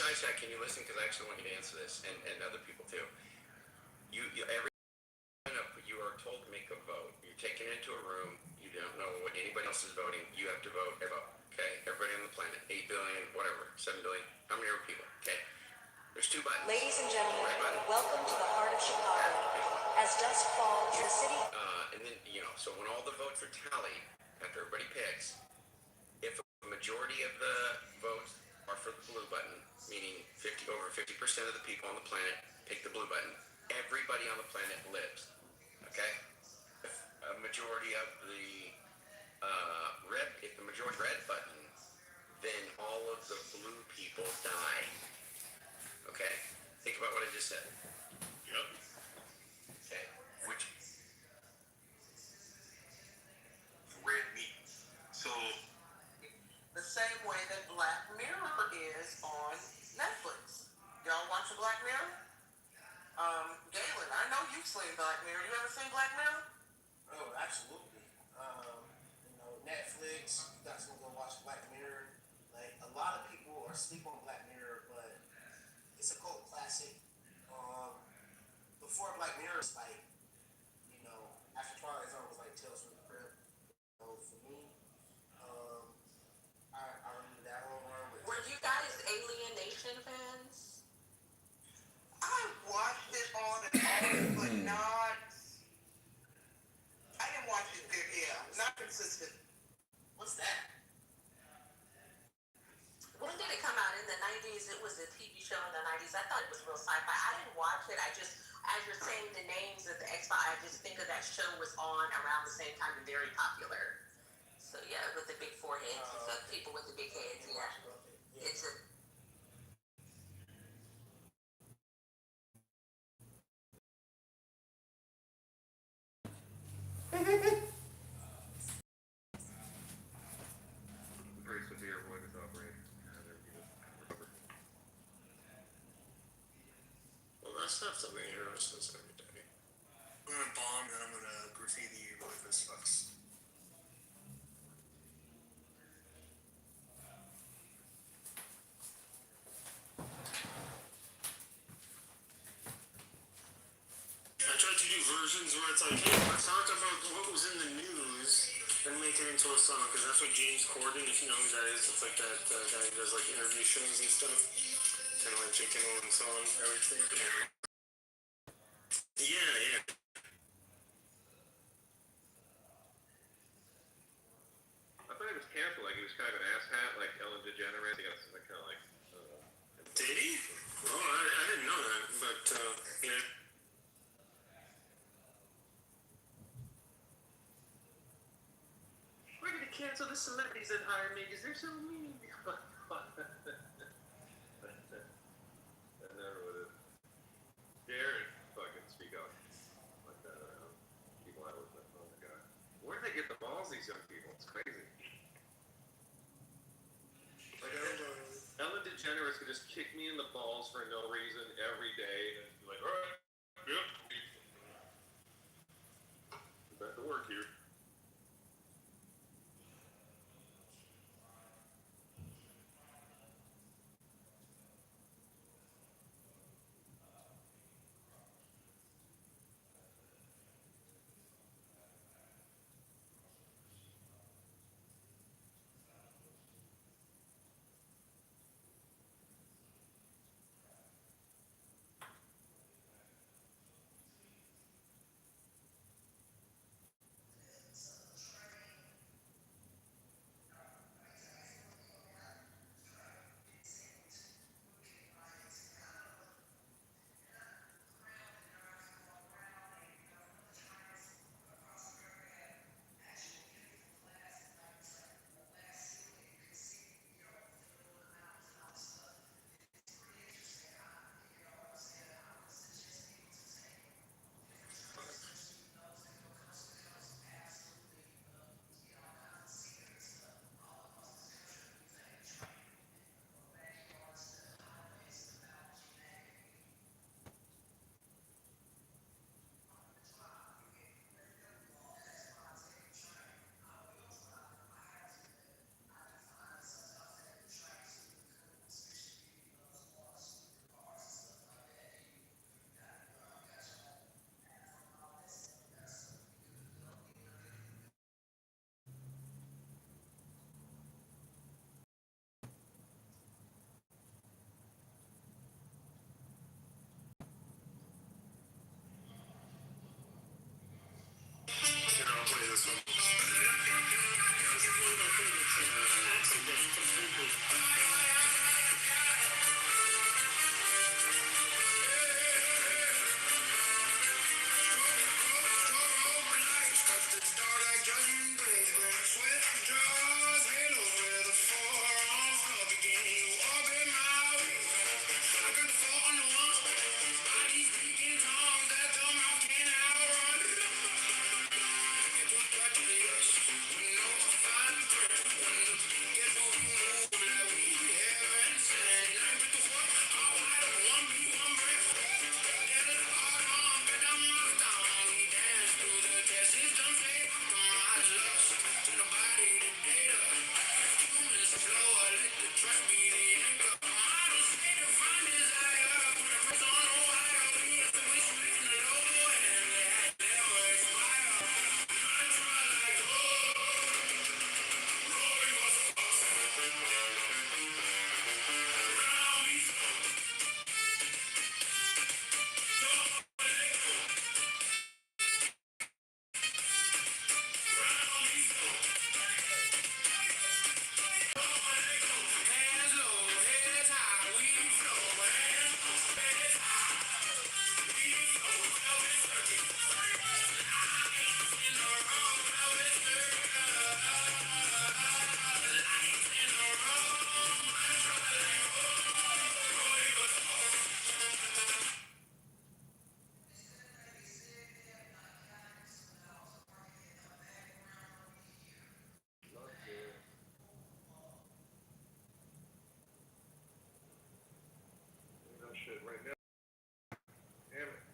guys, can you listen? Because I actually want you to answer this, and other people too. Every you are told to make a vote. You're taken into a room. You don't know what anybody else is voting. You have to vote. Okay, everybody on the planet, 8 billion, whatever, 7 billion. How many are people? Okay, there's two buttons. Ladies and gentlemen, welcome to the heart of Chicago. As dusk falls, the city. And then so when all the votes are tallied, after everybody picks, if a majority of the votes are for the blue button, meaning over 50% of the people on the planet pick the blue button, everybody on the planet lives. Okay? If a majority of the red button, then all of the blue people die. Okay? Think about what I just said. Yep. Okay. Which red meat. So the same way that Black Mirror is on Netflix. Y'all watch Black Mirror? Galen, I know you've seen Black Mirror. You ever seen Black Mirror? Oh, absolutely. Netflix, you guys can go watch Black Mirror. Like, a lot of people are asleep on Black Mirror, but it's a cult classic. Before Black Mirror, it's like, after Twilight Zone was like Tales from the Crypt. For me, I remember that whole run with. Were you guys Alien Nation fans? I watched it on and off, but not. I didn't watch it good, not consistent. What's that? When did it come out? In the 90s? It was a TV show in the 90s. I thought it was real sci-fi. I didn't watch it. I just, as you're saying the names of the X-Files, I just think of that show was on around the same time and very popular. So yeah, with the big foreheads and stuff, people with the big heads, yeah. It's a very severe voice operator. well, that's not something you're listening to every day. I'm gonna bomb and I'm gonna graffiti you with this fucks. I tried to do versions where it's like, hey, let's talk about what was in the news and make it into a song, because that's what James Corden, if you know who that is, it's like that guy who does like interview shows and stuff, kind of like Jake and song, everything. Yeah. I thought he was canceled, like he was kind of an asshat, like Ellen DeGeneres. He got something kind of like. Did he? Oh, I didn't know that, but yeah. We're gonna cancel the celebrities that hire me because they're so mean. I never would have. Jared, fucking speak up like that around people I was with. Oh my god, where do they get the balls? These young people, it's crazy. Like Ellen DeGeneres could just kick me in the balls for no reason every day and be like, all right, yep, back to work here. Accident completely. No shit, right now. Damn it.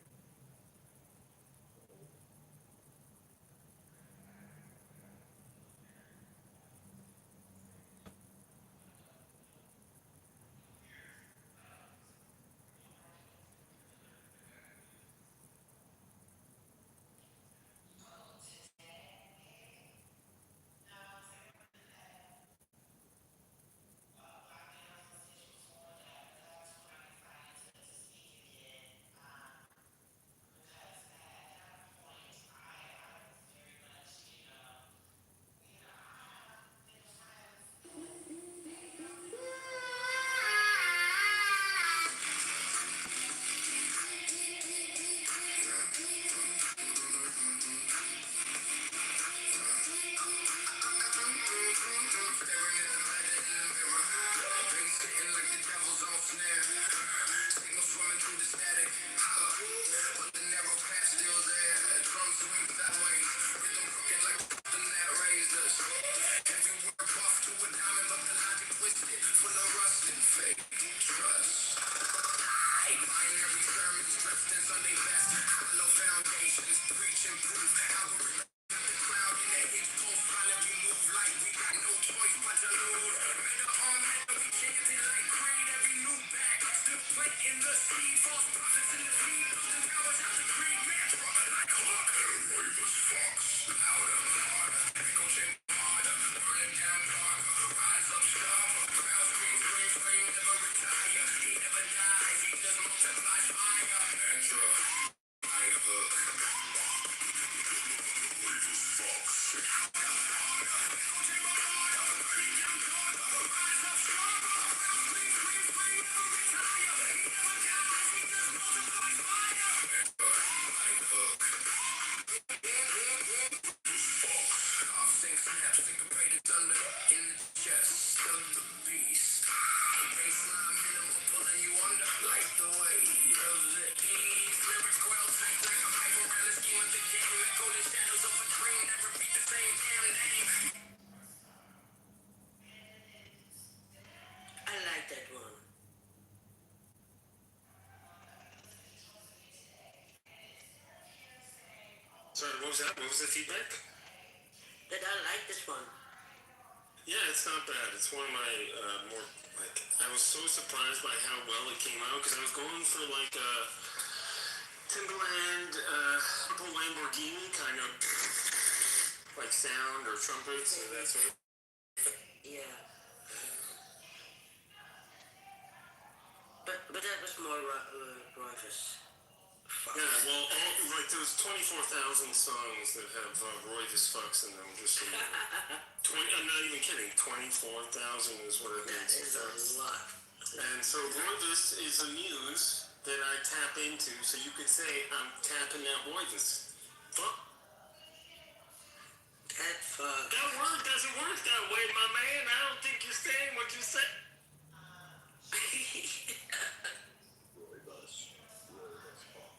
I like that one. Sorry, what was that? What was the feedback? That I like this one. Yeah, it's not bad. It's one of my more like. I was so surprised by how well it came out because I was going for like a Timberland, Lamborghini kind of like sound or trumpets or that sort of. Yeah. But that was more Rogers fucks. Yeah, well, like there's 24,000 songs that have Roy this fucks in them. Just so you know. 20. I'm not even kidding. 24,000 is what it That is. is a lot. And so Roy this is a muse that I tap into. So you could say I'm tapping that Roy this. Fuck. That fuck. That word doesn't work that way, my man. I don't think you're saying what you said. Roy Bus. Roy Bus Paul.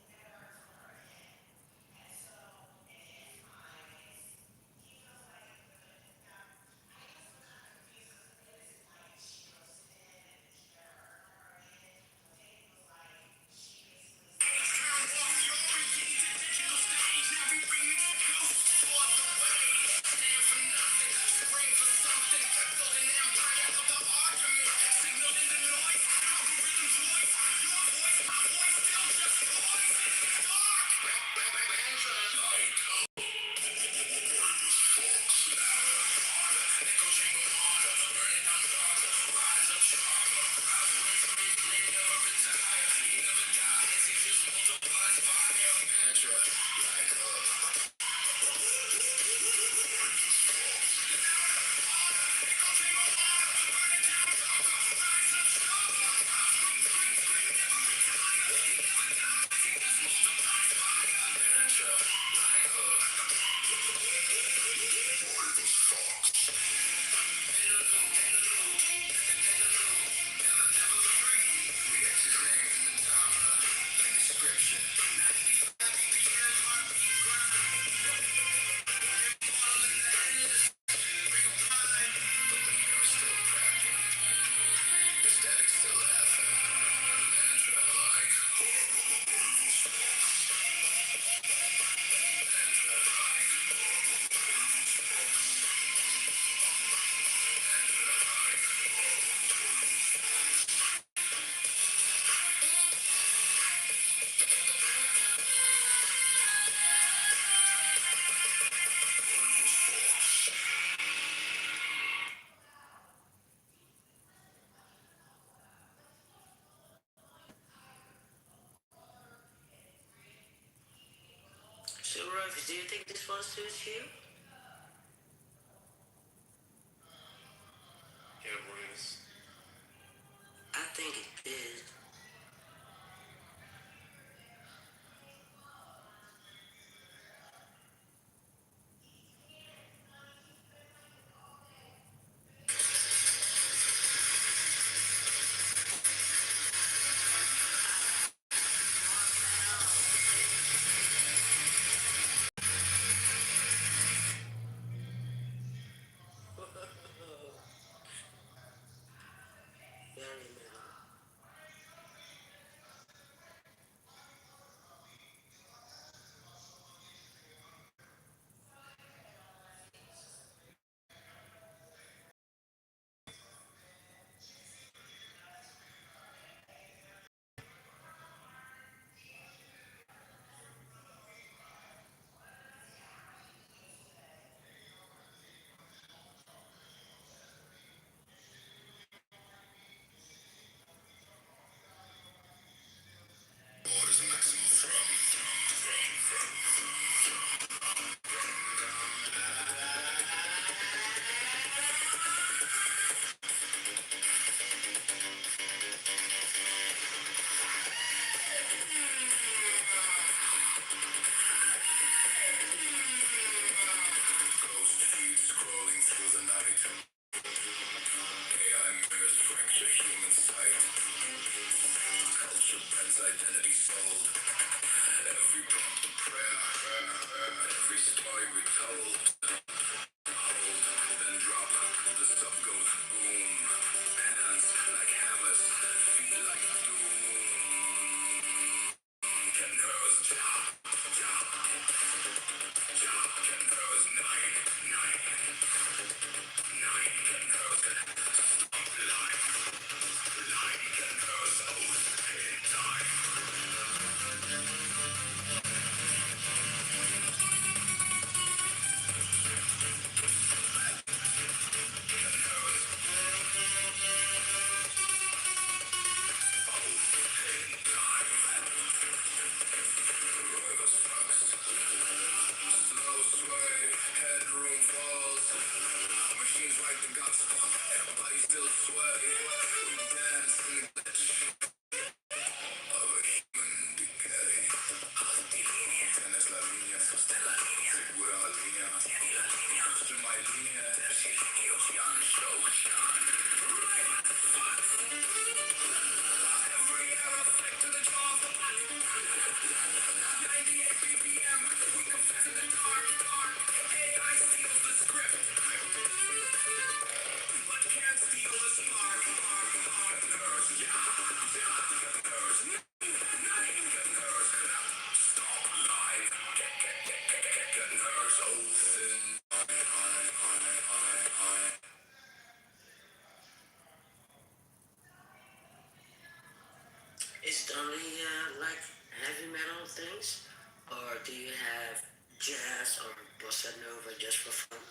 So, Ruff, do you think this one suits you? Yeah, Roy this. I think it did. Very metal. Is it only like heavy metal things, or do you have jazz or bossa nova just for fun?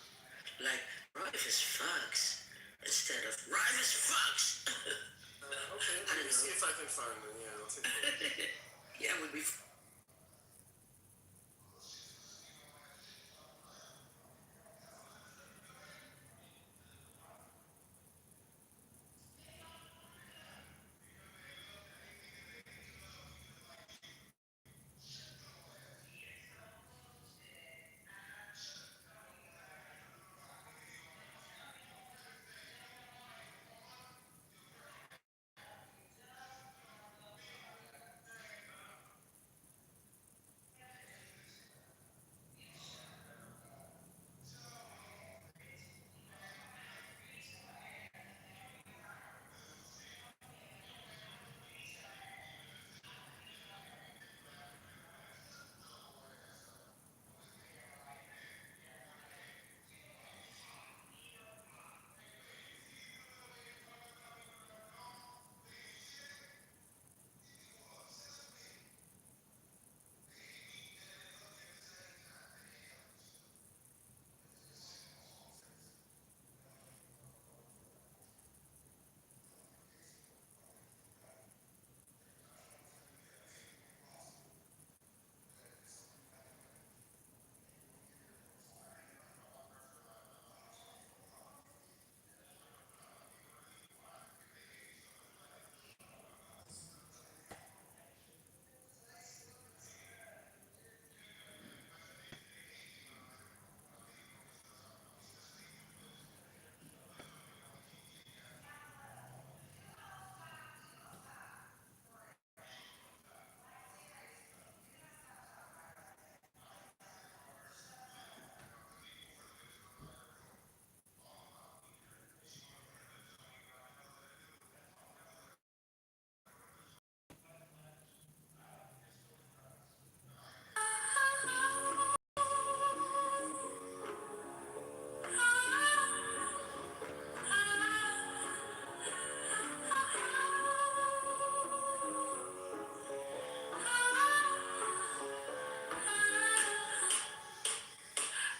Like Rivers Fox instead of Rivers Fox. Okay, I let don't me see know. if I can find them. Yeah, I'll take a look. Yeah, it would be.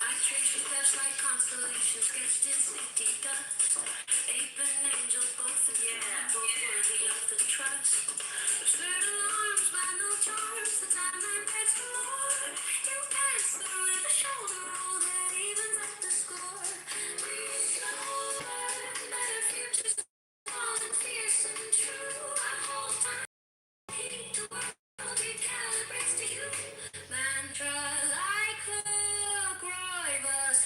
I trace your steps like constellations sketched in safety dust. Ape and angel, both of you, both worthy of the trust. Absurd alarms, by no charms, the timeline begs for more. You answer with a shoulder roll that evens up the score. We slower, better futures, all and fierce and true. I hold time, heat the world, recalibrates to you. Mantra like hook, Roivas.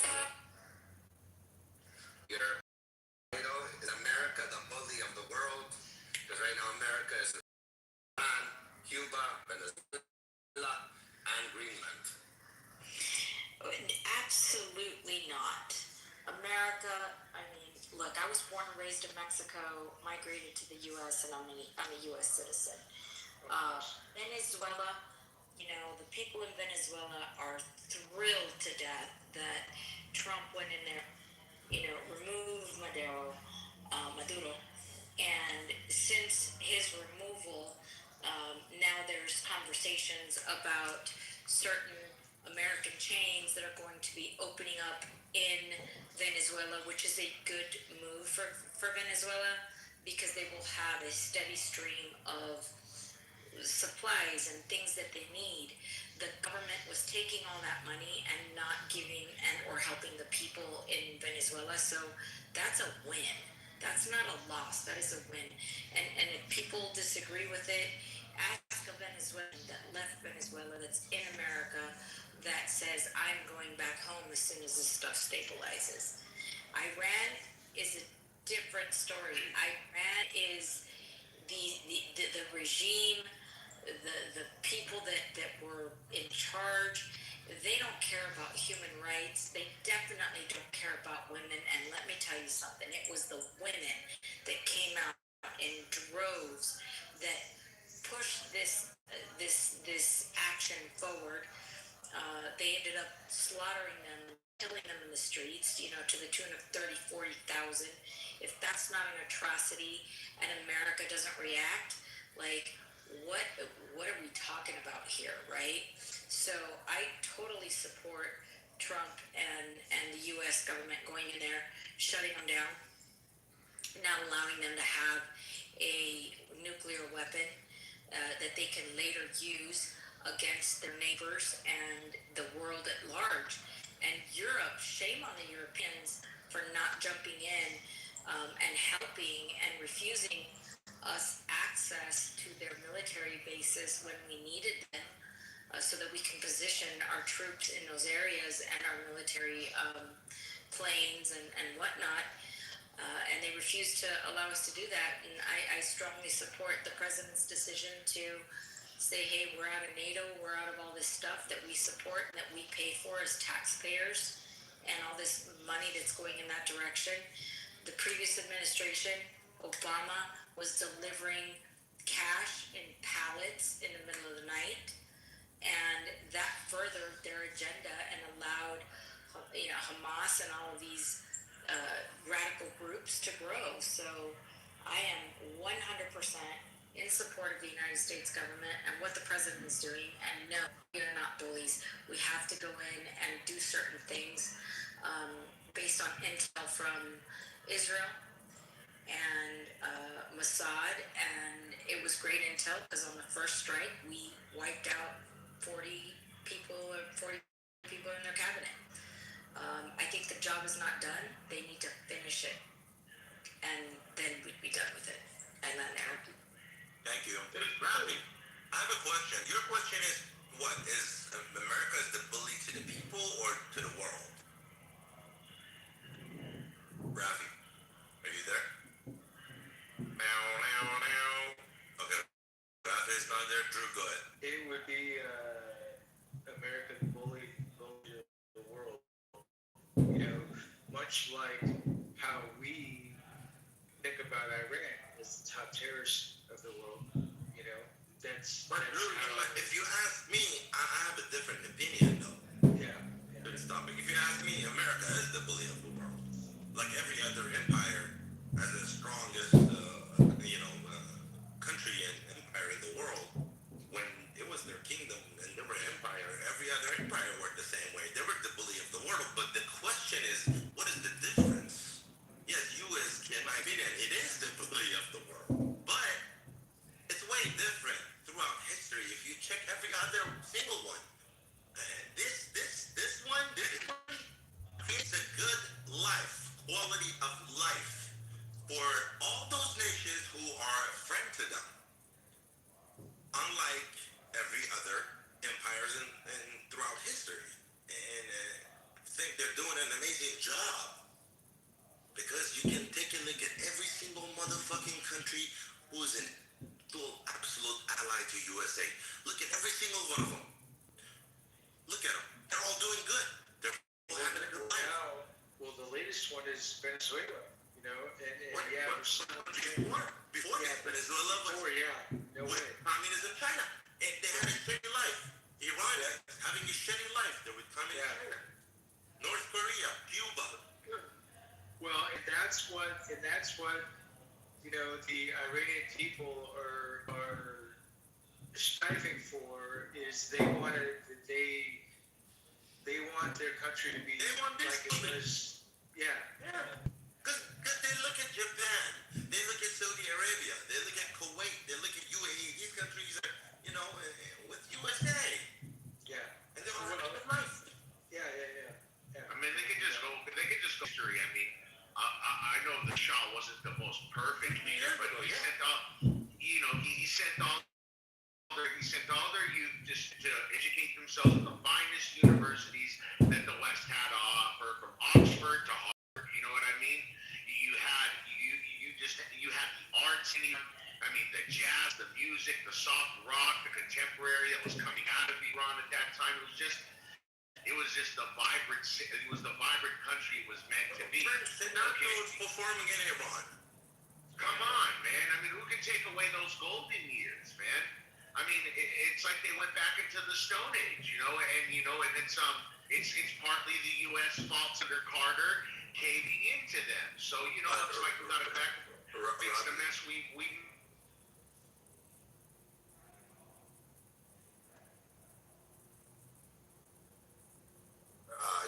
Your title is America, the bully of the world. Because right now America is Japan, Cuba, Venezuela, and Greenland. Absolutely not. America, I mean, look, I was born and raised in Mexico, migrated to the U.S., and I'm a U.S. citizen. Venezuela, the people in Venezuela are thrilled to death that Trump went in there, removed Maduro, and since his removal, now there's conversations about certain American chains that are going to be opening up in Venezuela, which is a good move for Venezuela because they will have a steady stream of supplies and things that they need. The government was taking all that money and not giving or helping the people in Venezuela. So that's a win. That's not a loss. That is a win. And if people disagree with it, ask a Venezuelan that left Venezuela that's in America that says I'm going back home as soon as this stuff stabilizes. Iran is a different story. Iran is the regime the people that were in charge, they don't care about human rights. They definitely don't care about women. And let me tell you something, it was the women that came out in droves that pushed this action forward. They ended up slaughtering them, killing them in the streets, to the tune of 30, 40,000. If that's not an atrocity and America doesn't react, like, what are we talking about here, right? So I totally support Trump and the U.S. government going in there, shutting them down, not allowing them to have a nuclear weapon that they can later use against their neighbors and the world at large. And Europe, shame on the Europeans for not jumping in and helping and refusing us access to their military bases when we needed them, so that we can position our troops in those areas and our military planes and whatnot. And they refused to allow us to do that. And I strongly support the president's decision to say, hey, we're out of NATO, we're out of all this stuff that we support and that we pay for as taxpayers, and all this money that's going in that direction. The previous administration, Obama, was delivering cash in pallets in the middle of the night, and that furthered their agenda and allowed Hamas and all of these radical groups to grow. So I am 100% in support of the United States government and what the president is doing. And no, we are not bullies. We have to go in and do certain things based on intel from Israel and Mossad, and it was great intel because on the first strike we wiped out 40 people in their cabinet. I think the job is not done. They need to finish it, and then we'd be done with it. And then Thank you. Robbie, I have a question. Your question is, what is America is the bully to the people or to the world? Rafi, are you there? Meow. Okay. Rafi is not there. Drew, go ahead. It would be American bully to the world. Much like how we think about Iran as the top terrorist of the world. But Drew, if you ask me, I have a different opinion, though. Yeah. To this topic. If you ask me, America is the bully of the world. Like every other empire has the strongest, country and empire in the world. When it was their kingdom and they were empire, every other empire worked the same way. They were the bully of the world. But the question is, what is the difference? Yes, U.S., in my opinion, it is the bully of the world. But it's way different throughout history. If you check every other single one, this one creates a good life, quality of life for all those nations who are a friend to them. Unlike every other empires and throughout history, and I think they're doing an amazing job because you can take a look at every single motherfucking country who's an absolute ally to USA. Look at every single one of them. Look at them. They're all doing good. They're all having a good life. Well, the latest one is Venezuela. Before that, Venezuela was with communism China. And they had a shitty life. Iran having a shitty life. They were coming China. North Korea, Cuba. Well, and that's what the Iranian people are striving for, is they want their country to be like it was. Yeah. Because they look at Japan, they look at Saudi Arabia, they look at Kuwait, they look at UAE. These countries are, with USA. Yeah. And they're all having a good life. Yeah. I mean, they can just go history. I mean, I know the Shah wasn't the most perfect leader, but he sent all their youth just to educate themselves at the finest universities that the West had to offer, from Oxford to Harvard. You know what I mean? You had the arts, the jazz, the music, the soft rock, the contemporary that was coming out of Iran at that time. It was just the vibrant. It was the vibrant country it was meant to be. Sinatra was performing in Iran. Come on, man. I mean, who can take away those golden years, man? I mean, it's like they went back into the Stone Age, and it's partly the U.S. faults under Carter caving into them. So it's like we got to fix the mess we.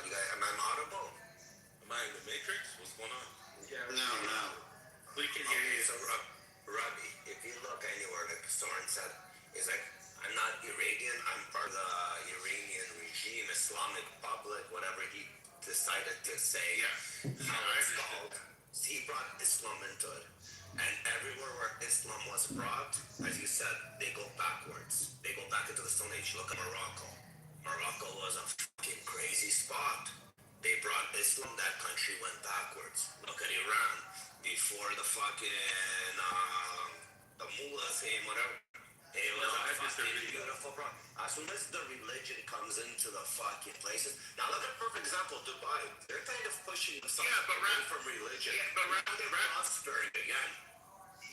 You guys, am I audible? Am I in the Matrix? What's going on? Yeah. No. We can hear Okay, you. so Robbie, if you look anywhere, like Soren said, it's like, I'm not Iranian, I'm part of the Iranian regime, Islamic Republic, whatever he decided to say, how it's called. He brought Islam into it. And everywhere where Islam was brought, as you said, they go backwards. They go back into the Stone Age. Look at Morocco. Morocco was a fucking crazy spot. They brought Islam, that country went backwards. Look at Iran. Before the fucking, the mullah thing, whatever. It was a fucking beautiful bro. As soon as the religion comes into the fucking places. Now look at a perfect example, Dubai. They're kind of pushing the away from religion. Yeah, but they're prospering again.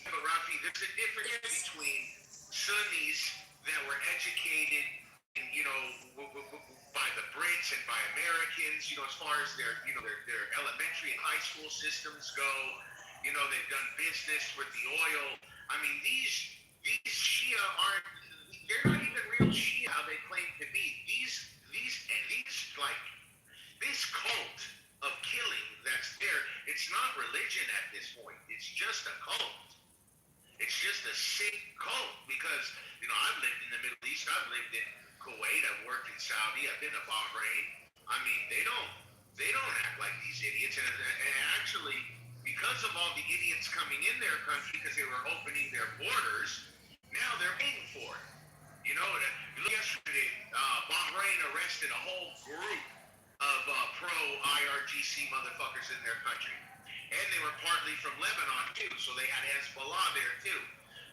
But Rafi, there's a difference between Sunnis that were educated, by the Brits and by Americans, as far as their elementary and high school systems go. They've done business with the oil. I mean, these Shia they're not even real Shia how they claim to be. This cult of killing that's there, it's not religion at this point. It's just a cult. It's just a sick cult because, I've lived in the Middle East. I've lived in Kuwait. I've worked in Saudi. I've been to Bahrain. I mean, they don't act like these idiots. And actually, because of all the idiots coming in their country because they were opening their borders, now they're paying for it. Yesterday, Bahrain arrested a whole group of pro-IRGC motherfuckers in their country. And they were partly from Lebanon, too, so they had Hezbollah there, too.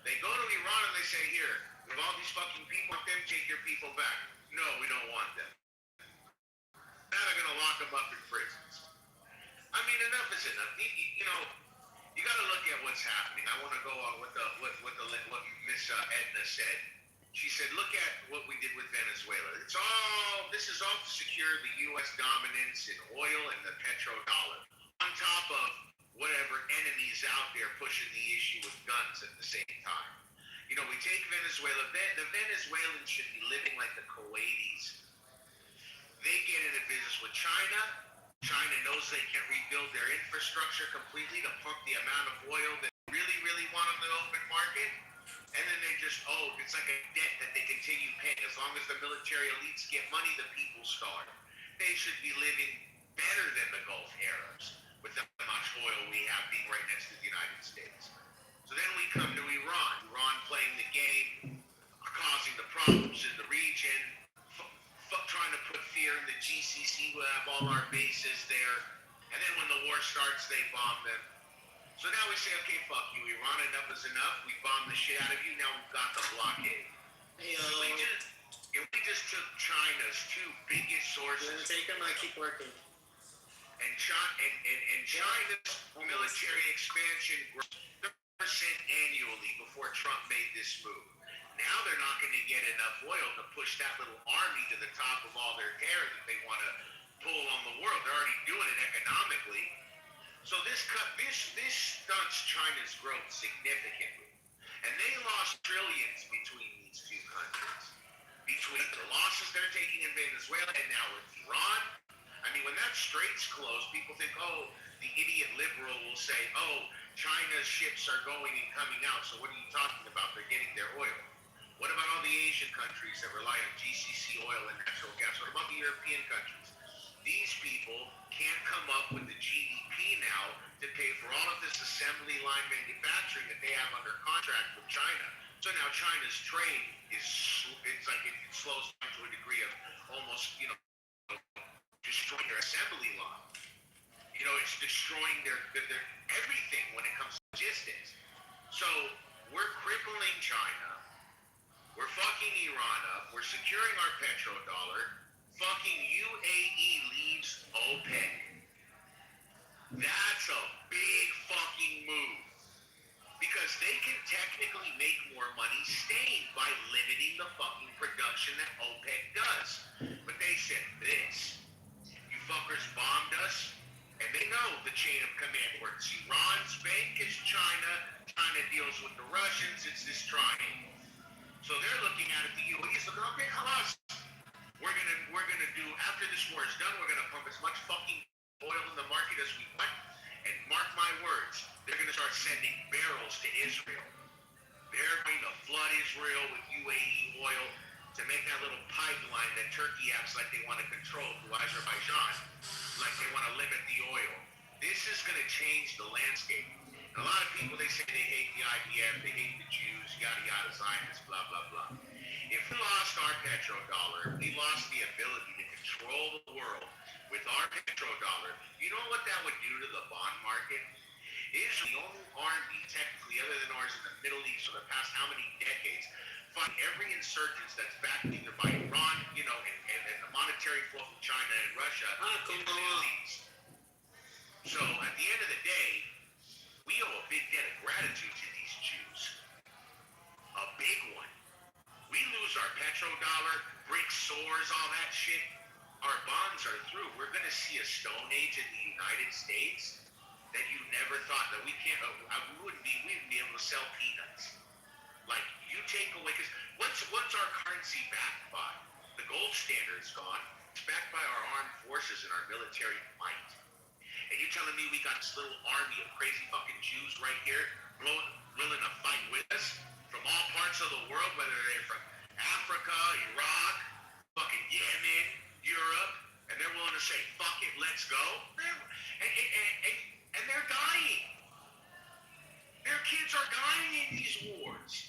They go to Iran and they say, here, with all these fucking people, them take your people back. No, we don't want them. Now they're going to lock them up in prisons. I mean, enough is enough. You got to look at what's happening. I want to go on what Miss Edna said. She said, look at what we did with Venezuela. This is all to secure the U.S. dominance in oil and the petrodollar, on top of whatever enemies out there pushing the issue with guns at the same time. We take Venezuela. The Venezuelans should be living like the Kuwaitis. They get into business with China. China knows they can't rebuild their infrastructure completely to pump the amount of oil that they really, really want on the open market. And then they just, it's like a debt that they continue paying. As long as the military elites get money, the people starve. They should be living better than the Gulf Arabs with the much oil we have being right next to the United States. So then we come to Iran. Iran playing the game, causing the problems in the region, trying to put fear in the GCC. We'll have all our bases there. And then when the war starts, they bomb them. So now we say, okay, fuck you, Iran, enough is enough. We bombed the shit out of you. Now we've got the blockade. If we just took China's two biggest sources. Take them, I keep working. And China's military expansion grew 30% annually before Trump made this move. Now they're not going to get enough oil to push that little army to the top of all their hair that they want to pull on the world. They're already doing it economically. So this stunts China's growth significantly. And they lost trillions between these two countries. Between the losses they're taking in Venezuela and now with Iran. I mean, when that strait's closed, people think, the idiot liberal will say, China's ships are going and coming out. So what are you talking about? They're getting their oil. What about all the Asian countries that rely on GCC oil and natural gas? What about the European countries? These people can't come up with the GDP now to pay for all of this assembly line manufacturing that they have under contract with China. So now China's trade it slows down to a degree of almost, destroying their assembly line. It's destroying their everything when it comes to logistics. So we're crippling China. we're securing our petrodollar. Fucking UAE leaves OPEC. That's a big fucking move. Because they can technically make more money staying by limiting the fucking production that OPEC does. But they said this. You fuckers bombed us, and they know the chain of command works. Iran's bank is China. China deals with the Russians. It's this triangle. So they're looking at it. The UAE's looking, okay, halas. We're gonna do, after this war is done, we're gonna pump as much fucking oil in the market as we want. And mark my words, they're gonna start sending barrels to Israel. They're going to flood Israel with UAE oil to make that little pipeline that Turkey acts like they want to control through Azerbaijan, like they want to limit the oil. This is going to change the landscape. And a lot of people, they say they hate the IDF, they hate the Jews, yada yada, Zionists, blah blah blah. If we lost our petrodollar, we lost the ability to control the world with our petrodollar. You know what that would do to the bond market? Israel, the only army technically other than ours in the Middle East for the past how many decades, fight every insurgence that's backed either by Iran, and the monetary flow from China and Russia in the Middle East. So at the end of the day, we owe a big debt of gratitude to these Jews. A big one. We lose our petrodollar, brick soars, all that shit. Our bonds are through. We're going to see a stone age in the United States that you never thought that we can't. We wouldn't be able to sell peanuts. Like you take away, because what's our currency backed by? The gold standard's gone. It's backed by our armed forces and our military might. And you're telling me we got this little army of crazy fucking Jews right here, willing to fight with us from all parts of the world, whether they're from Africa, Iraq, fucking Yemen, Europe, and they're willing to say, fuck it, let's go? And they're dying. Their kids are dying in these wars.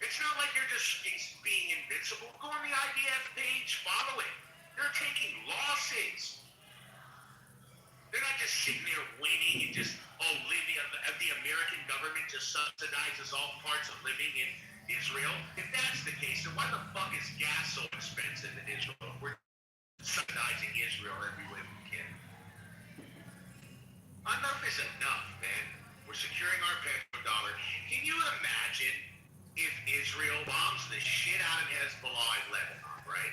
It's not like they're just being invincible. Go on the IDF page, follow it. They're taking losses. They're not just sitting there winning and just, the American government just subsidizes all parts of living in Israel. If that's the case, then why the fuck is gas so expensive in Israel? We're subsidizing Israel every way we can. Enough is enough, man. We're securing our petrodollar. Can you imagine if Israel bombs the shit out of Hezbollah in Lebanon, right?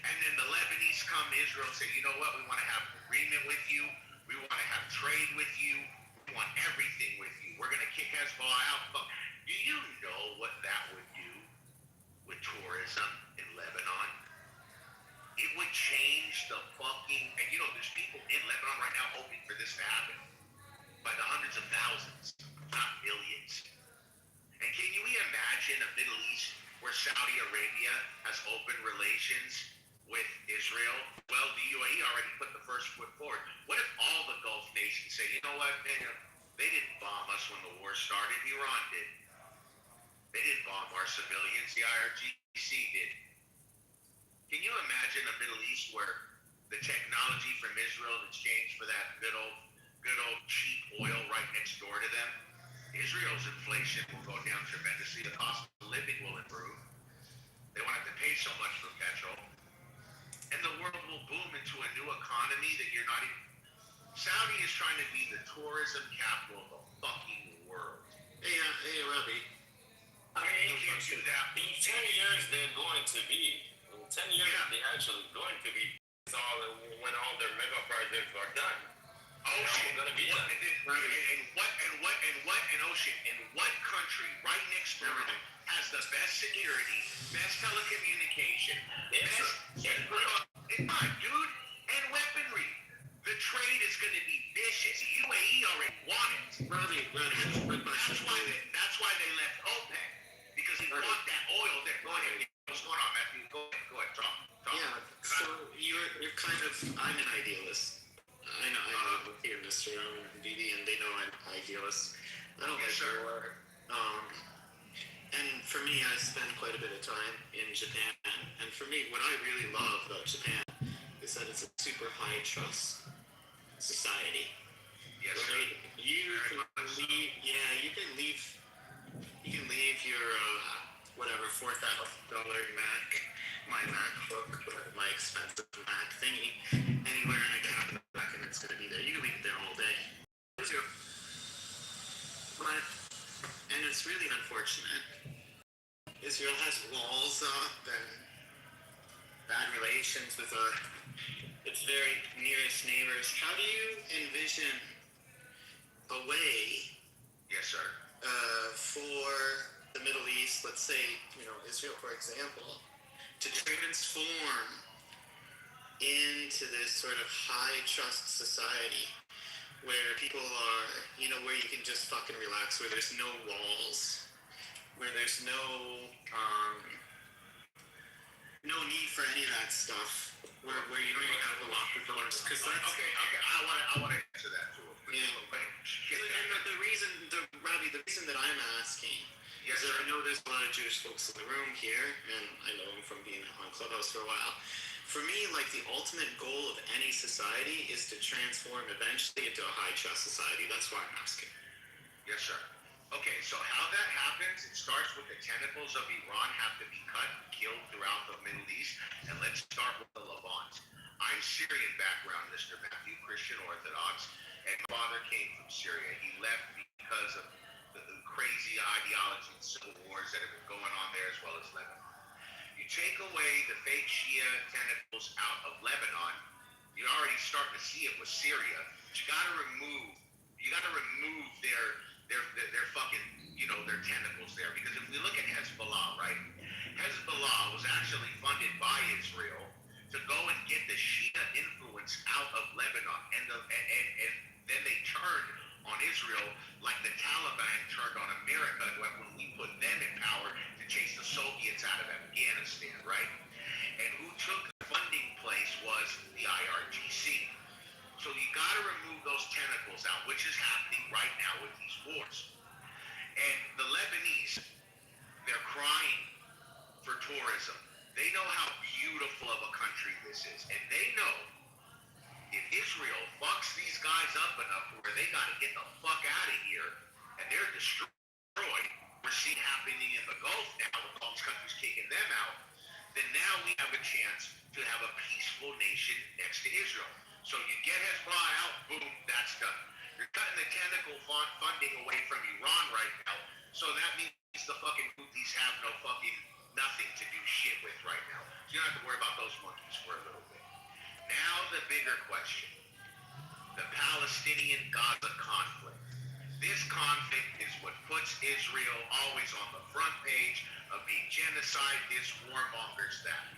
And then the Lebanese come to Israel and say, you know what, we want to have an agreement with you. We want to have trade with you. We want everything with you. We're going to kick Hezbollah out. But do you know what that would do with tourism in Lebanon? It would change the fucking, and there's people in Lebanon right now hoping for this to happen by the hundreds of thousands, not millions. And can you imagine a Middle East where Saudi Arabia has open relations with Israel? Well, the UAE already put the first foot forward. What if all the Gulf nations say, you know what, man, they didn't bomb us when the war started, Iran did. They didn't bomb our civilians, the IRGC did. Can you imagine a Middle East where the technology from Israel in exchange for that good old cheap oil right next door to them? Israel's inflation will go down tremendously. The cost of living will improve. They won't have to pay so much for petrol. And the world will boom into a new economy that you're not even... Saudi is trying to be the tourism capital of the fucking world. Hey, Robbie. You can't do that. In 10 years, they're going to be. In 10 years, they're actually going to be. When all their mega projects are done. Oh shit! Going to be done. And what country right next door to them has the best security, best telecommunication, dude, and weaponry? The trade is going to be vicious. UAE already won it. That's why they left OPEC, because they want that oil. They're going to. What's going on, Matthew? Go ahead, talk. Yeah. So you're kind of. I'm an idealist. I know here, Mr. DD, and they know I'm idealist. I don't like war. And for me, I spend quite a bit of time in Japan. And for me, what I really love about Japan is that it's a super high trust society. Yes, right? You can leave your whatever $4,000 Mac, my MacBook, my expensive Mac thingy, anywhere in a cabinet back, and it's gonna be there. You can leave it there all day. But, and it's really unfortunate. Israel has walls up and bad relations with its very nearest neighbors. How do you envision a way, Yes, sir. for the Middle East, let's say, Israel, for example, to transform into this sort of high trust society where people are, where you can just fucking relax, where there's no walls, where there's no need for any of that stuff, where you don't even have to lock the doors, because that's... Okay, I want to answer that too. Yeah. The reason that I'm asking is that I know there's a lot of Jewish folks in the room here, and I know them from being on Clubhouse for a while. For me, the ultimate goal of any society is to transform eventually into a high trust society. That's why I'm asking. Yes, sir. Okay, so how that happens, it starts with the tentacles of Iran have to be cut and killed throughout the Middle East, and let's start with the Levant. I'm Syrian background, Mr. Matthew, Christian Orthodox, and my father came from Syria. He left because of the crazy ideology and civil wars that have been going on there, as well as Lebanon. You take away the fake Shia tentacles out of Lebanon, you're already starting to see it with Syria, but you gotta remove their fucking, their tentacles there. Because if we look at Hezbollah, right? Hezbollah was actually funded by Israel to go and get the Shia influence out of Lebanon, and then they turned on Israel like the Taliban turned on America when we put them in power to chase the Soviets out of Afghanistan, right? And who took the funding place was the IRGC. So you got to remove those tentacles out, which is happening right now with these wars. And the Lebanese, they're crying for tourism. They know how beautiful of a country this is. And they know if Israel fucks these guys up enough where they got to get the fuck out of here and they're destroyed, we're seeing happening in the Gulf now with all these countries kicking them out, then now we have a chance to have a peaceful nation next to Israel. So you get Hezbollah out, boom, that's done. You're cutting the tentacle funding away from Iran right now. So that means the fucking Houthis have nothing to do shit with right now. So you don't have to worry about those monkeys for a little bit. Now the bigger question, the Palestinian-Gaza conflict. This conflict is what puts Israel always on the front page of being genocide, this warmongers, that.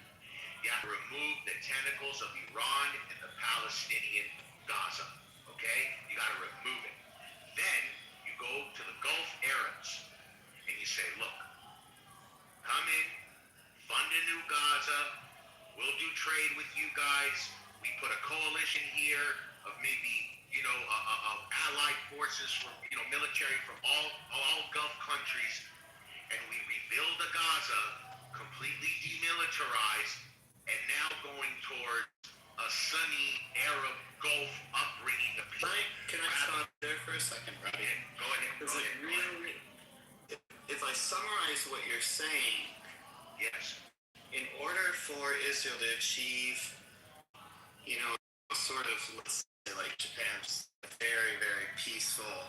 You have to remove the tentacles of Iran and the Palestinian Gaza, okay? You got to remove it. Then you go to the Gulf Arabs and you say, look, come in, fund a new Gaza, we'll do trade with you guys. We put a coalition here of maybe, of allied forces from, military from all Gulf countries, and we rebuild the Gaza, completely demilitarized, and now going towards a sunny Arab Gulf upbringing of people. Can I stop there for a second, Robbie? Go ahead. Really, if I summarize what you're saying, Yes. in order for Israel to achieve, sort of, let's say, like Japan's a very, very peaceful,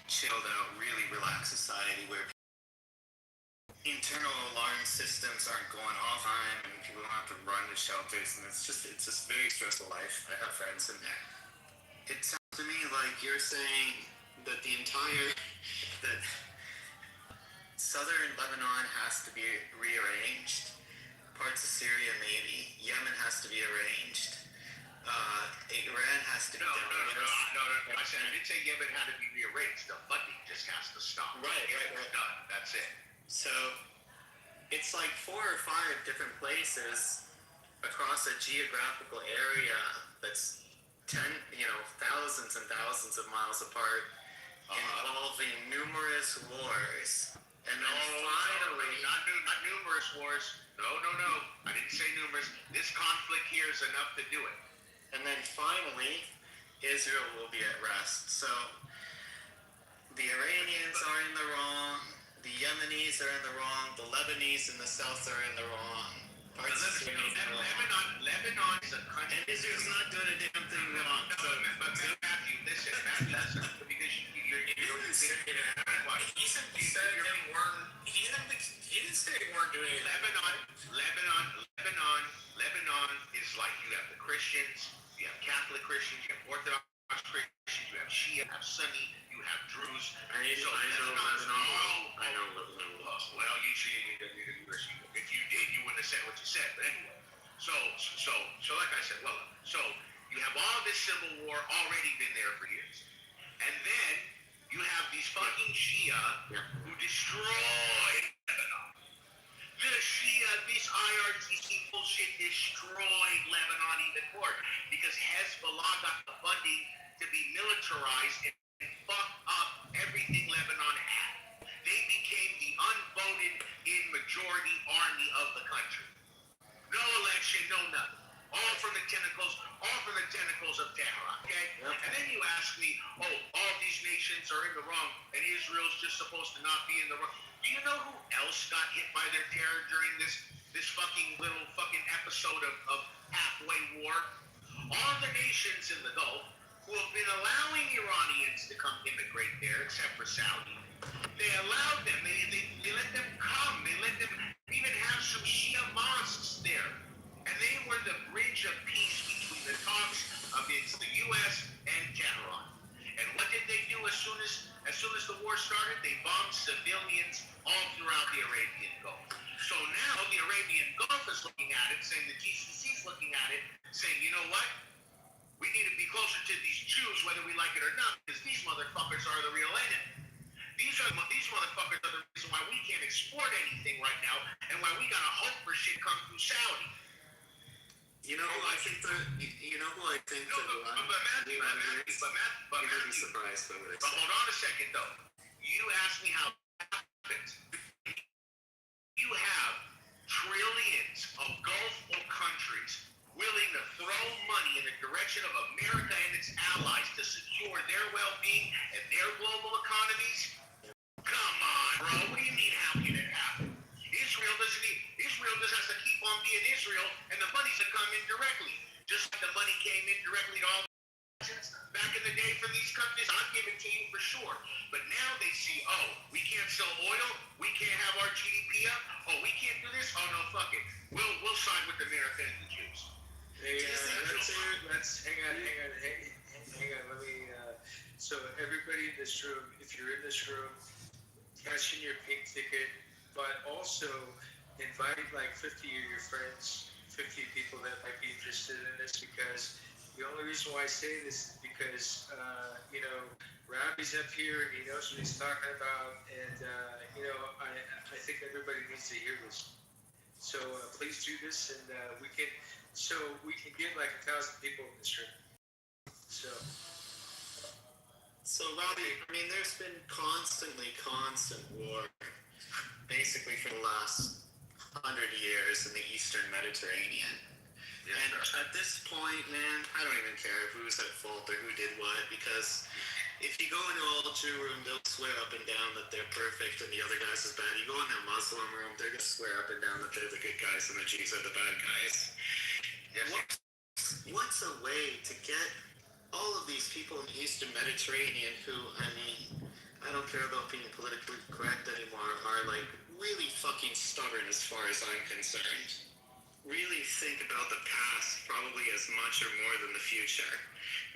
chilled out, really relaxed society where internal alarm systems aren't going off time and people don't have to run to shelters, and it's just a very stressful life. I have friends in there. It sounds to me like you're saying that that southern Lebanon has to be rearranged, parts of Syria maybe, Yemen has to be arranged, Iran has to be No. I didn't say Yemen had to be rearranged. The funding just has to stop. Right. Done. That's it. So it's like 4 or 5 different places across a geographical area that's thousands and thousands of miles apart, involving numerous wars. And then finally, not numerous wars. No. I didn't say numerous. This conflict here is enough to do it. And then finally, Israel will be at rest. So the Iranians are in the wrong, the the Yemenis are in the wrong, the Lebanese in the south are in the wrong. Parts of Syria are in the wrong. Lebanon is a country. And Israel's not doing a damn thing wrong. No, but Matthew, listen, because you're He didn't say they weren't doing it. Lebanon is like you have the Christians, you have Catholic Christians, you have Orthodox Christians, you have Shia, you have Sunni, you have Druze. I know Lebanon. Well, you if you did, you wouldn't have said what you said. But anyway, so like I said, so you have all this civil war already been there for years, and then you have these fucking Shia who destroyed Lebanon. The Shia, this IRGC bullshit destroyed Lebanon even more because Hezbollah got the funding to be militarized and fuck up everything Lebanon had. They became the unvoted in majority army of the country. No election, no nothing. All from the tentacles of Tehran, okay? And then you ask me, all these nations are in the wrong and Israel's just supposed to not be in the wrong. Do you know who else got hit by their terror during this fucking little fucking episode of halfway war? All the nations in the Gulf who have been allowing Iranians to come immigrate there, except for Saudi. They allowed them. They let them come. They let them even have some Shia mosques there. And they were the bridge of peace between the talks against the U.S. and Tehran. And what did they do as soon as the war started? They bombed civilians all throughout the Arabian Gulf. So now the Arabian Gulf is looking at it, saying the GCC is looking at it, saying, you know what? We need to be closer to these Jews, whether we like it or not, because these motherfuckers are the real enemy. These motherfuckers are the reason why we can't export anything right now, and why we gotta hope for shit come through Saudi. You know who I think that? You know who I think that? Matthew, you'd be surprised by what I but say. hold on a second though. You asked me how it happens. You have trillions of Gulf countries willing to throw money in the direction of America and its allies to secure their well-being and their global economies. Come on, bro. What do you mean, how can it happen? Israel just has to keep on being Israel, and the money's to come in directly. Just like the money came in directly to all the nations back in the day from these countries, I'll give it to you for sure. But now they see, we can't sell oil, we can't have our GDP up, we can't do this, no, fuck it. We'll side with America and the Jews. Hey, let's hang on. Let me. So everybody in this room, if you're in this room, cash in your pink ticket, but also invite like 50 of your friends, 50 people that might be interested in this, because the only reason why I say this is because Robbie's up here and he knows what he's talking about, and I think everybody needs to hear this. So please do this, and we can get like 1,000 people in this room. So Robbie, I mean, there's been constant war, basically for the last 100 years in the Eastern Mediterranean. And at this point, man, I don't even care who's at fault or who did what, because if you go into all the two room, they'll swear up and down that they're perfect and the other guys is bad. You go in their Muslim room, they're gonna swear up and down that they're the good guys and the Jews are the bad guys. Yes. What's a way to get all of these people in the Eastern Mediterranean who, I mean, I don't care about being politically correct anymore, are like really fucking stubborn as far as I'm concerned. Really think about the past probably as much or more than the future.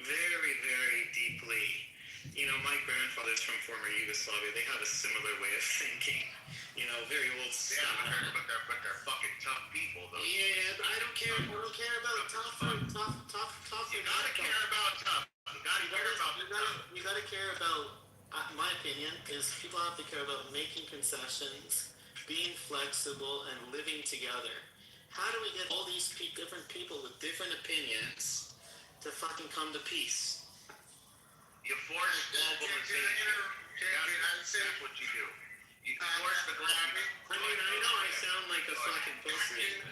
Very, very deeply. You know, my grandfather's from former Yugoslavia. They have a similar way of thinking. You know, very old stuff. Yeah, but they're fucking tough people, though. Yeah, but I don't care about tough. You gotta care about tough. You gotta care about, my opinion, is people have to care about making concessions, being flexible, and living together. How do we get all these different people with different opinions to fucking come to peace? You force globalization. That's what you do. You force the global. I mean, I know I sound like a fucking pussy.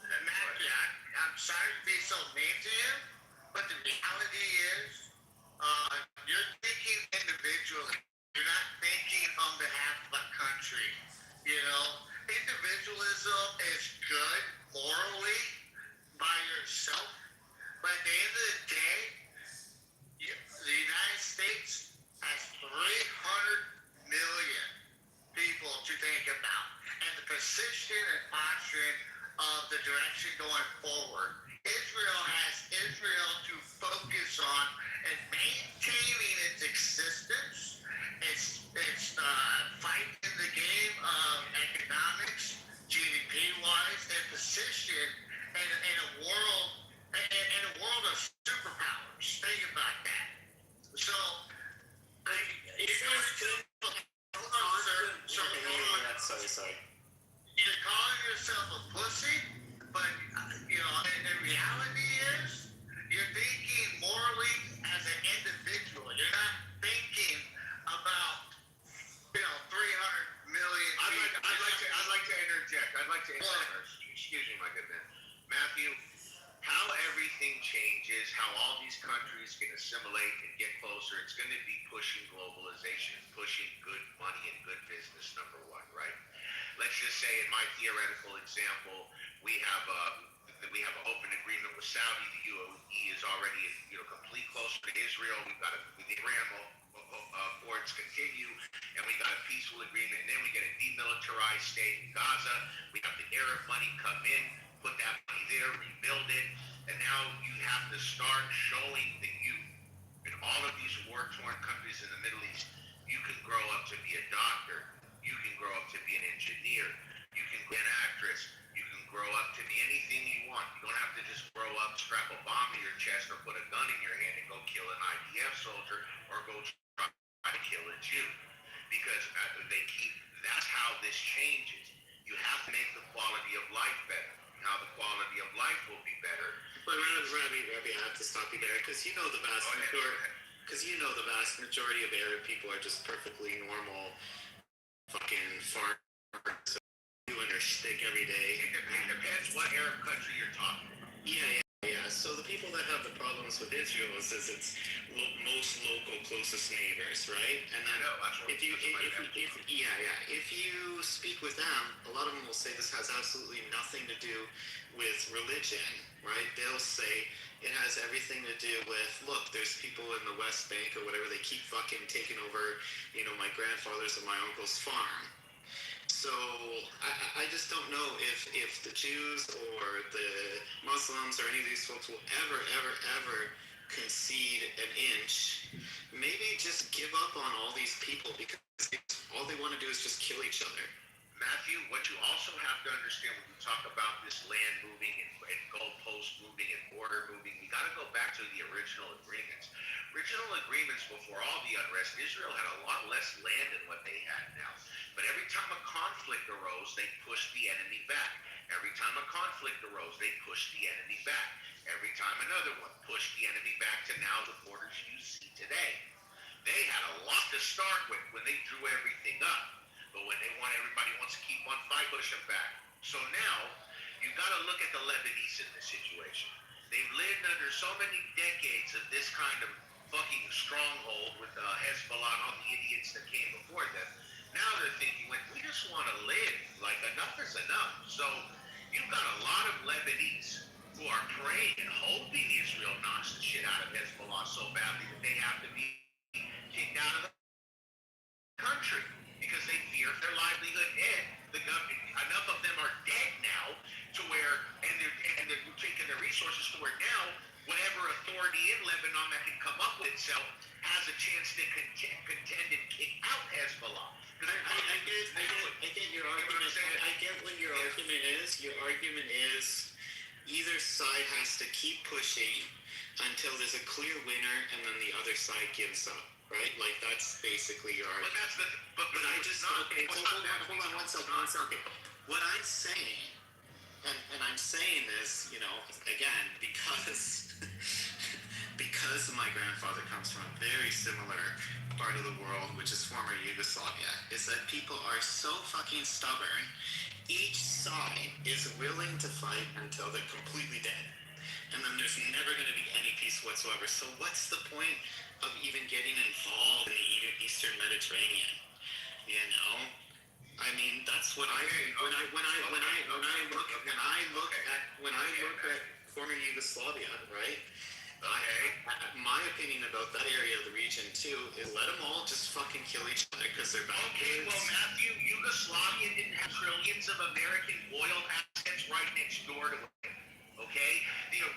Matthew, I'm sorry to be so mean to you, but the reality is, you're thinking individually. You're not thinking on behalf of a country. is good morally by yourself, but at the end of the day, the United States has 300 million people to think about, and the position and posture of the direction going forward. Israel has Israel to focus on and maintaining its existence. It's fighting the game of economics, GDP wise, and position in a world of superpowers. Think about that. So It's not good. hold on, sir. So Sorry. you're calling yourself a pussy, but the reality is you're thinking morally as an individual. You're not thinking about 300 million. I'd like to interject. Excuse me, my good man, Matthew. How everything changes, how all these countries can assimilate and get closer. It's going to be pushing globalization, pushing good money and good business. Number one, right? Let's just say, in my theoretical example, we have an open agreement with Saudi. The UAE is already complete close to Israel. We've got the Iran accords continue, and we got a peaceful agreement. And then we get a demilitarized state in Gaza. We have the Arab money come in, put that money there, rebuild it, and now you have to start showing the youth in all of these war-torn countries in the Middle East. You can grow up to be a doctor. You can grow up to be an engineer. You can be an actress. You can grow up to be anything you want. You don't have to just grow up, strap a bomb to your chest, or put a gun in your hand and go kill an IDF soldier, or go try to kill a Jew. Because that's how this changes. You have to make the quality of life better. How the quality of life will be better. But Rabbi, I have to stop you there because you know the vast majority of Arab people are just perfectly normal fucking farmers doing their shtick every day. It depends what Arab country you're talking about. Yeah. So the people that have the problems with Israel is its most local, closest neighbors, right? And then if you speak with them, a lot of them will say this has absolutely nothing to do with religion, right? They'll say it has everything to do with, look, there's people in the West Bank or whatever, they keep fucking taking over, my grandfather's and my uncle's farm. So I just don't know if the Jews or the Muslims or any of these folks will ever concede an inch. Maybe just give up on all these people because all they want to do is just kill each other. Matthew, what you also have to understand when you talk about this land moving and goalpost moving and border moving, we got to go back to the original agreements. Original agreements before all the unrest, Israel had a lot less land than what they had now. But every time a conflict arose, they pushed the enemy back. Every time a conflict arose, they pushed the enemy back. Every time another one pushed the enemy back to now the borders you see today. They had a lot to start with when they drew everything up. But when everybody wants to keep one fight, push them back. So now, you've got to look at the Lebanese in this situation. They've lived under so many decades of this kind of fucking stronghold with Hezbollah and all the idiots that came before them. Now they're thinking, we just want to live. Enough is enough. So you've got a lot of Lebanese who are praying and hoping Israel knocks the shit out of Hezbollah so badly that they have to be kicked out of the country because they fear their livelihood. Enough of them are dead now to where, and they're taking their resources to where now whatever authority in Lebanon that can come up with itself has a chance to contend and kick out Hezbollah. I get your argument. I get what your argument is. Your argument is either side has to keep pushing until there's a clear winner, and then the other side gives up, right? That's basically your argument. But I just okay. Hold on one second. What I'm saying, and I'm saying this, again because my grandfather comes from a very similar part of the world, which is former Yugoslavia, is that people are so fucking stubborn. Each side is willing to fight until they're completely dead. And then there's never going to be any peace whatsoever. So what's the point of even getting involved in the Eastern Mediterranean? I mean, that's what I when I look at former Yugoslavia, right? My opinion about that area of the region too is let them all just fucking kill each other because they're bad Okay, kids. well, Matthew, Yugoslavia didn't have trillions of American oil assets right next door to it. Okay, you know,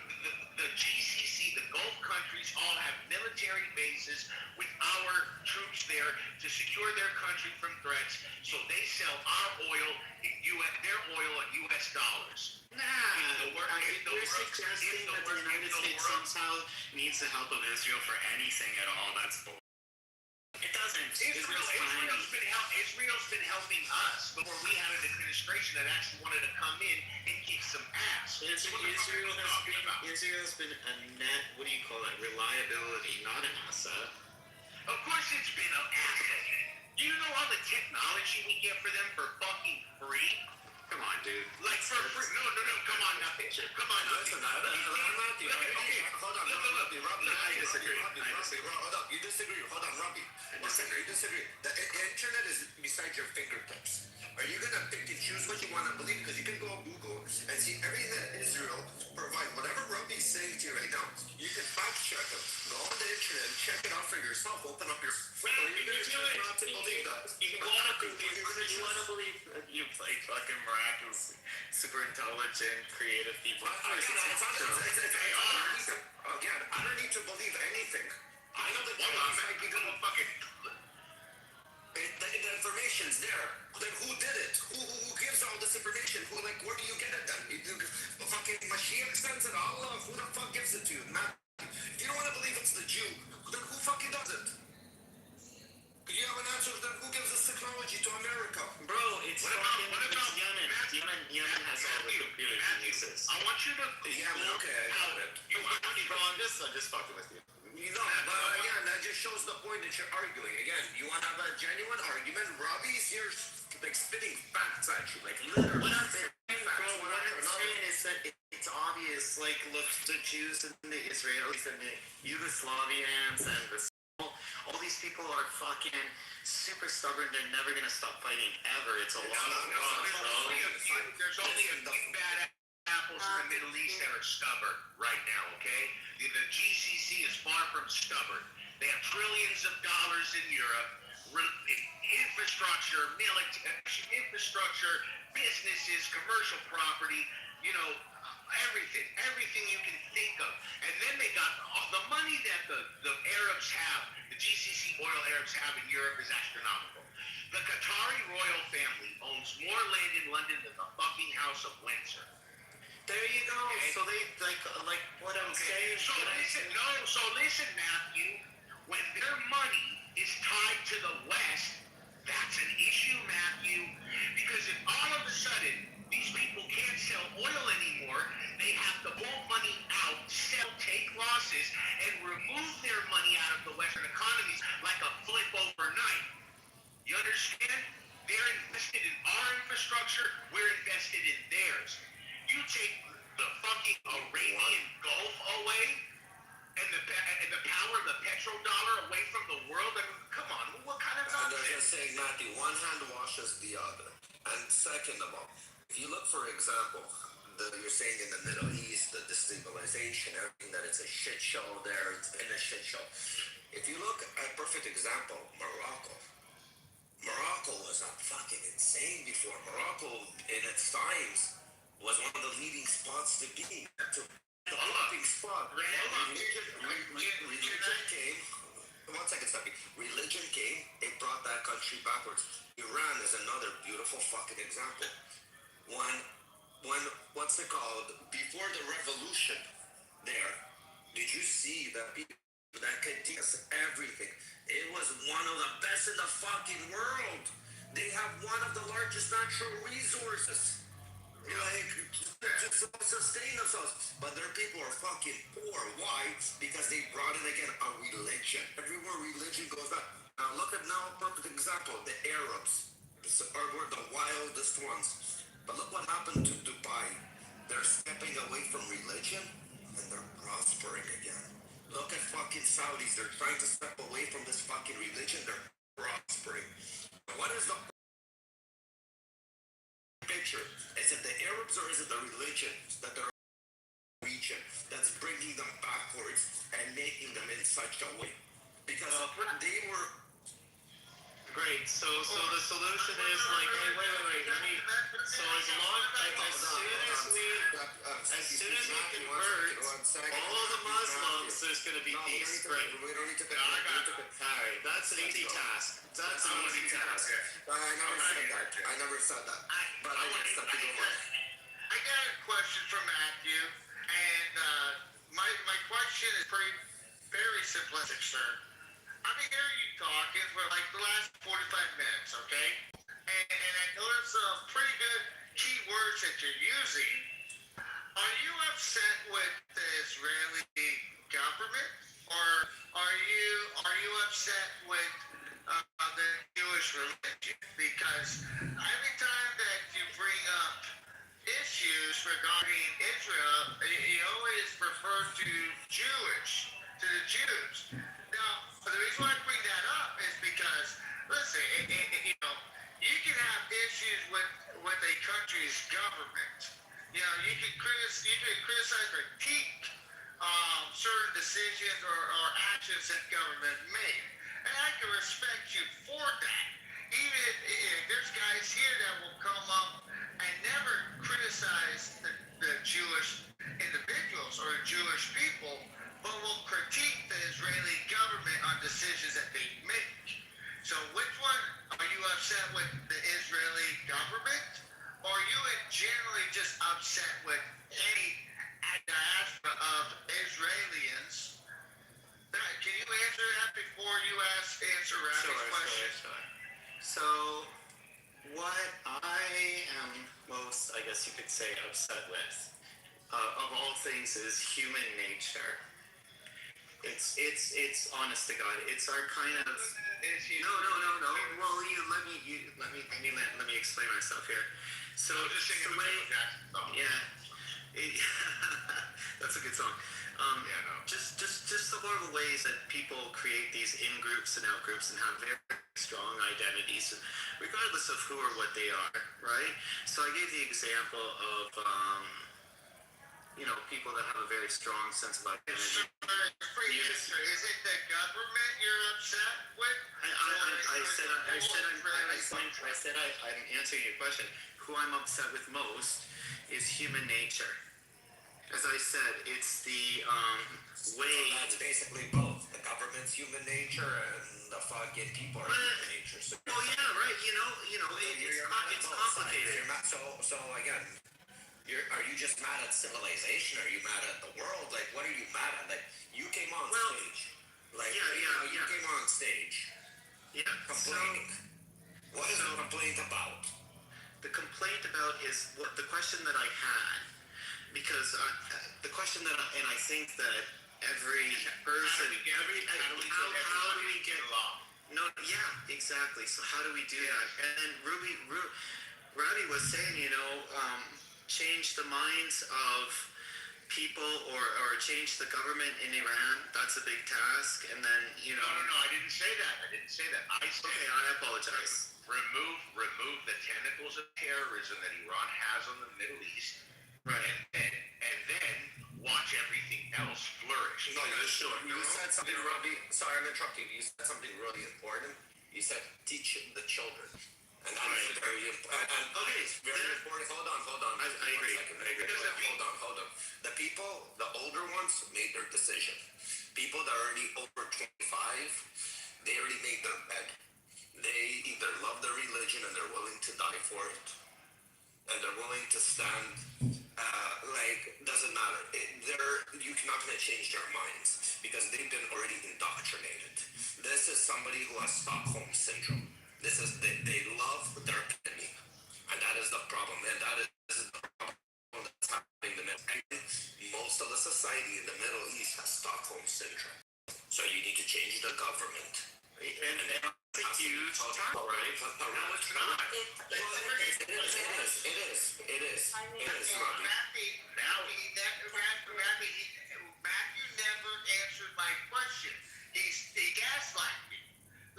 the GCC, the Gulf countries, all have military bases with our troops there to secure their country from threats. So they sell our oil in their oil in U.S. dollars. You're suggesting that the United States somehow needs the help of Israel for anything at all. That's bull. It doesn't. Israel's been helping us before we had an administration that actually wanted to come in and kick some ass. Israel's been a net, what do you call it, reliability, not an asset. Of course it's been an asset. You know all the technology we get for them for fucking free? Come on, dude. Like for free? No, come on, nothing. Come on, nothing. Hold on, Robbie. I disagree. Hold up, you disagree. Hold on, Robbie. One second, you disagree. The internet is beside your fingertips. Are you gonna pick and choose what you want to believe? Because you can go on Google and see everything that Israel provides. Whatever Robbie's saying to you right now, you can fact check it. Go on the internet, check it out for yourself. Open up your. Or you're gonna choose not to believe that. You want to believe that you play fucking miraculous, super intelligent, creative people. Again, I don't need to believe anything. I know that the information's there. Then who did it? Who gives all this information? Where do you get it then? Fucking Mashiach sends it. Allah, who the fuck gives it to you? If you don't want to believe it's the Jew, then who fucking does it? You have an answer, then who gives this technology to America? Bro, it's Yemen. Yemen has all the computers and uses. I want you to. Yeah, okay, I got it. Bro, I'm just fucking with you. But again, that just shows the point that you're arguing. Again, you want to have a genuine argument. Robbie's here spitting facts at you, literally. What I'm saying is that it's obvious, look, the Jews and the Israelis and the Yugoslavians and all these people are fucking super stubborn. They're never gonna stop fighting ever. It's a lot of There's only a few bad apples in the Middle East that are stubborn right now, okay? The GCC is far from stubborn. They have trillions of dollars in Europe, infrastructure, military infrastructure, businesses, commercial property, everything you can think of. And then they got the money that the Arabs have, the GCC oil Arabs have in Europe is astronomical. The Qatari royal family owns more land in London than the fucking House of Windsor. There you go. Okay. So they like what I'm saying. So listen, Matthew. When their money is tied to the West, that's an issue, Matthew. Because if all of a sudden these people can't sell oil anymore, they have to pull money out, take losses, and remove their money out of the Western economies like a flip overnight. You understand? They're invested in our infrastructure. We're invested in theirs. You take the fucking Arabian Gulf away and the power of the petrodollar away from the world. I mean, come on, what kind of nonsense? They're just saying, Matthew, one hand washes the other. And second of all, if you look, for example, you're saying in the Middle East, the destabilization, everything, that it's a shit show there, it's been a shit show. If you look at a perfect example, Morocco was fucking insane before. Morocco, in its times, was one of the leading spots to be. The leading spot. Religion came. One second, Stephanie. Religion came. It brought that country backwards. Iran is another beautiful fucking example. What's it called? Before the revolution, did you see that people that could test everything? It was one of the best in the fucking world. They have one of the largest natural resources. To sustain themselves. But their people are fucking poor. Why? Because they brought in again a religion. Everywhere religion goes back. Now look at a perfect example. The Arabs were the wildest ones. But look what happened to Dubai. They're stepping away from religion and they're prospering again. Look at fucking Saudis. They're trying to step away from this fucking religion. They're prospering. What is the themselves, or is it the religion that they're region that's bringing them backwards and making them in such a way? Because they were Great. So the solution is like, hey, wait. Let me. So as soon as we convert all of the Muslims, there's going to be peace. Great. We don't need to. All right. That's an easy task. That's an easy task. I never said that. But I want stuff to go on. I got a question from Matthew, and my question is very simplistic, sir. I've been hearing you talking for like the last 45 minutes, okay? And I noticed some pretty good key words that you're using. Are you upset with the Israeli government, or are you upset with the Jewish religion? Because every time that you bring up issues regarding Israel, you always refer to the Jews. Now, the reason why I bring that up is because, listen, you can have issues with a country's government. You can criticize or critique certain decisions or actions that government made, and I can respect you for that. Even if there's guys here that will come up and never criticize the Jewish individuals or Jewish people, but will critique the Israeli government on decisions that they make. So which one are you upset with, the Israeli government, or are you generally just upset with any diaspora of Israelians? Can you answer that before you answer Ravi's question? Sure. So what I am most, I guess you could say, upset with, of all things, is human nature. It's honest to God. It's our kind of. No. Well, let me explain myself here. So Just singing the way, song. yeah, that's a good song. Just the horrible ways that people create these in groups and out groups and have very strong identities, regardless of who or what they are, right? So I gave the example of people that have a very strong sense of identity. Is it the government you're upset with? I said I'm answering your question. Who I'm upset with most is human nature. As I said, it's the way. So that's basically both the government's human nature and the fucking people are human nature. So well, yeah, right. It's complicated. So again, are you just mad at civilization? Are you mad at the world? Like, what are you mad at? Like, you came on stage. Like, you came on stage. Yeah. Complaining. What is the complaint about? The complaint about is what the question that I had, because the question that and I think that every person, how do we get law? No, yeah, exactly. So how do we do that? And then Robbie was saying, change the minds of people or change the government in Iran. That's a big task. And then, No, I didn't say that. I said, okay, I apologize. Remove the tentacles of terrorism that Iran has on the Middle East, Right. and then watch everything else flourish. No, sure. You said something really. Sorry, I'm interrupting. You said something really important. You said teach the children, and that is very important. Okay, it's very important. Hold on. I agree. Hold on. The people, the older ones, made their decision. People that are already over 25, they already made their bed. They either love their religion and they're willing to die for it, and they're willing to stand. Doesn't matter. You're not going to change their minds because they've been already indoctrinated. This is somebody who has Stockholm syndrome. This is they love their enemy, and that is the problem. And that is the problem that's happening in the Middle East. Most of the society in the Middle East has Stockholm syndrome. So you need to change the government. And it's a huge talk, right? No, it's not. It is. Matthew never answered my question. He gaslighted me.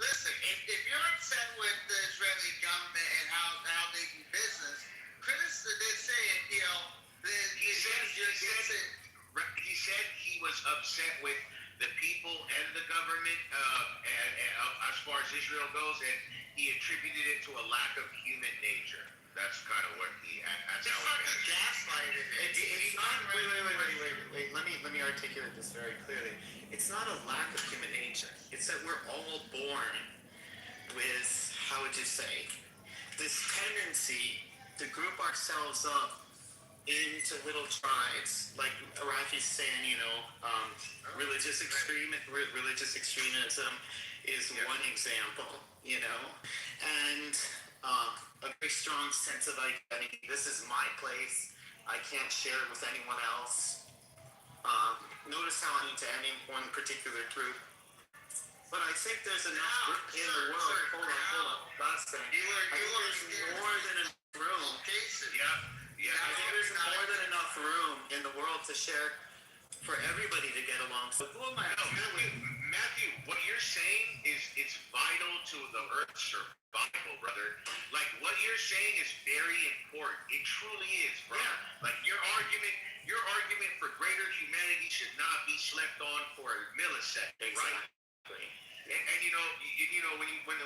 Listen, if you're upset with the Israeli government and how they do business, critics they say, upset with the people and the government, as far as Israel goes, and he attributed it to a lack of human nature. That's kind of what that's how it is. gaslighting. It's not. Wait. Let me articulate this very clearly. It's not a lack of human nature. It's that we're all born with, how would you say, this tendency to group ourselves up into little tribes, like Araki's saying, religious extremism is one example, and a very strong sense of identity. This is my place. I can't share it with anyone else. Notice how I'm into any one particular group. But I think there's enough in the world. Hold on. Last thing. I think there's more than enough room. Yeah. I think there's more than enough room in the world to share for everybody to get along. So who am I? Matthew, what you're saying is it's vital to the Earth's survival, brother. Like what you're saying is very important. It truly is, bro. Yeah. Like your argument for greater humanity should not be slept on for a millisecond, right? And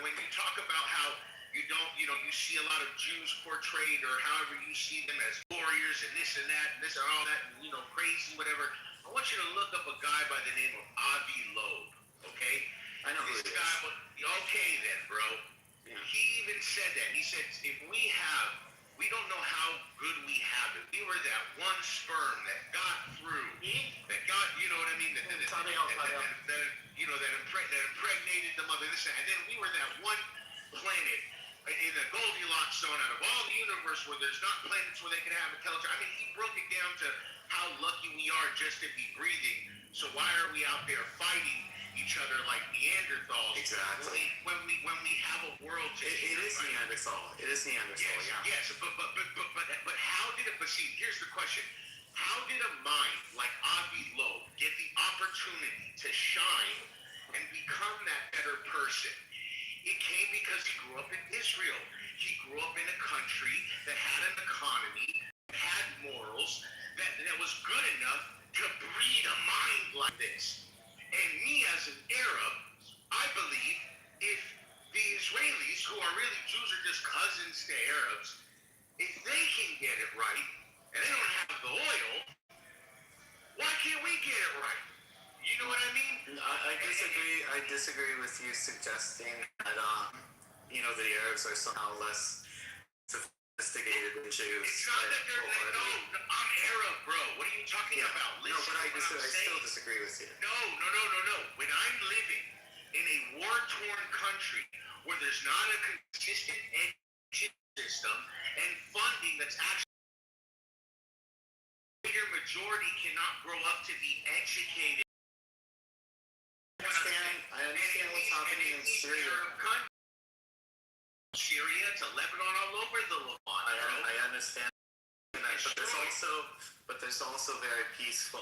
when you talk about how you don't, you see a lot of Jews portrayed, or however you see them as warriors and this and that and this and all that, and, crazy, whatever. I want you to look up a guy by the name of Avi Loeb, okay? I know who this it guy. is. Okay then, bro. Yeah. He even said that. He said, if we don't know how good we have it. We were that one sperm that got through, that got, you know what I mean? That impregnated the mother, and then we were that one planet in the Goldilocks zone out of all the universe where there's not planets where they can have intelligence. I mean, he broke it down to how lucky we are just to be breathing. So why are we out there fighting each other like Neanderthals? Exactly. When we have a world to It is Neanderthal. It is Neanderthal. Yes, but how did it? But see, here's the question: how did a mind like Avi Loeb get the opportunity to shine and become that better person? It came because he grew up in Israel. He grew up in a country that had an economy, that had morals, that was good enough to breed a mind like this. And me as an Arab, I believe if the Israelis, who are really Jews, are just cousins to Arabs, if they can get it right, and they don't have the oil, why can't we get it right? You know what I mean? I disagree with you suggesting that the Arabs are somehow less sophisticated than Jews. It's not that they're no, I'm Arab, bro. What are you talking about? Listen, but I still disagree with you. No. When I'm living in a war-torn country where there's not a consistent education system and funding that's actually greater majority cannot grow up to be educated. I understand what's happening in Syria. Syria to Lebanon, all over the Levant. I understand that, but there's also very peaceful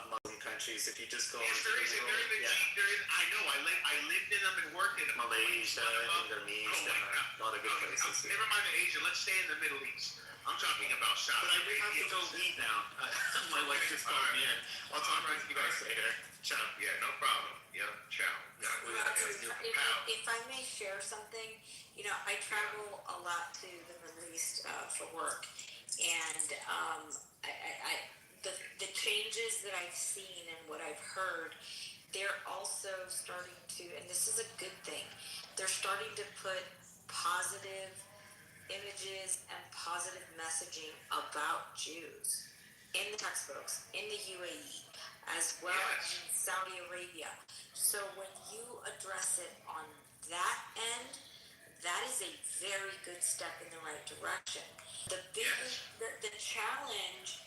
Muslim countries. If you just go, yes, there is. I know. I lived in them and worked in them. Malaysia, Indonesia, a lot of good places. Never mind the Asia. Let's stay in the Middle East. I'm talking about South. But I have to go eat now. My wife just called me in. I'll talk to you guys later. Ciao. Yeah, no problem. Yeah, ciao. If I may share something, I travel a lot to the Middle East for work, and the changes that I've seen and what I've heard, they're also starting to, and this is a good thing, they're starting to put positive images and positive messaging about Jews in the textbooks, in the UAE, as well as in Saudi Arabia. So when you address it on that end, that is a very good step in the right direction. The challenge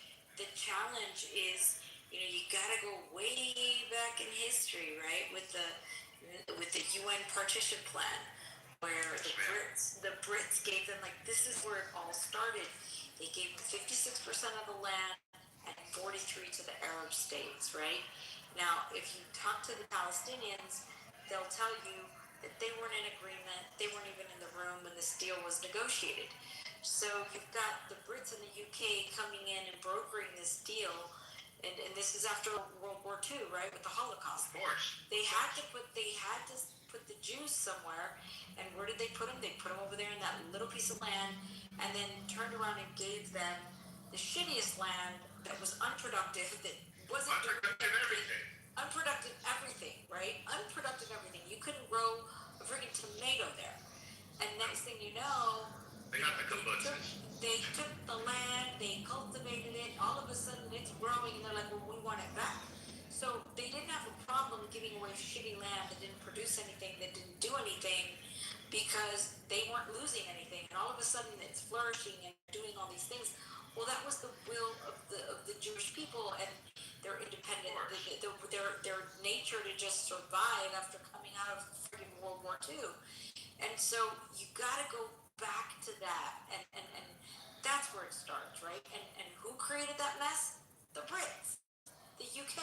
is, you gotta go way back in history, right? With the UN partition plan, where the Brits gave them, this is where it all started. They gave them 56% of the land and 43% to the Arab states, right? Now, if you talk to the Palestinians, they'll tell you that they weren't in agreement. They weren't even in the room when this deal was negotiated. So you've got the Brits and the UK coming in and brokering this deal, and this is after World War II, right, with the Holocaust. Of course. They had to put the Jews somewhere, and where did they put them? They put them over there in that little piece of land, and then turned around and gave them the shittiest land that was unproductive, that wasn't doing everything. Unproductive everything, right? Unproductive everything. You couldn't grow a freaking tomato there. And next thing you know, They got the kibbutzes. they took the land, they cultivated it, all of a sudden it's growing, and they're like, well, we want it back. So they didn't have a problem giving away shitty land that didn't produce anything, that didn't do anything, because they weren't losing anything. And all of a sudden it's flourishing and doing all these things. Well, that was the will of the Jewish people and their independent, their nature to just survive after coming out of freaking World War II. And so you got to go back to that, and that's where it starts, right? And who created that mess? The Brits, the UK.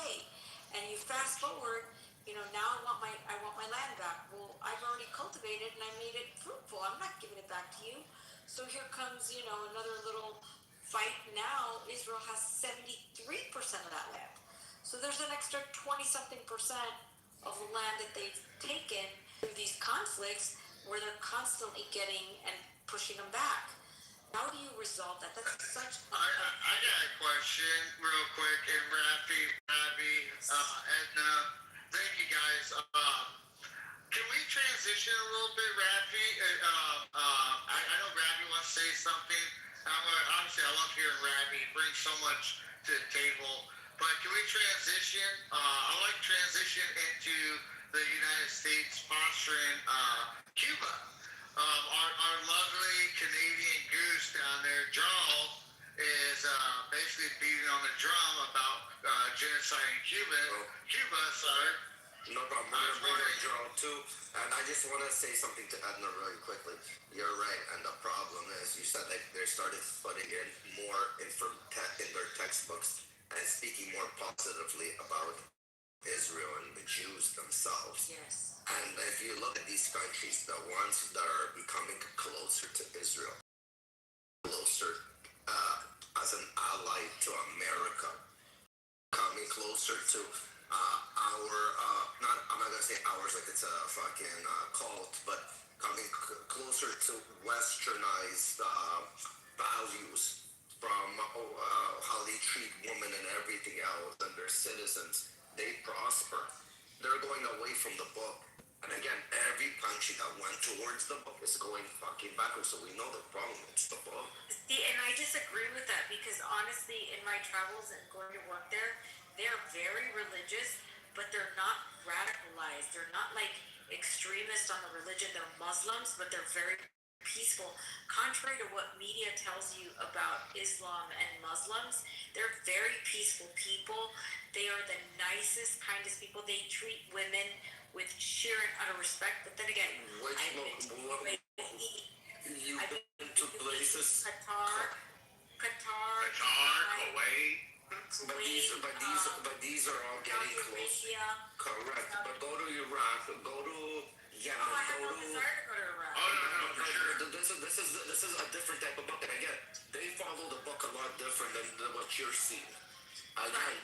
And you fast forward, now I want my land back. Well, I've already cultivated and I made it fruitful. I'm not giving it back to you. So here comes, another little fight. Now Israel has 73% of that land. So there's an extra 20-something percent of the land that they've taken through these conflicts, where they're constantly getting and pushing them back. How do you resolve that? That's such a... I got a question real quick, and Ravi, Edna, thank you guys. Can we transition a little bit, Ravi? I know Ravi wants to say something. Obviously, I love hearing Ravi. He brings so much to the table. But can we transition? I like transition into the United States sponsoring Cuba. Our lovely Canadian goose down there, Jarl, is basically beating on the drum about genocide in Cuba, sorry. No problem. We're going to bring up Jarl too. And I just want to say something to Edna really quickly. You're right. And the problem is, you said they started putting in more in their textbooks and speaking more positively about Israel and the Jews themselves. Yes. And if you look at these countries, the ones that are becoming closer to Israel, closer as an ally to America, coming closer to I'm not going to say ours like it's a fucking cult, but coming closer to westernized values from how they treat women and everything else and their citizens. They prosper. They're going away from the book. And again, every country that went towards the book is going fucking backwards. So we know the problem. It's the book. See, and I disagree with that, because honestly, in my travels and going to work there, they're very religious, but they're not radicalized. They're not like extremists on the religion. They're Muslims, but they're very peaceful. Contrary to what media tells you about Islam and Muslims, they're very peaceful people. They are the nicest, kindest people. They treat women with sheer and utter respect. But then again, I've been to places. Qatar, Kuwait. But these are all getting close. Correct. But go to Iraq, go to Yemen, I have no desire to go to Iraq. Oh, no, for sure. This is a different type of book, and again, they follow the book a lot different than what you're seeing. Again,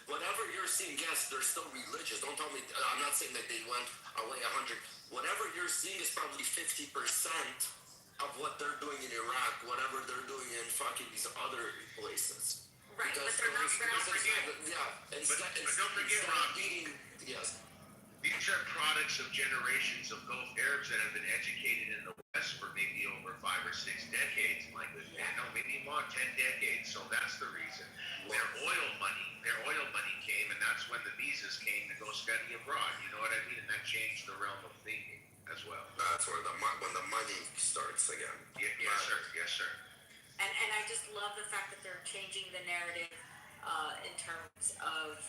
whatever you're seeing, yes, they're still religious. Don't tell me, I'm not saying that they went away 100. Whatever you're seeing is probably 50% of what they're doing in Iraq, whatever they're doing in fucking these other places. Right, but they're not But don't forget, Rob, yes. These are products of generations of Gulf Arabs that have been educated in the West for maybe over 5 or 6 decades, maybe more, 10 decades. So that's the reason. Their oil money came, and that's when the visas came to go study abroad. You know what I mean? And that changed the realm of thinking as well. That's where when the money starts again. Yes, sir. And I just love the fact that they're changing the narrative in terms of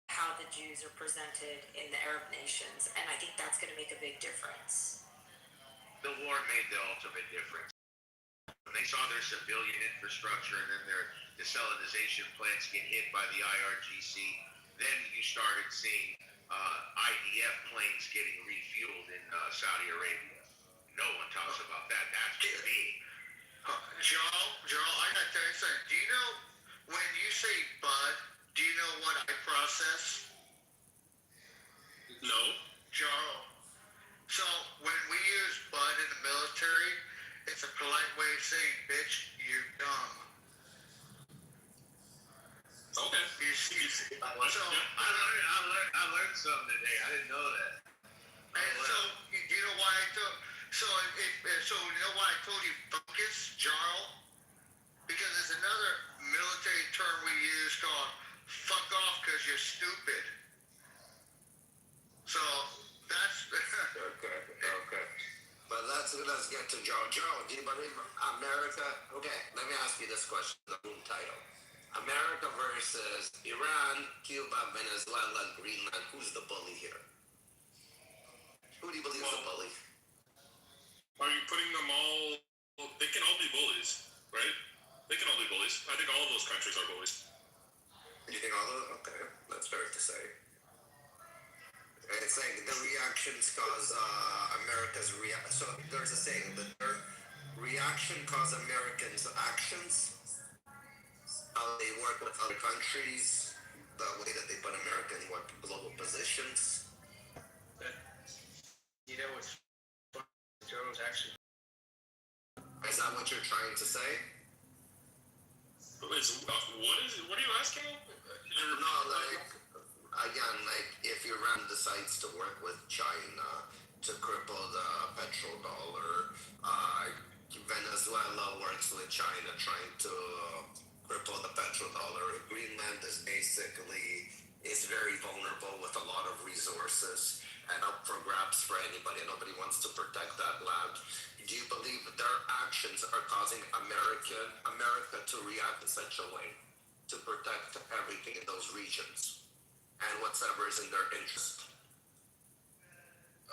how the Jews are presented in the Arab nations, and I think that's going to make a big difference. The war made the ultimate difference. When they saw their civilian infrastructure and then their desalinization plants get hit by the IRGC, then you started seeing IDF planes getting refueled in Saudi Arabia. No one talks about that. That's big. Joel, I got to tell you something. Do you know when you say bud, I learned something today. I didn't know that. And so, you know why I told, so you know why I told you focus, Jarl? Because there's another military term we use called fuck off because you're stupid. So, that's... Okay. But let's get to Joe. Joe, do you believe America? Okay, let me ask you this question, the room title. America versus Iran, Cuba, Venezuela, Greenland. Who's the bully here? Who do you believe is the bully? Are you putting them all? They can all be bullies, right? They can all be bullies. I think all of those countries are bullies. You think all those? Okay, that's fair to say. It's like the reactions cause America's reaction. So there's a saying that their reaction cause Americans' actions. How they work with other countries, the way that they put America in what global positions. You know what's funny? Joe's actually. Is that what you're trying to say? What are you asking? No, like, again, like, if Iran decides to work with China to cripple the petrodollar, Venezuela works with China trying to cripple the petrodollar. Greenland is very vulnerable with a lot of resources and up for grabs for anybody. Nobody wants to protect that land. Do you believe that their actions are causing America to react in such a way to protect everything in those regions and whatever is in their interest?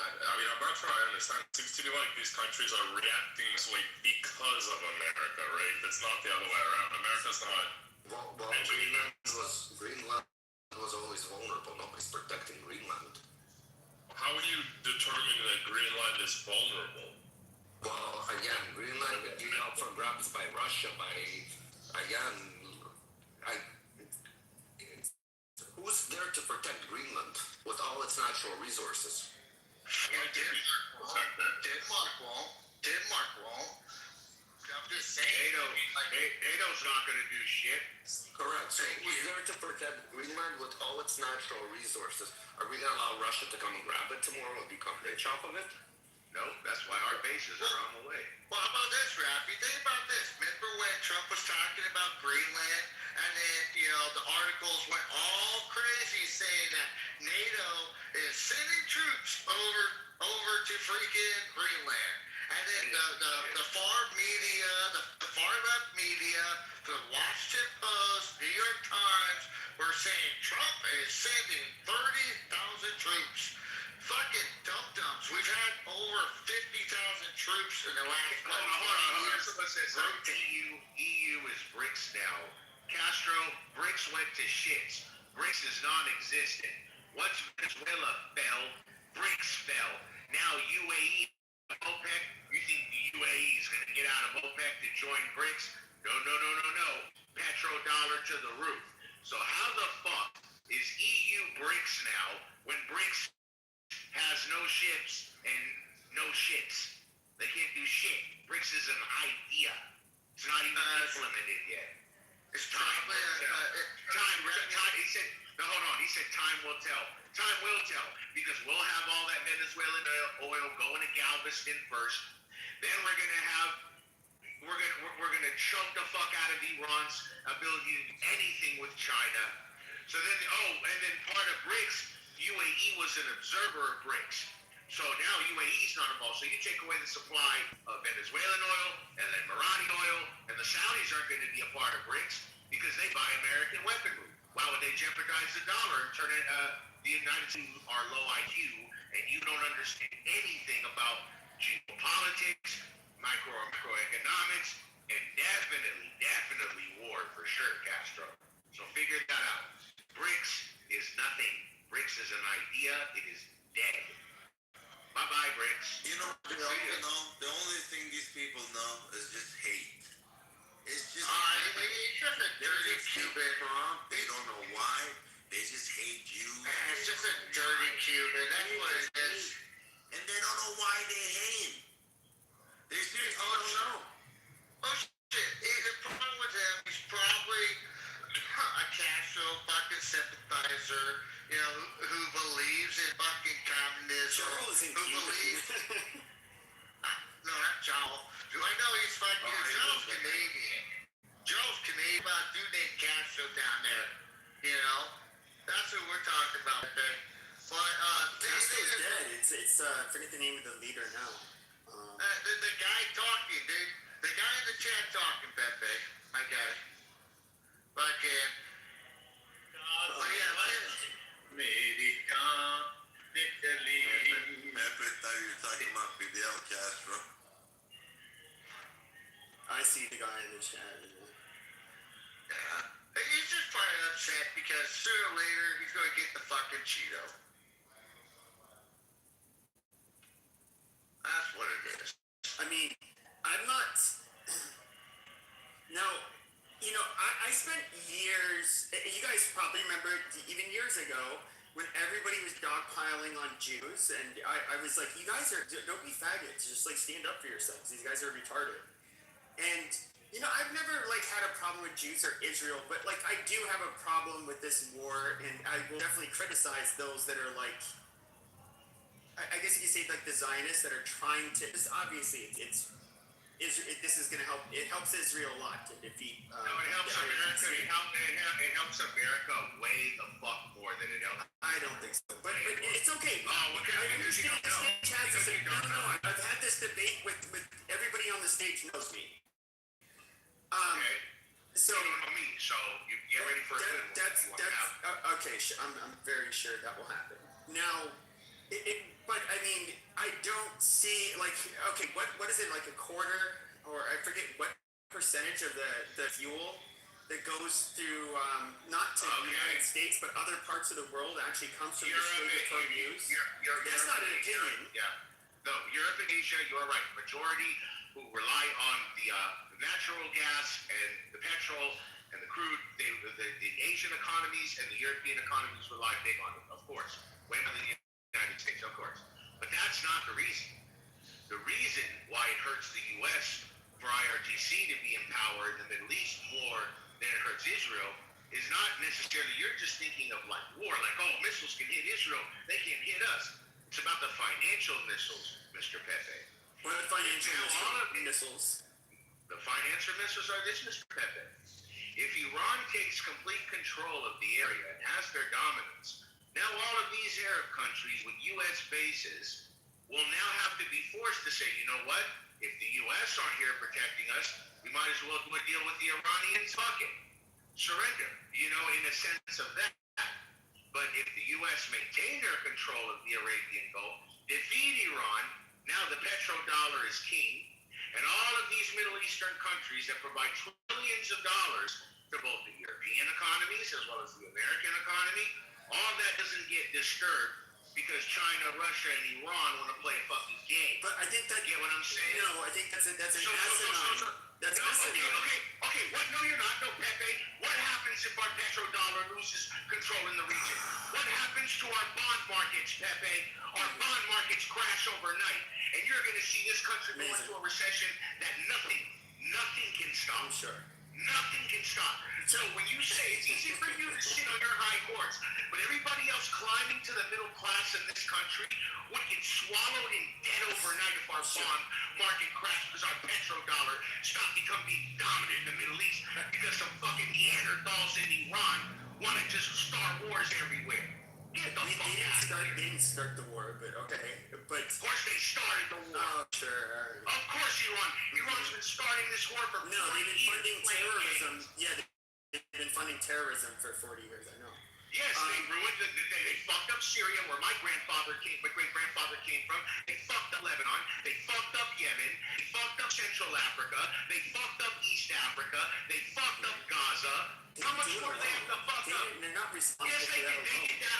I mean, I'm not sure I understand. It seems to me like these countries are reacting this way because of America, right? It's not the other way around. America's not. Well, Greenland was always vulnerable. Nobody's protecting Greenland. How would you determine that Greenland is vulnerable? Well, again, Greenland would be up for grabs by Russia. Who's there to protect Greenland with all its natural resources? Denmark won't. I'm just saying. NATO's not going to do shit. Correct. So who's there to protect Greenland with all its natural resources? Are we going to allow Russia to come and grab it tomorrow and become rich off of it? No, that's why our bases are on the way. Well, how about this, Rafi? Think about this. Remember when Trump was talking about Greenland, and then, the articles went all crazy saying that NATO is sending troops over to freaking Greenland. And then the far media, the far left media, the Washington Post, New York Times were saying Trump is sending 30,000 troops. Fucking dum-dums. We've had over 50,000 troops in the last Hold on. Someone says EU is BRICS now. Castro, BRICS went to shits. BRICS is non-existent. Once Venezuela fell, BRICS fell. Now UAE, OPEC, you think the UAE is going to get out of OPEC to join BRICS? No. Petrodollar to the roof. So how the fuck is EU BRICS now when BRICS has no ships and no shits? They can't do shit. BRICS is an idea. It's not even implemented yet. It's time will tell. He said, no, hold on. He said time will tell. Time will tell because we'll have all that Venezuelan oil going to Galveston first. Then we're gonna choke the fuck out of Iran's ability to do anything with China. So then, and then part of BRICS, UAE was an observer of BRICS. So now UAE's not involved. So you take away the supply of Venezuelan oil and then Emirati oil, and the Saudis aren't going to be a part of BRICS because they buy American weaponry. Why would they jeopardize the dollar and turn it? The United States are low IQ, and you don't understand anything about geopolitics, microeconomics, and definitely war for sure, Castro. So figure that out. BRICS is nothing. BRICS is an idea. It is dead. Bye-bye, BRICS. The only thing these people know is just hate. It's just it's just a dirty Cuban, huh? They don't know why. They just hate you. It's just a dirty Cuban. That's what it is. And they don't know why they hate him. They seriously don't know. Oh shit! The problem with him, he's probably a Castro fucking who believes in fucking communism, Charles isn't who Cuban. believes, no, not Charles. I know he's fucking, Joe's Canadian. Joe's Canadian, about a dude named Castro down there, you know? That's what we're talking about there. But, Castro's dead. It's forget the name of the leader now. the guy talking, dude. The guy in the chat talking, Pepe. My guy. Fucking. But yeah, America, Italy. Pepe thought you were talking about Fidel Castro. I see the guy in the chat. he's just probably upset because sooner or later he's gonna get the fucking Cheeto. That's what it is. I mean, I'm not. No, you know, I spent years. You guys probably remember, even years ago, when everybody was dogpiling on Jews, and I was like, you guys don't be faggots. Just like stand up for yourselves. These guys are retarded. And you know, I've never like had a problem with Jews or Israel, but like I do have a problem with this war, and I will definitely criticize those that are like. I guess you could say like the Zionists that are trying to. Obviously, this is going to help. It helps Israel a lot to defeat. No, it helps America. It helps America way the fuck more than it helps. I don't think so, but it's okay. Oh, okay. I understand. No. Okay. I've had this debate with everybody on the stage knows me. Okay. So You don't know me, so you get ready for it. That's okay. I'm very sure that will happen. Now, but I mean, I don't see like okay, what is it like a quarter or I forget what percentage of the fuel that goes through not to the United States but other parts of the world actually comes from distributed use. That's not an opinion. Yeah. No, Europe and Asia, you are right. Majority who rely on the natural gas and the petrol and the crude, the Asian economies and the European economies rely big on it, of course. Way more than the United States, of course. But that's not the reason. The reason why it hurts the U.S. for IRGC to be empowered in the Middle East more than it hurts Israel is not necessarily, you're just thinking of like war, like, oh, missiles can hit Israel, they can't hit us. It's about the financial missiles, Mr. Pepe. What are the financial missiles? The financial missiles are this, Mr. Pepe. If Iran takes complete control of the area and has their dominance, now all of these Arab countries with U.S. bases will now have to be forced to say, you know what? If the U.S. aren't here protecting us, we might as well do a deal with the Iranians. Fuck it. Surrender. You know, in a sense of that. But if the U.S. maintain their control of the Arabian Gulf, defeat Iran, now the petrodollar is king, and all of these Middle Eastern countries that provide trillions of dollars to both the European economies as well as the American economy, all that doesn't get disturbed because China, Russia, and Iran want to play a fucking game. But I think that get what I'm saying? No, I think that's an asinine. That's asinine. Okay. What? No, you're not. No, Pepe. What happens if our petrodollar loses control in the region? What happens to our bond markets, Pepe? Our bond markets crash overnight, and you're going to see this country go into a recession that nothing can stop. I'm sure. Nothing can stop. So when you say it's easy for you to sit on your high horse, but everybody else climbing to the middle class in this country would get swallowed in debt overnight if our bond market crashed because our petrodollar stopped becoming dominant in the Middle East because some fucking Neanderthals in Iran want to just start wars everywhere. Get the fuck out. They didn't start the war, but okay. But of course they started the war. Oh, sure. Of course Iran's been starting this war for 40 years. No, they've been funding terrorism. Yeah, they've been funding terrorism for 40 years, I know. Yes, they ruined they fucked up Syria where my great grandfather came from. They fucked up Lebanon. They fucked up Yemen. They fucked up Central Africa. They fucked up East Africa. They fucked up Gaza. How much more do they have to fuck up? They're not responsible yes, they for that did. They did that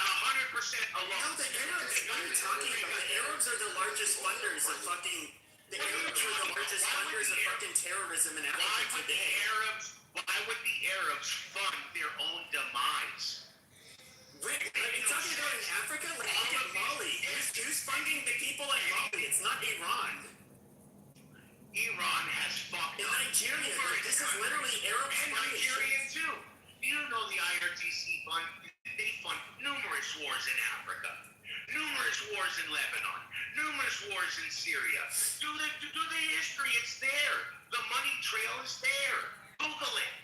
100% alone. No, the Arabs. What are you talking about? The Arabs are the largest funders of fucking. The Arabs are the largest funders of fucking terrorism in Africa today. Why would the Arabs fund their own demise? Are you talking about in Africa? Like, look at Mali. Who's funding the people in Mali? It's not Iran. Iran has fucked in up. Nigeria. This is literally Arab funding. Nigeria too. You know the IRGC fund, they fund numerous wars in Africa, numerous wars in Lebanon, numerous wars in Syria. Do the history, it's there. The money trail is there. Google it.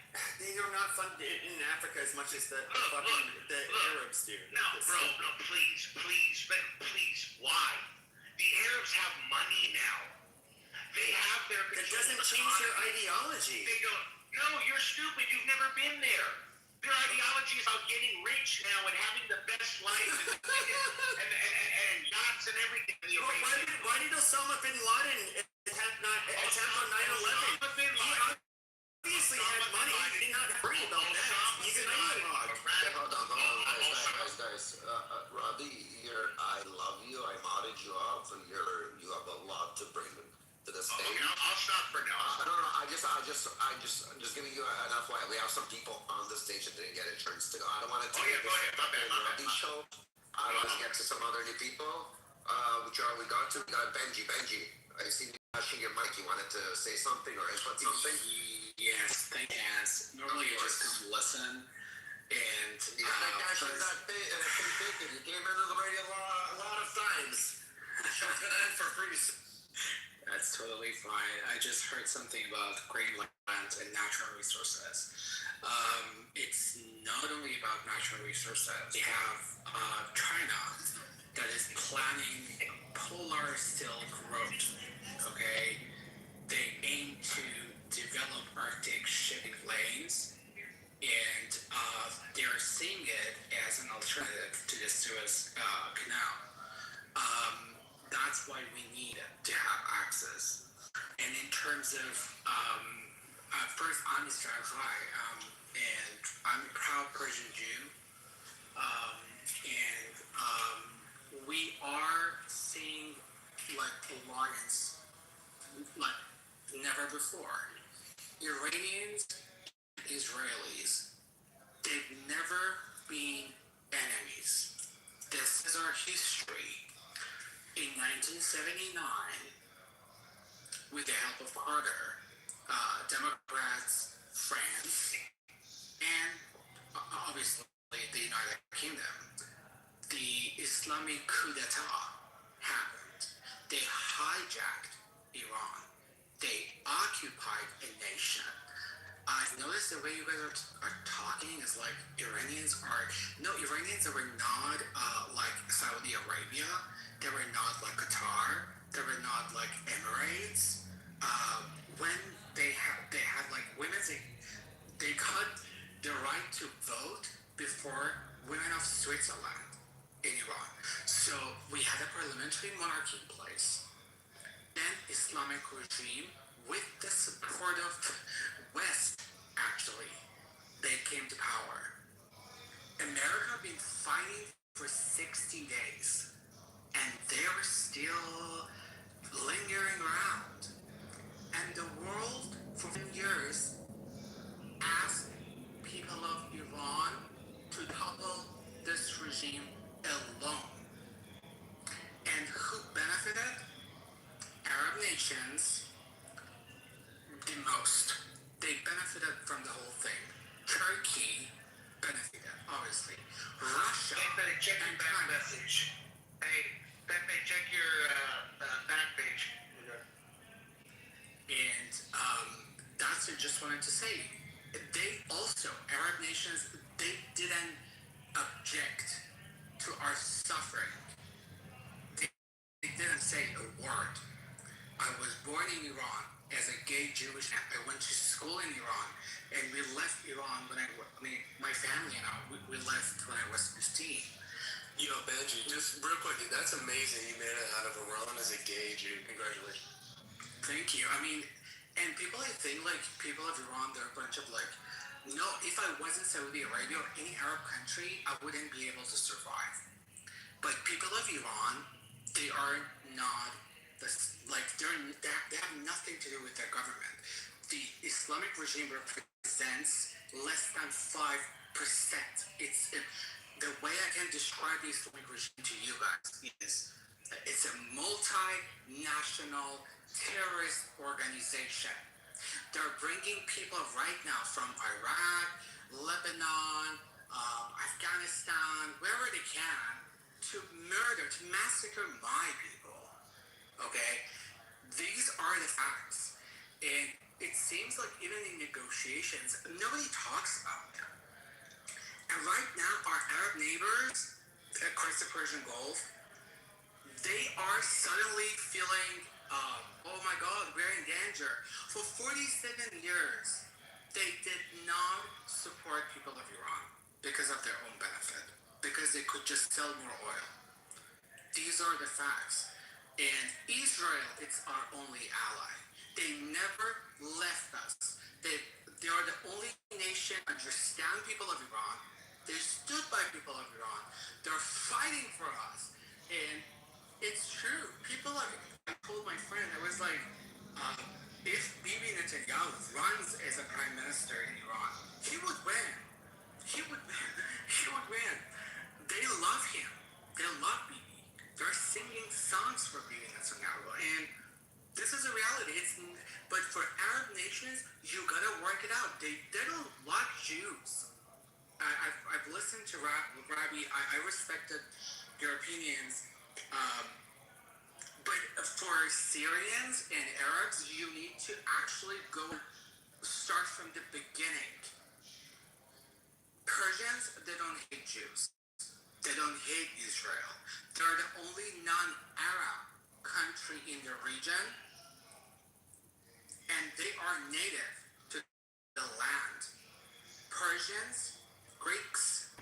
They are not funded in Africa as much as the Arabs do. No, bro, no, please, why? The Arabs have money now. They have their control. It doesn't change their ideology. They don't. No, you're stupid. You've never been there. Their ideology is about getting rich now and having the best life and yachts and everything. Well, why did Osama bin Laden attempt on 9/11? Osama bin Laden. He obviously had money. He did not worry about that. He's an ideologue. Hold on, guys. Robbie, I love you. I modded you up. You have a lot to bring to the stage. Okay, I'll stop for now. No. I'm just giving you an FYI. We have some people on the stage that didn't get a chance to go. I don't want to take Go ahead. My bad. show. I want to get to some other new people. Which are we got to? We got Benji. I see you flashing your mic. You wanted to say something or input something? Yes, thank you. Normally you just listen and You came into the radio a lot of times. Show's gonna end for free. that's totally fine. I just heard something about Greenland and natural resources. It's not only about natural resources. We have China that is planning polar Silk Road. Okay, they aim to develop Arctic shipping lanes, and they're seeing it as an alternative to the Suez Canal. That's why we need to have access. And in terms of, first, I'm Israel High, and I'm a proud Persian Jew, and we are seeing alliance like never before. Iranians, Israelis, they've never been enemies. This is our history. In 1979, with the help of Carter, Democrats, France, and obviously the United Kingdom, the Islamic coup d'etat happened. They hijacked Iran. They occupied a nation. I've noticed the way you guys are talking is like Iranians were not like Saudi Arabia. They were not like Qatar. They were not like Emirates. When they had like women, they cut the right to vote before women of Switzerland in Iran. So we had a parliamentary monarchy in place. Then Islamic regime with the support of West, actually, they came to power. America been fighting for 60 days, and they're still lingering around. And the world, for 10 years, asked people of Iran to topple this regime alone. And who benefited? Arab nations, the most. They benefited from the whole thing. Turkey benefited, obviously. Russia. Hey, Pepe, check your back message. Hey, Pepe, check your back page. And that's what I just wanted to say. They also, Arab nations, they didn't object to our suffering. They didn't say a word. I was born in Iran as a gay Jewish man. I went to school in Iran, and we left Iran when my family and I, we left when I was 15. Yo, Benji, just real quick, that's amazing. You made it out of Iran as a gay Jew. Congratulations. Thank you. And people, I think, people of Iran, they're a bunch of if I wasn't Saudi Arabia or any Arab country, I wouldn't be able to survive. But people of Iran, they are not, they have nothing to do with their government. The Islamic regime represents less than 5%. The way I can describe the Islamic regime to you guys is it's a multinational terrorist organization. They're bringing people right now from Iraq, Lebanon, Afghanistan, wherever they can, to murder, to massacre my people. Okay? These are the facts. And it seems like even in negotiations, nobody talks about them. And right now, our Arab neighbors across the Persian Gulf, they are suddenly feeling, oh my God, we're in danger. For 47 years, they did not support people of Iran because of their own benefit, because they could just sell more oil. These are the facts. And Israel, it's our only ally. They never left us. They are the only nation understand people of Iran. They stood by people of Iran. They're fighting for us. And it's true. I told my friend, I was like, if Bibi Netanyahu runs as a prime minister in Iran, he would win. He would, he would win. They love him. They love Bibi. They're singing songs for Bibi Netanyahu, and this is a reality. But for Arab nations, you gotta work it out. They don't like Jews. I've listened to Rabbi. I respected your opinions, but for Syrians and Arabs, you need to actually start from the beginning. Persians, they don't hate Jews. They don't hate Israel. They're the only non-Arab country in the region, and they are native to the land. Persians, Greeks,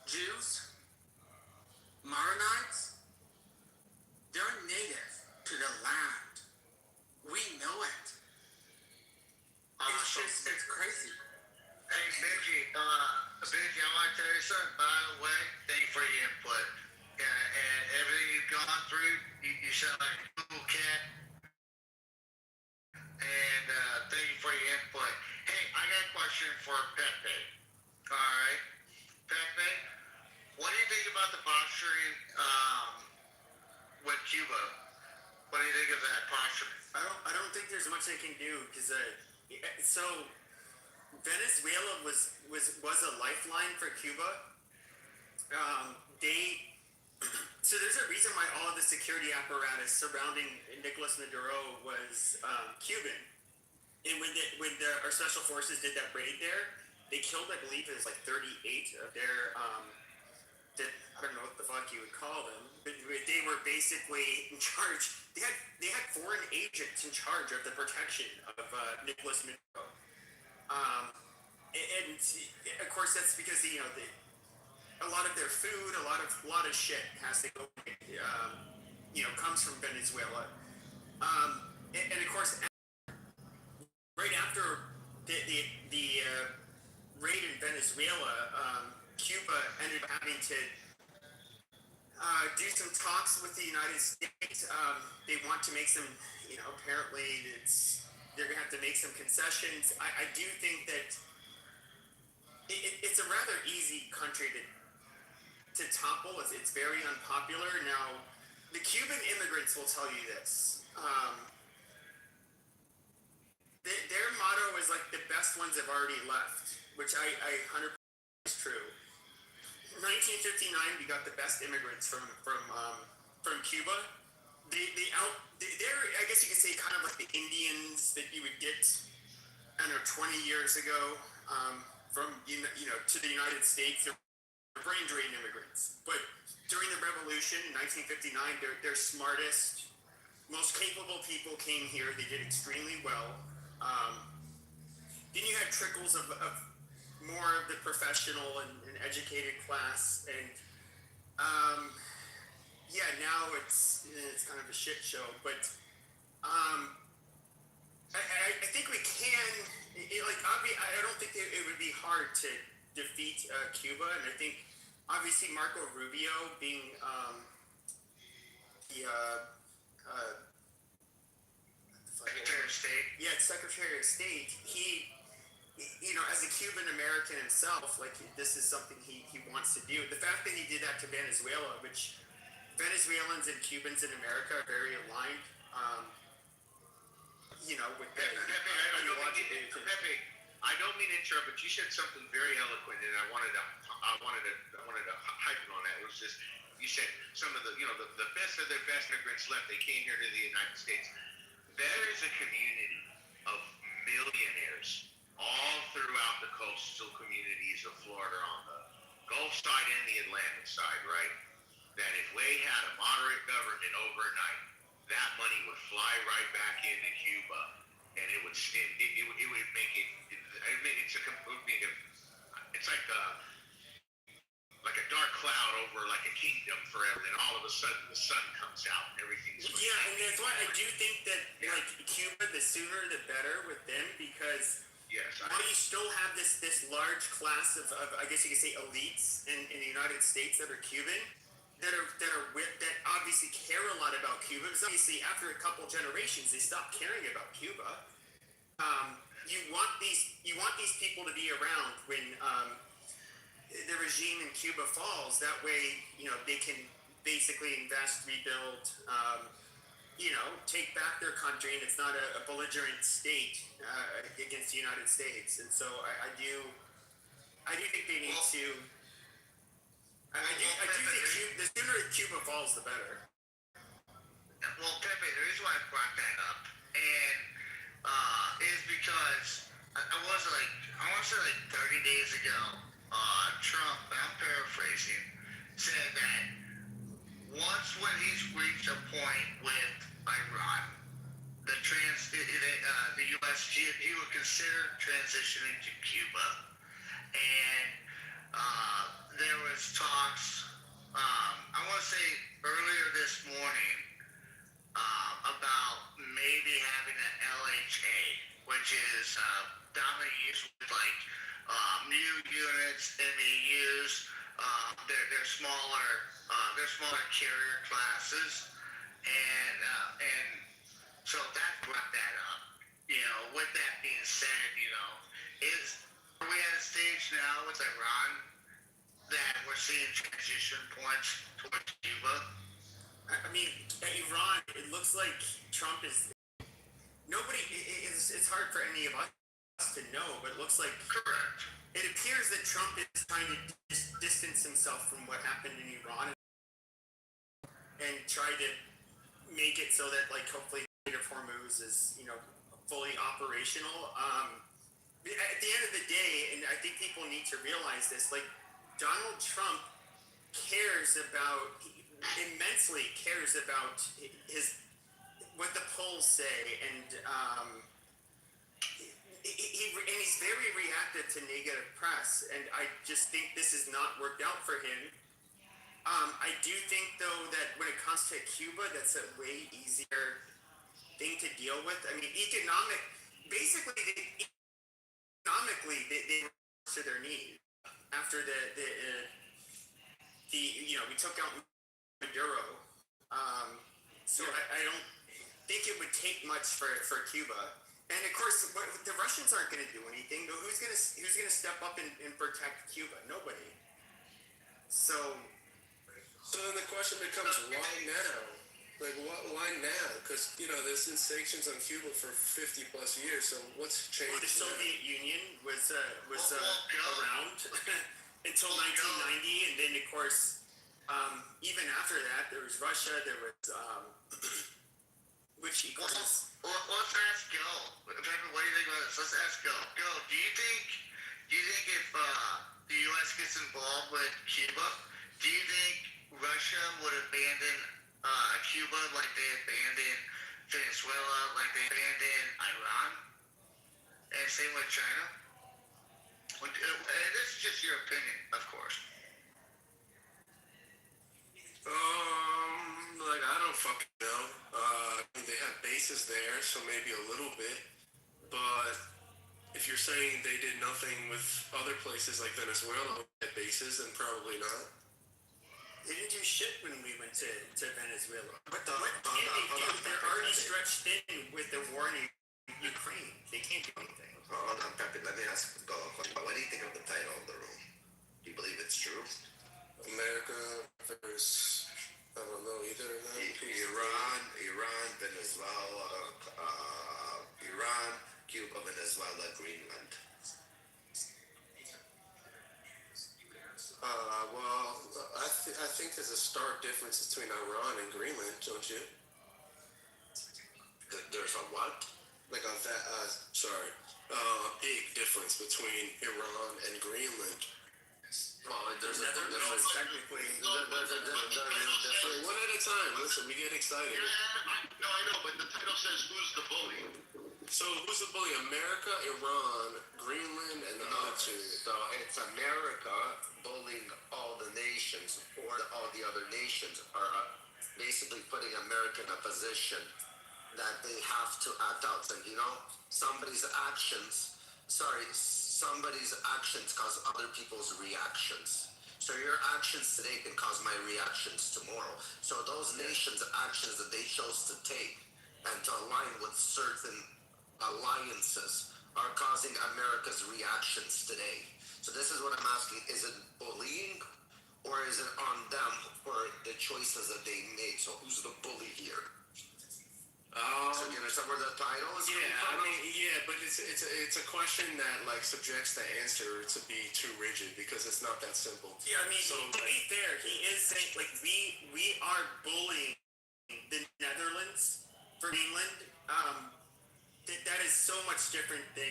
Jews, Maronites, they're native to the land. We know it. It's crazy. Hey, Benji, Benji, I want to tell you something, by the way. Thank you for your input. And everything you've gone through, you sound like a cool cat. And thank you for your input. Hey, I got a question for Pepe. All right. Pepe, what do you think about the posturing with Cuba? What do you think of that posturing? I don't think there's much they can do because so Venezuela was a lifeline for Cuba. So there's a reason why all of the security apparatus surrounding Nicolas Maduro was Cuban. And when our special forces did that raid there, they killed, I believe, it was like 38 of their I don't know what the fuck you would call them, but they were basically in charge. They had foreign agents in charge of the protection of Nicolas Maduro. And of course, that's because a lot of their food, a lot of shit has to go, comes from Venezuela. And of course, right after the raid in Venezuela, Cuba ended up having to do some talks with the United States. They want to make some, apparently they're going to have to make some concessions. I do think that it's a rather easy country to topple. It's very unpopular. Now, the Cuban immigrants will tell you this. Their motto is like the best ones have already left, which I 100% is true. In 1959, we got the best immigrants from Cuba. They're, I guess you could say, kind of like the Indians that you would get, I don't know, 20 years ago from to the United States. They're brain drain immigrants, but during the revolution in 1959, their smartest, most capable people came here. They did extremely well. Then you had trickles of more of the professional and educated class, and now it's kind of a shit show. But I think we can. I don't think it would be hard to defeat Cuba, and I think obviously Marco Rubio being Secretary of State. Yeah, Secretary of State. He, as a Cuban American himself, like this is something he wants to do. The fact that he did that to Venezuela, which Venezuelans and Cubans in America are very aligned. With Pepe, I don't mean to interrupt, but you said something very eloquent, and I wanted to hype it on that. It was just you said some of the best of their best immigrants left. They came here to the United States. There is a community of millionaires all throughout the coastal communities of Florida on the Gulf side and the Atlantic side, right? That if we had a moderate government overnight, that money would fly right back into Cuba, and it would make it. It's like a dark cloud over like a kingdom forever, and all of a sudden the sun comes out and everything's. Yeah, and that's why I do think that like Cuba, the sooner the better with them, because while you still have this large class of I guess you could say elites in the United States that are Cuban, that obviously care a lot about Cuba. Because obviously after a couple generations they stop caring about Cuba. You want these people to be around when the regime in Cuba falls. That way, they can basically invest, rebuild, take back their country, and it's not a belligerent state against the United States. And so I do think they need to. I do think the sooner Cuba falls, the better. Well, Pepe, the reason why I brought that up is because I want to say like 30 days ago, Trump, I'm paraphrasing, said that when he's reached a point with Iran, the U.S. he would consider transitioning to Cuba, and there was talks. I want to say earlier this morning about maybe having an LHA, which is dominantly used with like new units, MEUs. They're smaller carrier classes, and so that brought that up. With that being said, are we at a stage now with Iran that we're seeing transition points towards Cuba? I mean, Iran, it looks like Trump is. Nobody. It's hard for any of us to know, but it looks like. Correct. It appears that Trump is trying to distance himself from what happened in Iran and try to make it so that, like, hopefully, Strait of Hormuz is, fully operational. At the end of the day, and I think people need to realize this, like, Donald Trump immensely cares about what the polls say, and he's very reactive to negative press, and I just think this has not worked out for him. I do think, though, that when it comes to Cuba, that's a way easier thing to deal with. I mean, economically, they rose to their knees after we took out Maduro. So I don't think it would take much for Cuba. And of course, the Russians aren't going to do anything. Who's going to step up and protect Cuba? Nobody. So then the question becomes, why now? Like, why now? Because, there's been sanctions on Cuba for 50 plus years, so what's changed? Well, the Soviet Union was around until 1990, and then, of course, even after that, there was Russia, there was, which equals... Let's ask Gil. What do you think about this? Let's ask Gil. Gil, do you think if the U.S. gets involved with Cuba, do you think Russia would abandon Cuba like they abandoned Venezuela, like they abandoned Iran? And same with China? And this is just your opinion, of course. I don't fucking know. They have bases there, so maybe a little bit. But if you're saying they did nothing with other places like Venezuela at bases, then probably not. They didn't do shit when we went to Venezuela. What can they do? They're already stretched thin with the war in Ukraine. They can't do anything. Hold on, Pepe, let me ask a question. What do you think of the title of the room? Do you believe it's true? America versus, I don't know, either of them. Iran, Venezuela, Iran, Cuba, Venezuela, Greenland. think there's a stark difference between Iran and Greenland, don't you? There's a what? Like a big difference between Iran and Greenland. Well, there's a difference technically. There's a difference. One at a time. Listen, we get excited. No, I know, but the title says who's the bully. So who's the bully? America, Iran, Greenland, and the other two. So it's America bullying all the nations, or all the other nations are basically putting America in a position that they have to act out. And somebody's actions cause other people's reactions. So your actions today can cause my reactions tomorrow. So those nations' actions that they chose to take and to align with certain alliances are causing America's reactions today. So this is what I'm asking: is it bullying, or is it on them for the choices that they made? So who's the bully here? So you understand where the title is coming from? But it's a question that like subjects the answer to be too rigid because it's not that simple. Yeah, I mean, so, to be fair, he is saying like we are bullying the Netherlands for England. That is so much different than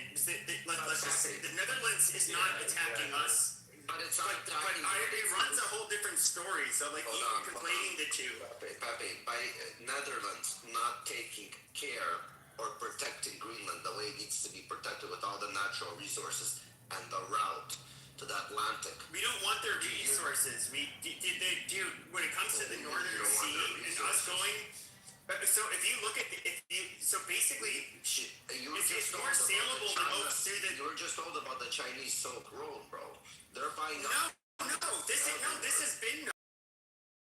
let's just say the Netherlands is not attacking us. But it's But it runs a whole different story. So like he's conflating the two. Pape, by Netherlands not taking care or protecting Greenland the way it needs to be protected with all the natural resources and the route to the Atlantic. We don't want their resources. Dude, when it comes to the Northern Sea and us going. So if you look at basically it's more saleable to go through the. You were just told about the Chinese Silk Road, bro. They're buying No. This has been.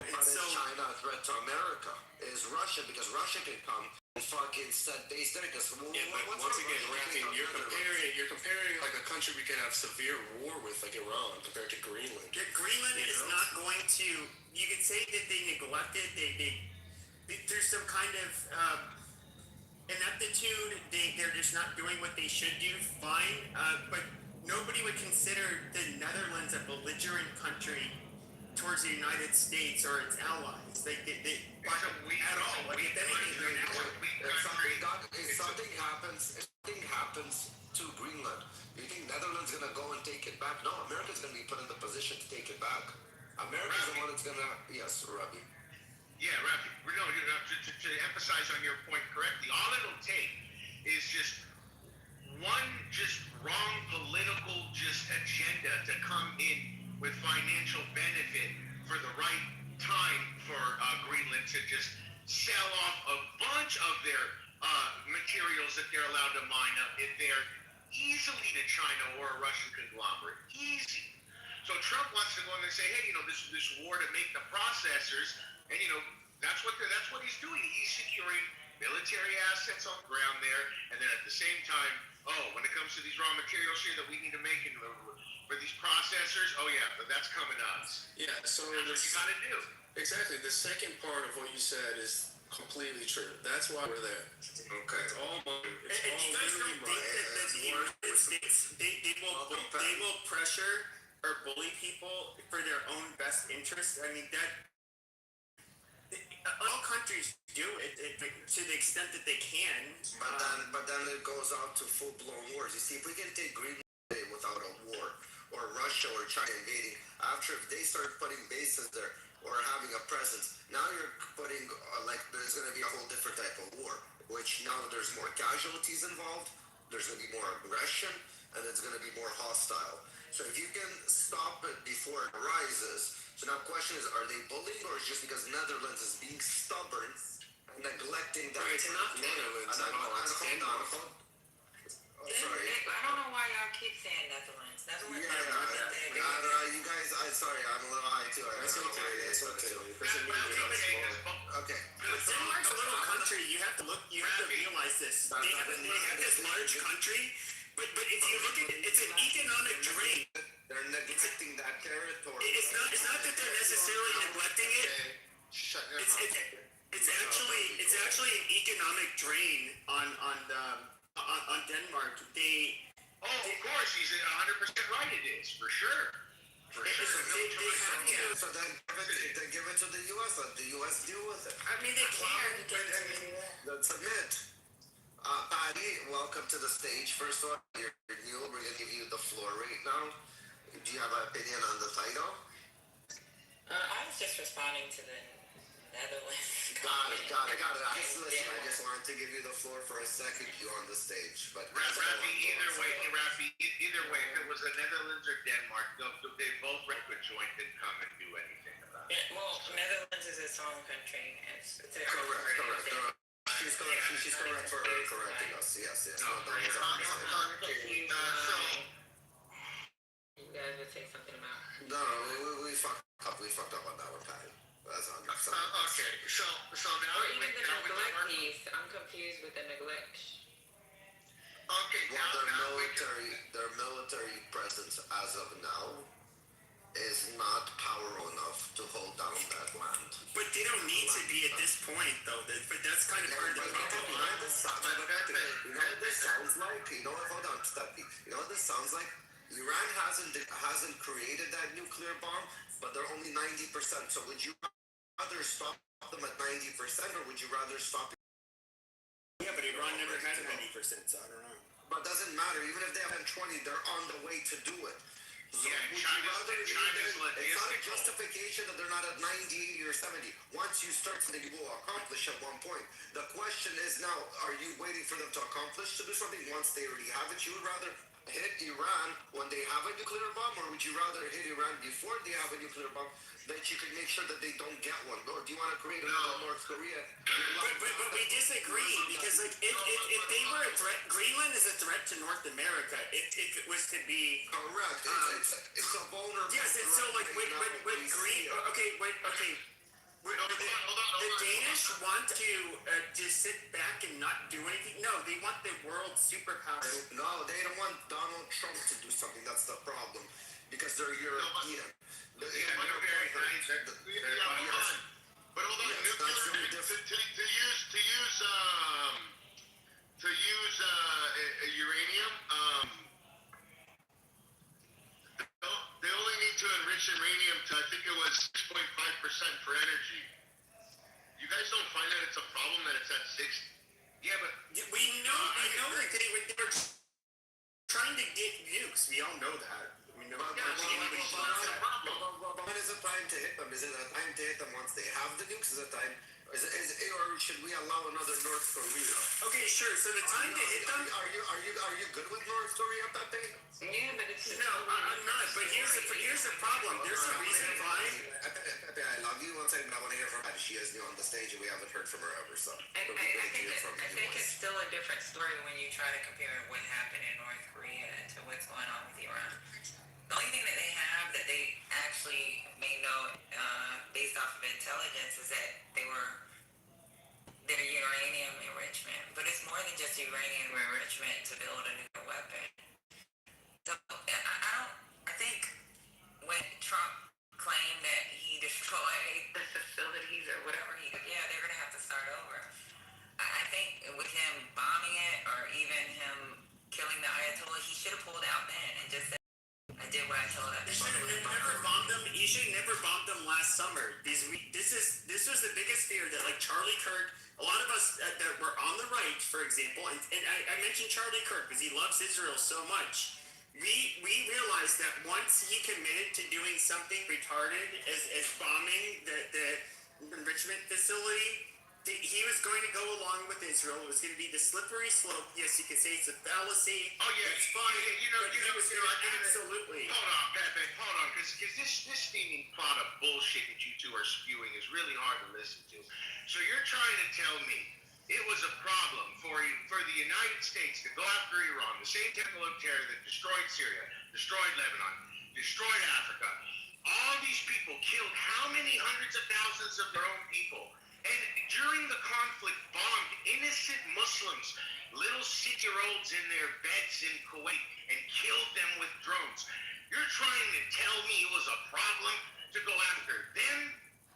But is China a threat to America? Is Russia, because Russia can come and fucking set base there? Because once again, Rafi, you're comparing like a country we could have severe war with, like Iran, compared to Greenland. Greenland is not going to. You could say that they neglected. There's some kind of ineptitude. They're just not doing what they should do. Fine, but nobody would consider the Netherlands a belligerent country towards the United States or its allies. At all. Like if anything, they're an ally. If something happens to Greenland, you think Netherlands gonna go and take it back? No, America's gonna be put in the position to take it back. America's the one that's gonna. Yes, Ravi. Yeah, Rafi. To emphasize on your point correctly, all it'll take is just one wrong political agenda to come in with financial benefit for the right time for Greenland to just sell off a bunch of their materials that they're allowed to mine up if they're easily to China or a Russian conglomerate. Easy. So Trump wants to go in and say, hey, this war to make the processors, and that's what he's doing. He's securing military assets on the ground there, and then at the same time, when it comes to these raw materials here that we need to make for these processors, but that's coming to us. Yeah, so that's what you gotta do. Exactly. The second part of what you said is completely true. That's why we're there. Okay. It's all money. And you guys don't think that the United States they will pressure or bully people for their own best interest? I mean all countries do it to the extent that they can. But then it goes out to full-blown wars. You see, if we can take Greenland without a war, or Russia or China invading, after if they start putting bases there or having a presence, now you're putting there's going to be a whole different type of war, which now there's more casualties involved, there's going to be more aggression, and it's going to be more hostile. So if you can stop it before it rises. So now the question is, are they bullying, or is it just because Netherlands is being stubborn and neglecting that? It's not Netherlands at all. It's Denmark. Sorry. I don't know why y'all keep saying Netherlands. Netherlands. You guys, sorry, I'm a little high too. It's okay. Okay. But Denmark's a little country. You have to realize this. They have this large country, but if you look at it, it's an economic drain. They're neglecting that territory. It's not that they're necessarily neglecting it. It's actually an economic drain on Denmark. Of course, he's 100% right. It is for sure. So then give it to the U.S. Let the U.S. deal with it. I mean, they can. Let's admit. Patty, welcome to the stage. First of all, you're new. We're going to give you the floor right now. Do you have an opinion on the title? I was just responding to the Netherlands. Got it. Listen, I just wanted to give you the floor for a second. You on the stage, but Rafi, either way, if it was the Netherlands or Denmark, they both could join and come and do anything about it. Well, Netherlands is its own country. It's correct. She's correct for correcting us. Yes. You guys would say something about. No, we fucked up. We fucked up on that one, Patty. That's on you. Okay, so now or even the neglect piece. I'm confused with the neglect. Okay, well, their military presence as of now is not powerful enough to hold down that land. But they don't need to be at this point, though. But that's kind of part of the problem. You know what this sounds like? Hold on, Steppy. You know what this sounds like? Iran hasn't created that nuclear bomb, but they're only 90%. So would you rather stop them at 90%, or would you rather stop? Yeah, but Iran never had 90%, so I don't know. But it doesn't matter. Even if they have 20, they're on the way to do it. So China's it's not a justification that they're not at 90, 80, or 70. Once you start something, you will accomplish at one point. The question is now, are you waiting for them to accomplish to do something once they already have it? You would rather hit Iran when they have a nuclear bomb, or would you rather hit Iran before they have a nuclear bomb, that you can make sure that they don't get one? Or do you want to create another North Korea? But we disagree, because like if they were a threat, Greenland is a threat to North America. If it was to be correct, it's a vulnerable. Yes, and so like with Green. The Danish want to just sit back and not do anything. No, they want the world superpower. No, they don't want Donald Trump to do something. That's the problem, because they're European. But hold on, to use uranium, they only need to enrich uranium to, I think it was 6.5% for energy. You guys don't find that it's a problem that it's at 6? Yeah, but we know that they were trying to get nukes. We all know that. We know that. When is the time to hit them? Is it a time to hit them once they have the nukes? Is it time? Or should we allow another North Korea? Okay, sure. So the time to hit them. Are you good with North Korea at that thing? Yeah, but it's no, I'm not. But here's the problem. There's a reason why. I love you. One second, but I want to hear from her. She is new on the stage, and we haven't heard from her ever. So I think it's still a different story when you try to compare what happened in North Korea to what's going on with Iran. The only thing that they have that they actually may know based off of intelligence is that their uranium enrichment. But it's more than just uranium enrichment to build a nuclear weapon. So I think when Trump claimed that he destroyed the facilities or whatever they're going to have to start over. I think with him bombing it or even him killing the Ayatollah, he should have pulled out then and just said, I did what I told him. He should have never bombed them. He should have never bombed them last summer. This was the biggest fear that like Charlie Kirk, a lot of us that were on the right, for example, and I mentioned Charlie Kirk because he loves Israel so much. We realized that once he committed to doing something retarded as bombing the enrichment facility, he was going to go along with Israel. It was going to be the slippery slope. Yes, you could say it's a fallacy. Oh yeah, it's fine. Absolutely. Hold on, because this steaming pot of bullshit that you two are spewing is really hard to listen to. So you're trying to tell me it was a problem for the United States to go after Iran, the same temple of terror that destroyed Syria, destroyed Lebanon, destroyed Africa. All these people killed how many hundreds of thousands of their own people? And during the conflict, bombed innocent Muslims, little 6-year-olds in their beds in Kuwait, and killed them with drones. You're trying to tell me it was a problem to go after them?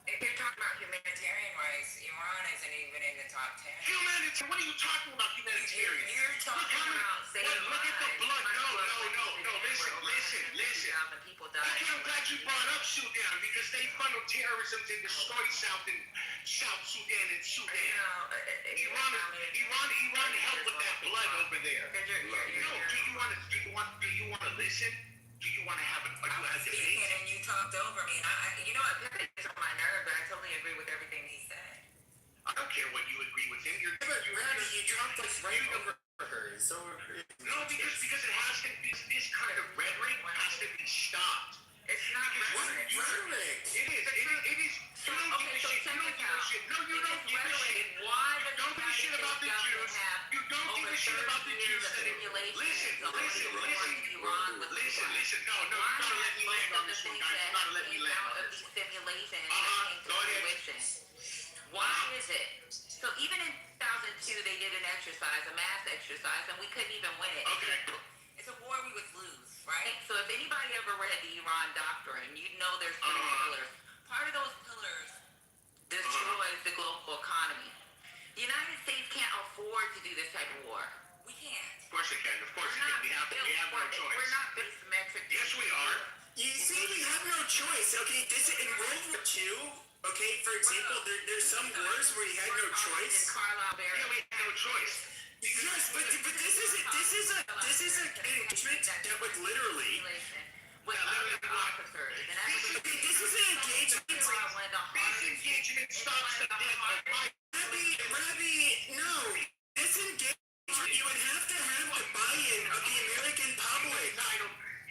If you're talking about humanitarian rights, Iran isn't even in the top 10. Humanitarian? What are you talking about, humanitarian? You're talking about saving lives. Look at the blood. No. Listen. People died. Okay, I'm glad you brought up Sudan because they funnel terrorism to destroy South Sudan and Sudan. Iran helped with that blood over there. Do you want to listen? Do you want to have a debate? And you talked over me. You know what? That gets on my nerves, but I totally agree with everything he said. I don't care what you agree with him. You dropped like right over her. So no, because it has to. This kind of rhetoric has to be stopped. It's not rhetoric. It is. You don't give a shit. You don't give a shit. No, you don't give a shit. Why you don't give a shit about the Jews. You don't give a shit about the Jews. Listen. No, you gotta let me land on this one, guys. You gotta let me land on this one. Why is it? So even in 2002, they did an exercise, a mass exercise, and we couldn't even win it. Okay. It's a war we would lose, right? So if anybody ever read the Iran Doctrine, you'd know there's three pillars. Part of those pillars destroys the global economy. The United States can't afford to do this type of war. We can't. Of course it can. Of course it can. We have no choice. We're not asymmetric. Yes, we are. You see, we have no choice. Okay, this in World War II. Okay, for example, there's some wars where you had no choice. Yeah, we had no choice. Yes, but this is an engagement that would literally. With other officers. This is an engagement. This engagement stops the death of my. Rabbi, no. This engagement, you would have to have the buy-in of the American public.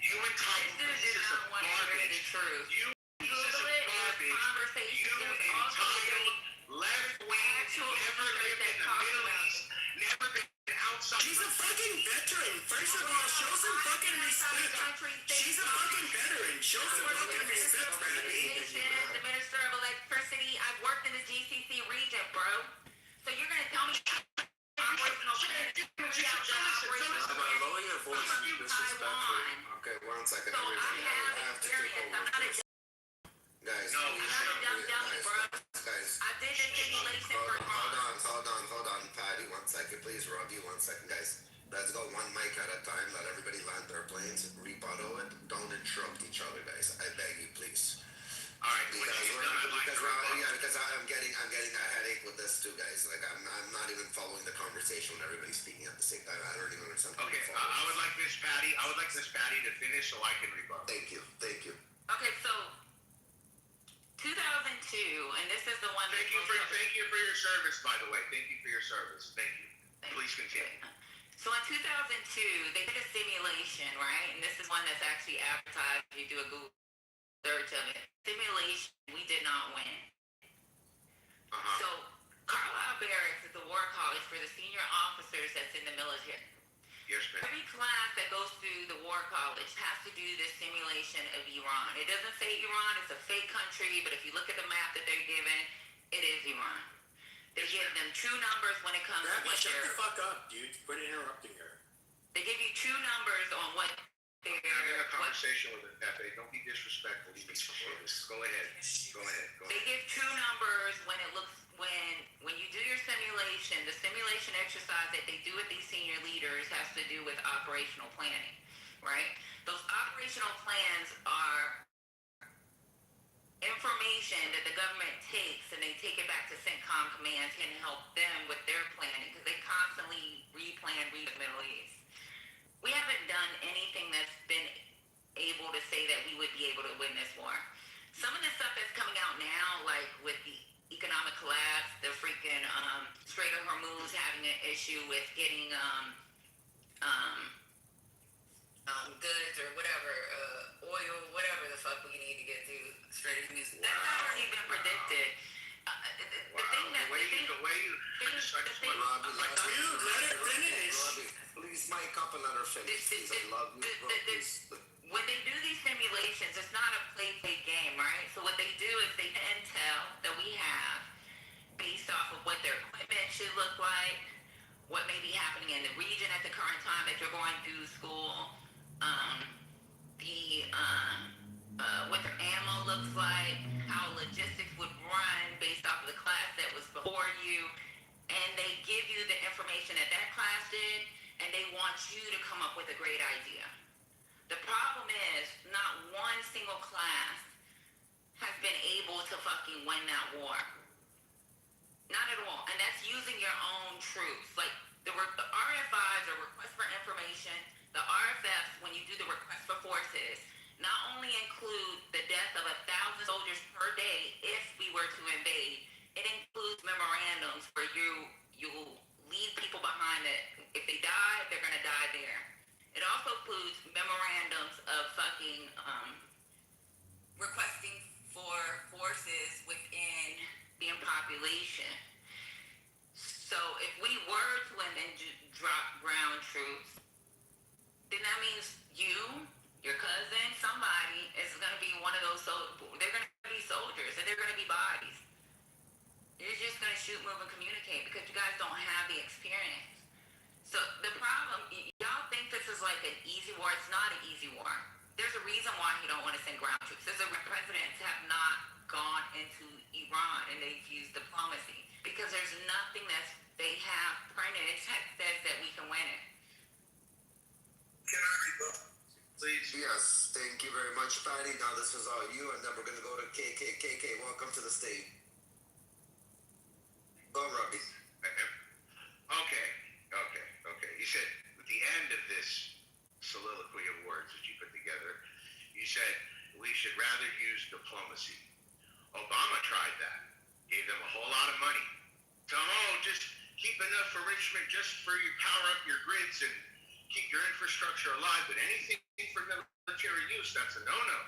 You entitled. This is not one of the truth. You left-wing, never lived in the Middle East, never been outside. She's a fucking veteran. First of all, show some fucking respect. She's a fucking veteran. Show some fucking respect, Rabbi. The Minister of Electricity. I've worked in the GCC region, bro. So you're gonna tell me operational plans? Lower your voice and disrespectful. Okay, 1 second. So I have experience. I'm not a Guys, no, guys. I did a simulation for Hold on, Patty, 1 second, please. Robbie, 1 second, guys. Let's go one mic at a time. Let everybody land their planes. Rebuttal it. Don't interrupt each other, guys. I beg you, please. All right, because I'm getting a headache with this too, guys. Like I'm not even following the conversation when everybody's speaking at the same time. I don't even understand. Okay, I would like Miss Patty to finish so I can rebuttal. Thank you. Okay, so 2002, and this is the one. Thank you for your service, by the way. Thank you for your service. Thank you. Please continue. So in 2002, they did a simulation, right? And this is one that's actually advertised. You do a Google search of it. Simulation, we did not win. So Carlisle Barracks is the war college for the senior officers that's in the military. Yes, ma'am. Every class that goes through the war college has to do this simulation of Iran. It doesn't say Iran, it's a fake country, but if you look at the map that they're given, it is Iran. They give them true numbers when it comes to what shut the fuck up, dude. Quit interrupting her. They give you true numbers on what they're... I'm having a conversation with her, Pepe. Don't be disrespectful. Go ahead. They give true numbers when it looks... When you do your simulation, the simulation exercise that they do with these senior leaders has to do with operational planning, right? Those operational plans are information that the government takes and they take it back to CENTCOM commands and help them with their planning because they constantly replan the Middle East. We haven't done anything that's been able to say that we would be able to win this war. Some of the stuff that's coming out now, like with the economic collapse, the freaking Strait of Hormuz having an issue with getting goods or whatever, oil, whatever the fuck we need to get to Strait of Hormuz. That's already been predicted. Dude, let her finish. Please mic up and let her finish. Please, I love you, bro. When they do these simulations, it's not a play game, right? So what they do is they intel that we have based off of what their equipment should look like, what may be happening in the region at the current time that you're going through school, what their ammo looks like, how logistics would run based off of the class that was before you, and they give you the information that class did, and they want you to come up with a great idea. The problem is, not one single class to fucking win that war. Not at all. And that's using your own troops. Like the RFIs or request for information, the RFFs, when you do the request for forces, not only include the death of 1,000 soldiers per day if we were to invade, it includes memorandums where you'll leave people behind that if they die, they're gonna die there. It also includes memorandums of fucking requesting for forces within the population. So if we were to drop ground troops, then that means your cousin, somebody is going to be one of those. They're going to be soldiers and they're going to be bodies. You're just going to shoot, move, and communicate because you guys don't have the experience. So the problem, y'all think this is like an easy war. It's not an easy war. There's a reason why you don't want to send ground troops. There's presidents have not gone into Iran and they've used diplomacy because there's nothing that they have printed that says that we can win it. Can I rebut, please? Yes, thank you very much, Patty. Now this is all you, and then we're going to go to KKKK. Welcome to the stage. Go, Robbie. Okay. You said at the end of this soliloquy of words that you put together, you said we should rather use diplomacy. Obama tried that. Gave them a whole lot of money. Tell them, just keep enough enrichment just for you power up your grids and keep your infrastructure alive. But anything for military use, that's a no-no.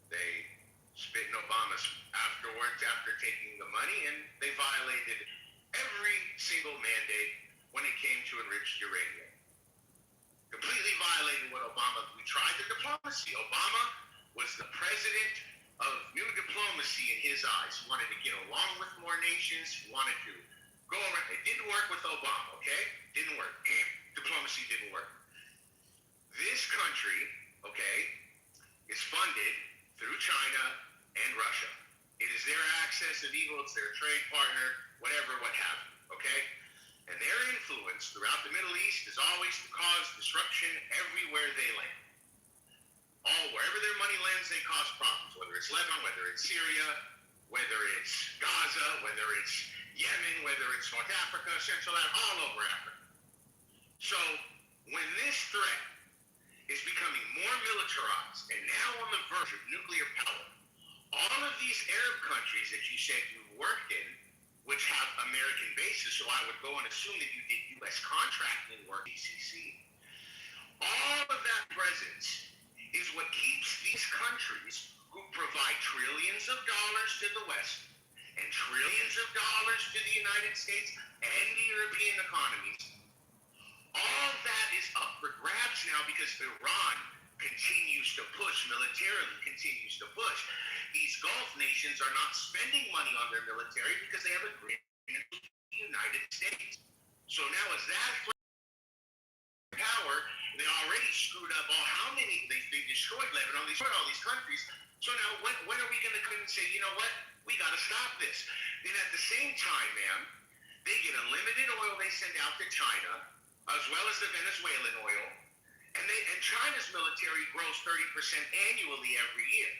They spit in Obama's afterwards after taking the money, and they violated every single mandate when it came to enriched uranium. Completely violating what we tried the diplomacy. Obama was the president of new diplomacy in his eyes. He wanted to get along with more nations. He wanted to go around. It didn't work with Obama, okay? Didn't work. Diplomacy didn't work. This country, okay, is funded through China and Russia. It is their access of evil. It's their trade partner, whatever, what have you, okay? And their influence throughout the Middle East is always to cause disruption everywhere they land. Wherever their money lands, they cause problems, whether it's Lebanon, whether it's Syria, whether it's Gaza, whether it's Yemen, whether it's North Africa, Central Africa, all over Africa. So when this threat is becoming more militarized and now on the verge of nuclear power, all of these Arab countries that you said you worked in, which have American bases, so I would go and assume that you did U.S. contracting work, ECC, all of that presence is what keeps these countries who provide trillions of dollars to the West and trillions of dollars to the United States and the European economies. All that is up for grabs now because Iran continues to push militarily, continues to push. These Gulf nations are not spending money on their military because they have agreement with the United States. So now as that power, they already screwed up how many, they destroyed Lebanon, they destroyed all these countries. So now when are we going to come and say, you know what, we got to stop this? Then at the same time, ma'am, they get unlimited oil they send out to China, as well as the Venezuelan oil, and China's military grows 30% annually every year.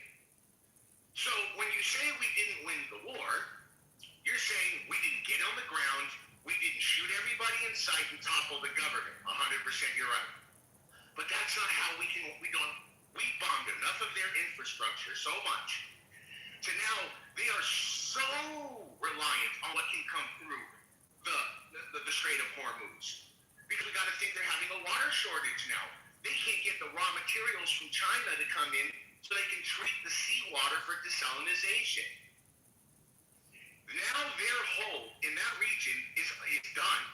So when you say we didn't win the war, you're saying we didn't get on the ground, we didn't shoot everybody in sight and topple the government. 100% you're right. But that's not how we bombed enough of their infrastructure so much to now they are so reliant on what can come through the Strait of Hormuz. Because we got to think they're having a water shortage now. They can't get the raw materials from China to come in so they can treat the seawater for desalinization. Now their hold in that region is done.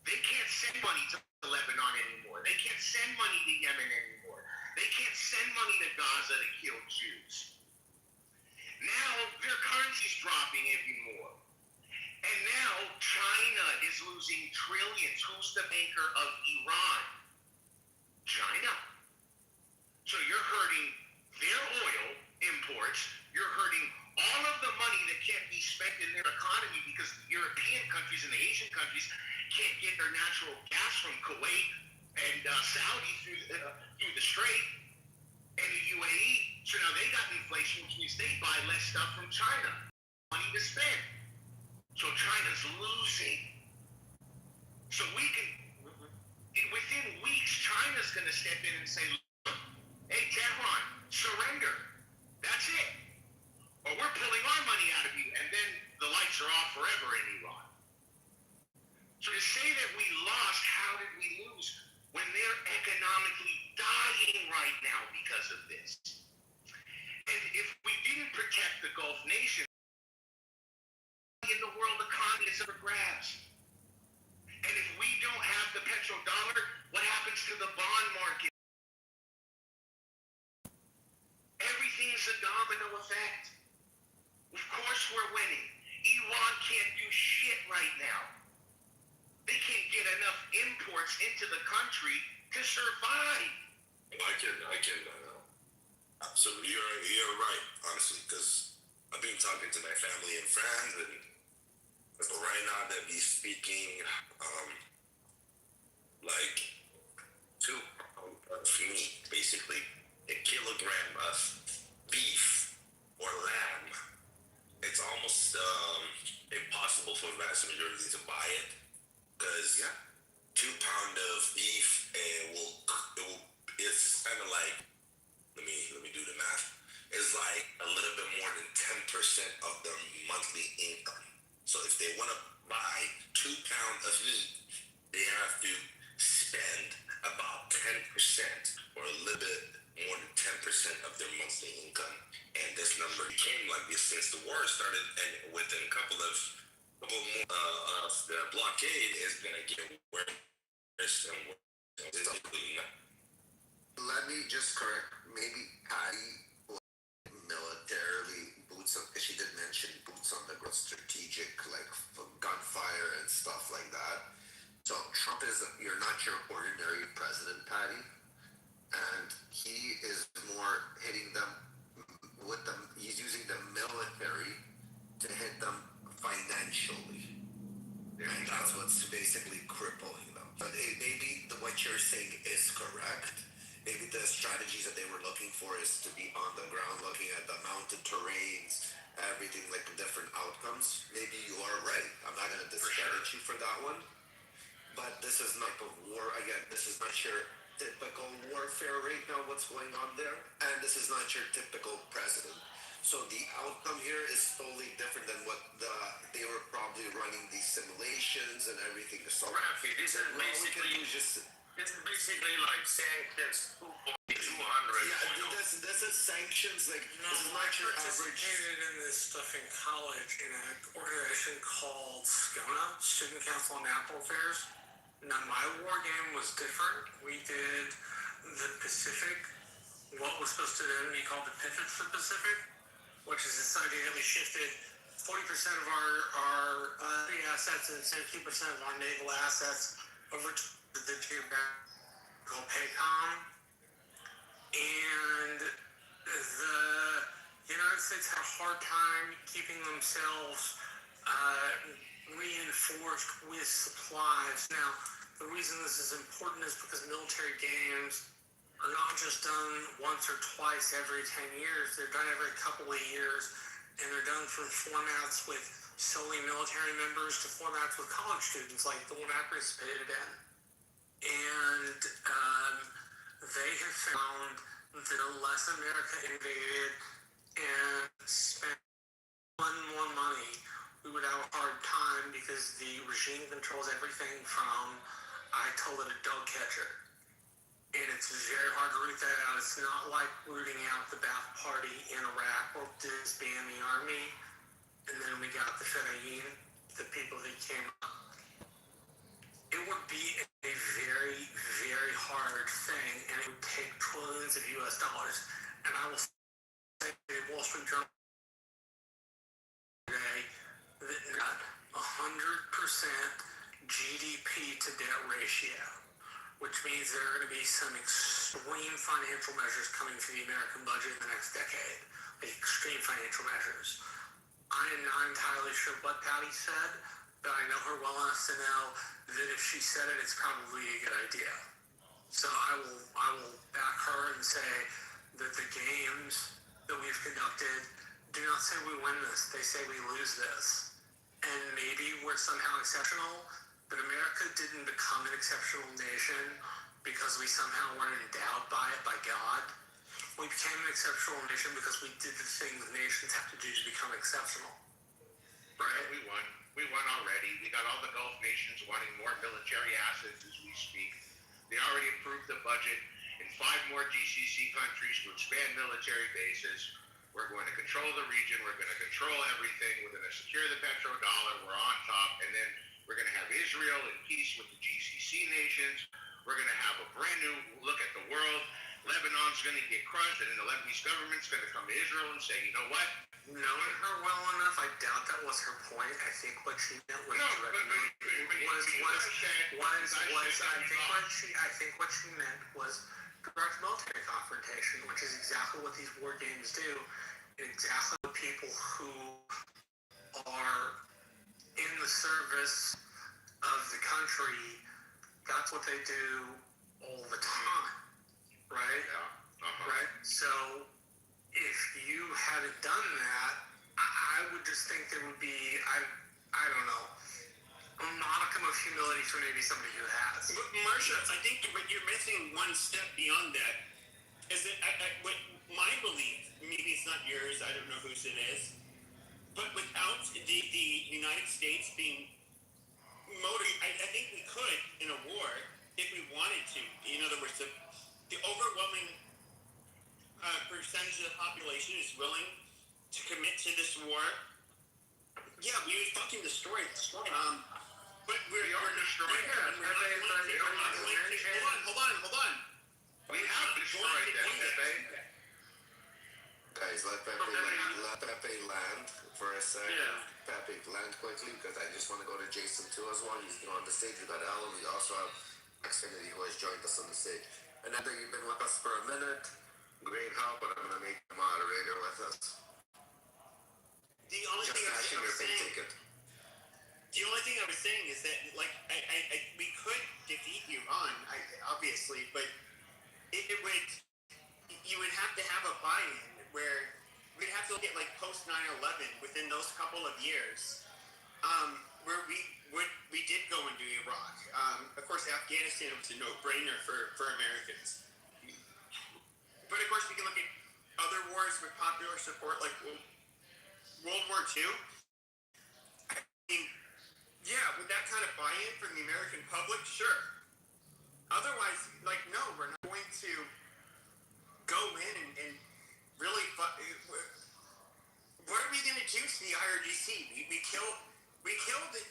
They can't send money to Lebanon anymore. They can't send money to Yemen anymore. They can't send money to Gaza to kill Jews. Now their currency's dropping even more. And now China is losing trillions. Who's the banker of Iran? China. So you're hurting their oil imports. You're hurting all of the money that can't be spent in their economy because the European countries and the Asian countries can't get their natural gas from Kuwait and Saudi through the Strait and the UAE. So now they got inflation, which means they buy less stuff from China. Money to spend. So China's losing. So we can, within weeks, China's going to step in and say, look, hey, Tehran, surrender. That's it. Or we're pulling our money out of you. And then the lights are off forever in Iran. So to say that we lost, how did we lose? When they're economically dying right now because of this. And if we didn't protect the Gulf nations, in the world economy is up for grabs. And if we don't have the petrodollar, what happens to the bond market? Everything's a domino effect. Of course we're winning. Iran can't do shit right now. They can't get enough imports into the country to survive. I can, absolutely, you're right, honestly, because I've been talking to my family and friends, and right now they'll be speaking, like 2 pounds of meat, basically, a kilogram of beef or lamb. It's almost impossible for the vast majority to buy it, because 2 pounds of beef it's kind of like, let me do the math. It's like a little bit more than 10% of their monthly income. So if they want to buy 2 pounds of meat, they have to spend about 10% or a little bit more than 10% of their monthly income. And this number became like this since the war started, and within a couple more of the blockade is going to get worse and worse. Let me just correct. Maybe Patty militarily boots on, because she did mention boots on the ground, strategic, like gunfire and stuff like that. So Trump you're not your ordinary president, Patty. And he is more hitting them he's using the military to hit them financially. And that's what's basically crippling them. But maybe what you're saying is correct. Maybe the strategies that they were looking for is to be on the ground, looking at the mountain terrains, everything, like different outcomes. Maybe you are right. I'm not going to discredit you for that one. But this is not a war. Again, this is not your typical warfare right now, what's going on there. And this is not your typical president. So the outcome here is totally different than what they were probably running these simulations and everything. So this is basically like sanctions 200. This is sanctions. Like, this is not your average. I participated in this stuff in college in an organization called SCONA, Student Council on National Affairs. Now, my war game was different. We did the Pacific, what was supposed to then be called the Pivot to the Pacific, which is this idea that we shifted 40% of our assets and 70% of our naval assets over to the geographical PACOM. And the United States had a hard time keeping themselves reinforced with supplies. Now, the reason this is important is because military games are not just done once or twice every 10 years. They're done every couple of years, and they're done from formats with solely military members to formats with college students, like the one I participated in. And they have found that unless America invaded and spent more money, we would have a hard time, because the regime controls everything from Ayatollah to dog catcher. And it's very hard to root that out. It's not like rooting out the Ba'ath Party in Iraq or disband the army. And then we got the Fedayeen, the people that came up. It would be a very, very hard thing, and it would take trillions of US dollars. And I will say the Wall Street Journal today that not 100% GDP to debt ratio, which means there are going to be some extreme financial measures coming for the American budget in the next decade, like extreme financial measures. I am not entirely sure what Patty said, but I know her well enough to know that if she said it, it's probably a good idea. So I will back her and say that the games that we've conducted do not say we win this, they say we lose this. And maybe we're somehow exceptional, but America didn't become an exceptional nation because we somehow weren't endowed by it, by God. We became an exceptional nation because we did the things nations have to do to become exceptional. Right, we won. We won already. We got all the Gulf nations wanting more military assets as we speak. They already approved the budget in 5 more GCC countries to expand military bases. We're going to control the region. We're going to control everything. We're going to secure the petrodollar. We're on top. And then we're going to have Israel in peace with the GCC nations. We're going to have a brand new look at the world. Lebanon's going to get crushed, and then the Lebanese government's going to come to Israel and say, you know what? Knowing her well enough, I doubt that was her point. I think what she meant was I think what she meant was direct military confrontation, which is exactly what these war games do, and exactly what people who are in the service of the country, that's what they do all the time, right? Yeah. Right? So if you hadn't done that, I would just think there would be, I don't know, a modicum of humility for maybe somebody who has. But Marsha, I think what you're missing one step beyond that is that what my belief, maybe it's not yours, I don't know whose it is, but without the United States being I think we could in a war if we wanted to. In other words, the overwhelming percentage of the population is willing to commit to this war. Yeah, we would fucking destroy it. But we're destroying it. Hold on. We have destroyed that, Pepe. Guys, let Pepe land for a second. Yeah. Pepe, land quickly, because I just want to go to Jason too as well. He's on the stage. We got Alan. We also have Xfinity who has joined us on the stage. And I think you've been with us for a minute. Great help, but I'm going to make the moderator with us. The only thing I was saying is that, like, we could defeat Iran, obviously, but you would have to have a buy-in where we'd have to look at, like, post 9/11 within those couple of years, where we did go into Iraq. Of course, Afghanistan was a no-brainer for Americans. But of course, we can look at other wars with popular support, like World War II. I mean, yeah, with that kind of buy-in from the American public, sure. Otherwise, like, no, we're not going to go in and really. What are we going to do to the IRGC? We killed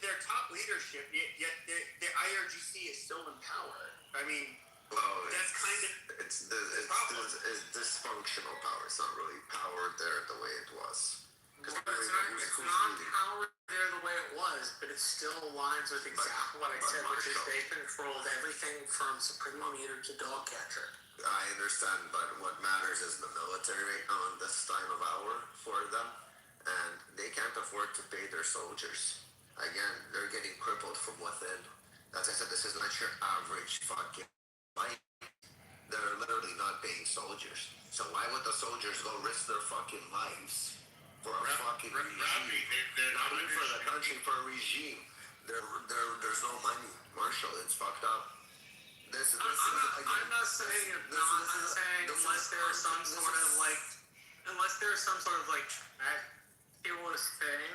their top leadership, yet the IRGC is still in power. I mean. Well, that's kind of it's dysfunctional power. It's not really power there the way it was. It's not power there the way it was, but it still aligns with exactly what I said, which is they controlled everything from Supremo Meter to dog catcher. I understand, but what matters is the military right now in this time of hour for them, and they can't afford to pay their soldiers. Again, they're getting crippled from within. As I said, this is not your average fucking fight. They're literally not paying soldiers. So why would the soldiers go risk their fucking lives for a fucking regime? Not even for the country, for a regime. There's no money. Marshall, it's fucked up. I'm not saying unless there's some sort of like miraculous thing,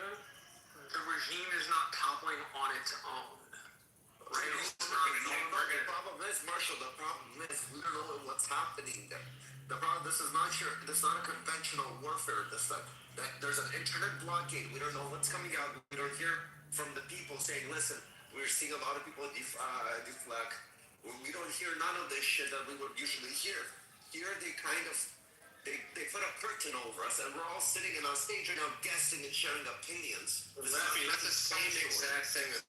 the regime is not toppling on its own. Right? The problem is, Marshall, the problem is we don't know what's happening there. The problem, this is not a conventional warfare this time. There's an internet blockade. We don't know what's coming out. We don't hear from the people saying, listen, we're seeing a lot of people deflect. We don't hear none of this shit that we would usually hear. Here they kind of, they put a curtain over us, and we're all sitting in our stage right now guessing and sharing opinions. That's the same exact thing as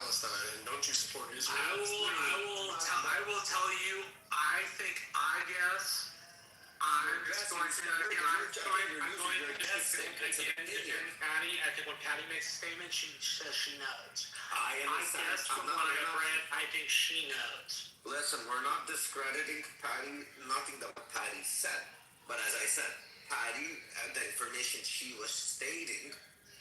Palestine, and don't you support Israel? I will tell you, I think, I'm going to Patty. I think when Patty makes a statement, she says she knows. I understand. I think she knows. Listen, we're not discrediting Patty, nothing that Patty said. But as I said, Patty, the information she was stating,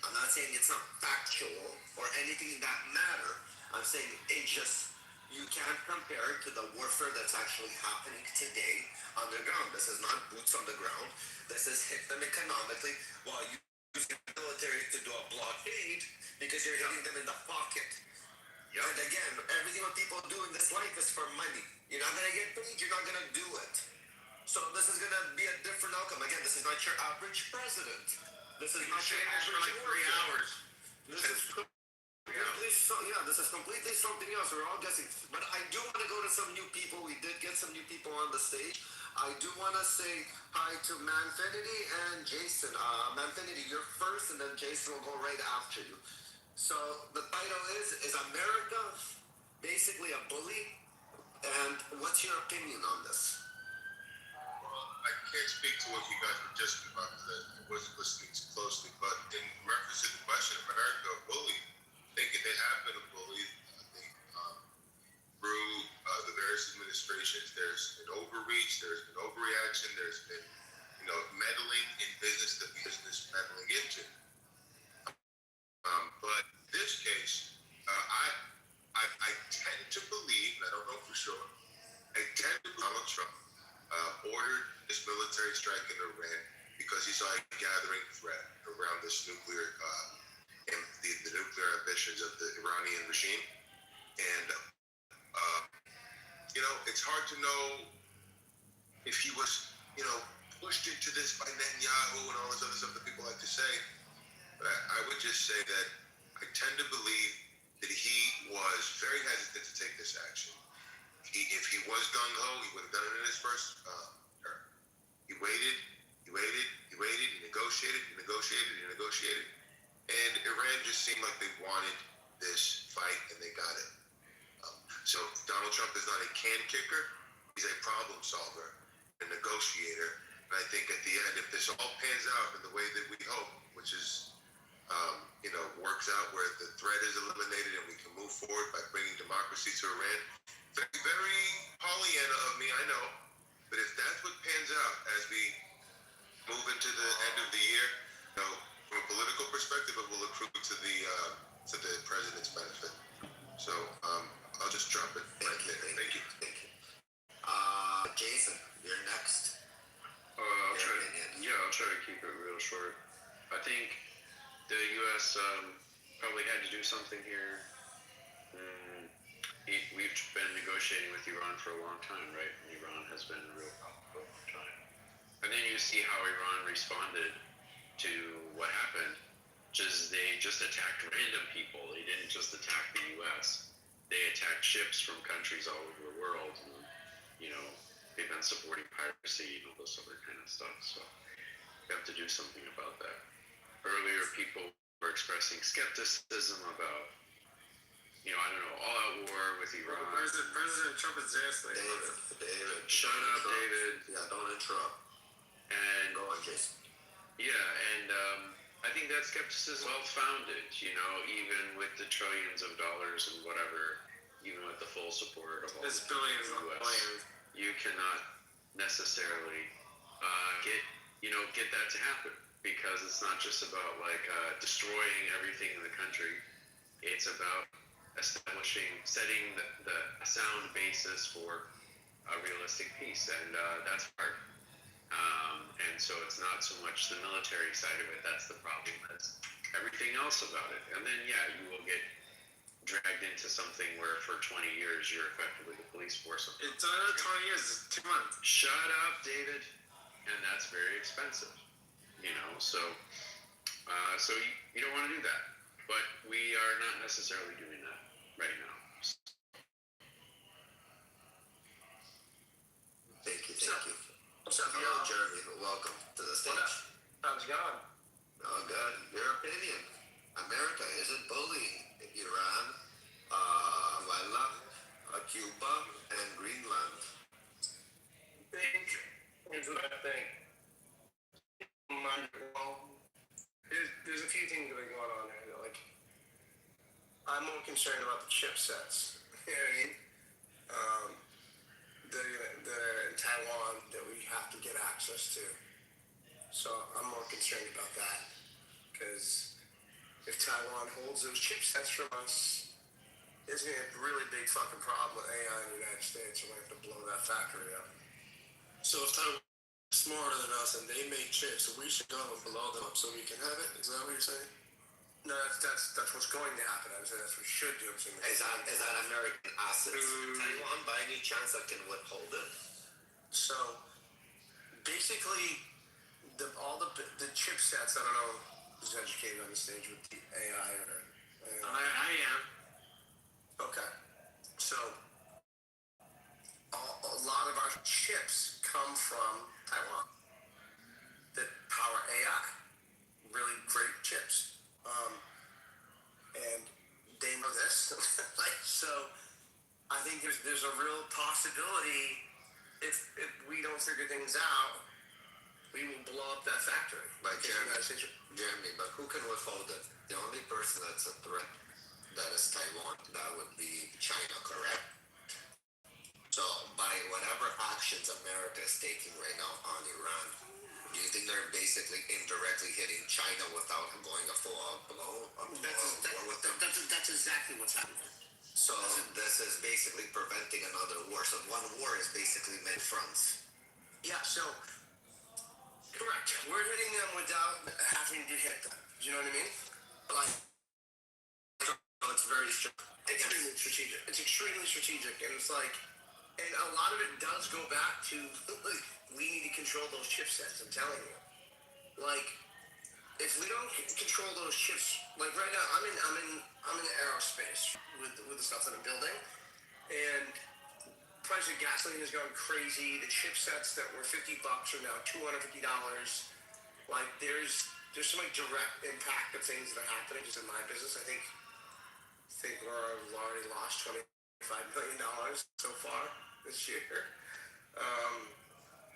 I'm not saying it's not factual or anything in that matter. I'm saying it just, you can't compare it to the warfare that's actually happening today on the ground. This is not boots on the ground. This is hit them economically while you use the military to do a blockade because you're hitting them in the pocket. And again, everything what people do in this life is for money. You're not going to get paid, you're not going to do it. So this is going to be a different outcome. Again, this is not your average president. This is not your average for like 3 hours. This is this is completely something else. We're all guessing. But I do want to go to some new people. We did get some new people on the stage. I do want to say hi to Manfinity and Jason. Manfinity, you're first, and then Jason will go right after you. So the title is America basically a bully? And what's your opinion on this? Well, I can't speak to what you guys were just about because I wasn't listening too closely. But in reference to the question, America a bully? I think they have been a bully. I think through the various administrations, there's been overreach, there's been overreaction, there's been meddling in business that business meddling into. But in this case, I tend to believe, and I don't know for sure, I tend to believe Donald Trump ordered this military strike in Iran because he saw a gathering threat around this nuclear and the nuclear ambitions of the Iranian regime. And, it's hard to know if he was, pushed into this by Netanyahu and all this other stuff that people like to say. But I would just say that I tend to believe that he was very hesitant to take this action. If he was gung-ho, he would have done it in his first term. He waited, he negotiated. And Iran just seemed like they wanted this fight, and they got it. So Donald Trump is not a can kicker. He's a problem solver, a negotiator. And I think at the end, if this all pans out in the way that we hope, which is works out where the threat is eliminated and we can move forward by bringing democracy to Iran. Very, very Pollyanna of me, I know. But if that's what pans out as we move into the end of the year, from a political perspective, it will accrue to the president's benefit. So I'll just drop it right there. Thank you. Jason, you're next. I'll try to keep it real short. I think the U.S. Probably had to do something here. We've been negotiating with Iran for a long time, right? And Iran has been a real problem for a long time. And then you see how Iran responded to what happened. They just attacked random people. They didn't just attack the U.S. They attacked ships from countries all over the world. And, they've been supporting piracy and all this other kind of stuff. So we have to do something about that. Earlier, people were expressing skepticism about, all-out war with Iran. President Trump is there. David. Shut up, David. Yeah, don't interrupt. And go on, Jason. Yeah, and I think that skepticism is well-founded, even with the trillions of dollars and whatever, even with the full support of all There's billions the of US, billions. you cannot necessarily get that to happen, because it's not just about destroying everything in the country. It's about setting the sound basis for a realistic peace, and that's hard. And so it's not so much the military side of it that's the problem, as everything else about it. And then you will get dragged into something where for 20 years you're effectively the police force. It's another 20 years, it's 2 months. Shut up, David. And that's very expensive, so you don't want to do that. But we are not necessarily doing that right now. Thank you. Hello, Jeremy. Welcome to the stage. How's it going? Oh, good. Your opinion. America isn't bullying Iran, Cuba, and Greenland. Here's what I think. There's a few things that are going on there. I'm more concerned about the chipsets. You know what I mean? The in Taiwan that we have to get access to. So I'm more concerned about that. Because if Taiwan holds those chipsets from us, it's going to be a really big fucking problem with AI in the United States. We're going to have to blow that factory up. So if Taiwan is smarter than us and they make chips, we should go and blow them up so we can have it? Is that what you're saying? No, that's what's going to happen. I'm saying that's what we should do. Is that American assets? Taiwan, by any chance, that can withhold it? So basically, all the chipsets. I don't know who's educated on the stage with the AI or. I am. Okay, so a lot of our chips come from Taiwan that power AI. Really great chips, and they know this. Like, so I think there's a real possibility if we don't figure things out, we will blow up that factory. Like Jeremy, but who can withhold it? The only person that's a threat, that is Taiwan. That would be China, correct? So by whatever actions America is taking right now on Iran, do you think they're basically indirectly hitting China without going a full-out blow? That's exactly what's happening. So this is basically preventing another war. So one war is basically many fronts. Yeah, so correct. We're hitting them without having to hit them. Do you know what I mean? Like, it's very extremely strategic. It's extremely strategic, and it's like, and a lot of it does go back to we need to control those chipsets. I'm telling you, like, if we don't control those chips, like right now, I'm in aerospace with the stuff that I'm building, and price of gasoline has gone crazy. The chipsets that were $50 are now $250. Like, there's some like direct impact of things that are happening just in my business. I think we've already lost $25 million so far this year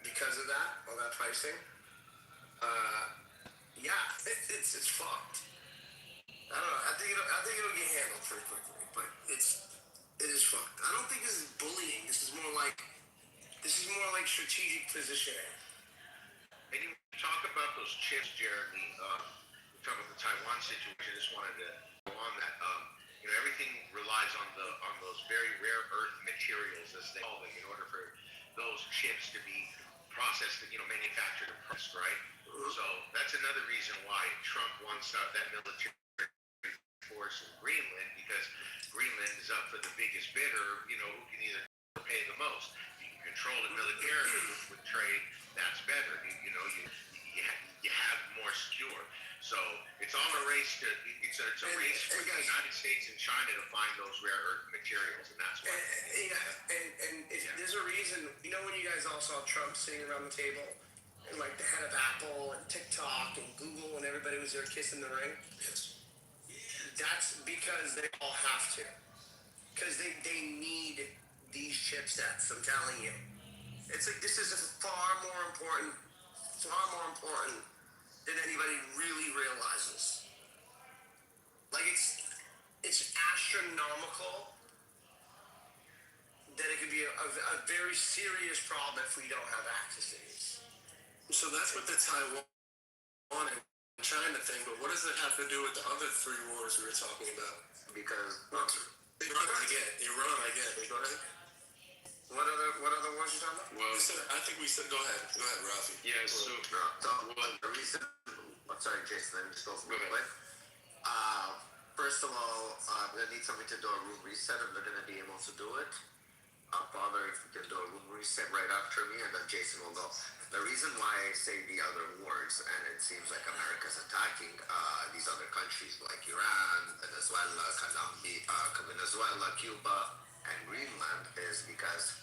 because of that, all that pricing. Yeah, it's fucked. I don't know. I think it'll get handled pretty quickly, but it is fucked. I don't think this is bullying. This is more like strategic positioning. And you talk about those chips, Jeremy. You talk about the Taiwan situation. I just wanted to go on that. Everything relies on those very rare earth materials, as they call them, in order for those chips to be processed, manufactured and pressed, right? So that's another reason why Trump wants that military force in Greenland, because Greenland is up for the biggest bidder, who can either pay the most. You can control it militarily with trade, that's better. You have more secure. So it's all a race for the United States and China to find those rare earth materials, and that's why. There's a reason. When you guys all saw Trump sitting around the table, and like the head of Apple and TikTok and Google, and everybody was there kissing the ring. Yes. That's because they all have to. Because they need these chipsets, I'm telling you. It's like, this is far more important than anybody really realizes. Like, it's astronomical that it could be a very serious problem if we don't have access to these. So that's what the Taiwan and China thing, but what does it have to do with the other three wars we were talking about? Because Iran, I get. Go ahead. What other wars you talking about? Well, I think we said, go ahead, Rafi. Yeah, so the reason. I'm sorry, Jason. Let me just go real quick. First of all, they need somebody to do a room reset, and they're going to be able to do it. Father, if you can do a room reset right after me, and then Jason will go. The reason why I say the other wars, and it seems like America's attacking these other countries like Iran, Venezuela, Cuba, and Greenland, is because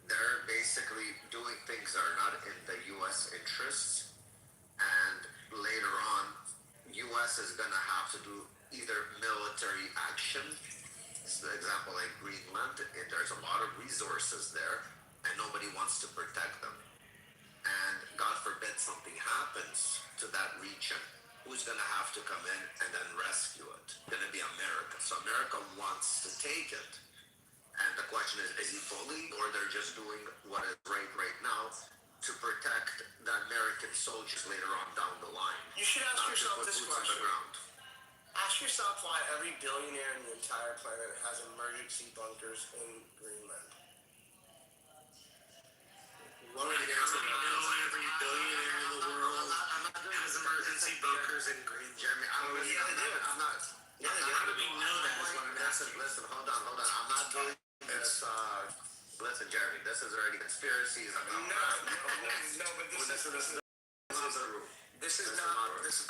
they're basically doing things that are not in the U.S. interests, and later on, U.S. is going to have to do either military action. For example, like Greenland, there's a lot of resources there, and nobody wants to protect them. And God forbid something happens to that region, who's going to have to come in and then rescue it? It's going to be America. So America wants to take it. And the question is he bullying, or they're just doing what is right now to protect the American soldiers later on down the line. You should ask not to yourself put this boots on the question. ground. Ask yourself why every billionaire in the entire planet has emergency bunkers in Greenland. What would you answer that? Every billionaire in the world has emergency bunkers in Green. Jeremy, I'm not. How do we know that? Is what I'm asking. Listen, hold on. I'm not doing this. Listen, Jeremy, this is already conspiracies. No, but this is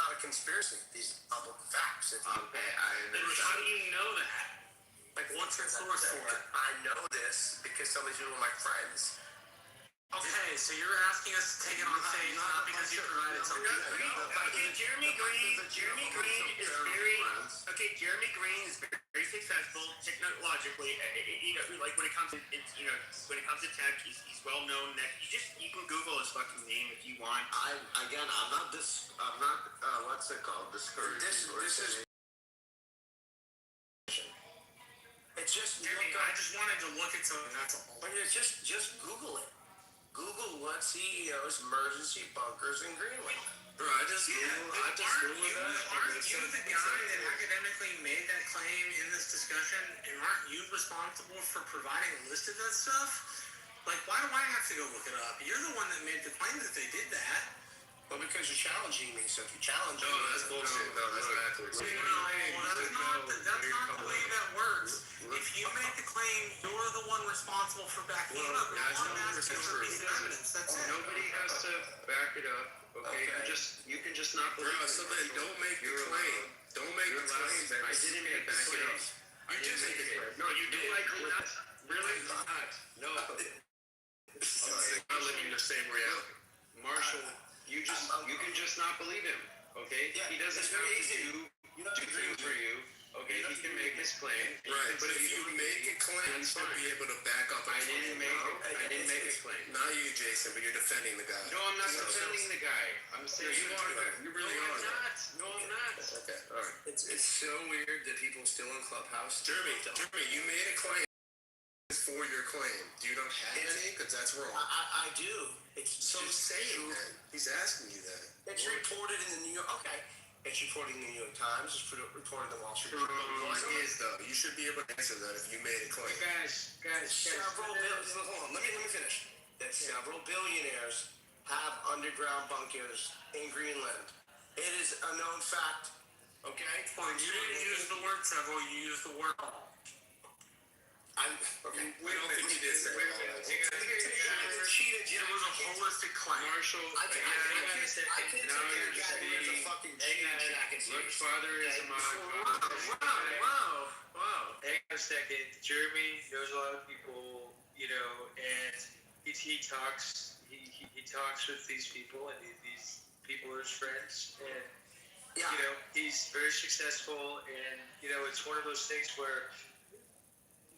not a conspiracy. These are public facts. Okay, I understand. How do you know that? Like, what's your source for it? I know this because some of these people are my friends. Okay, so you're asking us to take it on faith, not because you provided something. Okay, Jeremy Green is very Jeremy Green is very successful technologically. Like when it comes to when it comes to tech, he's well known. That you can Google his fucking name if you want. I'm not what's it called? Discouraged. This is. It's just. Jeremy, I just wanted to look at something. That's all. But it's just Google it. Google what CEOs emergency bunkers in Greenland. Bro, I just Googled that. Aren't you the guy that academically made that claim in this discussion? And aren't you responsible for providing a list of that stuff? Like, why do I have to go look it up? You're the one that made the claim that they did that. Well, because you're challenging me, so if you challenge me... No, that's bullshit. No, that's backwards. That's not the way that works. If you make the claim, you're the one responsible for backing it up. I'm asking for a piece of evidence. That's it. Nobody has to back it up. Okay. You can just not believe Bro, it. so then don't make the claim. Don't make the claim that I didn't make the claim. You did make the claim. No, you did. Really? No. I'm living the same reality. Marshall, you can just not believe him. Okay? Yeah, he doesn't it's have very to easy. do You don't have to agree things with for me. you. Okay, he can make his claim. Right, but if you make a claim, you should be able to back up a I claim. didn't make a claim. Not you, Jason, but you're defending the guy. No, I'm not defending the guy. I'm saying you are. You really are. No, I'm not. Okay, all right. It's so weird that people still in Clubhouse. Jeremy, you made a claim for your claim. Do you not have any? Because that's wrong. I do. It's So say it, man. He's asking you that. It's reported in the New York... Okay. It's reported in the New York Times. It's reported in the Wall Street Journal. It is, though. You should be able to answer that if you made a claim. Guys. Hold on. Let me finish. That several billionaires have underground bunkers in Greenland. It is a known fact. Okay? Well, you didn't use the word several, you used the word all. Okay. I don't think he did say all that. Cheated. It was a holistic claim. Marshall, I can't now you're just being... Look, father is a Wow. Hang on a second. Jeremy knows a lot of people, and he talks with these people, and these people are his friends, and he's very successful, and it's one of those things where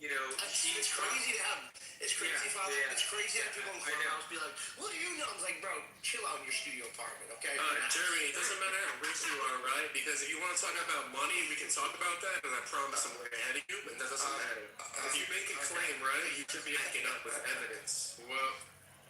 it's crazy to have. It's crazy, Father. Yeah. It's crazy to have people in Clubhouse be like, "What do you know?" I was like, "Bro, chill out in your studio apartment, okay?" Jeremy, it doesn't matter how rich you are, right? Because if you want to talk about money, we can talk about that, and I promise I'm way ahead of you, but that doesn't matter. If you make a claim, right, you should be backing up with evidence. Well,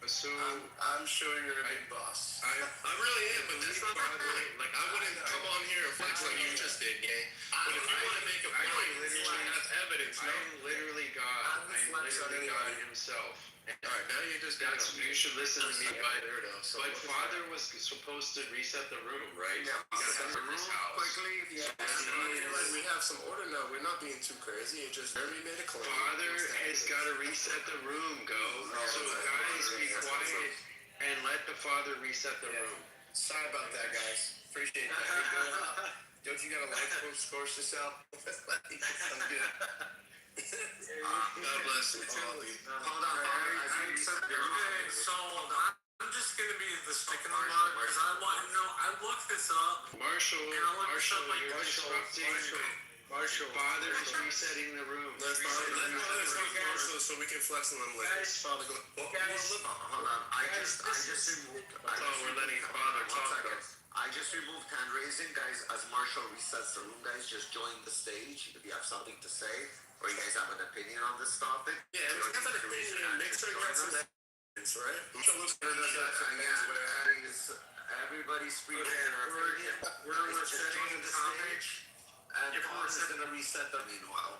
assume... I'm sure you're a big boss. I really am, but that's not my point. Like, I wouldn't come on here and flex like you just did, gang. But if you want to make a point, you should have evidence, I am literally God. I am literally God himself. Alright, now you just you should listen to me. But father was supposed to reset the room, right? Yeah, we got the room quickly. We have some order now. We're not being too crazy. It just Jeremy made a claim. Father has got to reset the room, So guys, be quiet and let the father reset the room. Sorry about that, guys. Appreciate that. Don't you got a life course to sell? Sounds good. God bless you. Hold on. Okay, so I'm just gonna be the stick in the mud because I looked this up. Marshall, you're disrupting. Marshall, father is resetting the room. Let's Marshall so we can flex on them later. Guys, Father, go. Hold on. I just removed. We're letting father talk. I just removed hand raising, guys. As Marshall resets the room, guys, just join the stage if you have something to say or you guys have an opinion on this topic. Yeah, we have an opinion. Make sure you have some right? Everybody's free to we're setting the the stage, and Paul is going to reset the meanwhile.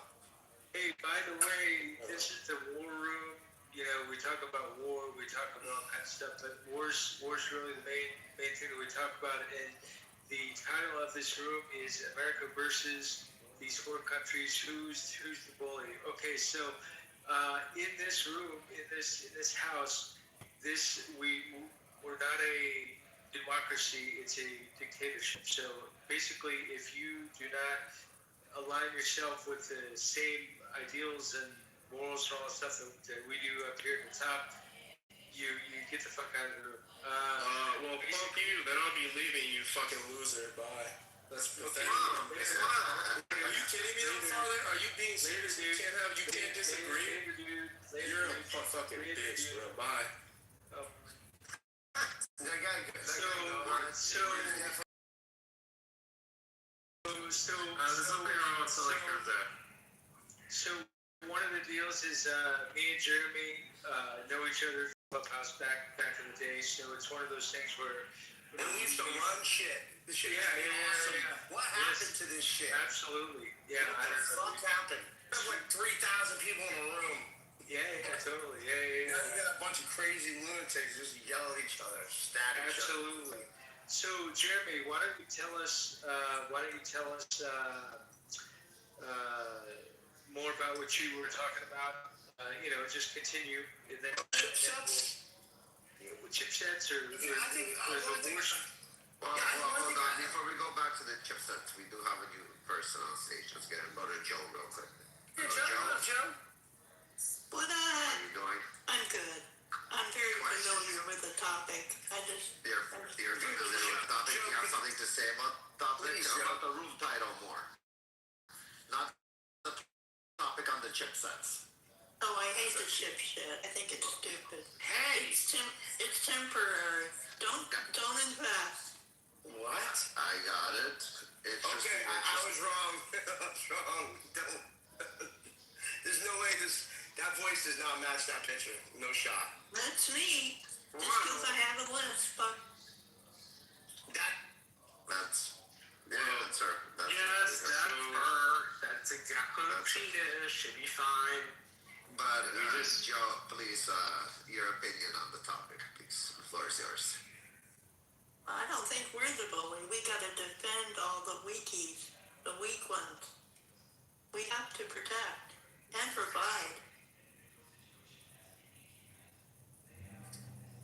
Hey, by the way, this is the war room. You know, we talk about war, we talk about all kinds of stuff, but war's really the main thing that we talk about. And the title of this room is America versus these four countries. Who's the bully? Okay, so in this room, in this house, we're not a democracy. It's a dictatorship. So basically, if you do not align yourself with the same ideals and morals and all the stuff that we do up here at the top, you get the fuck out of the room. Well, fuck you. Then I'll be leaving, you fucking loser. Bye. That's pathetic. Are you kidding me, though, Father? Are you being serious? You can't disagree. You're a fucking bitch, bro. Bye. So one of the deals is me and Jeremy know each other from Clubhouse back in the day. So it's one of those things where we used to run shit. This shit is awesome. What happened to this shit? Absolutely. Yeah. What the fuck happened? There's like 3,000 people in a room. Yeah, totally. Yeah. Now you got a bunch of crazy lunatics just yell at each other, stab each other. Absolutely. So, Jeremy, why don't you tell us more about what you were talking about? Just continue, and then chipsets. Chipsets or I think abortion. Well, hold on. Before we go back to the chipsets, we do have a new person on stage. Let's get him. Go to Joe real quick. Hey, Joe. How What are you doing? I'm good. I'm very familiar with the topic. You're familiar with the topic? You have something to say about the topic? About the room title more. Not the topic on the chipsets. Oh, I hate the chip shit. I think it's stupid. Hey! It's temporary. Don't invest. What? I got it. It's okay, I was wrong. I was wrong. Don't. There's no way that voice does not match that picture. No shot. That's me. Just because I have a list, but That's the answer. Yes, that's her. That's exactly what she is. Should be fine. But Joe, please, your opinion on the topic, please. The floor is yours. I don't think we're the bully. We got to defend all the weakies, the weak ones. We have to protect and provide.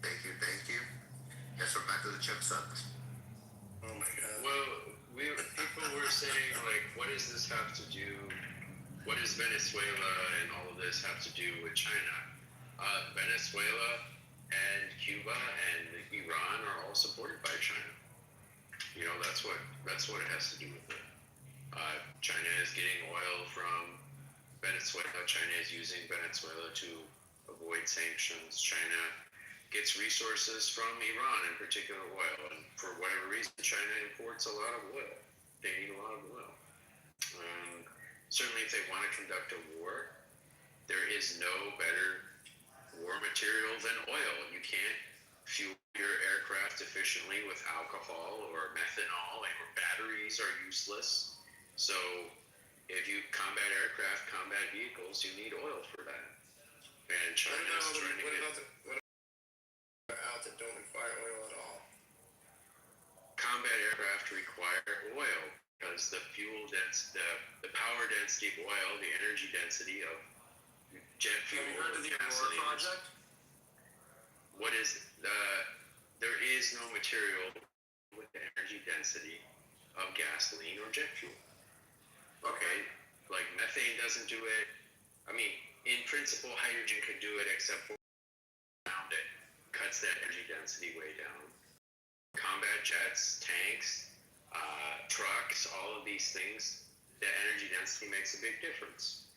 Thank you. Yes, we're back to the chipset. Oh my god. Well, people were saying, like, what does this have to do? What does Venezuela and all of this have to do with China? Venezuela and Cuba and Iran are all supported by China. That's what it has to do with it. China is getting oil from Venezuela. China is using Venezuela to avoid sanctions. China gets resources from Iran, in particular oil, and for whatever reason, China imports a lot of oil. They need a lot of oil. Certainly, if they want to conduct a war, there is no better war material than oil. You can't fuel your aircraft efficiently with alcohol or methanol, or batteries are useless. So, if you combat aircraft, combat vehicles, you need oil for that. And China is trying to get out that don't require oil at all. Combat aircraft require oil because the power density of oil, the energy density of jet fuel. Have you heard of the Aurora project? What is there is no material with the energy density of gasoline or jet fuel. Okay, like methane doesn't do it. I mean, in principle, hydrogen could do it, except for around it cuts that energy density way down. Combat jets, tanks, trucks, all of these things, the energy density makes a big difference.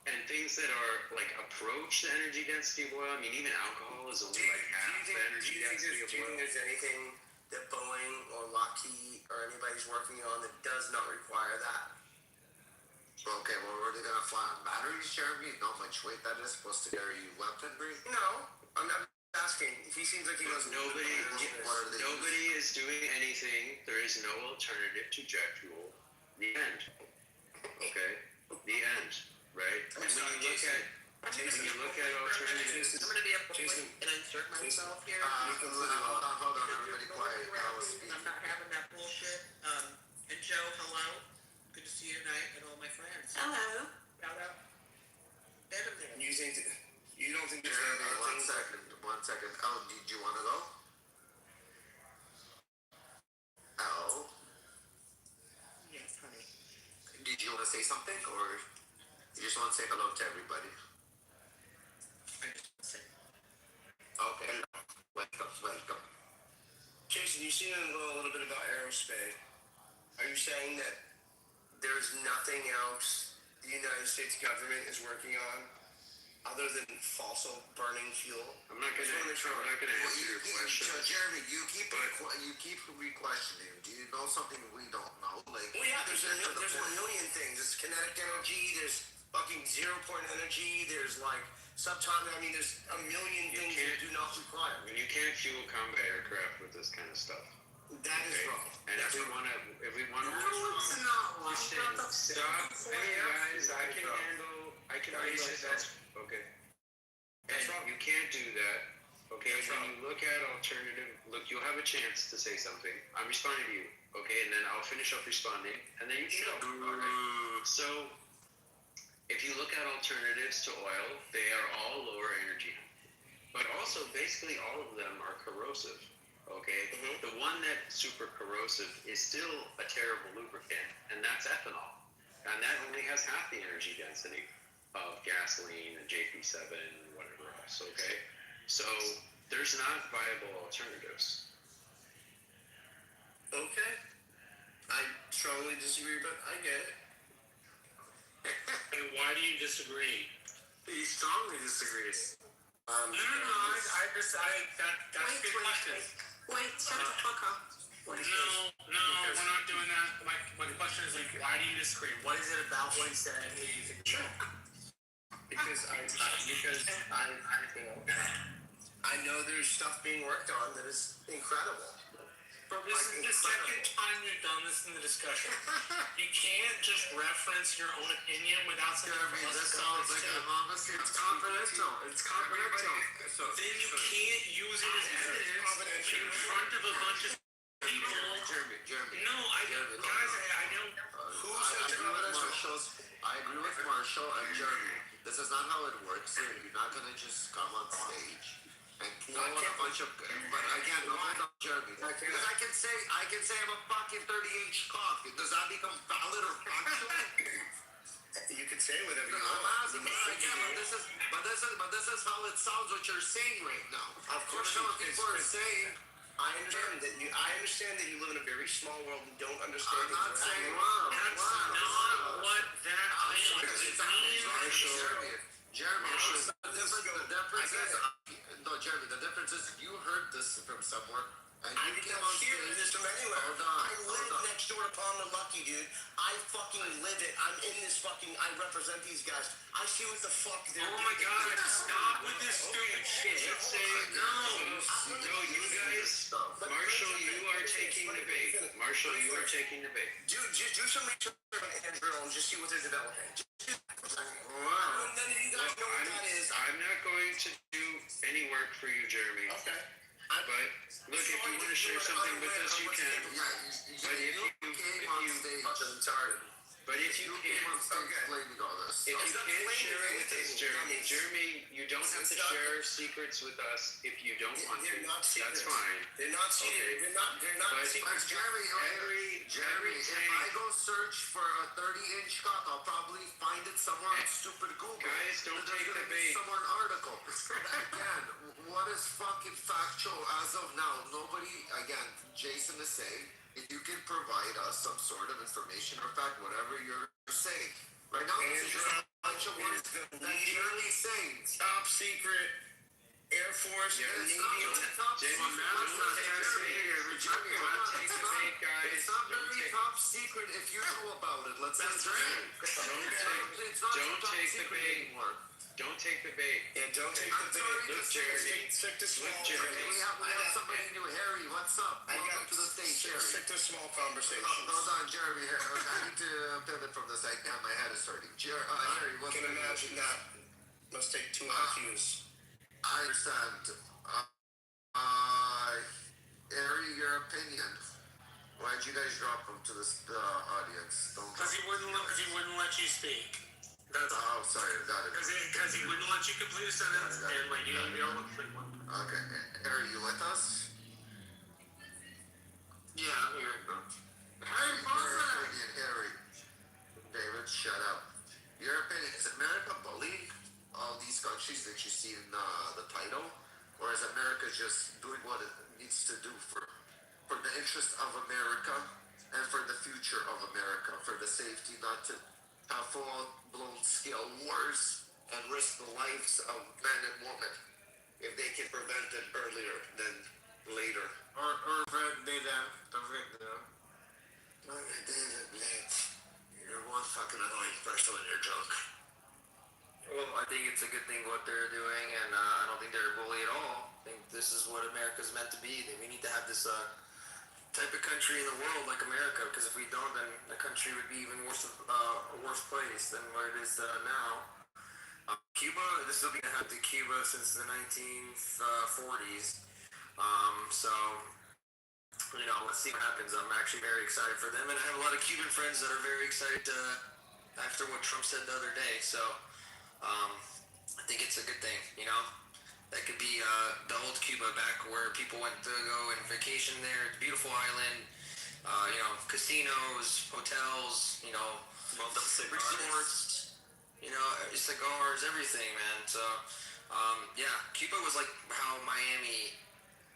And things that are like approach the energy density of oil, I mean, even alcohol is only like half the energy density of oil. Do you think there's anything that Boeing or Lockheed or anybody's working on that does not require that? Okay, well, where are they going to fly on batteries, Jeremy? You know how much weight that is supposed to carry weaponry? No, I'm not asking. If he seems like he doesn't. Nobody is doing anything. There is no alternative to jet fuel. The end. Okay? The end. Right? And when you look at alternatives, I'm gonna be able to and insert myself here. Hold on, everybody quiet. I was speaking. I'm not having that bullshit. And Joe, hello. Good to see you tonight and all my friends. Hello. Shout out. You don't think there's anything? One second. Oh, did you want to go? Oh. Yes, honey. Did you want to say something, or you just want to say hello to everybody? I just want to say. Okay. Welcome. Jason, you seem to know a little bit about aerospace. Are you saying that there's nothing else the United States government is working on other than fossil burning fuel? I'm not gonna answer your question. So Jeremy, you keep re-questioning. Do you know something we don't know? Like, well, yeah, there's a million things. There's kinetic energy. There's fucking 0-point energy. There's like subatomic. I mean, there's a million things that do not require. I mean, you can't fuel combat aircraft with this kind of stuff. That is wrong. And if we want to, stop. Hey guys, I can handle this. Okay. And you can't do that. Okay, when you look at alternative, you'll have a chance to say something. I'm responding to you. Okay, and then I'll finish up responding, and then you can go. Okay. So, if you look at alternatives to oil, they are all lower energy, but also basically all of them are corrosive. Okay, the one that's super corrosive is still a terrible lubricant, and that's ethanol, and that only has half the energy density of gasoline and JP7 and whatever else. Okay, so there's not viable alternatives. Okay, I strongly disagree, but I get it. And why do you disagree? He strongly disagrees. No, that's a good question. Wait, shut the fuck up. No, we're not doing that. My question is like, why do you disagree? What is it about what he said that you think is true? Because I know there's stuff being worked on that is incredible. But this is the second time you've done this in the discussion. You can't just reference your own opinion without something from us. That sounds like it's confidential. It's confidential. Then you can't use it as evidence in front of a bunch of people. Jeremy. No, I don't. Guys, I don't. I agree with Marshall and Jeremy. This is not how it works here. You're not gonna just come on stage and throw a bunch of. But again, no, Jeremy. Because I can say I'm a fucking 30-inch cock. Does that become valid or factual? You can say whatever you I'm want. asking, but this is how it sounds. What you're saying right now. Of course, people are saying. I understand that you live in a very small world and don't understand. I'm not saying That's not what that is. Jeremy, the difference is you heard this from somewhere. And I did not hear this from anywhere. Hold on. I live next door to Palm the Lucky, dude. I fucking live it. I'm in this fucking. I represent these guys. I see what the fuck they're doing. Oh my god, stop with this stupid shit. No, you guys. Marshall, you are taking the bait. Do some research on Andrew and just see what they're developing. Wow. None of you guys know what that is. I'm not going to do any work for you, Jeremy. Okay. But look, if you want to share something with us, you can. But if you came on stage and started. But if you can't explaining all this. If you can't share it with us, Jeremy, you don't have to share secrets with us if you don't want to. That's fine. They're not secrets. They're not secrets. Jeremy, if I go search for a 30-inch cock, I'll probably find it somewhere on stupid Google. Guys, don't take the bait. Somewhere an article. Again, what is fucking factual as of now? Nobody, again, Jason is saying, if you can provide us some sort of information or fact, whatever you're saying. Right now, this is just a bunch of words that clearly saying. Top secret Air Force and Navy. It's not very top secret if you know about it. Let's say don't take the bait. Don't take the bait. Yeah, don't take the bait. Look, Jeremy. Stick to small. Jeremy. We have somebody new. Harry, what's up? Welcome to the stage, Harry. Stick to small conversations. Hold on, Jeremy. Here, I need to pivot from this. My head is hurting. Harry, what's I can imagine that. Must take 2 IQs. I understand. Harry, your opinion. Why'd you guys drop him to this audience? Because he wouldn't let you speak. That's Oh, sorry, I got it. because he wouldn't let you complete a sentence, and like you don't complete one. Okay, Harry, you with us? Yeah, I'm here. Harry, Harry. David, shut up. Your opinion, is America bullying all these countries that you see in the title? Or is America just doing what it needs to do for the interest of America and for the future of America, for the safety, not to have full-blown scale wars And risk the lives of men and women if they can prevent it earlier than later. Or prevent them. David, you're one fucking annoying person when you're drunk. Well, I think it's a good thing what they're doing, and I don't think they're a bully at all. I think this is what America's meant to be. That we need to have this type of country in the world like America, because if we don't, then the country would be even worse, a worse place than what it is now. Cuba, this will be happening to Cuba since the 1940s. So, let's see what happens. I'm actually very excited for them, and I have a lot of Cuban friends that are very excited after what Trump said the other day. So, I think it's a good thing, That could be the old Cuba back where people went to go and vacation there. Beautiful island, casinos, hotels, resorts, cigars, everything, man. So, Cuba was like how Miami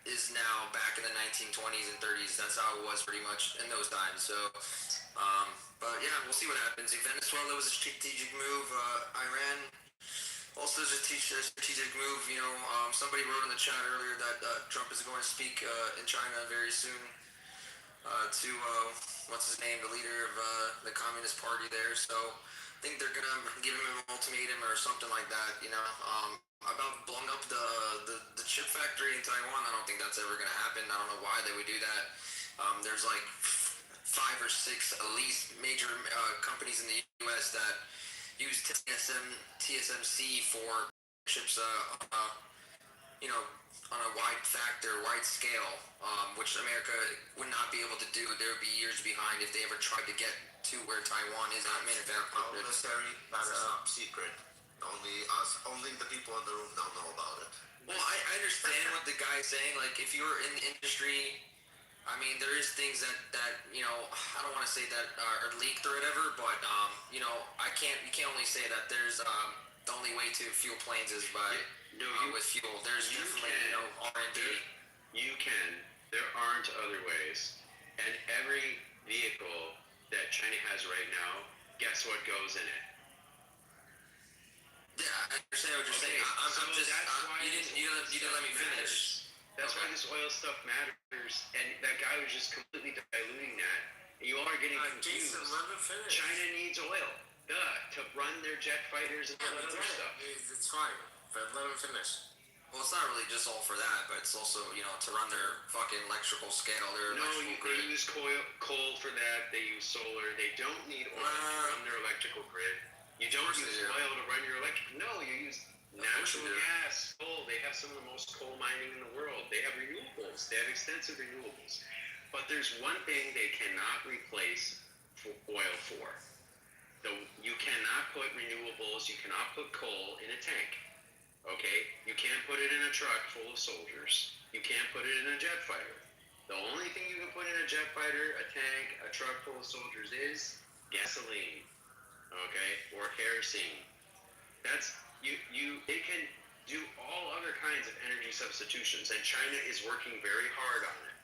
is now back in the 1920s and 30s. That's how it was pretty much in those times. So, we'll see what happens. Venezuela was a strategic move. Iran also is a strategic move. Somebody wrote in the chat earlier that Trump is going to speak in China very soon to what's his name, the leader of the Communist Party there. So I think they're gonna give him an ultimatum or something like that. About blowing up the chip factory in Taiwan. I don't think that's ever gonna happen. I don't know why they would do that. There's like 5 or 6 at least major companies in the U.S. that use TSMC for chips, on a wide scale, which America would not be able to do. They would be years behind if they ever tried to get to where Taiwan is not manufactured. Necessary, that's top secret. Only the people in the room don't know about it. Well, I understand what the guy's saying. Like, if you're in the industry, I mean, there is things that I don't want to say that are leaked or whatever, but you can't only say that there's the only way to fuel planes is by with fuel. There's definitely R&D. You can. There aren't other ways. And every vehicle that China has right now, guess what goes in it? Yeah, I understand what you're saying. You didn't let me finish. That's why this oil stuff matters, and that guy was just completely diluting that. You all are getting confused. Jason, let me finish. China needs oil, to run their jet fighters and all that other stuff. It's fine, but let him finish. Well, it's not really just all for that, but it's also, to run their fucking electrical scale. They use coal for that. They use solar. They don't need oil to run their electrical grid. You don't use oil to run your electric. No, you use natural gas, coal. They have some of the most coal mining in the world. They have renewables. They have extensive renewables. But there's one thing they cannot replace oil for. You cannot put renewables, you cannot put coal in a tank. Okay? You can't put it in a truck full of soldiers. You can't put it in a jet fighter. The only thing you can put in a jet fighter, a tank, a truck full of soldiers is gasoline. Okay? Or kerosene. It can do all other kinds of energy substitutions, and China is working very hard on it.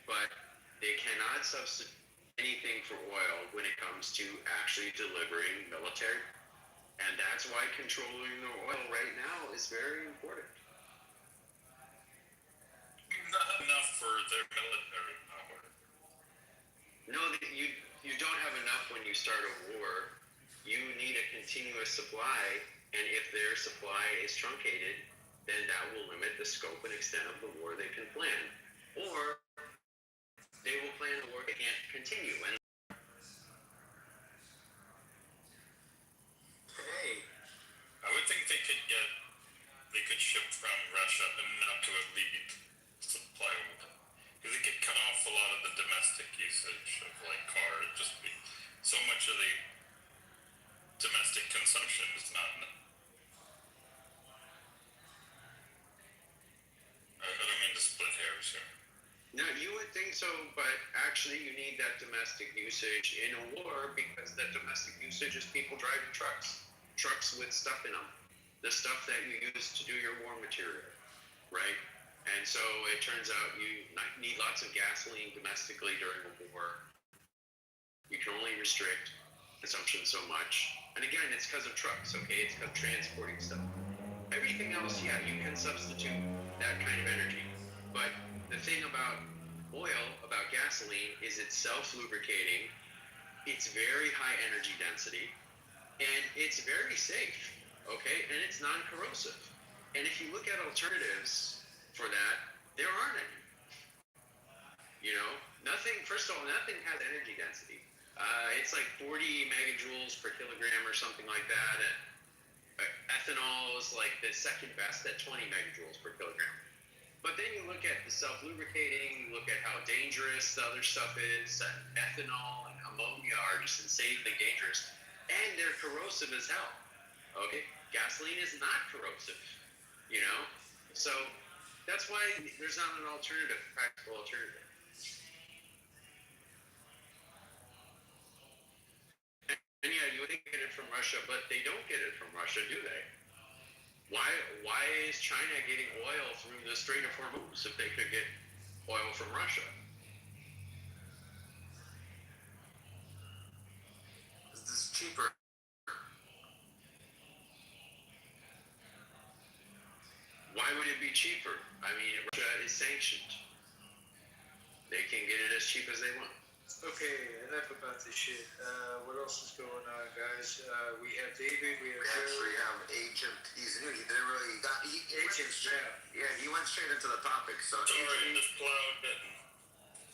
But they cannot substitute anything for oil when it comes to actually delivering military. And that's why controlling the oil right now is very important. Not enough for their military power. No, you don't have enough when you start a war. You need a continuous supply And if their supply is truncated, then that will limit the scope and extent of the war they can plan. Or they will plan a war they can't continue. And Hey, I would think they could ship from Russia enough to elite supply, because it could cut off a lot of the domestic usage of like cars. Just be so much of the domestic consumption is not. I don't mean to split hairs here. no, you would think so, but actually you need that domestic usage in a war, because that domestic usage is people driving trucks with stuff in them, the stuff that you use to do your war material, right? And so it turns out you need lots of gasoline domestically during a war. You can only restrict consumption so much. And again, it's because of trucks, okay? It's because of transporting stuff. Everything else, yeah, you can substitute that kind of energy. But the thing about oil, about gasoline, is it's self-lubricating, it's very high energy density, and it's very safe, okay? And it's non-corrosive. And if you look at alternatives for that, there aren't any. You know, first of all, nothing has energy density. It's like 40 megajoules per kilogram or something like that. And ethanol is like the second best at 20 megajoules per kilogram. But then you look at the self-lubricating, you look at how dangerous the other stuff is, and ethanol and ammonia are just insanely dangerous. And they're corrosive as hell. Okay? Gasoline is not corrosive, you know? So that's why there's not an alternative, practical alternative. And yeah, you would get it from Russia, but they don't get it from Russia, do they? Why is China getting oil through the Strait of Hormuz if they could get oil from Russia? this is cheaper. Why would it be cheaper? I mean, Russia is sanctioned. They can get it as cheap as they want. Okay, enough about this shit. What else is going on, guys? We have David, we have We Joe. actually have Agent. He's new. He didn't really. Agent, Yeah, he went straight into the topic. So Sorry, Agent, this cloud didn't.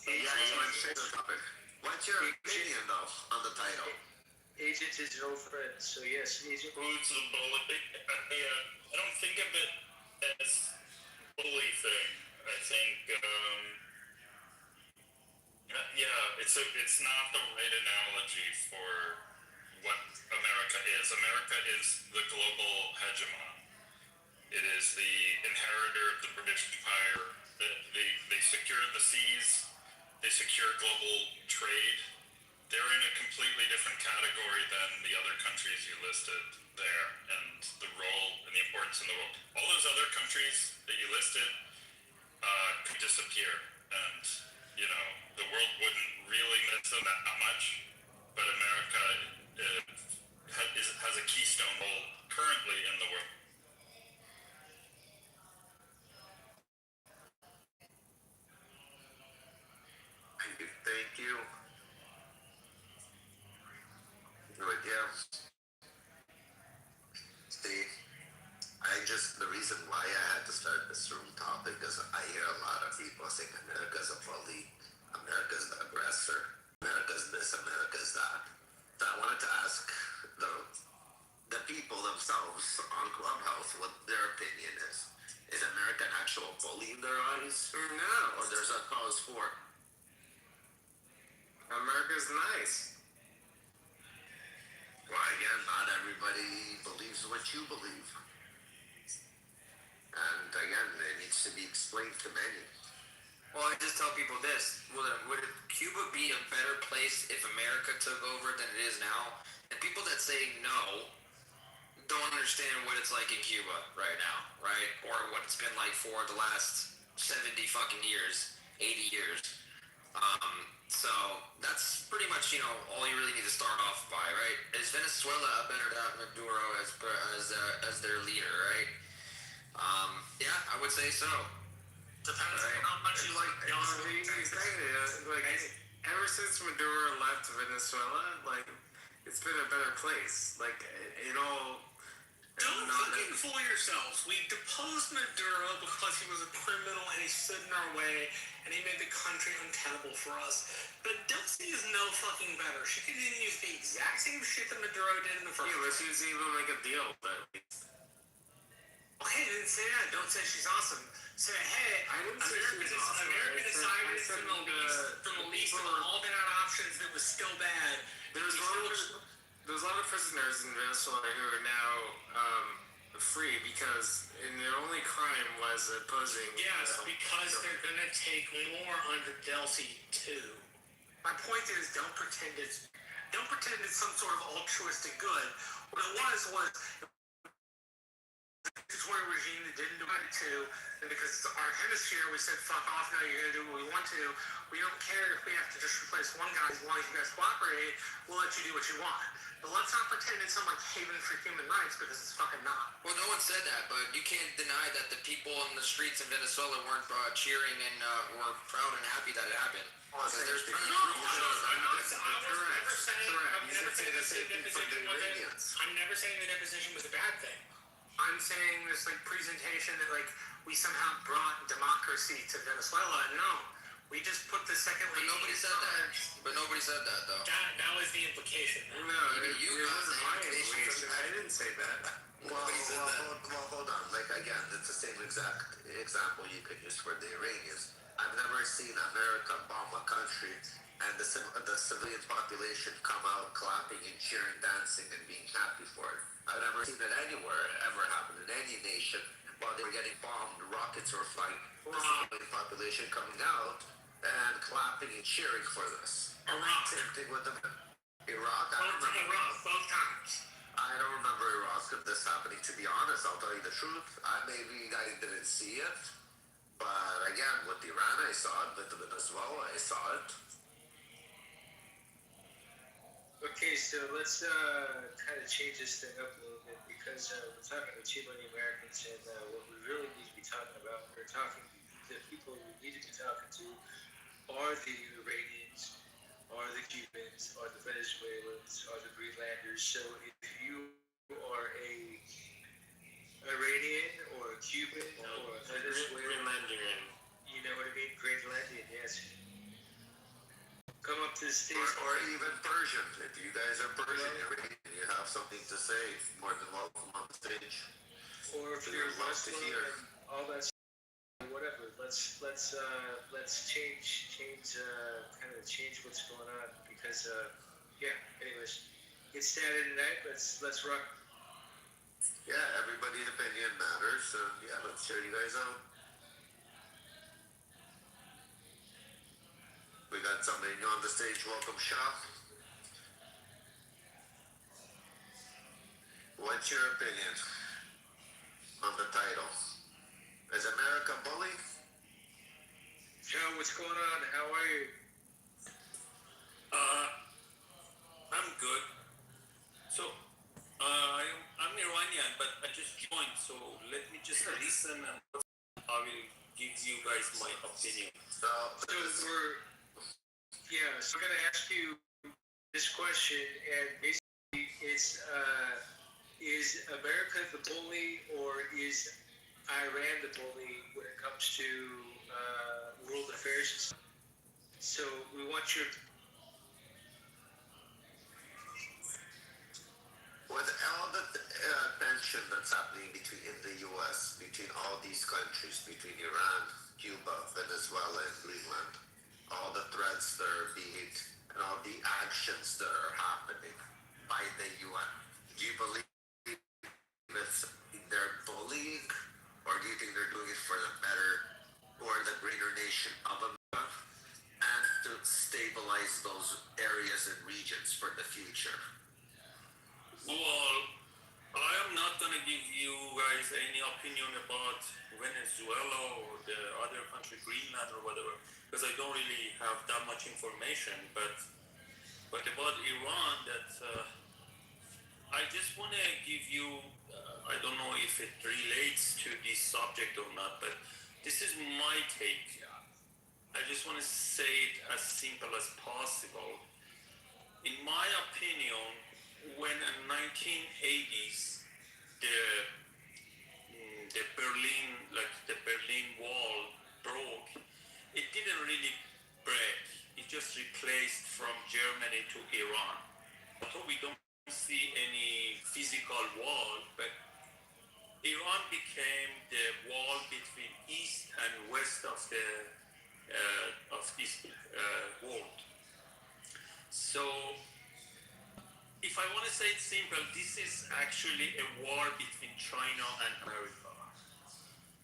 yeah, he went straight to the topic. What's your opinion though on the title? Agent is an old friend, so yes, Agent. Who's the bully? I don't think of it as bully thing. I think, yeah, it's not the right analogy for what America is. America is the global hegemon. It is the inheritor of the British Empire. They secured the seas. They secured global trade. They're in a completely different category than the other countries you listed there, and the role and the importance in the world. All those other countries that you listed could disappear, and you know the world wouldn't really miss them that much. But America has a keystone role currently in the world. Thank you. But yeah. See, the reason why I had to start this room topic is I hear a lot of people saying America's a bully, America's the aggressor, America's this, America's that. So I wanted to ask the people themselves on Clubhouse what their opinion is. Is America an actual bully in their eyes? No. Or there's a cause for it? America's nice. Well, again, not everybody believes what you believe. And again, it needs to be explained to many. Well, I just tell people this. Would Cuba be a better place if America took over than it is now? And people that say no don't understand what it's like in Cuba right now, right? Or what it's been like for the last 70 fucking years, 80 years. So that's pretty much, all you really need to start off by, right? Is Venezuela better than Maduro as their leader, right? Yeah, I would say so. Depends on how much you like. Exactly. Like ever since Maduro left Venezuela, like it's been a better place. Like in all Don't fucking fool yourselves. We deposed Maduro because he was a criminal and he stood in our way and he made the country untenable for us. But Dulce is no fucking better. She continues the exact same shit that Maduro did in the first place. Let's even make a deal. But okay, I didn't say that. Don't say she's awesome. Say, hey, America decided from the least of all bad options that was still bad. There's a lot of prisoners in Venezuela who are now free because their only crime was opposing. Yes, because they're gonna take more under Delcy too. My point is, don't pretend it's some sort of altruistic good. What it was a dictatorial regime that didn't do it to, and because it's our hemisphere, we said, fuck off, now you're gonna do what we want to. We don't care if we have to just replace one guy, as long as you guys cooperate, we'll let you do what you want. But let's not pretend it's some like haven for human rights, because it's fucking not. Well, no one said that, but you can't deny that the people in the streets in Venezuela weren't cheering and were proud and happy that it happened. There's I'm never saying the deposition was a bad thing. I'm saying this like presentation that like we somehow brought democracy to Venezuela. No, we just put the second. But nobody said that. But nobody said that though. That was the implication. No, it wasn't my implication. I didn't say that. Well, hold on. Like again, it's the same exact example you could use for the Iranians. I've never seen America bomb a country and the civilian population come out clapping and cheering, dancing, and being happy for it. I've never seen it anywhere ever happen in any nation while they were getting bombed. Rockets were flying. The civilian population coming out and clapping and cheering for this. Iraq. Same thing with Iraq. Both times. I don't remember Iraq of this happening. To be honest, I'll tell you the truth. I didn't see it. But again, with Iran, I saw it. With Venezuela, I saw it. Okay, so let's kind of change this thing up a little bit because we're talking to too many Americans, and what we really need to be talking about, the people we need to be talking to are the Iranians, are the Cubans, are the Venezuelans, are the Greenlanders. So if you are a Iranian or a Cuban or a Venezuelan, you know what I mean? Greenlandian, yes. Come up to the stage. Or even Persian. If you guys are Persian, you have something to say, more than welcome on the stage. Or if you're Muslim and all that stuff, whatever. Let's change what's going on because anyways, it's Saturday night. Let's rock. Yeah, everybody's opinion matters, so yeah, let's hear you guys out. We got somebody new on the stage. Welcome, Shah. What's your opinion on the title? Is America bully? Joe, what's going on? How are you? I'm good. So, I'm Iranian, but I just joined, so let me just listen and I will give you guys my opinion. So we're going to ask you this question, and basically it's, is America the bully or is Iran the bully when it comes to world affairs? So we want your... With all the tension that's happening in the U.S., between all these countries, between Iran, Cuba, Venezuela, and Greenland, all the threats that are being, and all the actions that are happening by the UN, do you believe they're bullying, or do you think they're doing it for the better or the greater nation of America, and to stabilize those areas and regions for the future? Well, I am not going to give you guys any opinion about Venezuela or the other country, Greenland or whatever, because I don't really have that much information. But about Iran, that I just want to give you, I don't know if it relates to this subject or not, but this is my take. I just want to say it as simple as possible. In my opinion, when in 1980s, the placed from Germany to Iran. Although we don't see any physical wall, but Iran became the wall between east and west of this world. So, if I want to say it simple, this is actually a war between China and America.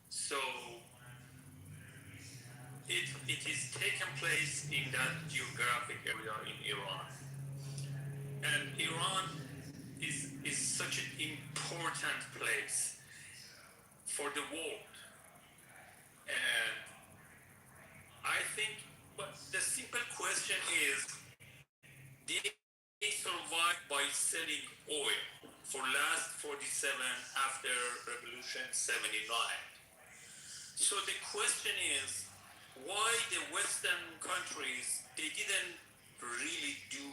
So, it is taken place in that geographic area in Iran. And Iran is such an important place for the world. And I think, but the simple question is, did they survive by selling oil for last 47 after Revolution 79? So the question is, why the Western countries, they didn't really do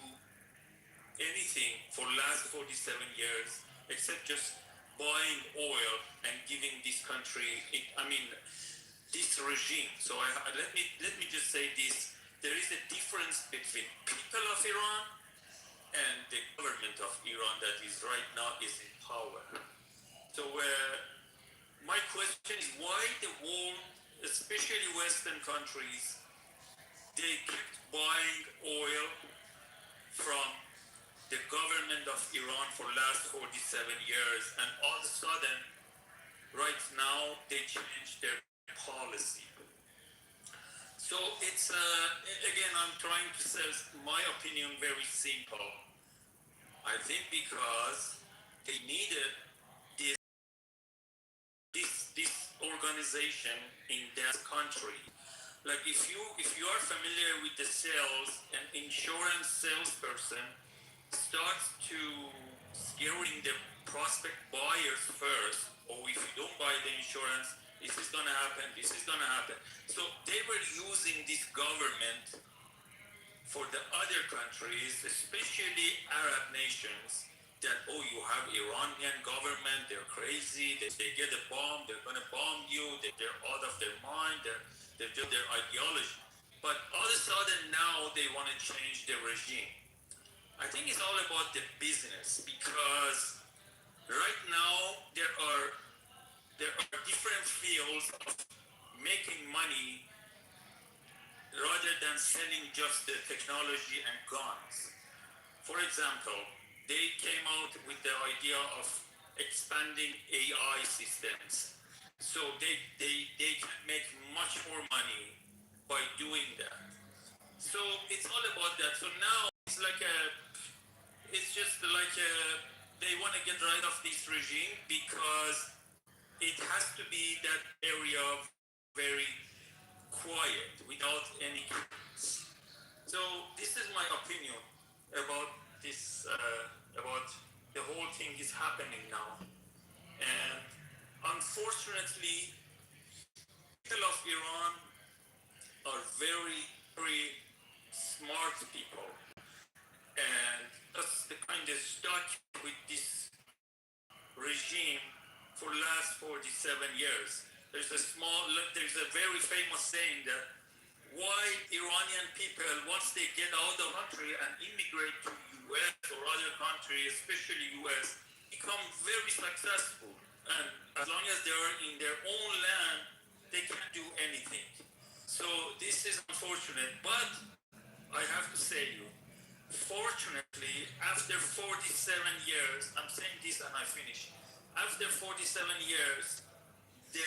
anything for last 47 years except just buying oil and giving this country, this regime. So let me just say this: there is a difference between people of Iran and the government of Iran that is right now is in power. So my question is, why the world, especially Western countries, they kept buying oil from the government of Iran for last 47 years, and all of a sudden, right now, they changed their policy. So it's, again, I'm trying to say my opinion very simple. I think because they needed this organization in that country. Like if you are familiar with the sales, an insurance salesperson starts to scaring the prospect buyers first, or if you don't buy the insurance, this is gonna happen, this is gonna happen. So they were using this government for the other countries, especially Arab nations, that, oh, you have Iranian government, they're crazy, they get a bomb, they're gonna bomb you, they're out of their mind, they're their ideology. But all of a sudden now they wanna change the regime. I think it's all about the business, because right now there are different fields of making money rather than selling just the technology and guns. For example, they came out with the idea of expanding AI systems. So they can make much more money by doing that. So it's all about that. So now it's just like they want to get rid of this regime because it has to be that area very quiet without any critics. So this is my opinion about this, about the whole thing is happening now. And unfortunately, people of Iran are very, very smart people. And that's the kind of stuck with this regime for last 47 years. There's a very famous saying that why Iranian people, once they get out of the country and immigrate to US or other countries, especially US, become very successful. And as long as they're in their own land, they can't do anything. So this is unfortunate, but I have to say you, fortunately, after 47 years, I'm saying this and I finish. After 47 years, the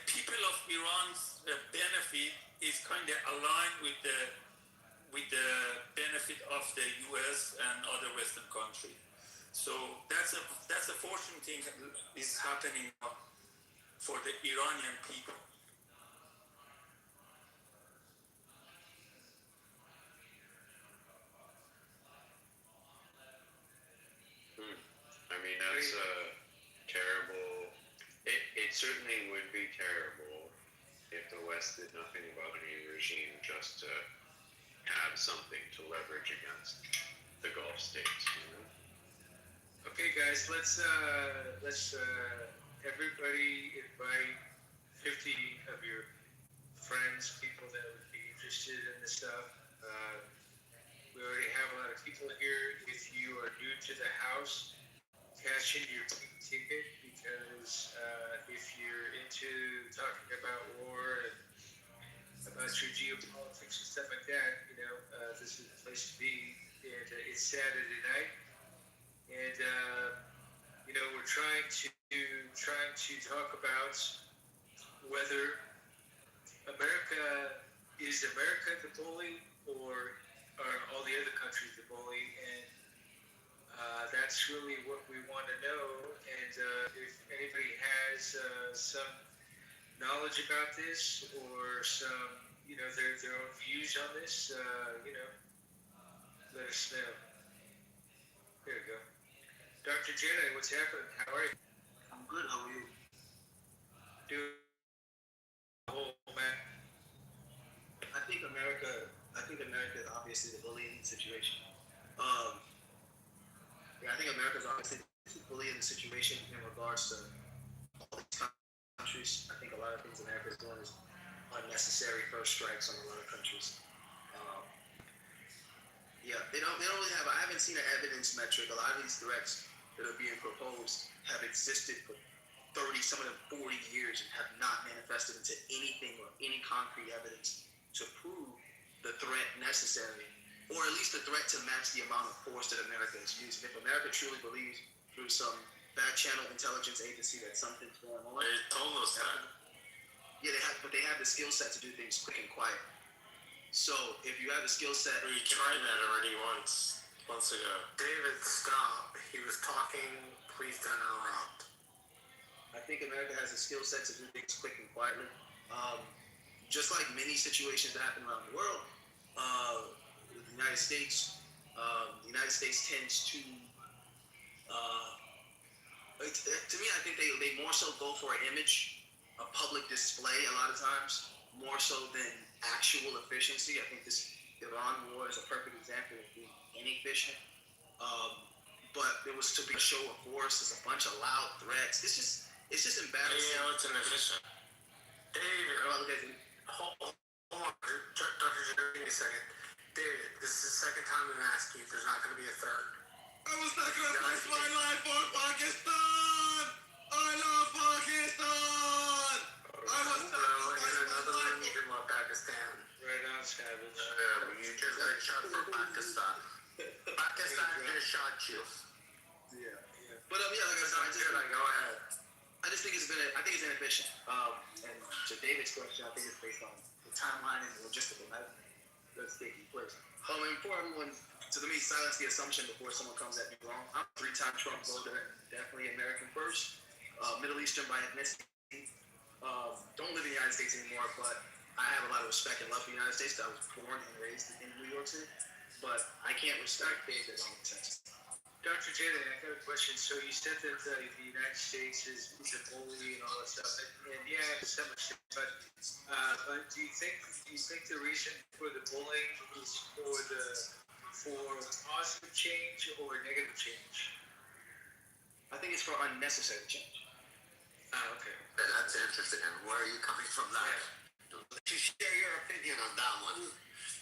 people of Iran's benefit is kind of aligned with the benefit of the U.S. and other Western countries. So that's a fortunate thing is happening for the Iranian people. I mean, that's terrible. It certainly would be terrible if the West did nothing about any regime just to have something to leverage against the Gulf states. You know? Okay, guys, let's everybody invite 50 of your friends, people that would be interested in this stuff. We already have a lot of people here. If you are new to the house, cash in your pink ticket because if you're into talking about war and about your geopolitics and stuff like that, this is the place to be. And it's Saturday night, and we're trying to talk about whether America the bully, or are all the other countries the bully, and that's really what we want to know. And if anybody has some knowledge about this, or some their own views on this, let us know. There you go. Dr. Jenny, what's happening? How are you? I'm good. How are you? Doing the whole man. I think America is obviously the bullying situation. I think America is obviously the bullying situation in regards to all these countries. I think a lot of things America is doing is unnecessary first strikes on a lot of countries. They don't really have. I haven't seen an evidence metric. A lot of these threats that are being proposed have existed for 30, some of them 40 years, and have not manifested into anything or any concrete evidence to prove the threat necessary, or at least the threat to match the amount of force that America is using. If America truly believes through some back channel intelligence agency that something's going on, They told us that. Yeah, they have the skill set to do things quick and quiet. So if you have a skill set, We tried that already once ago. David, stop. He was talking. Please don't interrupt. I think America has a skill set to do things quick and quietly. Just like many situations that happen around the world, the United States tends to, to me, I think they more so go for an image, a public display a lot of times, more so than actual efficiency. I think this Iran war is a perfect example of being inefficient. But it was to be a show of force. There's a bunch of loud threats. It's just embarrassing. Yeah, it's inefficient. David, hold on. Dr. Jerry, give me a second. David, this is the second time I'm asking you if there's not going to be a third. I was not going to risk my life for Pakistan! I love Pakistan! I was not going to risk my life for Pakistan. Right on, Savage. Yeah, you just got shot for Pakistan. Pakistan just shot you. Yeah. But like I said, I just think it's inefficient. And to David's question, I think it's based on the timeline and the logistical that's taking place. And for everyone, to me, silence the assumption before someone comes at me wrong. I'm a 3-time Trump voter, definitely American first, Middle Eastern by ethnicity. Don't live in the United States anymore, but I have a lot of respect and love for the United States. I was born and raised in New York City, but I can't respect things that don't make sense. Dr. Jaden, I got a question. So you said that the United States is a bully and all that stuff, and yeah, to some extent, but do you think the reason for the bullying is for positive change or negative change? I think it's for unnecessary change. Okay. That's interesting. And where are you coming from that? Yeah. Let you share your opinion on that one.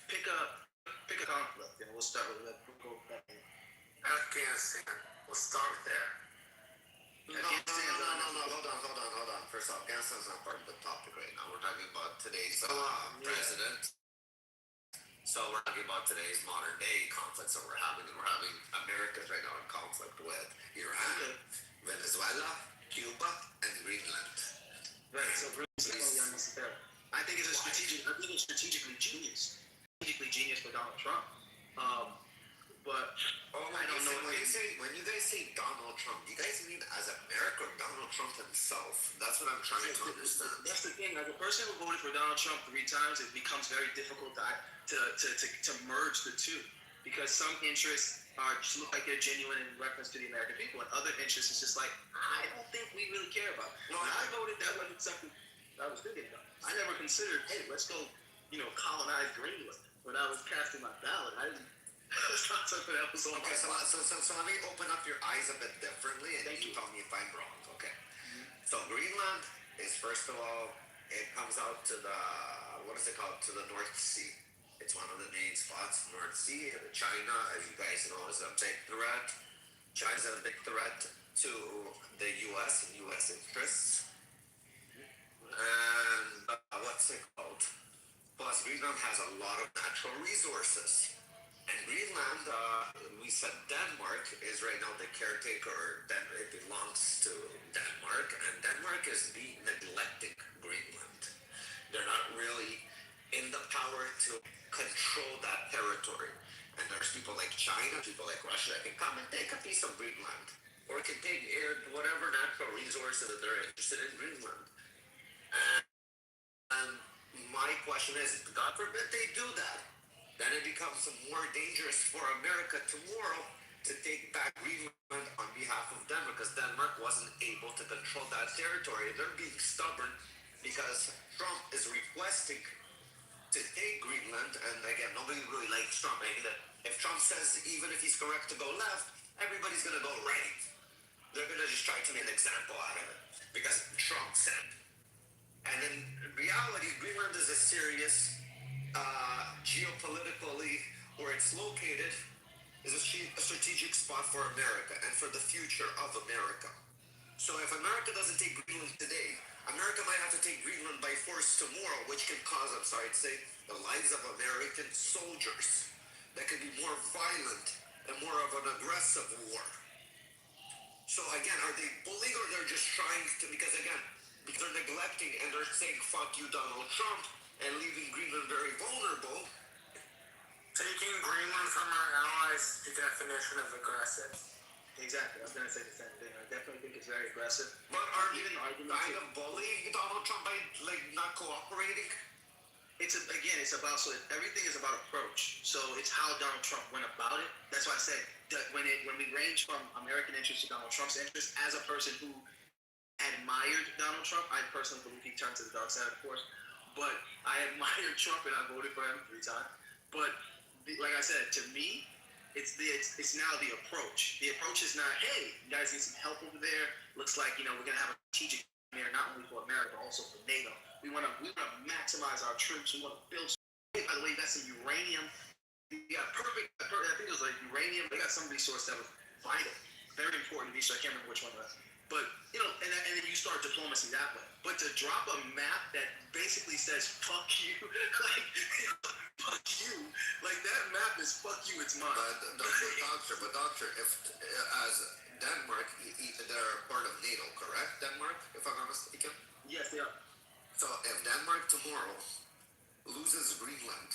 Pick a conflict, and we'll start with that. Afghanistan. We'll start there. No. Hold on. First off, Afghanistan's not part of the topic right now. We're talking about today's president. So we're talking about today's modern day conflicts that we're having. And we're having America's right now in conflict with Iran, Venezuela, Cuba, and Greenland. Right. So I think it's strategically genius for Donald Trump. But I don't know. When you guys say Donald Trump, do you guys mean as America or Donald Trump himself? That's what I'm trying to understand. That's the thing. As a person who voted for Donald Trump 3 times, it becomes very difficult to merge the two, because some interests just look like they're genuine in reference to the American people, and other interests is just like, I don't think we really care about. When I voted, that wasn't something I was thinking about. I never considered, hey, let's go, colonize Greenland when I was casting my ballot. That's not something that was on my mind. So let me open up your eyes a bit differently, and you tell me if I'm wrong. Okay. So Greenland is, first of all, it comes out to the what is it called, to the North Sea. It's one of the main spots, North Sea. China, as you guys know, is a big threat. China's a big threat to the U.S. and U.S. interests. And what's it called? Plus, Greenland has a lot of natural resources. And Greenland, we said Denmark is right now the caretaker. It belongs to Denmark, and Denmark is neglecting Greenland. They're not really in the power to control that territory. And there's people like China, people like Russia that can come and take a piece of Greenland, or can take whatever natural resources that they're interested in Greenland. And my question is, God forbid they do that, then it becomes more dangerous for America tomorrow to take back Greenland on behalf of Denmark, because Denmark wasn't able to control that territory. They're being stubborn because Trump is requesting to take Greenland, and again, nobody really likes Trump. I think that if Trump says, even if he's correct to go left, everybody's going to go right. They're going to just try to make an example out of it because Trump said. And in reality, Greenland is a serious geopolitically, where it's located, is a strategic spot for America and for the future of America. So if America doesn't take Greenland today, America might have to take Greenland by force tomorrow, which can cause, the lives of American soldiers. That could be more violent and more of an aggressive war. So again, are they bullying, or they're just trying to, because they're neglecting and they're saying, fuck you, Donald Trump, and leaving Greenland very vulnerable. Taking Greenland from our allies is the definition of aggressive. Exactly. I was going to say the same thing. I definitely think it's very aggressive. But are you kind of bullying Donald Trump by not cooperating? It's about, so everything is about approach. So it's how Donald Trump went about it. That's why I said that when we range from American interest to Donald Trump's interest, as a person who admired Donald Trump, I personally believe he turned to the dark side, of course. But I admired Trump and I voted for him 3 times. But like I said, to me, it's now the approach. The approach is not, hey, you guys need some help over there. Looks like we're gonna have a strategic there, not only for America, but also for NATO. We want to maximize our troops. We want to build. By the way, you got some uranium. You got I think it was like uranium. They got some resource that was vital, very important resource. I can't remember which one it was. But and then you start diplomacy that way. But to drop a map that basically says "fuck you," like fuck you, like that map is "fuck you." It's mine. But doctor, if as Denmark, they're part of NATO, correct? Denmark, if I'm not mistaken. Yes, they are. So if Denmark tomorrow loses Greenland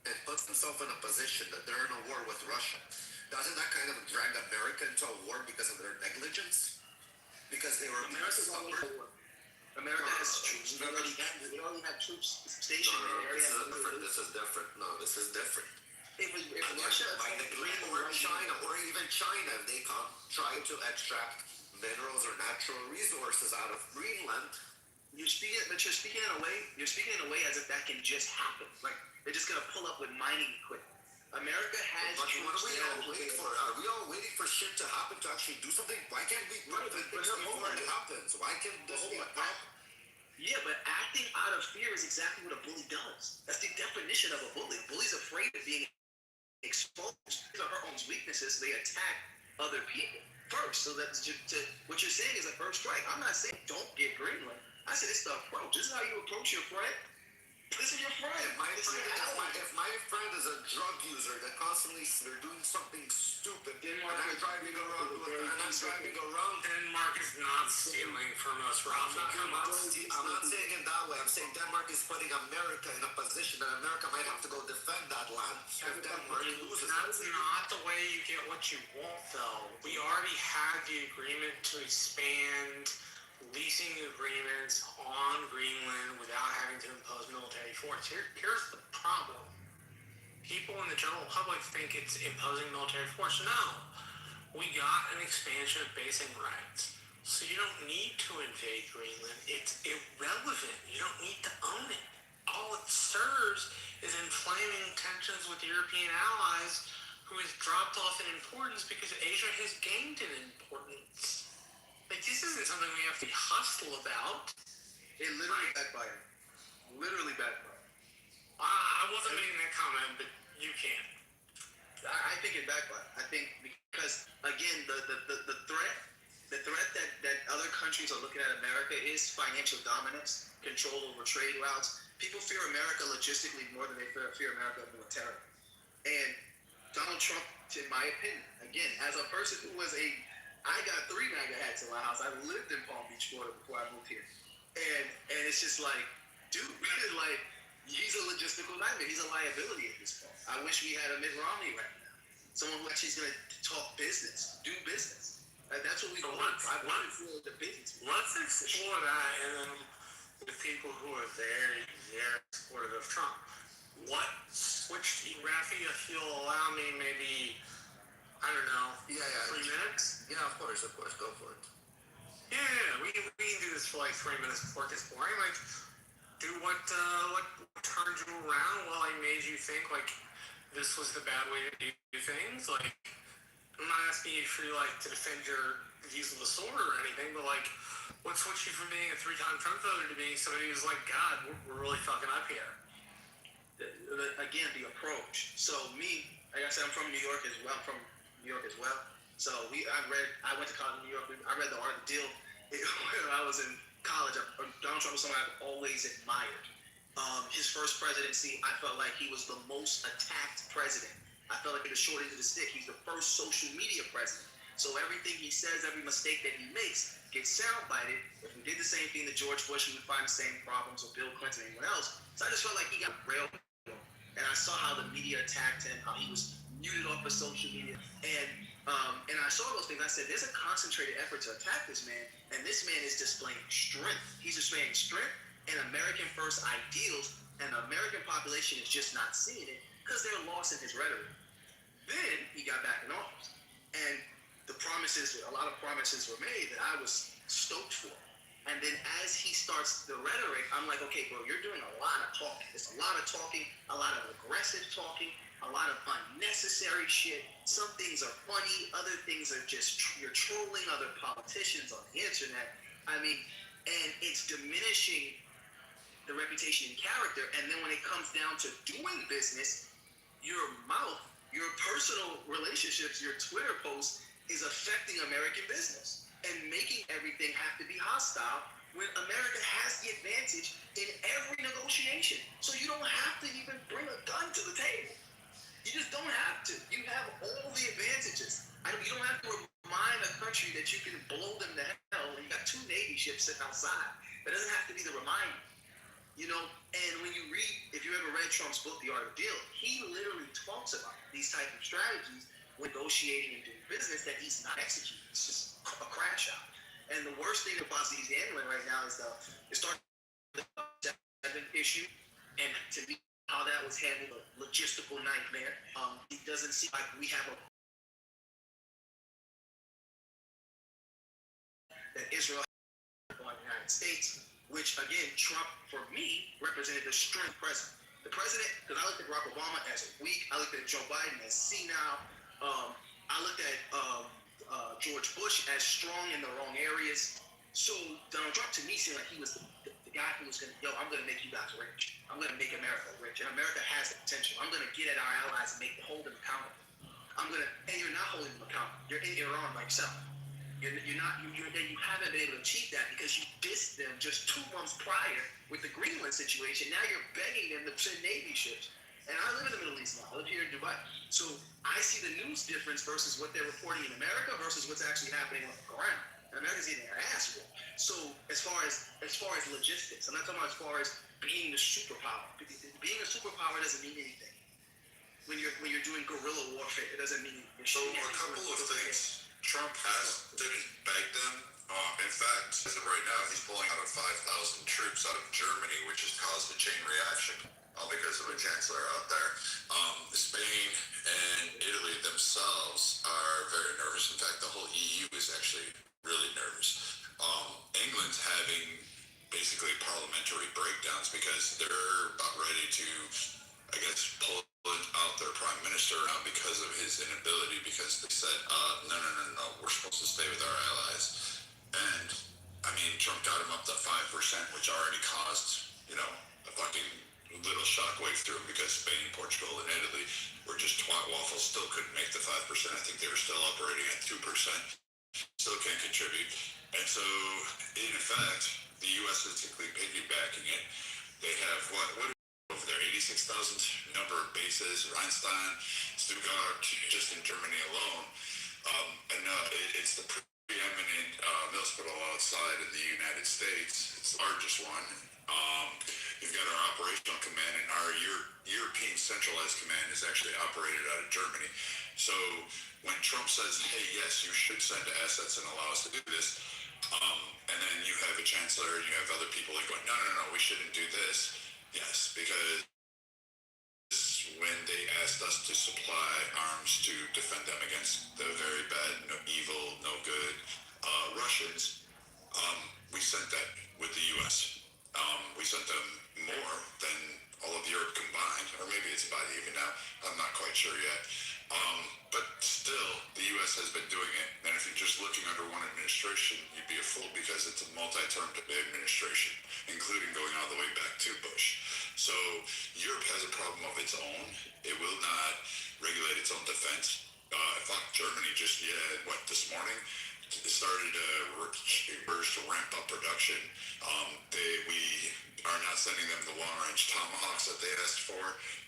and puts themselves in a position that they're in a war with Russia, doesn't that kind of drag America into a war because of their negligence? Because they were America's always at war. America has troops. They already have troops stationed in the area. This is different. No, this is different. If Russia, or China, or even China, if they come try to extract minerals or natural resources out of Greenland. You're speaking in a way as if that can just happen. Like they're just gonna pull up with mining equipment. America has. But what are we all waiting for? Are we all waiting for shit to happen to actually do something? Why can't we do it before it happens? Why can't this be a problem? Yeah, but acting out of fear is exactly what a bully does. That's the definition of a bully. A bully's afraid of being exposed to her own weaknesses. They attack other people first. So that's what you're saying is a first strike. I'm not saying don't get Greenland. I said it's the approach. This is how you approach your friend. This is your friend. If my friend is a drug user that constantly they're doing something stupid, and I'm driving around. Denmark is not stealing from us, Ralph. I'm not saying it that way. I'm saying Denmark is putting America in a position that America might have to go defend that land if Denmark loses. That's not the way you get what you want, though. We already had the agreement to expand leasing agreements on Greenland without having to impose military force. Here's the problem. People in the general public think it's imposing military force. No. We got an expansion of basic rights. So you don't need to invade Greenland. It's irrelevant. You don't need to own it. All it serves is inflaming tensions with European allies who has dropped off in importance because Asia has gained in importance. Like, this isn't something we have to be hostile about. It literally backfired. Literally backfired. I wasn't making that comment, but you can. I think it backfired. I think because again, the threat that other countries are looking at America is financial dominance, control over trade routes. People fear America logistically more than they fear America militarily. And Donald Trump, in my opinion, again, as a person who was I got 3 MAGA hats in my house. I lived in Palm Beach, Florida before I moved here, and it's just like, dude, like he's a logistical nightmare. He's a liability at this point. I wish we had a Mitt Romney right now. Someone who actually is going to talk business, do business. That's what we want. I want the business. Let's explore that, and then the people who are there, they're supportive of Trump. What switched you, Rafi, if you'll allow me maybe, I don't know, 3 minutes? Yeah, of course, go for it. Yeah, we can do this for like 3 minutes before it gets boring. Like, do what turned you around, what like made you think like this was the bad way to do things. Like, I'm not asking you for like to defend your views of the sword or anything, but like, what switched you from being a 3-time Trump voter to being somebody who's like, God, we're really fucking up here? Again, the approach. So me, like I said, I'm from New York as well. So I went to college in New York. I read the Art of the Deal when I was in college. Donald Trump was someone I've always admired. His first presidency, I felt like he was the most attacked president. I felt like it was short into the stick. He's the first social media president. So everything he says, every mistake that he makes gets soundbited. If we did the same thing to George Bush, we would find the same problems with Bill Clinton and anyone else. So I just felt like he got railed. And I saw how the media attacked him, how he was muted off of social media. And I saw those things. I said, there's a concentrated effort to attack this man. And this man is displaying strength. He's displaying strength and American first ideals, and the American population is just not seeing it because they're lost in his rhetoric. Then he got back in office, and a lot of promises were made that I was stoked for. And then as he starts the rhetoric, I'm like, okay, bro, you're doing a lot of talking. It's a lot of talking, a lot of aggressive talking, a lot of unnecessary shit. Some things are funny, other things are just you're trolling other politicians on the internet. I mean, and it's diminishing the reputation and character. And then when it comes down to doing business, your mouth, your personal relationships, your Twitter posts is affecting American business and making everything have to be hostile when America has the advantage in every negotiation. So you don't have to even bring a gun to the table. You just don't have to. You have all the advantages. You don't have to remind a country that you can blow them to hell when you got 2 Navy ships sitting outside. That doesn't have to be the reminder. You know, and when you read, if you ever read Trump's book, The Art of the Deal, he literally talks about these type of strategies when negotiating and doing business that he's not executing. It's just a crash out. And the worst thing about he's handling right now is the start the 7 issue, and to me, how that was handled, a logistical nightmare. It doesn't seem like we have that Israel has on the United States, which again, Trump, for me, represented the strength president. The president, because I looked at Barack Obama as weak, I looked at Joe Biden as senile, I looked at George Bush as strong in the wrong areas. So Donald Trump, to me, seemed like he was the guy who was going to, I'm going to make you guys rich. I'm going to make America rich. And America has the potential. I'm going to get at our allies and hold them accountable. And you're not holding them accountable. You're in Iran by yourself. You haven't been able to achieve that because you dissed them just 2 months prior with the Greenland situation. Now you're begging them to send Navy ships. And I live in the Middle East now. I live here in Dubai. So I see the news difference versus what they're reporting in America versus what's actually happening on the ground. And America's getting their ass whooped. So as far as logistics, I'm not talking about as far as being the superpower. Being a superpower doesn't mean anything. When you're doing guerrilla warfare, it doesn't mean anything. So a couple of things. Trump didn't beg them. In fact, as of right now, he's pulling out of 5,000 troops out of Germany, which has caused a chain reaction, all because of a chancellor out there. Spain and Italy themselves are very nervous. In fact, the whole EU is actually really nervous. England's having basically parliamentary breakdowns because they're about ready to, I guess, pull out their prime minister now because of his inability, because they said, no, we're supposed to stay with our allies. And I mean, Trump got him up to 5%, which already caused, a fucking little shockwave through them because Spain, Portugal, and Italy were just twat waffles, still couldn't make the 5%. I think they were still operating at 2%, still can't contribute. And so, in effect, the U.S. is typically piggybacking it. They have what over there, 86,000 number of bases, Rheinstein, Stuttgart, just in Germany alone. It's the preeminent hospital outside of the United States. It's the largest one. You've got our operational command, and our European centralized command is actually operated out of Germany. So when Trump says, hey, yes, you should send assets and allow us to do this, and then you have a chancellor and you have other people like going, no, we shouldn't do this. Yes, because when they asked us to supply arms to defend them against the very bad, evil, no good Russians, we sent that with the U.S. We sent them more than all of Europe combined, or maybe it's about even now. I'm not quite sure yet. But still, the U.S. has been doing it. And if you're just looking under one administration, you'd be a fool because it's a multi-term administration, including going all the way back to Bush. So Europe has a problem of its own. It will not regulate its own defense. Germany just, this morning, started to ramp up production. We are not sending them the long-range Tomahawks that they asked for.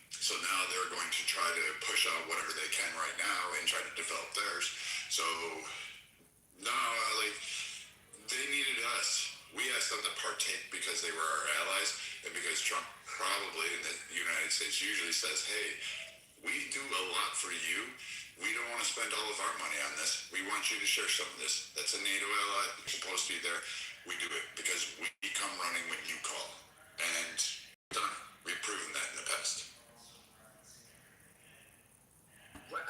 So now they're going to try to push out whatever they can right now and try to develop theirs. So, they needed us. We asked them to partake because they were our allies and because Trump probably in the United States usually says, hey, we do a lot for you. We don't want to spend all of our money on this. We want you to share some of this. That's a NATO ally. You're supposed to be there. We do it because we come running when you call. And we've done it. We've proven that in the past.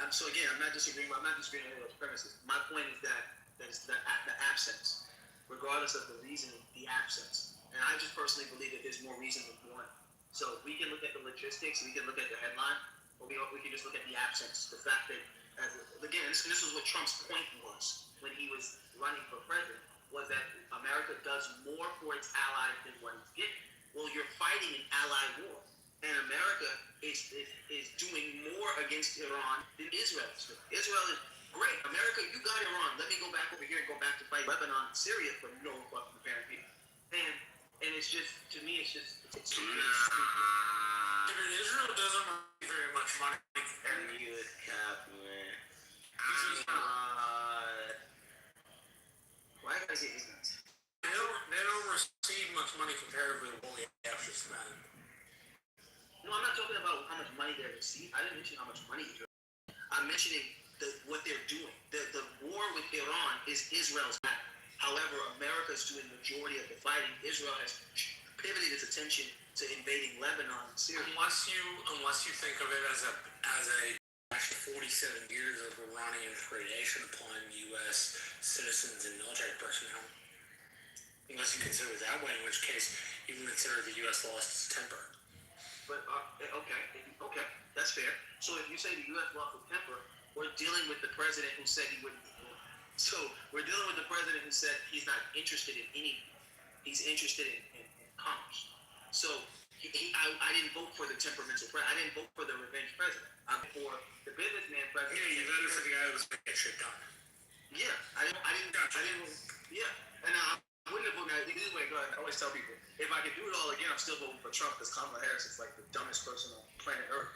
So again, I'm not disagreeing with any of those premises. My point is that the absence, regardless of the reason, the absence. And I just personally believe that there's more reason than one. So we can look at the logistics, we can look at the headline, or we can just look at the absence. The fact that, this is what Trump's point was when he was running for president, was that America does more for its allies than what it's getting. Well, you're fighting an allied war. And America is doing more against Iran than Israel is doing. Israel is great. America, you got Iran. Let me go back over here and go back to fight Lebanon and Syria for no fucking apparent people. And it's just, to me, it's stupid. Israel doesn't make very much money compared to You is cap, man. Why did I say ignorant? They don't receive much money comparatively to what we have to spend. No, I'm not talking about how much money they receive. I didn't mention how much money Israel. I'm mentioning what they're doing. The war with Iran is Israel's matter. However, America is doing the majority of the fighting. Israel has pivoted its attention to invading Lebanon and Syria. Unless you think of it as a 47 years of Iranian predation upon U.S. citizens and military personnel. Unless you consider it that way, in which case you can consider the U.S. lost its temper. But, okay, that's fair. So if you say the U.S. lost its temper, we're dealing with the president who said he wouldn't. So we're dealing with the president who said he's not interested in anything. He's interested in commerce. So I didn't vote for the temperamental president. I didn't vote for the revenge president. I'm for the businessman president. Yeah, you voted for the guy who was making shit done. Yeah, I didn't. Yeah, and I wouldn't have voted. This way, I always tell people, if I could do it all again, I'm still voting for Trump because Kamala Harris is like the dumbest person on planet Earth.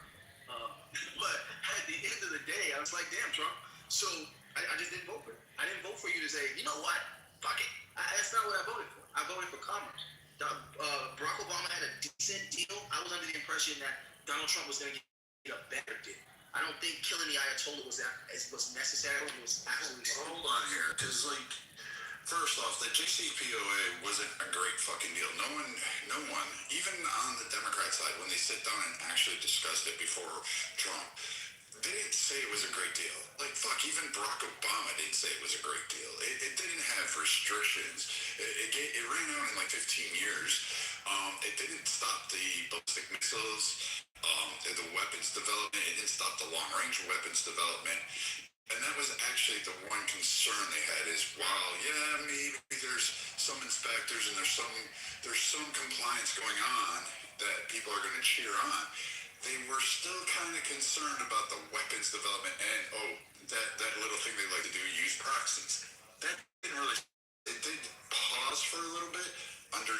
But at the end of the day, I was like, damn, Trump. So I just didn't vote for it. I didn't vote for you to say, you know what, fuck it. That's not what I voted for. I voted for commerce. Barack Obama had a decent deal. I was under the impression that Donald Trump was going to get a better deal. I don't think killing the Ayatollah was necessary. It was absolutely. Hold on here, because first off, the JCPOA wasn't a great fucking deal. No one, even on the Democrat side, when they sit down and actually discussed it before Trump, they didn't say it was a great deal. Even Barack Obama didn't say it was a great deal. It didn't have restrictions. It ran out in 15 years. It didn't stop the ballistic missiles, the weapons development. It didn't stop the long-range weapons development. And that was actually the one concern they had is, maybe there's some inspectors and there's some compliance going on. that people are going to cheer on, they were still kind of concerned about the weapons development and that little thing they like to do, use proxies. That didn't really. It did pause for a little bit under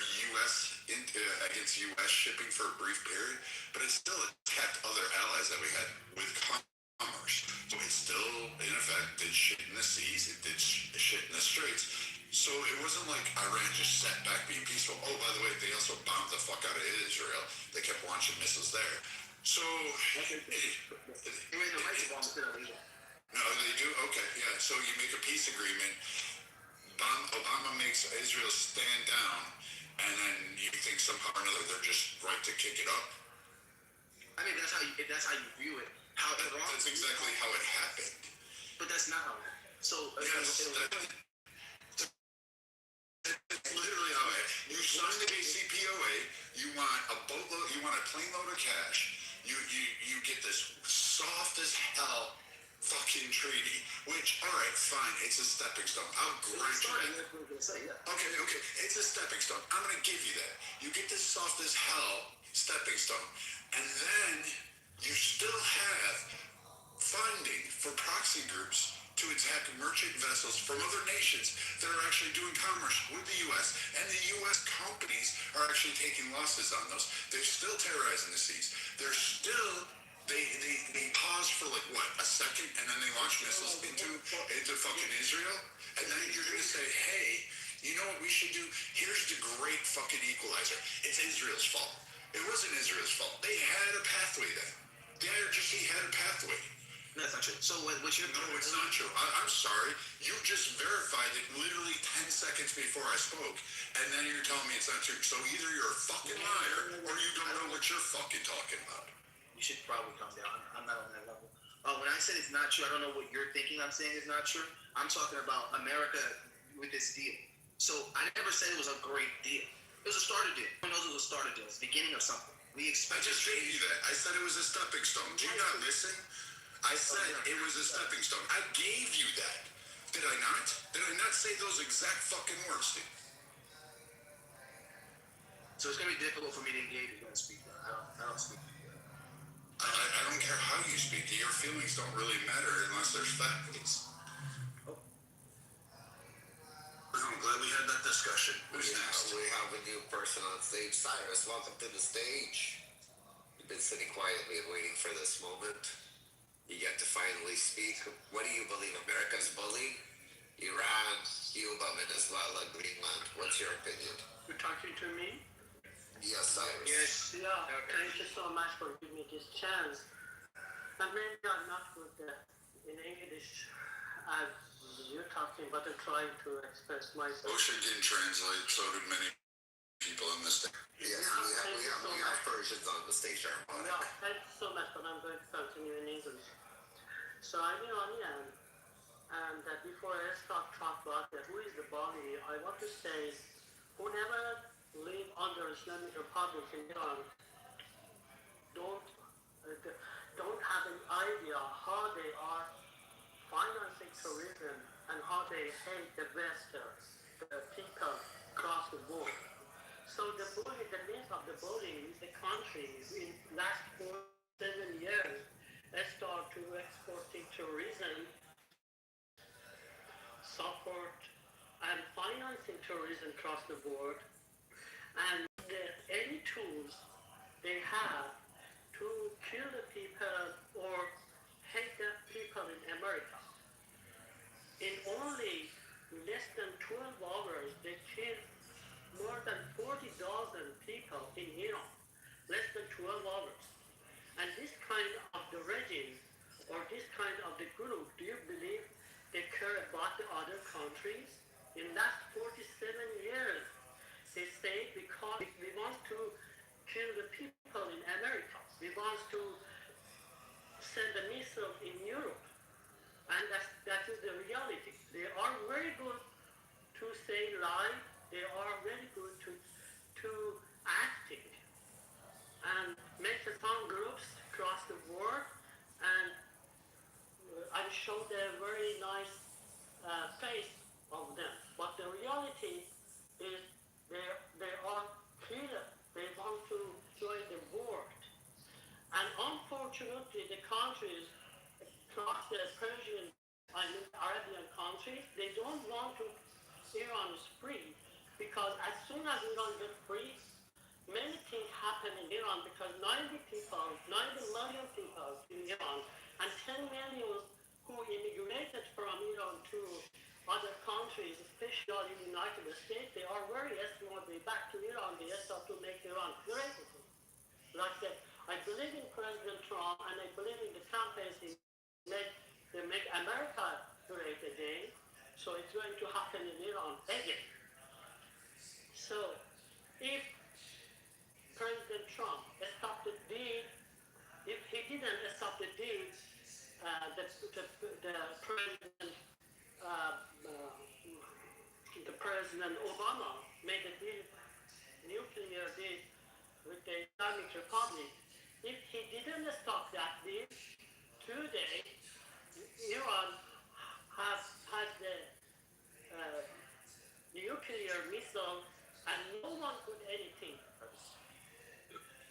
against U.S. shipping for a brief period, but it still attacked other allies that we had with commerce. So it still, in effect, did shit in the seas. It did shit in the straits. So it wasn't like Iran just sat back being peaceful. Oh, by the way, they also bombed the fuck out of Israel. They kept launching missiles there. So no, they do. Okay, yeah. So you make a peace agreement. Obama makes Israel stand down, and then you think somehow or another they're just right to kick it up. I mean, if that's how you view it. That's exactly how it happened. But that's not how it happened. So yes, that's literally how it happened. You signed the JCPOA. You want a boatload. You want a plane load of cash. You get this soft as hell fucking treaty, which, all right, fine, it's a stepping stone. I'll grant you that. Okay, it's a stepping stone. I'm going to give you that. You get this soft as hell stepping stone, and then you still have funding for proxy groups to attack merchant vessels from other nations that are actually doing commerce with the U.S., and the U.S. companies are actually taking losses on those. They're still terrorizing the seas. They're still... They pause for like what, a second, and then they launch missiles into fucking Israel, and then you're gonna say, hey, you know what we should do? Here's the great fucking equalizer. It's Israel's fault. It wasn't Israel's fault. They had a pathway then. The IRGC had a pathway. That's not true. So what's your... No, it's not true. I'm sorry. You just verified it literally 10 seconds before I spoke, and then you're telling me it's not true. So either you're a fucking liar, or you don't know what you're fucking talking about. You should probably calm down. I'm not on that level. When I said it's not true, I don't know what you're thinking I'm saying is not true. I'm talking about America with this deal. So I never said it was a great deal. It was a starter deal. Everyone knows it was a starter deal. It's the beginning of something. I just gave you that. I said it was a stepping stone. Do you not listen? I said it was a stepping stone. I gave you that. Did I not? Did I not say those exact fucking words, Steve? So it's going to be difficult for me to engage when I speak. I don't speak. I don't care how you speak. Your feelings don't really matter unless there's facts. Oh. I'm glad we had that discussion. Who's next? We have a new person on stage. Cyrus, welcome to the stage. You've been sitting quietly and waiting for this moment. You get to finally speak. What do you believe? America's bullying? Iran, Cuba, Venezuela, Greenland. What's your opinion? You're talking to me? Yes, Cyrus. Yes. Yeah. Okay. Thank you so much for giving me this chance. And maybe I'm not good in English as you're talking, but I'm trying to express myself. Ocean didn't translate, so did many people in this thing. Yes, we have Persians on the stage. Yeah, thank you so much, but I'm going to continue in English. So I'm Iranian, and before I start talking about who is the bully, I want to say who never live under Islamic Republic in Iran don't have an idea how they are financing tourism and how they hate the Westerners, the people across the board. So the means of the bullying is the countries in last 4-7 years start to exporting tourism, support and financing tourism across the board. And any tools they have to kill the people or hate the people in America. In only less than 12 hours, they killed more than 40,000 people in Iran. Less than 12 hours. And this kind of the regime or this kind of the group, do you believe they care about the other countries? In last 47 years, they say because we want to kill the people in America. We want to send a missile in Europe. And that is the reality. They are very good to say lie. They are very good to acting. And make some groups across the world and show the very nice face of them. But the reality is they are killers. They want to destroy countries, across the Persian, I mean Arabian countries, they don't want to Iran is free because as soon as Iran gets free, many things happen in Iran because 90 million people in Iran and 10 million who immigrated from Iran to other countries, especially the United States, they are very smart. They back to Iran, they start to make Iran great again. Like I said, I believe in President Trump and I believe in the campaigns they make America great again. So it's going to happen in Iran again. So if President Trump stopped the deed, if he didn't stop the deed, the president, the President Obama made a deal, nuclear deal with the Islamic Republic. If he didn't stop that deal, today Iran has the nuclear missile and no one could anything.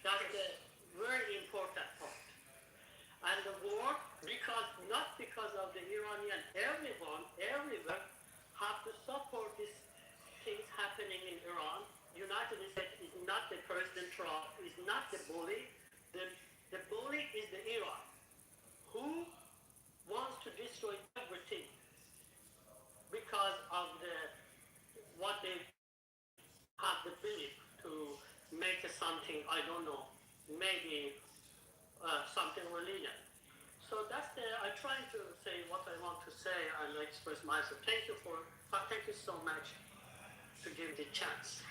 That's the very important part. And the war, not because of the Iranian, everyone, everywhere, have to support these things happening in Iran. United States is not the President Trump, is not the bully. The bully is the Iran, who wants to destroy everything because of what they have the belief to make something, I don't know, maybe something religion. So I'm trying to say what I want to say and express myself. Thank you so much to give the chance.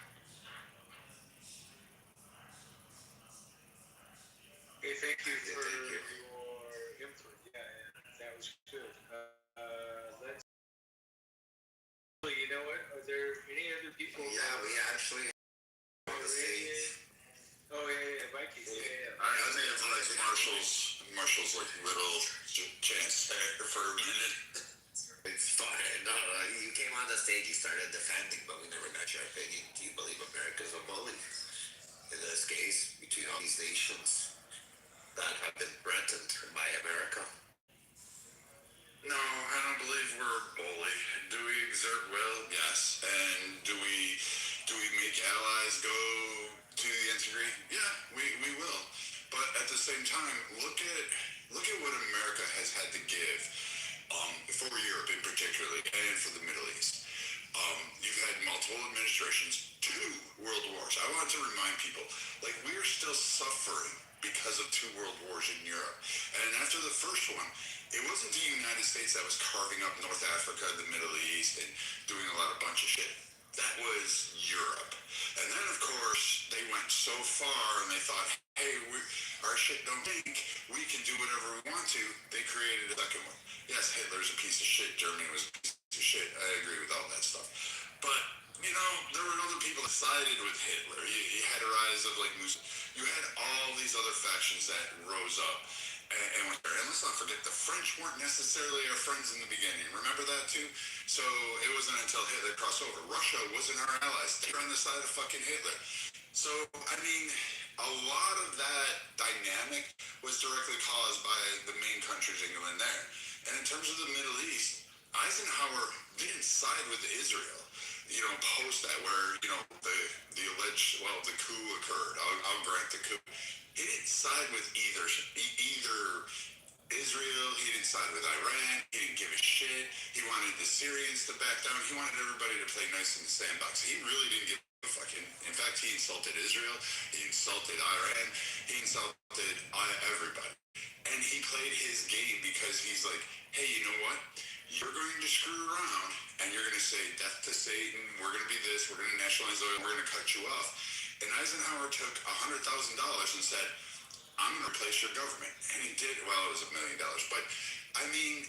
Hey, thank you for your input. Yeah, that was good. Let's. You know what? Are there any other people? Yeah, we actually on the stage. Oh yeah, Mikey. Yeah. I think it's like Marshall's like little chance there for a minute. It's fine. No, you came on the stage, you started defending, but we never got your opinion. Do you believe America's a bully? In this case, between all these nations that have been threatened by America? No, I don't believe we're a bully. Do we exert will? Yes. And do we make allies go to the nth degree? Yeah, we will. But at the same time, look at what America has had to give for Europe in particularly and for the Middle East. You've had multiple administrations, 2 world wars. I want to remind people, like, we're still suffering because of 2 world wars in Europe. And after the first one, it wasn't the United States that was carving up North Africa, the Middle East, and doing a bunch of shit. That was Europe. And then, of course, they went so far and they thought, hey, our shit don't think, we can do whatever we want to. They created a second one. Yes, Hitler's a piece of shit. Germany was a piece of shit. I agree with all that stuff. But, there were other people that sided with Hitler. You had a rise of, like, Mussolini. You had all these other factions that rose up. And let's not forget, the French weren't necessarily our friends in the beginning. Remember that, too? So it wasn't until Hitler crossed over. Russia wasn't our allies. They were on the side of fucking Hitler. So, I mean, a lot of that dynamic was directly caused by the main countries, England, there. And in terms of the Middle East, Eisenhower didn't side with Israel, post that where, the alleged, the coup occurred. I'll grant the coup. He didn't side with either Israel, he didn't side with Iran, he didn't give a shit. He wanted the Syrians to back down. He wanted everybody to play nice in the sandbox. He really didn't give a fucking. In fact, he insulted Israel, he insulted Iran, he insulted everybody. And he played his game because he's like, hey, you know what? You're going to screw around and you're going to say death to Satan, we're going to be this, we're going to nationalize oil, we're going to cut you off. And Eisenhower took $100,000 and said, I'm going to replace your government. And he did. Well, it was $1 million. But, I mean,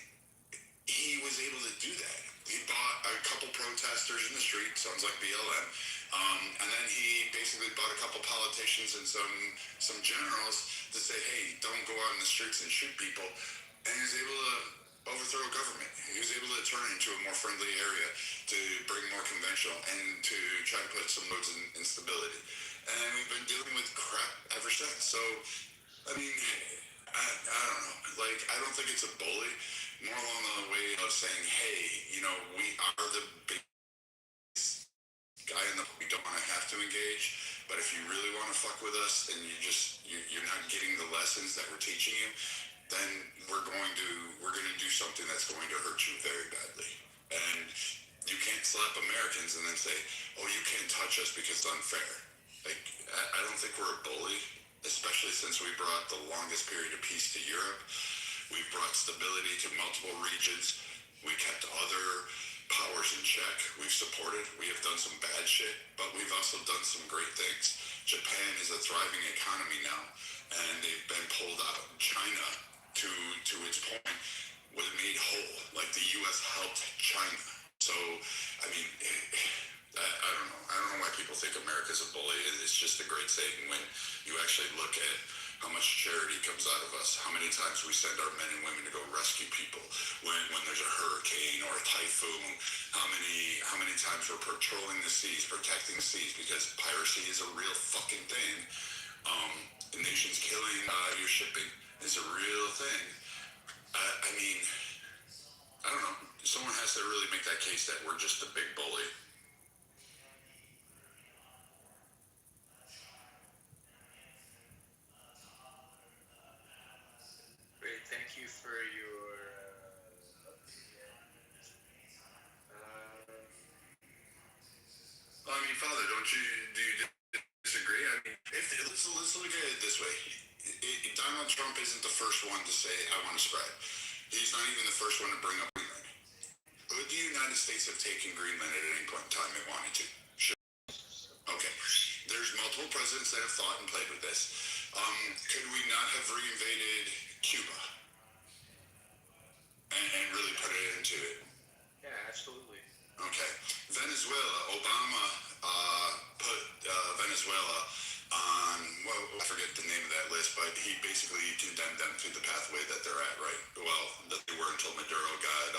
he was able to do that. He bought a couple protesters in the street, sounds like BLM. And then he basically bought a couple politicians and some generals to say, hey, don't go out in the streets and shoot people. And he was able to overthrow a government. He was able to turn it into a more friendly area, to bring more conventional, and to try to put some modes in stability. And we've been dealing with crap ever since. So, I mean, I don't know. Like, I don't think it's a bully. More along the way of saying, hey, we are the big guy in the. We don't want to have to engage, but if you really want to fuck with us and you're not getting the lessons that we're teaching you, then we're going to do something that's going to hurt you very badly. And you can't slap Americans and then say, oh, you can't touch us because it's unfair. Like, I don't think we're a bully, especially since we brought the longest period of peace to Europe. We've brought stability to multiple regions. We kept other powers in check. We've supported. We have done some bad shit, but we've also done some great things. Japan is a thriving economy now, and they've been pulled out. China, to its point, was made whole. Like, the U.S. helped China. So, I mean, I don't know. I don't know why people think America's a bully. It's just a great saying when you actually look at how much charity comes out of us, how many times we send our men and women to go rescue people when there's a hurricane or a typhoon, how many times we're patrolling the seas, protecting the seas, because piracy is a real fucking thing. The nation's killing your shipping is a real thing. I mean, I don't know. Someone has to really make that case that we're just a big bully. Great, thank you for your opinion. I mean, Father, do you disagree? I mean, let's look at it this way. Donald Trump isn't the first one to say, I want to spread. He's not even the first one to bring up Greenland. Would the United States have taken Greenland at any point in time it wanted to? Sure. Okay. There's multiple presidents that have thought and played with this. Could we not have reinvaded Cuba and really put it into it? Yeah, absolutely. Okay. Venezuela, Obama put Venezuela on, well, I forget the name of that list, but he basically condemned them to the pathway that they're at, right? Well, that they were until Maduro got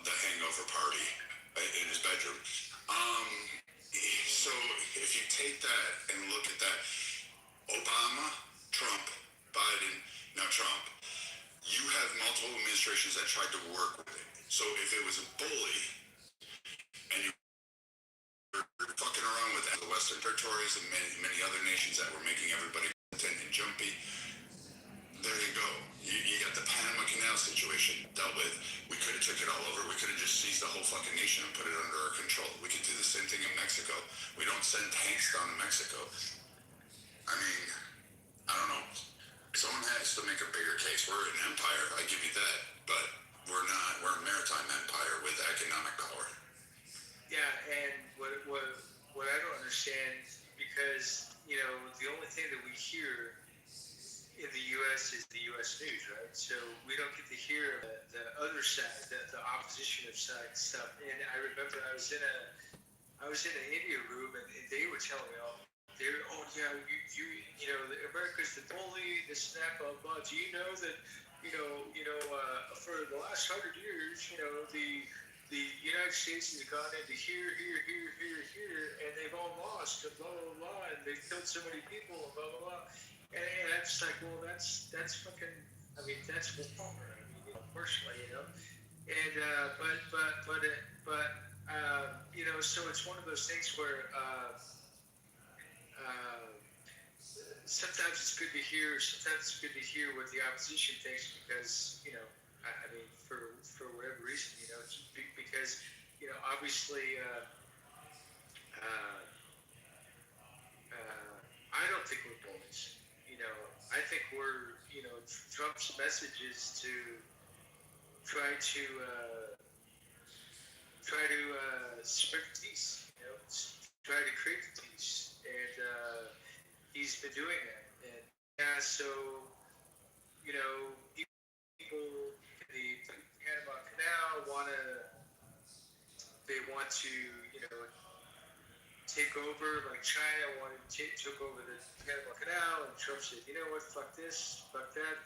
the hangover party in his bedroom. So if you take that and look at that, Obama, Trump, Biden, now Trump, you have multiple administrations that tried to work with it. So if it was a bully and you were fucking around with the Western territories and many other nations that were making everybody content and jumpy, there you go. You got the Panama Canal situation dealt with. We could have took it all over. We could have just seized the whole fucking nation and put it under our control. We could do the same thing in Mexico. We don't send tanks down to Mexico. I mean, I don't know. Someone has to make a bigger case. We're an empire, I give you that, but we're not. We're a maritime empire with economic power. Yeah, and what I don't understand, because the only thing that we hear in the U.S. is the U.S. news, right? So we don't get to hear the other side, the opposition of side stuff. And I remember I was in an India room, and they were telling me, America's the bully, this and that, blah blah. Do you know that for the last 100 years, the United States has gone into here, and they've all lost, and blah blah blah, and they've killed so many people, and blah blah blah. And I'm just like, well, that's fucking. I mean, that's war. I mean, personally, And so it's one of those things where sometimes it's good to hear. Sometimes it's good to hear what the opposition thinks, because I mean, for whatever reason, because obviously. I don't think we're bullies. I think we're, Trump's message is to try to spread peace, try to create the peace, and he's been doing that. And yeah, so people in the Panama Canal want to take over, like China wanted took over the Panama Canal, and Trump said, you know what, fuck this, fuck that,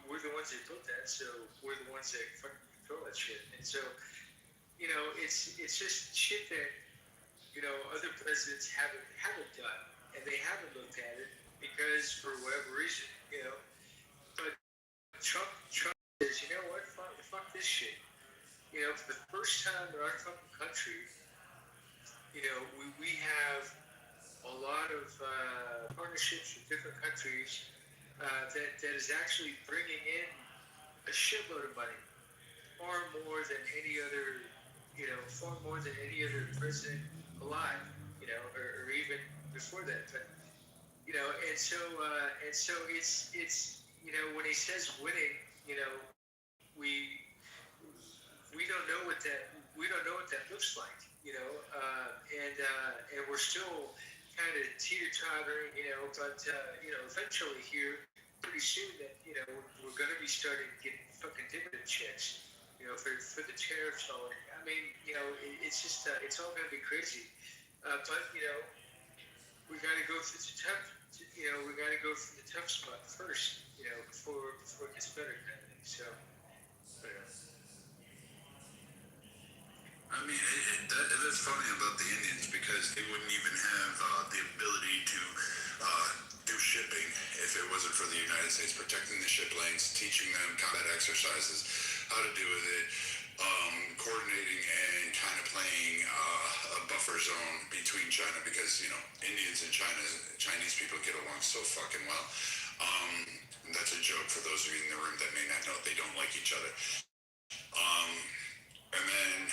we're the ones that built that, so we're the ones that fucking control that shit. And so, it's just shit that, other presidents haven't done, and they haven't looked at it, because for whatever reason, But Trump says, you know what, fuck this shit. For the first time in our fucking country, we have a lot of partnerships with different countries that is actually bringing in a shitload of money, far more than any other, far more than any other president alive, or even before that. But and so it's when he says winning, we we don't know what that looks like, and we're still kind of teeter tottering, but eventually here, pretty soon that we're going to be starting getting fucking dividend checks, for the tariffs all. I mean, it's just it's all going to be crazy, but we got to go through the tough, we got to go through the tough spot first, before it gets better, kind of thing. So. I mean, that's funny about the Indians because they wouldn't even have the ability to do shipping if it wasn't for the United States protecting the ship lanes, teaching them combat exercises, how to deal with it, coordinating and kind of playing a buffer zone between China because, Indians and Chinese people get along so fucking well. That's a joke for those of you in the room that may not know. They don't like each other. And then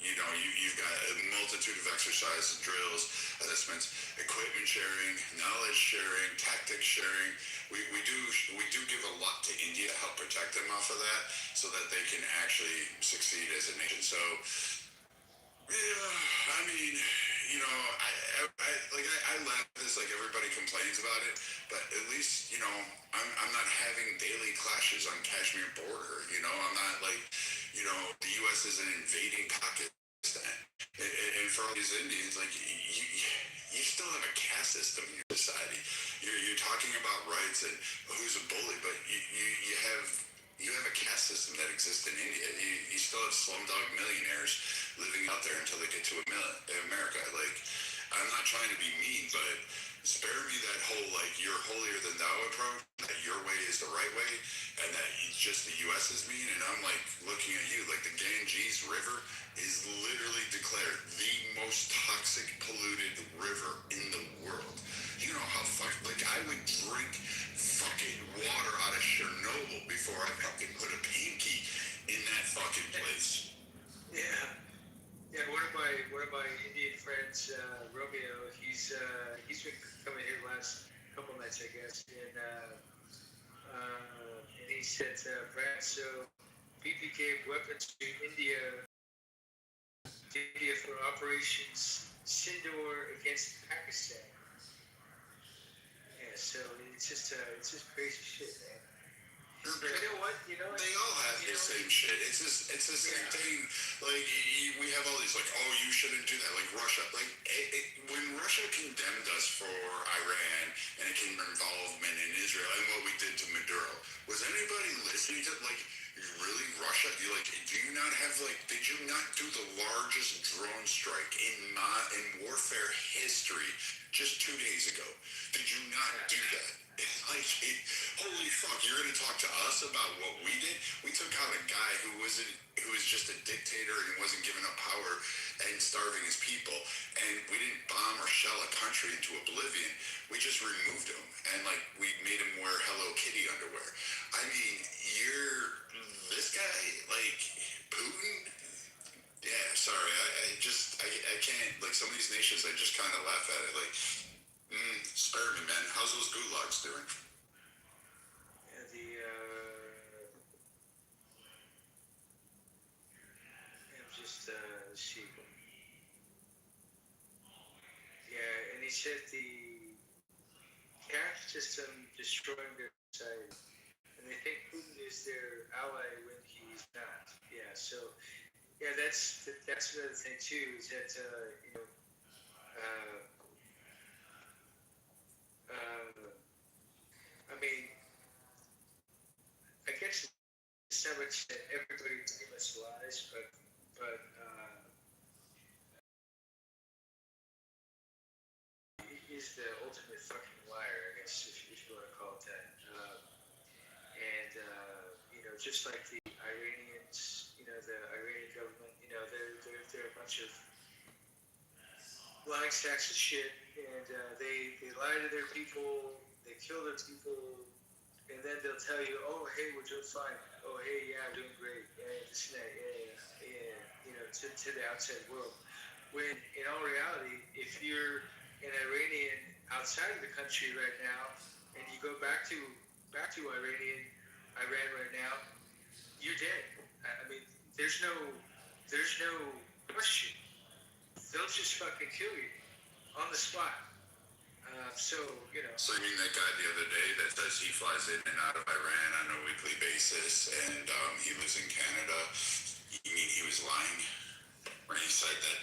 you've got a multitude of exercises, drills, assessments, equipment sharing, knowledge sharing, tactics sharing. We do give a lot to India to help protect them off of that so that they can actually succeed as a nation. So, yeah, I mean, I laugh at this like everybody complains about it, but at least, I'm not having daily clashes on Kashmir border. I'm not like, the U.S. isn't invading Pakistan. And for all these Indians, like, you still have a caste system in your society. You're talking about rights and who's a bully, but you have a caste system that exists in India. You still have slumdog millionaires living out there until they get to America. Like, I'm not trying to be mean, but spare me that whole, like, you're holier than thou approach, that your way is the right way, and that just the U.S. is mean, and I'm, like, looking at you, like, the Ganges River is literally declared the most toxic, polluted river in the world. You know how I would drink fucking water out of Chernobyl before I fucking put a pinky in that fucking place. Yeah. Yeah, one of my Indian friends, Romeo, he's been coming here last couple nights, I guess, and he said, Brad, so BP gave weapons to India for Operations Sindoor against Pakistan. Yeah, so it's just crazy shit, man. You know what? They all have the same shit. It's the same thing. Like, we have all these, like, oh, you shouldn't do that. Like, Russia. Like, when Russia condemned us for Iran and it came involvement in Israel and what we did to Maduro, was anybody listening to, like, really Russia? Do you not have, like, did you not do the largest drone strike in warfare history just 2 days ago? Did you not do that? Holy fuck, you're going to talk to us about what we did? We took out a guy who was just a dictator and wasn't giving up power and starving his people, and we didn't bomb or shell a country into oblivion. We just removed him, and, like, we made him wear Hello Kitty underwear. I mean, this guy, like, Putin. Yeah, sorry, I can't, like, some of these nations, I just kind of laugh at it, like, spare me, man. How's those gulags doing? Yeah, I'm just, let's see. Yeah, and he said the caste system destroying their society, and they think Putin is their ally when he's not. Yeah, so, yeah, that's another thing, too, is that, I mean, I guess it's so much that everybody pretty much lies, but is the ultimate fucking liar, I guess. just like the Iranians, the Iranian government, they're a bunch of lying sacks of shit, and they lie to their people, they kill their people, and then they'll tell you, oh, hey, we're doing fine. Oh, hey, yeah, I'm doing great. Yeah, this and that, to the outside world. When in all reality, if you're an Iranian outside of the country right now, and you go back to Iran right now, you're dead. I mean, there's no question. They'll just fucking kill you on the spot. So you mean that guy the other day that says he flies in and out of Iran on a weekly basis, and he lives in Canada? You mean he was lying when he said that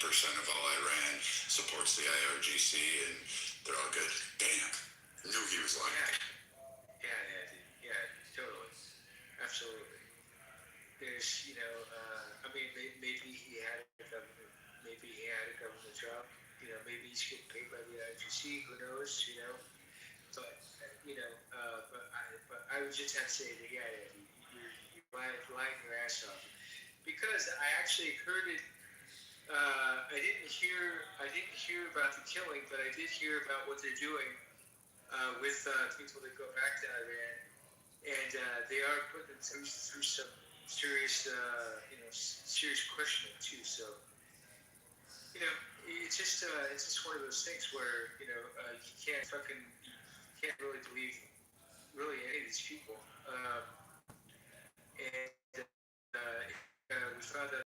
99% of all Iran supports the IRGC and they're all good? Damn, knew he was lying. Yeah, dude. Yeah, totally, absolutely. There's, I mean, maybe he had a government job. Maybe he's getting paid by the IGC. Who knows? But but I would just have to say that you're lying your ass off, because I actually heard it. I didn't hear about the killing, but I did hear about what they're doing with people that go back to Iran, and they are putting them through some serious serious questioning too. So it's just one of those things where you can't really believe really any of these people. And we found out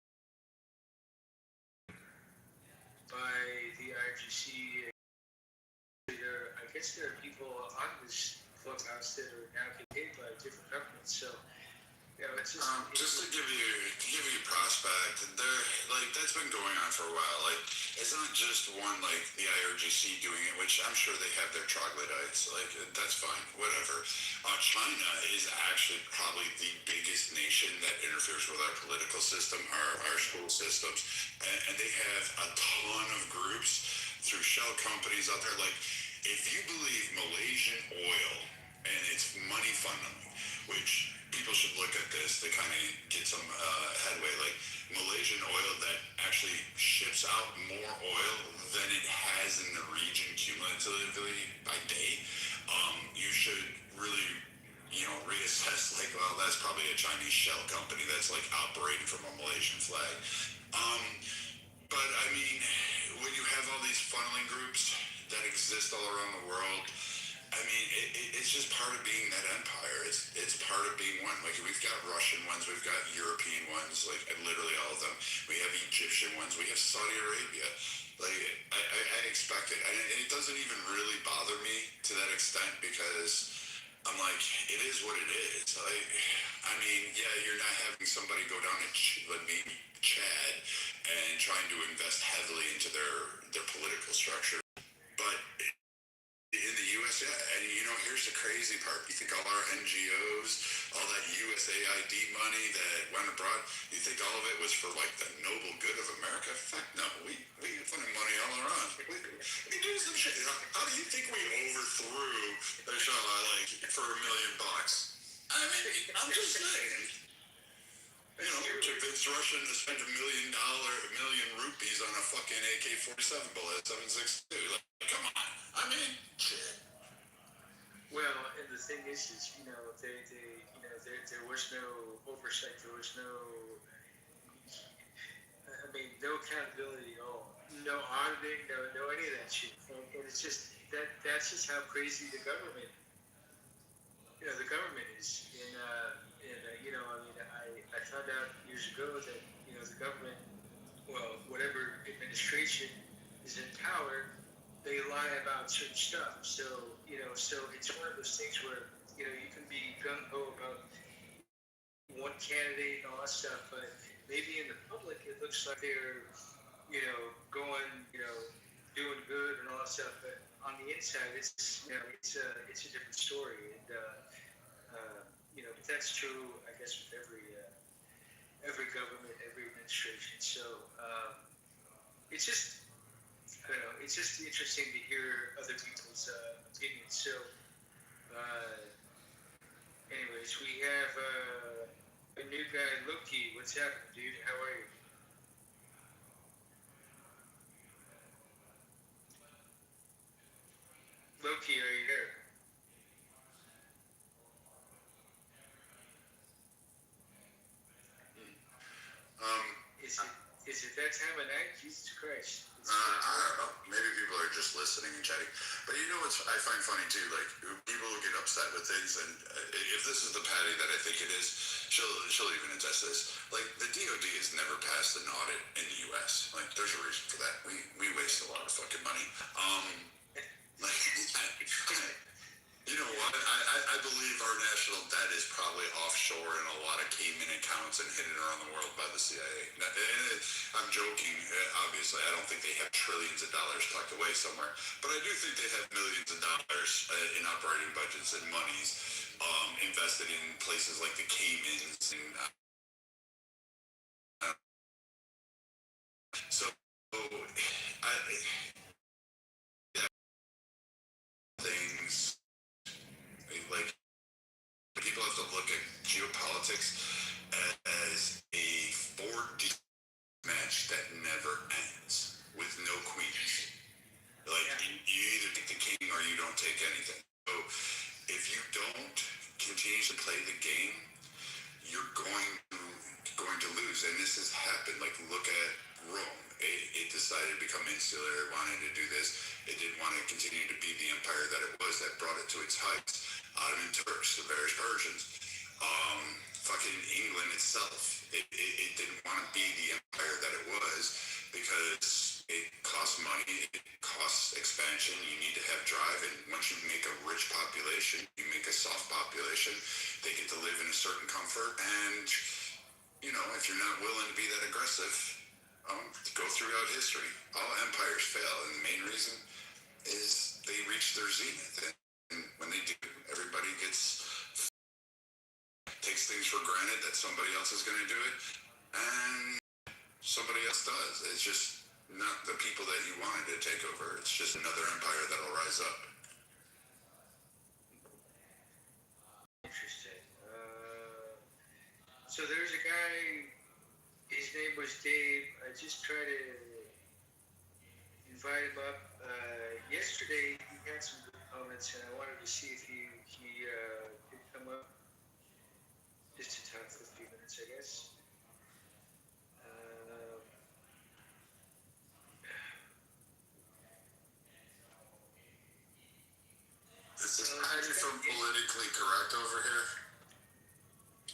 by the IRGC. I guess there are people on this clubhouse that are now getting paid by different governments. So it's just to give you prospect, that's been going on for a while. Like, it's not just one, like the IRGC doing it, which I'm sure they have their troglodytes. Like, that's fine, whatever. China is actually probably the biggest nation that interferes with our political system, our school systems, and they have a ton of groups through shell companies out there. Like, if you believe Malaysian oil and its money funneling, which people should look at this to kind of get some headway. Like, Malaysian oil that actually ships out more oil than it has in the region cumulatively by day. You should really, reassess, like, well, that's probably a Chinese shell company that's like operating from a Malaysian flag. But I mean, when you have all these funneling groups that exist all around the world, I mean, it's just part of being that empire. It's part of being one. Like, we've got Russian ones, we've got European ones, like literally all of them. We have Egyptian ones, we have Saudi Arabia. Like, I expect it. And it doesn't even really bother me to that extent, because I'm like, it is what it is. I mean, yeah, you're not having somebody go down to maybe Chad and trying to invest heavily into their political structure. But in the U.S., yeah, and here's the crazy part. You think all our NGOs, all that USAID money that went abroad, you think all of it was for, like, the noble good of America? Fuck no. We funded money all around. We do some shit. How do you think we overthrew the Shah, like, for $1 million? I mean, I'm just saying. Convince Russia to spend $1 million rupees on a fucking AK-47 bullet, 7.62. Like, come on. I mean, shit. Well, and the thing is, there was no oversight. There was no, no accountability at all. No auditing. No any of that shit. And it's just that's just how crazy the government. The government is. I found out years ago that the government, well, whatever administration is in power, they lie about certain stuff. So it's one of those things where you can be gung ho about one candidate and all that stuff, but maybe in the public it looks like they're going doing good and all that stuff, but on the inside it's a different story. And but that's true, I guess, with every government, every administration. So it's just, I don't know, it's just interesting to hear other people's opinions. So anyways, we have new guy, Loki. What's happening, dude? How are you? Loki, are you there? Is it that time of night? Jesus Christ. I don't know. Maybe people are just listening and chatting. But you know what I find funny too? Like, people will get upset with things, and if this is the Patty that I think it is, she'll even attest this. Like, the DOD has never passed an audit in the U.S. Like, there's a reason for that. We waste a lot of fucking money. Like, you know what? I believe our national debt is probably offshore in a lot of Cayman accounts and hidden around the world by the CIA. I'm joking, obviously. I don't think they have trillions of dollars tucked away somewhere. But I do think they have millions of dollars in operating budgets and monies invested in places like the Caymans. And so, things like, people have to look at geopolitics as a 4D match that never ends with no queens. Like, you either take the king or you don't take anything. So if you don't continue to play the game, you're going to lose. And this has happened. Like, look at Rome. It decided to become insular. It wanted to do this. It didn't want to continue to be the empire that it was, that brought it to its heights. Ottoman Turks, the various Persians, fucking England itself. It didn't want to be the empire that it was because it costs money, it costs expansion. You need to have drive, and once you make a rich population, you make a soft population, they get to live in a certain comfort. And you know, if you're not willing to be that aggressive, go throughout history. All empires fail, and the main reason is they reach their zenith. And when they do, everybody takes things for granted that somebody else is going to do it, and somebody else does. It's just not the people that you wanted to take over. It's just another empire that'll rise up. Interesting. So there's a guy, his name was Dave. I just tried to invite him up. Yesterday, he had some good comments, and I wanted to see if he could come up just to talk for a few minutes, I guess. This is Patty from Politically Correct over here.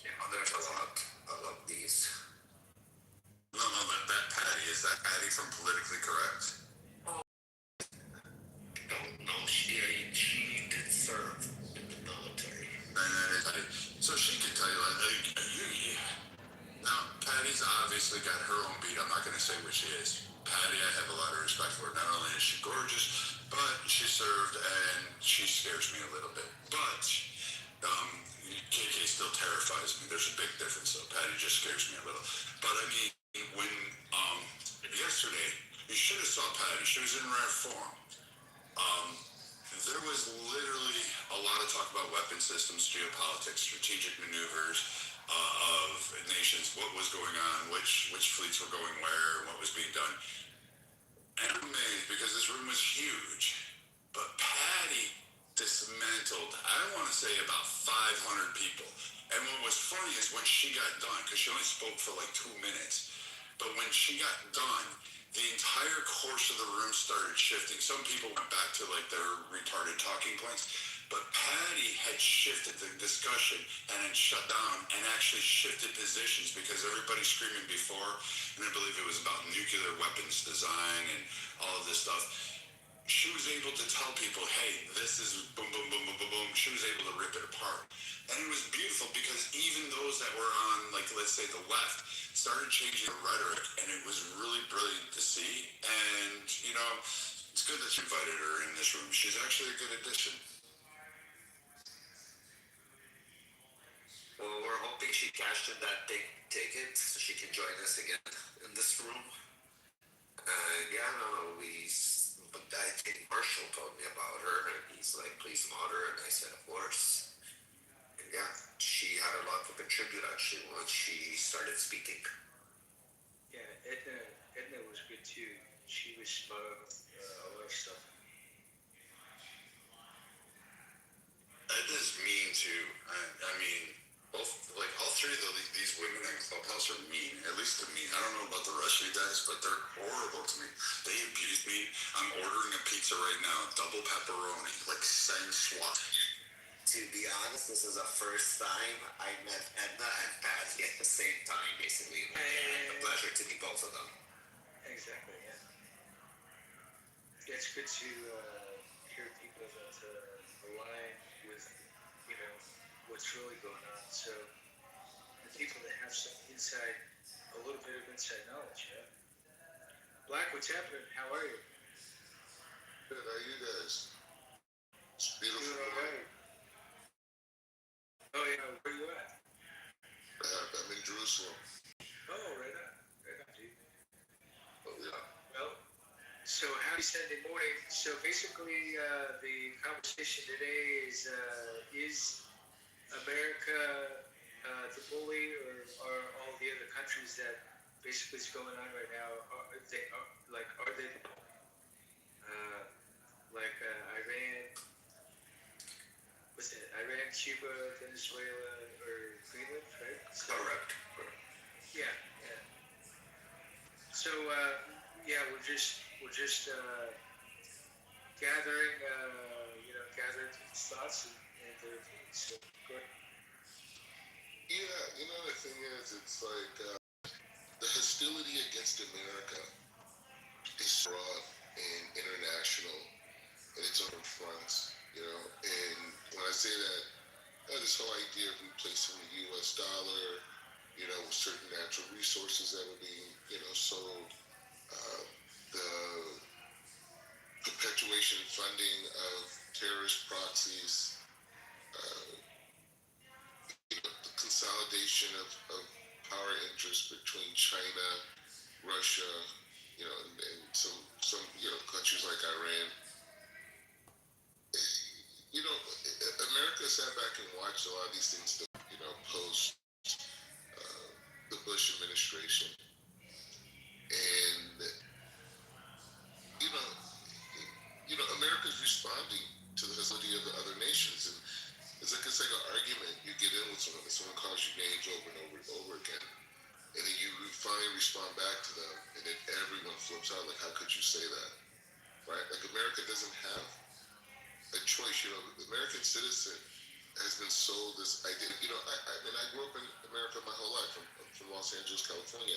Yeah, there's a lot of these. No, that Patty, is that Patty from Politically Correct? No, she did serve in the military. So she could tell you, like, now, Patty's obviously got her own beat. I'm not going to say what she is. Patty, I have a lot of respect for. Not only is she gorgeous, but she served, and she scares me a little bit. But KK still terrifies me. There's a big difference, though. Patty just scares me a little. But I mean, when yesterday, you should have saw Patty. She was in rare form. There was literally a lot of talk about weapon systems, geopolitics, strategic maneuvers of nations, what was going on, which fleets were going where, what was being done. And I'm amazed because this room was huge. But Patty dismantled, I want to say, about 500 people. And what was funny is when she got done, because she only spoke for like 2 minutes, but when she got done, the entire course of the room started shifting. Some people went back to like their retarded talking points, but Patty had shifted the discussion and had shut down and actually shifted positions because everybody's screaming before, and I believe it was about nuclear weapons design and all of this stuff. She was able to tell people, hey, this is boom, boom, boom, boom, boom, boom. She was able to rip it apart. And it was beautiful because even those that were on, like, let's say the left, started changing the rhetoric, and it was really brilliant to see. And, you know, it's good that you invited her in this room. She's actually a good addition. Well, we're hoping she cashed in that ticket so she can join us again in this room. Yeah, no, but I think Marshall told me about her, and he's like, please mod her, and I said, of course. And yeah, she had a lot to contribute. tribute actually once she started speaking. Yeah, Edna was good too. She was spot on with a lot of stuff. Edna's mean too. I mean, both like all three of these women in Clubhouse are mean. At least to me. I don't know about the rest of you guys, but they're horrible to me. They abuse me. I'm ordering a pizza right now, double pepperoni, like same swat. To be honest, this is the first time I met Edna and Patty at the same time, basically. Like, I had the pleasure to meet both of them. Exactly, yeah. It's good to hear people that align with, you know, what's really going on. So the people that have some inside, a little bit of inside knowledge, yeah. Black, what's happening? How are you? Good, how are you guys? It's beautiful. Doing all right. Oh yeah, where you at? I'm in Jerusalem. Oh, right on, dude. Oh yeah. Well, so happy Sunday morning. So basically, the conversation today is America the bully, or are all the other countries that basically is going on right now? Are they like Iran? Was it Iran, Cuba, Venezuela, or Greenland, right? So, Correct. yeah. So yeah, we're just gathering, gathering these thoughts and their opinions. So go ahead. Yeah, the thing is, it's like the hostility against America is broad and international in its own fronts, and when I say that, this whole idea of replacing the U.S. dollar, with certain natural resources that are being, sold, the perpetuation and funding of terrorist proxies, the consolidation of power interests between China, Russia, and some countries like Iran. America sat back and watched a lot of these things, post the Bush administration, and America's responding to the hostility of the other nations, and it's like an argument. You get in with someone, and someone calls you names over and over and over again, and then you finally respond back to them, and then everyone flips out. Like, how could you say that? Right? Like, America doesn't have a choice. The American citizen has been sold this idea. I grew up in America my whole life. I'm from Los Angeles, California,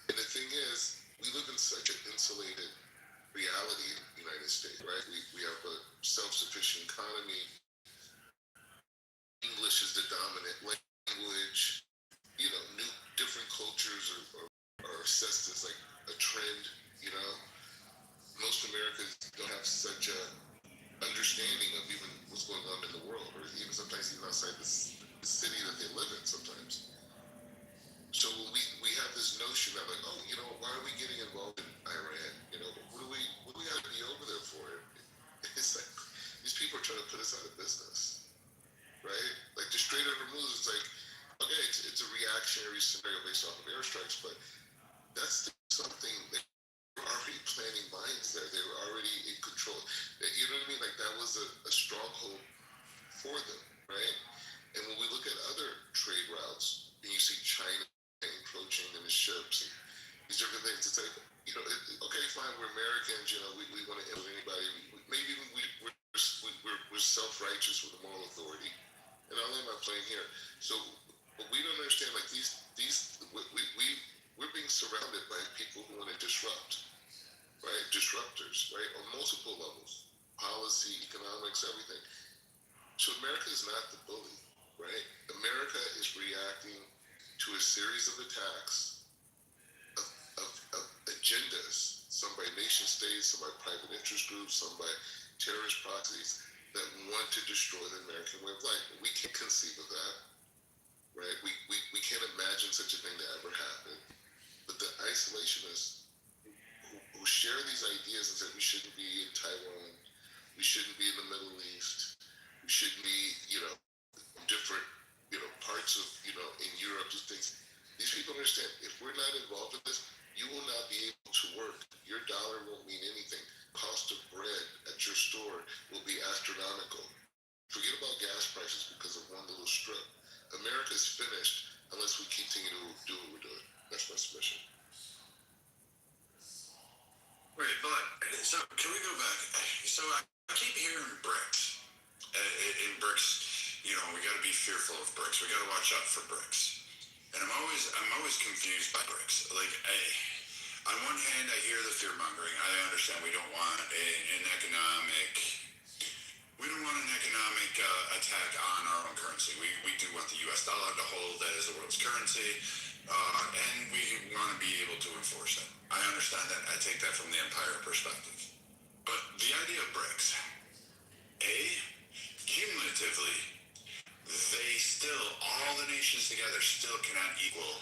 and the thing is, we live in such an insulated reality in the United States, right? We have a self-sufficient economy. English is the dominant language. New different cultures are assessed as like a trend. Most Americans don't have such a understanding of even what's going on in the world, or even sometimes even outside the city that they live in sometimes. So we have this notion that, like, oh, why are we getting involved in Iran? What do we have to be over there for? It's like these people are trying to put us out of business, right? Like, just straight over moves, it's like, okay, it's a reactionary scenario based off of airstrikes, but that's something they were already planning mines there. They were already in control. You know what I mean? Like, that was a stronghold for them, right? And when we look at other trade routes, and you see China encroaching in the ships and these different things, it's like, okay, fine, we're Americans, we want to implement anybody. Maybe we're self-righteous with a moral authority. And I'll land my plane here. So, but we don't understand, like, we're being surrounded by people who want to disrupt, right? Disruptors, right? On multiple levels, policy, economics, everything. So America is not the bully, right? America is reacting to a series of attacks of agendas, some by nation states, some by private interest groups, some by terrorist proxies that want to destroy the American way of life. We can't conceive of that, right? We can't imagine such a thing to ever happen. But the isolationists who share these ideas and say we shouldn't be in Taiwan, we shouldn't be in the Middle East, we shouldn't be, different, parts of, people understand, if we're not involved in this, you will not be able to work. Your dollar won't mean anything. Cost of bread at your store will be astronomical. Forget about gas prices because of one little strip. America's finished unless we continue to do what we're doing. That's my submission. Right, but so can we go back? So I keep hearing BRICS. In BRICS, you know, we got to be fearful of BRICS. We got to watch out for BRICS. And I'm always confused by BRICS. Like, on one hand, I hear the fear mongering. I understand we don't want an economic attack on our own currency. We do want the U.S. dollar to hold as the world's currency, and we want to be able to enforce it. I understand that. I take that from the empire perspective. But the idea of BRICS, cumulatively, they still, all the nations together still cannot equal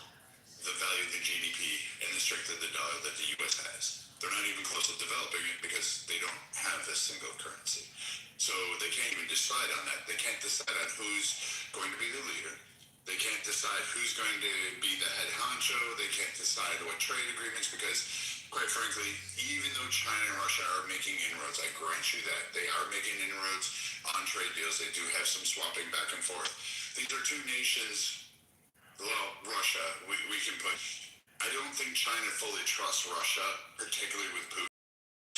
the value of the GDP and the strength of the dollar that the U.S. has. They're not even close to developing it because they don't have a single currency. So they can't even decide on that. They can't decide on who's going to be the leader. They can't decide who's going to be the head honcho. They can't decide what trade agreements because, quite frankly, even though China and Russia are making inroads, I grant you that. They are making inroads on trade deals. They do have some swapping back and forth. These are two nations. Well, Russia, we can put. I don't think China fully trusts Russia, particularly with Putin.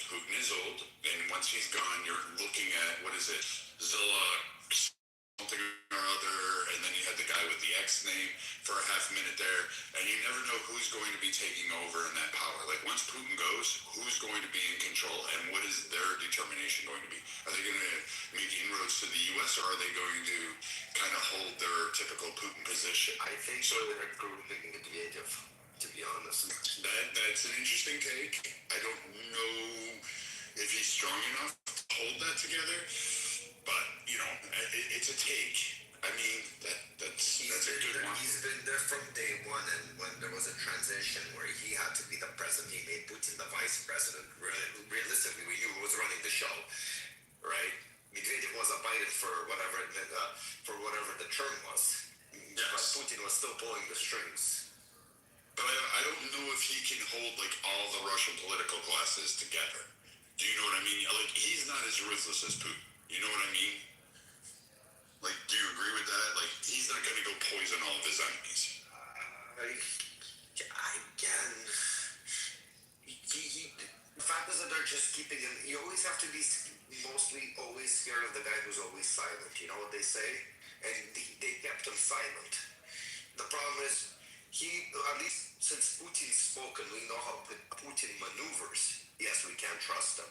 Putin is old, and once he's gone, you're looking at, what is it, Zilla something or other, and then you had the guy with the X name for a half minute there, and you never know who's going to be taking over in that power. Like, once Putin goes, who's going to be in control, and what is their determination going to be? Are they going to make inroads to the U.S., or are they going to kind of hold their typical Putin position? I think so. They're grouping Medvedev, to be honest. That's an interesting take. I don't know if he's strong enough to hold that together, but, you know, it's a take. I mean, that's a good one. He's been there from day one, and when there was a transition where he had to be the president, he made Putin the vice president. Realistically, we knew who was running the show, right? Medvedev was abided for whatever the term was. Yes. But Putin was still pulling the strings. But I don't know if he can hold, like, all the Russian political classes together. Do you know what I mean? Like, he's not as ruthless as Putin. You know what I mean? Like, do you agree with that? Like, he's not going to go poison all of his enemies. Again, the fact is that they're just keeping him. You always have to be mostly always scared of the guy who's always silent. You know what they say? And they kept him silent. The problem is, at least since Putin spoke and we know how Putin maneuvers, yes, we can't trust him.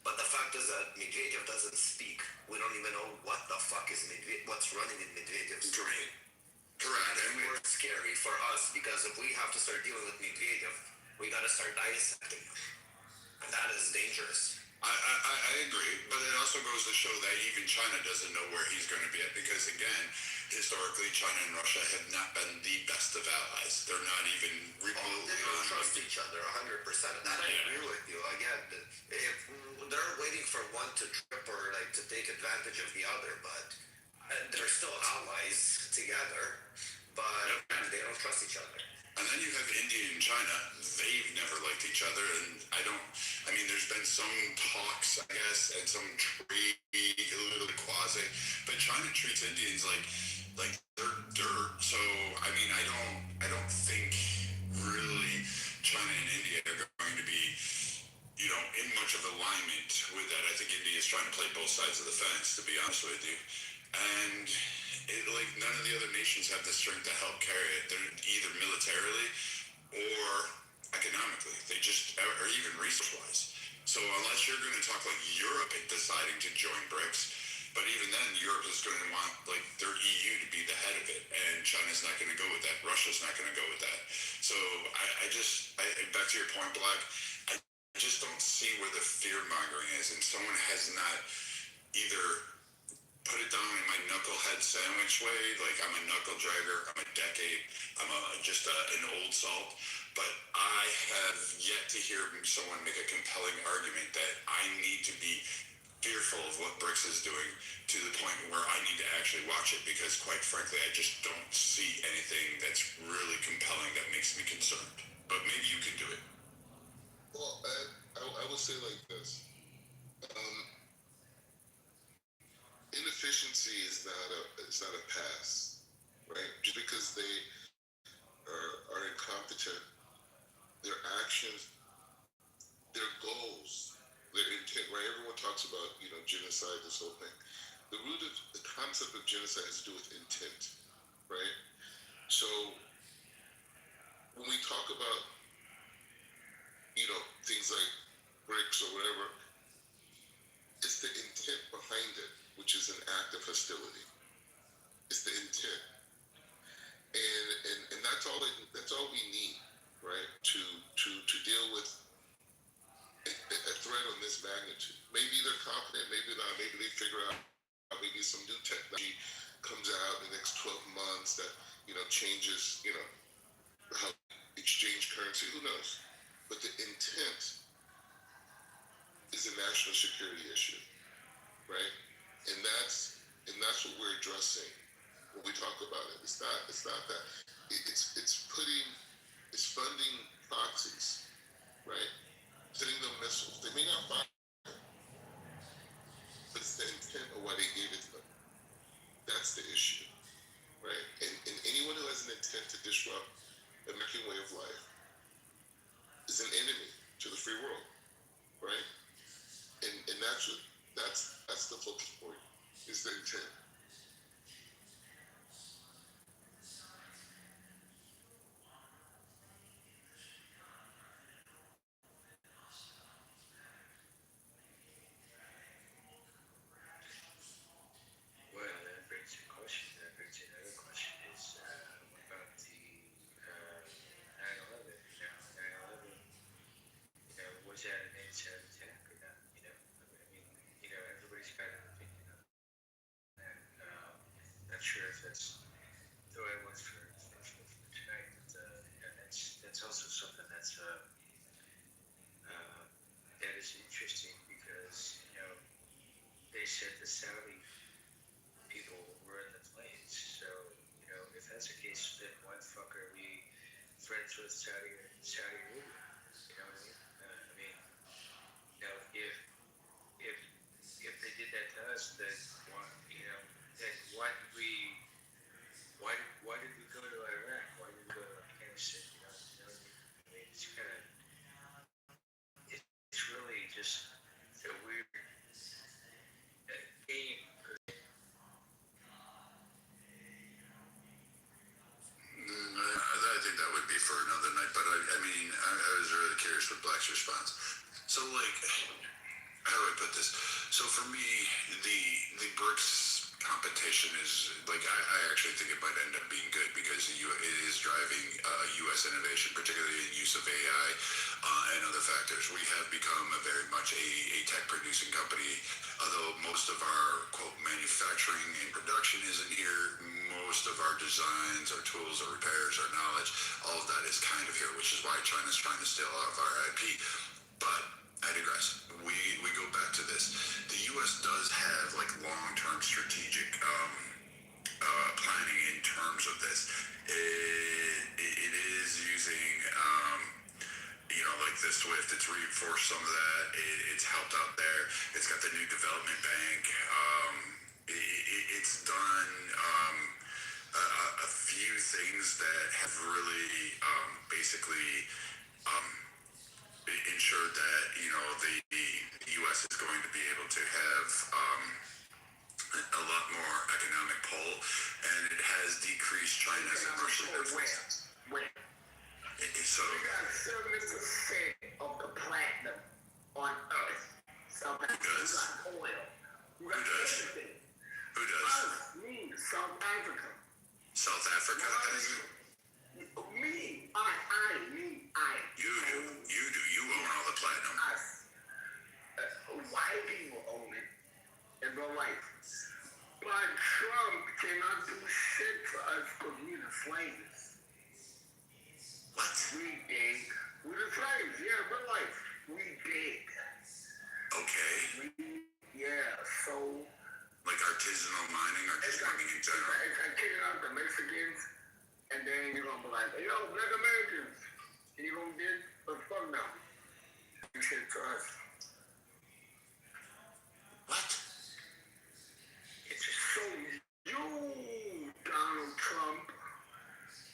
But the fact is that Medvedev doesn't speak. We don't even know what the fuck is what's running in Medvedev's brain. Correct. And it's more scary for us because if we have to start dealing with Medvedev, we got to start dissecting him. And that is dangerous. I agree, but it also goes to show that even China doesn't know where he's going to be at because, again, historically, China and Russia have not been the best of allies. They're not even remotely. They don't trust each other 100%. And I agree with you. Again, if they're waiting for one to trip or like to take advantage of the other, but they're still allies together, but they don't trust each other. And then you have India and China. They've never liked each other, and I mean, there's been some talks, I guess, and some trade, a little bit quasi, but China treats Indians like they're dirt. So, I mean, I don't think really China and India are going to be, you know, in much of alignment with that. I think India is trying to play both sides of the fence, to be honest with you. And none of the other nations have the strength to help carry it. They're either militarily or economically. They just, or even resource-wise. So unless you're going to talk like Europe deciding to join BRICS, but even then, Europe is going to want like their EU to be the head of it, and China's not going to go with that. Russia's not going to go with that. So I back to your point, Black. I just don't see where the fear mongering is, and someone has not either put it down in my knucklehead sandwich way, like I'm a knuckle dragger, I'm a decade, I'm just an old salt, but I have yet to hear someone make a compelling argument that I need to be fearful of what BRICS is doing to the point where I need to actually watch it because, quite frankly, I just don't see anything that's really compelling that makes me concerned. But maybe you can do it. Well, I will say like this. Inefficiency is not a pass, right? Just because they are incompetent, their actions, their goals, their intent, right? Everyone talks about, genocide, this whole thing. The root of the concept of genocide has to do with intent, right? So when we talk about, things like BRICS or whatever, it's the intent behind it, which is an act of hostility. It's the intent. And that's all we need, right? To deal with a threat on this magnitude. Maybe they're competent, maybe not. Maybe they figure out maybe some new technology comes out in the next 12 months that changes how exchange currency. Who knows? But the intent is a national security issue, right? And that's what we're addressing when we talk about it. It's not that. It's funding proxies, right? Sending them missiles. They may not fire, but it's the intent of why they gave it to them. That's the issue, right? And anyone who has an intent to disrupt the American way of life is an enemy to the free world, right? And that's the focus point, is the intent. Well, that brings a question. That brings another question is, what about the 9/11? 9/11, was that an inside attack or not? I mean, everybody's got an opinion on that. Not sure if that's the right one for tonight, but that's also something that is interesting because they said the Saudi people were in the planes. So if that's the case, then why the fuck are we friends with Saudi Arabia? You know what I mean? If they did that to us, then why did we go to Iraq? Why did we go to Afghanistan? You know what I mean? It's really just a weird game. I think that would be for another night, but I mean, I was really curious with Black's response. So, like, how do I put this? So, for me, the BRICS competition is, like, I actually think it might end up being good because it is driving U.S. innovation, particularly in use of AI and other factors. We have become very much a tech-producing company, although most of our, quote, manufacturing and production isn't here. Most of our designs, our tools, our repairs, our knowledge, all of that is kind of here, which is why China's trying to steal all of our IP. But I digress. We go back to this. The U.S. does have like long-term strategic planning in terms of this. It is using like the SWIFT. It's reinforced some of that. It's helped out there. It's got the new development bank. It's done a few things that have really basically ensured that the U.S. is going to be able to have a lot more economic pull, and it has decreased China's commercial influence. So we got 70% of the platinum on Earth. South Africa. We got oil. We got everything. Who does? Us, me, South Africa. South Africa has it? Me. You do. You own all the platinum. Us. White people own it in real life. But Trump cannot do shit for us because we the slaves. What? We dig. We the slaves. Yeah, real life. We dig. Okay. Yeah, so Like artisanal mining or just mining in general? it's like kicking out the Mexicans, and then you're gonna be like, hey, yo, Black Americans, and you're gonna get the fuck now. You shit to us. What? It's so you, Donald Trump.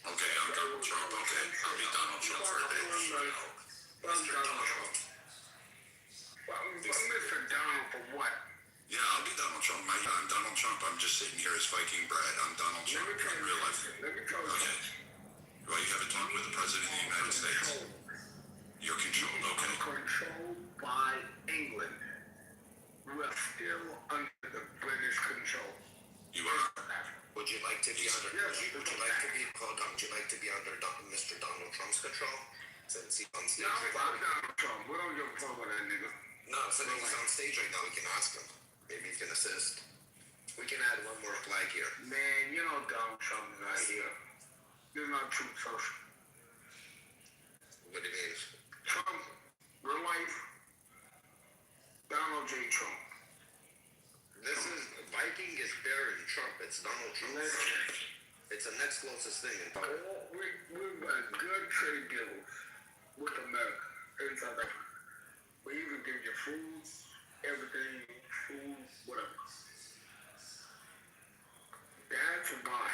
Okay, I'm Donald Trump. Okay, I'll be Donald Trump for a day. Mr. Donald Trump. Well, Mr. Donald for what? Yeah, I'll be Donald Trump. I'm Donald Trump. I'm just sitting here as Viking bread. I'm Donald Trump in real life. Let me tell you. Okay. Well, you haven't talked with the President of the United States. You're controlled, okay. Controlled by England. We are still under the British control. You are? Would you like to be under? Would you like to be? Hold on. Would you like to be under Mr. Donald Trump's control? Since he's on stage. No, I'm Donald Trump. We don't give a fuck with that nigga. No, since he's on stage right now, we can ask him. Maybe he can assist. We can add one more flag here. Man, you know Donald Trump is not here. This is not Truth Social. What do you mean? Trump, real life, Donald J. Trump. This is Viking is bearing Trump. It's Donald Trump. It's the next closest thing in power. We've got good trade deals with America in South Africa. We even give you food, everything, food, whatever. That's why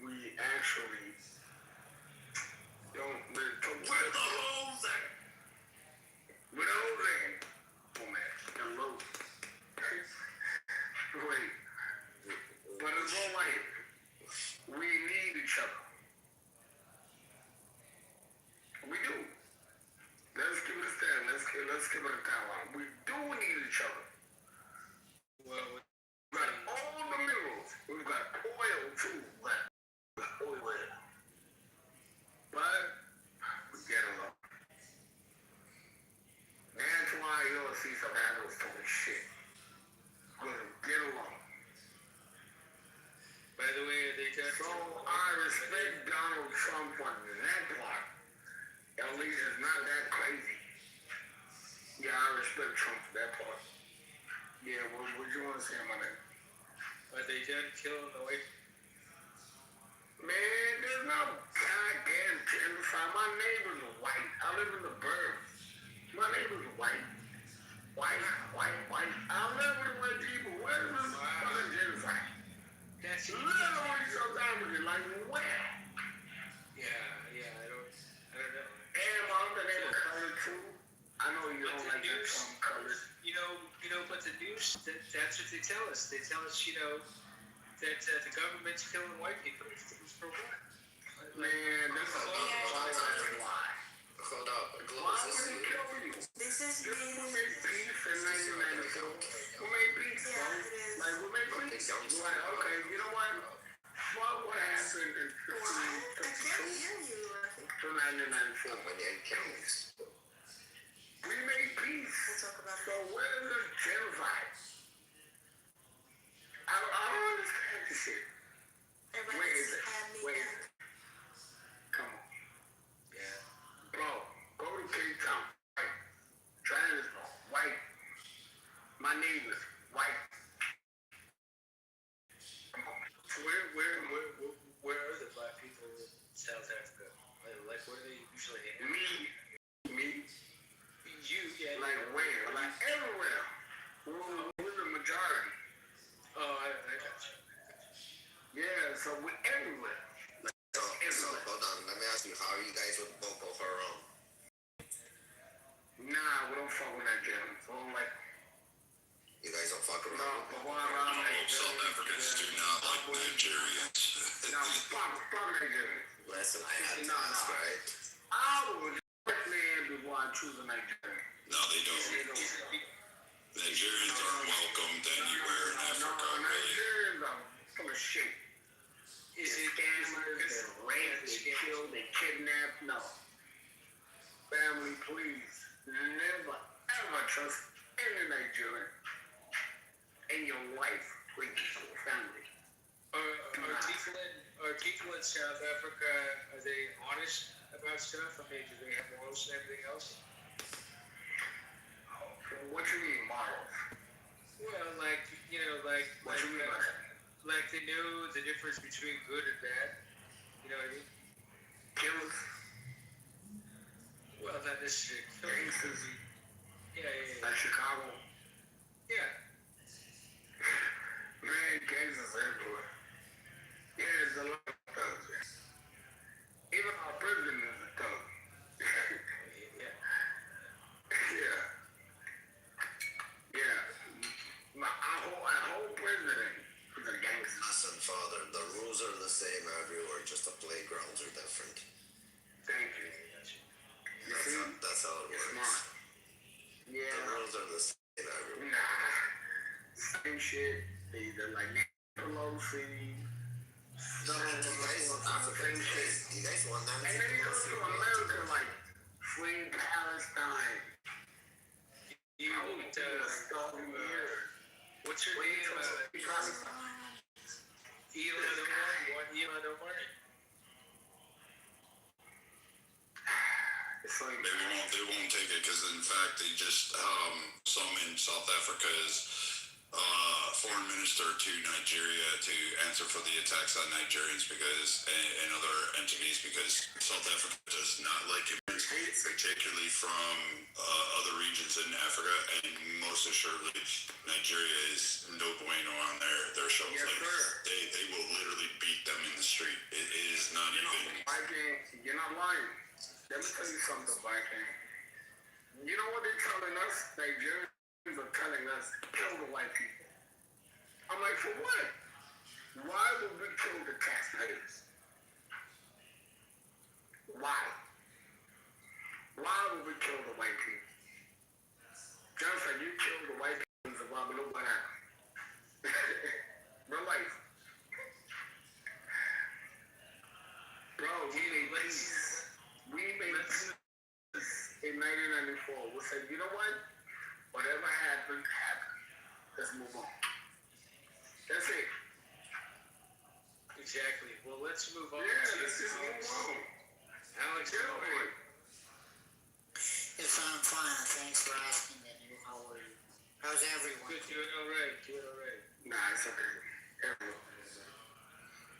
we actually don't live to where the holes at. With all that, oh man, hello. Wait, but it's all right. We need each other. We do. Let's give it a stand. Let's give it a timeline. We do need each other. Well, we've got all the minerals. We've got oil too. Oil. But we get along. That's why you'll see some animals talking shit. We'll get along. By the way, they just So I respect Donald Trump on that part. At least it's not that crazy. Yeah, I respect Trump for that part. Yeah, what you want to say about that? But they did kill the white. Man, there's no goddamn genocide. My neighbor's white. I live in the burbs. My neighbor's white. White. I live with white people. Where's this fucking genocide? That's literally sometimes you're like, where? Yeah, I don't know. And my other neighbor colored too. I know you don't like that Trump colors. You know, but the news, that's what they tell us. They tell us, that the government's killing white people. For what? Man, this is a lie. Hold up. Why would he kill you? This is Who made peace in 1994? Who made peace, bro? Like, who made peace? Like, okay, you know what? Fuck what happened in 1992 to 1994. We made peace. So where is this genocide? I don't understand this shit. Where is it? Come on. Yeah. Bro, go to Cape Town. White. Johannesburg. White. My neighbors. White. Come on. Where are the black people in South Africa? Like where do they usually hang? Me. You, yeah. Like where? Like everywhere. We're the majority. Oh, I got you. Yeah, so we're everywhere. So hold on. Let me ask you, how are you guys with Boko Haram? Nah, we don't fuck with Nigerians. We don't like. You guys don't fuck around. South Africans do not like Nigerians. No, fuck Nigerians. Listen, I had to ask, right? I would man before I choose a Nigerian. No, they don't. Nigerians aren't welcomed anywhere in Africa, really. Nigerians are full of shit. Is it scammers? They rape, they kill, they kidnap. No. Family, please. Never, ever trust any Nigerian in your life. Please, family. Are people in South Africa, are they honest about stuff? I mean, do they have morals and everything else? What you mean morals? Well, like What you mean by that? like they know the difference between good and bad. You know what I mean? Killers, Well, not necessarily killing. gangsters, Yeah. like Chicago. Yeah. Man, gangsters everywhere. Yeah, there's a lot of thugs there. Even our president is a thug. Yeah. Yeah. Yeah. Our whole president is a gangster. Listen, Father, the rules are the same everywhere, just the playgrounds are different. Thank you. You see? That's how it You're works. smart. The Yeah. rules are the same everywhere. Nah. Same shit. They're like Pelosi. You guys want that? And then you go to America like free Palestine. You What's your name? Elon Omar. It's like They won't take it because in fact they just some in South Africa is foreign minister to Nigeria to answer for the attacks on Nigerians because and other entities because South Africa does not like immigrants, particularly from other regions in Africa, and most assuredly Nigeria is no bueno on their shows. Yes, like sir. they will literally beat them in the street. It is not even. You're not lying. Let me tell you something, Viking. You know what they're telling us? Nigerians are telling us, kill the white people. I'm like, for what? Why would we kill the taxpayers? Why? Why would we kill the white people? Just like you killed the white people in Zimbabwe, look what happened. Real life. Bro, we made peace. We made peace in 1994. We said, you know what? Whatever happened, happened. Let's move on. That's it. Exactly. Well, let's move on. Yeah, let's just move on. Alex, Get over it. Yes, I'm fine. Thanks for asking me. How are you? How's everyone? Good, doing all right. Doing all right. Nah, it's okay. Everyone.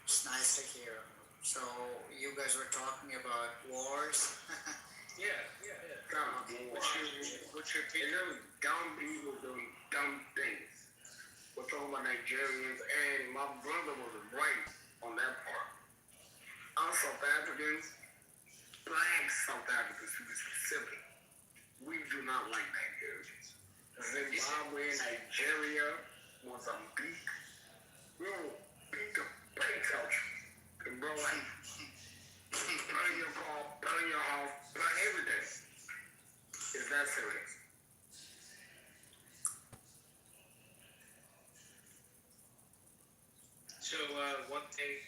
It's nice to hear. So, you guys were talking about wars? Yeah. What's your opinion? Dumb people doing dumb things. We're talking about Nigerians, and my brother was right on that part. Our South Africans, black South Africans to be specific, we do not like Nigerians. Zimbabwe, Nigeria, Mozambique, we will beat the brakes out you. And bro, like, burn your car, burn your house, burn everything. It's that serious. So one thing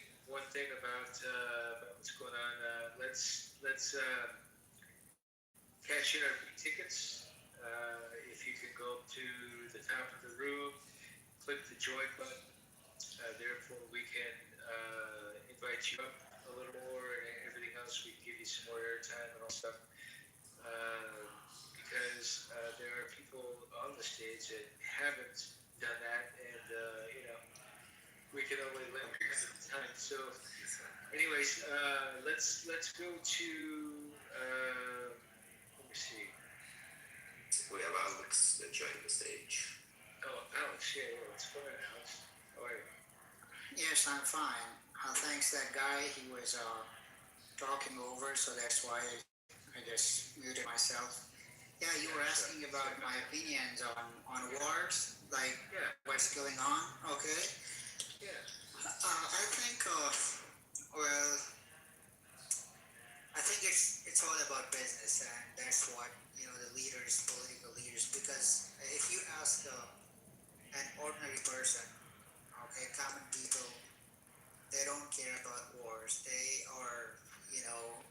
about what's going on. Let's cash in our tickets. If you can go to the top of the room, click the join button. Therefore, we can invite you up a little more, and everything else we can give you some more airtime and all stuff. Because there are people on the stage that haven't done that, and we can only limit time. So, anyways, let's go to let me see. We have Alex joining the stage. Oh, Alex, yeah, what's going on, Alex? How are you? Yes, I'm fine. Thanks that guy. He was talking over, so that's why I just muted myself. Yeah, you were asking about my opinions on wars, like what's going on. Okay. Yeah. I think, well, I think it's all about business, and that's what the leaders, political leaders. Because if you ask an ordinary person, okay, common people, they don't care about wars. They are,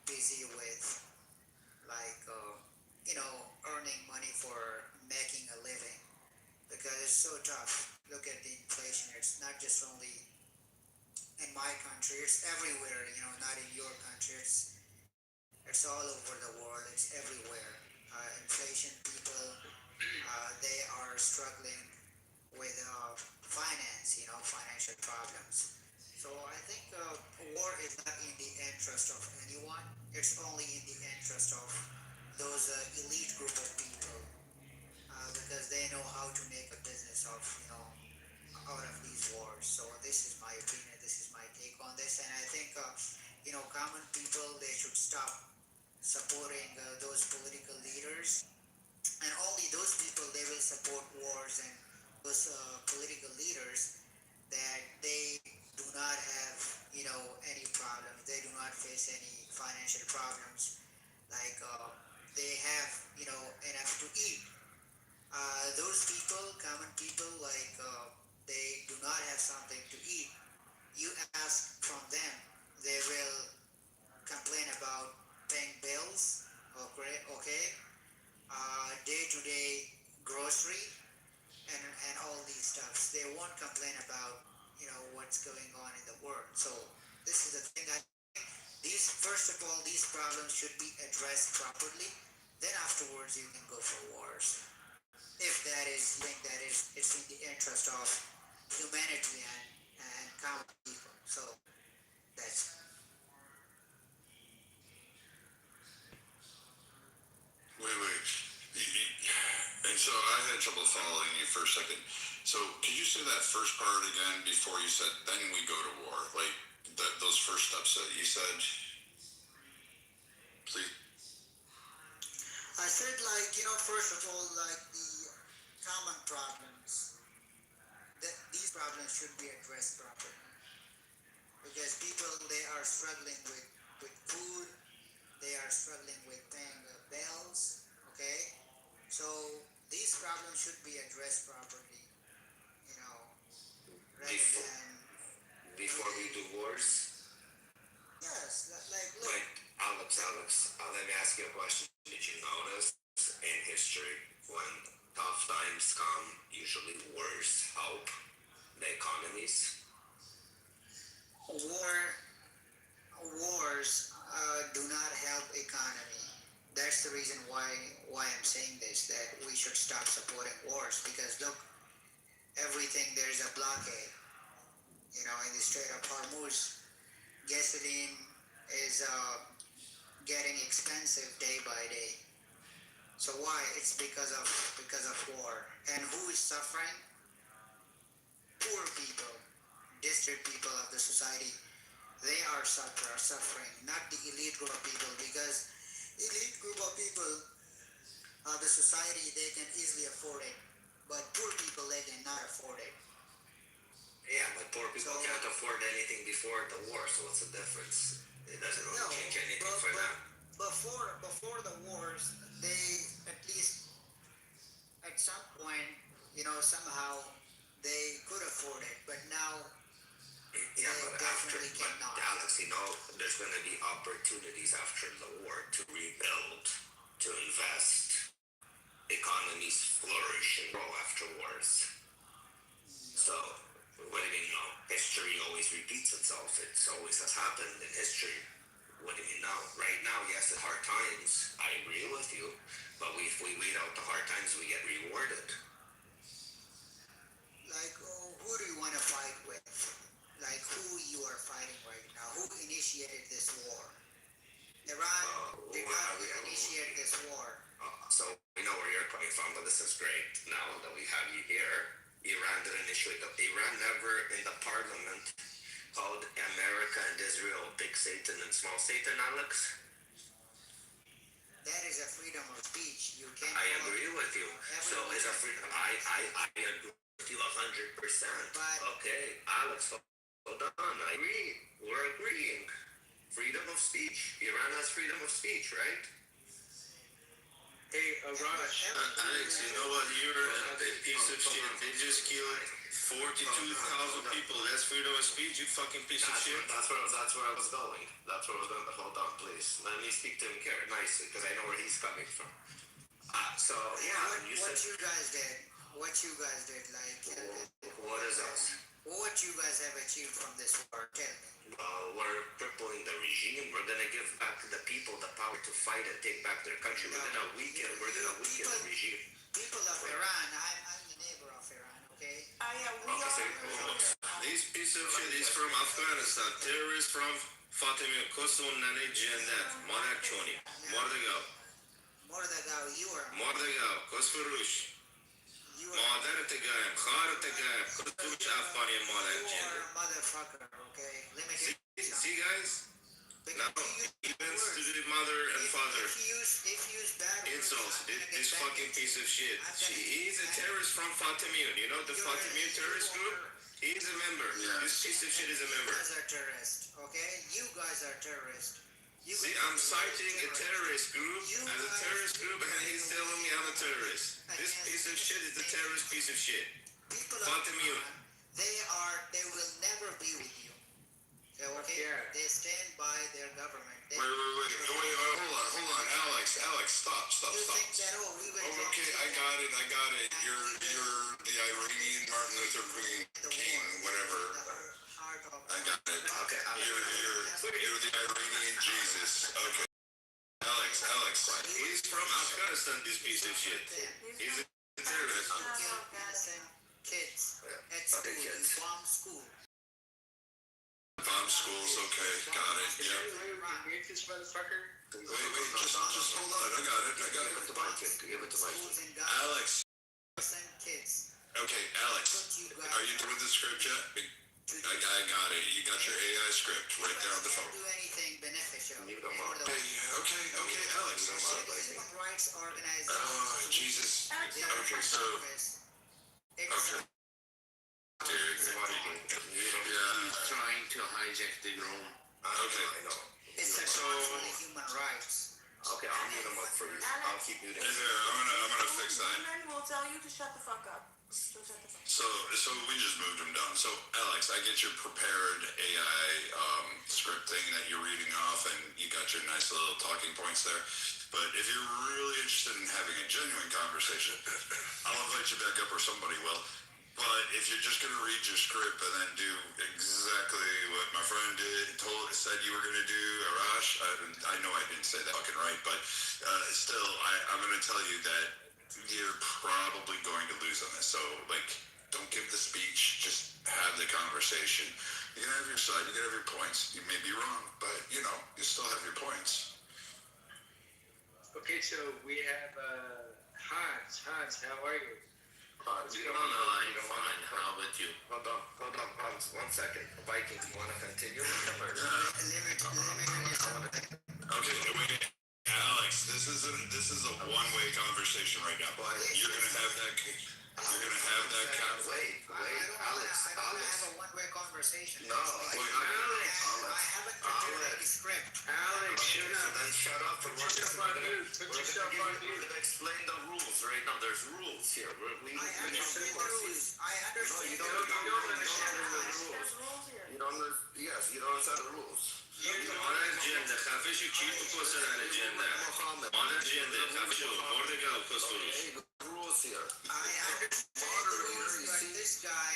busy with like, earning money for making a living because it's so tough. Look at the inflation. It's not just only in my country. It's everywhere. Not in your country. It's all over the world. It's everywhere. Inflation. People they are struggling with finance, financial problems. So I think war is not in the interest of anyone. It's only in the interest of those elite group of people because they know how to make a business of, out of these wars. So this is my opinion. This is my take on this, and I think common people they should stop supporting those political leaders, and only those people they will support wars and those political leaders that they do not have any problems. They do not face any financial problems. Like they have enough to eat. Those people, common people, like they do not have something to eat. You ask from them, they will complain about paying bills, okay, day-to-day grocery, and all these stuffs. They won't complain about what's going on in the world. So this is the thing. I these first of all these problems should be addressed properly. Then afterwards you can go for wars. If that is think that is it's in the interest of humanity and common people. So that's Wait. And so I had trouble following you for a second. So could you say that first part again before you said, then we go to war? Like those first steps that you said? Please. I said like first of all like the common problems that these problems should be addressed properly because people they are struggling with food, they are struggling with paying bills, okay, so these problems should be addressed properly, you know rather Before, than before we do wars, yes like look like Alex, let me ask you a question. Did you notice in history when tough times come, usually wars help the economies? wars do not help economy. That's the reason why I'm saying this, that we should stop supporting wars because look, everything there's a blockade. In the Strait of Hormuz, gasoline is getting expensive day by day. So why? It's because of war. And who is suffering? Poor people, district people of the society. They are suffering, not the elite group of people, because elite group of people of the society they can easily afford it, but poor people they cannot afford it. Yeah, but poor people can't afford anything before the war, so what's the difference? It doesn't really change anything for them. Before the wars, they at least at some point, somehow they could afford it, but now yeah, but definitely cannot. Alex, there's going to be opportunities after the war to rebuild, to invest. Economies flourish and grow after wars. So, what do you mean, history always repeats itself. It always has happened in history. What do you mean now? Right now, yes, at hard times, I agree with you, but if we wait out the hard times, we get rewarded. Like, who do you want to fight with? Like, who you are fighting right now? Who initiated this war? Iran did not initiate this war. So we know where you're coming from, but this is great now that we have you here. Iran didn't initiate Iran never in the parliament called America and Israel Big Satan and Small Satan, Alex. That is a freedom of speech. You can't. I agree with you. So it's a freedom. I agree with you 100%. Okay, Alex, hold on. I agree. We're agreeing. Freedom of speech. Iran has freedom of speech, right? Hey, Raj. Alex, you know what? You're a piece of shit. They just killed 42,000 people. That's freedom of speech, you fucking piece of shit. That's where I was going. But hold on, please. Let me speak to him nicely, because I know where he's coming from. So, yeah. What you guys did, like... What is us? What you guys have achieved from this war, tell me. We're crippling the regime. We're going to give back to the people the power to fight and take back their country. We're going to weaken the regime. People of Iran, I'm the neighbor of Iran, okay? This piece of shit is from Afghanistan. Terrorist from Fatima Kosun Nane Cennet. Madak Choni. Mordegao. You are. Mordegao. Kosfurush. مادر تگایم خار تگایم کدومش افغانی مادر جنده Motherfucker, okay? Let me see guys now even to the mother and father if you use bad insults this fucking piece of shit he's a terrorist from Fatimiyun you know the Fatimiyun terrorist group he's a member this piece of shit is a member you guys are terrorists, okay? You guys are terrorists. See, I'm citing a terrorist group as a terrorist group and he's telling me I'm a terrorist. This piece of shit is a terrorist piece of shit. Fatimiyun. They will never be with you. Okay? They stand by their government. Wait, hold on, Alex, stop. Okay, I got it. You're the Iranian Martin Luther King, whatever. I got it. Okay, you're the Iranian Jesus. Okay. Alex, he's from Afghanistan, this piece of shit. He's a terrorist. Kids at school, bomb school. Bomb schools, okay, got it, yeah. Wait, this motherfucker. Wait, just hold on, I got it. Give it to my kid. Alex. Kids. Okay, Alex, are you doing the script yet? I got it. You got your AI script right there on the phone. Do anything beneficial. Okay, Alex. Human rights organization. Oh, Jesus. Okay, so. Okay. He's trying to hijack the room. Okay. I know. It's a call for the human rights. Okay, I'll mute him up for you. I'll keep muting him. I'm gonna fix that. We'll tell you to shut the fuck up. So we just moved him down. So Alex, I get your prepared AI script thing that you're reading off, and you got your nice little talking points there. But if you're really interested in having a genuine conversation, I'll invite you back up, or somebody will. But if you're just gonna read your script and then do exactly what my friend said you were gonna do, Arash, I know I didn't say that fucking right, but still, I'm gonna tell you that you're probably going to lose on this. So, don't give the speech, just have the conversation. You can have your side, you can have your points. You may be wrong, but, you still have your points. Okay, so we have Hans. Hans, how are you? What's going on? I'm fine. How about you? Hold on. 1 second. Vikings, you want to continue? Okay, wait. Alex, this is a one-way conversation right now. You're gonna have that. Wait, Alex. I don't have a one-way conversation. No, Alex. I haven't prepared the script. Alex, shut up. Then shut up for Put yourself on mute. Put yourself on mute. We're gonna explain the rules right now. There's rules here. I understand the rules. I understand. You don't understand the rules. You don't understand the rules. مادر جنده خفه شو کی تو کسران جنده مادر جنده خفه شو مردگاه کسروش rules here. I understand the rules, but this guy.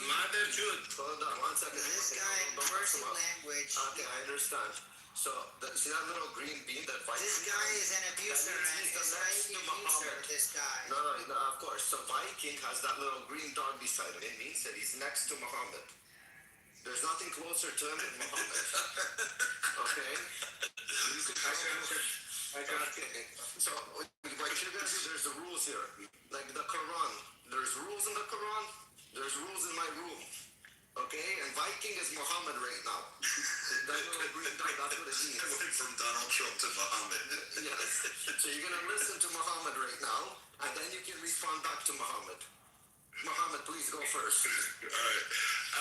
Mother Jude. Hold on 1 second. This guy cursive language. Okay, I understand. So, see that little green bean that Viking This guy is an abuser and he's an abuser, this guy. No, of course. So Viking has that little green dot beside him. It means that he's next to Muhammad. There's nothing closer to him than Muhammad. Okay? I got it. So, what you guys do, there's the rules here. Like the Quran. There's rules in the Quran. There's rules in my room. Okay? And Viking is Muhammad right now. That little green dot, that's what it means. I went from Donald Trump to Muhammad. Yes. So you're going to listen to Muhammad right now, and then you can respond back to Muhammad. Muhammad, please go first. All right.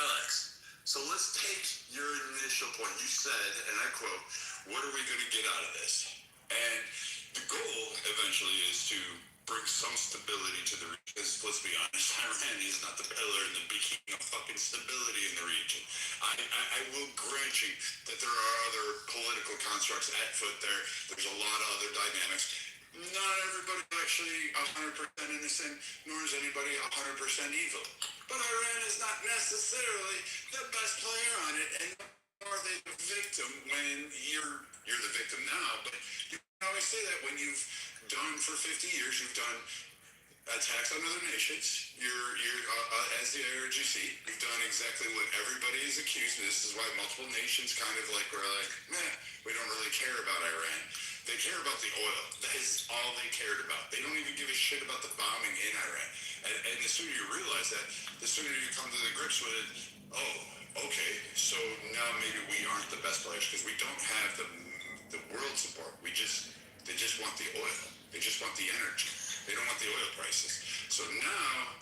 Alex, so let's take your initial point. You said, and I quote, what are we going to get out of this? And the goal eventually is to bring some stability to the region. Because let's be honest, Iran is not the pillar and the beacon of fucking stability in the region. I will grant you that there are other political constructs at foot there. There's a lot of other dynamics. Not everybody's actually 100% innocent, nor is anybody 100% evil. But Iran is not necessarily the best player on it, and nor are they the victim when you're the victim now. But you can always say that when you've done for 50 years, you've done attacks on other nations. You're as the IRGC, you've done exactly what everybody is accused. And this is why multiple nations kind of like were like, man, we don't really care about Iran. They care about the oil. That is all they cared about. They don't even give a shit about the bombing in Iran. And the sooner you realize that, the sooner you come to the grips with it. Oh, okay. So now maybe we aren't the best players because we don't have the world support. They just want the oil. They just want the energy. They don't want the oil prices. So now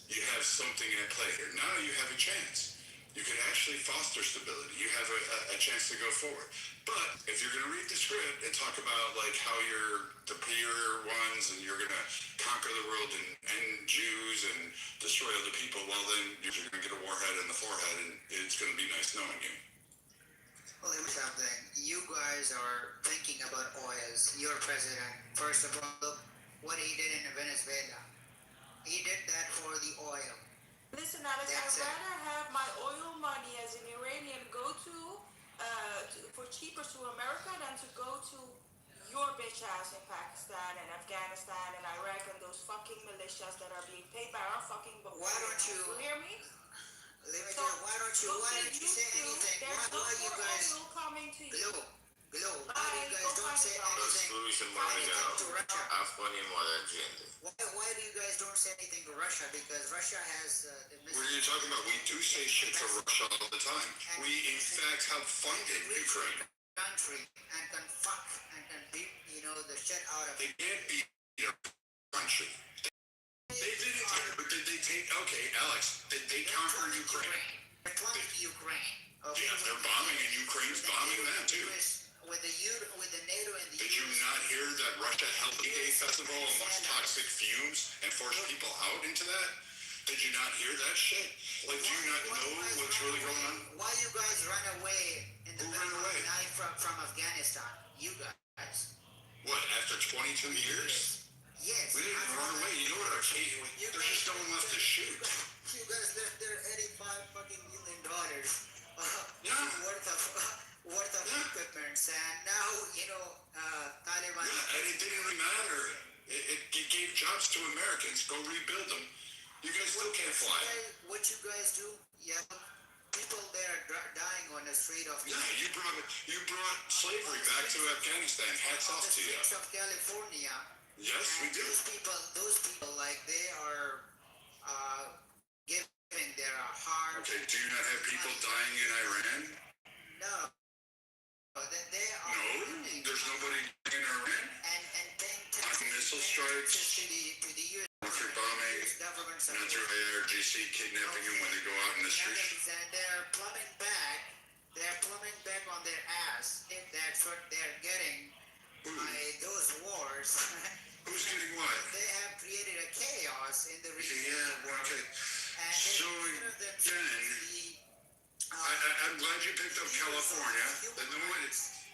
you have something at play here. Now you have a chance. You can actually foster stability. You have a chance to go forward. But if you're going to read the script and talk about like how you're the pure ones and you're going to conquer the world and end Jews and destroy other people, well then you're going to get a warhead in the forehead and it's going to be nice knowing you. Well, let me something. You guys are thinking about oils. Your president, first of all, look what he did in Venezuela. He did that for the oil. Listen, Alex, I'd rather have my oil money as an Iranian go for cheaper to America than to go to your bitch ass in Pakistan and Afghanistan and Iraq and those fucking militias that are being paid by our fucking. Why don't you hear me? Let me tell you, why don't you say anything? Why you guys coming to you? Glow, why you guys don't say anything? Why do you guys don't say anything to Russia? Because Russia has what are you talking about? We do say shit to Russia all the time. We in fact have funded Ukraine. Country and can fuck and can beat the shit out of it. They can't beat your country. They didn't. But did they take? Okay, Alex. Did they conquer Ukraine? They're plumbing Ukraine. Okay. Yeah, they're bombing, and Ukraine's bombing them too. With the NATO and the Did you not hear that Russia held the gay festival amongst toxic fumes and forced people out into that? Did you not hear that shit? Like, do you not know what's really going on? Why you guys run away in the middle of the night from Afghanistan? You guys. What, after 22 years? Yes. We didn't run away. You know what our case was? There's just no one left to shoot. You guys left there $85 fucking million worth of equipment, and now Taliban. Yeah, and it didn't really matter. It gave jobs to Americans. Go rebuild them. You guys still can't fly. What you guys do? Yeah, people there dying on the street of. Yeah, you brought slavery back to Afghanistan. Hats off to you. Of California. Yes, we do. Those people, like they are giving their heart. Okay, do you not have people dying in Iran? No. They are. No, there's nobody in Iran. And missile strikes. To the U.S. Through bombing, not through IRGC kidnapping them when they go out in the streets. And they're plumbing back on their ass. If that's what they're getting by those wars. Who's getting what? They have created a chaos in the region. Yeah, okay. So again, I'm glad you picked up California.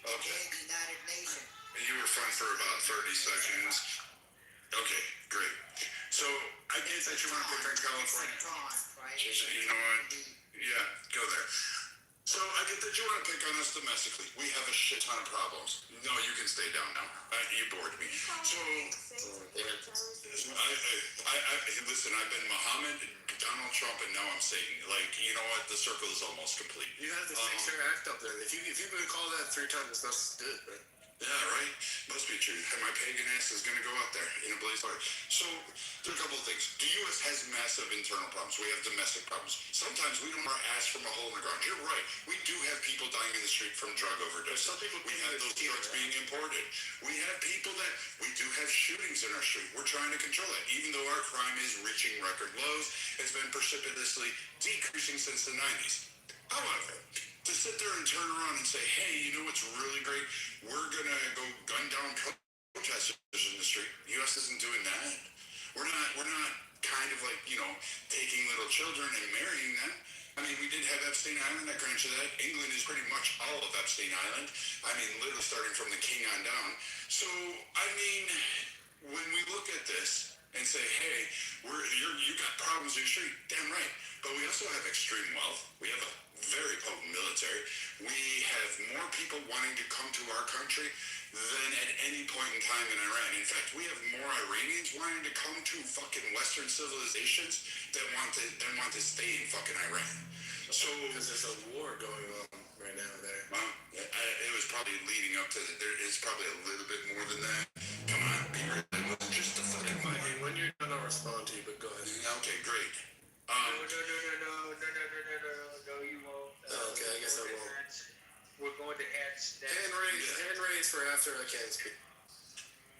Okay. United Nations. And you were fun for about 30 seconds. Okay, great. So I get that you want to pick on California. You know what? Yeah, go there. So I get that you want to pick on us domestically. We have a shit ton of problems. No, you can stay down now. You bored me. So, listen, I've been Muhammad, Donald Trump, and now I'm Satan. Like, you know what? The circle is almost complete. You have to fix your act up there. If you've been called that 3 times, that's good, right? Yeah, right? Must be true. And my pagan ass is going to go out there in a blaze fire. So, there are a couple of things. The U.S. has massive internal problems. We have domestic problems. Sometimes we don't our ass from a hole in the ground. You're right. We do have people dying in the street from drug overdose. We have those drugs being imported. We have people that, we do have shootings in our street. We're trying to control that. Even though our crime is reaching record lows, it's been precipitously decreasing since the 90s. However, to sit there and turn around and say, hey, you know what's really great? We're going to go gun down protesters in the street. The U.S. isn't doing that. We're not kind of like, taking little children and marrying them. I mean, we did have Epstein Island, I grant you that. England is pretty much all of Epstein Island. I mean, literally starting from the king on down. So, I mean, when we look at this and say, hey, you got problems in your street, damn right. But we also have extreme wealth. We have a very potent military. We have more people wanting to come to our country than at any point in time in Iran. In fact, we have more Iranians wanting to come to fucking Western civilizations than want to stay in fucking Iran. So because there's a war going on right now there. Well, it was probably leading up to there is probably a little bit more than that. Come on, Peter. It wasn't just a fucking war. When you're done, I'll respond to you, but go ahead. Okay, great. No, you won't. Okay, I guess I won't. We're going to hands next. Hand raise for after I can speak.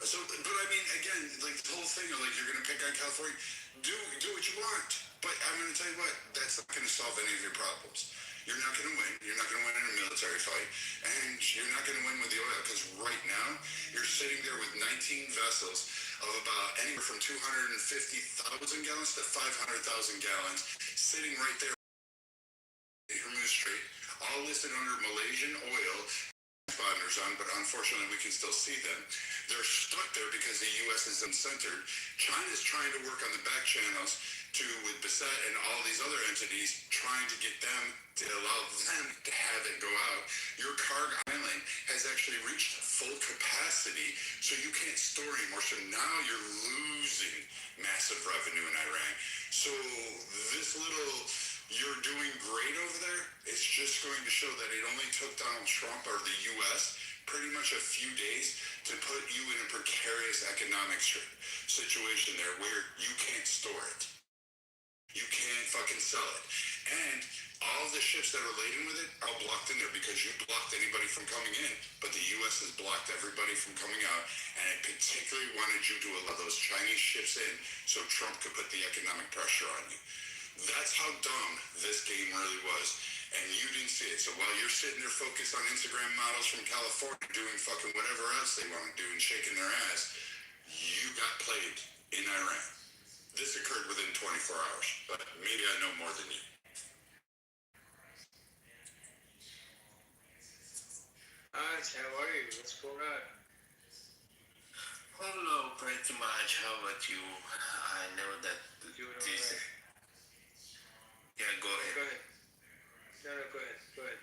So, but I mean, again, like the whole thing of like you're gonna pick on California, do what you want. But I'm gonna tell you what, that's not gonna solve any of your problems. You're not gonna win. You're not gonna win in a military fight, and you're not gonna win with the oil because right now you're sitting there with 19 vessels of about anywhere from 250,000 gallons to 500,000 gallons sitting right there in Hormuz Strait, all listed under Malaysian oil. Bonders on, but unfortunately we can still see them. They're stuck there because the U.S. is uncentered. China's trying to work on the back channels with Bassett and all these other entities, trying to get them to allow them to have it go out. Your Karg Island has actually reached full capacity, so you can't store anymore. So now you're losing massive revenue in Iran. So this little you're doing great over there, it's just going to show that it only took Donald Trump or the U.S. pretty much a few days to put you in a precarious economic situation there where you can't store it. You can't fucking sell it. And all the ships that are laden with it are blocked in there because you blocked anybody from coming in, but the U.S. has blocked everybody from coming out, and it particularly wanted you to allow those Chinese ships in so Trump could put the economic pressure on you. That's how dumb this game really was. And you didn't see it. So while you're sitting there focused on Instagram models from California doing fucking whatever else they want to do and shaking their ass, you got played in Iran. This occurred within 24 hours, but maybe I know more than you. Alright, how are you? What's going on? Hello, pretty much. How about you? I know that this... Yeah, go ahead. Go ahead. No, go ahead. Go ahead.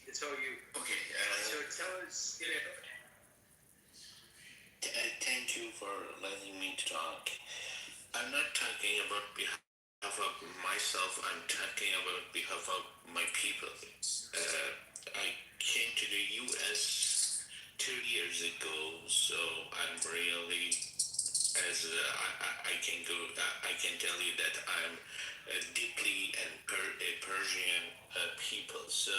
It's all you. Okay. So tell us. Thank you for letting me talk. I'm not talking about behalf of myself. I'm talking about behalf of my people. I came to the U.S. 2 years ago, so I'm really, I can tell you that I'm deeply and Persian people. So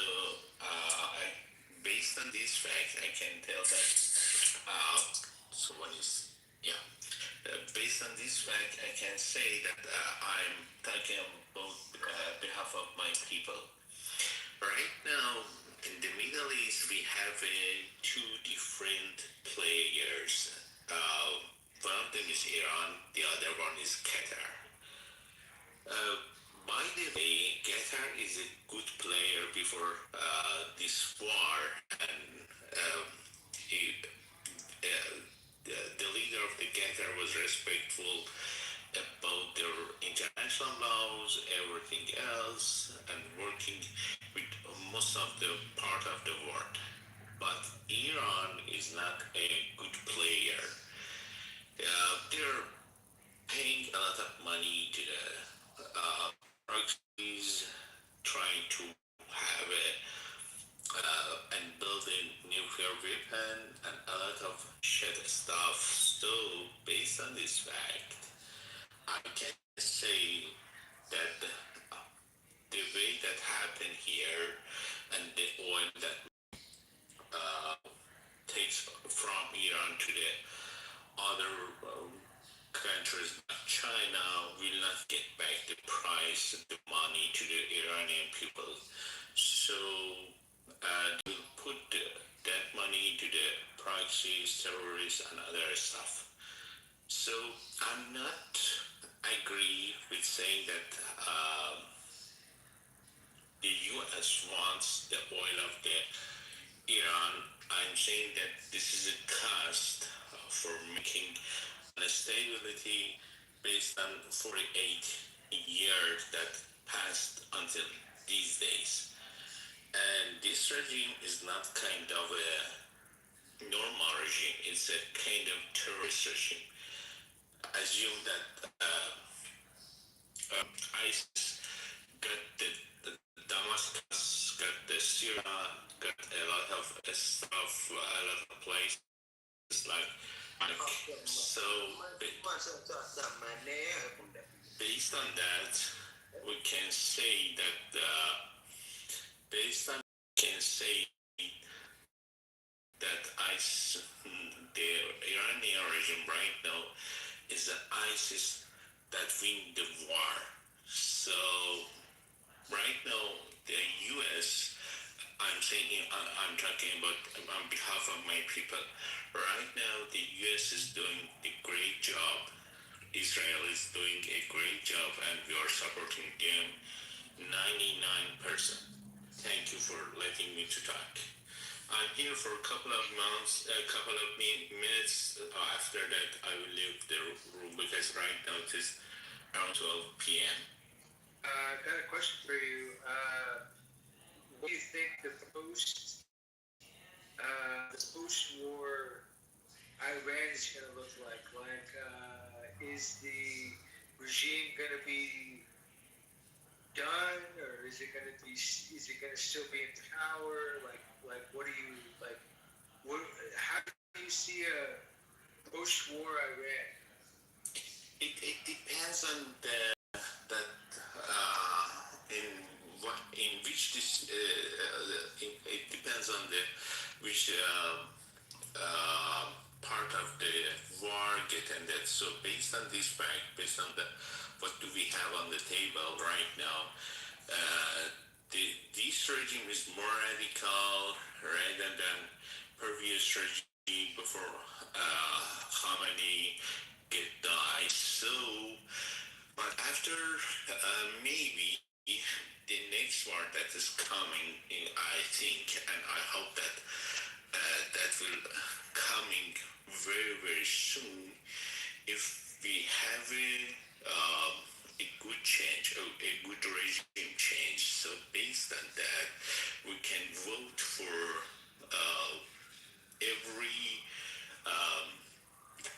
based on this fact, I can tell that based on this fact, I can say that I'm talking about behalf of my people. Right now, in the Middle East, we have two different players. One of them is Iran, the other one is Qatar. By the way, Qatar is a good player before this war, and the leader of the Qatar was respectful about their international laws, everything else, and working with most of the part of the world. But Iran is not a good player. They're paying a lot of money to the proxies, trying to have and build a nuclear weapon and a lot of shit stuff. So based on this fact, I can say that the way that happened here and the oil that takes from Iran to the other countries like China will not get back the price, the money to the Iranian people. So they will put that money to the proxies, terrorists, and other stuff. So I'm not agree with saying that the U.S. wants the oil of the Iran. I'm saying that this is a cost for making the stability based on 48 years that passed until these days. And this regime is not kind of a normal regime, it's a kind of terrorist regime. Assume that ISIS got the Damascus, got the Syria, got a lot of stuff, a lot of places like so. Based on that, we can say that based on can say that ISIS, the Iranian regime right now is the ISIS that win the war. So right now the U.S. I'm saying I'm talking about on behalf of my people. Right now the U.S. is doing a great job. Israel is doing a great job, and we are supporting them 99%. Thank you for letting me to talk. I'm here for a couple of months, a couple of minutes. After that, I will leave the room because right now it is around 12 p.m. I got a question for you. What do you think the post-war Iran is going to look like? Is the regime going to be done, or is it going to be? Is it going to still be in power? What do you like? How do you see a post-war Iran? It depends on in which this it depends on which part of the war get ended. So based on this fact, based on what do we have on the table right now, this regime is more radical rather than previous regime before Khamenei get died. So, but after maybe the next war that is coming, I think, and I hope that that will coming very very soon. If we have a good change, a good regime change, so based on that, we can vote for every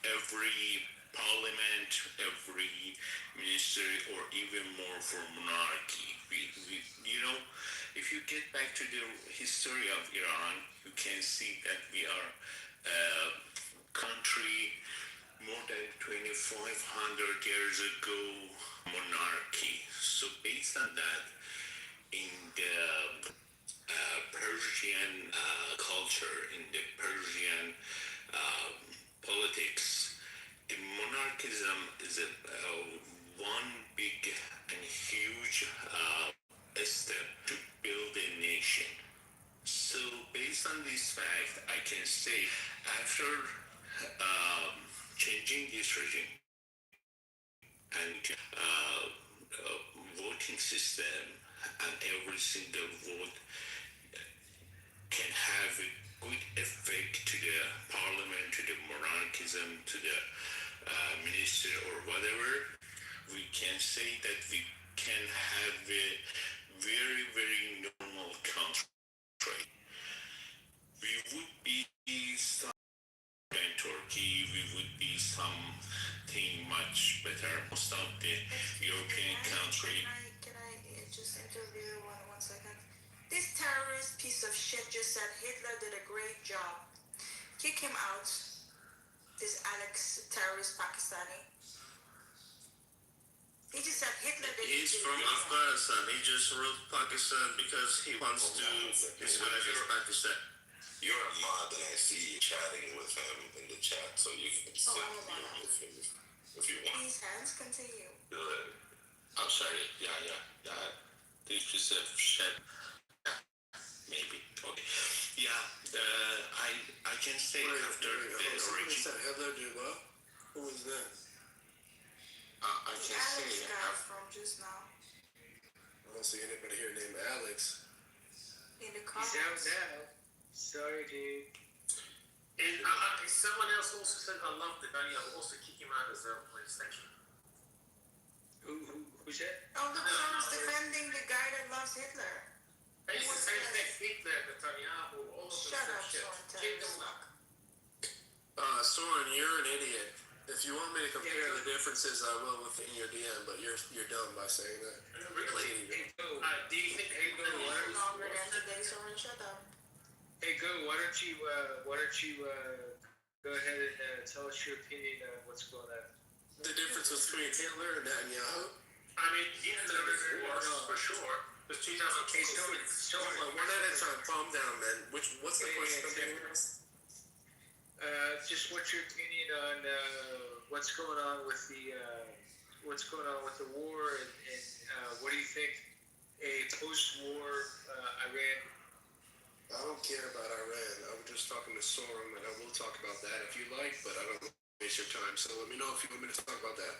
every parliament, every ministry, or even more for monarchy. If you get back to the history of Iran, you can see that we are a country more than 2,500 years ago, monarchy. So based on that, in the Persian culture, in the Persian politics, the monarchism is one big and huge step to build a nation. So based on this fact, I can say after changing this regime and voting system, and every single vote can have a good effect to the parliament, to the monarchism, to the minister or whatever, we can say that we can have a very, very normal country. We would be some in Turkey, we would be something much better. Most of the European country. Can I just interview one second? This terrorist piece of shit just said Hitler did a great job. Kick him out. This Alex terrorist Pakistani. He just said Hitler did. He's from Afghanistan. He just wrote Pakistan because he wants to disguise as Pakistan. You're a mod, and I see you chatting with him in the chat, so you can sit with him if you want. These hands continue. Good. I'm sorry. Yeah. This piece of shit. Maybe. Okay. Yeah. I can say after the origin. Hitler did what? Who was that? I can say guy from just now. I don't see anybody here named Alex. In the He's comments. out now. Sorry, dude. And someone else also said, I love the guy. I'll also kick him out as well, please. Thank you. Who's that? Oh, look, someone's defending the guy that loves Hitler. It's the same thing. Hitler, Netanyahu, all of Shut them up, shit. Soren. Keep them up. Soren, you're an idiot. If you want me to compare the differences, I will within your DM, but you're dumb by saying that. Really? Do you think Longer than today, Soren. Shut up. Hey, Go, why don't you go ahead and tell us your opinion on what's going on? The difference between Hitler and Netanyahu? I mean, Hitler is worse, for sure. Because 2006. One at a time. Calm down, man. What's the question? Just what's your opinion on what's going on with the war, and what do you think a post-war Iran? I don't care about Iran. I'm just talking to Soren, and I will talk about that if you like, but I don't waste your time. So let me know if you want me to talk about that.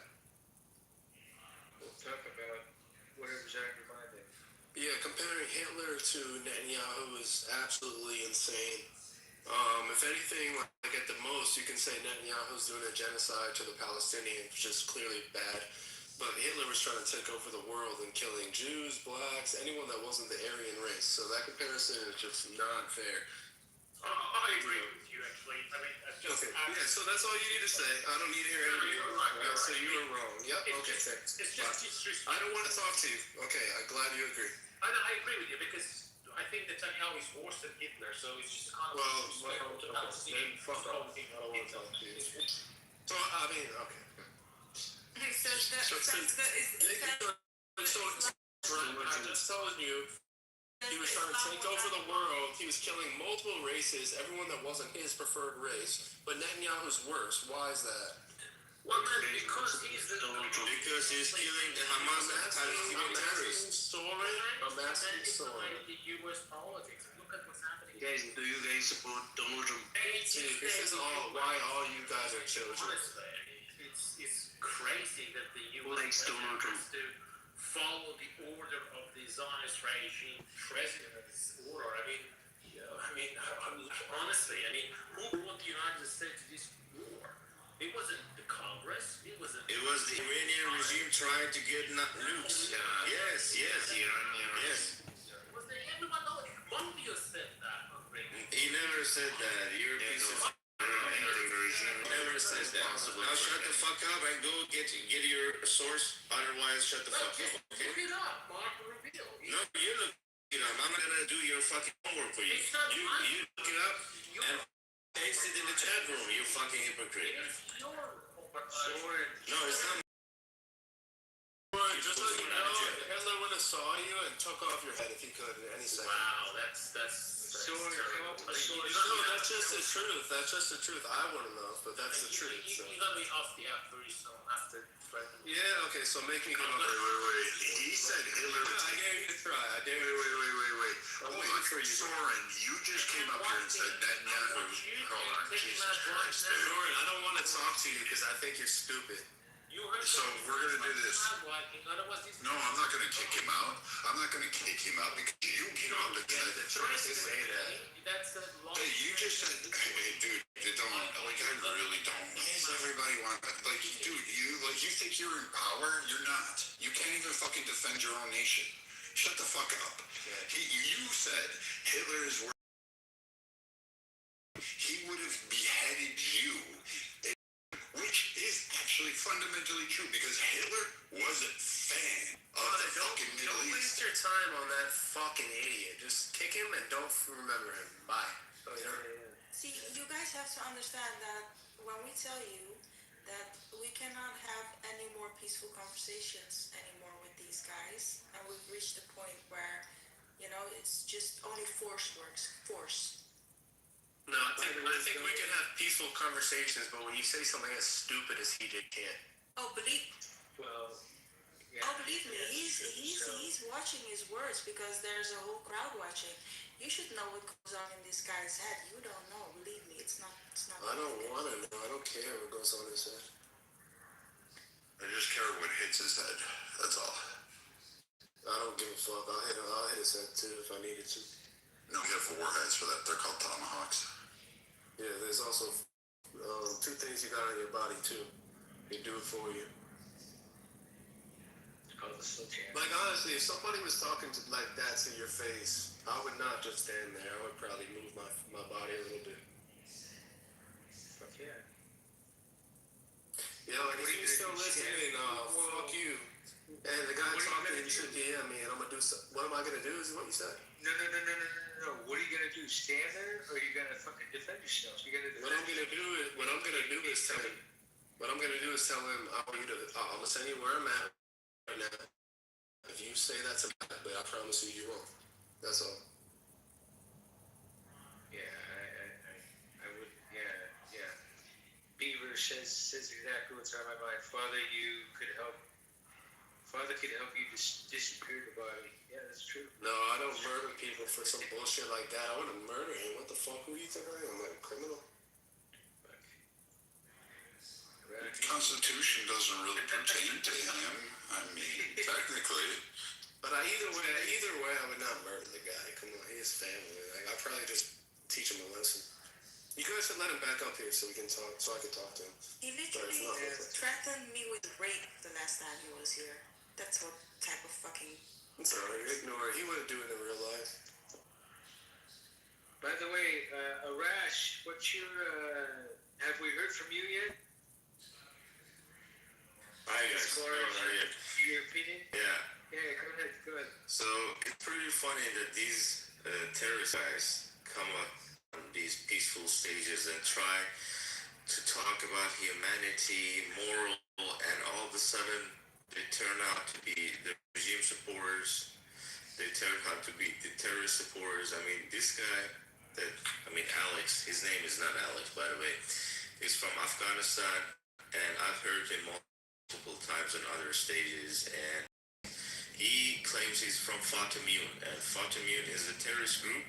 We'll talk about whatever's on your mind then. Yeah, comparing Hitler to Netanyahu is absolutely insane. If anything, like at the most, you can say Netanyahu's doing a genocide to the Palestinians, which is clearly bad. But Hitler was trying to take over the world and killing Jews, blacks, anyone that wasn't the Aryan race. So that comparison is just not fair. I agree with you, actually. I mean, Okay, yeah, so that's all you need to say. I don't need to hear anything. I'll say you were wrong. Yep, okay, thanks. It's just I don't want to talk to you. Okay, I'm glad you agree. I agree with you because I think Netanyahu is worse than Hitler, so it's just kind of to Palestinian. Fuck off. I don't want to talk to you. So, I mean, okay. He says that. So I'm just telling you, he was trying to take over the world. He was killing multiple races, everyone that wasn't his preferred race. But Netanyahu's worse. Why is that? Well, because he's killing the Hamas. I'm asking Soren. The U.S. politics. Look at what's happening. Do you guys support Donald Trump? This is why all you guys are children. It's crazy that the U.S. has to follow the order of the Zionist regime president of this order. Honestly, who brought the United States to this war? It wasn't the Congress. It was the Iranian regime trying to get nukes. Yes. Was there everyone knows? Mondio said that on radio. He never said that. You're a piece of never said that. Now shut the fuck up and go get your source. Otherwise, shut the fuck up. Okay? Look it up, Mark Rubio. No, you look it up. I'm not gonna do your fucking homework for you. You look it up and paste it in the chat room. You fucking hypocrite. No, it's not. Just so you know, Hitler would have saw you and took off your head if he could at any second. Wow, that's No, that's just the truth. That's just the truth. I wouldn't know, but that's the truth. So. You're gonna be off the app very soon after. Yeah, okay, so make me get on. Wait. He said Hitler. I gave you a try. I dare you. Wait. I'm waiting for you. Soren, you just came up here and said Netanyahu. Hold on, Jesus Christ, dude. Soren, I don't want to talk to you because I think you're stupid. So we're gonna do this. No, I'm not gonna kick him out. I'm not gonna kick him out because you came up and said that. Say that. Hey, you just said, hey, dude, I really don't. Why does everybody want that? Dude, you think you're in power? You're not. You can't even fucking defend your own nation. Shut the fuck up. You said Hitler is worse. He would have beheaded you, which is actually fundamentally true because Hitler was a fan of the fucking Middle Don't East. waste your time on that fucking idiot. Just kick him and don't remember him. Bye. See, you guys have to understand that when we tell you that we cannot have any more peaceful conversations anymore with these guys, and we've reached the point where, it's just only force works. Force. No, I think we can have peaceful conversations, but when you say something as stupid as he did, can't. Believe me, he's watching his words because there's a whole crowd watching. You should know what goes on in this guy's head. You don't know. Believe me, it's not. I don't want to know. I don't care what goes on in his head. I just care what hits his head. That's all. I don't give a fuck. I'll hit his head too if I needed to. No, you have warheads for that. They're called tomahawks. Yeah, there's also two things you got on your body too. They do it for you. Like honestly, if somebody was talking like that to your face, I would not just stand there. I would probably move my body a little bit. Fuck yeah. You know, like if you're still listening, fuck you. And the guy talking, you should DM me, and I'm gonna do so. What am I gonna do? Is what you said? No. What are you gonna do? Stand there, or are you gonna fucking defend yourself? You're gonna. What I'm gonna do is tell him. What I'm gonna do is tell him I want you to. I'm gonna send you where I'm at right now. If you say that's a bad, but I promise you won't. That's all. Yeah, I would. Yeah. Beaver says exactly what's on my mind. Father, you could help. Father could help you disappear the body. Yeah, that's true. No, I don't murder people for some bullshit like that. I want to murder him. What the fuck? Who do you think I am? Like a criminal? The Constitution doesn't really pertain to him. I mean, technically. But either way, I would not murder the guy. Come on, he is family. Like, I'd probably just teach him a lesson. You guys should let him back up here so we can talk. So I can talk to him. He literally threatened me with rape the last time he was here. That's what type of fucking. It's alright, ignore it. He wouldn't do it in real life. By the way, Arash, what's your? Have we heard from you yet? Hi guys. Your opinion? Yeah. Yeah, go ahead. So it's pretty funny that these terrorist guys come up on these peaceful stages and try to talk about humanity, moral, and all of a sudden they turn out to be the regime supporters. They turn out to be the terrorist supporters. I mean, this guy Alex, his name is not Alex, by the way. He's from Afghanistan, and I've heard him multiple times on other stages, and he claims he's from Fatimiyun, and Fatimiyun is a terrorist group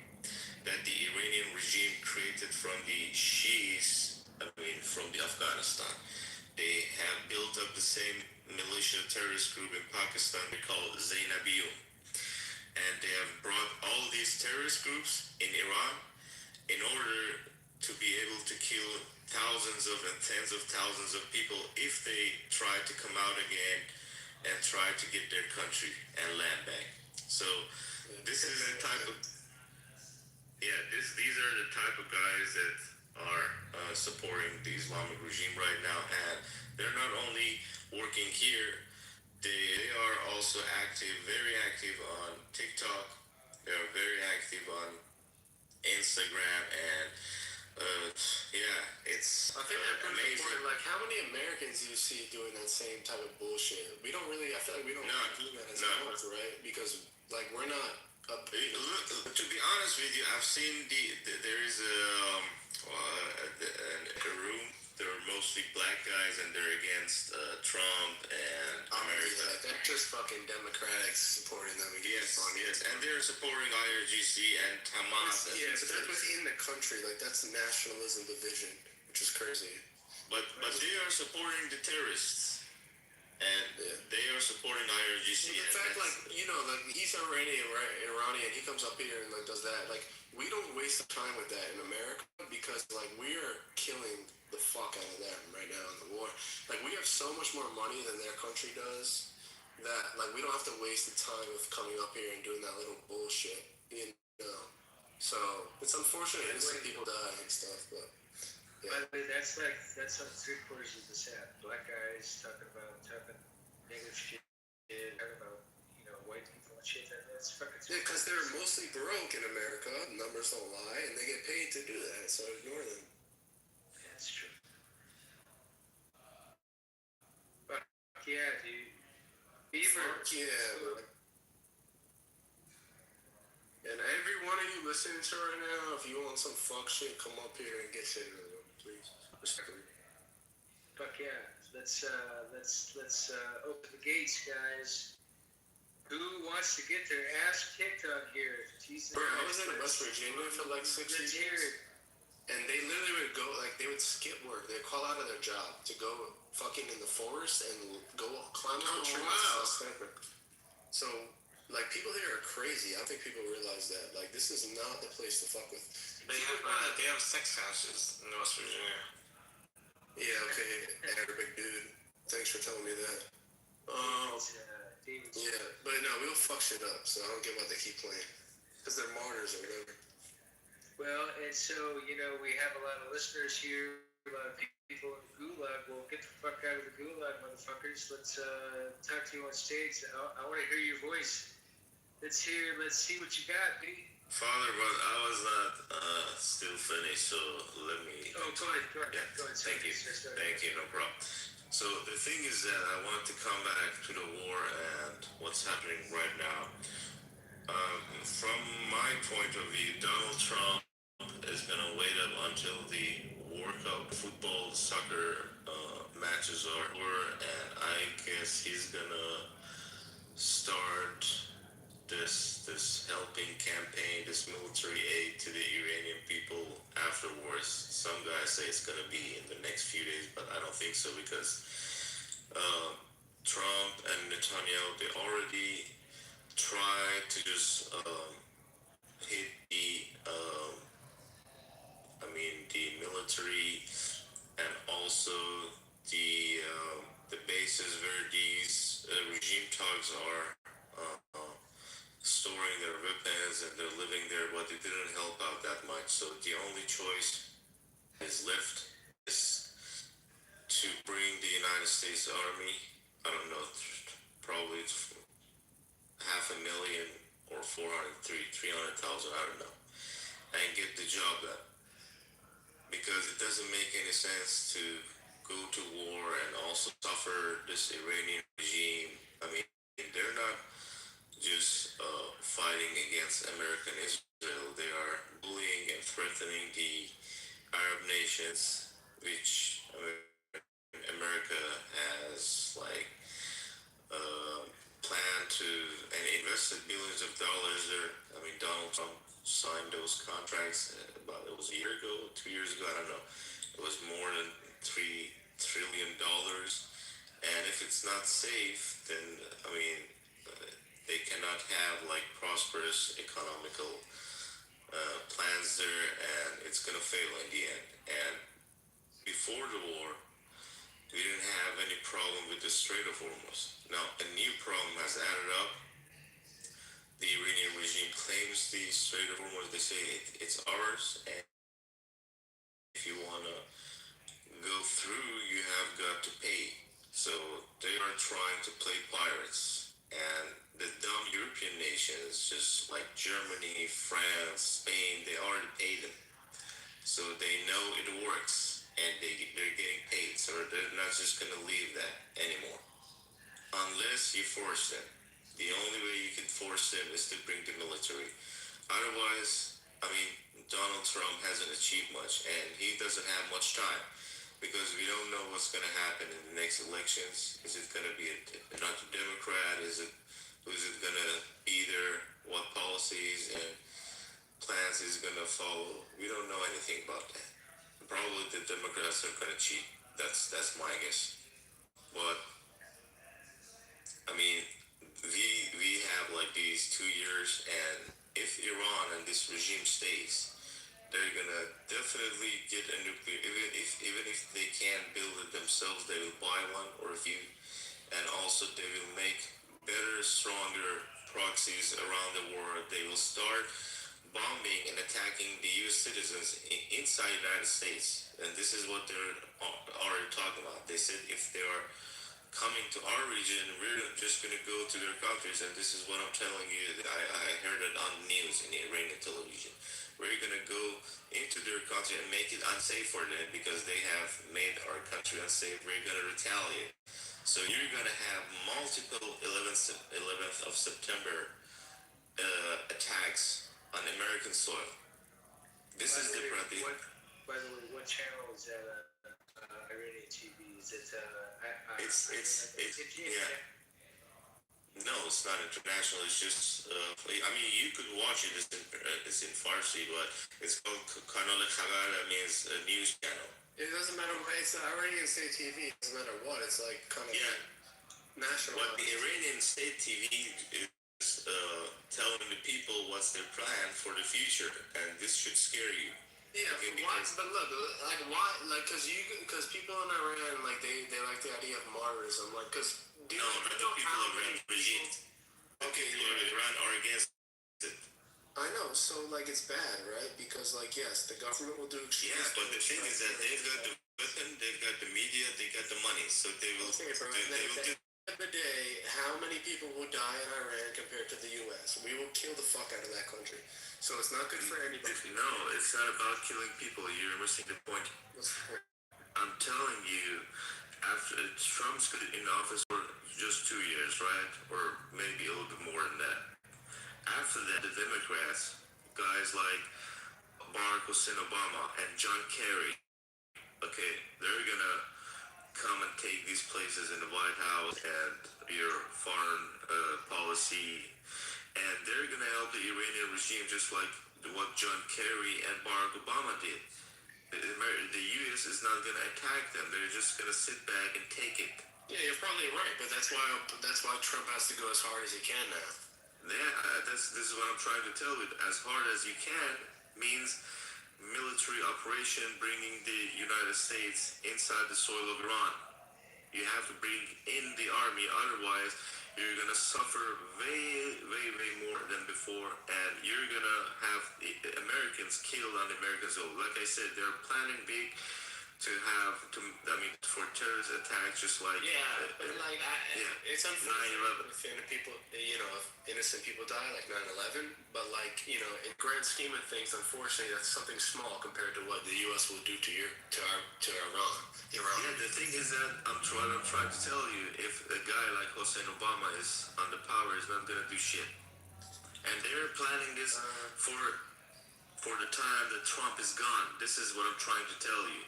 that the Iranian regime created from the Shiis, from the Afghanistan. They have built up the same militia terrorist group in Pakistan they call Zainabiyun. And they have brought all these terrorist groups in Iran in order to be able to kill thousands of and tens of thousands of people if they try to come out again and try to get their country and land back. So this is the type of these are the type of guys that are supporting the Islamic regime right now, and they're not only working here, they are also active, very active on TikTok. They're very active on Instagram, and it's I think that's amazing. important. Like, how many Americans do you see doing that same type of bullshit? We don't really. I feel like we don't do that as much, right? Because like we're not. To be honest with you, I've seen there is a room. There are mostly black guys, and they're against Trump and America. Yeah, they're just fucking Democrats supporting them. Yes, and they're supporting IRGC and Hamas. Yeah, but that's within the country. Like that's nationalism division, which is crazy. But they are supporting the terrorists, and they are supporting IRGC. In fact, like he's Iranian, right? Iranian. He comes up here and like does that. Like we don't waste time with that in America because like we are killing the fuck out of them right now in the war. Like we have so much more money than their country does that like we don't have to waste the time of coming up here and doing that little bullshit, you know. So it's unfortunate to see people die and stuff, but yeah. But that's how 3/4 of this app. Black guys talking negative shit, talking about white people and shit. That's fucking. Yeah, because they're mostly broke in America. Numbers don't lie, and they get paid to do that. So ignore them. That's true. Fuck yeah, dude. Beaver. Fuck yeah, bro. And every one of you listening to right now, if you want some fuck shit, come up here and get shit in the room, please. Respectfully. Fuck yeah. Let's open the gates, guys. Who wants to get their ass kicked on here? Jesus. Bro, I was in West Virginia for like 6 years. And they literally would go, like, they would skip work. They'd call out of their job to go fucking in the forest and go climb up a tree. Wow. So, like, people here are crazy. I don't think people realize that. Like, this is not the place to fuck with. They have sex houses in West Virginia. Yeah, okay. Arabic dude. Thanks for telling me that. David. Yeah, but no, we'll fuck shit up, so I don't get why they keep playing. Because they're martyrs or whatever. Well, and so, you know, we have a lot of listeners here, a lot of people in the gulag. Well, get the fuck out of the gulag, motherfuckers. Let's talk to you on stage. I want to hear your voice. Let's see what you got, B. Father, but I was not still finished, so let me. Oh, go ahead. Yeah, Go ahead. thank you. Thank you, no problem. So the thing is that I want to come back to the war and what's happening right now. From my point of view, Donald Trump is going to wait up until the World Cup football, soccer matches are over, and I guess he's going to start this helping campaign, this military aid to the Iranian people afterwards. Some guys say it's going to be in the next few days, but I don't think so because Trump and Netanyahu, they already tried to just hit the military and also the bases where these regime thugs are storing their weapons and they're living there, but it didn't help out that much. So the only choice is left is to bring the United States Army. I don't know, probably 500,000 or 300,000. I don't know, and get the job done. Because it doesn't make any sense to go to war and also suffer this Iranian regime. I mean, they're not just fighting against American Israel. They are bullying and threatening the Arab nations, which America has like planned to and invested billions of dollars there. I mean, Donald Trump signed those contracts about it was a year ago, 2 years ago. I don't know. It was more than $3 trillion, and if it's not safe, then I mean, they cannot have like prosperous economical plans there, and it's gonna fail in the end. And before the war, we didn't have any problem with the Strait of Hormuz. Now, a new problem has added up. The Iranian regime claims the Strait of Hormuz. They say it's ours, and if you want to go through, you have got to pay. So they are trying to play pirates. And the dumb European nations, just like Germany, France, Spain, they already paid them. So they know it works, and they're getting paid. So they're not just going to leave that anymore. Unless you force them. The only way you can force them is to bring the military. Otherwise, I mean, Donald Trump hasn't achieved much, and he doesn't have much time because we don't know what's going to happen in the next elections. Is it going to be another Democrat? Is it going to be there? What policies and plans is going to follow? We don't know anything about that. Probably the Democrats are going to cheat. That's my guess. But I mean, we have like these 2 years, and if Iran and this regime stays, they're gonna definitely get a nuclear. Even if they can't build it themselves, they will buy one or a few, and also they will make better, stronger proxies around the world. They will start bombing and attacking the U.S. citizens inside the United States, and this is what they're already talking about. They said if they are coming to our region, we're just going to go to their countries, and this is what I'm telling you. I heard it on the news in the Iranian television. We're going to go into their country and make it unsafe for them because they have made our country unsafe. We're going to retaliate. So you're going to have multiple 11th of September attacks on American soil. This is different. By the way, what channel is that? Iranian TV? Is it? Yeah. No, it's not international. It's just. I mean, you could watch it. It's in Farsi, but it's called Kanal Khabar. That means a news channel. It doesn't matter what. It's Iranian state TV. It doesn't matter what. It's like kind of national. But the Iranian state TV is telling the people what's their plan for the future, and this should scare you. Yeah, but look, like why? Like, cause people in Iran, like they like the idea of martyrism, like, cause Do you No, know not the people how of many the regime. Okay, People of Iran are against it. I know, so like it's bad, right? Because like yes, the government will do Yeah, but the thing is that they've got the weapon, they've got the media, they got the money, so they will. Okay, bro. They will do. At the end of the day, how many people will die in Iran compared to the U.S.? We will kill the fuck out of that country. So it's not good for anybody. No, it's not about killing people. You're missing the point. What's the point? I'm telling you, after Trump's been in office for just 2 years, right? Or maybe a little bit more than that. After that, the Democrats, guys like Barack Hussein Obama and John Kerry, okay, they're gonna come and take these places in the White House and your foreign policy, and they're gonna help the Iranian regime just like what John Kerry and Barack Obama did. The U.S. is not gonna attack them. They're just gonna sit back and take it. Yeah, you're probably right, but that's why Trump has to go as hard as he can now. Yeah, this is what I'm trying to tell you. As hard as you can means military operation bringing the United States inside the soil of Iran. You have to bring in the army, otherwise you're gonna suffer way more than before, and you're gonna have the Americans killed on the American soil. Like I said, they're planning big for terrorist attacks, just like it's unfortunate if people, if innocent people die like 9/11, but like in grand scheme of things, unfortunately, that's something small compared to what the U.S. will do to Iran. Yeah, the thing is that I'm trying to tell you, if a guy like Hossein Obama is on the power, he's not gonna do shit. And they're planning this for the time that Trump is gone. This is what I'm trying to tell you.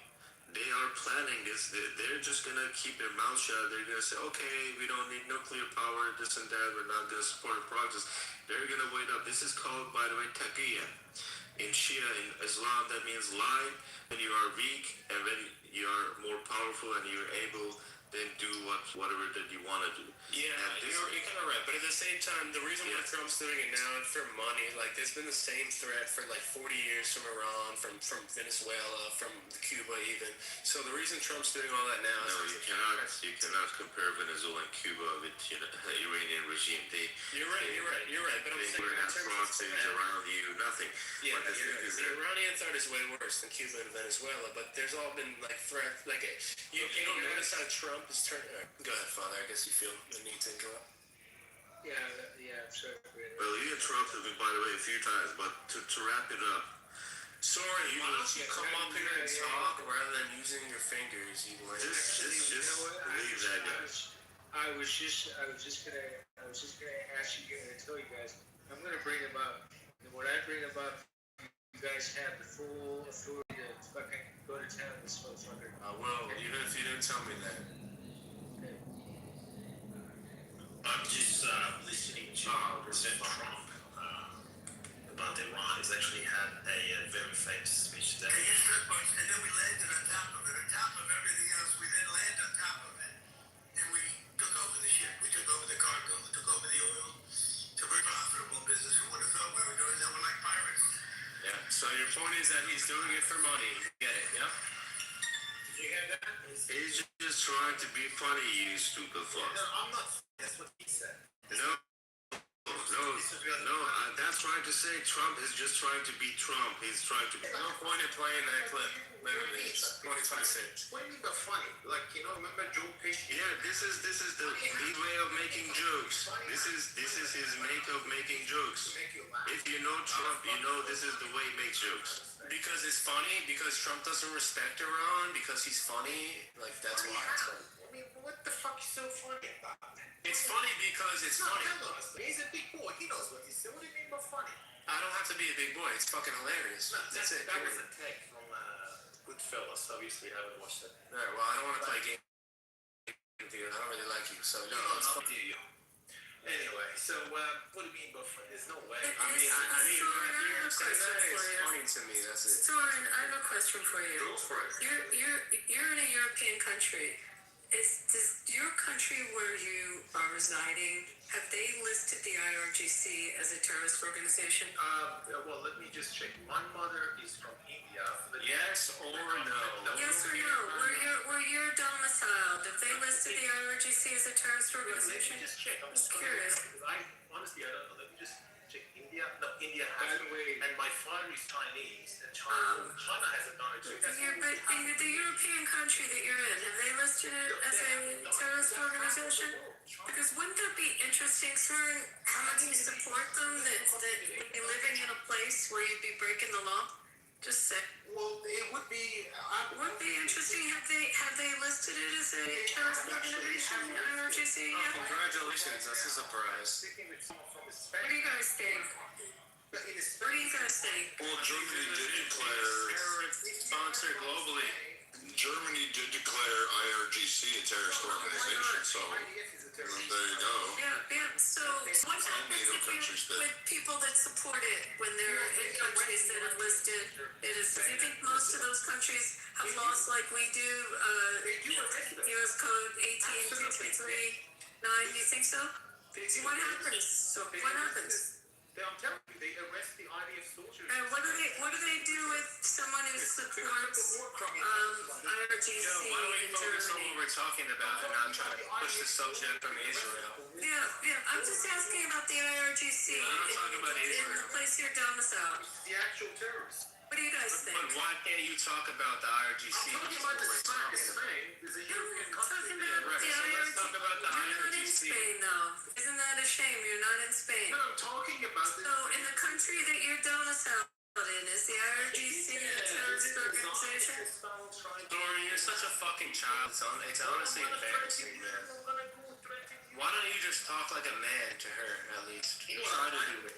They are planning this. They're just gonna keep their mouth shut. They're gonna say, okay, we don't need nuclear power, this and that. We're not gonna support the process. They're gonna wait up. This is called, by the way, taqiyya. In Shia, in Islam, that means lie when you are weak, and when you are more powerful and you're able then do whatever that you want to do. Yeah, you're kind of right. But at the same time, the reason why Trump's doing it now is for money. Like, there's been the same threat for like 40 years from Iran, from Venezuela, from Cuba even. So the reason Trump's doing all that now is... No, you cannot compare Venezuela and Cuba with the Iranian regime. You're right. But I'm saying in terms of threat around you, nothing. Yeah, the Iranian threat is way worse than Cuba and Venezuela, but there's all been like threats. Like, you don't notice how Trump is turning... Go ahead, Father. I guess you feel the need to interrupt. Yeah, I'm sorry. Well, you interrupted me, by the way, a few times, but to wrap it up. Sorry, why don't you come up here and talk rather than using your fingers? Just leave that guy. I was just gonna ask you, tell you guys, I'm gonna bring him up. And when I bring him up, you guys have the full authority to fucking go to town on this motherfucker. I will, even if you didn't tell me that. I'm just listening to President Trump about Iran. He's actually had a very famous speech today. And then we landed on top of it. On top of everything else, we then land on top of it. And we took over the ship. We took over the cargo. We took over the oil. It's a very profitable business. Who would have thought we were doing that? We're like pirates. Yeah, so your point is that he's doing it for money. Get it, yeah? Did you hear that? He's just trying to be funny, you stupid fuck. No, I'm not. That's what he said. No, that's trying to say Trump is just trying to be Trump. He's trying to... No point in playing that clip. Literally, it's 2026. What do you mean by funny? Like, remember Joe Pesci? Yeah, this is his way of making jokes. This is his make of making jokes. If you know Trump, you know this is the way he makes jokes. Because it's funny, because Trump doesn't respect Iran, because he's funny, like, that's why it's funny. I mean, what the fuck is so funny about that? It's funny because it's funny. Tell us. He's a big boy. He knows what he said. What do you mean by funny? I don't have to be a big boy. It's fucking hilarious. No, that's it. That was a take from Goodfellas. Obviously, I haven't watched it. All right, well, I don't want to play games with you. I don't really like you, so... No, I'll do you. Anyway, so what do you mean by funny? There's no way. I mean, you're saying that is funny to me. That's it. Soren, I have a question for you. Go for it. You're in a European country. Does your country where you are residing, have they listed the IRGC as a terrorist organization? Well, let me just check. My mother is from India. Yes or no? Yes or no? Where you're domiciled, have they listed listed the IRGC as a terrorist organization? Let me just check. I'm just curious. Honestly, I don't know. Let me just check. India has it. And my father is Chinese, and China has it done it too. But in the European country that you're in, have they listed it as a terrorist organization? Because wouldn't that be interesting, sir, how much you support them, that you'd be living in a place where you'd be breaking the law? Just say. Well, it would be. Would be interesting. Have they listed it as a terrorist organization, IRGC? Congratulations, that's a surprise. What do you guys think? What do you guys think? Well, Germany did declare Sponsored globally. Germany did declare IRGC a terrorist organization, so there you go. Yeah. So what happens with people that support it when they're in countries that have listed it as? Do you think most of those countries have laws like we do? U.S. Code 18239. Do you think so? What happens? What happens? I'm telling you, they arrest the IDF soldiers. And what do they do with someone who supports IRGC Why don't we in focus on Germany? what we're talking about and not try to push the subject on Israel? Yeah. I'm just asking about the IRGC in the place you're domiciled. The actual terrorists. What do you guys think? But why can't you talk about the IRGC? I'm talking about the Spain is a European country. Let's talk about the You're not in IRGC. Spain, though. Isn't that a shame? You're not in Spain. No, I'm talking about So, in the country that you're domiciled in, is the IRGC a terrorist organization? Dorian, you're such a fucking child. It's honestly embarrassing, man. Why don't you just talk like a man to her, at least? Try to do it.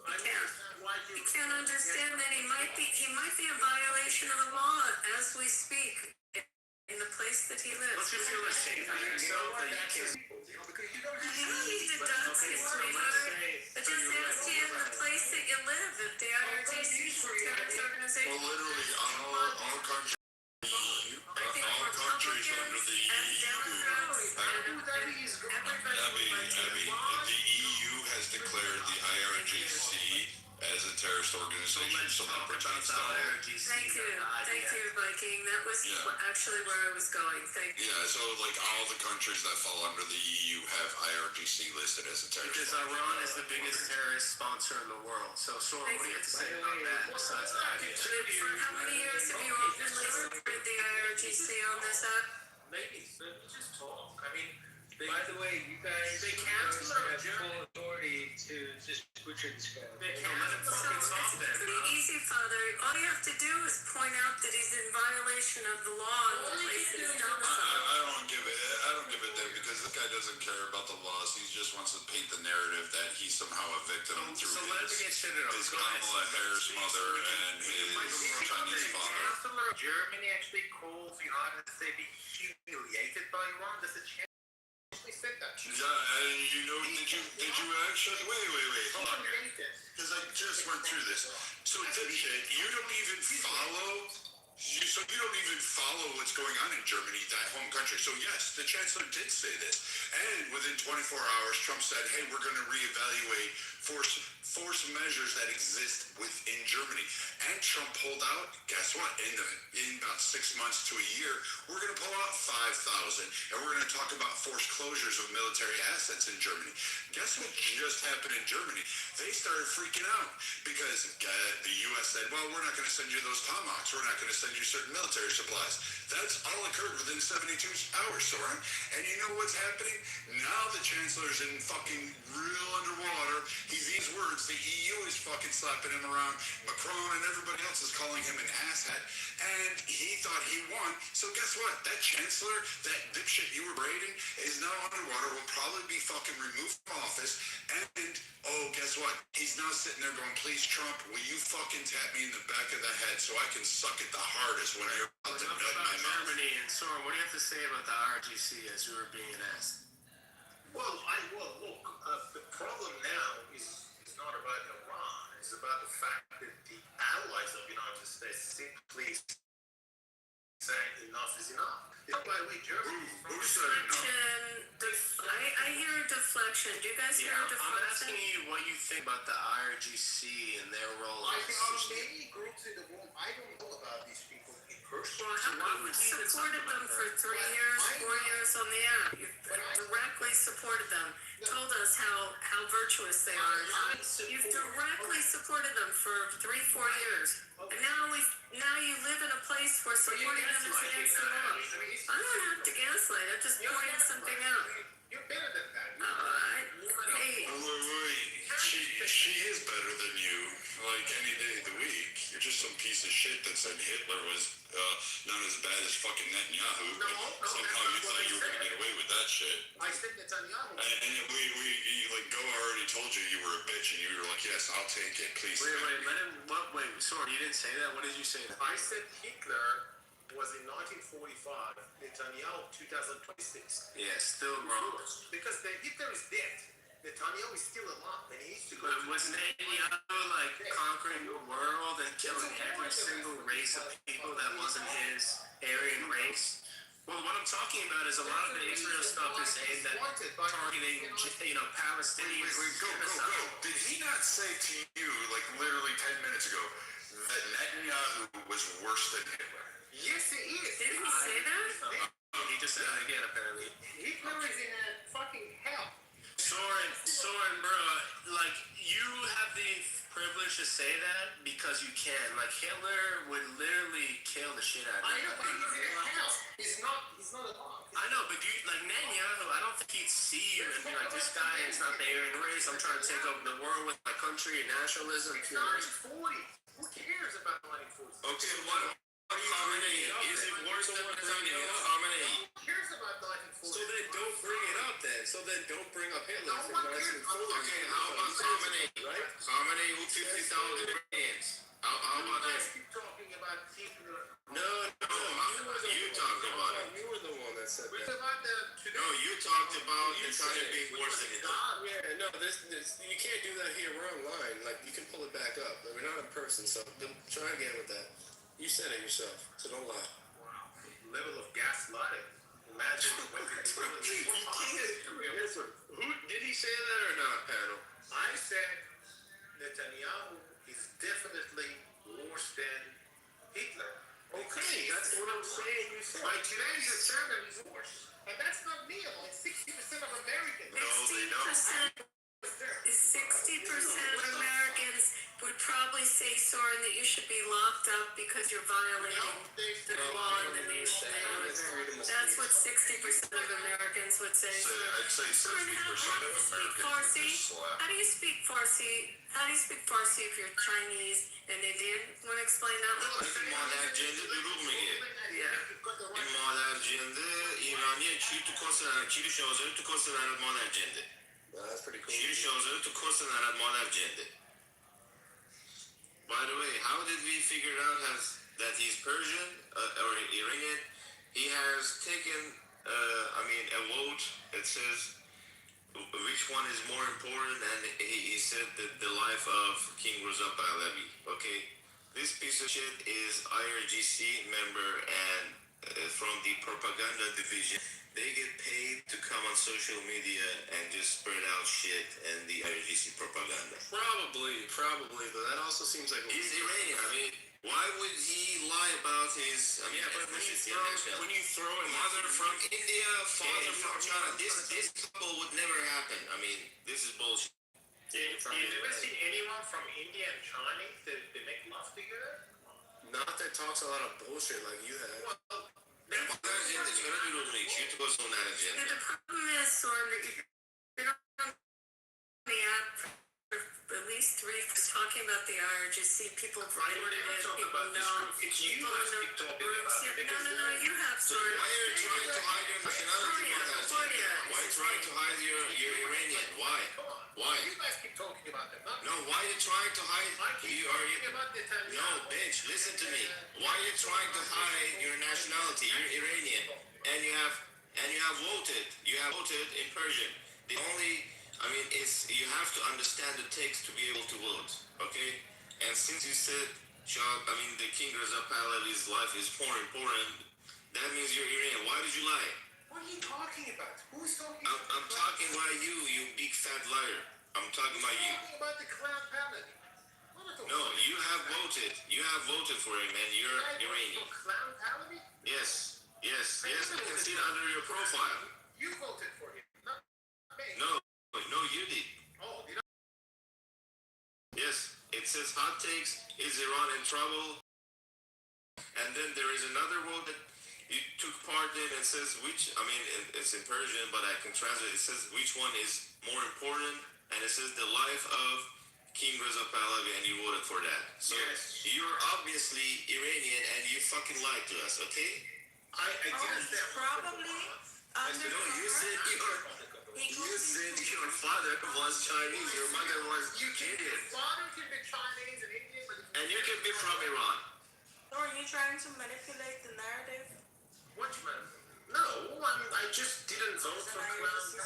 You can't understand that he might be in violation of the law as we speak in the place that he lives. Don't you feel ashamed of yourself that you can't? You don't need to dance his sweetheart. But just ask you in the place that you live if the IRGC is a terrorist organization. Well, literally all countries, all countries under the the EU has declared the IRGC as a terrorist organization, so that pertains to all. Thank you, Viking. That was actually where I was going. Thank you. Yeah, so like all the countries that fall under the EU have IRGC listed as a terrorist. Because Iran is the biggest terrorist sponsor in the world. So, Sora, what do you have to say about that besides the idea? For how many years have you openly supported the IRGC on this app? Maybe, but just talk. I mean, By the way, you guys have full authority to just butcher this guy. It's pretty easy, Father. All you have to do is point out that he's in violation of the law in the place that he's domiciled. I don't give it then, because this guy doesn't care about the laws. He just wants to paint the narrative that he's somehow a victim through his Kamala Harris mother and his Chinese father. Germany actually calls the United States being humiliated by Iran. There's a chance. Said that. Yeah, and you know, did you actually wait, hold on here, because I just went through this. So dipshit, you don't even follow what's going on in Germany, that home country. So yes, the chancellor did say this, and within 24 hours, Trump said, "Hey, we're going to reevaluate force measures that exist within Germany." And Trump pulled out. Guess what? In about 6 months to a year, we're going to pull out 5,000, and we're going to talk about forced closures of military assets in Germany. Guess what just happened in Germany? They started freaking out because the U.S. said, "Well, we're not going to send you those Tomahawks. We're not going to send you certain military supplies." That's all occurred within 72 hours, Soren. And you know what's happening? Now the chancellor's in fucking real underwater. He's these words. The EU is fucking slapping him around. Macron and everybody else is calling him an asshat. And he thought he won. So guess what? That chancellor, that dipshit you were raiding, is now underwater. Will probably be fucking removed from office. And guess what? He's now sitting there going, "Please, Trump, will you fucking tap me in the back of the head so I can suck it the hardest when you're about to nut my mouth." Germany and Sora, what do you have to say about the IRGC as you were being asked? Well, look, the problem now is not about Iran. It's about the fact that the allies of the United States simply saying enough is enough. By the way, Germany. Who said enough? I hear a deflection. Do you guys hear a I'm deflection? asking you what you think about the IRGC and their role. I think there are many groups in the world. I don't know about these people in person. Well, how come you supported them for 3 years, 4 years on the app? You directly supported them, told us how virtuous they are. You've directly supported them for 3, 4 years. And now you live in a place where supporting them is against the law. I don't have to gaslight, I'm just pointing something out. You're better than that. Hey, She is better than you, like any day of the week. You're just some piece of shit that said Hitler was not as bad as fucking Netanyahu, but somehow you thought you were going to get away with that shit. I said Netanyahu. And like, Goa already told you you were a bitch, and you were like, yes, I'll take it, please. Wait, sorry, you didn't say that? What did you say? I said Hitler was in 1945, Netanyahu 2026. Yeah, still wrong. Because Hitler is dead. Netanyahu is still alive, and he used to go. But was Netanyahu like conquering the world and killing every single race of people that wasn't his Aryan race? Well, what I'm talking about is a lot of the Israel stuff is aimed at targeting, Palestinians. Wait, go. Did he not say to you, like literally 10 minutes ago, that Netanyahu was worse than Hitler? Yes, he is. did he say that? He just said it again, apparently. Hitler is in a fucking hell. Soren, bro, like, you have the privilege to say that because you can. Like, Hitler would literally kill the shit out of you. I know, but he's in a hell. He's not alive. I know, but like, Netanyahu, I don't think he'd see you and be like, this guy is not the Aryan race, I'm trying to take over the world with my country and nationalism. It's 1940. Who cares about 1940? Okay, what Khamenei? Is it worse than Netanyahu? Khamenei. Who cares about 1940? So then don't bring it up then. So then don't bring up Hitler No from one cares. 1940. Okay, how about Khamenei? Right? Khamenei who 50,000 Iranians. How about You him? guys keep talking about Hitler. No, you talked about it. You were the one that said We're that. about the today. No, you talked about Netanyahu being worse than Hitler. Yeah, no, this you can't do that here. We're online. Like, you can pull it back up. Like, we're not in person, so try again with that. You said it yourself, so don't lie. Wow. Level of gaslighting. Imagine what Who did he say that or not, panel? I said Netanyahu is definitely worse than Hitler. Okay, that's what I'm saying. You said. By today's standard, he's worse. And that's not me. Like 60% of Americans. No, they don't. 60% of Americans would probably say, Soren, that you should be locked up because you're violating the law in the nation. That's what 60% of Americans would say. I'd say 60% of Americans would just slap. How do you speak Farsi? How do you speak Farsi if you're Chinese and Indian? Want to explain that one? مادر جنده دروغ میگه. این مادر جنده ایرانیه. چی تو کس نرد؟ چی رو شازده تو کس نرد مادر جنده؟ That's pretty cool. چی رو شازده تو کس نرد مادر جنده؟ By the way, how did we figure out that he's Persian or Iranian? He has taken, a vote that says which one is more important, and he said that the life of King Reza Pahlavi. Okay, this piece of shit is IRGC member and from the propaganda division. They get paid to come on social media and just spread out shit and the IRGC propaganda. Probably, but that also seems like He's Iranian. I mean, why would he lie about his? I mean, yeah, but when you throw in mother from India, father from China, this couple would never happen. I mean, this is bullshit. You never see anyone from India and China that they make love together? not that talks a lot of bullshit like you have. Well, The problem is, Soren, that you've been on the app for at least 3 years talking about the IRGC. People have written it, people know. People in the rooms. No, you have, Soren. Why are you trying to hide your nationality? Why are you trying to hide your Iranian? Why? Why? You guys keep talking about them. No, why are you trying to hide? About the time. No, bitch, listen to me. Why are you trying to hide your nationality? You're Iranian, and you have voted. You have voted in Persian. The only, it's you have to understand the text to be able to vote. Okay? And since you said, the King Reza Pahlavi's life is more important, that means you're Iranian. Why did you lie? What are you talking about? Who's talking I'm talking about you big fat liar. I'm talking about you. I'm talking about the Crown Paladin. What are you No, you have voted. You have voted for him, and you're Iranian. Clownality? Yes, yes, yes. I can see it under your profile. You voted for him, not me. No, no, you did. Oh, did I? Yes, it says hot takes. Is Iran in trouble? And then there is another vote that you took part in. It says which. I mean, it's in Persian, but I can translate. It says which one is more important, and it says the life of King Reza Pahlavi, and you voted for that. So Yes. you're obviously Iranian, and you fucking lied to us, okay? I didn't say Probably under No, you said your father was Chinese, your mother was Indian, father can be Chinese and Indian, but and you can be from Iran. So are you trying to manipulate the narrative? which man? No, I just didn't vote for clownality.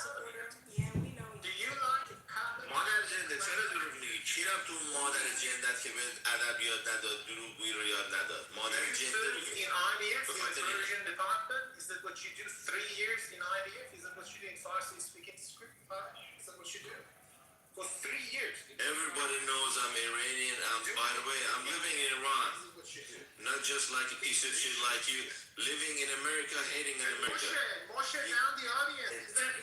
Yeah, we know you. Do you like Pahlavi? مادر جنده چرا دروغ میگی؟ کی رفت تو اون مادر جندت که به ادب یاد نداد، دروغگویی رو یاد نداد؟ مادر You جنده served میگی. in IDF, in Persian department. Is that what you do? 3 years in IDF? Is that what you do in Farsi speaking script? Is that what you do? For 3 years. Everybody knows I'm Iranian. By the way, I'm living in Iran. This is what you do. Not just like a piece of shit like you, living in America, hating in America. Moshe, down the audience.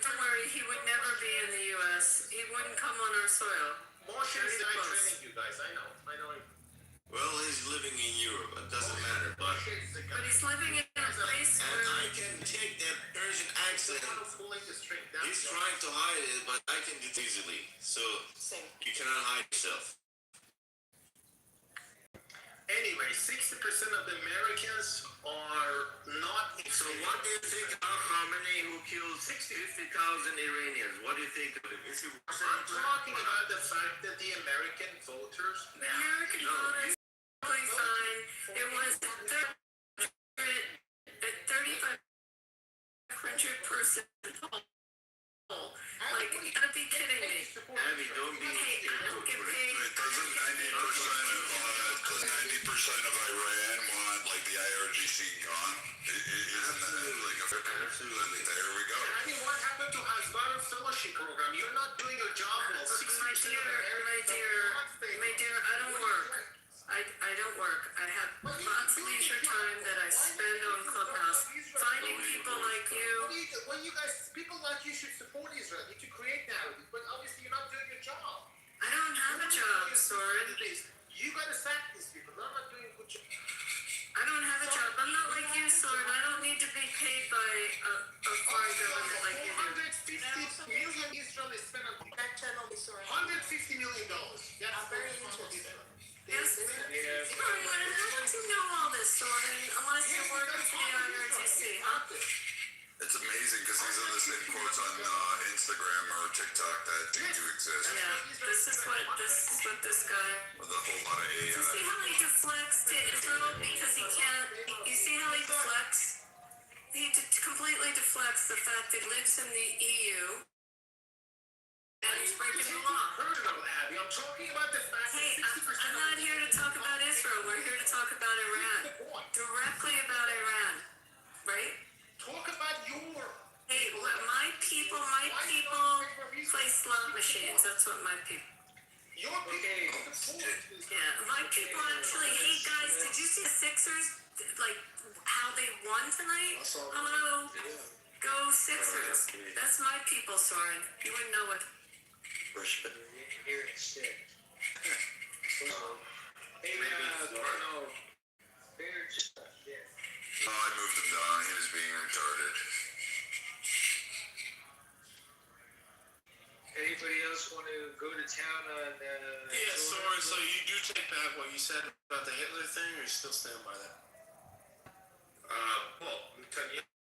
Don't worry, he would never be in the U.S. He wouldn't come on our soil. Moshe is Very not close. training you guys. I know. Well, he's living in Europe. It doesn't matter, but But he's living in a place and where I can take that Persian accent. pulling the string down. He's trying to hide it, but I can do it easily. So you cannot hide yourself. Anyway, 60% of the Americans are not. So what do you think of Khamenei, who killed 50,000 Iranians? What do you think of him? Is he worse than I'm talking about the fact that the American voters. the American voters totally fine. It was 3,500-person poll. Like, you gotta be kidding me. Abby, don't be Hey, I don't get paid. Doesn't 90% of Iran want like the IRGC gone? Isn't that like a absolutely? There we go. I mean, what happened to Hasbara Fellowship Program? You're not doing your job well. 60% My of dear, I don't work. I don't work. I have lots of leisure time that I spend on Clubhouse finding people like you. Well, you guys, people like you should support Israel. You need to create narrative, but obviously you're not doing your job. I don't have a job, Soren. You gotta sack these people. They're not doing a good job. I don't have a job. I'm not like you, Soren. I don't need to be paid by a foreign government like you do. 150 million Israel is spent on Back channel me, sorry. $150 million. That's I'm very interested. Yes, you don't even have to know all this, Soren. Unless you're working for the IRGC, huh? It's amazing because these are the same quotes on Instagram or TikTok that do exist. Yeah, this is what this guy. With a whole lot of You AI. see how he deflects to Israel because he can't. You see how he deflects? He completely deflects the fact that he lives in the EU and he's breaking the law. Abby, I'm talking about the fact Hey, that 60% I'm not here to talk about Israel. We're here to talk about Iran. Directly about Iran, right? Talk about your. Hey, my people play slot machines. That's what my people. Your people. Yeah, my people actually. Hey guys, did you see the Sixers? Like how they won tonight? Hello, go Sixers. That's my people, Soren. You wouldn't know it. Here instead. Hey, no. No, I moved him down. He was being retarded. Anybody else want to go to town on? Yeah, Soren, so you do take back what you said about the Hitler thing, or you still stand by that? Well, Netanyahu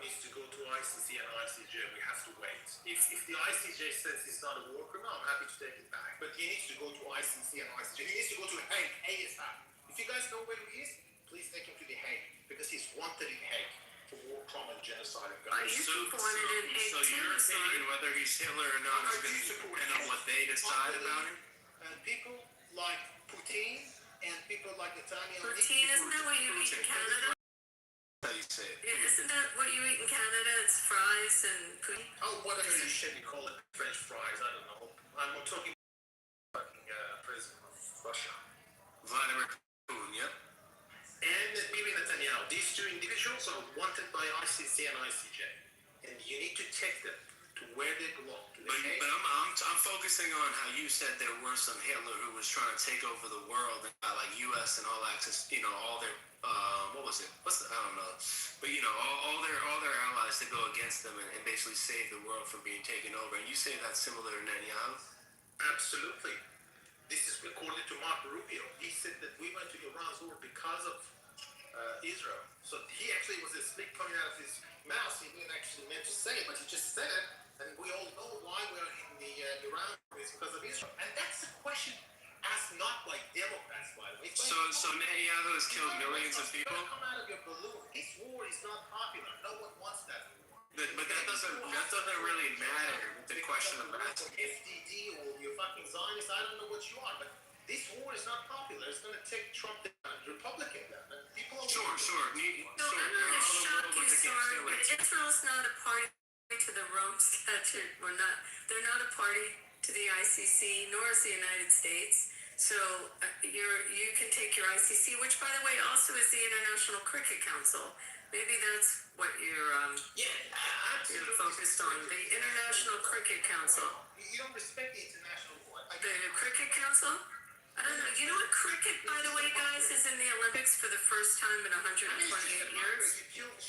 needs to go to ICC and ICJ. We have to wait. If the ICJ says he's not a war criminal, I'm happy to take it back. But he needs to go to ICC and ICJ. He needs to go to Hague ASAP. If you guys know where he is, please take him to the Hague because he's wanted in Hague for war crime and genocide of I used to be wanted in Hague So too, your Soren. opinion, whether he's Hitler or not, is going to depend on what they decide about him? And people like Putin and people like Netanyahu. Poutine, isn't that what you eat in Canada? How you say it? Isn't that what you eat in Canada? It's fries and poutine. Oh, whatever you should call it, French fries. I don't know. I'm talking fucking prison. Vladimir Putin, yep. And Bibi Netanyahu. These two individuals are wanted by ICC and ICJ. And you need to take them to where they belong. But I'm focusing on how you said there were some Hitler who was trying to take over the world and got like U.S. and all access, all their what was it? I don't know. But all their allies to go against them and basically save the world from being taken over. And you say that's similar to Netanyahu? Absolutely. This is according to Mark Rubio. He said that we went to Iran's war because of Israel. So he actually was a slip coming out of his mouth. He didn't actually meant to say it, but he just said it. And we all know why we're in the Iran war is because of Israel. And that's a question asked not by Democrats, by the way. So Netanyahu has killed millions of people? Come out of your balloon. This war is not popular. No one wants that war. But that doesn't really matter with the question of that. FDD or you're fucking Zionist, I don't know what you are, but this war is not popular. It's going to take Trump down, Republican down. And people are Sure. No, I'm going to shock you, sorry, but Israel's not a party to the Rome Statute. They're not a party to the ICC, nor is the United States. So you can take your ICC, which by the way also is the International Cricket Council. Maybe that's what you're focused on. The International Cricket Council. You don't respect the international law. The Cricket Council? I don't know. You know what cricket, by the way, guys, is in the Olympics for the first time in 128 years?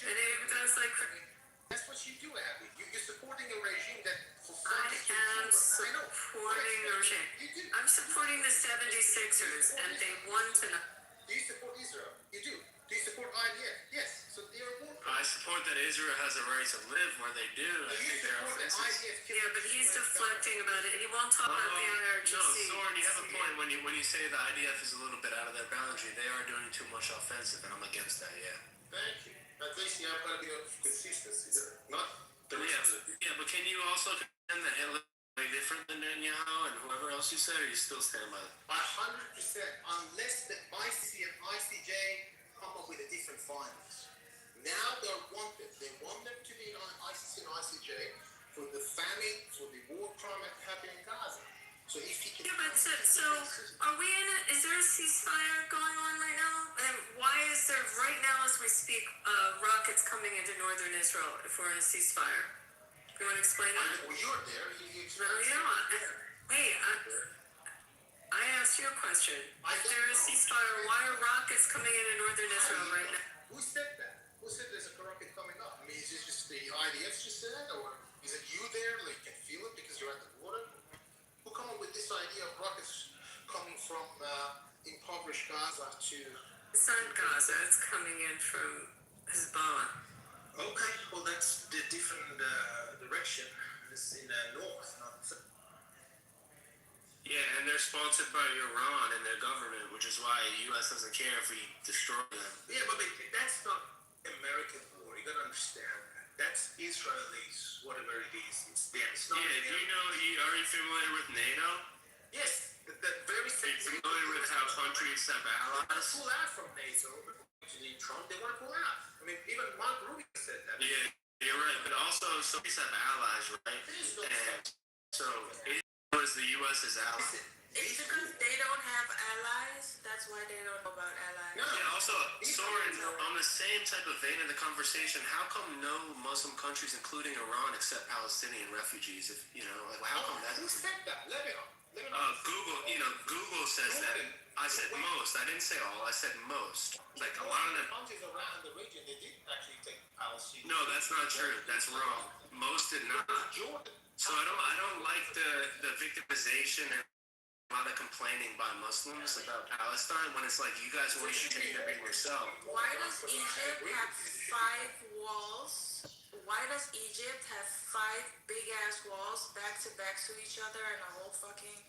And you guys like cricket? That's what you do, Abby. You're supporting a regime that... I am supporting the regime. I'm supporting the 76ers, and they won tonight. Do you support Israel? You do. Do you support IDF? Yes. So they're a war. I support that Israel has a right to live where they do. I think they're offenses. Yeah, but he's deflecting about it. He won't talk about the IRGC. No, Soren, you have a point when you say the IDF is a little bit out of their boundary. They are doing too much offensive, and I'm against that, yeah. Thank you. At least you have got a bit of consistency there. Not the Yeah, but can you also condemn that Hitler is way different than Netanyahu and whoever else you said, or you still stand by it? 100%, unless the ICC and ICJ come up with a different findings. Now they're wanted. They want them to be on ICC and ICJ for the famine, for the war crime that happened in Gaza. So if he can... Yeah, but so are we in is there a ceasefire going on right now? And why is there, right now as we speak, rockets coming into northern Israel if we're in a ceasefire? You want to explain that? Well, you're there. I asked you a question. If there is a ceasefire, why are rockets coming into northern Israel right now? Who said that? Who said there's a rocket coming up? I mean, is it just the IDF just said, or is it you there? Like, you can feel it because you're at the border? Who come up with this idea of rockets coming from impoverished Gaza to... It's not Gaza. It's coming in from Hezbollah. Okay, well, that's the different direction. It's in the north, not the south. Yeah, and they're sponsored by Iran and their government, which is why the U.S. doesn't care if we destroy them. Yeah, but that's not American war. You gotta understand that. That's Israelis, whatever it is. It's them. It's not do you know, are you familiar with NATO? Yes, the very same. Are you familiar with how countries have allies? They pull out from NATO. Actually, Trump, they want to pull out. I mean, even Mark Rubio said that. Yeah, you're right. But also, some countries have allies, right? And so, is the U.S.'s ally? It's because they don't have allies. That's why they don't know about allies. No. Yeah, also, Soren, on the same type of vein in the conversation, how come no Muslim countries, including Iran, accept Palestinian refugees? If how come that? Who said that? Lebanon. Google says that. I said most. I didn't say all. I said most. Like a lot of them. Countries around the region, they did actually take Palestine. No, that's not true. That's wrong. Most did not. So I don't like the victimization and a lot of complaining by Muslims about Palestine when it's like you guys won't even take care of yourself. Why does Egypt have 5 walls? Why does Egypt have 5 big ass walls back to each other and a whole fucking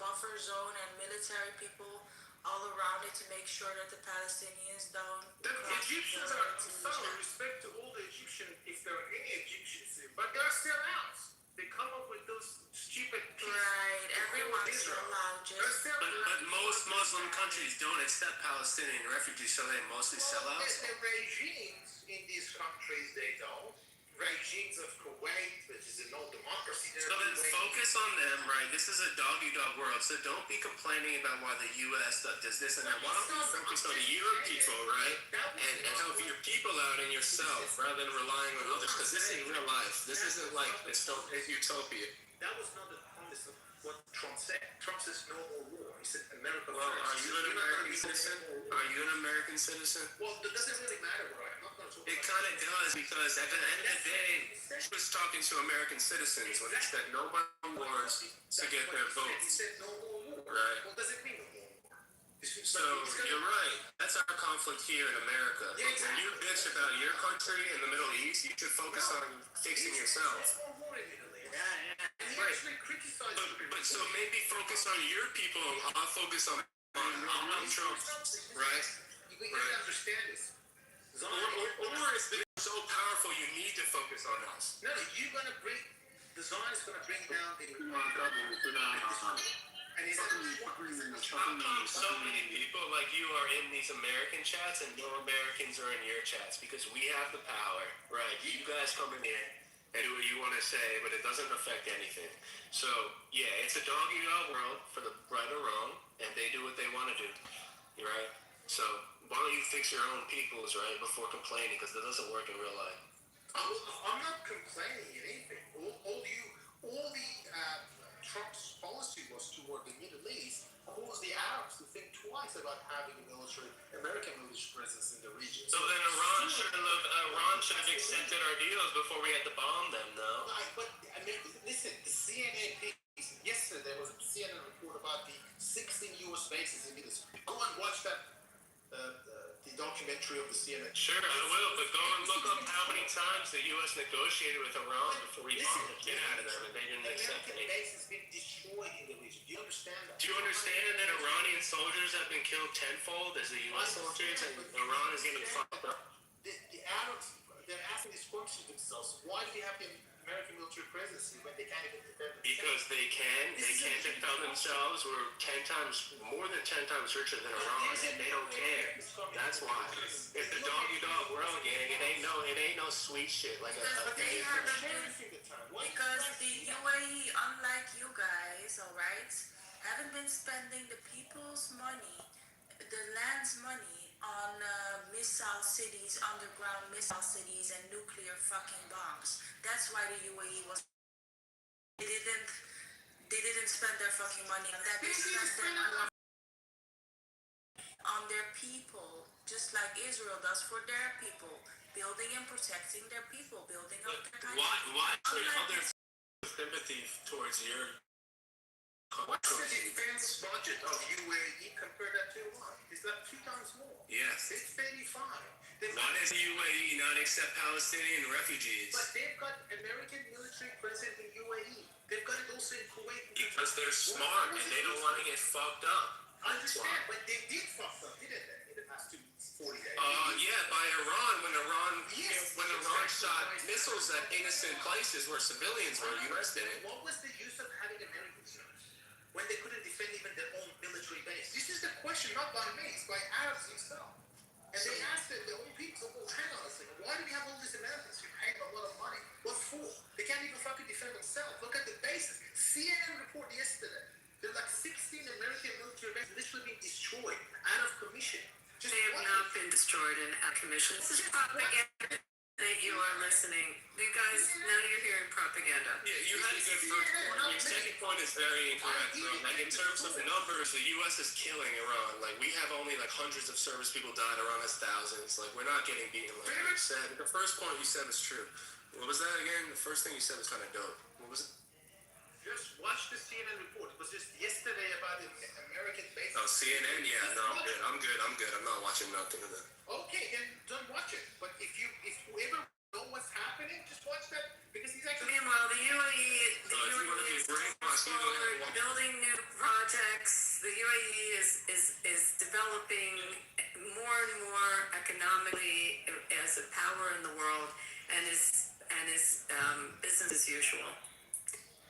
buffer zone and military people all around it to make sure that the Palestinians don't... The Egyptians are thoroughly respect to all the Egyptians, if there are any Egyptians there, but they're still out. They come up with those stupid... Right, everyone's allowed just... But most Muslim countries don't accept Palestinian refugees, so they mostly sell out. The regimes in these countries, they don't. regimes of Kuwait, which is a no democracy. So then focus on them, right? This is a dog-eat-dog world, so don't be complaining about why the U.S. does this and that. Why don't you focus on your people, right? And help your people out and yourself rather than relying on others, because this is real life. This isn't like utopia. That was not the promise of what Trump said. Trump says no more war. He said America Well, first. are you an American citizen? Are you an American citizen? Well, it doesn't really matter where I'm not going to. It kind of does, because at the end of the day, he was talking to American citizens when he said no more wars to get their He votes. said no more war. Right. What does it mean no more war? So you're right. That's our conflict here in America. But when you bitch about your country in the Middle East, you should focus on fixing yourself. Right. But so maybe focus on your people. I'll focus on Trump. Right. You gotta understand this. Or is it so powerful you need to focus on us? No, you're gonna bring the Zionists gonna bring down the. How come so many people like you are in these American chats and no Americans are in your chats? Because we have the power, right? You guys coming in and do what you want to say, but it doesn't affect anything. So, yeah, it's a dog-eat-dog world for the right or wrong, and they do what they want to do, right? So, why don't you fix your own peoples, right, before complaining, because it doesn't work in real life. I'm not complaining anything. All the Trump's policy was toward the Middle East, caused the Arabs to think twice about having a American military presence in the region. So then Iran should have accepted our deals before we had to bomb them, though. But I mean, listen, the CNN piece yesterday, there was a CNN report about the 16 U.S. bases in Middle East. Go and watch that. The documentary of the CNN. Sure, I will, but go and look up how many times the U.S. negotiated with Iran before we bombed the shit out of them, and they didn't accept it. American base has been destroyed in the region. Do you understand that? Do you understand that Iranian soldiers have been killed tenfold as the U.S. soldiers, and Iran is getting fucked up? The Arabs, they're asking these questions themselves. Why do you have the American military presence when they can't even defend themselves? Because they can't defend themselves. We're more than 10 times richer than Iran, and they don't care. That's why. It's the dog-eat-dog world, gang. It ain't no sweet shit like Because they haven't been, because the UAE, unlike you guys, alright, haven't been spending the people's money, the land's money, on missile cities, underground missile cities, and nuclear fucking bombs. That's why the UAE was. They didn't spend their fucking money on that. They spent their money on their people, just like Israel does for their people, building and protecting their people, building up their country. Why should other sympathy towards your What's the defense budget of UAE compared that to Iran? It's like 2 times more. Yes. It's 85. Why does the UAE not accept Palestinian refugees? But they've got American military present in UAE. They've got it also in Kuwait. Because they're smart and they don't want to get fucked up. I understand, but they did fuck up, didn't they, in the past 40 days? Yeah, by Iran, when Iran shot missiles at innocent places where civilians were, U.S. didn't. What was the use of having Americans there when they couldn't defend even their own military base? This is the question, not by me, it's by Arabs themselves. And they asked their own people, well, hang on a second, why do we have all these Americans who pay a lot of money? What for? They can't even fucking defend themselves. Look at the bases. CNN report yesterday. There are like 16 American military bases literally being destroyed out of commission. They have not been destroyed in commission. This is propaganda that you are listening. You guys, now you're hearing propaganda. Yeah, you had a good first point. Your second point is very incorrect, bro. Like, in terms of numbers, the U.S. is killing Iran. Like, we have only, like, hundreds of service people died. Iran has thousands. Like, we're not getting beaten, like you said. The first point you said was true. What was that again? The first thing you said was kind of dope. What was it? Just watch the CNN report. It was just yesterday about the American base. Oh, CNN? Yeah, no, I'm good. I'm not watching nothing of that. Okay, then don't watch it. But if whoever know what's happening, just watch that because he's actually. Meanwhile, the UAE is building new projects. The UAE is developing more and more economically as a power in the world, and is business as usual.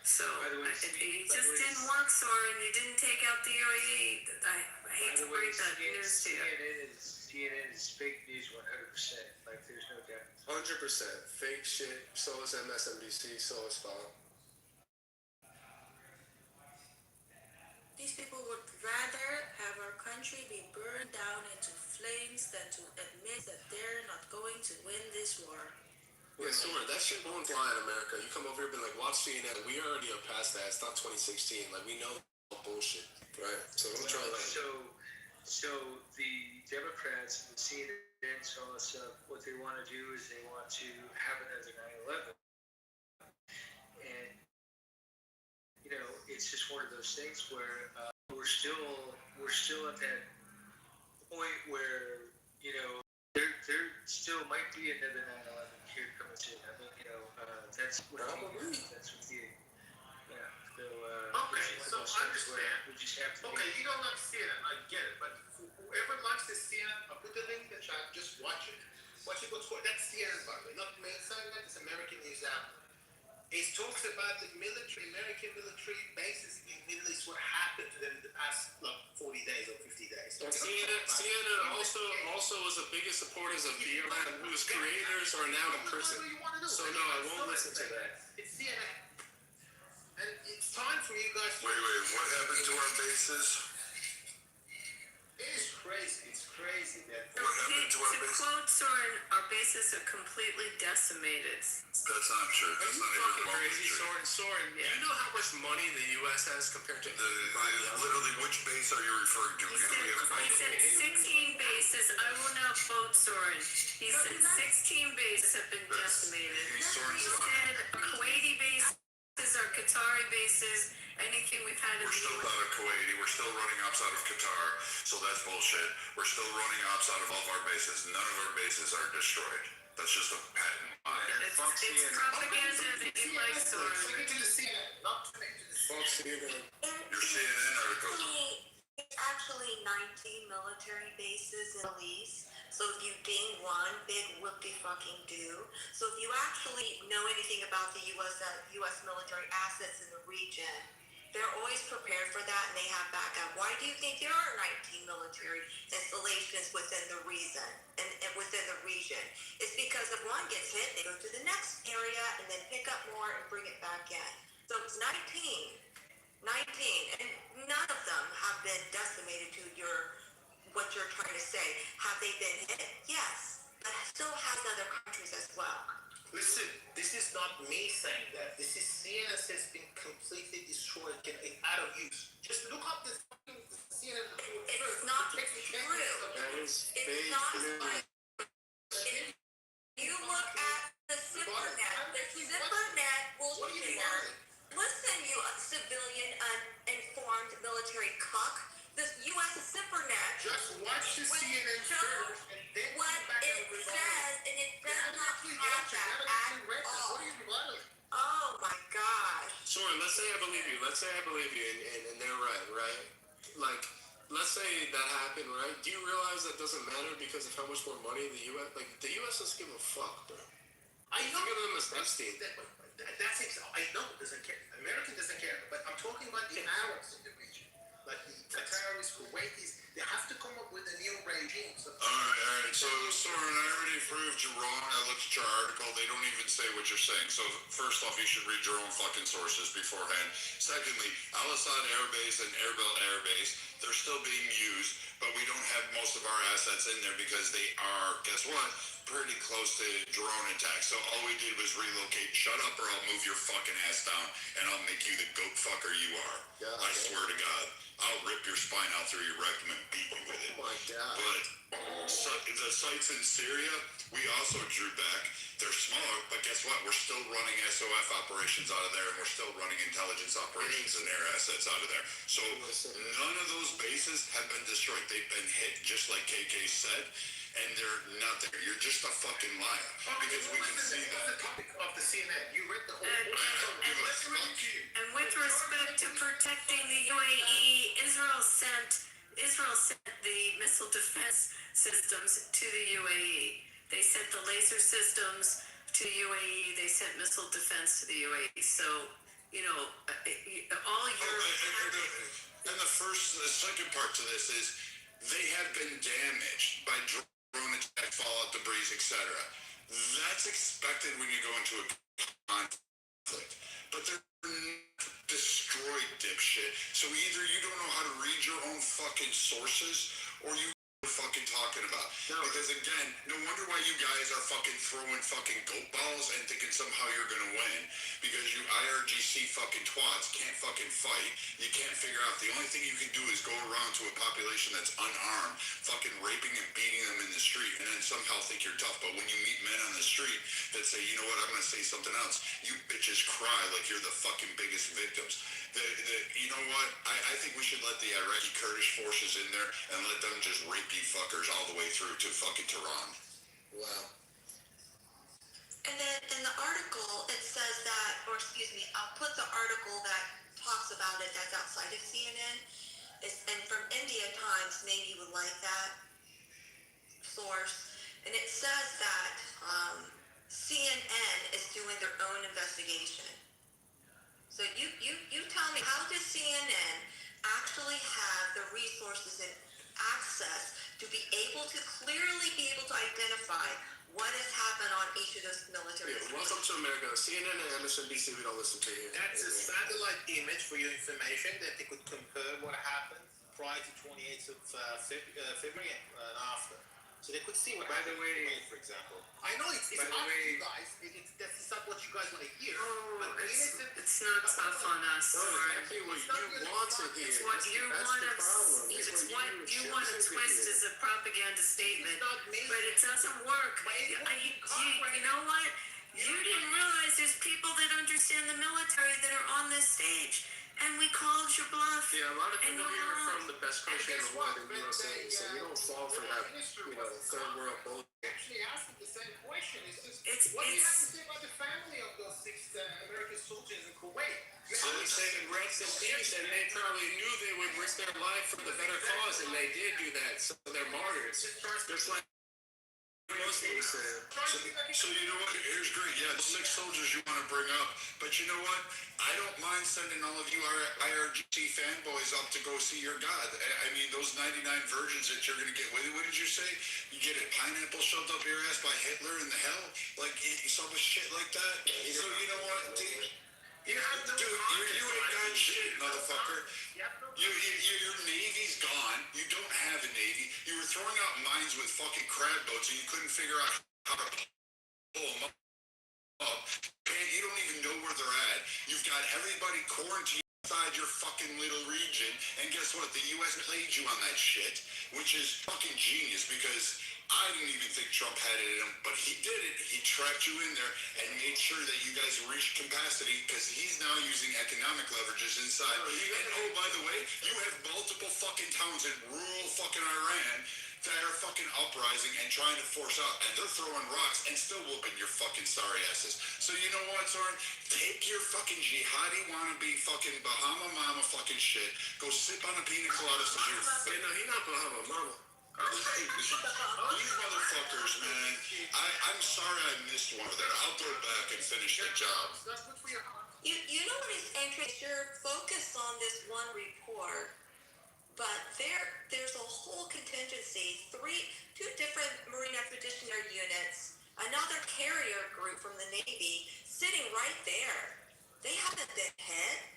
So it just didn't work, Soren. You didn't take out the UAE. I hate to break that news to you. CNN is fake news 100%. Like, there's no doubt. 100%. Fake shit. So is MSNBC. So is Fox. These people would rather have our country be burned down into flames than to admit that they're not going to win this war. Yeah, Soren, that shit won't fly in America. You come over here and be like, watch CNN. We already are past that. It's not 2016. Like, we know bullshit, right? So don't try that. So the Democrats and the CNN tell us what they want to do is they want to have another 9/11, and it's just one of those things where we're still at that point where there still might be another 9/11 here coming soon. I mean, that's what the So, okay, so understand. We just have to. Okay, you don't like CNN, I get it. But whoever likes the CNN, I'll put the link in the chat. Just watch it. Watch it. That's CNN, by the way. Not me saying that. It's American News Outlet. It talks about the military, American military bases in the Middle East. What happened to them in the past 40 days or 50 days. And CNN also was the biggest supporters of BLM, whose creators are now in prison. So no, I won't listen to that. It's CNN. And it's time for you guys to... Wait, what happened to our bases? It is crazy. It's crazy that... What happened to our bases? To quote Soren, our bases are completely decimated. That's not true. That's not even crazy, Soren. Yeah. You know how much money the U.S. has compared to... literally, which base are you referring to? He said 16 bases. I will now quote Soren. He said 16 bases have been decimated. He said Kuwaiti bases, our Qatari bases, anything we've had in the We're still out of Kuwaiti. We're still running ops out of Qatar, so that's bullshit. We're still running ops out of all of our bases. None of our bases are destroyed. That's just a patent lie. It's propaganda that you like, Soren. Take it to the CNN, not to the CNN. Your CNN article. It's actually 19 military bases in the East. So if you gain one, big whoop-de-fucking-do. So if you actually know anything about the U.S. military assets in the region, they're always prepared for that and they have backup. Why do you think there are 19 military installations within the region? And within the region, it's because if one gets hit, they go to the next area and then pick up more and bring it back in. So it's 19, and none of them have been decimated to what you're trying to say. Have they been hit? Yes, but still has other countries as well. Listen, this is not me saying that. This is CNN has been completely destroyed, out of use. Just look up this fucking CNN. It's not true. It's not like you look at the SIPRNet bullshit. Listen, you civilian uninformed military cuck. The U.S. SIPRNet. Just watch the CNN first and then what it says, and it does not have that at all. Oh my gosh. Soren, let's say I believe you, and they're right? Like, let's say that happened, right? Do you realize that doesn't matter because of how much more money the U.S. The U.S. doesn't give a fuck, bro. I know. Think of them as Epstein. That's it. I know it doesn't care. American doesn't care. But I'm talking about the Arabs in the region. Like the Qataris, Kuwaitis, they have to come up with a new regime. Alright. So, Soren, I already proved you wrong. I looked at your article. They don't even say what you're saying. So, first off, you should read your own fucking sources beforehand. Secondly, Al-Assad Air Base and Erbil Air Base, they're still being used, but we don't have most of our assets in there because they are, guess what? Pretty close to drone attacks. So all we did was relocate. Shut up or I'll move your fucking ass down and I'll make you the goat fucker you are. I swear to God. I'll rip your spine out through your rectum and beat you with it. Oh my God. But the sites in Syria, we also drew back. They're smaller, but guess what? We're still running SOF operations out of there, and we're still running intelligence operations and air assets out of there. So none of those bases have been destroyed. They've been hit, just like KK said, and they're not there. You're just a fucking liar. Because we can see that. The topic of the CNN, you read the whole and with respect to protecting the UAE, Israel sent the missile defense systems to the UAE. They sent the laser systems to UAE. They sent missile defense to the UAE. So, all your... And the second part to this is they have been damaged by drone attacks, fallout, debris, etc. That's expected when you go into a conflict. But they're not destroyed, dipshit. So either you don't know how to read your own fucking sources, or you fucking talking about. No. Because again, no wonder why you guys are fucking throwing fucking goat balls and thinking somehow you're gonna win. Because you IRGC fucking twats can't fucking fight. You can't figure out. The only thing you can do is go around to a population that's unarmed, fucking raping and beating them in the street, and then somehow think you're tough. But when you meet men on the street that say, you know what, I'm gonna say something else, you bitches cry like you're the fucking biggest victims. You know what? I think we should let the Iraqi Kurdish forces in there and let them just rape you fuckers all the way through to fucking Tehran. Wow. And then in the article, it says that, or excuse me, I'll put the article that talks about it that's outside of CNN. And from India Times, maybe you would like that source. And it says that CNN is doing their own investigation. So you tell me, how does CNN actually have the resources and access to be able to clearly be able to identify what has happened on each of those military bases? Welcome to America. CNN and MSNBC, we don't listen to you. That's a satellite image for your information that they could compare what happened prior to 28th of February and after. So they could see what happened, for example. I know it's up to you guys. That's not what you guys want to hear. Oh, it's not tough on us. Exactly what you want to hear. It's what you want to. It's what you want to twist as a propaganda statement, but it doesn't work. You know what? You didn't realize there's people that understand the military that are on this stage. And we called your bluff. Yeah, a lot of people here are from the best country in the world, in USA, so you don't fall for that, third world bullshit. Actually asked them the same question. What do you have to say about the family of those 6 American soldiers in Kuwait? So they say in rest in peace, and they probably knew they would risk their life for the better cause, and they did do that, so they're martyrs. Just like Muslims said. So you know what? Here's great. Yeah, the 6 soldiers you want to bring up. But you know what? I don't mind sending all of you IRGC fanboys up to go see your God. I mean, those 99 virgins that you're going to get with. What did you say? You get a pineapple shoved up your ass by Hitler in the hell? Like, you saw shit like that? So you know what? Dude, you ain't got shit, motherfucker. Your Navy's gone. You don't have a Navy. You were throwing out mines with fucking crab boats and you couldn't figure out how to pull them up. And you don't even know where they're at. You've got everybody quarantined inside your fucking little region. And guess what? The U.S. played you on that shit, which is fucking genius because I didn't even think Trump had it in him, but he did it. He trapped you in there and made sure that you guys reached capacity because he's now using economic leverages inside. And oh, by the way, you have multiple fucking towns in rural fucking Iran that are fucking uprising and trying to force out, and they're throwing rocks and still whooping your fucking sorry asses. So you know what, Soren? Take your fucking jihadi wannabe fucking Bahama Mama fucking shit. Go sip on a pina colada so you're fit. No, he's not Bahama Mama. These motherfuckers, man. I'm sorry I missed one of that. I'll go back and finish the job. You know what is interesting? You're focused on this one report, but there's a whole contingency, 2 different Marine Expeditionary Units, another carrier group from the Navy sitting right there. They haven't been hit.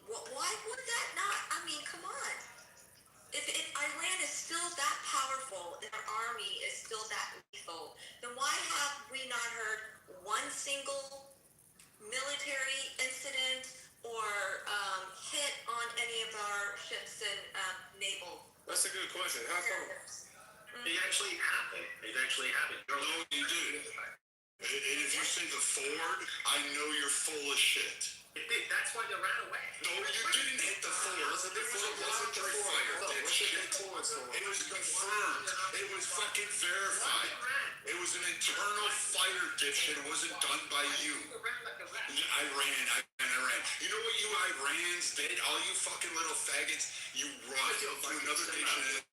Why would that not? I mean, come on. If Iran is still that powerful and our army is still that lethal, then why have we not heard one single military incident or hit on any of our ships and naval? That's a good question. How come? It actually happened. No, you did. And if you say the Ford, I know you're full of shit. It did. That's why they ran away. No, you didn't hit the Ford. It was a military fire, dipshit. It was confirmed. It was fucking verified. It was an internal fire, dipshit. It wasn't done by you. I ran. You know what you Irans did? All you fucking little faggots, you run to another nation.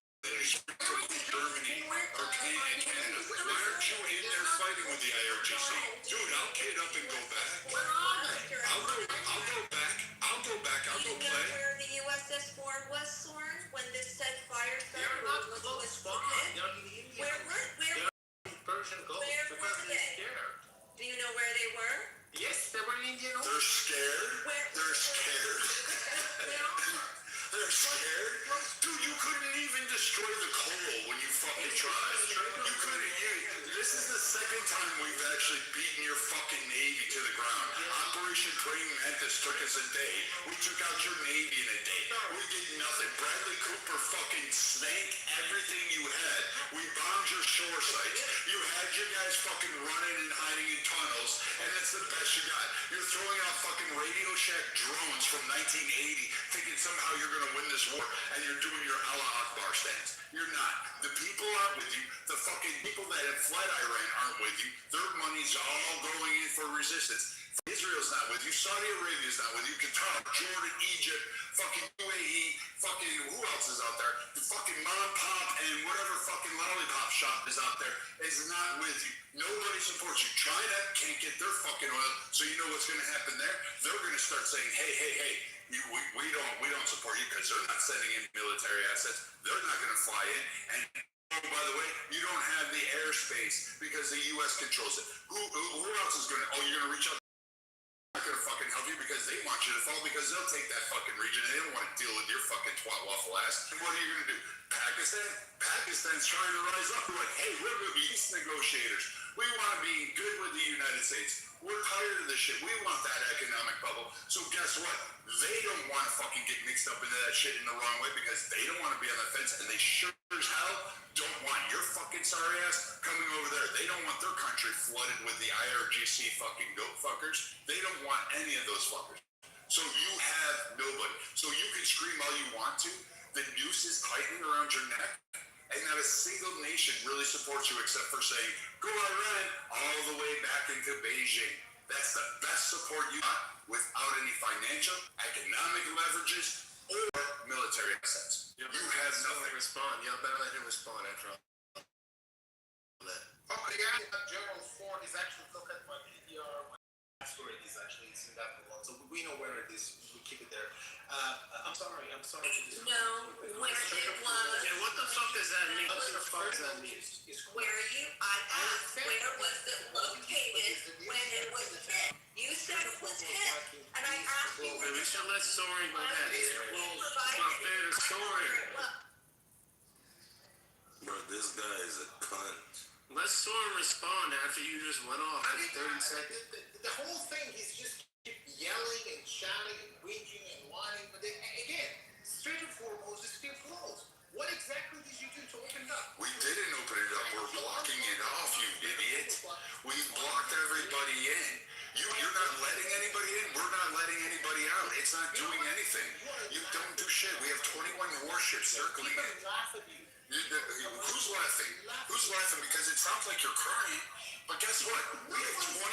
Germany or Canada. Why aren't you in there fighting with the IRGC? Dude, I'll kid up and go back. I'll go back. I'll go play. You know where the USS Ford was, Soren, when this said fire started? They're not close by. Where Persian Gulf Where because were they're they? scared. Do you know where they were? Yes, they were in Indian Ocean. They're scared. They're scared. They're scared. Dude, you couldn't even destroy the coal when you fucking tried. You couldn't. This is the second time we've actually beaten your fucking Navy to the ground. Operation Praying Mantis took us a day. We took out your Navy in a day. We did nothing. Bradley Cooper fucking snaked everything you had. We bombed your shore sites. You had your guys fucking running and hiding in tunnels, and that's the best you got. You're throwing out fucking Radio Shack drones from 1980, thinking somehow you're going to win this war, and you're doing your Allah Akbar stance. You're not. The people aren't with you. The fucking people that have fled Iran aren't with you. Their money's all going in for resistance. Israel's not with you. Saudi Arabia's not with you. Qatar, Jordan, Egypt, fucking UAE, fucking who else is out there? The fucking mom, pop, and whatever fucking lollipop shop is out there is not with you. Nobody supports you. China can't get their fucking oil, so you know what's going to happen there? They're going to start saying, hey, we don't support you because they're not sending in military assets. They're not going to fly in. And oh, by the way, you don't have the airspace because the U.S. controls it. Who else is going to? Oh, you're going to reach out. Not gonna fucking help you because they want you to fall because they'll take that fucking region and they don't want to deal with your fucking twat waffle ass. And what are you gonna do? Pakistan's trying to rise up. We're like, hey, we're gonna be peace negotiators. We want to be good with the United States. We're tired of this shit. We want that economic bubble. So guess what? They don't want to fucking get mixed up into that shit in the wrong way because they don't want to be on the fence, and they sure as hell don't want your fucking sorry ass coming over there. They don't want their country flooded with the IRGC fucking goat fuckers. They don't want any of those fuckers. So you have nobody. So you can scream all you want to. The noose is tightening around your neck, and not a single nation really supports you except for saying, go Iran all the way back into Beijing. That's the best support you got without any financial, economic leverages, or military assets. You have nothing. Respond. Y'all better let him respond after all that. Okay, yeah, General Ford is actually look at my PDR. Where it is actually, it's in that one. So we know where it is. We keep it there. I'm sorry. No, where it was. Yeah, what the fuck does that mean? What the fuck does that mean? I asked, where was it located when it was hit? You said it was hit, and I asked you. We should let Soren go ahead. Well, it's not fair to Soren. Bro, this guy is a cunt. Let Soren respond after you just went off. I mean, 30 seconds. The whole thing, he's just keep yelling and shouting and whinging and whining. But then, again, straight and foremost, it's still closed. What exactly did you do to open it up? We didn't open it up. We're blocking it off, you idiot. We blocked everybody in. You're not letting anybody in. We're not letting anybody out. It's not doing anything. You don't do shit. We have 21 warships circling in. Who's laughing? Who's laughing? Because it sounds like you're crying. But guess what? We have 21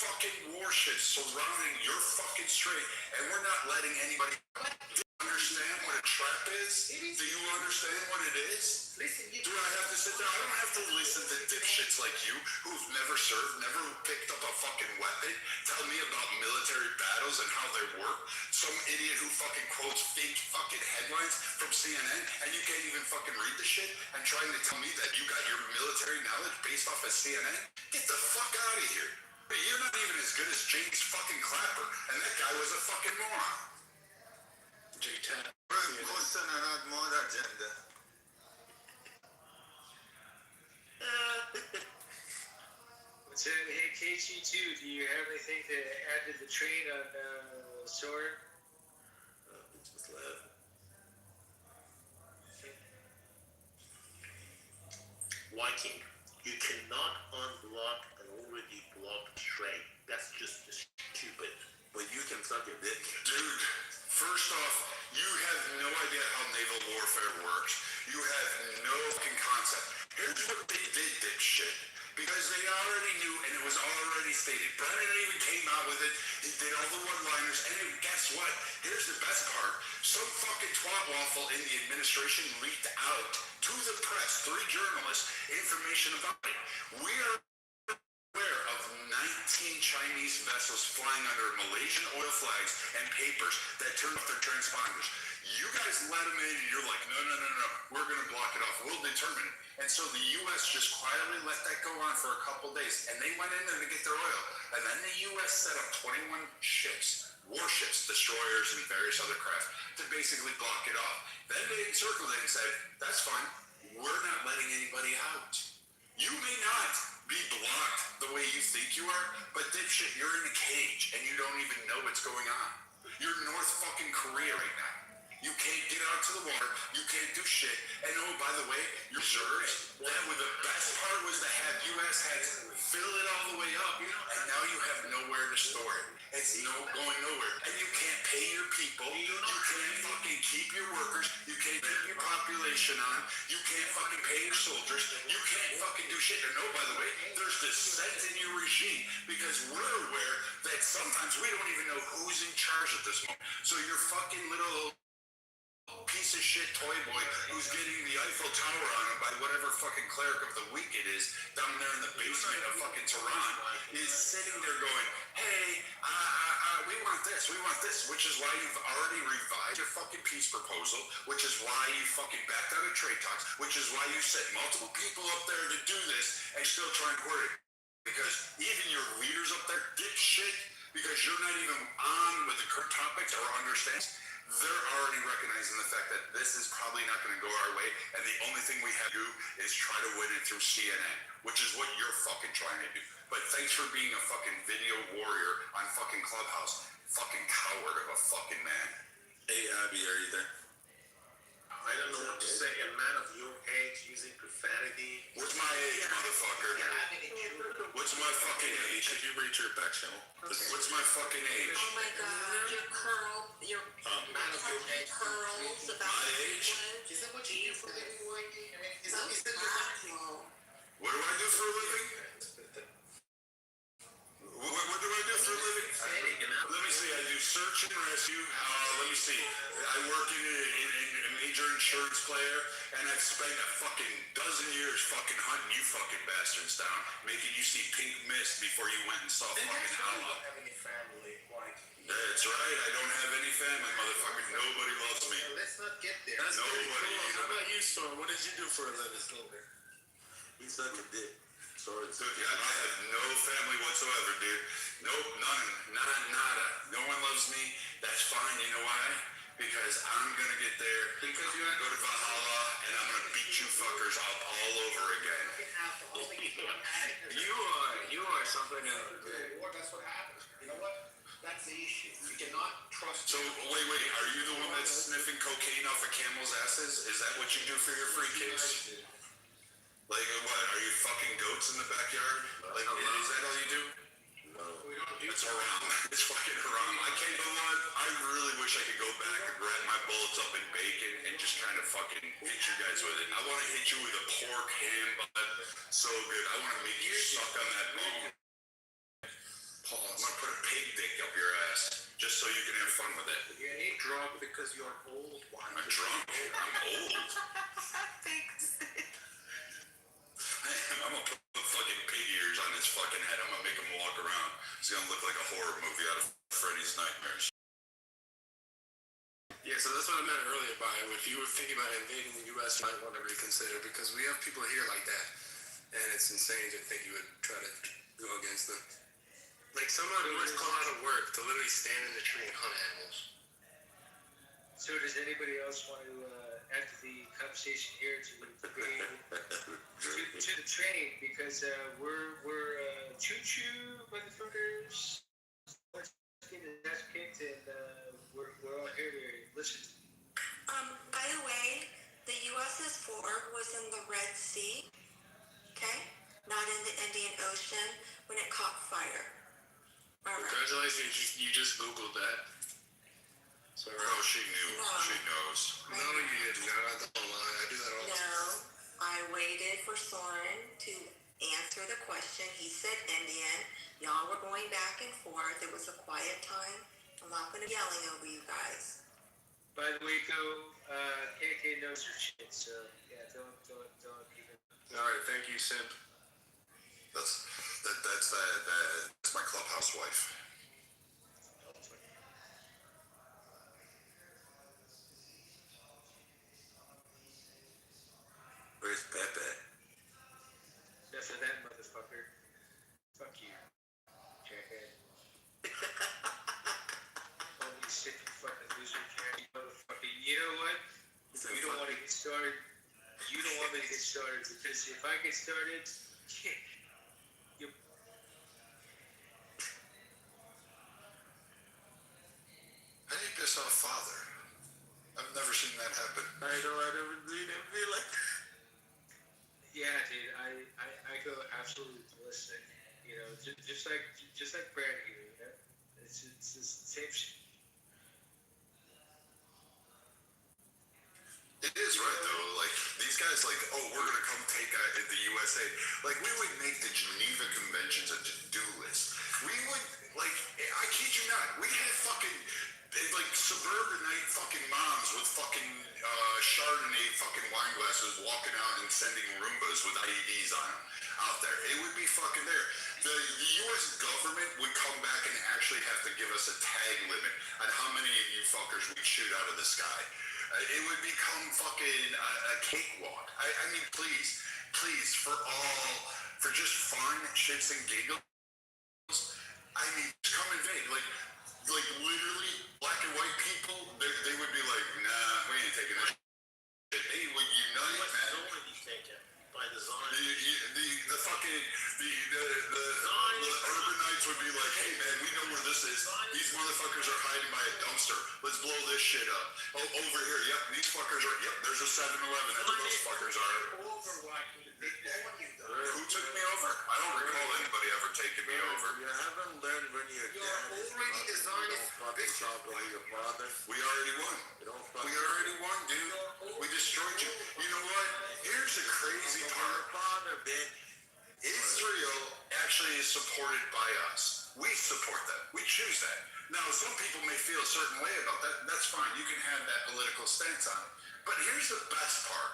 fucking warships surrounding your fucking strait, and we're not letting anybody. Do you understand what a trap is? Do you understand what it is? Do I have to sit there? I don't have to listen to dipshits like you who've never served, never picked up a fucking weapon, tell me about military battles and how they work. Some idiot who fucking quotes fake fucking headlines from CNN, and you can't even fucking read the shit, and trying to tell me that you got your military knowledge based off of CNN? Get the fuck out of here. You're not even as good as James fucking Clapper, and that guy was a fucking moron. J-Tap. What's on our mod agenda? What's up? Hey, KG2, do you have anything to add to the train on Soren? Just left. Viking, you cannot unblock an already blocked train. That's just stupid. But you can suck a dick. Dude, first off, you have no idea how naval warfare works. You have no fucking concept. Here's what they did, dipshit. Because they already knew, and it was already stated. Brennan even came out with it. He did all the one-liners, and guess what? Here's the best part. Some fucking twat waffle in the administration leaked out to the press, 3 journalists, information about it. We are aware of 19 Chinese vessels flying under Malaysian oil flags and papers that turned off their transponders. You guys let them in and you're like, no, we're going to block it off. We'll determine it. And so the U.S. just quietly let that go on for a couple days. And they went in there to get their oil. And then the U.S. set up 21 ships, warships, destroyers, and various other craft to basically block it off. Then they encircled it and said, that's fine. We're not letting anybody out. You may not be blocked the way you think you are, but dipshit, you're in a cage and you don't even know what's going on. You're North fucking Korea right now. You can't get out to the water. You can't do shit. And oh, by the way, your reserves, that was the best part was to have U.S. had fill it all the way up, and now you have nowhere to store it. It's going nowhere. And you can't pay your people. You can't fucking keep your workers. You can't keep your population on. You can't fucking pay your soldiers. You can't fucking do shit. And oh, by the way, there's dissent in your regime because we're aware that sometimes we don't even know who's in charge at this moment. So your fucking little piece of shit toy boy who's getting the Eiffel Tower on him by whatever fucking cleric of the week it is down there in the basement of fucking Tehran is sitting there going, hey, we want this, which is why you've already revised your fucking peace proposal, which is why you fucking backed out of trade talks, which is why you sent multiple people up there to do this and still trying to word it. Because even your leaders up there did shit because you're not even on with the current topics or understands. They're already recognizing the fact that this is probably not going to go our way, and the only thing we have to do is try to win it through CNN, which is what you're fucking trying to do. But thanks for being a fucking video warrior on fucking Clubhouse. Fucking coward of a fucking man. Hey, Abby, are you there? I don't know what to say. A man of your age using profanity. What's my age, motherfucker? What's my fucking age? Could you read your back channel? What's my fucking age? Oh my god, your curls about my age? Is that what you do for a living, Wendy? I mean, is that What do I do for a living? What do I do for a living? Let me see. I do search and rescue. Let me see. I work in a major insurance player, and I've spent a fucking dozen years fucking hunting you fucking bastards down, making you see pink mist before you went and saw fucking Allah. That's right. I don't have any family, motherfucker. Nobody loves me. Let's not get there. That's Nobody. pretty cool. How about you, Storm? What did you do for a living? He's such a dick. Sorry. Dude, yeah, I have no family whatsoever, dude. Nope, nada. No one loves me. That's fine. You know why? Because I'm gonna get there. Because you're gonna go to Valhalla, and I'm gonna beat you fuckers up all over again. You are something in the war. That's what happens. You know what? That's the issue. You cannot trust. So wait. Are you the one that's sniffing cocaine off of camels' asses? Is that what you do for your free kicks? Like what? Are you fucking goats in the backyard? Like is that all you do? No, we don't do. It's haram. It's fucking haram. I can't go on. I really wish I could go back and wrap my bullets up in bacon and just kind of fucking hit you guys with it. I want to hit you with a pork ham butt so good. I want to make you suck on that bone. I'm gonna put a pig dick up your ass just so you can have fun with it. You ain't drunk because you're old. I'm drunk. I'm old. I'm gonna put fucking pig ears on his fucking head. I'm gonna make him walk around. It's gonna look like a horror movie out of Freddy's Nightmares. Yeah, so that's what I meant earlier by if you were thinking about invading the U.S., you might want to reconsider because we have people here like that, and it's insane to think you would try to go against them. Like some of them call out of work to literally stand in the tree and hunt animals. So does anybody else want to add to the conversation here to the train because we're choo-choo motherfuckers. Let's get his ass kicked and we're all here to listen. By the way, the U.S.'s fort was in the Red Sea, okay? Not in the Indian Ocean when it caught fire. All right. Congratulations, you just Googled that. So, oh, she knew. She knows. No, you didn't. No, I don't lie. I do that all the time. No, I waited for Soren to answer the question. He said Indian. Y'all were going back and forth. It was a quiet time. I'm not going to be yelling over you guys. By the way, KK knows her shit, so yeah, don't keep it. All right, thank you, Simp. That's That's my clubhouse wife. Where's Pepe? That's that motherfucker. Fuck you, jackhead. Holy shit, you fucking loser, you motherfucker. You know what? You don't want to get started. You don't want me to get started because if I get started, you. How do you piss off father? I've never seen that happen. I know, I never seen it be like that. Yeah, dude, I go absolutely ballistic. You know, just like Brad here. You know, it's the same shit. It is right though. Like these guys, like, oh, we're gonna come take the USA. Like we would make the Geneva Conventions a to-do list. We would, like, I kid you not, we had fucking like suburbanite fucking moms with fucking Chardonnay fucking wine glasses walking out and sending Roombas with IEDs on them out there. It would be fucking there. The U.S. government would come back and actually have to give us a tag limit on how many of you fuckers we'd shoot out of the sky. It would become fucking a cakewalk. I mean, please, for just fun, shits and giggles, I mean, just come invade. Like literally, black and white people, they would be like, nah, we ain't taking this shit. They would unite, What man. zone would you take it? By the zone? The fucking, the urbanites would be like, hey man, we know where this is. These motherfuckers are hiding by a dumpster. Let's blow this shit up. Oh, over here, yep, these fuckers are, yep, there's a 7-Eleven. That's where those fuckers are. Who took me over? I don't recall anybody ever taking me over. You haven't learned when you're already designed fucking talk over your father. We already won. We already won, dude. We destroyed you. You know what? Here's the crazy part. Father, bitch. Israel actually is supported by us. We support them. We choose that. Now, some people may feel a certain way about that. That's fine. You can have that political stance on it. But here's the best part.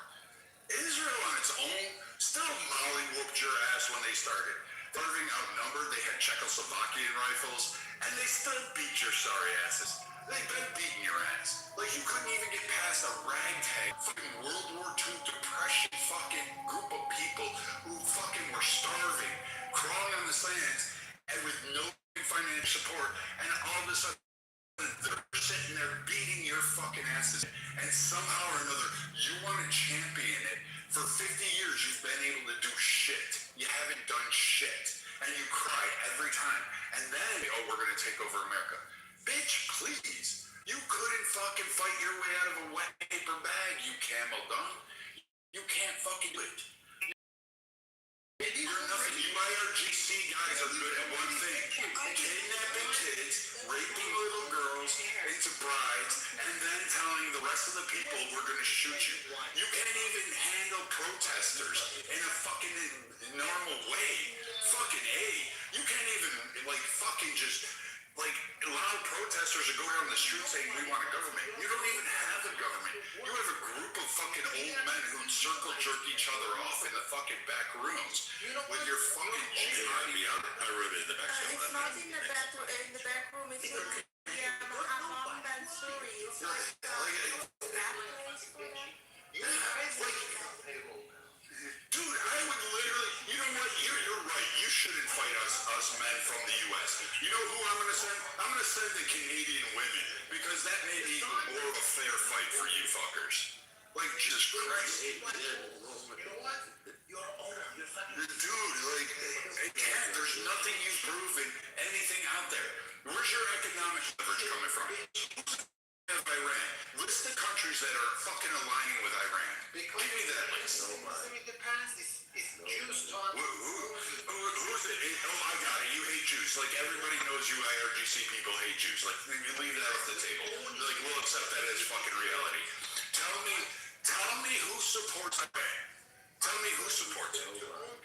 Israel on its own still molly-whooped your ass when they started. Starving outnumbered, they had Czechoslovakian rifles, and they still beat your sorry asses. They've been beating your ass. Like, you couldn't even get past a ragtag fucking World War II depression fucking group of people who fucking were starving, crawling on the sands, and with no financial support, and all of a sudden, they're sitting there beating your fucking asses. And somehow or another, you want to champion it. For 50 years, you've been able to do shit. You haven't done shit. And you cry every time. And then, oh, we're going to take over America. Bitch, please. You couldn't fucking fight your way out of a wet paper bag, you camel dung. You can't fucking do it. You're nothing. You IRGC guys are good at one thing. Kidnapping kids, raping little girls into brides, and then telling the rest of the people we're going to shoot you. You can't even handle protesters in a fucking normal way. Fucking A. You can't even, like, fucking just, like, allow protesters to go down the street saying we want a government. You don't even have a government. You have a group of fucking old men who circle jerk each other off in the fucking back rooms with your fucking jihadi out. I wrote it in the back. It's not in the back room. It's in the Hammam Bansuri. It's like that place for that. Dude, I would literally, you know what, you're right, you shouldn't fight us men from the U.S. You know who I'm going to send? I'm going to send the Canadian women, because that may be more of a fair fight for you fuckers. Like, Jesus Christ. You know what? Dude, like, again, there's nothing you've proven, anything out there. Where's your economic leverage coming from? Of Iran. List the countries that are fucking aligning with Iran. Give me that list. In the past, it's Jews taught. Who's it? Oh, I got it. You hate Jews. Like, everybody knows you IRGC people hate Jews. Like, you leave that off the table. Like, we'll accept that as fucking reality. Tell me who supports Iran. Tell me who supports it.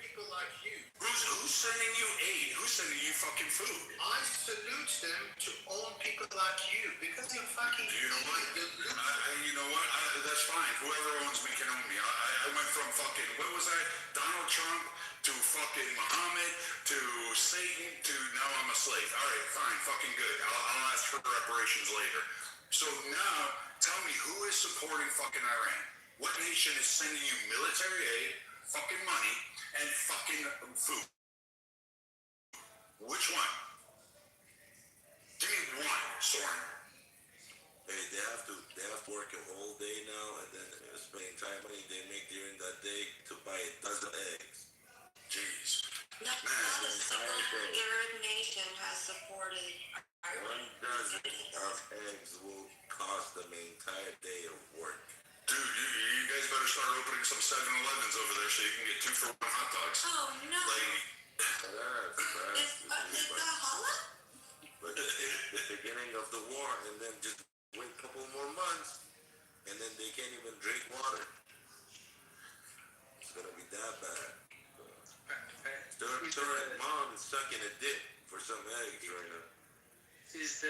People like you. Who's sending you aid? Who's sending you fucking food? I salute them to own people like you because you're fucking. You know what? You know what? That's fine. Whoever owns me can own me. I went from fucking, what was I? Donald Trump to fucking Muhammad to slave. All right, fine, fucking good. I'll ask for reparations later. So now, tell me who is supporting fucking Iran? What nation is sending you military aid, fucking money, and fucking food? Which one? Give me one, Soren. Hey, they have to work a whole day now, and then spend entire money they make during that day to buy a dozen eggs. Jeez. Not a single Arab nation has supported One dozen of eggs will cost them an entire day of work. Dude, you guys better start opening some 7-Elevens over there so you can get 2 for 1 hot dogs. Oh no! Is that holla? But it's the beginning of the war, and then just wait a couple more months, and then they can't even drink water. It's gonna be that bad. Stuart's mom is sucking a dick for some eggs right now. Is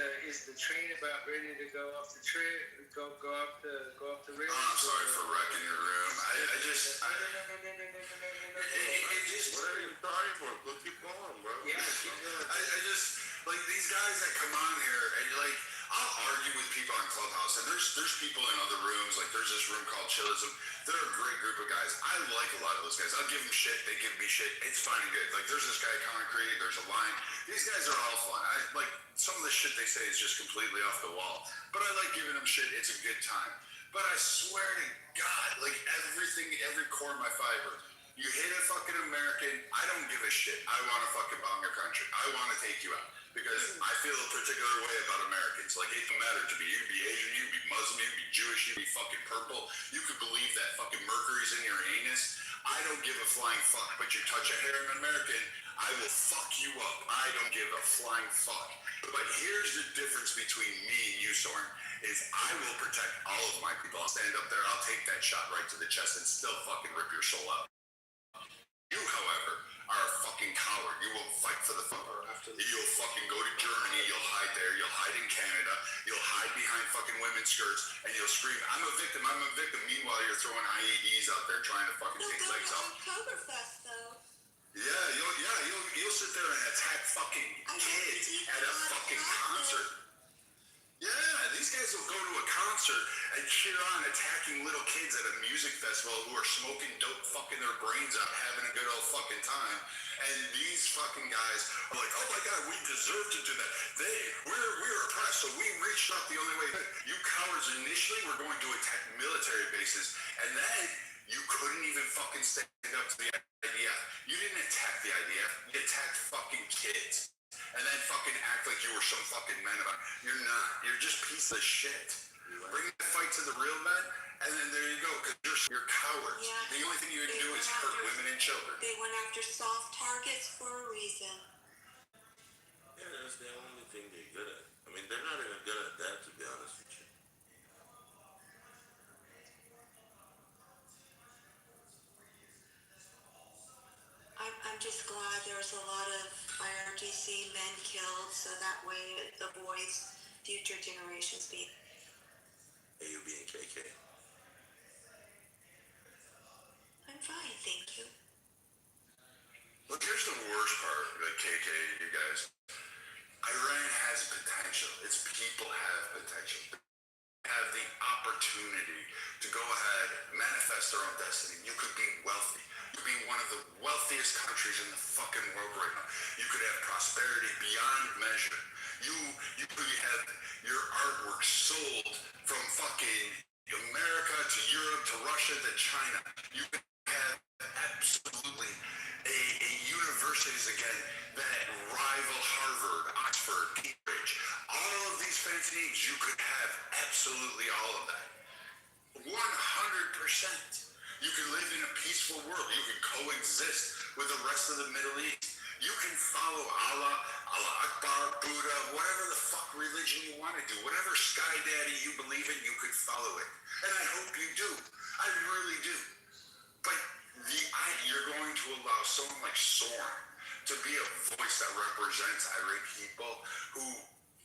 the train about ready to go off the train? Go off the rails? Oh, I'm sorry for wrecking your room. I just. What are you sorry for? Go keep going, bro. Yeah. I just like these guys that come on here and like I'll argue with people on Clubhouse, and there's people in other rooms. Like there's this room called Chillism. They're a great group of guys. I like a lot of those guys. I'll give them shit. They give me shit. It's fine and good. Like there's this guy Concrete. There's a Line. These guys are all fun. I like some of the shit they say is just completely off the wall. But I like giving them shit. It's a good time. But I swear to God, like everything, every core of my fiber. You hit a fucking American, I don't give a shit. I want to fucking bomb your country. I want to take you out. Because I feel a particular way about Americans. Like, it don't matter to me. You be Asian, you be Muslim, you be Jewish, you be fucking purple. You could believe that fucking mercury's in your anus. I don't give a flying fuck. But you touch a hair of an American, I will fuck you up. I don't give a flying fuck. But here's the difference between me and you, Soren, is I will protect all of my people. I'll stand up there, I'll take that shot right to the chest and still fucking rip your soul out. You, however, are a fucking coward. You won't fight for the fucker. You'll fucking go to Germany, you'll hide there, you'll hide in Canada, you'll hide behind fucking women's skirts, and you'll scream, I'm a victim, I'm a victim. Meanwhile, you're throwing IEDs out there trying to fucking take legs off. Oktoberfest though. You'll sit there and attack fucking kids at a fucking concert. Yeah, these guys will go to a concert and cheer on attacking little kids at a music festival who are smoking dope, fucking their brains out, having a good old fucking time. And these fucking guys are like, oh my God, we deserve to do that. We're oppressed, so we reached out the only way. You cowards initially were going to attack military bases, and then you couldn't even fucking stand up to the IDF. You didn't attack the IDF, you attacked fucking kids. And then fucking act like you were some fucking man about it. You're not. You're just piece of shit. Bring the fight to the real men, and then there you go, because you're cowards. Yeah, the only thing you can do is hurt women and children. They went after soft targets for a reason. Yeah, that's the only thing they're good at. I mean, they're not even good at that, to be honest with you. I'm just glad there's a lot of IRGC men killed, so that way it avoids future generations being. AUB and KK. I'm fine, thank you. Look, here's the worst part, like KK, you guys. Iran has potential. Its people have potential. Have the opportunity to go ahead, manifest their own destiny. You could be wealthy. You could be one of the wealthiest countries in the fucking world right now. You could have prosperity beyond measure. You could have your artwork sold from fucking America to Europe to Russia to China. You could have absolutely a universities again that rival Harvard, Oxford, Cambridge. All of these fancy names, you could have absolutely all of that. 100%. You can live in a peaceful world. You can coexist with the rest of the Middle East. You can follow Allah, Allah Akbar, Buddha, whatever the fuck religion you want to do. Whatever sky daddy you believe in, you could follow it. And I hope you do. I really do. But you're going to allow someone like Soren to be a voice that represents Irate people who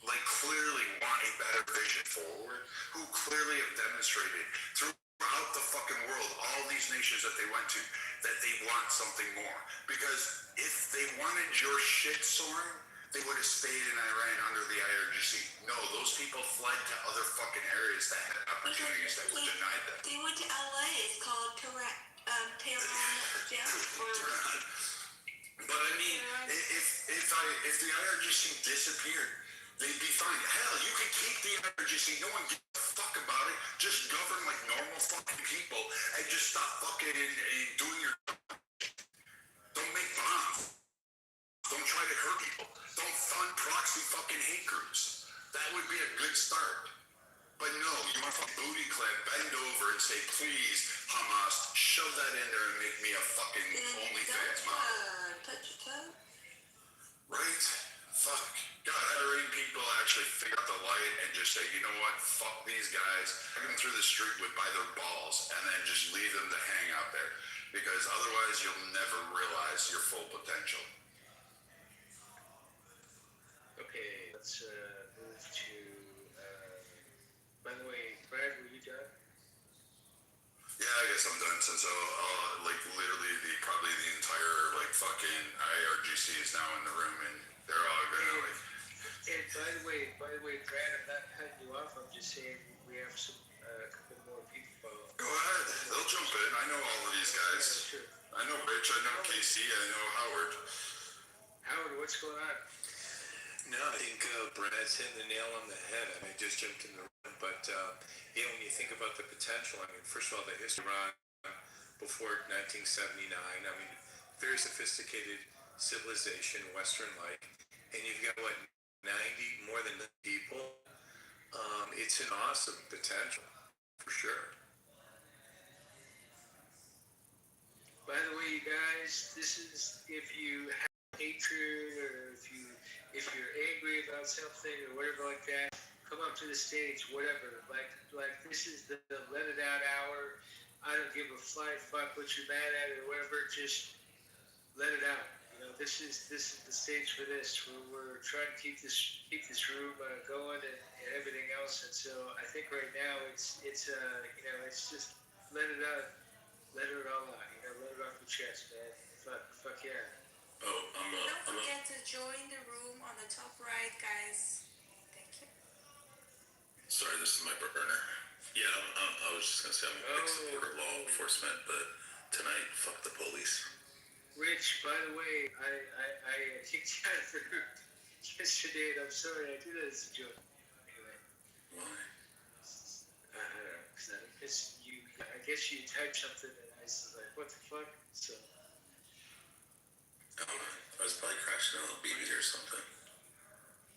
like clearly want a better vision forward, who clearly have demonstrated throughout the fucking world, all these nations that they went to, that they want something more. Because if they wanted your shit, Soren, they would have stayed in Iran under the IRGC. No, those people fled to other fucking areas that had opportunities that was denied them. They went to LA. It's called Tehran Jail. But I mean, if the IRGC disappeared, they'd be fine. Hell, you can keep the IRGC. No one gives a fuck about it. Just govern like normal fucking people and just stop fucking and doing your. Don't make bombs. Don't try to hurt people. Don't fund proxy fucking hate groups. That would be a good start. But no, you want to booty clap, bend over and say, please, Hamas, shove that in there and make me a fucking OnlyFans model. Touch your toe. Right? Fuck. God, Iranian people actually figure out the light and just say, you know what? Fuck these guys. Drag them through the street by their balls and then just leave them to hang out there. Because otherwise you'll never realize your full potential. Okay, let's move to. By the way, Brad, were you done? Yeah, I guess I'm done since like literally probably the entire like fucking IRGC is now in the room and they're all gonna like. And by the way, Brad, I'm not cutting you off. I'm just saying we have some a couple more people. Go ahead, they'll jump in. I know all of these guys. Yeah, sure. I know Rich. I know Casey. I know Howard. Howard, what's going on? No, I think Brad's hitting the nail on the head. I mean, I just jumped in the room, but yeah, when you think about the potential, I mean, first of all, the history around before 1979, I mean, very sophisticated civilization, Western-like, and you've got what, more than 90 people. It's an awesome potential, for sure. By the way, you guys, this is if you have hatred or if you're angry about something or whatever like that, come up to the stage, whatever. Like this is the let it out hour. I don't give a flying fuck what you're mad at or whatever. Just let it out. You know, this is the stage for this. We're trying to keep this room going and everything else. And so I think right now it's you know, it's just let it out, let it all out. You know, let it off the chest, man. Fuck yeah. Oh, Don't forget to join the room on the top right, guys. Thank you. Sorry, this is my burner. Yeah, I was just gonna say I'm a big supporter of law enforcement, but tonight, fuck the police. Rich, by the way, I kicked you out of the room yesterday, and I'm sorry I did that as a joke. Anyway. Why? I don't know, because I guess you typed something, and I was like, what the fuck? So. Oh, I was probably crashing on a BB or something.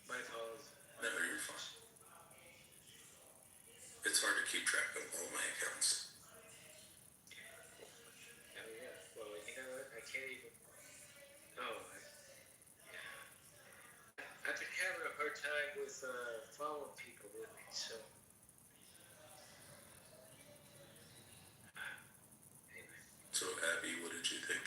My apologies. No, you're fine. It's hard to keep track of all my accounts. Oh yeah. Well, you know what? I can't even. I've been having a hard time with following people lately, so. Anyway. So, Abby, what did you think?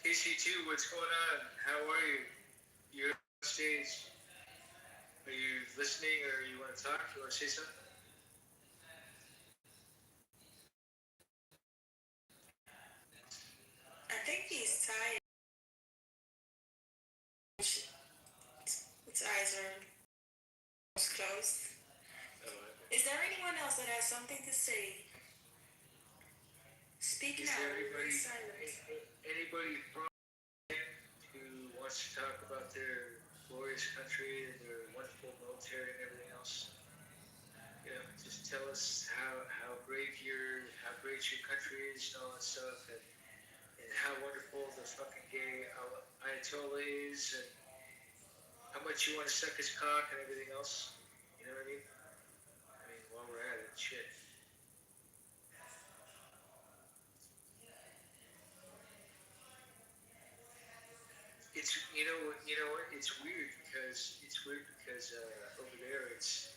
KC2, what's going on? How are you? You're on stage. Are you listening or you want to talk? You want to say something? I think he's tired. His eyes are closed. Is there anyone else that has something to say? Speak now. Anybody from who wants to talk about their glorious country and their wonderful military and everything else? You know, just tell us how great your country is and all that stuff, and how wonderful the fucking gay Ayatollah is, and how much you want to suck his cock and everything else. You know what I mean? I mean, while we're at it, shit. It's you know what? It's weird because over there it's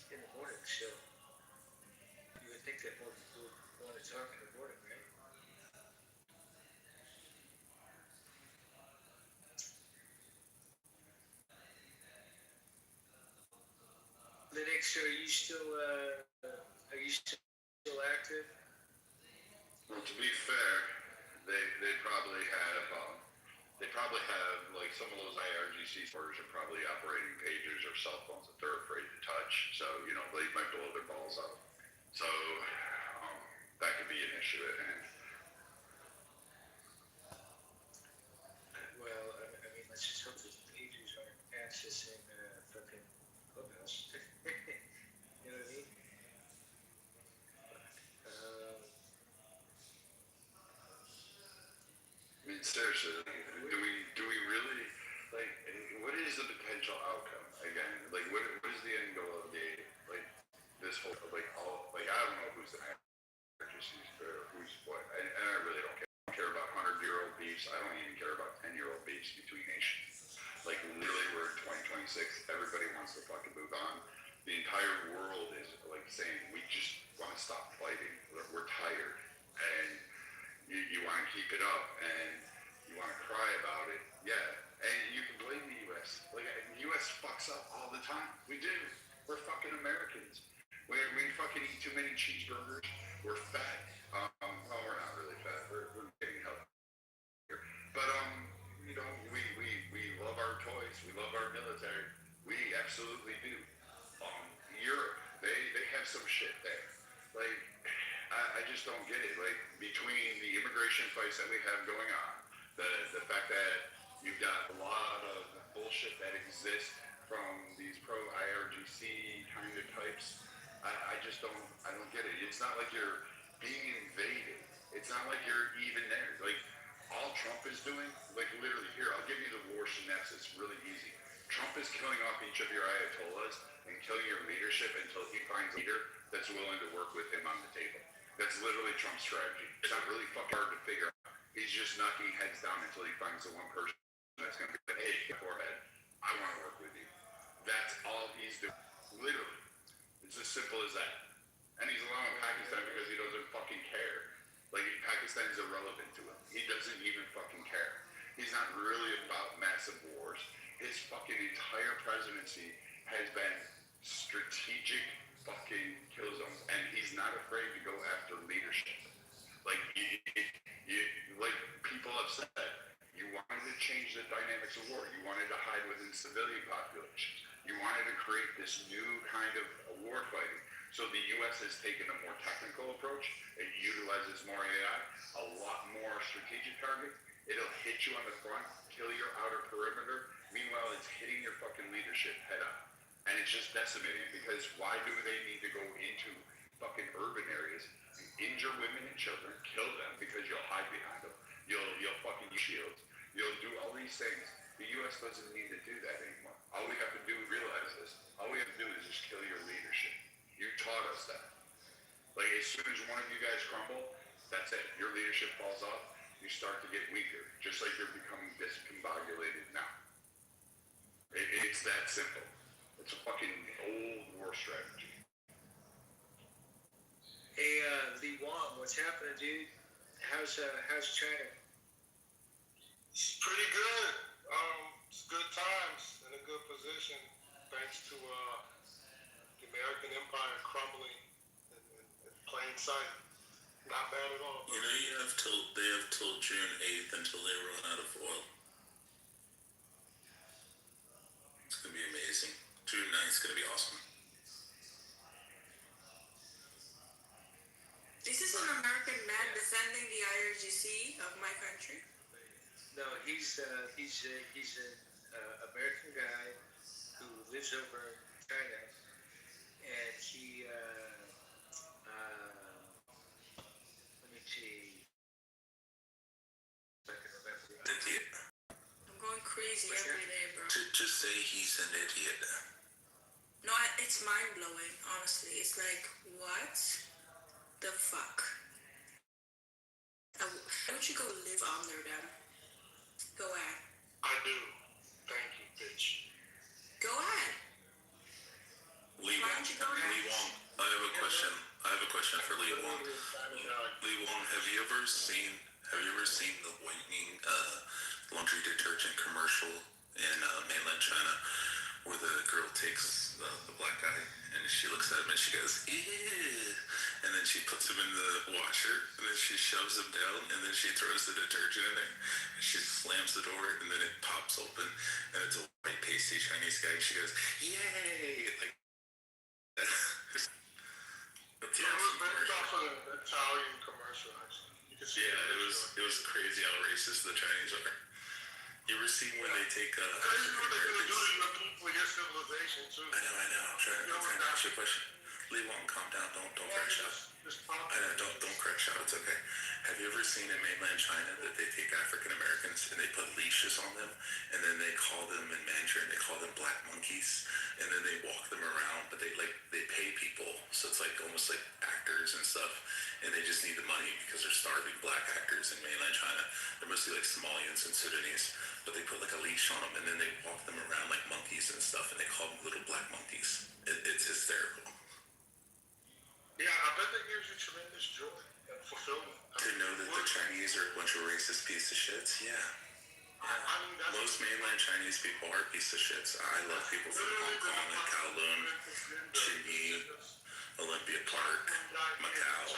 in the morning, so you would think that more people would want to talk in the morning, right? Vince, are you still active? Well, to be fair, they probably have like some of those IRGC stores are probably operating pagers or cell phones that they're afraid to touch. So they might blow their balls out. So that could be an issue at hand. Well, I mean, let's just hope that the pagers aren't accessing fucking Clubhouse. You know what I mean? I mean, seriously, do we really like? What is the potential outcome? Again, like, what is the end goal of this whole I don't know who's the majesties or who's what, and I really don't care. I don't care about 100-year-old beefs. I don't even care about 10-year-old beefs between nations. Like, literally, we're in 2026. Everybody wants to fucking move on. The entire world is like saying we just want to stop fighting. We're tired, and you want to keep it up, and you want to cry about it. Yeah, and you can blame the U.S. Like, the U.S. fucks up all the time. We do. We're fucking Americans. We fucking eat too many cheeseburgers. We're fat. Well, we're not really fat. We're getting healthier. But we love our toys. We love our military. We absolutely do. Europe, they have some shit there. Like, I just don't get it. Like, between the immigration fights that we have going on, the fact that you've got a lot of bullshit that exists from these pro-IRGC kind of types, I just don't get it. It's not like you're being invaded. It's not like you're even there. Like, all Trump is doing, like, literally, here, I'll give you the war synopsis really easy. Trump is killing off each of your ayatollahs and killing your leadership until he finds a leader that's willing to work with him on the table. That's literally Trump's strategy. It's not really fucking hard to figure out. He's just knocking heads down until he finds the one person that's going to be like, hey, forehead, I want to work with you. That's all he's doing. Literally. It's as simple as that. And he's allowing Pakistan because he doesn't fucking care. Like, Pakistan's irrelevant to him. He doesn't even fucking care. He's not really about massive wars. His fucking entire presidency has been strategic fucking kill zones, and he's not afraid to go after leadership. Like, like people have said, you wanted to change the dynamics of war. You wanted to hide within civilian populations. You wanted to create this new kind of war fighting. So the U.S. has taken a more technical approach. It utilizes more AI, a lot more strategic targets. It'll hit you on the front, kill your outer perimeter. Meanwhile, it's hitting your fucking leadership head on. And it's just decimating, because why do they need to go into fucking urban areas, injure women and children, kill them because you'll hide behind them, you'll fucking use shields, you'll do all these things. The U.S. doesn't need to do that anymore. All we have to do, realize this, all we have to do is just kill your leadership. You taught us that. Like, as soon as one of you guys crumble, that's it. Your leadership falls off. You start to get weaker, just like you're becoming discombobulated now. It's that simple. It's a fucking old war strategy. Hey, Lee Wong, what's happening, dude? How's China? It's pretty good. It's good times in a good position, thanks to the American empire crumbling in plain sight. Not bad at all. You know, they have till June 8th until they run out of oil. It's gonna be amazing. June 9th is gonna be awesome. This is an American man defending the IRGC of my country. No, he's an American guy who lives over in China, and he let me see if I can remember. Idiot. I'm going crazy every day, bro. Just say he's an idiot. No, it's mind blowing. Honestly, it's like, what the fuck? Why don't you go live under them? Go ahead. I do. Thank you, bitch. Go ahead. Lee Wong, I have a question. I have a question for Lee Wong. Lee Wong, have you ever seen the whitening laundry detergent commercial in mainland China where the girl takes the black guy and she looks at him and she goes, ew. And then she puts him in the washer and then she shoves him down and then she throws the detergent in there and she slams the door and then it pops open and it's a white pasty Chinese guy and she goes, yay! Like that. That's Yeah, awesome. it was off of an Italian commercial, actually. You can see it was crazy how racist the Chinese are. You ever seen when they take Crazy what they're gonna do to your people, your civilization, too. I know. I'm trying to ask you a question. Lee Wong, calm down. Don't crash out. I know, don't crash out. It's okay. Have you ever seen in mainland China that they take African Americans and they put leashes on them and then they call them in Mandarin, they call them black monkeys, and then they walk them around, but they pay people, so it's like almost like actors and stuff, and they just need the money because they're starving black actors in mainland China. They're mostly like Somalians and Sudanese, but they put like a leash on them and then they walk them around like monkeys and stuff, and they call them little black monkeys. It's hysterical. Yeah, I bet that gives you tremendous joy and fulfillment. To know that the Chinese are a bunch of racist piece of shits, yeah. Most mainland Chinese people are piece of shits. I love people from Hong Kong and Kowloon, Sydney, Olympia Park, Macau,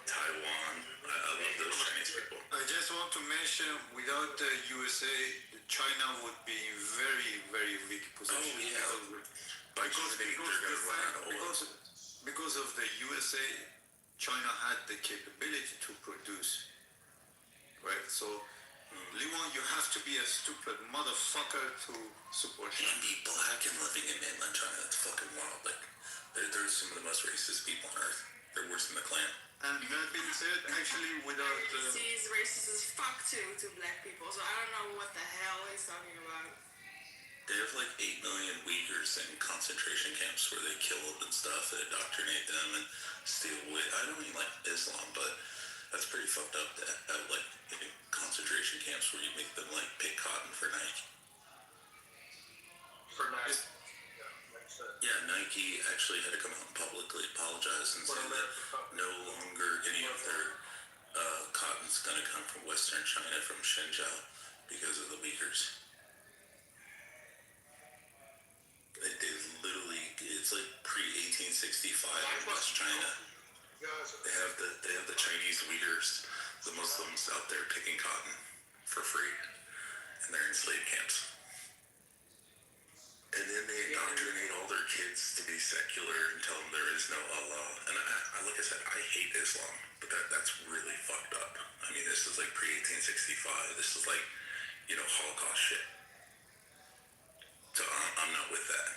Taiwan. I love those Chinese people. I just want to mention, without the USA, China would be in very, very weak position. Oh, yeah. Because of the USA, China had the capability to produce, right? So, Lee Wong, you have to be a stupid motherfucker to support China. And be black and living in mainland China, that's fucking wild. Like, they're some of the most racist people on earth. They're worse than the Klan. And that being said, actually, without... He's racist as fuck to black people, so I don't know what the hell he's talking about. They have like 8 million Uyghurs in concentration camps where they kill them and stuff and indoctrinate them and steal away. I don't even like Islam, but that's pretty fucked up to have like concentration camps where you make them like pick cotton for Nike. For Nike? Yeah, Nike actually had to come out and publicly apologize and say that no longer any of their cotton's going to come from Western China, from Xinjiang, because of the Uyghurs. They literally, it's like pre-1865 in West China. They have the Chinese Uyghurs, the Muslims out there picking cotton for free, and they're in slave camps. And then they indoctrinate all their kids to be secular and tell them there is no Allah. And I like I said, I hate Islam, but that's really fucked up. I mean, this is like pre-1865. This is like, Holocaust shit. So I'm not with that.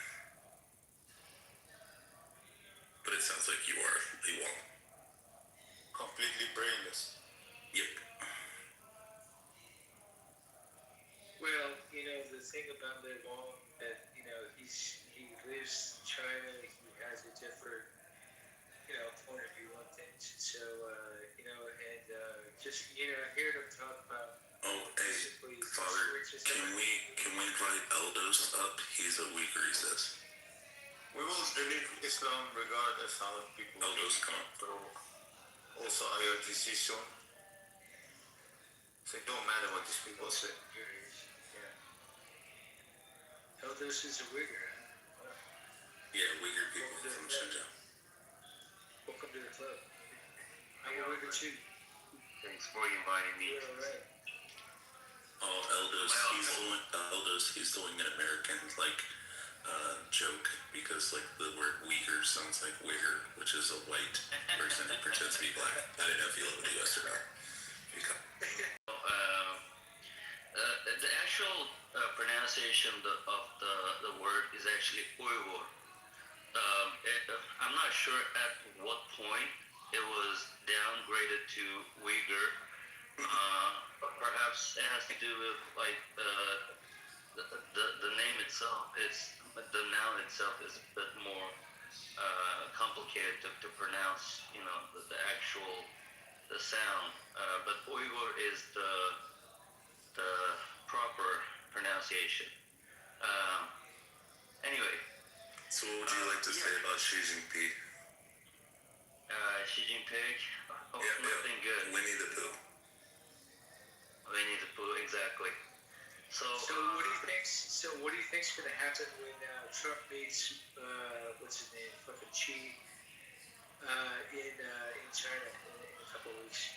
But it sounds like you are, Lee Wong. Completely brainless. Yep. Well, the thing about Lee Wong, that, he lives in China, he has a different, point of view on things. So, just, hear them talk about. Oh, hey, Father, can we invite Eldos up? He's a Uyghur, he says. We will believe Islam regardless how people... Eldos, come on. Also IRGC soon. So it don't matter what these people say. Yeah. Eldos is a Uyghur, huh? Yeah, Uyghur people from Xinjiang. Welcome to the club. I'm a Uyghur too. Thanks for inviting me. You're all right. Oh, Eldos, he's doing an American, joke, because, the word Uyghur sounds like Uyghur, which is a white person who pretends to be black. I didn't know if you live in the US or not. The actual pronunciation of the word is actually Uyghur. I'm not sure at what point it was downgraded to Uyghur. Perhaps it has to do with the name itself. The noun itself is a bit more complicated to pronounce. The actual sound. But Uyghur is the proper pronunciation. Anyway. So what would you like to say about Xi Jinping? Xi Jinping? Nothing good. Winnie the Pooh. Winnie the Pooh, exactly. So what do you think? So what do you think's going to happen when Trump meets what's his name, fucking Xi, in China in a couple of weeks?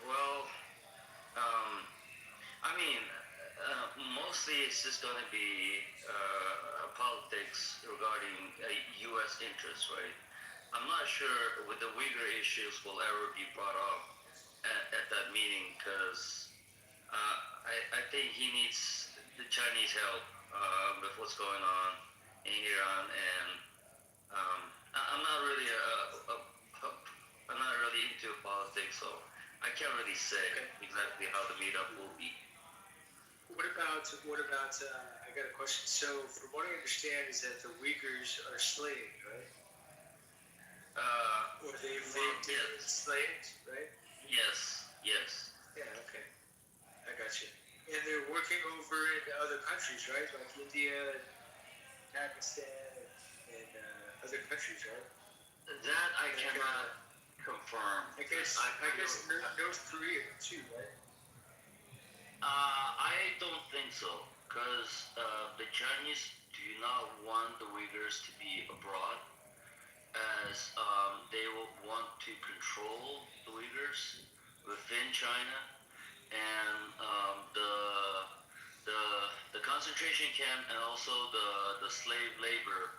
well, um, I mean, mostly it's just going to be politics regarding U.S. interests, right? I'm not sure with the Uyghur issues will ever be brought up at that meeting because I think he needs the Chinese help with what's going on in Iran, and I'm not really I'm not really into politics, so I can't really say exactly how the meetup will be. What about? I got a question. So, from what I understand, is that the Uyghurs are slaves, right? Or they've been enslaved, right? Yes, yes. Yeah. Okay. I got you. And they're working over in other countries, right? Like India, Pakistan, and other countries, right? That I cannot confirm. I guess North Korea too, right? I don't think so, because the Chinese do not want the Uyghurs to be abroad, as they will want to control the Uyghurs within China, and the concentration camp and also the slave labor.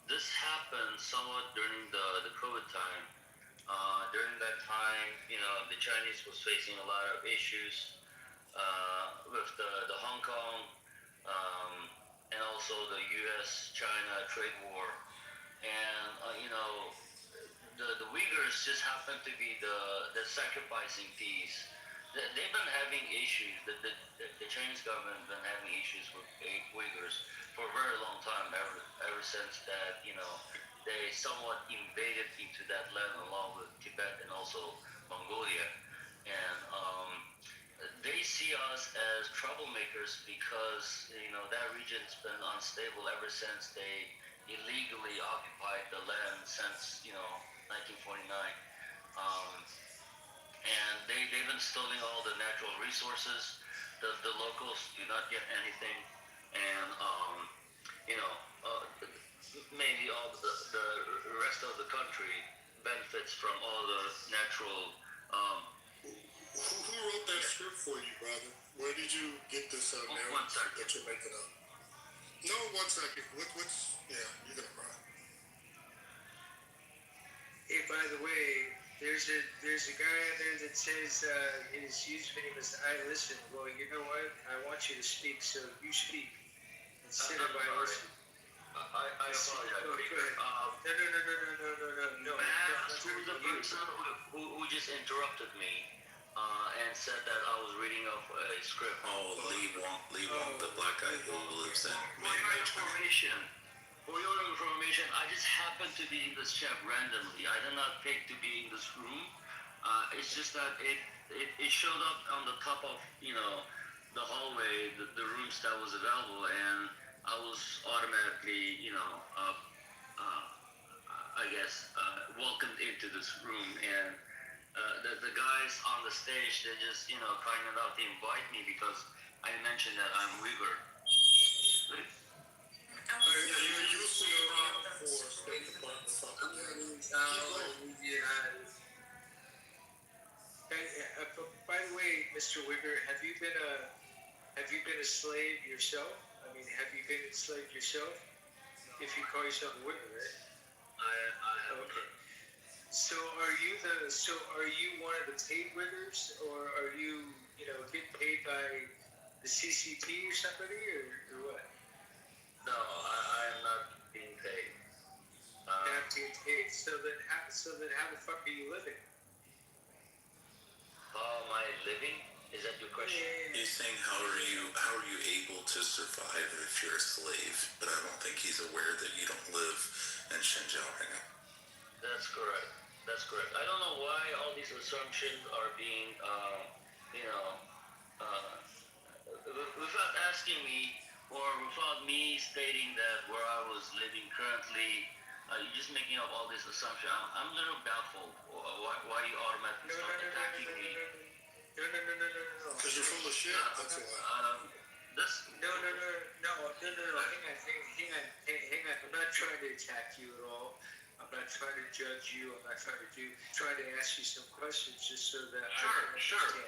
This happened somewhat during the COVID time. During that time, the Chinese was facing a lot of issues with the Hong Kong and also the U.S.-China trade war, and the Uyghurs just happen to be the sacrificing piece. They've been having issues. The Chinese government has been having issues with Uyghurs for a very long time. Ever since that, they somewhat invaded into that land along with Tibet and also Mongolia, and they see us as troublemakers because that region's been unstable ever since they illegally occupied the land since 1949, and they've been stealing all the natural resources. The locals do not get anything, and mainly all the rest of the country benefits from all the natural. Who wrote that script for you, brother? Where did you get this narrative that you're making up? No, 1 second. What's... Yeah, you're gonna cry. Hey, by the way, there's a guy in there that says his username is I listen. Well, you know what? I want you to speak, so you speak instead of I listen. I apologize. Go ahead. No. The person who just interrupted me and said that I was reading off a script. Oh, Lee Wong, the black guy who lives in. For your information, I just happened to be in this chat randomly. I did not pick to be in this room. It's just that it showed up on the top of the hallway, the rooms that was available, and I was automatically I guess welcomed into this room, and the guys on the stage, they just kind enough to invite me because I mentioned that I'm Uyghur. You see around for State Department something. By the way, Mr. Uyghur, have you been a slave yourself? I mean, have you been enslaved yourself? If you call yourself a Uyghur, right? I have. Okay. So are you one of the paid Uyghurs, or are you getting paid by the CCP or somebody, or what? No, I am not being paid. Not being paid. So then how the fuck are you living? How am I living? Is that your question? He's saying how are you able to survive if you're a slave? But I don't think he's aware that you don't live in Xinjiang right now. That's correct. I don't know why all these assumptions are being, without asking me or without me stating that where I was living currently. You're just making up all this assumption. I'm a little doubtful why you automatically start attacking me. shit. That's why. No. Hang on. I'm not trying to attack you at all. I'm not trying to judge you. I'm not trying to ask you some questions just so that I can understand.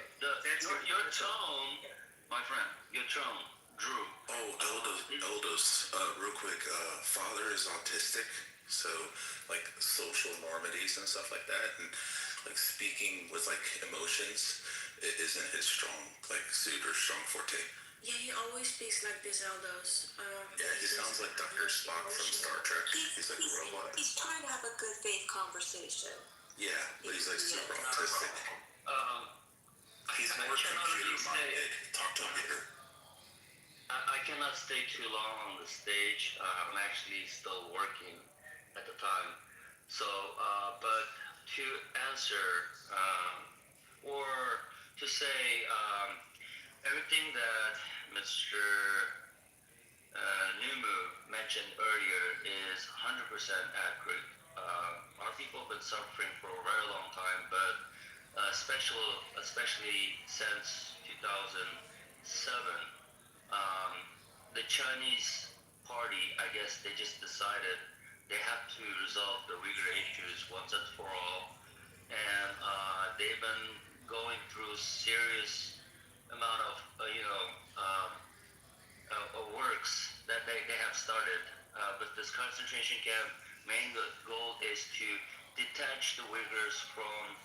Your tone, my friend, your tone, Drew. Oh, Eldos, real quick, father is autistic, so like social normities and stuff like that, and like speaking with like emotions isn't his strong like suit or strong forte. Yeah, he always speaks like this, Eldos. Yeah, he sounds like Dr. Spock from Star Trek. He's like a robot. He's trying to have a good faith conversation. Yeah, but he's like super autistic. He's more computer-minded. Talk to him later. I cannot stay too long on the stage. I'm actually still working at the time. So, but to answer, or to say, everything that Mr. Numu mentioned earlier is 100% accurate. Our people have been suffering for a very long time, but especially since 2007, the Chinese party, I guess they just decided they have to resolve the Uyghur issues once and for all, and they've been going through serious amount of works that they have started with this concentration camp. Main goal is to detach the Uyghurs from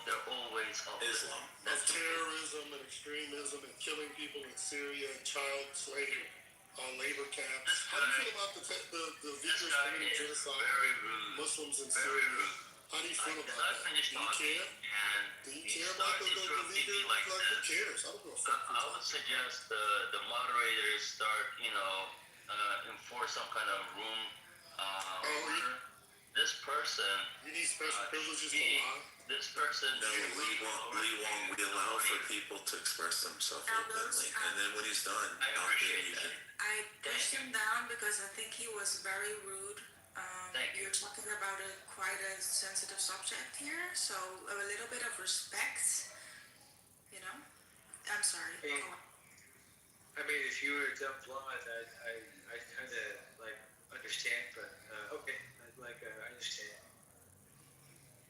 their old ways of Islam, of terrorism and extremism and killing people in Syria, child slave labor camps. How do you feel about the Uyghurs committing genocide, Muslims in Syria? How do you feel about that? Do you care? Do you care about the Uyghurs? Who cares? I don't give a fuck. I would suggest the moderators start, enforce some kind of room order. This person. You need special privileges to lie? This person. No, we allow for people to express themselves openly, and then when he's done, I appreciate that. I pushed him down because I think he was very rude. You're talking about quite a sensitive subject here, so a little bit of respect, I'm sorry. I mean, if you were a dumb blonde, I kind of like understand, but okay, I understand.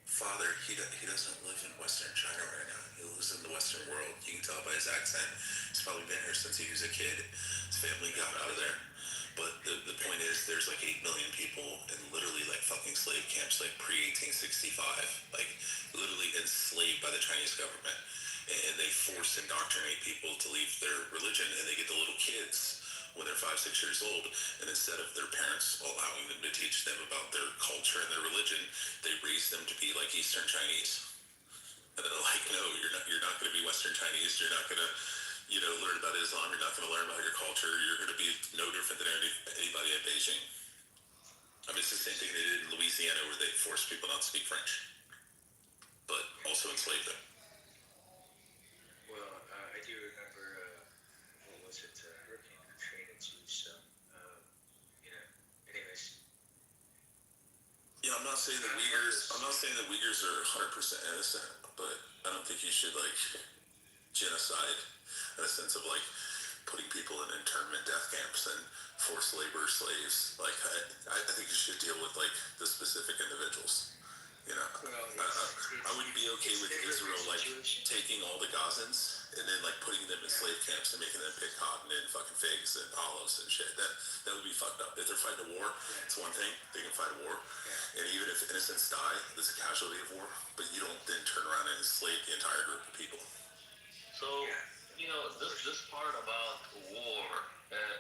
Father, he doesn't live in Western China right now. He lives in the Western world. You can tell by his accent. He's probably been here since he was a kid. His family got out of there. But the point is, there's like 8 million people in literally like fucking slave camps, like pre-1865, like literally enslaved by the Chinese government. And they force indoctrinate people to leave their religion, and they get the little kids when they're 5, 6 years old, and instead of their parents allowing them to teach them about their culture and their religion, they raise them to be like Eastern Chinese. And they're like, no, you're not going to be Western Chinese. You're not going to learn about Islam. You're not going to learn about your culture. You're going to be no different than anybody at Beijing. I mean, it's the same thing they did in Louisiana, where they forced people not to speak French, but also enslaved them. Well, I do remember, what was it, Hurricane Katrina too, so, anyways. Yeah, I'm not saying that Uyghurs are 100% innocent, but I don't think you should, genocide in a sense of, putting people in internment death camps and forced labor slaves. I think you should deal with, the specific individuals. I would be okay with Israel, taking all the Gazans and then, putting them in slave camps and making them pick cotton and fucking figs and olives and shit. That would be fucked up. If they're fighting a war, it's one thing. They can fight a war. And even if innocents die, it's a casualty of war. But you don't then turn around and enslave the entire group of people. So, this part about war,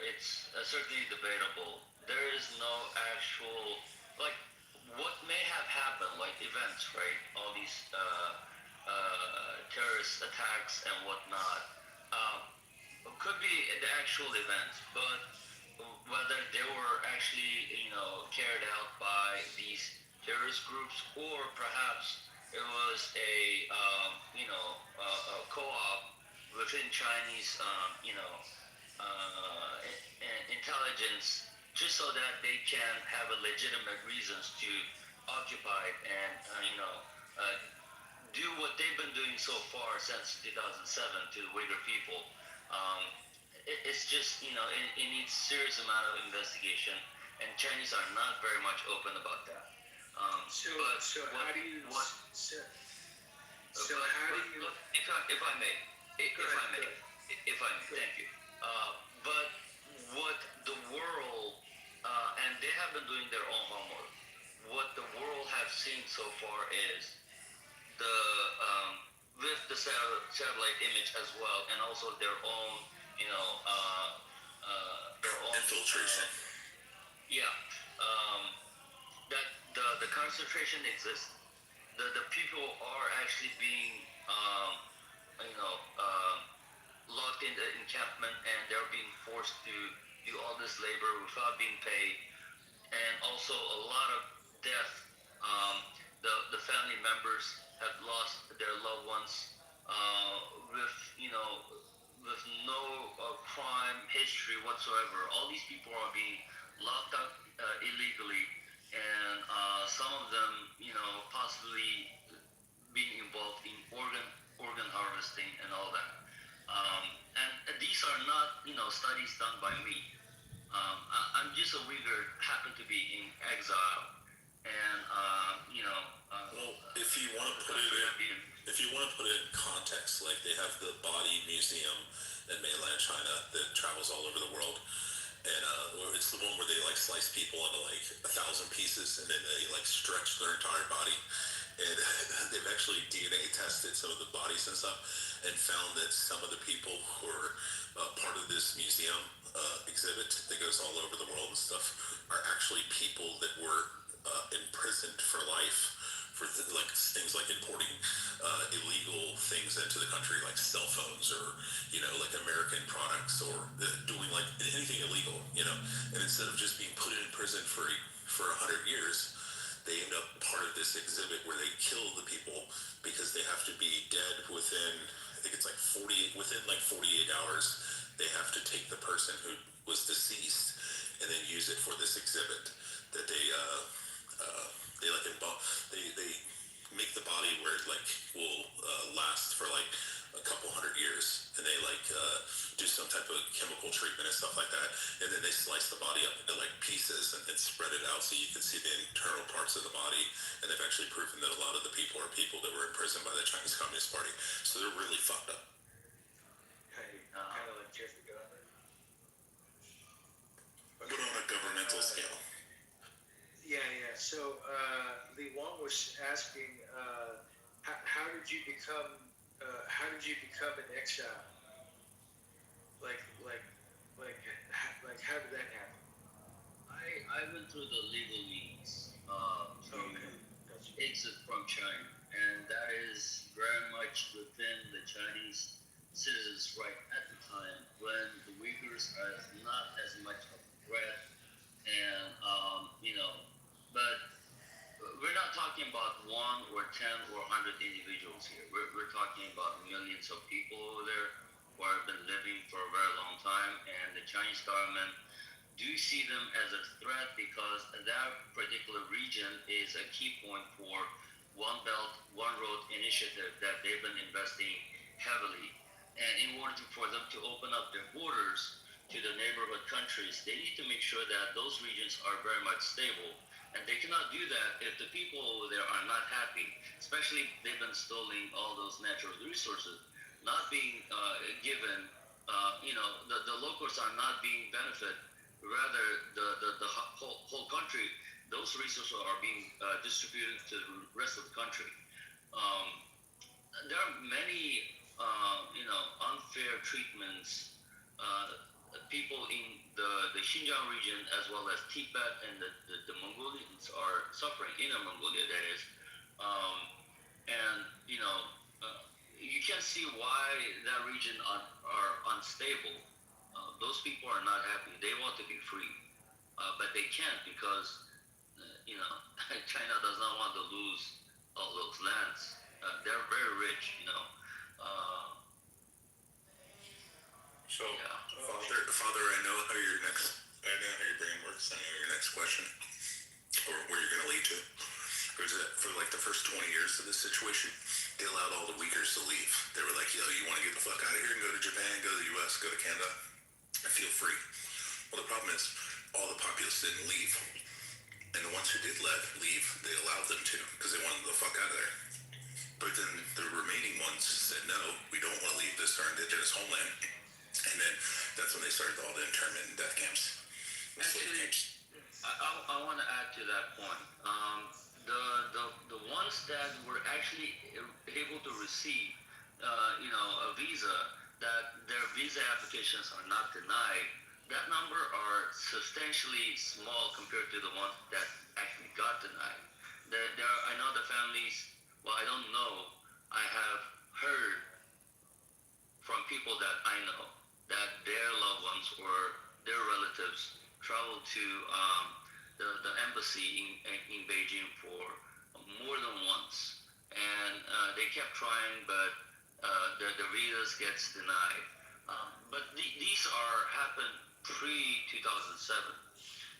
it's certainly debatable. There is no actual, what may have happened, events, right? All these terrorist attacks and whatnot, could be the actual events, but whether they were actually, carried out by these terrorist groups, or perhaps it was a co-op within Chinese, intelligence, just so that they can have a legitimate reasons to occupy it and, do what they've been doing so far since 2007 to the Uyghur people, um, it's just, it needs serious amount of investigation, and Chinese are not very much open about that. So But how do you? what, So how do you? if I may, thank you. But what the world, and they have been doing their own homework. What the world have seen so far is the with the satellite image as well, and also their own, their own infiltration. Yeah, that the concentration exists. The people are actually being, you know, locked in the encampment, and they're being forced to do all this labor without being paid, and also a lot of death. The family members have lost their loved ones with, with no crime history whatsoever. All these people are being locked up illegally, and some of them, possibly being involved in organ harvesting and all that. And these are not, studies done by me. I'm just a Uyghur, happen to be in exile, and well, if you want to put it in context, like they have the body museum in mainland China that travels all over the world, and it's the one where they like slice people into like 1,000 pieces, and then they like stretch their entire body, and they've actually DNA tested some of the bodies and stuff, and found that some of the people who are part of this museum exhibit that goes all over the world and stuff are actually people that were imprisoned for life for like things like importing illegal things into the country, like cell phones, or like American products, or doing like anything illegal, and instead of just being put in prison for 100 years, they end up part of this exhibit where they kill the people because they have to be dead within, I think it's like 48 hours. They have to take the person who was deceased and then use it for this exhibit that they make the body where it like will last for like a couple hundred years, and they like do some type of chemical treatment and stuff like that, and then they slice the body up into like pieces and spread it out so you can see the internal parts of the body. And they've actually proven that a lot of the people are people that were imprisoned by the Chinese Communist Party, so they're really fucked up. Kind of like Jeffrey Dahmer. But on a governmental scale. Yeah. So Lee Wong was asking, how did you become an exile? Like, how did that happen? I went through the legal means to exit from China, and that is very much within the Chinese citizens' right at the time, when the Uyghurs are not as much of a threat, and but we're not talking about 1 or 10 or 100 individuals here. We're talking about millions of people over there who have been living for a very long time, and the Chinese government do see them as a threat because that particular region is a key point for One Belt, One Road initiative that they've been investing heavily. And in order for them to open up their borders to the neighborhood countries, they need to make sure that those regions are very much stable. And they cannot do that if the people over there are not happy, especially they've been stealing all those natural resources, not being given, the locals are not being benefited. Rather, the whole country, those resources are being distributed to the rest of the country. There are many, unfair treatments. People in the Xinjiang region, as well as Tibet and the Mongolians, are suffering. Inner Mongolia, that is. And, you can see why that region are unstable. Those people are not happy. They want to be free, but they can't because, China does not want to lose all those lands. They're very rich, So, yeah. Father, I know how your brain works. I know your next question, or where you're going to lead to. Or is it for like the first 20 years of this situation? they allowed all the Uyghurs to leave. They were like, yo, you want to get the fuck out of here and go to Japan, go to the US, go to Canada, and feel free. Well, the problem is all the populace didn't leave. And the ones who did leave, they allowed them to because they wanted the fuck out of there. But then the remaining ones said, no, we don't want to leave this our indigenous homeland. And then that's when they started all the internment and death camps. Actually, I want to add to that point. The ones that were actually able to receive, a visa, that their visa applications are not denied, that number are substantially small compared to the ones that actually got denied. I know the families, well, I don't know, I have heard from people that I know that their loved ones or their relatives traveled to the embassy in Beijing for more than once, and they kept trying, but the visas gets denied. But these happened pre-2007.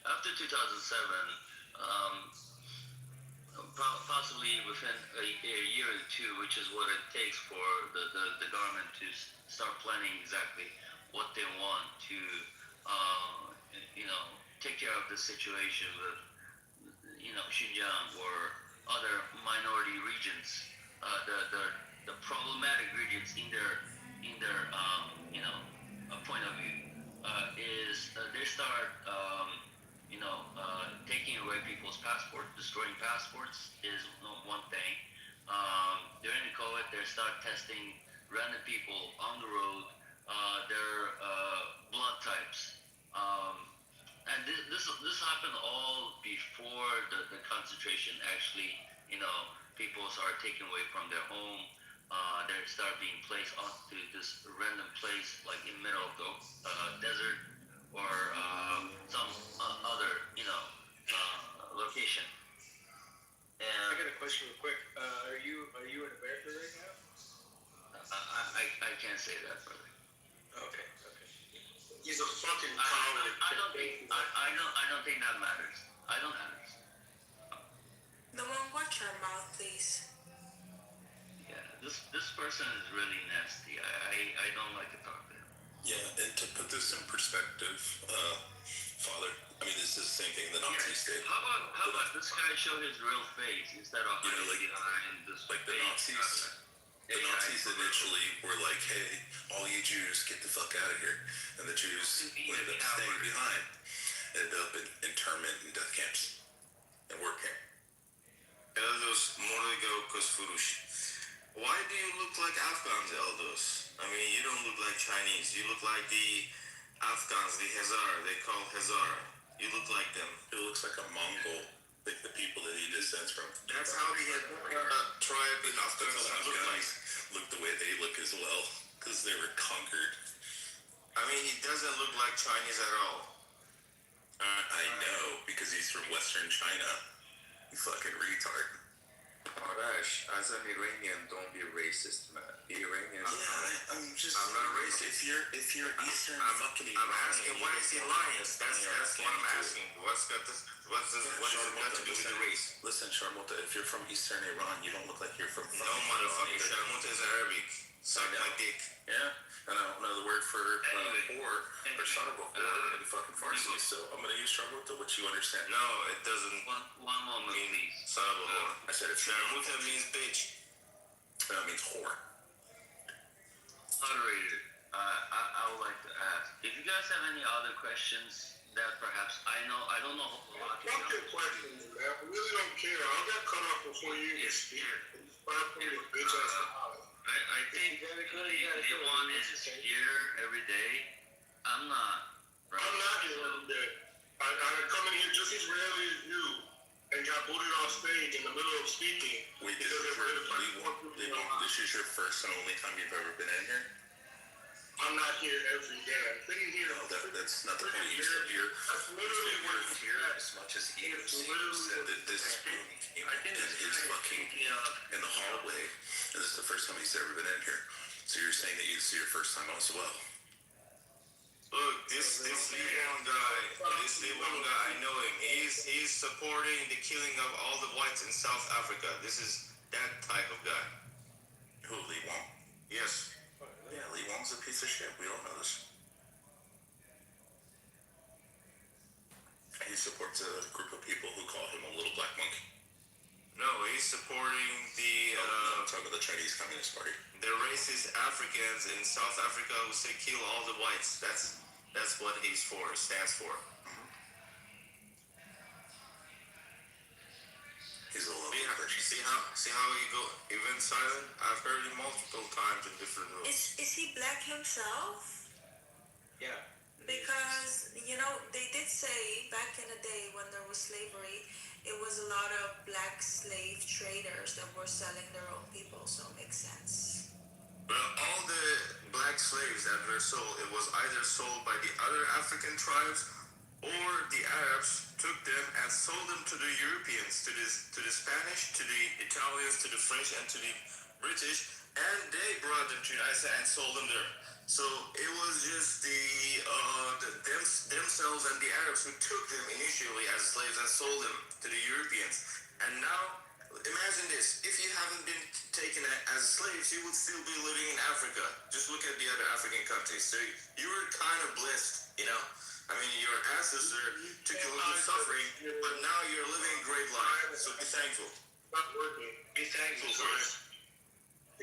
After 2007, possibly within a year or two, which is what it takes for the government to start planning exactly what they want to, take care of the situation with, Xinjiang or other minority regions, the problematic regions in their point of view, is they start taking away people's passports, destroying passports is one thing. During the COVID, they start testing random people on the road, their blood types. And this happened all before the concentration actually, people start taken away from their home. They start being placed onto this random place, like in the middle of the desert or some other, location. And I got a question real quick. Are you in America right now? I can't say that, brother. Okay. He's a fucking coward. I don't think that matters. I don't matters. No one watch your mouth, please. Yeah, this person is really nasty. I don't like to talk to him. Yeah, and to put this in perspective, Father, I mean, this is the same thing the Nazis did. How about this guy show his real face instead of behind this? Like the Nazis. The Nazis initially were like, hey, all you Jews, get the fuck out of here. And the Jews ended up staying behind. Ended up in internment and death camps and work camp. Eldos Morigokos Furush. Why do you look like Afghans, Eldos? I mean, you don't look like Chinese. You look like the Afghans, the Hazara. They call Hazara. You look like them. It looks like a Mongol, like the people that he descends from. That's how the tribe in Afghanistan look the way they look as well, because they were conquered. I mean, he doesn't look like Chinese at all. I know, because he's from Western China. You fucking retard. Arash, as an Iranian, don't be racist, man. The Iranians. Yeah, I'm not racist. If you're Eastern fucking I'm asking, what is the alliance? That's what I'm asking. What does it got to do with the race? Listen, Sharmota, if you're from Eastern Iran, you don't look like you're from No, motherfucker. Sharmota is Arabic. Suck my dick. Yeah, I don't know the word for whore or son of a whore in fucking Farsi, so I'm gonna use Sharmota, which you understand. No, it doesn't One moment, please. son of a whore. I said it's Sharmota means bitch. That means whore. Moderator, I would like to ask, if you guys have any other questions that perhaps I don't know a lot. Fuck your questions, man. I really don't care. I'll get cut off before you even speak. Bitch ass. I think everyone is here every day. I'm not. Right? I'm not here every day. I come in here just as rarely as you and got booted off stage in the middle of speaking. This is your first and only time you've ever been in here? I'm not here every day. I'm sitting here. No, that's not the point. You said you're here as much as he said that this room came in his fucking in the hallway, and this is the first time he's ever been in here. So you're saying that it's your first time as well? Look, this Levon guy, I know him. He's supporting the killing of all the whites in South Africa. This is that type of guy. Who, Lee Wong? Yes. Yeah, Lee Wong's a piece of shit. We all know this. He supports a group of people who call him a little black monkey. No, he's supporting the I'm talking about the Chinese Communist Party. the racist Africans in South Africa who say kill all the whites. That's what he's for, stands for. He's a little see how he go even silent? I've heard him multiple times in different rooms. Is he black himself? Yeah. Because, they did say back in the day when there was slavery, it was a lot of black slave traders that were selling their own people, so it makes sense. Well, all the black slaves that were sold, it was either sold by the other African tribes or the Arabs took them and sold them to the Europeans, to the Spanish, to the Italians, to the French, and to the British, and they brought them to the United States and sold them there. So it was just themselves and the Arabs who took them initially as slaves and sold them to the Europeans. And now, imagine this: if you haven't been taken as slaves, you would still be living in Africa. Just look at the other African countries. So you were kind of blessed, I mean, your ancestor took a little suffering, but now you're living a great life. So be thankful. Not working. Be thankful for it.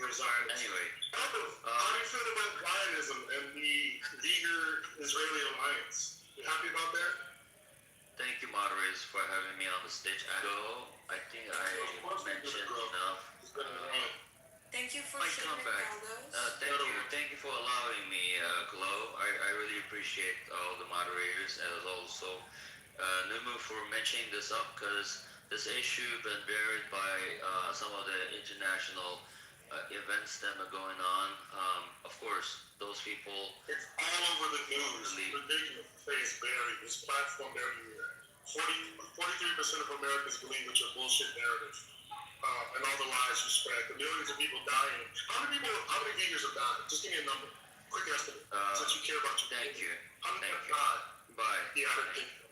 Anyway. How do you feel about Zionism and the Uyghur-Israeli alliance? You happy about that? Thank you, moderators, for having me on the stage. I think I mentioned enough. Thank you for sharing comeback. Thank you for allowing me, Glow. I really appreciate all the moderators and also Numu for mentioning this up because this issue been buried by some of the international events that are going on. Of course, those people. It's all over the news. It's ridiculous to say it's buried. It's platformed everywhere. 43% of Americans believe it's a bullshit narrative. And all the lies you spread, the millions of people dying. How many Uyghurs have died? Just give me a number. Quick estimate. Since you care about your Thank you. How many have died? Bye. Yeah,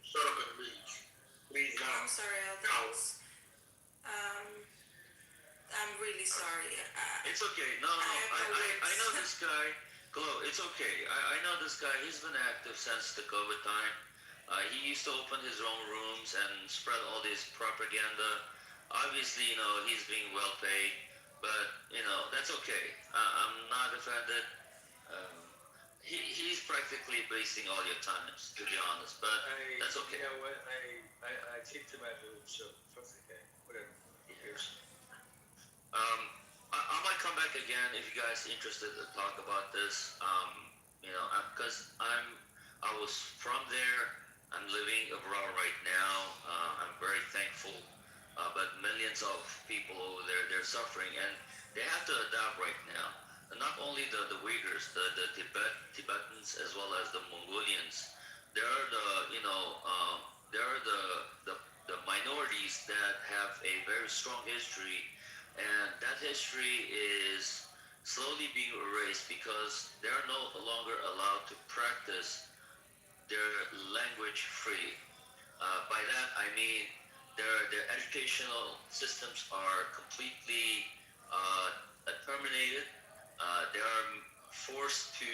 shut up and leave. Leave now. I'm sorry, Aldous. I'm really sorry. It's okay. No. I know this guy. Glow, it's okay. I know this guy. He's been active since the COVID time. He used to open his own rooms and spread all this propaganda. Obviously, he's being well paid, but, that's okay. I'm not offended. He's practically wasting all your times, to be honest, but that's okay. You know what? I kicked him out of the room, so that's okay. Whatever. Who cares? I might come back again if you guys are interested to talk about this. Because I was from there. I'm living abroad right now. I'm very thankful. But millions of people over there, they're suffering, and they have to adapt right now. And not only the Uyghurs, the Tibetans, as well as the Mongolians. There are the minorities that have a very strong history, and that history is slowly being erased because they are no longer allowed to practice their language freely. By that I mean their educational systems are completely terminated. They are forced to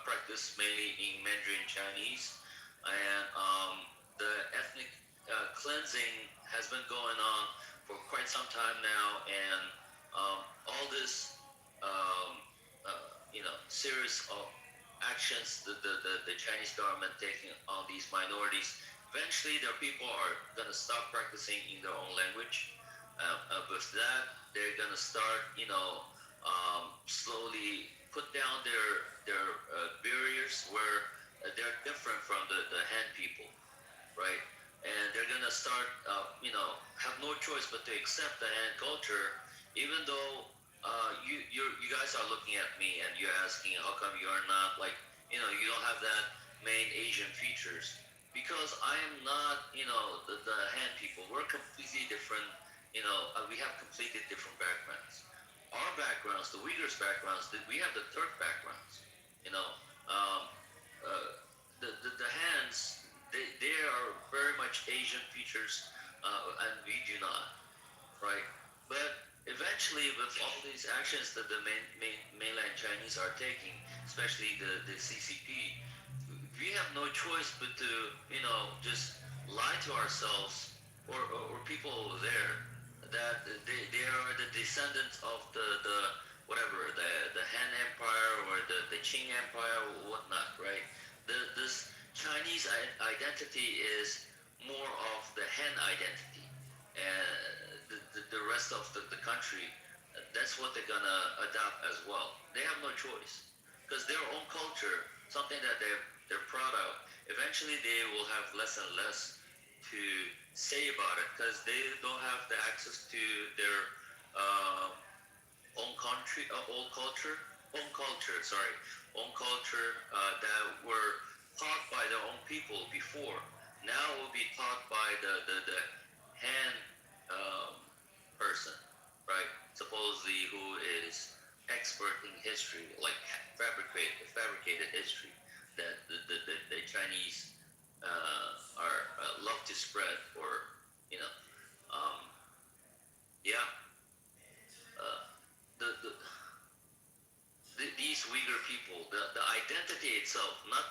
practice mainly in Mandarin Chinese, and the ethnic cleansing has been going on for quite some time now, and all this series of actions the Chinese government taking on these minorities. Eventually, their people are going to stop practicing in their own language. With that, they're going to start, slowly put down their barriers where they're different from the Han people, right? And they're going to start, have no choice but to accept the Han culture, even though you guys are looking at me and you're asking how come you are not you don't have that main Asian features, because I am not the Han people. We're completely different. We have completely different backgrounds. Our backgrounds, the Uyghurs backgrounds, we have the Turk backgrounds. The Hans, they are very much Asian features, and we do not, right? But eventually, with all these actions that the mainland Chinese are taking, especially the CCP, we have no choice but to, just lie to ourselves or people over there that they are the descendants of the whatever, the Han Empire or the Qing Empire or whatnot, right? This Chinese identity is more of the Han identity, and the rest of the country, that's what they're gonna adopt as well. They have no choice because their own culture, something that they're proud of, eventually they will have less and less to say about it because they don't have the access to their uh, own country, own culture that were taught by their own people before. Now will be taught by the hand person, right? Supposedly who is expert in history, like fabricated history that the Chinese are love to spread, or you know, um, yeah, uh, these Uyghur people, the identity itself, not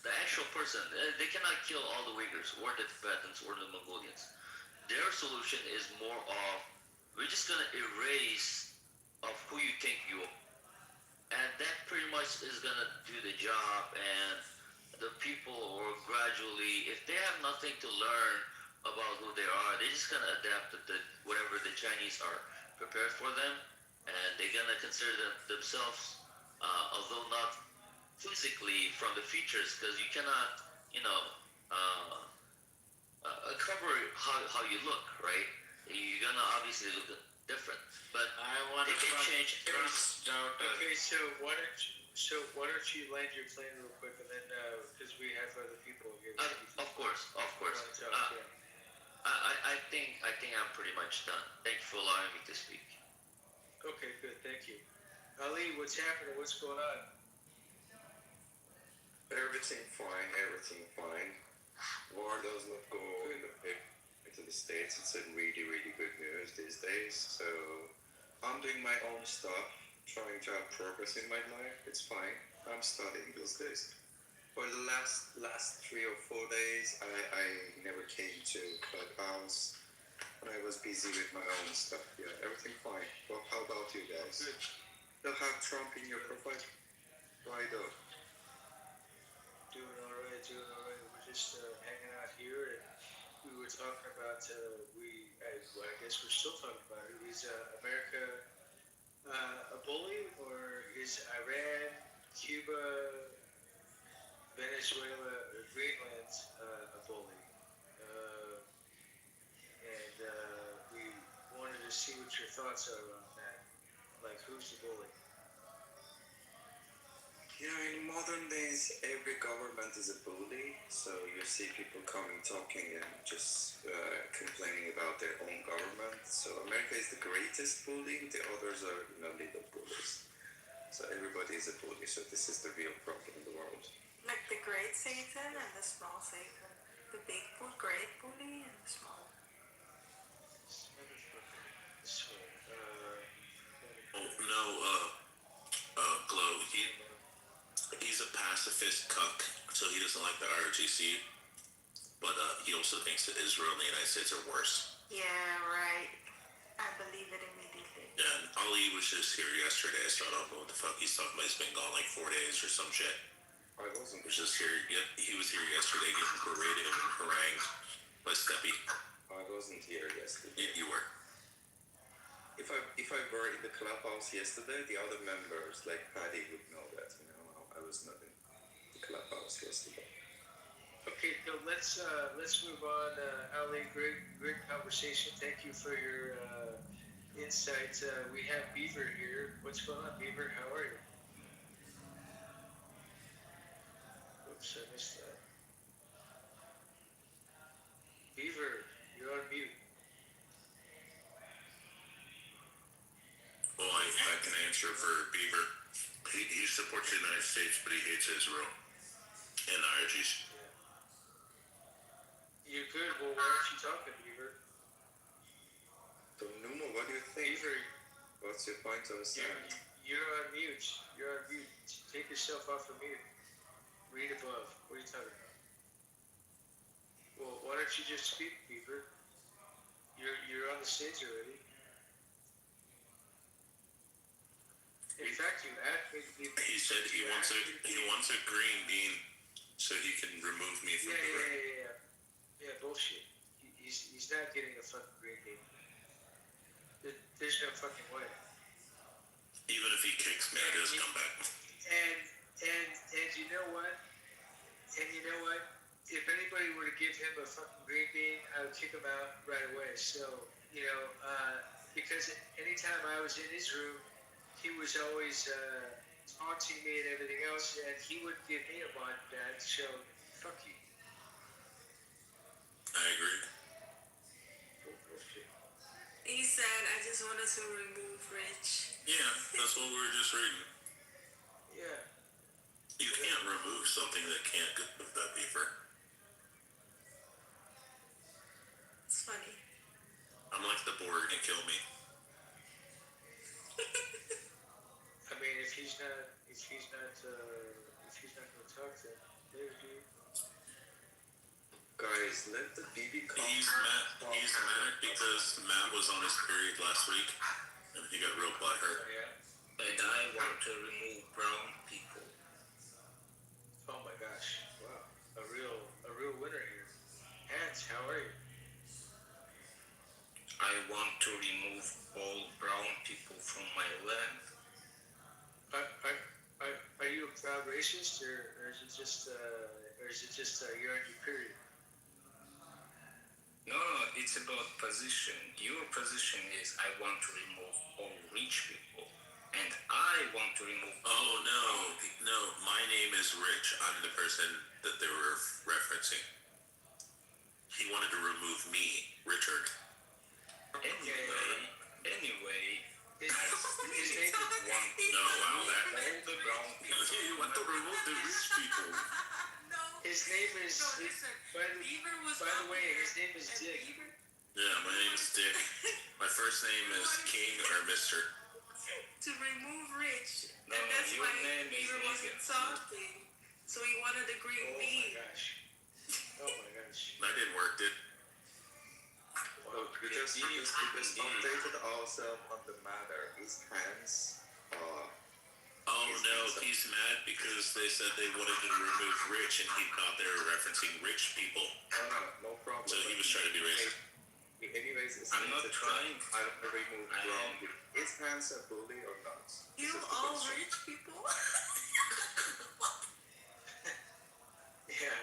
the actual person. They cannot kill all the Uyghurs or the Tibetans or the Mongolians. Their solution is more of, we're just gonna erase of who you think you are, and that pretty much is gonna do the job. And the people, or gradually, if they have nothing to learn about who they are, they're just gonna adapt to whatever the Chinese are prepared for them, and they're gonna consider themselves, although not physically from the features, because you cannot, uh, cover how you look, right? You're gonna obviously look different, but I want they to can change. Okay, so why don't you land your plane real quick, and then because we have other people here. Of course. I think I'm pretty much done. Thank you for allowing me to speak. Okay, good, thank you. Ali, what's happening? What's going on? Everything fine. War does not go into the States. It's a really, really good news these days. So I'm doing my own stuff, trying to have progress in my life. It's fine. I'm studying these days. For the last 3 or 4 days, I never came to Clubhouse, and I was busy with my own stuff. Yeah, everything fine. Well, how about you guys? Good. You'll have Trump in your profile? Right up. Doing all right. We're just hanging out here, and we were talking about, I guess we're still talking about it. Is America a bully, or is Iran, Cuba, Venezuela, or Greenland a bully? And we wanted to see what your thoughts are on that. Like, who's the bully? In modern days, every government is a bully. So you see people coming, talking, and just complaining about their own government. So America is the greatest bully. The others are, little bullies. So everybody is a bully. So this is the real problem in the world. Like the great Satan and the small Satan. The big great bully and the small. Glow. He's a pacifist cuck, so he doesn't like the ROTC, but he also thinks that Israel and the United States are worse. Yeah, right. I believe it immediately. Yeah, and Ali was just here yesterday. I started off, what the fuck he's talking about? He's been gone like 4 days or some shit. I wasn't. He was just here. Yeah, he was here yesterday getting berated and harangued by Steppy. I wasn't here yesterday. You were. If I were in the clubhouse yesterday, the other members, like Patty, would know that. I was not in the clubhouse yesterday. Okay, so let's move on. Ali, great conversation. Thank you for your insights. We have Beaver here. What's going on, Beaver? How are you? Oops, I missed that. Beaver, you're on mute. Well, I can answer for Beaver. He supports the United States, but he hates Israel and the IRGs. You're good. Well, why aren't you talking, Beaver? So, Numo, what do you think? What's your point of stand? You're on mute. You're on mute. Take yourself off of mute. Read above. What are you talking about? Well, why don't you just speak, Beaver? You're on the stage already. In fact, you asked me to be. He said he wants a green bean so he can remove me from the ring. Yeah, bullshit. He's not getting a fucking green bean. There's no fucking way. Even if he kicks me, he does come back. And you know what? If anybody were to give him a fucking green bean, I would kick him out right away. So, because anytime I was in his room, he was always taunting me and everything else, and he wouldn't give me a mod badge, so fuck you. I agree. He said, I just wanted to remove Rich. Yeah, that's what we were just reading. Yeah. You can't remove something that can't go with that beaver. It's funny. I'm like the Borg, and kill me. I mean, if he's not gonna talk, then there, dude. Guys, let the BB come. He's mad because Matt was on his period last week, and he got real butthurt. And I want to remove brown people. Oh my gosh! Wow, a real winner here. Hans, how are you? I want to remove all brown people from my land. Are you a proud racist, or is it just you're on your period? No, it's about position. Your position is I want to remove all rich people, and I want to remove. Oh no! My name is Rich. I'm the person that they were referencing. He wanted to remove me, Richard. Anyway, his name is one. No, wow, that. All the brown people. You want to remove the rich people. His name is. By the way, his name is Dick. Yeah, my name is Dick. My first name is King or Mister. To remove Rich. No, and that's your why name is Beaver wasn't talking. So he wanted a green bean. Oh my gosh. That didn't work, did? Oh, we just updated ourselves on the matter. His hands Oh no, he's mad because they said they wanted to remove Rich, and he thought they were referencing rich people. No problem. So he was trying to be racist. Anyways, I'm not trying. I don't remove brown. Is Hans a bully or not? You all rich people? Yeah.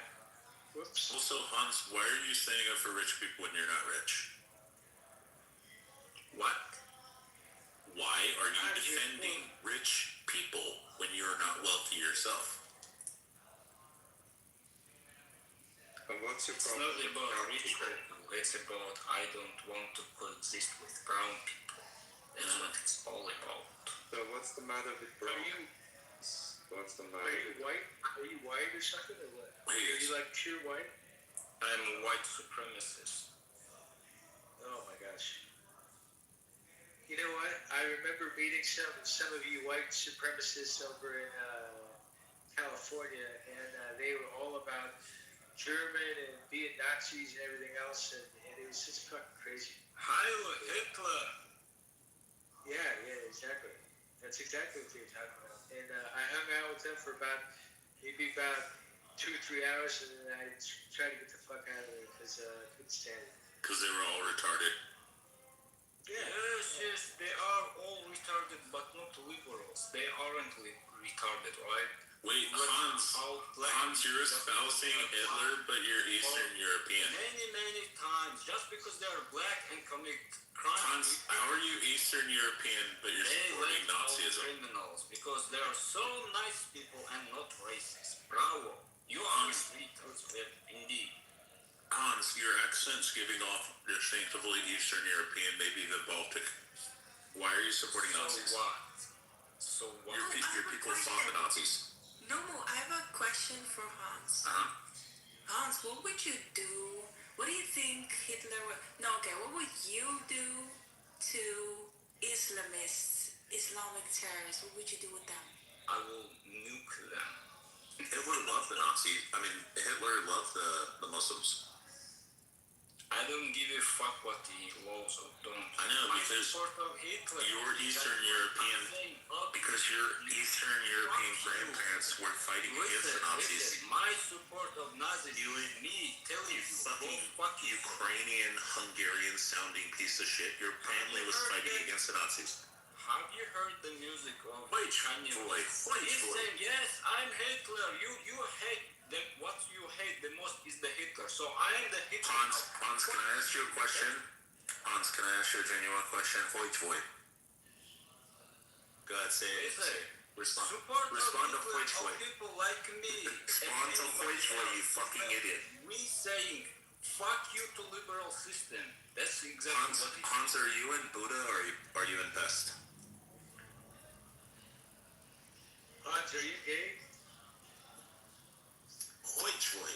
Whoops. Also, Hans, why are you standing up for rich people when you're not rich? What? Why are you defending rich people when you're not wealthy yourself? And what's your It's problem? not about rich people. It's about I don't want to coexist with brown people. That's what it's all about. So what's the matter with brown? What's the matter? Are you white? Are you white or something, or what? Are you like pure white? I'm a white supremacist. Oh my gosh. You know what? I remember meeting some of you white supremacists over in California, and they were all about German and being Nazis and everything else, and it was just fucking crazy. Heil Hitler! Yeah, exactly. That's exactly what they were talking about. And I hung out with them for maybe about 2 or 3 hours, and then I tried to get the fuck out of there because I couldn't stand it. Because they were all retarded. Yeah. Yes, they are all retarded, but not liberals. They aren't retarded, right? Wait, Hans, you're espousing Hitler, but you're Eastern European. Many times, just because they are black and commit crimes. Hans, how are you Eastern European, but you're supporting Nazism? Criminals, because they are so nice people and not racist. Bravo. You are retards, indeed. Hans, your accent's giving off distinctively Eastern European, maybe the Baltic. Why are you supporting Nazis? So what? Your people fought the Nazis. No, I have a question for Hans. Hans, what would you do? What do you think Hitler would... No, okay, what would you do to Islamists, Islamic terrorists, what would you do with them? I will nuke them. Hitler loved the Nazis. I mean, Hitler loved the Muslims. I don't give a fuck what he loves or don't. I know, because you're Eastern European, because your Eastern European grandparents were fighting against the Nazis. My support of Nazis is me telling you, fucking Ukrainian, Hungarian-sounding piece of shit. Your family was fighting against the Nazis. Have you heard the music of Which Kanye boy? He's saying, yes, I'm Hitler. You hate them. What you hate the most is the Hitler. So I am the Hitler. Hans, can I ask you a question? Hans, can I ask you a genuine question? Which boy? Go ahead, say it. Respond. Respond to which boy. People like me. Respond to which boy, you fucking idiot. Me saying, fuck you to liberal system. That's exactly what it is. Hans, are you in Buddha or are you in Pest? Hans, are you gay? Which boy?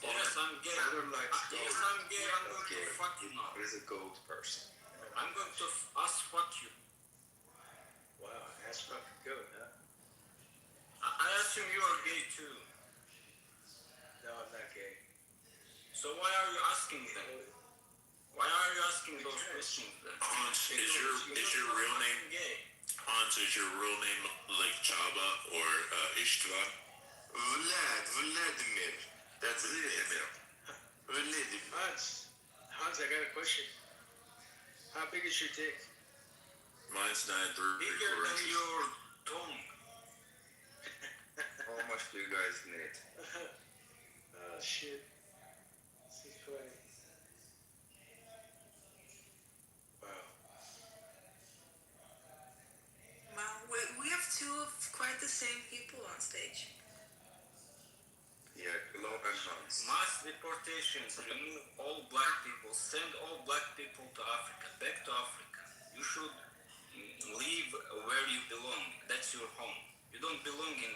Yes, I'm gay. Yes, I'm gay. I'm going to fuck you now. What is a gold person? I'm going to ass fuck you. Wow, that's fucking good, huh? I assume you are gay too. No, I'm not gay. So why are you asking them? Why are you asking those questions then? Hans, is your real name gay? Hans, is your real name like Chaba or Ishtvan? Vladimir. That's Vladimir. Vladimir. Hans, I got a question. How big is your dick? Mine's 9 Bigger than your tongue. How much do you guys need? Oh shit. This is funny. Wow. Wow, we have two of quite the same people on stage. Yeah, Glow and Hans. Mass deportations, remove all black people, send all black people to Africa, back to Africa. You should live where you belong. That's your home. You don't belong in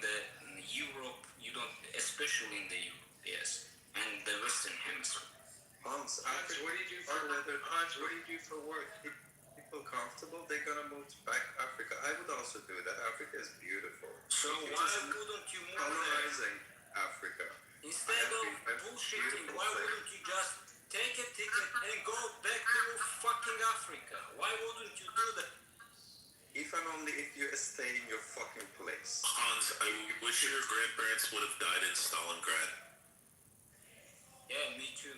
Europe. You don't, especially in the Europe, yes, and the Western Hemisphere. Hans, Hans, what do you do for Hans, what do you do for work? People comfortable, they're gonna move back to Africa. I would also do that. Africa is beautiful. So why wouldn't you move colonizing Africa? Instead of bullshitting, why wouldn't you just take a ticket and go back to fucking Africa? Why wouldn't you do that? If and only if you stay in your fucking place. Hans, I wish your grandparents would have died in Stalingrad. Yeah, me too.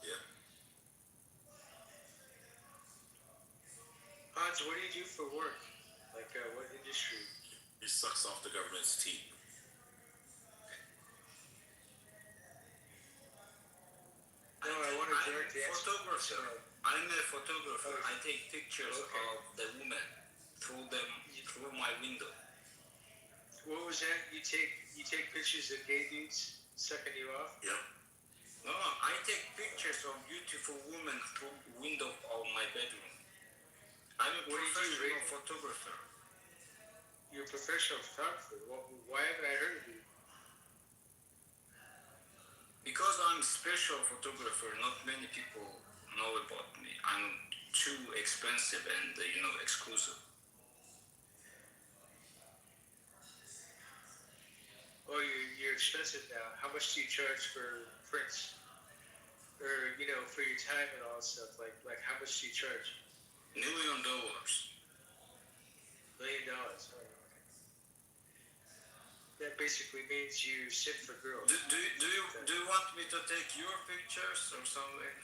Yeah. Hans, what do you do for work? Like, what industry? He sucks off the government's teeth. No, I want to direct the photographer. I'm a photographer. I take pictures of the women through my window. What was that? You take pictures of gay dudes sucking you off? Yep. No, I take pictures of beautiful women through window of my bedroom. I'm a professional photographer. You're a professional photographer. Why haven't I heard of you? Because I'm a special photographer, not many people know about me. I'm too expensive and, exclusive. Oh, you're expensive now. How much do you charge for prints? Or, for your time and all that stuff? Like how much do you charge? $1 million. $1 million. Oh, okay. That basically means you sit for girls. Do you want me to take your pictures or something?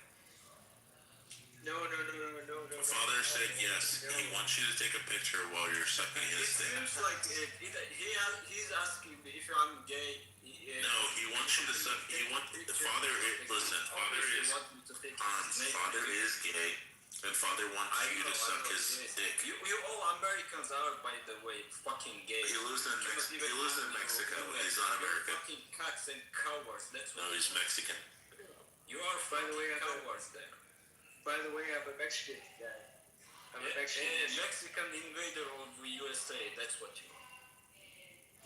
No. Father said yes. He wants you to take a picture while you're sucking his dick. It seems like he's asking me if I'm gay. No, he wants you to suck. Father is Hans. Father is gay, and Father wants you to suck his dick. You all Americans are, by the way, fucking gay. He lives in Mexico. He's not American. Fucking cocks and cowards. That's what. No, he's Mexican. You are fucking cowards there. By the way, I'm a Mexican guy. I'm a Mexican. Mexican invader of the USA. That's what you are.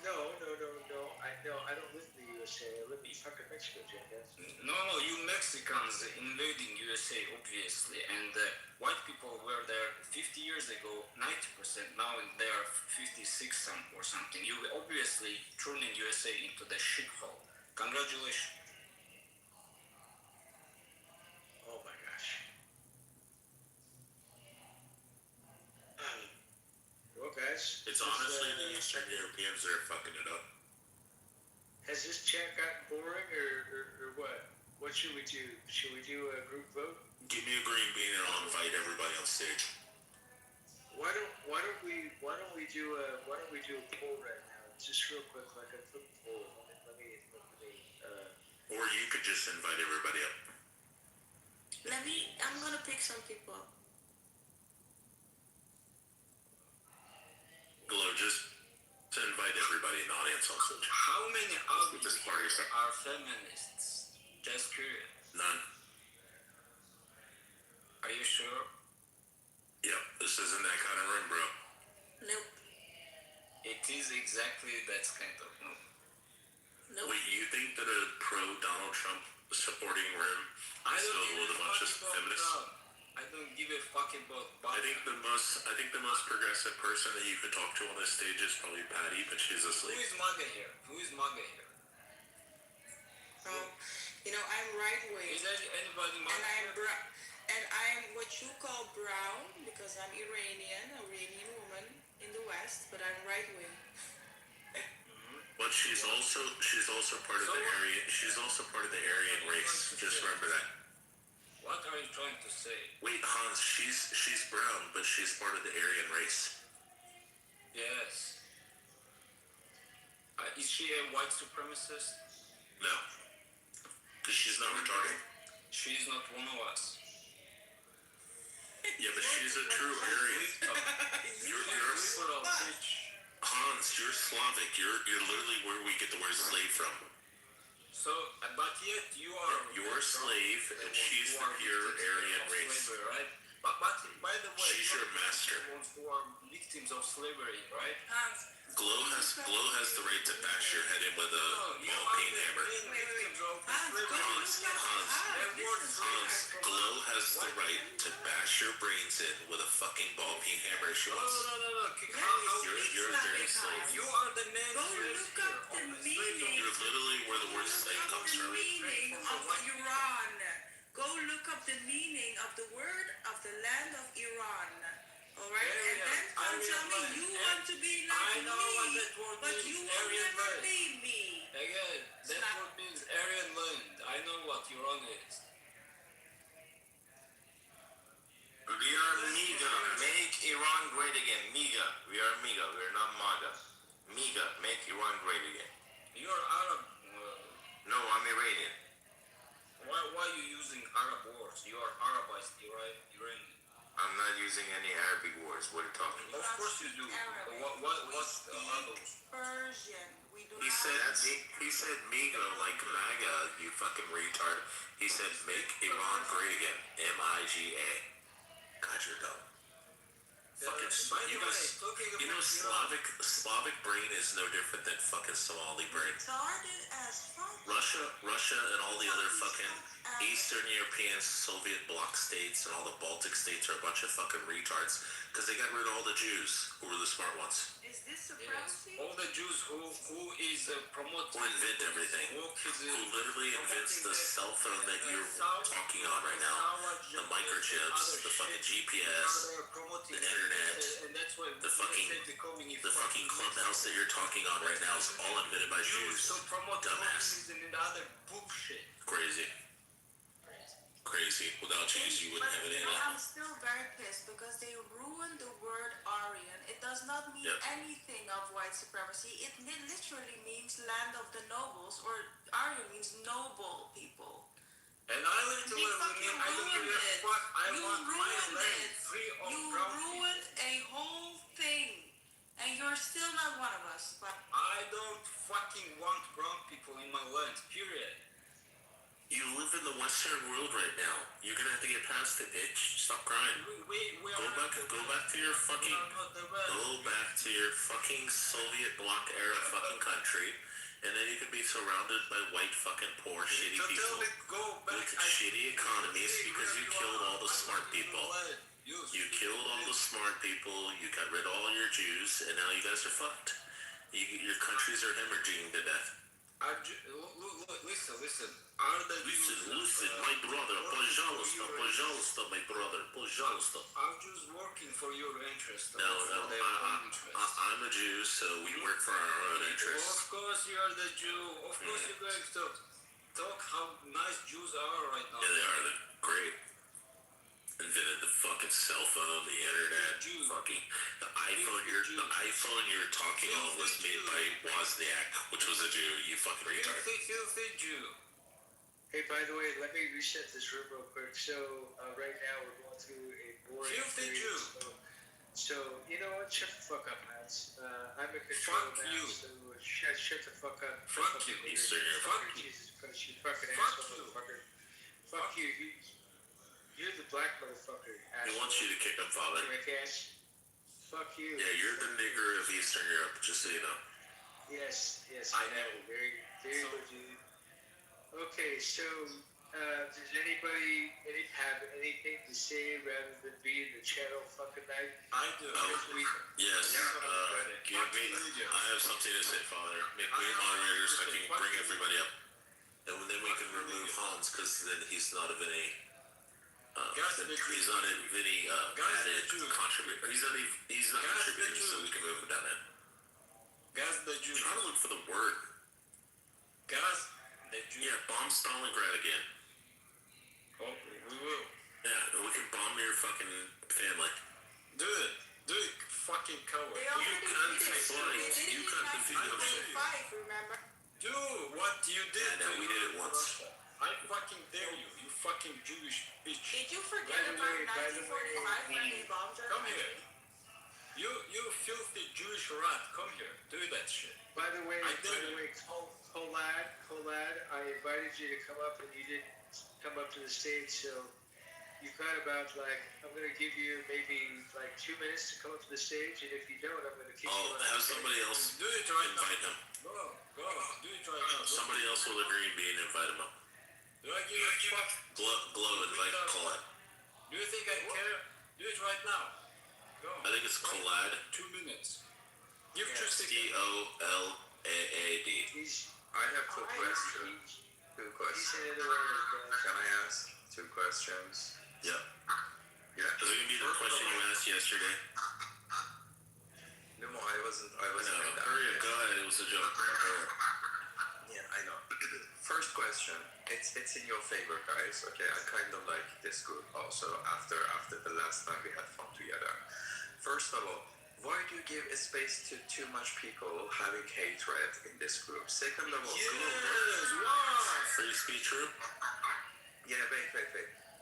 No. I don't live in the USA. I live in fucking Mexico, jackass. No, you Mexicans invading USA, obviously, and white people were there 50 years ago, 90%. Now they are 56 some or something. You obviously turning USA into the shithole. Congratulations. Oh my gosh. Well, guys, It's honestly the Eastern Europeans that are fucking it up. has this chat gotten boring or what? What should we do? Should we do a group vote? Give me a green bean and I'll invite everybody on stage. Why don't we do a poll right now? Just real quick, like a quick poll. Let me Or you could just invite everybody up. I'm gonna pick some people up. Glow, just to invite everybody in the audience on stage. How many of this party are feminists? Just curious. None. Are you sure? Yep, this isn't that kind of room, bro. Nope. It is exactly that kind of room. Nope. Wait, you think that a pro-Donald Trump supporting room is filled with a bunch of feminists? I don't give a fuck about I think the most progressive person that you could talk to on this stage is probably Patty, but she's asleep. Who is MAGA here? I'm right wing. Is there anybody MAGA? And I'm what you call brown because I'm Iranian woman in the West, but I'm right wing. But she's also part of the Aryan. She's also part of the Aryan race. Just remember that. What are you trying to say? Wait, Hans, she's brown, but she's part of the Aryan race. Yes. Is she a white supremacist? No. Because she's not retarded. She's not one of us. Yeah, but she's a true Aryan. Hans, you're Slavic. You're literally where we get the word slave from. So, but yet you are... You're a slave, and she's the pure Aryan race. Slavery, right? But by the way... She's your master. Who are victims of slavery, right? Glow has the right to bash your head in with a ball peen hammer. Hans, Glow has the right to bash your brains in with a fucking ball peen hammer if she wants. No. You're a dirty slave. You are the man Go look up the meaning. You're literally where the word slave comes from. Meaning of Iran. Go look up the meaning of the word of the land of Iran. Alright? And then come tell me you want to be like me, but you will never be me. Again, that word means Aryan land. I know what Iran is. We are MIGA. Make Iran great again. MIGA. We are MIGA. We are not MAGA. MIGA. Make Iran great again. You are Arab. No, I'm Iranian. Why are you using Arab words? You are Arabized, Iranian. I'm not using any Arabic words. What are you talking about? Of course you do. What's the others? Persian. We do He said MIGA like MAGA, you fucking retard. He said make Iran great again. MIGA. God, you're dumb. You know, Slavic brain is no different than fucking Somali brain. Retarded as fuck. Russia and all the other fucking Eastern European Soviet bloc states and all the Baltic states are a bunch of fucking retards because they got rid of all the Jews who were the smart ones. Is this supremacy? All the Jews who is promoting... Who invent everything. Who literally invents the cell phone that you're talking on right now. The microchips, the fucking GPS, the internet, the fucking clubhouse that you're talking on right now is all invented by Jews. Dumbass. Crazy. Without Jews, you wouldn't have it anyway. I'm still very pissed because they ruined the word Aryan. It does not mean anything of white supremacy. It literally means land of the nobles, or Aryan means noble people. And I literally mean, I don't give a fuck. I want my land free of brown people. You ruined a whole thing. And you're still not one of us. But I don't fucking want brown people in my land, period. You live in the Western world right now. You're gonna have to get past it, bitch. Stop crying. Go back to your fucking Soviet bloc era fucking country And then you can be surrounded by white fucking poor shitty So tell people me, go back. with shitty economies because you killed all the smart people. You killed all the smart people, you got rid of all your Jews, and now you guys are fucked. Your countries are hemorrhaging to death. Listen. Are the Listen, my brother, пожалуйста, my brother, пожалуйста. Are Jews working for your interest? No, I'm a Jew, so we work for our own interests. Of course you are the Jew. Of course you're going to talk how nice Jews are right now. Yeah, they are. They're great. Invented the fucking cell phone, the internet, fucking the iPhone you're talking on was made by Wozniak, which was a Jew. You fucking retard. Filthy Jew. Hey, by the way, let me reset this room real quick. So right now we're going through a boring Filthy period. Jew. So you know what? Shut the fuck up, Hans. I'm in control Fuck now. you. So shut the fuck up. Fuck you, Eastern Europe. Fuck you. Jesus Christ, you fucking Fuck asshole, you. motherfucker. Fuck you. You're the black motherfucker. He wants you to kick him, father. Ass. Fuck you. Yeah, you're the nigger of Eastern Europe, just so you know. Yes, I know. Very, very legit. Okay, so does anybody have anything to say rather than be in the chat all fucking night? I do. Yes. Give me. I have something to say, father. Make me moderator so I can bring everybody up, and then we can remove Hans because then he's not of any. He's not of any added contributor. He's not contributing, so we can move him down there. Gas the Jew. Try to look for the word. Gas the Jew. Yeah, bomb Stalingrad again. Oh, we will. Yeah, we can bomb your fucking family. Do it, fucking coward. They already did it. You can't defeat them. 1995, remember? Do what you did. Yeah, no, we did it once. I fucking dare you, you fucking Jewish bitch. Did you forget about 1945 when they bombed our Come country? here. You filthy Jewish rat, come here. Do that shit. By the way, Colad, I invited you to come up and you didn't come up to the stage, so you've got about I'm going to give you maybe 2 minutes to come up to the stage, and if you don't, I'm going to kick you out. Have somebody else Do it right invite now. him. Go, do it right now. Somebody else with a green bean, invite him up. Do I give a fuck? Glow, invite Colad. Do you think I care? Do it right now. Go. I think it's Colad. 2 minutes. Give COLAAD. I have two questions. Can I ask 2 questions? Yeah. Yeah. Is it gonna be the question you asked yesterday? No, I wasn't. Hurry up, go ahead. It was a joke. Yeah, I know. First question. It's in your favor, guys. Okay, I kind of like this group also after the last time we had fun together. First of all, why do you give a space to too much people having hatred in this group? Second of all, free speech room? Yeah, wait.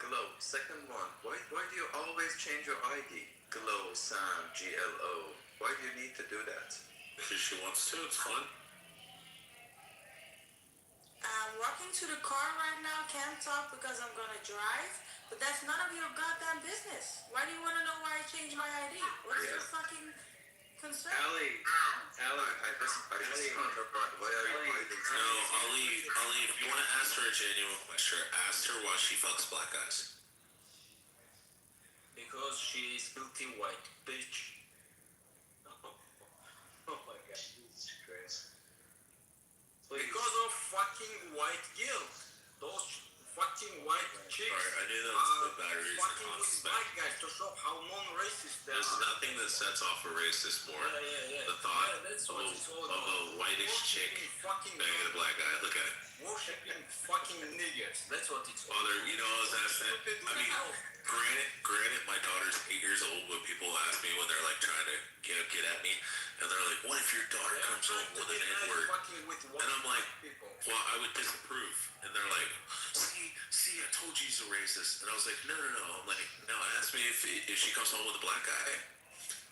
Glow. Second one, why do you always change your ID? Glow, Sam, GLO. Why do you need to do that? Because she wants to, it's fun. I'm walking to the car right now, can't talk because I'm gonna drive, but that's none of your goddamn business. Why do you want to know why I changed my ID? What's your fucking concern? Ali, I just wonder why are you hiding? No, Ali, if you want to ask her a genuine question, ask her why she fucks black guys. Because she is filthy white bitch. oh my gosh, Jesus Christ. Please. Because of fucking white guilt. Those fucking white chicks I knew that was the batteries fucking with black guys to show how non-racist they There's are. nothing that sets off a racist more. Yeah. The thought that's of what it's all a about. whitish chick banging a black guy. Look at it. Worshipping fucking niggers. That's what it's all Father, you know, I was asked that. I mean, granted, my daughter's 8 years old when people ask me when they're like trying to get at me, and they're like, what if your daughter comes home with an N-word? And I'm like, well, I would disapprove. And they're like, see, I told you he's a racist. And I was like, no. I'm like, now ask me if she comes home with a black guy.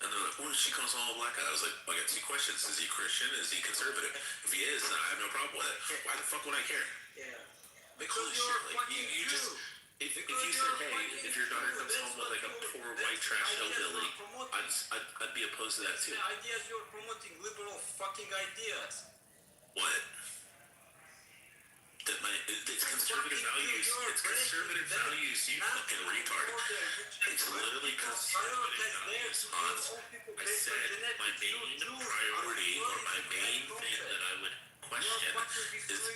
And they're like, what if she comes home with a black guy? I was like, I got 2 questions. Is he Christian? Is he conservative? If he is, then I have no problem with it. Why the fuck would I care? Yeah. Because Holy you're shit, like, you just... If you said, hey, if your daughter comes home with like a poor white trash hillbilly, I'd be opposed to that too. The ideas you're promoting, liberal fucking ideas. What? It's conservative values. It's conservative values, you fucking retard. It's literally conservative values, Hans. I said my main priority or my main thing that I would question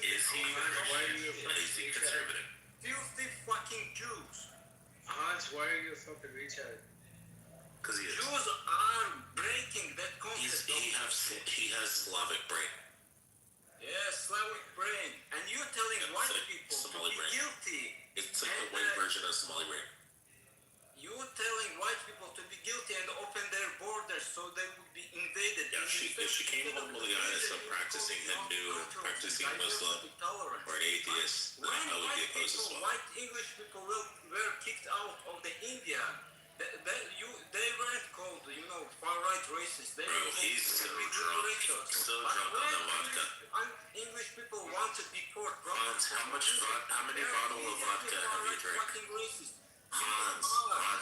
is he Christian and is he conservative? Filthy fucking Jews. Hans, why are you a fucking retard? Because he is. Jews are breaking that concept. He has Slavic brain. Yes, Slavic brain. And you're telling white people Somali to be brain. guilty. It's like the white version of Somali brain. You're telling white people to be guilty and open their borders so they would be invaded. Yeah, if she came home with a guy that's a practicing Hindu, practicing Muslim, or an atheist, then I would be opposed as well. White English people were kicked out of the India. They weren't called, far-right racists. Bro, he's so drunk. So drunk on the vodka. English people want to deport. Hans, how many bottles of vodka have you drank? Hans,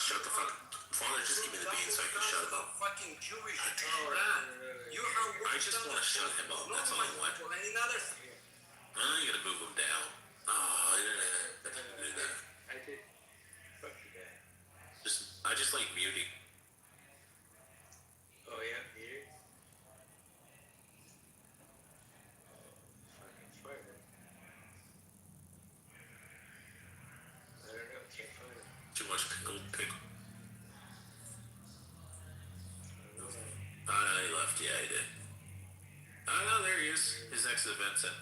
shut the fuck up. Father, just give me the beans so I can shut him up. Fucking Jewish. I just want to shut him up. That's all I want. I'm gonna move him down. Oh, I didn't do that. I did. Fuck you, guy. I just like muting. Oh, yeah, muting? Fucking fire. I don't know, can't find it. Too much pickled pickle. Oh, no, he left. Yeah, he did. Oh, no, there he is. His next to Vincent.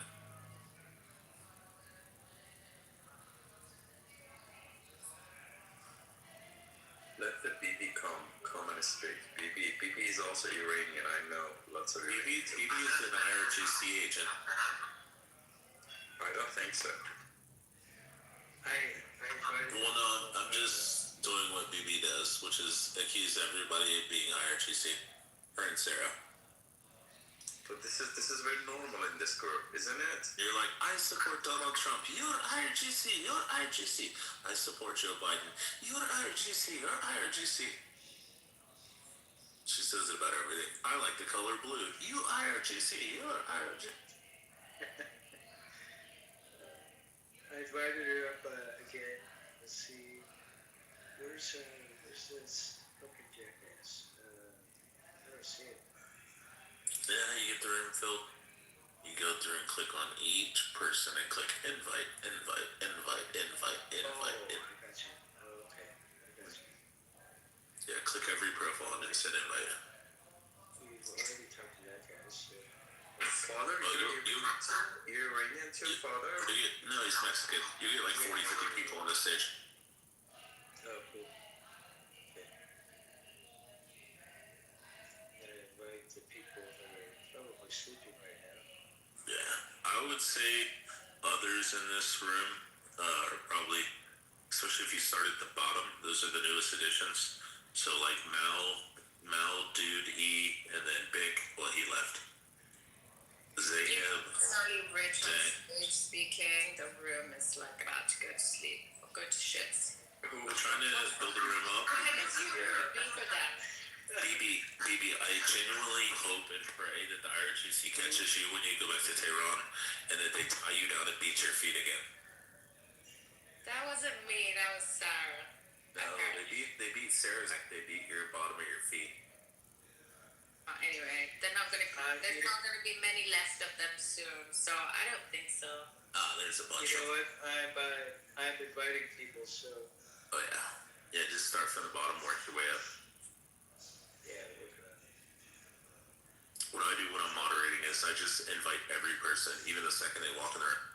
Let the BB come on his street. BB is also Iranian, I know. Lots of BB is an IRGC agent. I don't think so. Well, no, I'm just doing what BB does, which is accuse everybody of being IRGC. Her and Sarah. But this is very normal in this group, isn't it? You're like, I support Donald Trump. You're IRGC. You're IRGC. I support Joe Biden. You're IRGC. You're IRGC. She says it about everything. I like the color blue. You IRGC. You're IRGC. I invited her up again. Let's see. Where's this fucking jackass? I don't see it. Yeah, you get the room filled. You go through and click on each person and click invite, invite, invite, invite, invite. I got you. Oh, okay. I got you. Yeah, click every profile and then send invite. We've already talked to that guy, so. Father? You're Iranian too, father? No, he's Mexican. You get like 40, 50 people on the stage. Oh, cool. Okay. I'm gonna invite the people that are probably sleeping right now. Yeah, I would say others in this room are probably, especially if you start at the bottom, those are the newest additions. So like Mal, Dude, E, and then Big, well, he left. Zaynab. Sorry, Rich on stage speaking. The room is like about to go to sleep or go to shits. We're trying to build the room up. It's you, be for them. BB, I genuinely hope and pray that the IRGC catches you when you go back to Tehran and that they tie you down and beat your feet again. That wasn't me, that was Sarah. No, they beat Sarah's, they beat your bottom of your feet. Anyway, there's not gonna be many left of them soon, so I don't think so. There's a bunch. You know what? I'm inviting people, so. Oh yeah, just start from the bottom, work your way up. Yeah, working on it. What I do when I'm moderating is I just invite every person, even the second they walk in the room.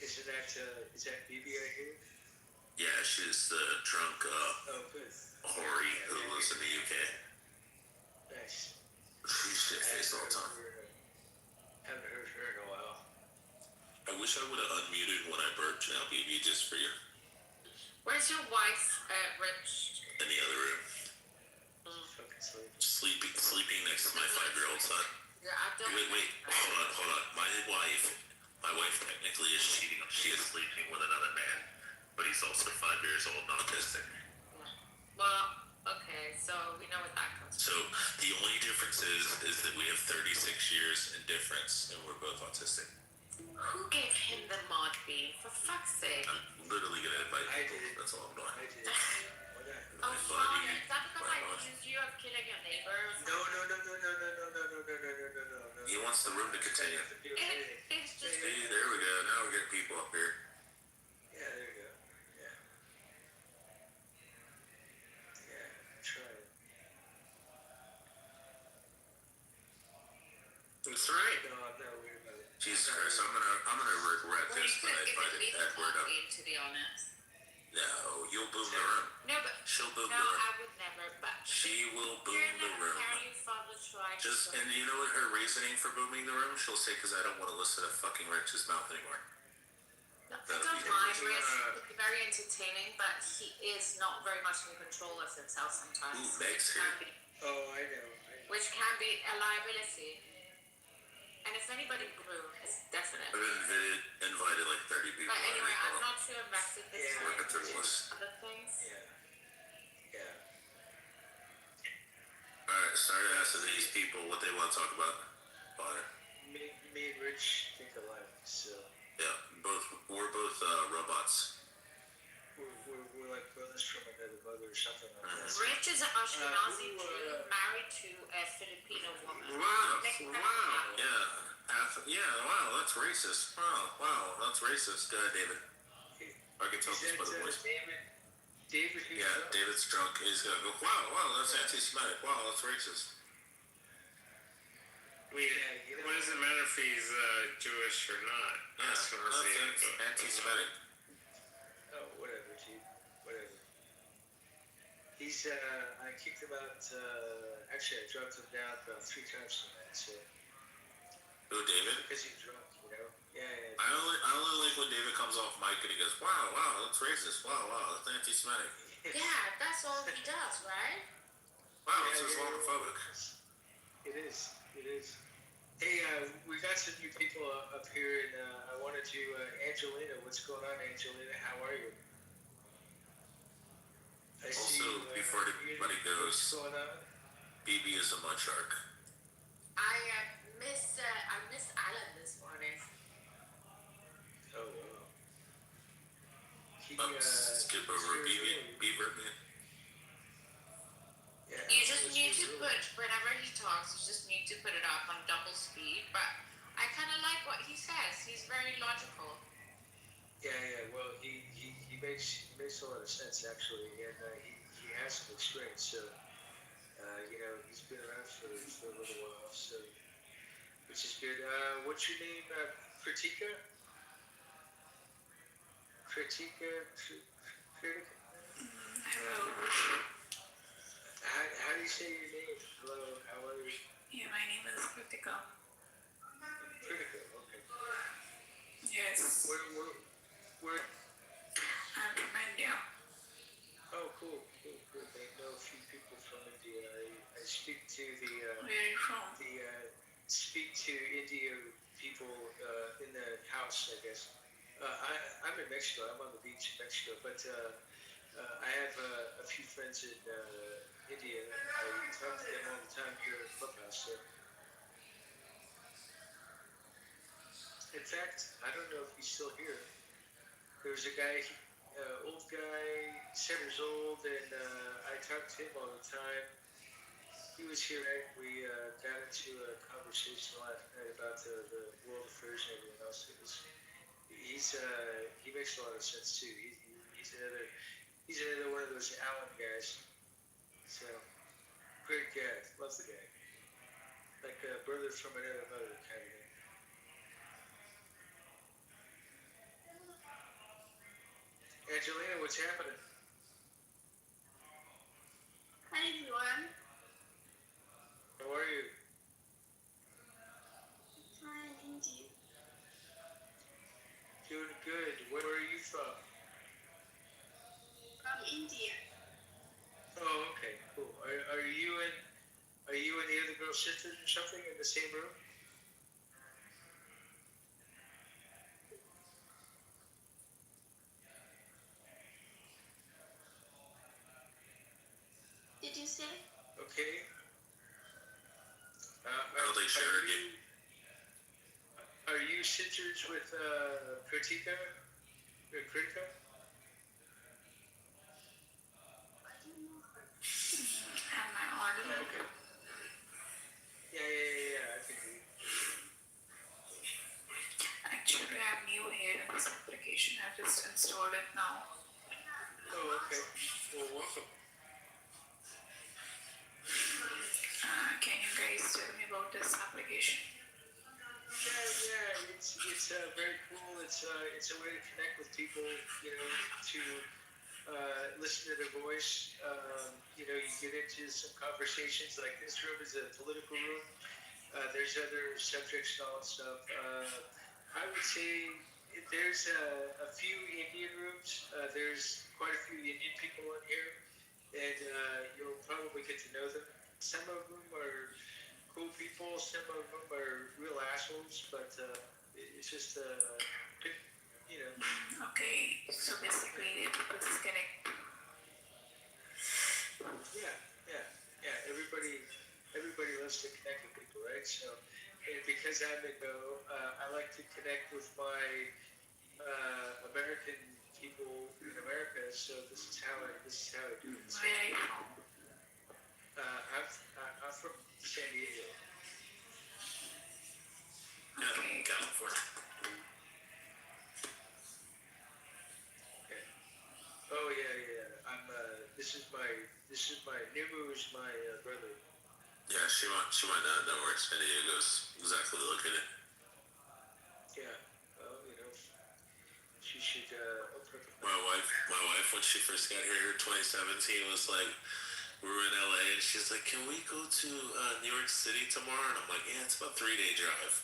Is that BB right here? Yeah, she's the drunk good. Hori who lives in the UK. Nice. She's shit-faced all the time. Haven't heard her in a while. I wish I would have unmuted when I burped now, BB, just for you. Where's your wife, Rich? In the other room. Fucking Sleeping next to my 5-year-old son. Yeah, I don't. Wait, hold on. My wife technically is cheating. She is sleeping with another man, but he's also 5 years old, not autistic. Well, okay, so we know what that comes from. So the only difference is that we have 36 years and difference, and we're both autistic. Who gave him the mod bean? For fuck's sake. I'm literally gonna invite people. That's all I'm doing. Oh, Sean, is that because I accused you of killing your neighbor? No. He wants the room to continue. It's just. See, there we go. Now we're getting people up here. Yeah, there you go. Yeah. Yeah, try it. That's right. No, I'm not worried about it. Jesus Christ, I'm gonna regret Well, this you when could I have given invited me the Edward mod up. bean, to be honest. No, you'll boom the room. No, but. She'll boom No, the room. I would never, but. She will boom You're the never room. care your father tried to. Just, and you know what her reasoning for booming the room? She'll say, because I don't want to listen to fucking Rich's mouth anymore. I don't mind Rich. He's very entertaining, but he is not very much in control of himself sometimes. Who makes her? Oh, I know. Which can be a liability. And if anybody grew, it's definitely. I've invited like 30 people. But anyway, I'm not too invested this time. Working through the list. Other things. Yeah. Alright, started asking these people what they want to talk about. Fine. Me and Rich think alike, so. Yeah, we're both robots. We're like brothers from another mother or something like that. Rich is an Ashkenazi Jew married to a Filipino woman. Wow. Yeah, wow, that's racist. Wow, that's racist. Go ahead, David. I can tell this by the voice. David, yeah, David's drunk. He's gonna go, wow, that's anti-Semitic. Wow, that's racist. What does it matter if he's Jewish or not? Yeah, that's anti-Semitic. Oh, whatever, dude. Whatever. He's, I kicked him out, actually, I dropped him down about 3 times tonight, so. Who, David? Because he's drunk, you know? Yeah. I only like when David comes off mic and he goes, wow, that's racist. Wow, that's anti-Semitic. Yeah, that's all he does, right? Wow, it's Islamophobic. It is. Hey, we got some new people up here, and I wanted to, Angelina, what's going on, Angelina? How are you? Also, before everybody goes, BB is a mud shark. I missed Alan this morning. Oh, wow. Skip over Beaver. Yeah, you just need to put, whenever he talks, you just need to put it up on double speed, but I kind of like what he says. He's very logical. Yeah, well, he makes a lot of sense, actually, and he has some experience, so, you know, he's been around for a little while, so, which is good. What's your name? Kritika? Hello. How do you say your name? Hello, how are you? Yeah, my name is Kritika. Kritika, okay. Yes. Where? I'm from India. Oh, cool. I know a few people from India. I speak to Where are you from? Speak to India people in the house, I guess. I'm in Mexico. I'm on the beach in Mexico, but I have a few friends in India. I talk to them all the time here at Clubhouse. So. In fact, I don't know if he's still here. There was a guy, old guy, 7 years old, and I talked to him all the time. He was here, right? We got into a conversation last night about the world affairs and everything else. He makes a lot of sense too. He's another one of those Allen guys. So great guy, love the guy. Like a brother from another mother kind of thing. Angelina, what's happening? Hi everyone. How are you? Fine, and you? Doing good. Where are you from? From India. Oh, okay, cool. Are you and the other girl sisters or something in the same room? Did you say? Okay. I don't think she heard you. sisters with Kritika? Kritika? Am I audible? Okay. Yeah. I can hear you. Actually, I'm new here in this application. I just installed it now. Oh, okay. Well, welcome. Can you guys tell me about this application? Yeah. It's very cool. It's a way to connect with people. You know, to listen to their voice. You know, you get into some conversations. Like this room is a political room. There's other subjects and all that stuff. I would say there's a few Indian rooms. There's quite a few Indian people in here, and you'll probably get to know them. Some of them are cool people. Some of them are real assholes, but it's just you know. Okay, so basically people disconnect. Yeah. Everybody loves to connect with people, right? So, and because I'm in Go, I like to connect with my American people in America. So this is how I do it. So, Where are you from? I'm from San Diego. Okay. California. Okay. Oh yeah. I'm. This is my Nimu is my brother. Yeah, she might not know where San Diego's exactly located. Yeah. Well, you know, she should open up. My wife, when she first got here in 2017, was like, we were in LA, and she's like, "Can we go to New York City tomorrow?" And I'm like, "Yeah, it's about 3-day drive."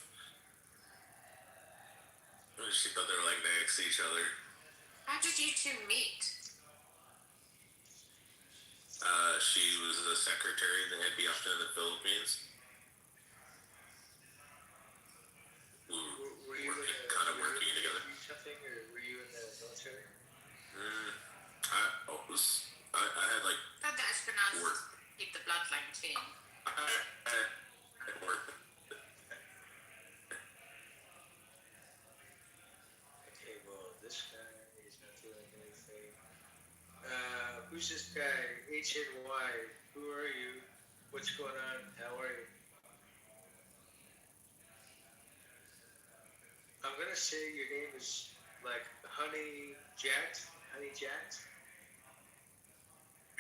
And she thought they were like next to each other. How did you two meet? She was a secretary in the NBF in the Philippines. Were you kind of working together. Something, or were you in the military? I had like That Ashkenazis keep the bloodline chain. I worked. Okay, well, this guy is not doing anything. Who's this guy? HNY. Who are you? What's going on? How are you? I'm gonna say your name is like Honey Jack. Honey Jack.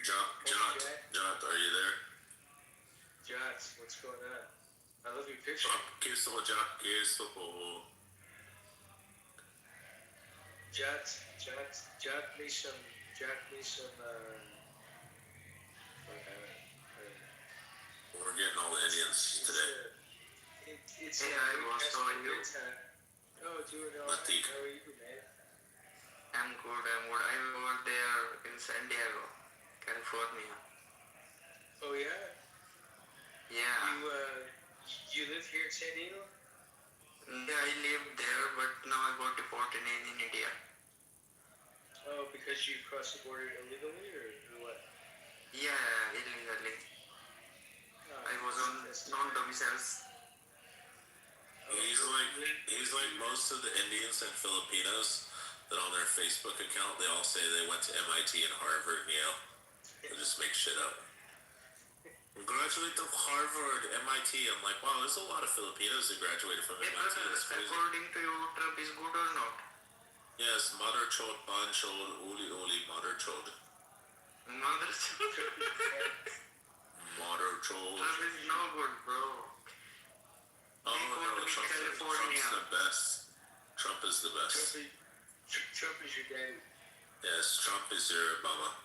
Jot, are you there? Jot, what's going on? I love your picture. Jot me some. We're getting all the Indians today. It's Hey, I was telling you. Oh, doing all right. How are you, man? I'm good. I work there in San Diego, California. Oh yeah. Yeah. You live here in San Diego? Yeah, I live there, but now I got deported in India. Oh, because you crossed the border illegally, or what? Yeah, illegally. I was on non-domiciles. He's like most of the Indians and Filipinos that on their Facebook account they all say they went to MIT and Harvard and Yale. They just make shit up. Graduated from Harvard, MIT. I'm like, wow, there's a lot of Filipinos that graduated from MIT. That's crazy. According to you, Trump is good or not? Yes, mother chod, ban chod, uli, mother chod. Mother chod. Mother chod. Trump is no good, bro. Oh no, Trump's the best. Trump is the best. Trump is your daddy. Yes, Trump is your Obama.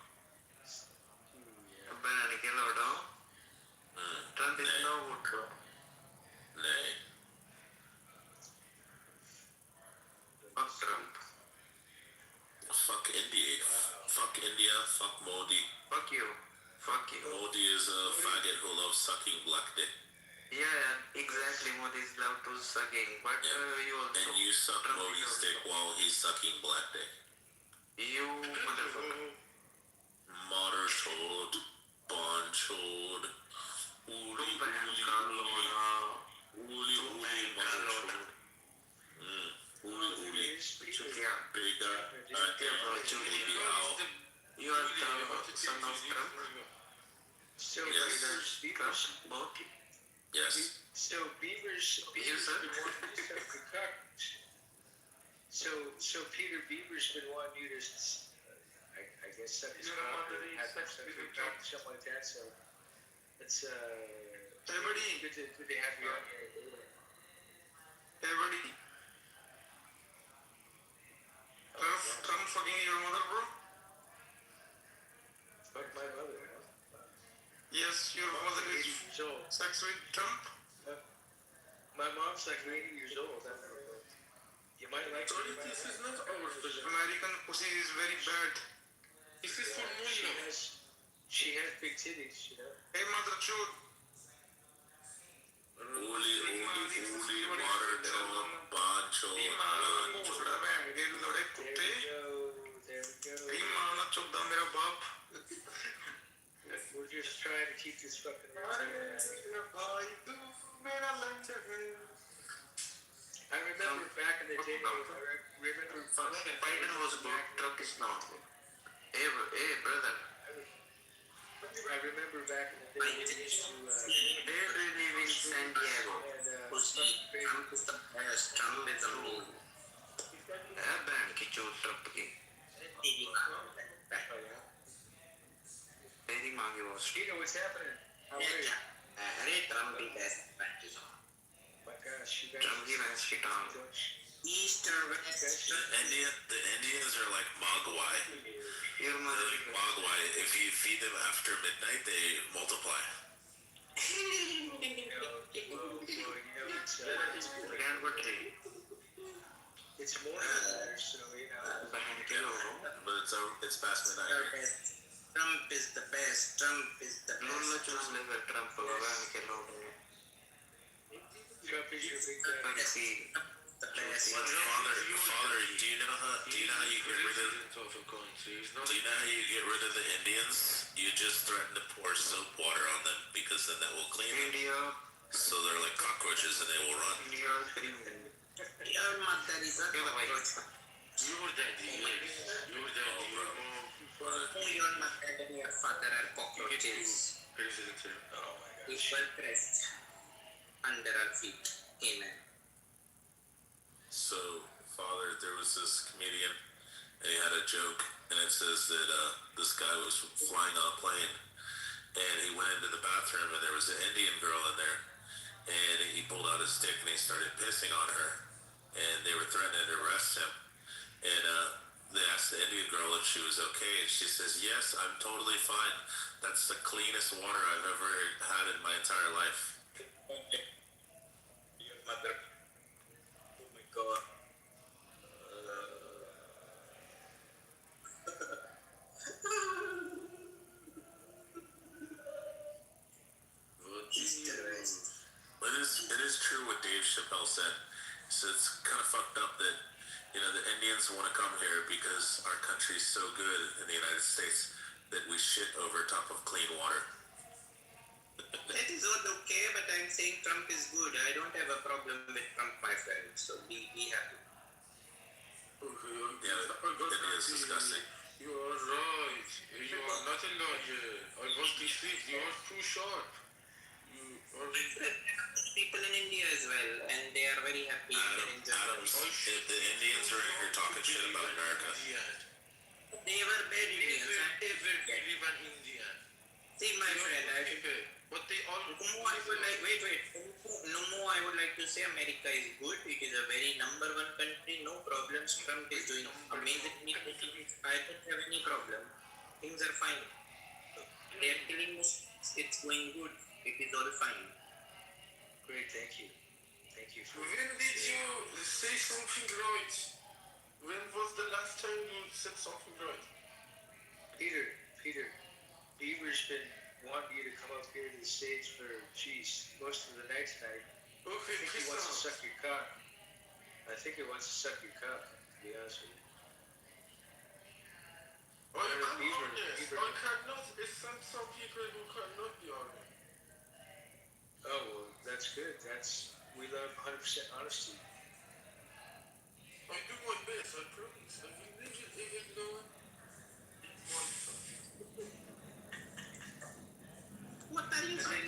Trump is no good, bro. Nay. Fuck Trump. Fuck India. Fuck India. Fuck Modi. Fuck you. Modi is a faggot who loves sucking black dick. Yeah, exactly. Modi is allowed to sucking, but you also. And you suck Modi's dick while he's sucking black dick. You motherfucker. Mother chode, bon chode, uli, mother chode. son of Trump? So Yes. Trump, both? Yes. So Beaver's been wanting you to suck your cock. So Peter Beaver's been wanting you to, I guess, suck his cock or have him suck your cock, something like that. So it's Everybody, good to have you on here. everybody. Trump fucking your mother, bro? Fuck my mother, huh? Yes, your mother is sex with Trump? My mom's like 80 years old. I don't know. You might like it. This is not our fish. American pussy is very bad. This is for money. She has big titties, you know. Hey, mother chod. Uli, water chod, bad chod, land chod. There we go. We're just trying to keep this fucking I remember back in the day, Biden was good, Trump is not good. Hey, brother. I remember back in the day, we used to, Where do you live in San Diego? Trump is the best. Trump is the rule. Ban ki chod Trump ki. Very mangi was. Gino, what's happening? How are you? Trump is best. My gosh, you guys. Trump ki match ki tang. East or west? The Indians are like Mogwai. Your They're mother. like Mogwai. If you feed them after midnight, they multiply. It's more than so, you know. But it's past midnight. Trump is the best. Trump is the No, best. choose never Trump. Trump is your big guy. The best. Father, do you know how you get rid of the Indians? You just threaten to pour soap water on them because then that will clean them. India. So they're like cockroaches and they will run. Your mother is a cockroach. Your daddy, your daddy, your mom. Your mother and your father are cockroaches. Equal pressed under our feet. Amen. So, Father, there was this comedian and he had a joke and it says that this guy was flying on a plane and he went into the bathroom and there was an Indian girl in there and he pulled out his stick and he started pissing on her and they were threatening to arrest him and they asked the Indian girl if she was okay and she says, yes, I'm totally fine. That's the cleanest water I've ever had in my entire life. Your mother. Oh my god. It is true what Dave Chappelle said. So it's kind of fucked up that, the Indians want to come here because our country's so good in the United States that we shit over top of clean water. That is all okay, but I'm saying Trump is good. I don't have a problem with Trump, my friend. So be happy. India is disgusting. You are right. You are not a lawyer. I was deceived. You are too short. People in India as well, and they are very happy. If the Indians are in here talking shit about America. They were bad Indians. Ever believe an Indian? See, my friend, But they all. No more. I would like to say America is good. It is a very number one country. No problems. Trump is doing amazingly. I don't have any problem. Things are fine. They are killing Muslims. It's going good. It is all fine. Great, thank you. Thank you for When did you say something right? When was the last time you said something right? Peter, Beaver's been wanting you to come up here to the stage for, most of the night tonight. Okay, I think he wants to suck your cock. I think he wants to suck your cock, to be honest with you. I'm honest. I cannot accept some people who cannot be honest. Oh, well, that's good. We love 100% honesty. I do my best, I promise. I will never ever know it. What are you saying?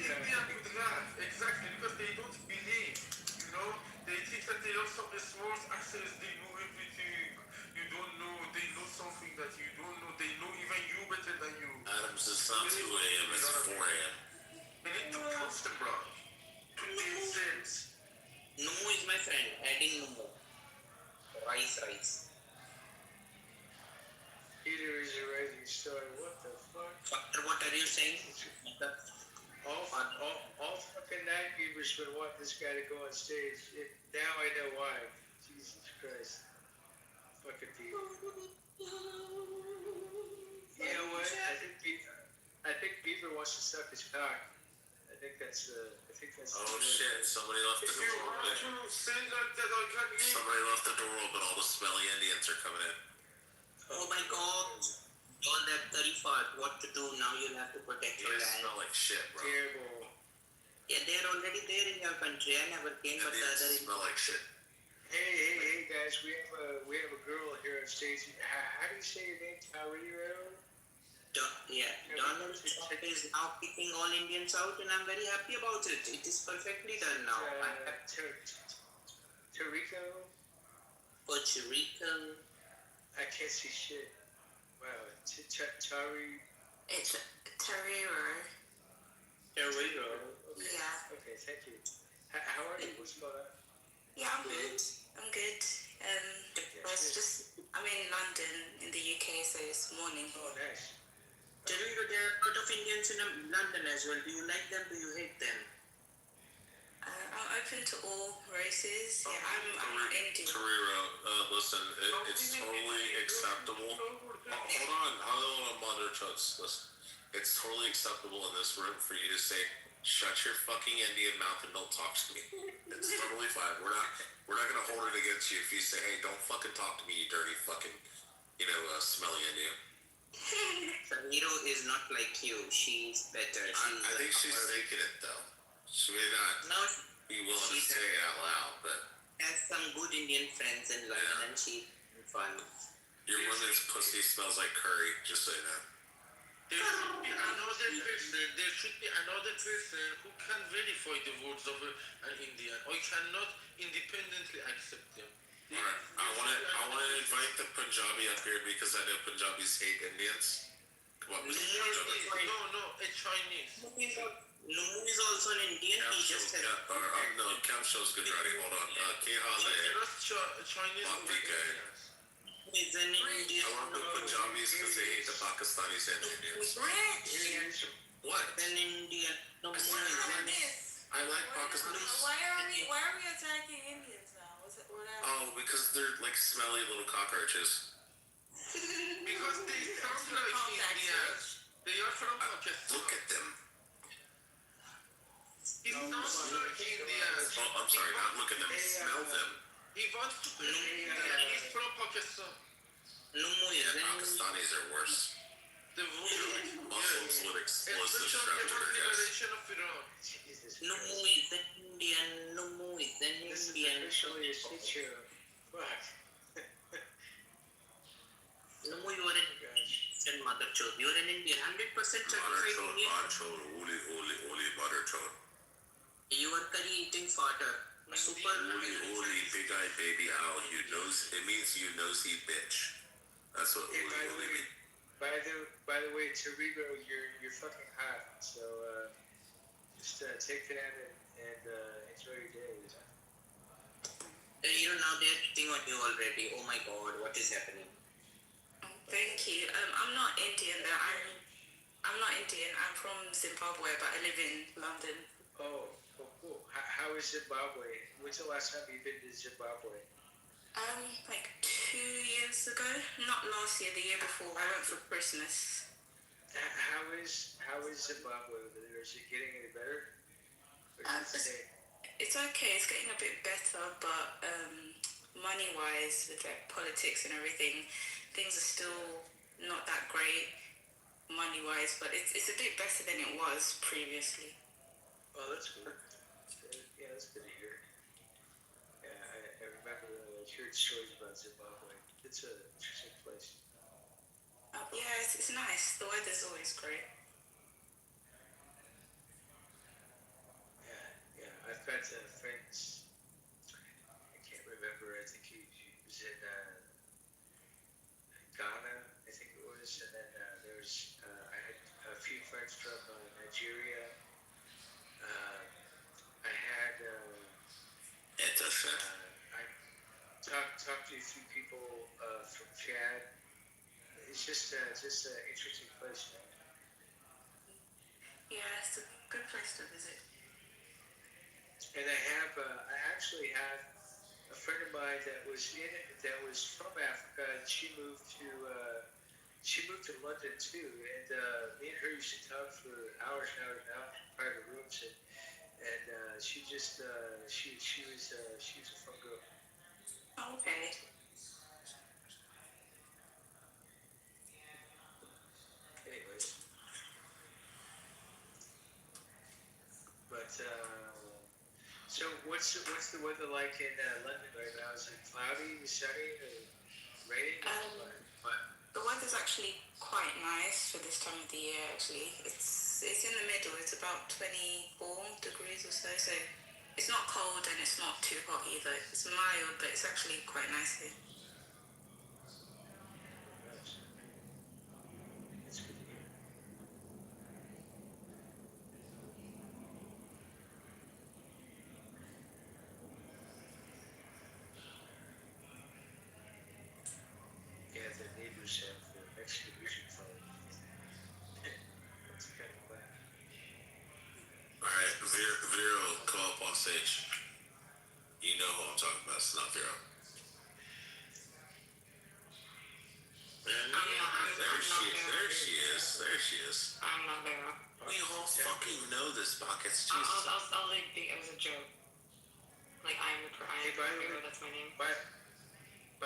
Exactly, because they don't believe, you know, they think that they know some small access, they know everything, you don't know, they know something that you don't know, they know even you better than you. Adams, it's not 2 a.m., it's 4 a.m. We need to prove them, bro. To make sense. Numu is my friend. Adding Numu. Rice. Peter is a rising star. What the fuck? Father, what are you saying? All fucking night beavers would want this guy to go on stage. Now I know why. Jesus Christ. Fucking Beaver. You know what? I think Beaver wants to suck his cock. I think that's Oh shit, somebody left the door open. Somebody left the door open, all the smelly Indians are coming in. Oh my god. John that 35, what to do now? You'll have to protect your They land. smell like shit, bro. terrible. Yeah, they're already there in your country. I never came, but the other Indians smell like shit. Hey, guys, we have a girl here on stage. How do you say your name? Tariro? Donald Trump is now kicking all Indians out, and I'm very happy about it. It is perfectly done now. Tarico? Puerto Rico. I can't see shit. Wow. Tari. It's Tariro. Tariro. Okay. Yeah. Okay, thank you. How are you? What's going on? Yeah, I'm good. I'm in London, in the UK, so it's morning. Oh, nice. Tariro, there are a lot of Indians in London as well. Do you like them? Do you hate them? I'm open to all races. Yeah, I'm not Indian. Tariro, listen, it's totally acceptable. Hold on, I don't want to mother trucks. Listen, it's totally acceptable in this room for you to say, shut your fucking Indian mouth and don't talk to me. It's totally fine. We're not gonna hold it against you if you say, hey, don't fucking talk to me, you dirty fucking, smelly Indian. Tariro is not like you. She's better. I think she's faking it though. She may not be willing to say it out loud, but has some good Indian friends in London, and she's fun. Your woman's pussy smells like curry, just so you know. There should be another person who can verify the words of an Indian. I cannot independently accept them. Alright, I want to invite the Punjabi up here because I know Punjabis hate Indians. Come on, Mr. Punjabi. No, a Chinese. Numu is also an Indian. He just has... No, Kamshaw's Gujarati. Hold on. Chinese. He's an Indian. I want the Punjabis because they hate the Pakistanis and Indians. What? An Indian. Numu is an Indian. I like Pakistanis. Why are we attacking Indians now? Oh, because they're like smelly little cockroaches. Because they sound like Indians. They are from Pakistan. Look at them. He sounds like Indians. Oh, I'm sorry, not look at them. Smell them. He wants to be Indian. He's from Pakistan. Pakistanis are worse. The Muslims with explosive strapped to their chest. Numu is an Indian. Numu is an Indian. Numu, you are an Indian mother chode. You are an Indian. 100% certified Indian. Mother chode. You are curry eating father. Super. Holy big-eyed baby owl. It means you nosy bitch. That's what uli means. By the way, Tarigo, you're fucking hot. So just take that and enjoy your day. Now they're hitting on you already. Oh my god, what is happening? Thank you. I'm not Indian. I'm not Indian. I'm from Zimbabwe, but I live in London. Oh, cool. How is Zimbabwe? When's the last time you've been to Zimbabwe? Like 2 years ago. Not last year, the year before. I went for Christmas. How is Zimbabwe over there? Is it getting any better? It's okay. It's getting a bit better, but money-wise, with like politics and everything, things are still not that great money-wise. But it's a bit better than it was previously. Oh, that's good. Yeah, that's good to hear. Yeah, I remember hearing stories about Zimbabwe. It's an interesting place. Yeah, it's nice. The weather's always great. in Ghana, I think it was, and then I had a few friends from Nigeria. I had I talked to a few people from Chad. It's just an interesting place, man. Yeah, it's a good place to visit. And I actually have a friend of mine that was from Africa, and she moved to London too. And me and her used to talk for hours and hours and hours in private rooms, and she was a fun girl. Okay. Anyways, but so what's the weather like in London right now? Is it cloudy, sunny, or raining? What? The weather's actually quite nice for this time of the year. Actually, it's in the middle. It's about 24 degrees or so. So it's not cold and it's not too hot either. It's mild, but it's actually quite nice here. That's good to hear. Yeah, the neighbors have Mexican music playing. That's kind of fun. Alright, Vero, come up on stage. You know who I'm talking about, it's not Vero. There she is. I'm not Vero. We all fucking know this, Buckets. Jesus. I'll like think it was a joke. Like I am Vero, that's my name. By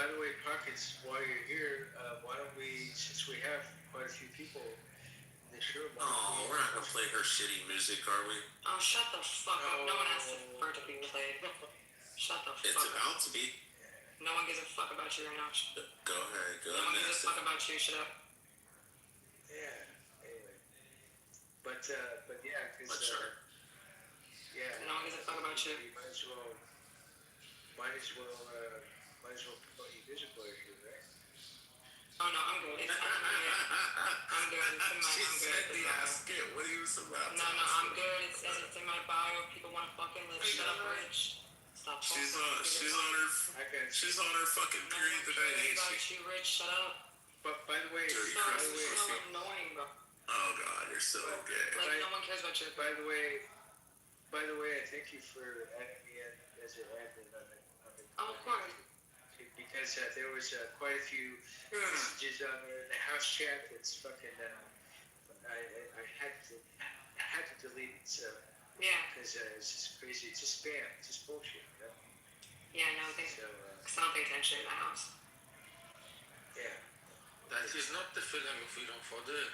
the way, Pockets, while you're here, why don't we, since we have quite a few people in this room. Oh, we're not gonna play her shitty music, are we? Oh, shut the fuck up. No one asked for it to be played. Shut the fuck up. It's about to be. No one gives a fuck about you right now. Go ahead, go ahead. No one gives a fuck about you, shut up. Yeah, anyway. But yeah, because, yeah. No one gives a fuck about you. You might as well promote your music player here, right? Oh no, I'm good. I'm good. It's in my, She I'm said good. the ask it. What are you about? No, I'm good. It's in my bio. People want to fucking live. Shut up, Rich. Stop. She's on her fucking period today, ain't she? You, Rich. Shut up. But by the way, so annoying, bro. Oh God, you're so gay. Like no one cares about you. By the way, I thank you for adding me in as an admin on the. Oh, of course. Because there was quite a few messages on there in the house chat that's fucking. I had to delete it. So. Yeah. Because it's just crazy. It's just spam. It's just bullshit. You know? Yeah, no, because I don't pay attention in the house. Yeah. That is not the film of freedom, Father.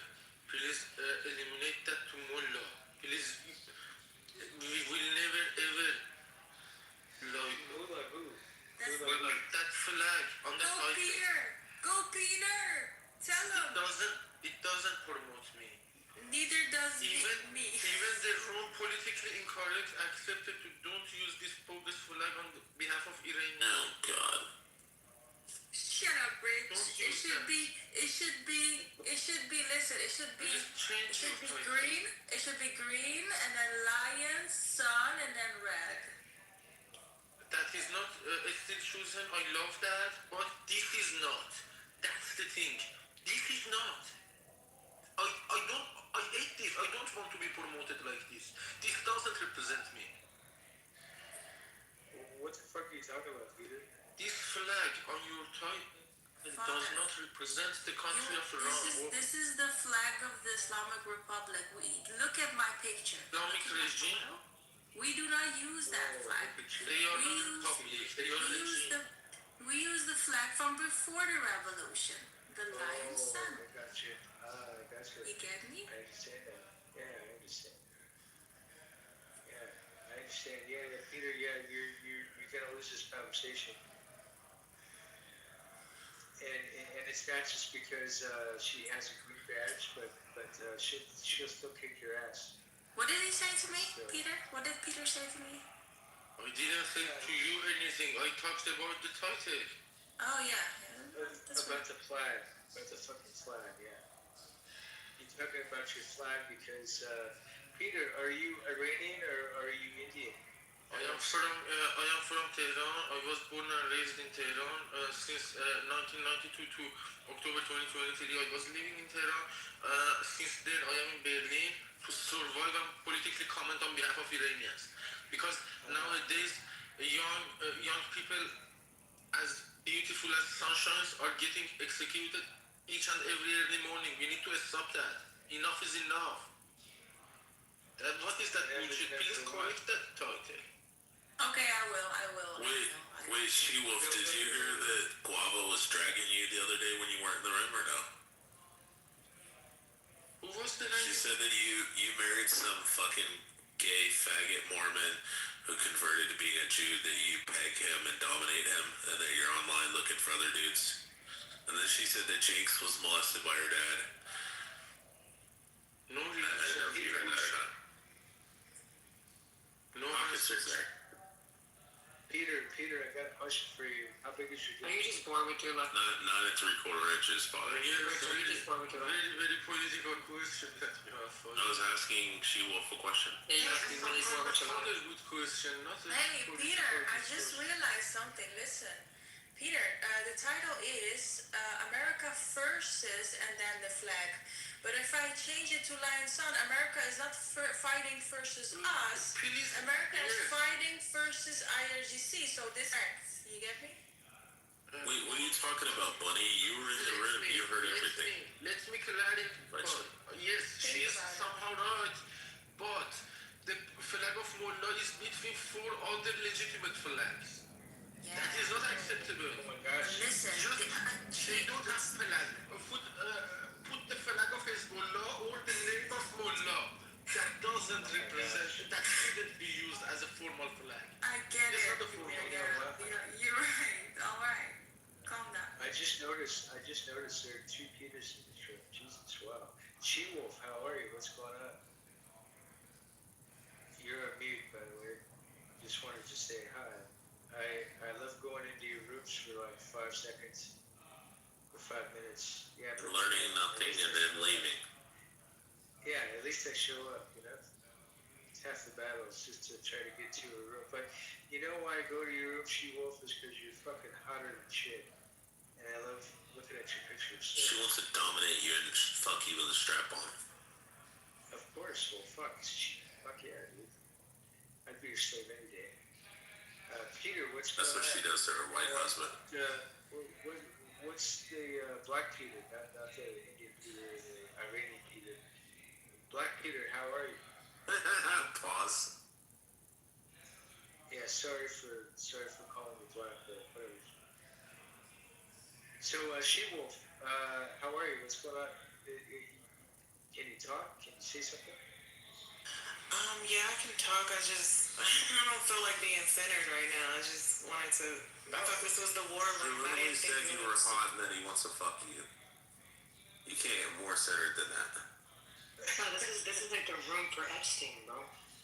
Please eliminate that tomorrow. Please, we will never ever like who? That flag on the side. Go Peter! Tell him! It doesn't promote me. Neither does me. Even the wrong politically incorrect accepted to don't use this bogus flag on behalf of Iran. Oh God. Shut up, Rich. It should be, listen, it should be green. It should be green, and then lion, sun, and then red. That is not still chosen. I love that, but this is not. That's the thing. This is not. I hate this. I don't want to be promoted like this. This doesn't represent me. What the fuck are you talking about, Peter? This flag on your tie does not represent the country of Iran. This is the flag of the Islamic Republic. Look at my picture. Islamic regime? We do not use that flag. They are not republic. They are regime. We use the flag from before the revolution. The lion sun. I got you. You get me? I understand that. Yeah, I understand. Yeah, I understand. Yeah, Peter. Yeah, you're gonna lose this conversation. And it's not just because she has a green badge, but she'll still kick your ass. What did he say to me, Peter? What did Peter say to me? I didn't say to you anything. I talked about the title. Oh yeah. About the flag. About the fucking flag, yeah. You're talking about your flag because, Peter, are you Iranian or are you Indian? I am from Tehran. I was born and raised in Tehran since 1992 to October 2023. I was living in Tehran. Since then, I am in Berlin to survive and politically comment on behalf of Iranians. Because nowadays, young people, as beautiful as sunshines, are getting executed each and every early morning. We need to stop that. Enough is enough. What is that bullshit? Please correct that title. Okay, I will. Wait, She-Wolf, did you hear that Guava was dragging you the other day when you weren't in the room or no? Who was the She said that you married some fucking gay faggot Mormon who converted to being a Jew, that you peg him and dominate him, and that you're online looking for other dudes. And then she said that Jinx was molested by her dad. No, I don't know if you heard that or not. No answers there. Peter, I got a question for you. How big is your dick? Are you just born with your left? 9 3/4 inches, father. Very, just born with your left? very political question that you have. I was asking She-Wolf a question. Yeah, you must be really born with your left. Not a good question, not a Hey, political Peter, I just question. realized something. Listen, Peter, the title is America versus and then the flag. But if I change it to Lion Son, America is not fighting versus us. Please, America is yes. fighting versus IRGC. So this hurts. You get me? Wait, what are you talking about, Bunny? You were in the room. You heard everything. Let me clarify. Right, so- Yes, she is about it. somehow right, but the flag of Mullah is between 4 other legitimate flags. Yeah. That is not acceptable. Oh my gosh. Listen, They don't have flag. Put the flag of Hezbollah or the name of Mullah. That doesn't represent, that shouldn't be used as a formal flag. I get It's it. not a formal You're right. All right. Calm down. I just noticed there are 2 Peters in the room. Jesus, wow. She-Wolf, how are you? What's going on? You're on mute, by the way. Just wanted to say hi. I love going into your rooms for like 5 seconds or 5 minutes. Yeah, but Learning nothing and then leaving. yeah, at least I show up, you know. It's half the battle is just to try to get to a room. But you know why I go to your room, She-Wolf, is because you're fucking hotter than shit. And I love looking at your pictures. So. She wants to dominate you and fuck you with a strap on. Of course, well, fuck yeah, dude. I'd be your slave any day. Peter, what's That's going what on? she does to her white husband. What's the Black Peter, not the Indian Peter, the Iranian Peter. Black Peter, how are you? Pause. Yeah, sorry for calling you black, but whatever. So, She-Wolf, how are you? What's going on? Can you talk? Can you say something? Yeah, I can talk. I don't feel like being centered right now. I just wanted to. I thought this was the war He room. I literally didn't think said it you were was. hot and that he wants to fuck you. You can't get more centered than that. No, this is like the room for Epstein, bro.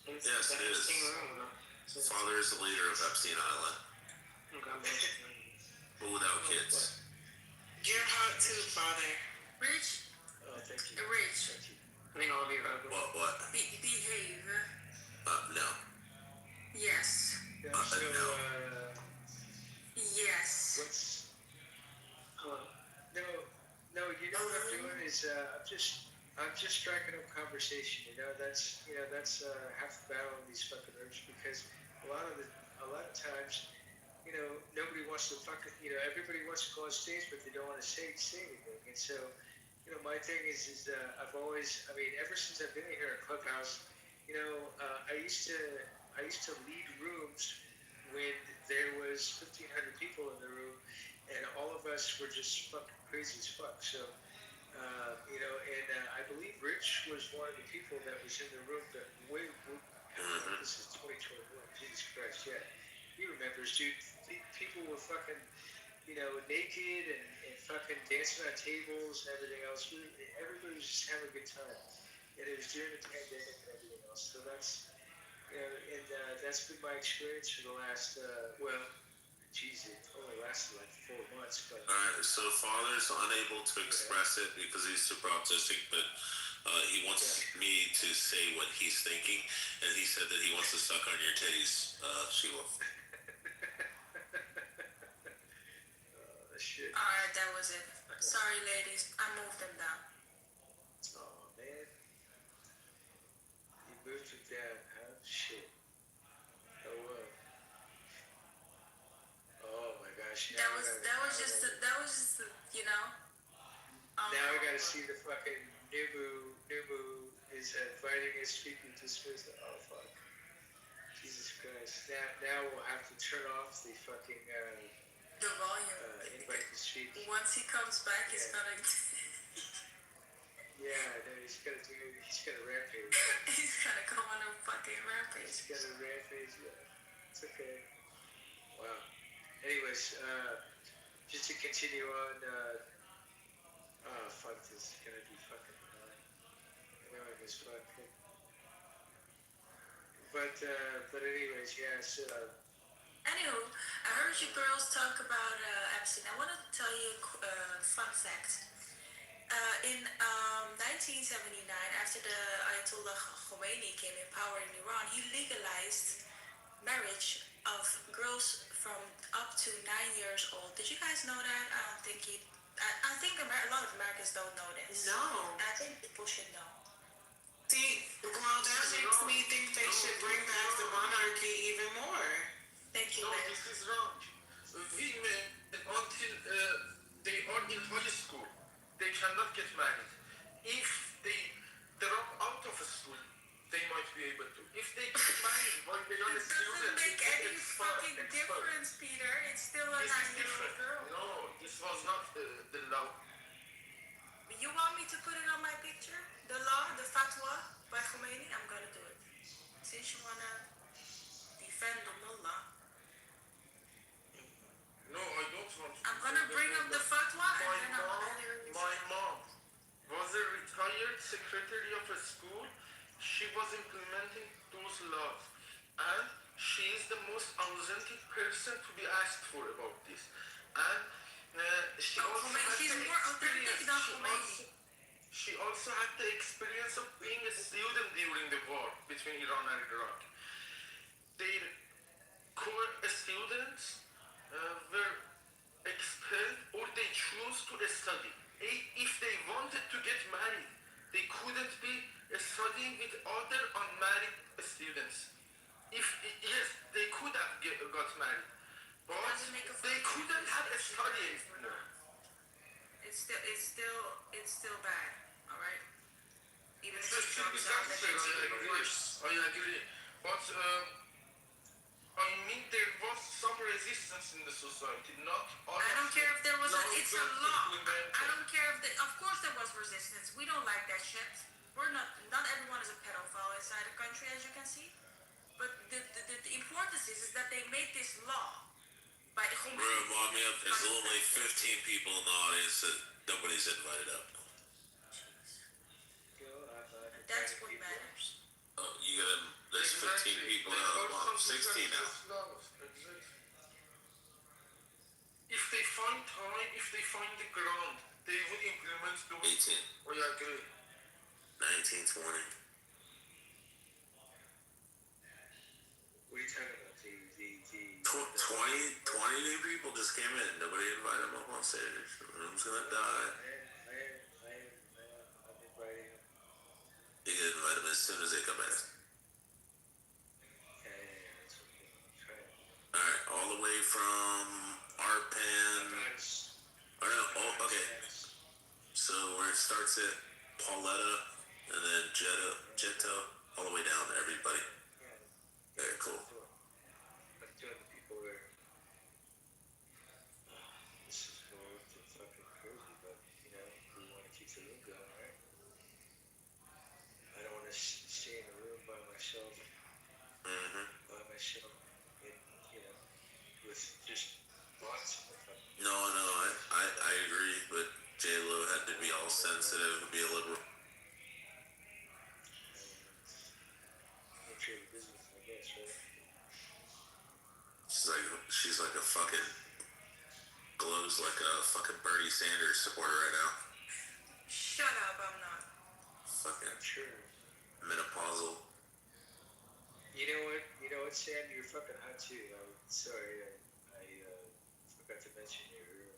It's Yes, the it is. Epstein room, bro. So Father is the leader of Epstein Island, okay, but without kids. You're hot too, father. Rich, Oh, thank you. Rich, Thank you. I think all of you are. What? behave. No. Yes. Yeah, No. Yes. What's No, you know what I'm doing is I'm just striking up conversation. That's half the battle in these fucking rooms because a lot of times, nobody wants to fucking everybody wants to go on stage but they don't want to say anything. And so, my thing is I've always, ever since I've been here at Clubhouse, I used to lead rooms when there was 1,500 people in the room, and all of us were just fucking crazy as fuck. So, I believe Rich was one of the people that was in the room that this is 2021, Jesus Christ, yeah. He remembers, dude, people were fucking, naked and fucking dancing on tables and everything else. Everybody was just having a good time. And it was during the pandemic and everything else. So that's, that's been my experience for the last, it only lasted like 4 months, but Alright, so father's unable to express it because he's super autistic, but he wants me to say what he's thinking, and he said that he wants to suck on your titties, Sheila. Shit. Alright, that was it. Sorry, ladies. I moved them down. Oh man, you moved it down, huh? Shit. Oh well. Oh my gosh. That was just the, you know. Now I gotta see the fucking Nubu is fighting his speaker dismissed. Oh fuck. Jesus Christ. Now we'll have to turn off the fucking the volume. Invite to speak. Once he comes back, he's gonna. Yeah, no, he's gonna rampage. He's gonna go on a fucking rampage. He's gonna rampage. Yeah. It's okay. Wow. Anyways, just to continue on. Fuck, this is gonna be fucking annoying as fuck. But anyways, yeah. So. Anywho, I heard you girls talk about Epstein. I want to tell you a fun fact. In 1979, after the Ayatollah Khomeini came in power in Iran, he legalized marriage of girls from up to 9 years old. Did you guys know that? I don't think he. I think a lot of Americans don't know this. No. I think people should know. See, well, that makes me think they should bring back the monarchy even more. Thank you, No, man. this is wrong. Women, until they are in high school, they cannot get married. If they drop out of school, they might be able to. If they get married while they are a It student, doesn't make any it's fucking fine. difference, Peter. It's still a This is 9-year-old different. girl. No, this was not the law. You want me to put it on my picture? The law, the fatwa by Khomeini? I'm gonna do it. Since you wanna defend the mullah. No, I don't want to. I'm gonna bring up the fatwa and then My mom was a retired secretary of a school. She was implementing those laws. And she is the most authentic person to be asked for about this. And she also had she's the more authentic than Khomeini. She also had the experience of being a student during the war between Iran and Iraq. Their core students were expelled or they chose to study. If they wanted to get married, they couldn't be studying with other unmarried students. Yes, they could have got married, but they couldn't have studied. It's still bad. All right. Even if It's she still comes out, that makes it even worse. I agree. But I mean, there was some resistance in the society. Not all. I don't care if there was it's a law. Implemented. I don't care if of course there was resistance. We don't like that shit. We're not everyone is a pedophile inside the country, as you can see. But the importance is that they made this law by Khomeini. Bro, mob me up. There's only 15 people in the audience that nobody's invited up. That's what matters. Oh, you got there's 15 people out of the mob. 16 now. If they find time, if they find the ground, they would implement those. 18. I agree. 19, 20. What are you talking about? The 20 new people just came in. Nobody invited them up on stage. The room's gonna die. I'm inviting them. You can invite them as soon as they come in. Alright, all the way from Arpan. Oh no, okay. So where it starts at Pauletta and then Jetto, all the way down to everybody. Very cool. I'm doing the people there. This is going to fucking crazy, but you know, we want to keep the room going, right? I don't want to stay in the room by myself. By myself, and, you know, with just lots of fucking. No, I agree, but J-Lo had to be all sensitive and be a liberal. Nature of the business, I guess, right? She's like a fucking Glow's like a fucking Bernie Sanders supporter right now. Shut up, I'm not. Fucking Sure. menopausal. You know what, Sam? You're fucking hot too. I'm sorry, I forgot to mention you earlier.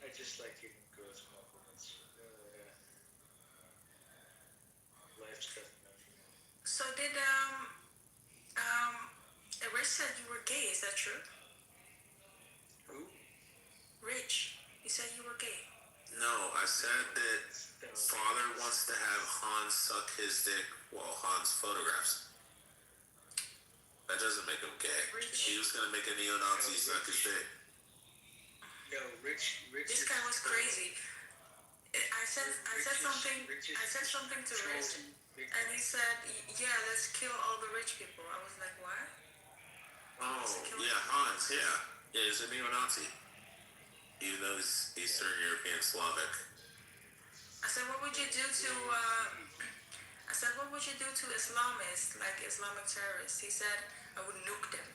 I just like giving girls compliments. Life stuff, nothing. So did Rich said you were gay, is that true? Who? Rich, you said you were gay. No, I said that father wants to have Hans suck his dick while Hans photographs. That doesn't make him gay. He was gonna make a neo-Nazi suck his dick. No, Rich. This guy was crazy. I said something to Rich, and he said, "Yeah, let's kill all the rich people." I was like, "What?" Oh, yeah, Hans, yeah. Yeah, he's a neo-Nazi. Even though he's Eastern European Slavic. I said, "What would you do to?" I said, "What would you do to Islamists, like Islamic terrorists?" He said, "I would nuke them."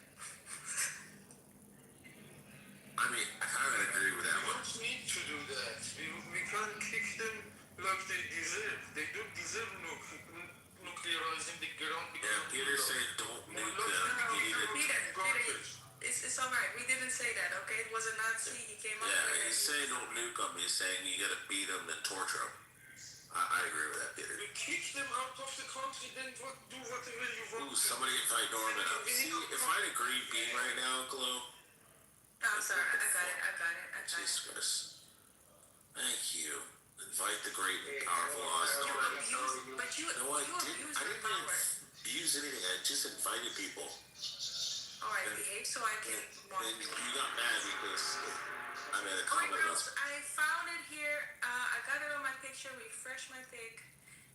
I mean, I kind of agree with that We one. don't need to do that. We can't kick them like they deserve. They don't deserve nuclearizing the ground. Yeah, Peter said don't nuke them. Peter, it's all right. We didn't say that, okay? It was a Nazi. He came up with Yeah, it. he's saying don't nuke them. He's saying you gotta beat them and torture them. I agree with that, Peter. We kick them out of the country, then do whatever you want. Ooh, somebody invite Norman up. See, if I had a green bean right now, Glow. I'm sorry. I got it. Jesus Christ. Thank you. Invite the great and powerful Oz. But you No, I didn't. abused I the didn't power. abuse anything. I just invited people. All right, behave so I can walk. And you got mad because I made a Oh, wait, comment girls, about. I found it here. I got it on my picture. Refresh my pic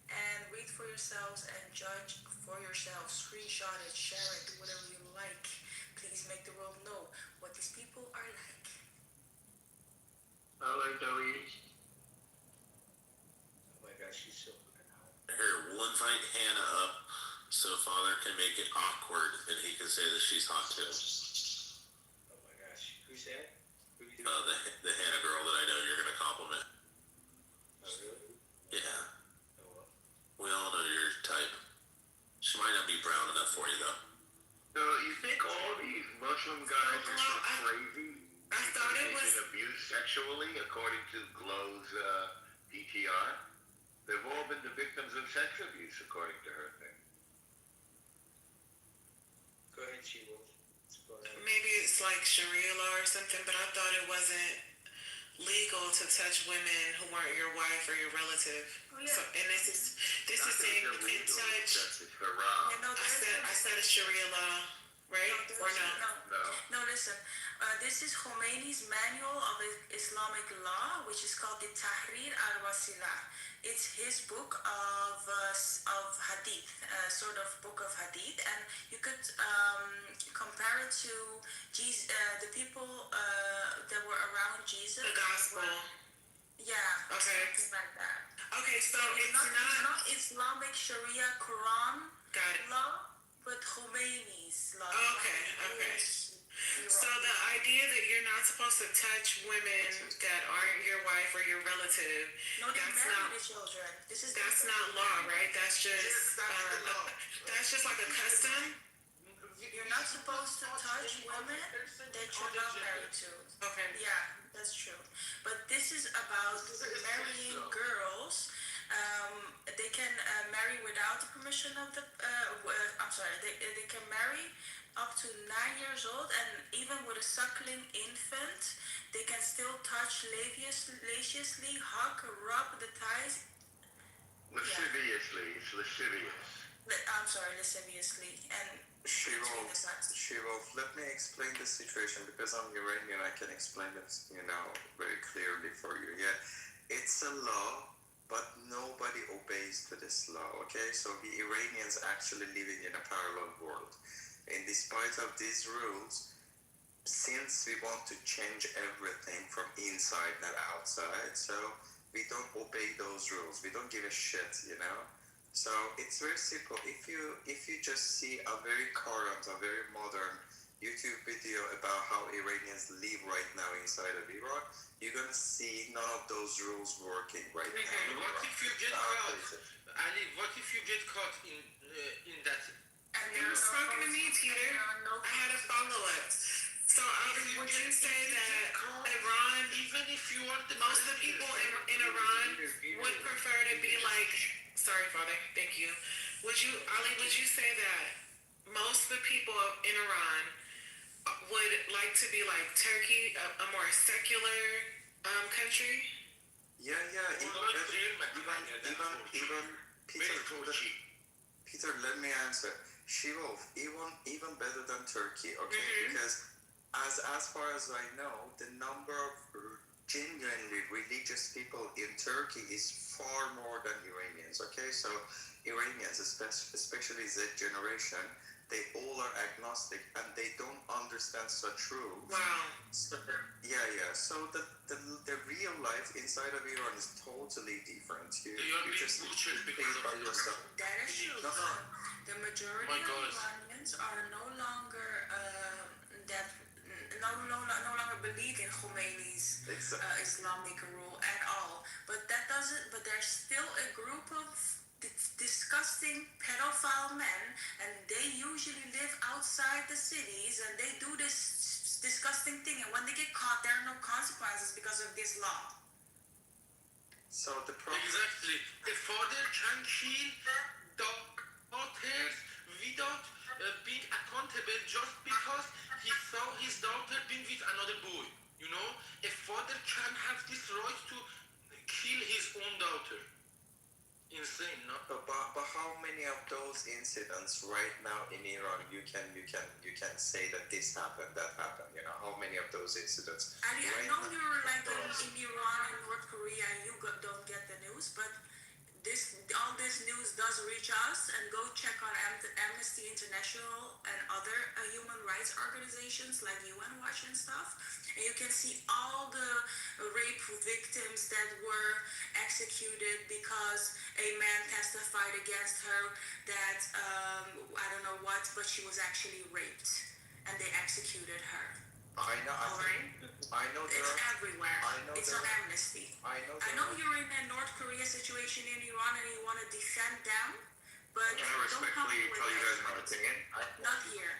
and read for yourselves and judge for yourselves. Screenshot it, share it, do whatever you like. Please make the world know what these people are like. I like the way Oh my gosh, she's so fucking hot. Here, we'll invite Hannah up so Father can make it awkward and he can say that she's hot too. Oh my gosh, who's that? Who you The Hannah girl that I know you're gonna compliment. Oh really? Yeah, Oh well. we all know your type. She might not be brown enough for you though. So you think all these Muslim guys are so crazy? I thought it was. Been abused sexually, according to Glow's PTR. They've all been the victims of sex abuse, according to her thing. Go ahead, She-Wolf. Maybe it's like Sharia law or something, but I thought it wasn't legal to touch women who weren't your wife or your relative. Oh, yeah. So, and this is saying you can touch. That's haram. Yeah, no, I said a Sharia law, right? Or no? No, listen. This is Khomeini's Manual of Islamic Law, which is called the Tahrir al-Wasilah. It's his book of hadith, sort of book of hadith, and you could compare it to Jesus, the people that were around Jesus. The gospel. Yeah. Okay. Something like that. Okay, so it's not Islamic Sharia Quran Got it. law, but Khomeini's law. Okay. So the idea that you're not supposed to touch women that aren't your wife or your relative, No, they that's marry not the children. that's not law, right? That's just that's just like a custom. You're not supposed to touch women that you're not married to. Okay. Yeah, that's true. But this is about marrying girls. They can marry without the permission of the. I'm sorry. They can marry up to 9 years old, and even with a suckling infant, they can still touch lasciviously, hug, rub the thighs. Lasciviously, it's lascivious. I'm sorry, lasciviously, and Shivov, let me explain the situation because I'm Iranian. I can explain it, very clearly for you. Yeah, it's a law, but nobody obeys to this law. Okay, so the Iranians actually living in a parallel world, and despite of these rules, since we want to change everything from inside, not outside, so we don't obey those rules. We don't give a shit, So it's very simple. If you just see a very current, a very modern YouTube video about how Iranians live right now inside of Iraq, you're gonna see none of those rules working right now. What if you get caught, Ali? What if you get caught in that? You was talking to me, Peter. I had a follow-up. So, Ali, would you say that Iran, Even if you want most of the people in Iran would prefer to be like, sorry, Father, thank you. Ali, would you say that most of the people in Iran would like to be like Turkey, a more secular country? Yeah, even Peter, let me answer. Shirov, even better than Turkey, okay? Because as far as I know, the number of genuinely religious people in Turkey is far more than Iranians, okay? So Iranians, especially Z generation, they all are agnostic and they don't understand such rules. Wow. So, yeah. So the real life inside of Iran is totally different. You just think by yourself. That is true. No. The majority of Iranians are no longer no longer believe in Khomeini's Islamic rule at all. But that doesn't. But there's still a group of disgusting pedophile men, and they usually live outside the cities, and they do this disgusting thing. And when they get caught, there are no consequences because of this law. So the problem. Exactly. A father can kill daughters without being accountable just because he saw his daughter being with another boy. You know, a father can have this right to kill his own daughter. Insane, no? But how many of those incidents right now in Iran you can say that this happened, that happened? You know, how many of those incidents? Ali, I know you're like in Iran and North Korea and you don't get the news, but all this news does reach us, and go check on Amnesty International and other human rights organizations like UN Watch and stuff, and you can see all the rape victims that were executed because a man testified against her that I don't know what, but she was actually raped, and they executed her. I know. I know. It's everywhere. It's on Amnesty. I know you're in a North Korea situation in Iran and you want to defend them, but Can I respectfully tell you guys my opinion? Not here.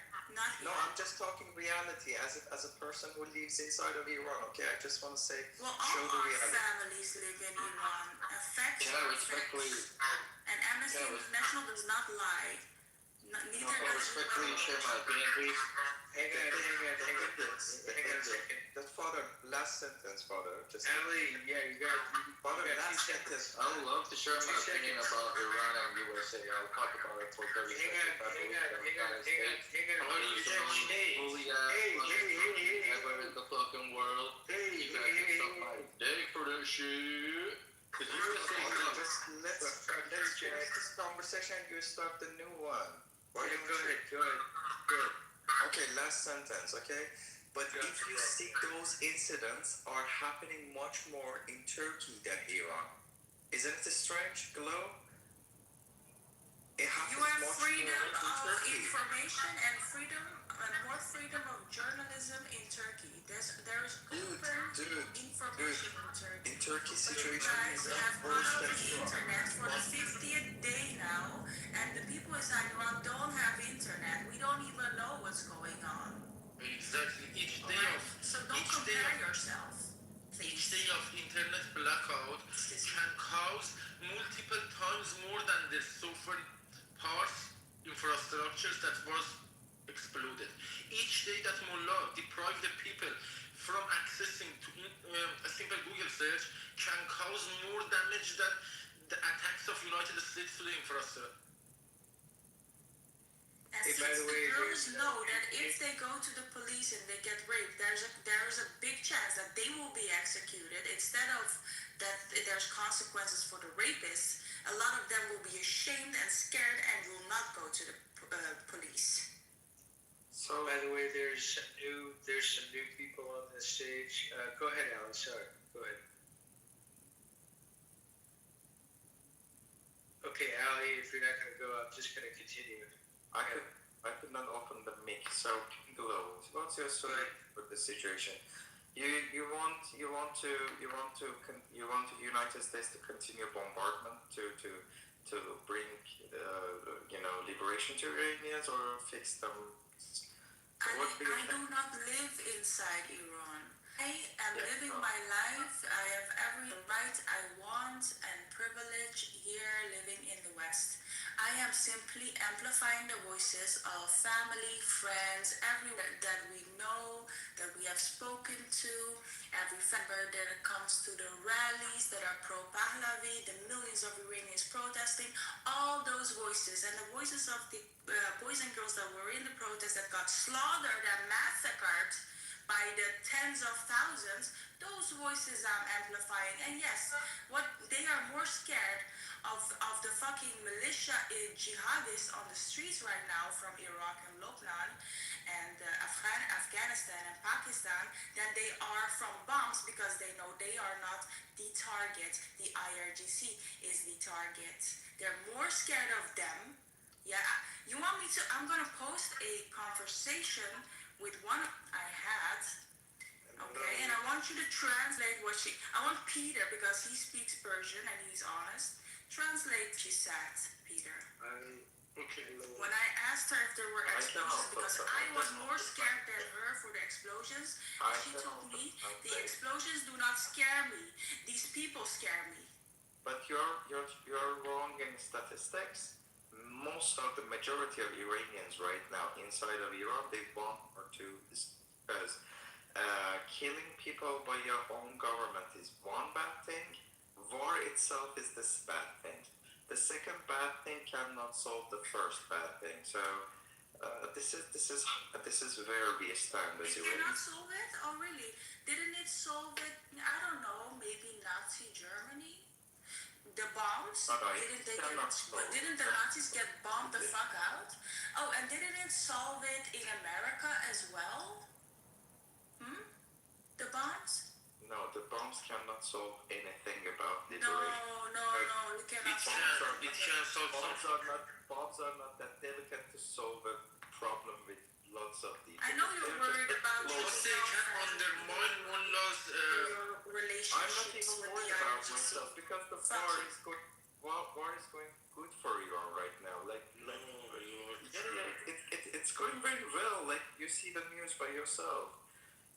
No, I'm just talking reality as a person who lives inside of Iran. Okay, I just want to say, well, show all the our reality. families live in Iran. Can I respectfully? And Amnesty International does not lie. Neither Can I respectfully share my opinion, please? Hang on a second. That's Father, last sentence, Father. Just Ali, yeah, you got Father, last sentence. I would love to share my opinion about Iran and USA. I'll talk about it for 30 seconds. Hang on. Bully ass ever in the fucking world. You guys can suck my dick for this shit. Cause you were saying something. Let's finish this conversation and you start the new one. Go ahead. Okay, last sentence, okay? But if you see those incidents are happening much more in Turkey than Iran, isn't it strange, Glow? It happens You have much freedom more in of Turkey. information and more freedom of journalism in Turkey. There is open information in Turkey. In Turkey, But you situation guys is have worse cut off than the Iran. internet for the 50th day now, and the people inside Iran don't have internet. We don't even know what's going on. Exactly. Each day So don't compare yourself. Each day of internet blackout can cause multiple times more than the software parts infrastructures that was exploded. Each day that Mullah deprived the people from accessing to a simple Google search can cause more damage than the attacks of United States to the infrastructure. And since the girls know that if they go to the police and they get raped, there's a big chance that they will be executed instead of that there's consequences for the rapists. A lot of them will be ashamed and scared and will not go to the police. So, by the way, there's some new people on the stage. Go ahead, Alan. Sorry. Go ahead. Okay, Ali, if you're not going to go, I'm just going to continue. I could not open the mic, so Claude, what's your solution for the situation? You want the United States to continue bombardment to bring liberation to Iranians or fix them? I do not live inside Iran. I am living my life. I have every right I want and privilege here living in the West. I am simply amplifying the voices of family, friends, everyone that we know, that we have spoken to, every member that comes to the rallies that are pro-Pahlavi, the millions of Iranians protesting, all those voices, and the voices of the boys and girls that were in the protest that got slaughtered and massacred by the tens of thousands, those voices I'm amplifying. And yes, what they are more scared of the fucking militia jihadists on the streets right now from Iraq and Lebanon and Afghanistan and Pakistan than they are from bombs, because they know they are not the target. The IRGC is the target. They're more scared of them. Yeah, you want me to? I'm gonna post a conversation with one I had. Okay, and I want you to translate what she. I want Peter, because he speaks Persian and he's honest. Translate she said, Peter. Okay. When I asked her if there were explosions, because I was more scared than her for the explosions, she told me the explosions do not scare me. These people scare me. But you're wrong in statistics. Most of the majority of Iranians right now inside of Iran, they want or two because killing people by your own government is one bad thing. War itself is this bad thing. The second bad thing cannot solve the first bad thing. So this is where we stand as It cannot solve it? Oh really? Didn't it solve it? I don't know. Maybe Nazi Germany. The bombs? Didn't the Nazis get bombed the fuck out? Oh, and didn't it solve it in America as well? The bombs? No, the bombs cannot solve anything about liberation. No, you cannot solve it. Bombs are not that delicate to solve a problem with lots of people. I know you're worried about Most they can undermine mullah's relationships. I'm not even worried about myself because the war is good. War is going good for Iran right now. It's going very well. Like you see the news by yourself.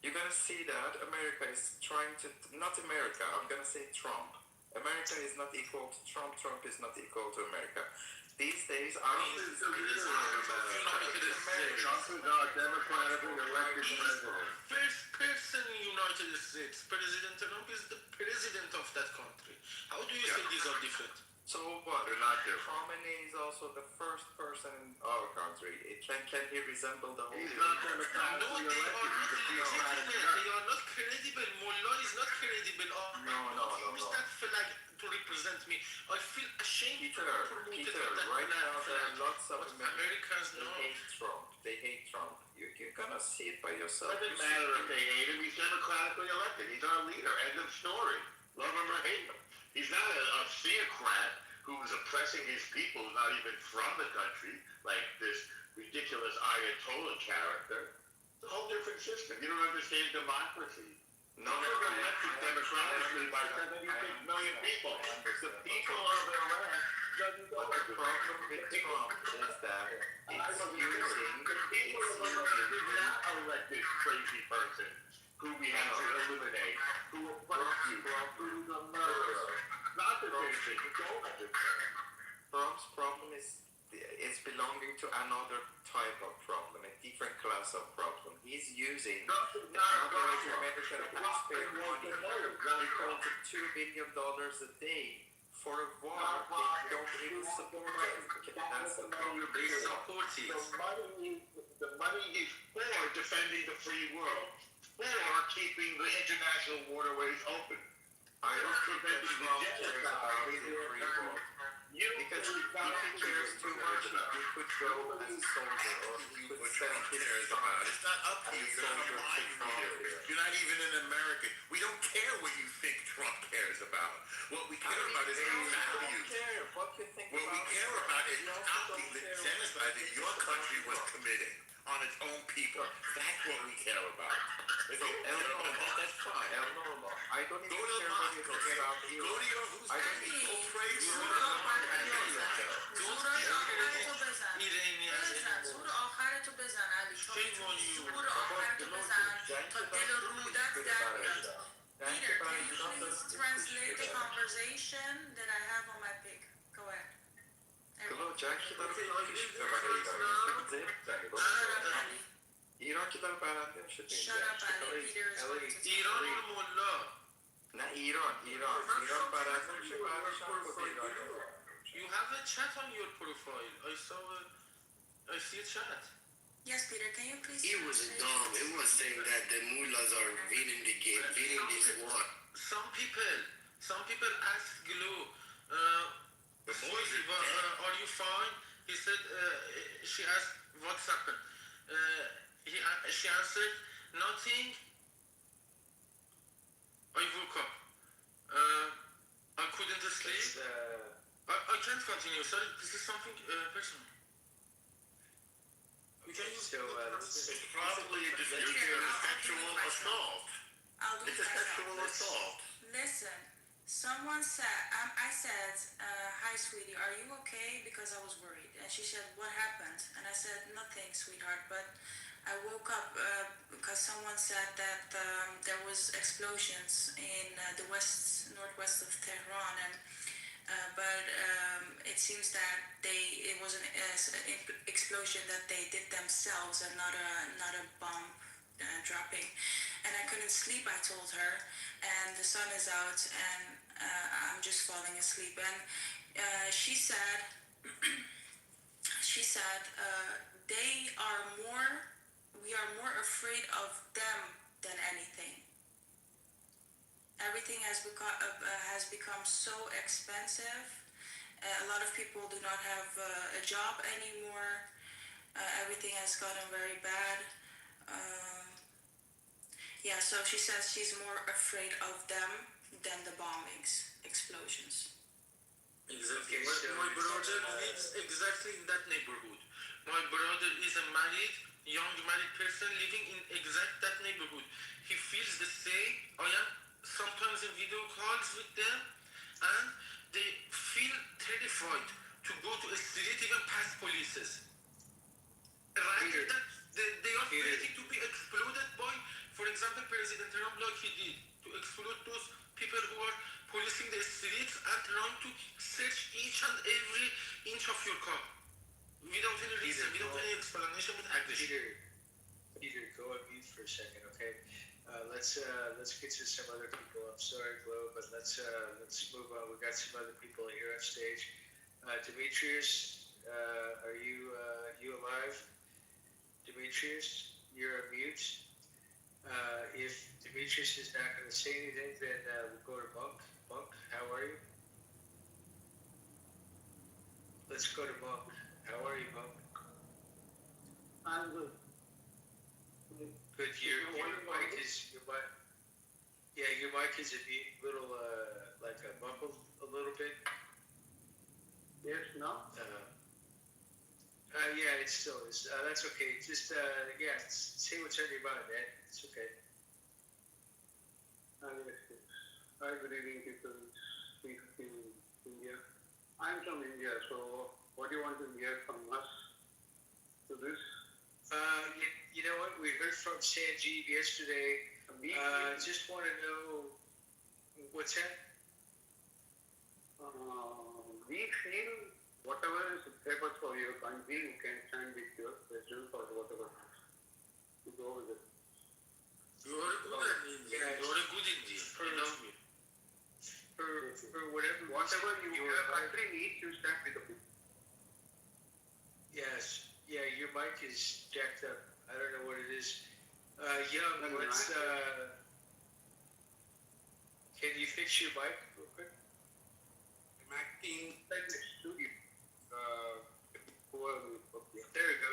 You're gonna see that America is trying to, not America, I'm gonna say Trump. America is not equal to Trump, Trump is not equal to America. These days, Trump is our democratically elected president. First person in the United States, President Trump is the president of that country. How do you say these are different? So what? Khamenei is also the first person in our country. Can he resemble the whole? He's not democratically elected. They are not credible. Mullah is not credible. No. Use that flag to represent me. I feel ashamed Peter, right now there are lots of Americans They hate Trump. You're gonna see it by yourself. It doesn't matter if they hate him. He's democratically elected. He's our leader. End of story. Love him or hate him. He's not a theocrat who's oppressing his people, who's not even from the country, like this ridiculous Ayatollah character. It's a whole different system. You don't understand democracy. No, they're elected democratically by 76 million people. The people of Iran doesn't go the problem with Trump is that the people of Iran did not elect this crazy person who we have to eliminate, who oppressed you, who's a murderer. Not the same thing. Trump's problem is it's belonging to another type of problem, a different class of problem. He's using the American taxpayer money. He calls it $2 billion a day for a war. They don't even support it. That's the problem. They support it. The money is for defending the free world, for keeping the international waterways open. I don't think that Trump cares about the free world. Because if he cares too much, he could go as a soldier or he could send his son. It's not up to you. You're not even an American. We don't care what you think Trump cares about. What we care about is our values. What you think What we care about is stopping the genocide that your country was committing. on its own people. That's what we care about. If you don't care about that, that's fine. I don't Go to the mosque, okay? Go to your who's go pray to زور آخرتو بزن علی تا میتونی زور آخرتو بزن تا دل رودت در بیاد. Peter, can you please translate the conversation that I have on my pic? Go ahead. ایران که داره برنده میشه Shut up, Ali. Peter is going to ایران و ملا. نه ایران برنده میشه بعدش هم خود ایران. You have a chat on your profile. I see a chat. Yes, Peter, can you please It was dumb. It was saying that the mullahs are winning the game, winning this war. Some people asked Glo, are you fine? He said, she asked, what's happened? She answered, nothing. I woke up. I couldn't sleep. I can't continue. Sorry, this is something personal. It's probably a description of sexual assault. It's a sexual assault. Listen, someone said, I said, hi sweetie, are you okay? Because I was worried. And she said, what happened? And I said, nothing, sweetheart, but I woke up because someone said that there was explosions in the northwest of Tehran, and but it seems that it was an explosion that they did themselves and not a bomb dropping. And I couldn't sleep, I told her, and the sun is out and I'm just falling asleep. And she said we are more afraid of them than anything. Everything has become so expensive. A lot of people do not have a job anymore. Everything has gotten very bad. So she says she's more afraid of them than the bombings, explosions. Exactly. My brother lives exactly in that neighborhood. My brother is a young married person living in that neighborhood. He feels the same. I am sometimes in video calls with them, and they feel terrified to go to a street, even past police. Rather than they are waiting to be exploded by, for example, President Trump, like he did, to explode those people who are policing the streets and trying to search each and every inch of your car without any reason, without any explanation, with aggression. Peter, go on mute for a second, okay? Let's get to some other people. I'm sorry, Glo, but let's move on. We got some other people here on stage. Demetrius, are you alive? Demetrius, you're on mute. If Demetrius is not going to say anything, then we'll go to Monk. Monk, how are you? Let's go to Monk. How are you, Monk? I'm good. Good. Your mic is a little like muffled a little bit. Yes, no. Yeah, it still is. That's okay. Just say what's on your mind, man. It's okay. Hi, good evening, people speak in India. I'm from India, so what do you want to hear from us to this? You know what? We heard from Sanjeev yesterday. Just want to know what's that? We feel whatever is prepared for your country, you can stand with your president or whatever. You go with it. You're a good Indian. I love you. For whatever your country needs, you stand with the people. Yes. Yeah, your mic is jacked up. I don't know what it is. Young, let's. Can you fix your mic real quick? The mic being studio. There we go.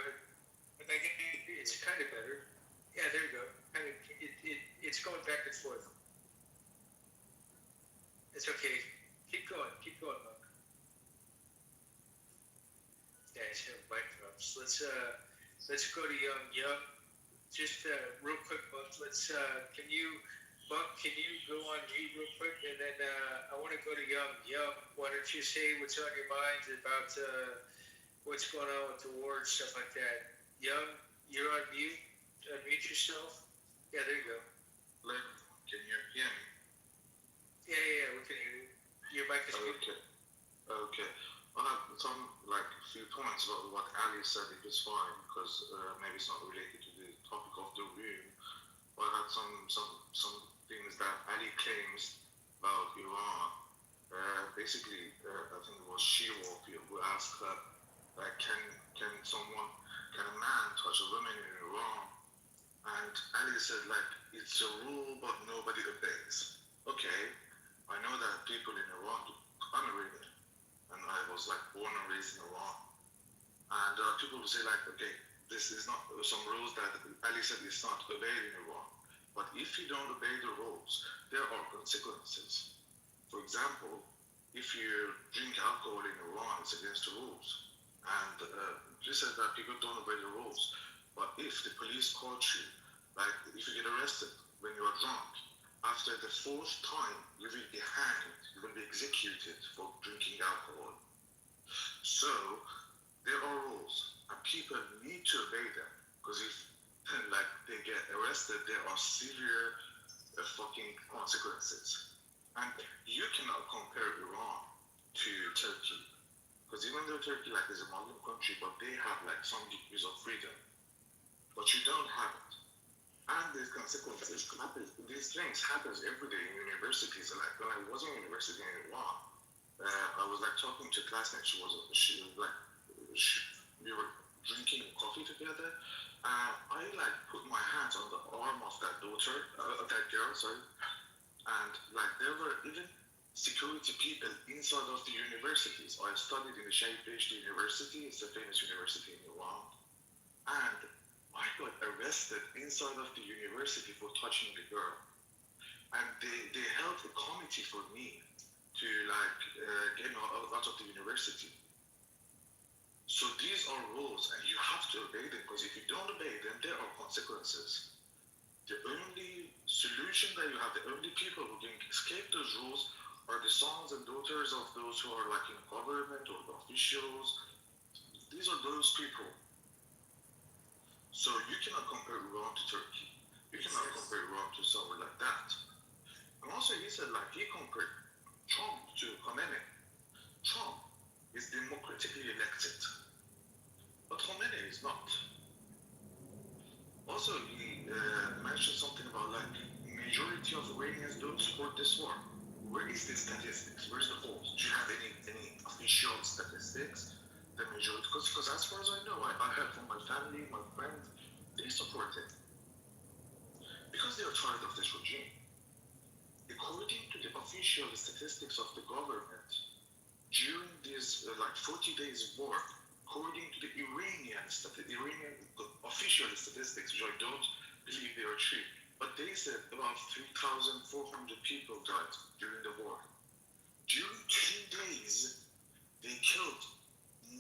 It's kind of better. Yeah, there you go. It's going back and forth. It's okay. Keep going, Monk. Yeah, he's having mic drops. Let's let's go to Young. Just real quick, Buck. Can you go on mute real quick, and then I want to go to Young. Young, why don't you say what's on your mind about what's going on with the war and stuff like that? Young, you're on mute. Unmute yourself. Yeah, there you go. Can you hear me? Yeah, we can hear you. Your mic is good. Okay. I have some few points about what Ali said. It was fine because maybe it's not related to the topic of the room. But I had some things that Ali claims about Iran. Basically, I think it was She-Wolf who asked her, can a man touch a woman in Iran? And Ali said, it's a rule, but nobody obeys. Okay, I know that people in Iran, I'm Iranian, and I was born and raised in Iran. And people will say okay, this is not some rules that Ali said is not obeyed in Iran. But if you don't obey the rules, there are consequences. For example, if you drink alcohol in Iran, it's against the rules. And she said that people don't obey the rules. But if the police caught you, if you get arrested when you are drunk, after the fourth time, you will be hanged, you will be executed for drinking alcohol. So, there are rules, and people need to obey them, because if they get arrested, there are severe fucking consequences. And you cannot compare Iran to Turkey, because even though Turkey is a Muslim country, but they have some degrees of freedom, but you don't have it. And there's consequences. These things happen every day in universities. When I was in university in Iran, I was talking to a classmate. We were drinking coffee together. I put my hands on the arm of that girl, sorry, and there were even security people inside of the universities. I studied in the PhD University. It's a famous university in Iran, and I got arrested inside of the university for touching the girl, and they held a committee for me to get me out of the university. So these are rules, and you have to obey them, because if you don't obey them, there are consequences. The only solution that you have, the only people who can escape those rules are the sons and daughters of those who are in government or the officials. These are those people. So you cannot compare Iran to Turkey. You cannot compare Iran to somewhere like that. And also he said he compared Trump to Khomeini. Trump is democratically elected, but Khomeini is not. Also, he mentioned something about majority of Iranians don't support this war. Where is the statistics? Where's the polls? Do you have any official statistics? The majority, because as far as I know, I heard from my family, my friends, they support it because they are tired of this regime. According to the official statistics of the government, during this 40 days war, according to the Iranian official statistics, which I don't believe they are true, but they said about 3,400 people died during the war. During 2 days, they killed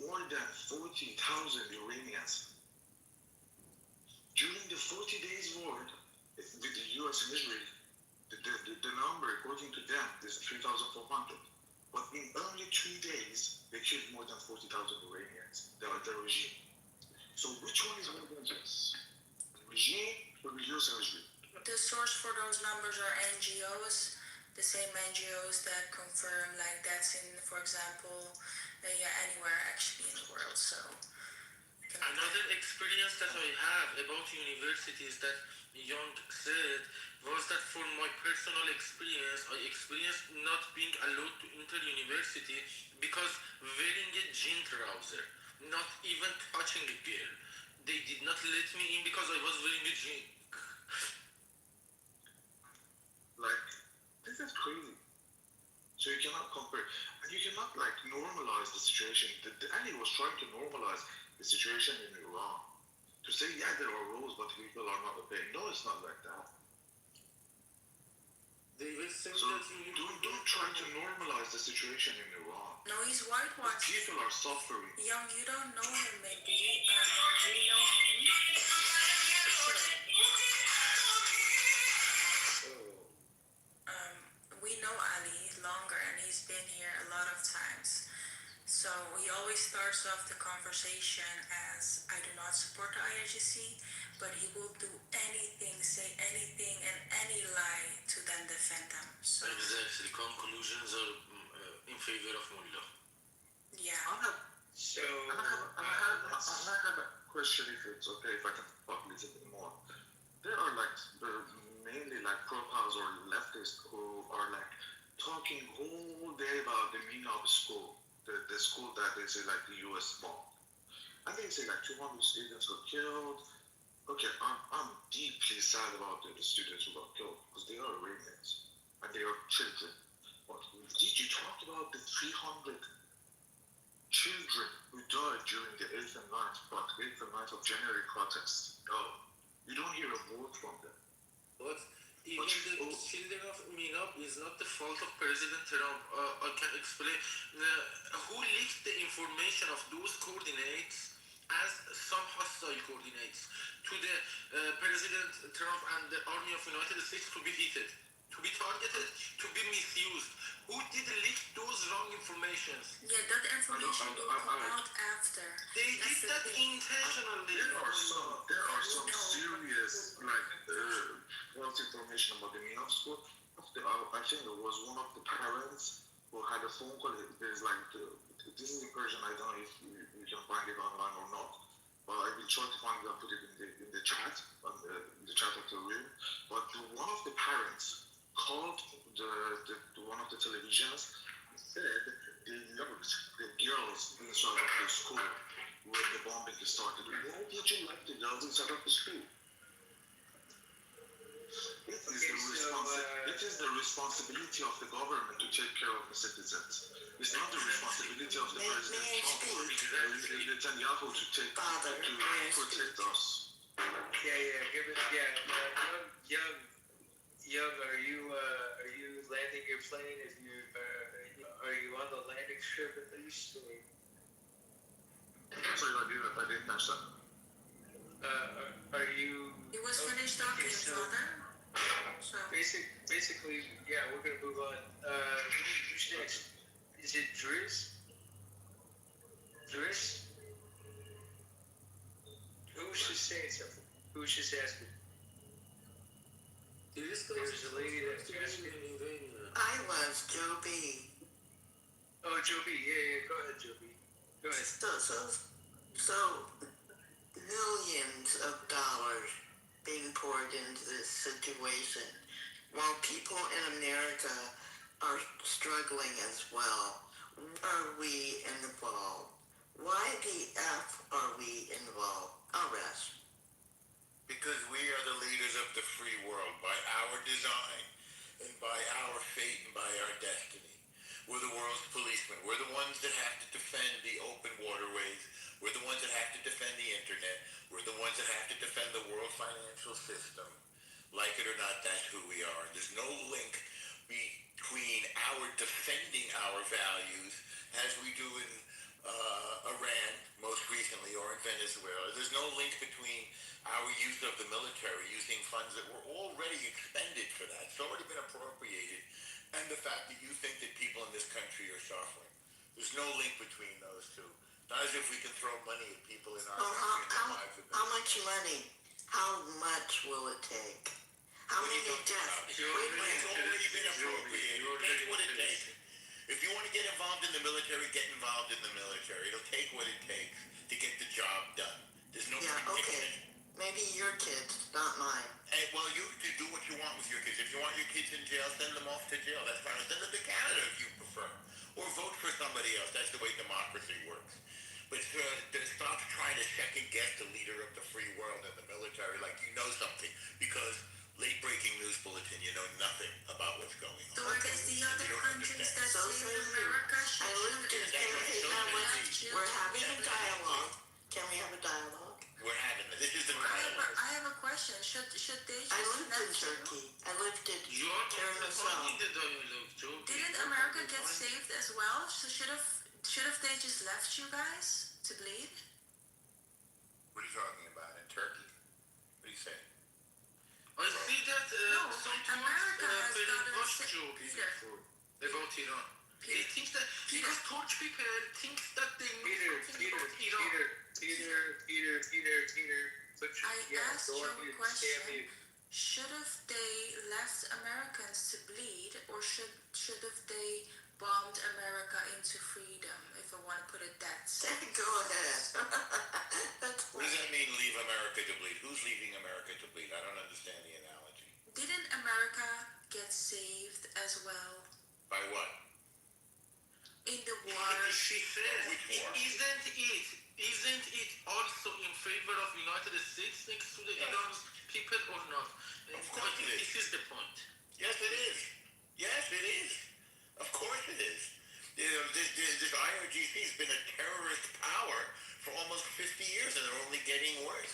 more than 40,000 Iranians. During the 40 days war with the US and Israel, the number, according to them, is 3,400. But in only 2 days, they killed more than 40,000 Iranians, the regime. So which one is more dangerous? The regime or the US and Israel? The source for those numbers are NGOs, the same NGOs that confirm that's in, for example, anywhere actually in the world. So another experience that I have about universities that Young said was that for my personal experience, I experienced not being allowed to enter university because wearing a jean trouser, not even touching a girl. They did not let me in because I was wearing a jean. This is crazy. So you cannot compare, and you cannot normalize the situation. The Ali was trying to normalize the situation in Iran. To say, yeah, there are rules, but people are not obeying. No, it's not like that. They were saying So that you don't try to normalize the situation in Iran. No, he's whitewashed. People are suffering. Young, you don't know him, maybe. We know him. We know Ali longer, and he's been here a lot of times. So he always starts off the conversation as, I do not support the IRGC, but he will do anything, say anything, and any lie to then defend them. So exactly conclusions are in favor of Mullah. yeah. So I have a question, if it's okay, if I can talk a little bit more. There are mainly pro-Paus or leftists who are talking whole day about the Minab school, the school that they say the U.S. bomb. And they say 200 students got killed. Okay, I'm deeply sad about the students who got killed because they are Iranians and they are children. But did you talk about the 300 children who died during the 8th and 9th of January protests? No, you don't hear a word from them. But even the children of Minab is not the fault of President Trump. I can explain. Who leaked the information of those coordinates as some hostile coordinates to the President Trump and the Army of United States to be heated, to be targeted, to be misused? Who did leak those wrong informations? Yeah, that information will come out after. They did that intentionally. There are some serious false information about the Minab school. I think it was one of the parents who had a phone call. There's this is in Persian. I don't know if you can find it online or not. But I will try to find it and put it in the chat, in the chat of the room. But one of the parents called one of the televisions and said they loved the girls inside of the school when the bombing started. Why did you like the girls inside of the school? It is the responsibility of the government to take care of the citizens. It's not the responsibility of the President Trump or Netanyahu to protect us. Young, are you landing your plane? Are you on the landing strip at least? Sorry, I didn't catch that. Are you? It was finished talking, father. So Basically, yeah, we're gonna move on. Who's next? Is it Driz? Driz? Who's just saying something? Who's just asking? There's a lady that's asking. I was Joe B. Oh, Joe B. Yeah, go ahead, Joe B. Go ahead. So millions of dollars being poured into this situation while people in America are struggling as well. Are we involved? Why the F are we involved? I'll rest. Because we are the leaders of the free world by our design and by our fate and by our destiny. We're the world's policemen. We're the ones that have to defend the open waterways. We're the ones that have to defend the internet. We're the ones that have to defend the world financial system. Like it or not, that's who we are. There's no link between our defending our values, as we do in Iran most recently, or in Venezuela. There's no link between our use of the military, using funds that were already expended for that. It's already been appropriated. And the fact that you think that people in this country are suffering. There's no link between those two. Not as if we can throw money at people in our country and their lives. How much money? How much will it take? How many deaths? It's already been appropriated. Take what it takes. If you want to get involved in the military, get involved in the military. It'll take what it takes to get the job done. There's no okay. Maybe your kids, not mine. Hey, well, you can do what you want with your kids. If you want your kids in jail, send them off to jail. That's fine. Send them to Canada if you prefer. Or vote for somebody else. That's the way democracy works. But stop trying to second-guess the leader of the free world and the military like you know something. Because late-breaking news bulletin, you know nothing about what's going on. So I guess the other countries that say America should We're having a dialogue. Can we have a dialogue? We're having it. This is the dialogue. I have a question. Should should they just I lived in let you? Turkey. I lived in You are Tiramisu. the dialogue, Joe. Didn't America get saved as well? So should have they just left you guys to bleed? What are you talking about? In Turkey? What are you saying? I see that No, some America has very gotten much sa- Joe Peter. about Iran. They think that because Turkish people think that they know something about Iran. Peter. I asked you a question. Should have they left Americans to bleed, or should have they bombed America into freedom? If I want to put it that simple. Go ahead. That's What does that mean, leave America to bleed? Who's leaving America to bleed? I don't understand the analogy. Didn't America get saved as well By what? in the war? She said, Which war? isn't it also in favor of United States next to the Iran's people or not? Of course it is. This is the point. Yes, it is. Yes, it is. Of course it is. You know, this IRGC has been a terrorist power for almost 50 years, and they're only getting worse.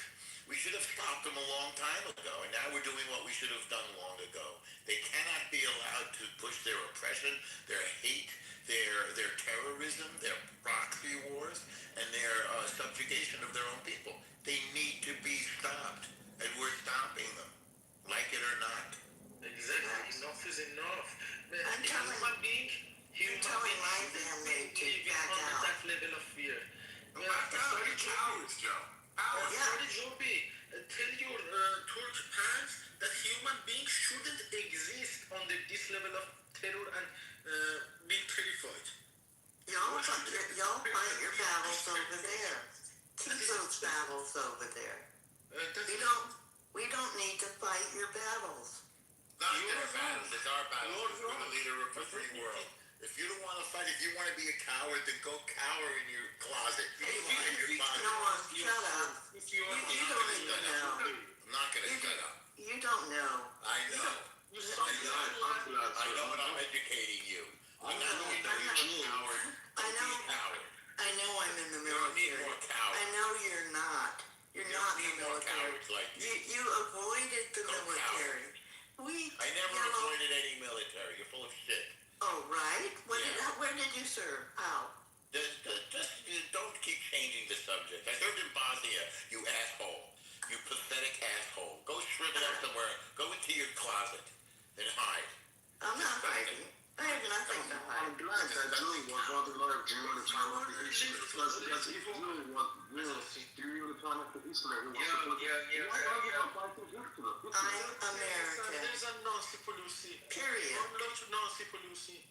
We should have stopped them a long time ago, and now we're doing what we should have done long ago. They cannot be allowed to push their oppression, their hate, their terrorism, their proxy wars, and their subjugation of their own people. They need to be stopped, and we're stopping them, like it or not. Exactly. Enough is enough. I'm telling my family to back out. That level of fear. Sorry, cowards, Joe. Sorry, Joby. Tell your Turkish parents that human beings shouldn't exist under this level of terror and being terrified. Y'all fight your battles over there. Keep those battles over there. We don't need to fight your battles. Not their battles, it's our battles. We're the leader of the free world. If you don't want to fight, if you want to be a coward, then go cower in your closet. Go hide in your closet. Shut up. You don't even know. I'm not going to shut up. You don't know. I know. I know, and I'm educating you. I'm not going to know you're a coward. I know I'm in the You don't need military. more cowards. I know you're not. You're not in need the more military. cowards like me. You avoided the military. I never avoided any military. You're full of shit. Oh, right? Where did you serve? How? Just don't keep changing the subject. I served in Bosnia, you asshole. You pathetic asshole. Go shrivel up somewhere. Go into your closet. Then hide. I'm not hiding. I have nothing to hide. I'm glad that Julie was not the lawyer during the time of the history. Because if Julie was during the time of the history, we I'm American. There's a Nancy Pelosi. Period. Nancy Pelosi.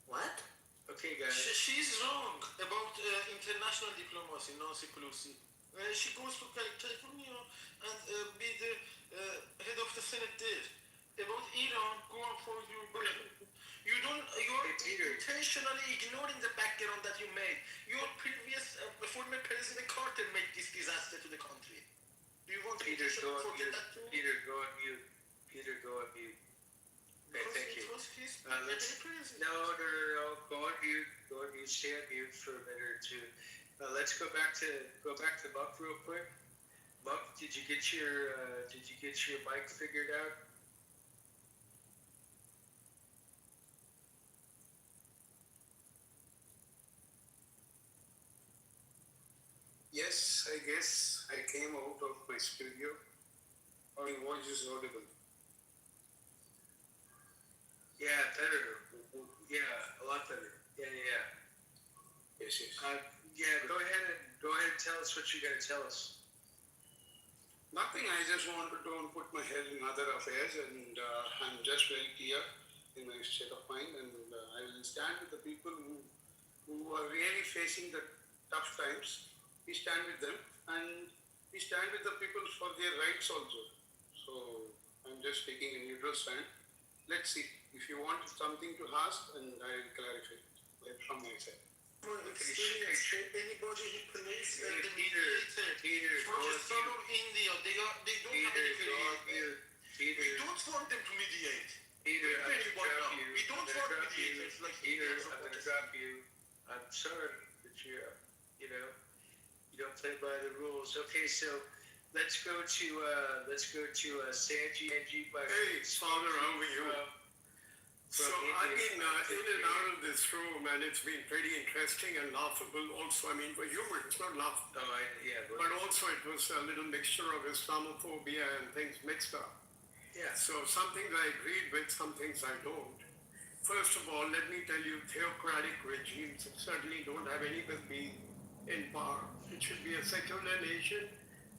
What? Okay, guys. She's wrong about international diplomacy, Nancy Pelosi. She goes to California and be the head of the Senate there. About Iran, go on for your you're intentionally ignoring the background that you made. Your previous former President Carter made this disaster to the country. Do you want Peter, to go on forget mute. that too? Peter, go on mute. Okay, thank you. No. Go on mute. Stay on mute for a minute or two. Let's go back to Muck real quick. Muck, did you get your mic figured out? Yes, I guess I came out of my studio. My voice is audible. Yeah, better. Yeah, a lot better. Yeah. Yes. Go ahead and tell us what you're gonna tell us. Nothing, I just wanted to put my head in other affairs, and I'm just very clear in my state of mind, and I will stand with the people who are really facing the tough times. We stand with them, and we stand with the people for their rights also. So I'm just taking a neutral stand. Let's see. If you want something to ask, and I will clarify it from my side. Anybody who plays Peter, from India, they don't have any mediators. We don't want them to mediate. Peter, I'm gonna drop you. We don't want mediators like Peter, I'm gonna drop you. I'm sorry that you don't play by the rules. Okay, so let's go to Sanji. Hey, Father, how are you? So I've been in and out of this room, and it's been pretty interesting and laughable also. I mean, for humor, it's not laughable. Oh, But also it was a little mixture of Islamophobia and things mixed up. Yeah. So some things I agreed with, some things I don't. First of all, let me tell you, theocratic regimes certainly don't have any business being in power. It should be a secular nation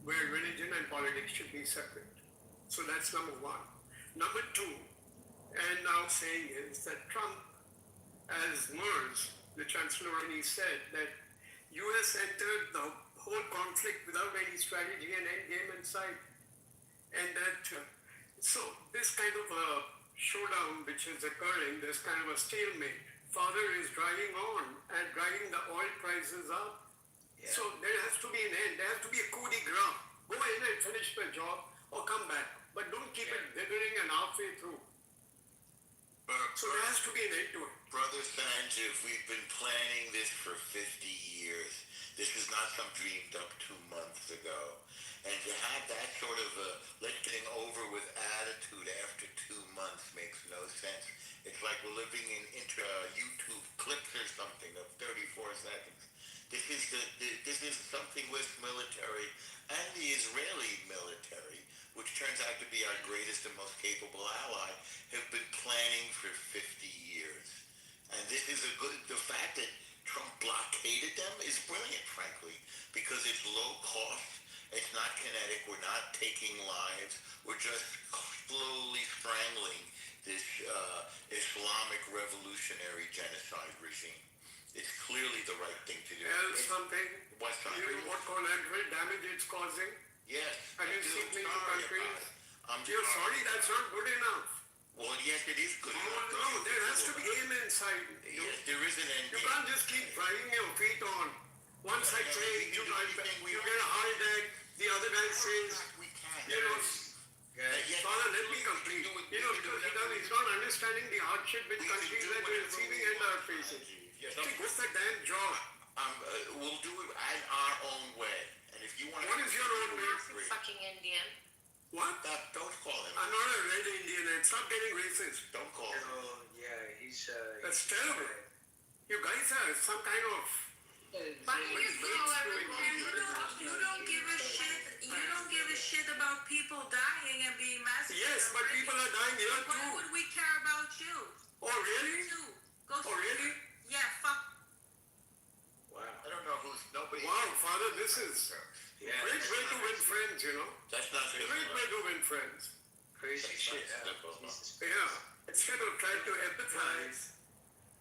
where religion and politics should be separate. So that's number one. Number two, and now saying is that Trump, as MERS, the Chancellor, and he said that US entered the whole conflict without any strategy and end game in sight. And that, so this kind of a showdown which is occurring, this kind of a stalemate, Father is driving on and driving the oil prices up. Yeah. So there has to be an end. There has to be a coup de grace. Go in and finish the job or come back. But don't keep it dithering and halfway through. So there has to be an end to it. Brother Sanjeev, we've been planning this for 50 years. This is not some dreamed up 2 months ago. And to have that sort of a let's getting over with attitude after 2 months makes no sense. It's like we're living in YouTube clips or something of 34 seconds. This is something with military and the Israeli military, which turns out to be our greatest and most capable ally, have been planning for 50 years. And this is the fact that Trump blockaded them is brilliant, frankly, because it's low cost, it's not kinetic, we're not taking lives, we're just slowly strangling this Islamic revolutionary genocide regime. It's clearly the right thing to do. And something, what's you know what collateral damage it's causing? Yes. Have you seen these countries? You're sorry, that's not good enough. Well, yes, it is good enough. No, there has to be aim inside. Yes, there is an end. You can't just keep driving your feet on. One side says you get a heart attack, the other guy says, you know, Father, let me complete. You know, because he's not understanding the hardship which countries like the receiving end are facing. What's the damn job? We'll do it at our own way. And if you want to... What is your own way? Fucking Indian. What? Don't call him. I'm not a red Indian and stop getting racist. Don't call him. Oh, yeah, he's... That's terrible. You guys are some kind of... But you don't give a shit. You don't give a shit about people dying and being massacred. Yes, but people are dying here too. Why would we care about you? Oh, really? Oh, really? Yeah, fuck. Wow. I don't know who's... Nobody... Wow, Father, this is... great way to win friends, you know? That's not good. Great way to win friends. Crazy shit. Yeah. Instead of trying to empathize,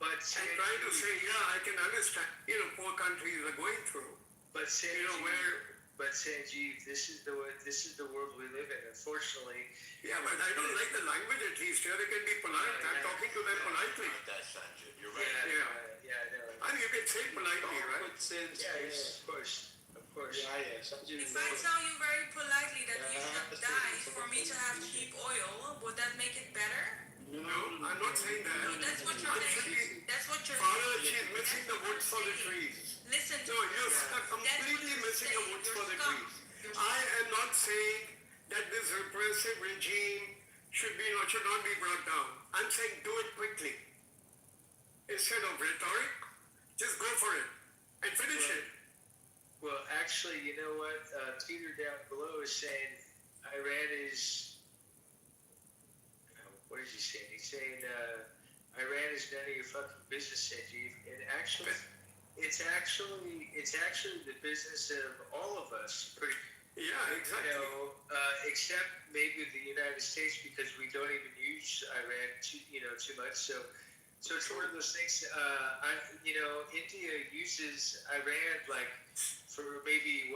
but and trying to say, yeah, I can understand, you know, poor countries are going through. But Sanjeev, you know, where... But Sanjeev, this is the world we live in. Unfortunately. Yeah, but I don't like the language at least. Here they can be polite. I'm talking to them politely. That's Sanjeev. You're right. Yeah, I know. I mean, you can say it politely, right? Yeah, of course. Yeah, Sanjeev. If I tell you very politely that you should die for me to have cheap oil, would that make it better? No, I'm not saying that. No, that's what you're saying. That's what you're Father, saying. she's missing the woods for the trees. Listen to No, you're completely missing the woods for the trees. I am not saying that this repressive regime should not be brought down. I'm saying do it quickly. Instead of rhetoric, just go for it and finish it. Well, actually, you know what? Peter down below is saying Iran is... what is he saying? He's saying Iran is none of your fucking business, Sanjeev. And actually, it's actually the business of all of us. Yeah, exactly. You know, except maybe the United States, because we don't even use Iran too much. So it's one of those things. India uses Iran like for maybe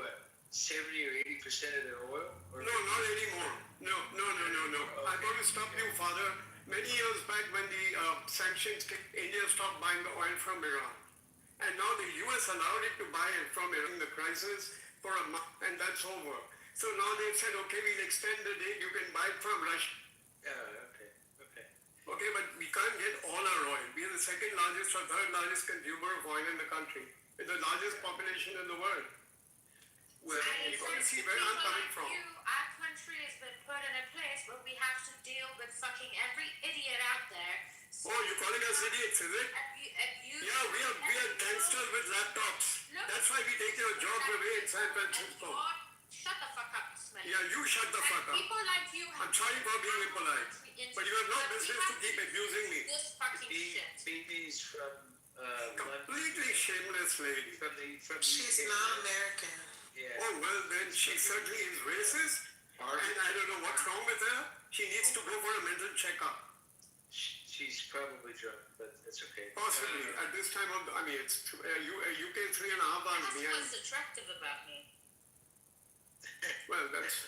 70 or 80% of their oil. No, not anymore. No. Okay. I'm going to stop you, Father. Many years back when the sanctions came, India stopped buying the oil from Iran. And now the US allowed it to buy it from Iran in the crisis for a month, and that's over. So now they've said, okay, we'll extend the date, you can buy it from Russia. Okay, but we can't get all our oil. We are the second largest or third largest consumer of oil in the country, with the largest population in the world. Well, you can see where I'm coming from. Our country has been put in a place where we have to deal with fucking every idiot out there. Oh, you're calling us idiots, is it? Yeah, we are gangsters with laptops. That's why we take your jobs away in San Francisco. Shut the fuck up, Smelly. Yeah, you shut the fuck up. People like you I'm sorry for being impolite, but you have no business to keep abusing me. This fucking shit. BB's from Completely shameless lady. She's not American. Yeah. Oh, well, then she certainly is racist, and I don't know what's wrong with her. She needs to go for a mental checkup. She's probably drunk, but that's okay. Possibly. At this time of, I mean, it's UK 3.5 hours That's behind. what's attractive about me. Well, that's...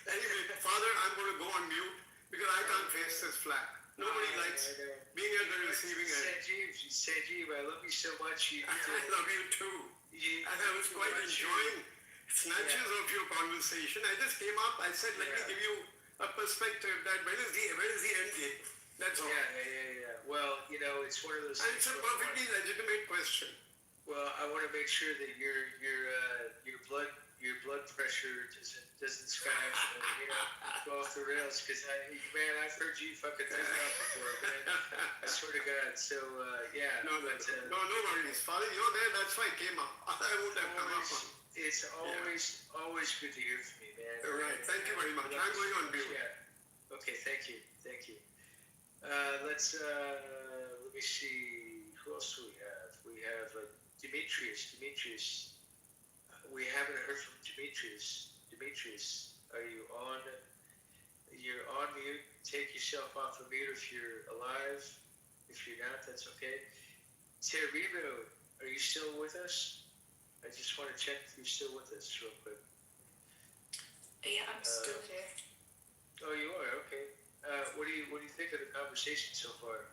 Anyway, Father, I'm going to go on mute because I can't face this flat. Nobody likes being at the receiving end. Sanjeev, I love you so much. I love you too. And I was quite enjoying snatches of your conversation. I just came up, I said, let me give you a perspective that when is the end game? That's all. Yeah. Well, you know, it's one of those and things. it's a perfectly legitimate question. Well, I want to make sure that your blood pressure doesn't go off the rails, because I've heard you fucking take it off before, man. I swear to God. So yeah. No worries, Father. You're there. That's why I came up. I wouldn't have come up. It's always good to hear from you, man. All right. Thank you very much. I'm going on mute. Yeah. Okay. Thank you. Let me see. Who else do we have? We have Demetrius. We haven't heard from Demetrius. Demetrius, are you on? You're on mute. Take yourself off of mute if you're alive. If you're not, that's okay. Terribo, are you still with us? I just want to check if you're still with us real quick. Yeah, I'm still here. Oh, you are? Okay. What do you think of the conversation so far?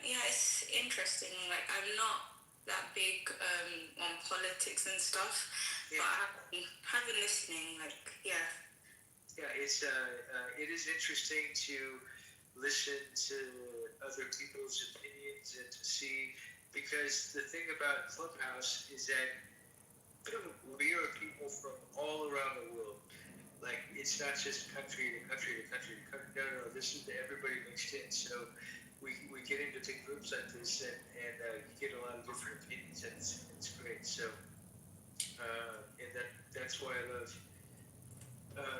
Yeah, it's interesting. Like, I'm not that big on politics and stuff, but I've been listening. Like, yeah. Yeah, it is interesting to listen to other people's opinions and to see, because the thing about Clubhouse is that we are people from all around the world. Like, it's not just country to country to country to country. No. This is everybody mixed in. So we get into big groups like this, and you get a lot of different opinions, and it's great. So, and that's why I love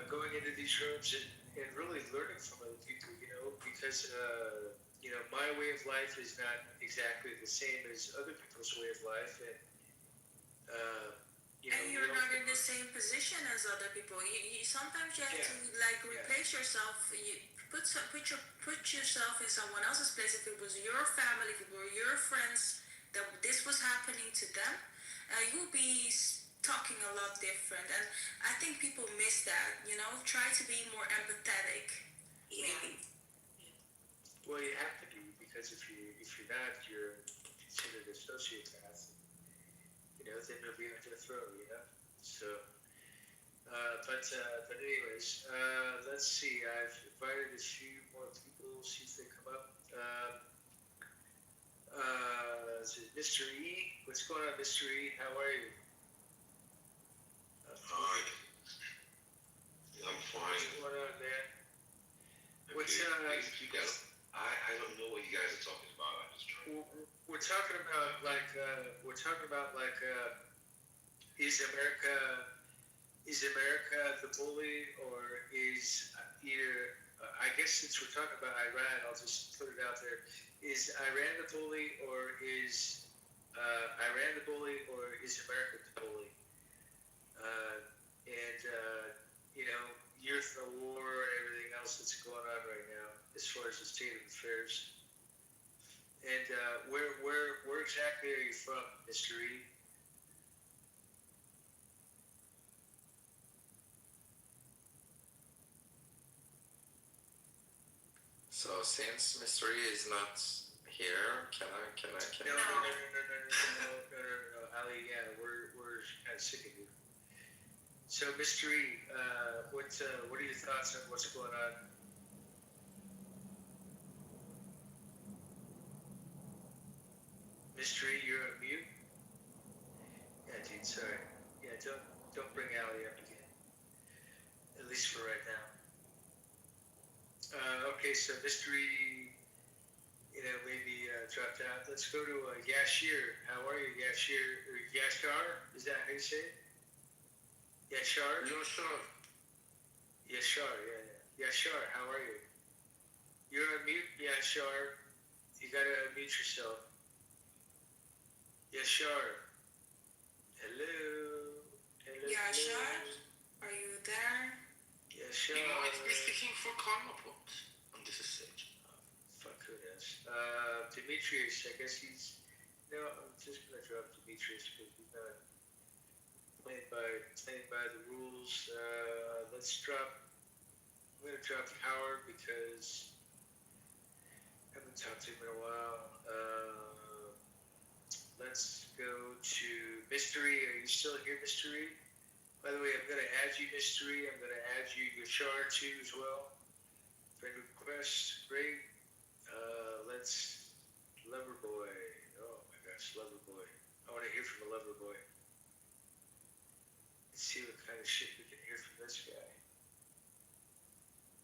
going into these rooms and really learning from other people, because, my way of life is not exactly the same as other people's way of life. And you're not in the same position as other people. You sometimes you have to replace yourself. You put yourself in someone else's place. If it was your family, if it were your friends, that this was happening to them, you'll be talking a lot different. And I think people miss that. Try to be more empathetic. Maybe. Well, you have to be, because if you're not, you're considered a sociopath. Then they'll be on your throat, So, but anyways, let's see. I've invited a few more people. See if they come up. Is it Mr. E? What's going on, Mr. E? How are you? Hi. I'm fine. What's going on, man? You guys, I don't know what you guys are talking about. I'm just trying. We're talking about is America the bully, or is either? I guess since we're talking about Iran, I'll just put it out there: is Iran the bully, or is Iran the bully, or is America the bully? You're from the war and everything else that's going on right now, as far as the state of affairs. And where exactly are you from, Mr. E? So since Mr. E is not here, can I? No, Ali, we're kind of sick of you. So, Mr. E, what are your thoughts on what's going on? Mr. E, you're on mute? Yeah, dude, sorry. least for right now. Okay, so mystery, maybe dropped out. Let's go to Yashir. How are you, Yashir? Or Yashar? Is that how you say it? Yashar? Yashar. Yashar, yeah. Yashar, how are you? You're on mute, Yashar. You gotta unmute yourself. Yashar. Hello. Hello. Yashar, are you there? Yashar. You might be speaking for karma points on this stage. Fuck, who knows? Demetrius, I guess he's. No, I'm just gonna drop Demetrius because he's not playing by the rules. Let's drop. I'm gonna drop Howard because I haven't talked to him in a while. Let's go to Mystery. Are you still here, Mystery? By the way, I'm gonna add you, Mystery. I'm gonna add you Yashar too as well. Friend request, great. Let's Loverboy. Oh my gosh, Loverboy. I want to hear from a Loverboy. Let's see what kind of shit we can hear from this guy.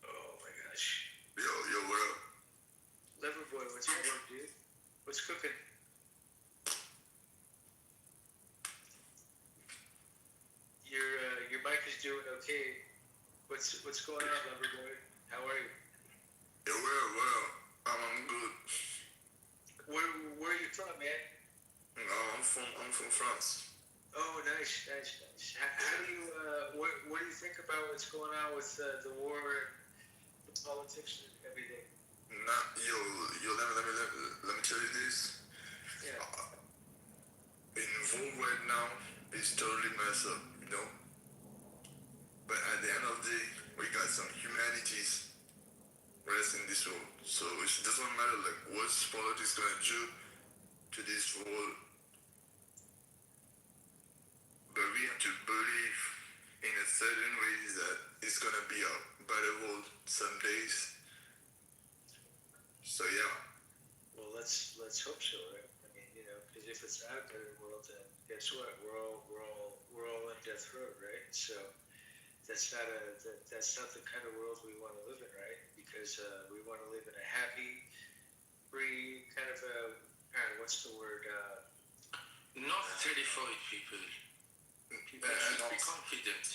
Oh my gosh. Yo, what up? Loverboy, what's your name, dude? What's cooking? Your mic is doing okay. What's going on, Loverboy? How are you? Yo, well, I'm good. Where are you from, man? No, I'm from France. Oh, nice. How do you, what do you think about what's going on with the war and the politics and everything? Yo, let me tell you this. Yeah. In the world right now, it's totally messed up, But at the end of the day, we got some humanities rest in this world. So it doesn't matter like what politics gonna do to this world. But we have to believe in a certain way that it's gonna be a better world some days. So yeah. Well, let's hope so, right? I mean, because if it's not a better world, then guess what? We're all in death row, right? So that's not the kind of world we want to live in, right? Because we want to live in a happy, free kind of a what's the word? Not terrified people. People should be confident.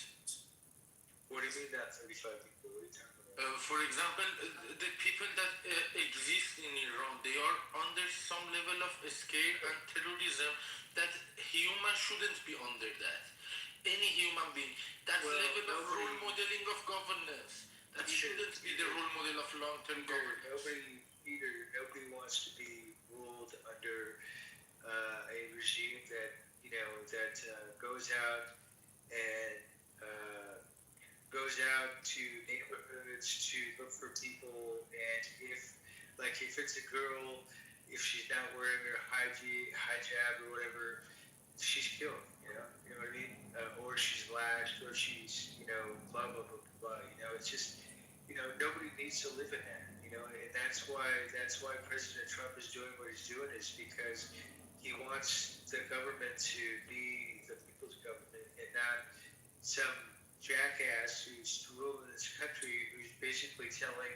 What do you mean that 35 people? What are you talking about? For example, the people that exist in Iran, they are under some level of scare and terrorism that humans shouldn't be under that. Any human being. That's level of role modeling of governance. That shouldn't be the role model of long-term governance. Nobody wants to be ruled under a regime that goes out and goes out to neighborhoods to look for people, and if it's a girl, if she's not wearing her hijab or whatever, she's killed. You know what I mean? Or she's lashed, or she's blah blah blah blah. It's just nobody needs to live in that. And that's why President Trump is doing what he's doing, is because he wants the government to be the people's government and not some jackass who's ruling this country, who's basically telling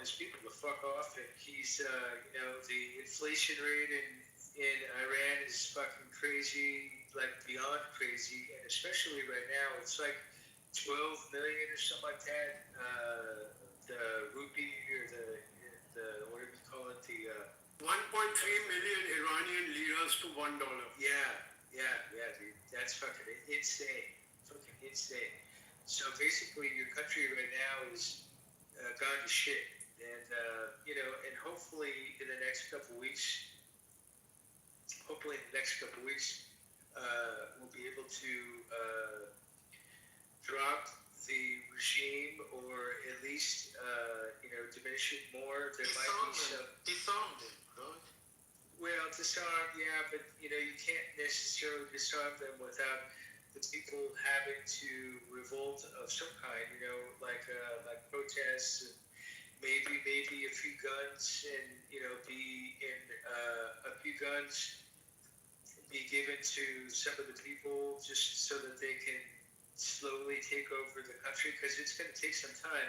his people to fuck off. And he's the inflation rate in Iran is fucking crazy, like beyond crazy, and especially right now it's like 12 million or something like that. The rupee or the what do we call it? The 1.3 million Iranian liras to $1. Yeah, dude. That's fucking insane. Fucking insane. So basically, your country right now is gone to shit. And, and hopefully in the next couple weeks, we'll be able to drop the regime, or at least, diminish it more. There might be some... Disarm them, right? Well, disarm, yeah, but you can't necessarily disarm them without the people having to revolt of some kind. Like protests, and maybe a few guns, and a few guns be given to some of the people just so that they can slowly take over the country because it's going to take some time.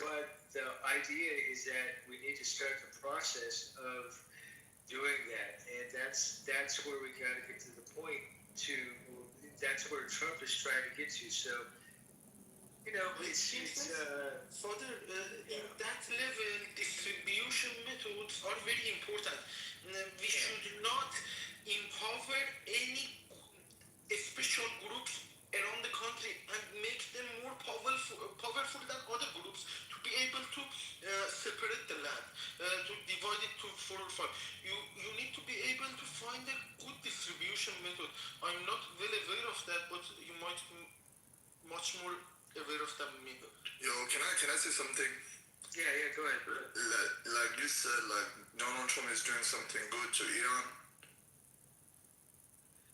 But the idea is that we need to start the process of doing that, and that's where we got to get to the point to. That's where Trump is trying to get to. So, it's Father, in that level, distribution methods are very important. We should not empower any special groups around the country and make them more powerful than other groups to be able to separate the land, to divide it to 4 or 5. You need to be able to find a good distribution method. I'm not well aware of that, but you might be much more aware of than me. Yo, can I say something? Yeah, go ahead. Like you said, like Donald Trump is doing something good to Iran.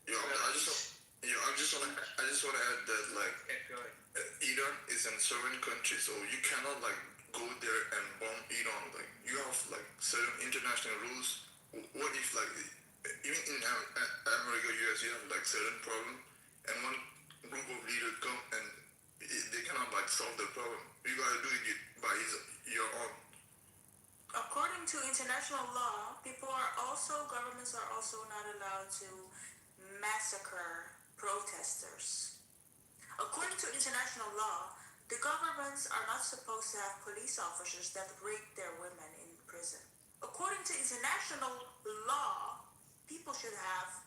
I just want to add that like Iran is a sovereign country, so you cannot like go there and bomb Iran. Like you have like certain international rules. What if like even in America, US, you have like certain problem, and one group of leaders come and they cannot like solve the problem. You gotta do it by your own. According to international law, governments are also not allowed to massacre protesters. According to international law, the governments are not supposed to have police officers that rape their women in prison. According to international law, people should have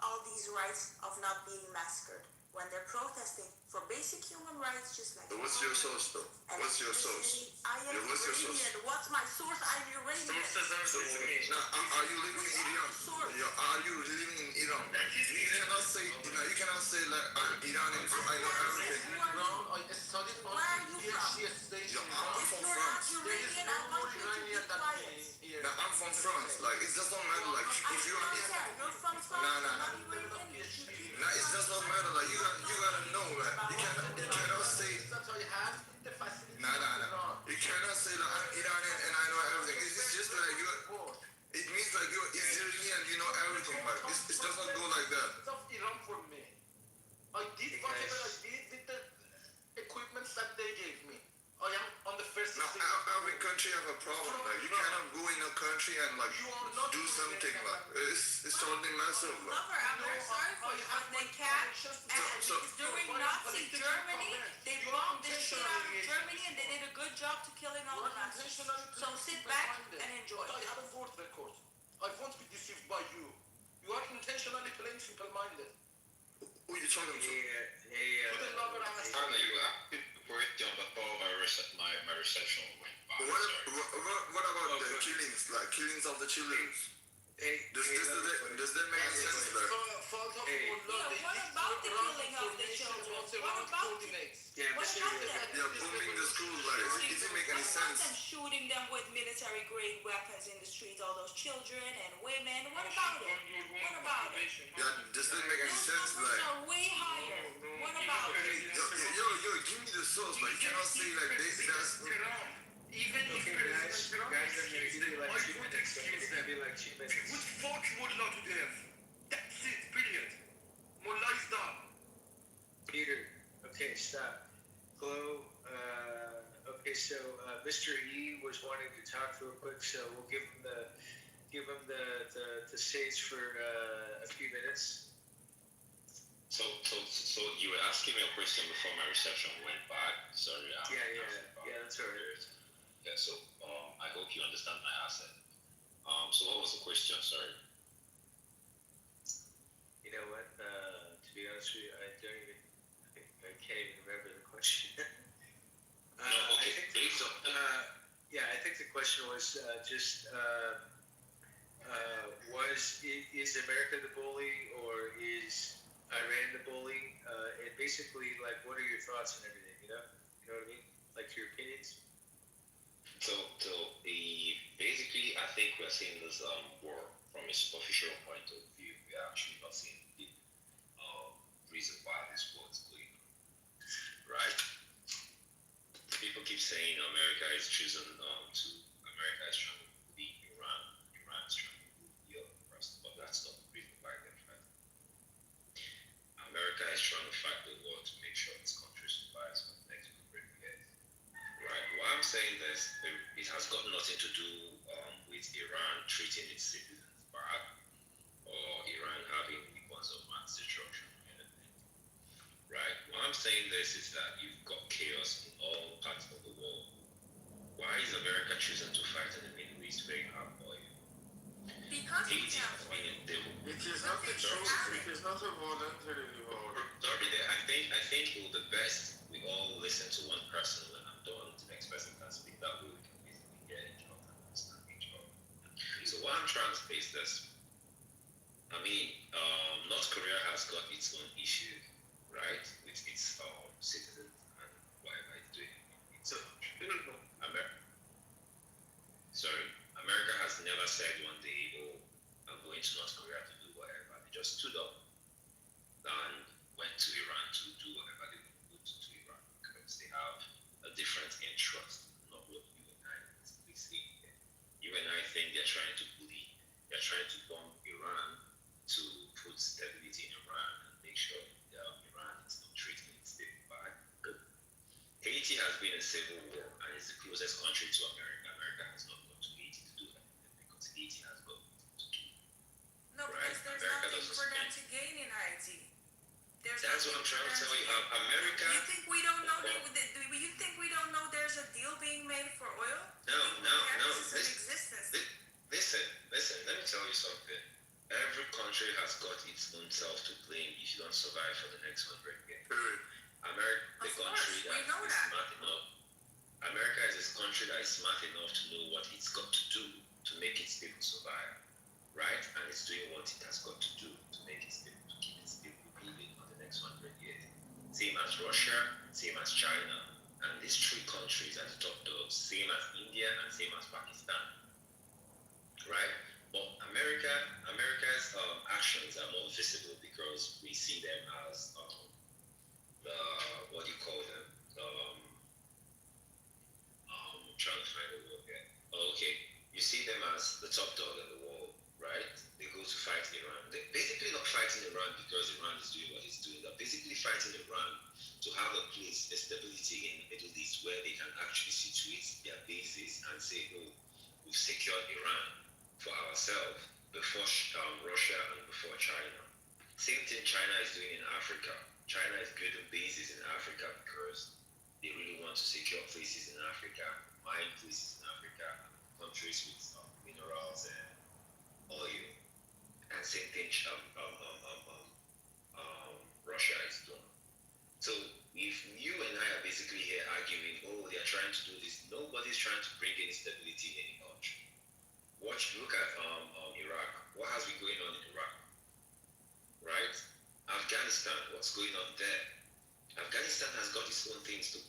all these rights of not being massacred when they're protesting for basic human rights, just like. What's your source, though? What's your source? I am Iranian. What's my source? I'm Iranian. Are you living in Iran? Are you living in Iran? You cannot say like I'm Iranian, so I know everything. I studied on PhD station. I'm from France. I'm from France. Like it does not matter. Like if you are. You're from France. No, it does not matter. Like you gotta know that you cannot say. You cannot say like I'm Iranian and I know everything. It's just like you. It means like you're Israeli and you know everything. Like it doesn't go like that. Iran for me. I did whatever I did with the equipment that they gave me. I am on the first. Now every country have a problem. Like you cannot go in a country and like do something like it's totally messed up. Like. I'm very sorry for you, but they can't. During Nazi Germany, they bombed the shit out of Germany and they did a good job to killing all the Nazis. So sit back and enjoy. I have a word record. I won't be deceived by you. You are intentionally playing simple-minded. Who are you talking to? My reception went by. What about the killings? Like killings of the children? Does that make sense? Like? What about the killing of the children? What about it? Bombing the schools. Like, does it make any sense? Them shooting them with military-grade weapons in the streets, all those children and women. What about it? What about it? Yeah, does that make any sense? Like, are way higher. What about it? Yo, give me the source. Like, you cannot say like this. Even if guys are going to be like 2 minutes. It's going to be like 2 minutes. We would fuck Mullah to death. That's it, period. Mullah is done. Peter, okay, stop. Hello. Okay, so Mr. E was wanting to talk real quick, so we'll give him the stage for a few minutes. So you were asking me a question before my reception went bad. Sorry. Yeah, that's all right. Yeah, so I hope you understand my accent. So what was the question? Sorry. You know what? To be honest with you, I can't even remember the question. I think the question was is America the bully or is Iran the bully? And basically, like, what are your thoughts and everything? You know what I mean? Like your opinions. So basically, I think we're seeing this war from a superficial point of view. We are actually not seeing the reason why this war is going on, right? People keep saying America is trying to beat Iran. Iran is trying to beat the other person, but that's not the reason why they're fighting. America is trying to fight the war to make sure it's saying this, it has got nothing to do with Iran treating its citizens bad or Iran having weapons of mass destruction. Right? Why I'm saying this is that you've got chaos in all parts of the world. Why is America choosing to fight in the Middle East where you have oil? Because Haiti has been in the It is not a choice. It is not a voluntary revolt. Sorry, I think it will be best we all listen to one person when I'm done. The next person can speak. That way we can basically get each other and understand each other. So what I'm trying to say is this. I mean, North Korea has got its own issue, right, with its citizens and whatever it's doing. So, America has never said one day, oh, I'm going to North Korea to do whatever. They just stood up and went to Iran to do whatever they would to Iran because they have a different interest, not what you and I see. You and I think they're trying to bully, they're trying to bomb Iran to put stability in Iran and make sure Iran is not treating its people bad. Haiti has been in civil war and is the closest country to America. America has not gone to Haiti to do that because Haiti has got to do. No, because there's nothing for them to gain in Haiti. That's what I'm trying to tell you. America. You think we don't know? You think we don't know there's a deal being made for oil? No. Existence. Listen. Let me tell you something. Every country has got its own self to blame if you don't survive for the next 100 years. America, the country that is smart enough. America is a country that is smart enough to know what it's got to do to make its people survive, right? And it's doing what it has got to do to make its people, to keep its people living for the next 100 years. Same as Russia, same as China, and these three countries at the top dogs, same as India and same as Pakistan, right? But America's actions are more visible because we see them as the what do you call them? I'm trying to find a word here. Oh, okay, you see them as the top dog in the world, right? They go to fight Iran. They're basically not fighting Iran because Iran is doing what it's doing. They're basically fighting Iran to have a place, a stability in the Middle East where they can actually situate their bases and say, oh, we've secured Iran for ourselves before Russia and before China. Same thing China is doing in Africa. China is building bases in Africa because they really want to secure places in Africa, mine places in Africa, countries with minerals and oil. And same thing Russia is doing. So if you and I are basically here arguing, oh, they are trying to do this, nobody's trying to bring any stability in any country. Look at Iraq. What has been going on in Iraq? Right? Afghanistan, what's going on there? Afghanistan has got its own things to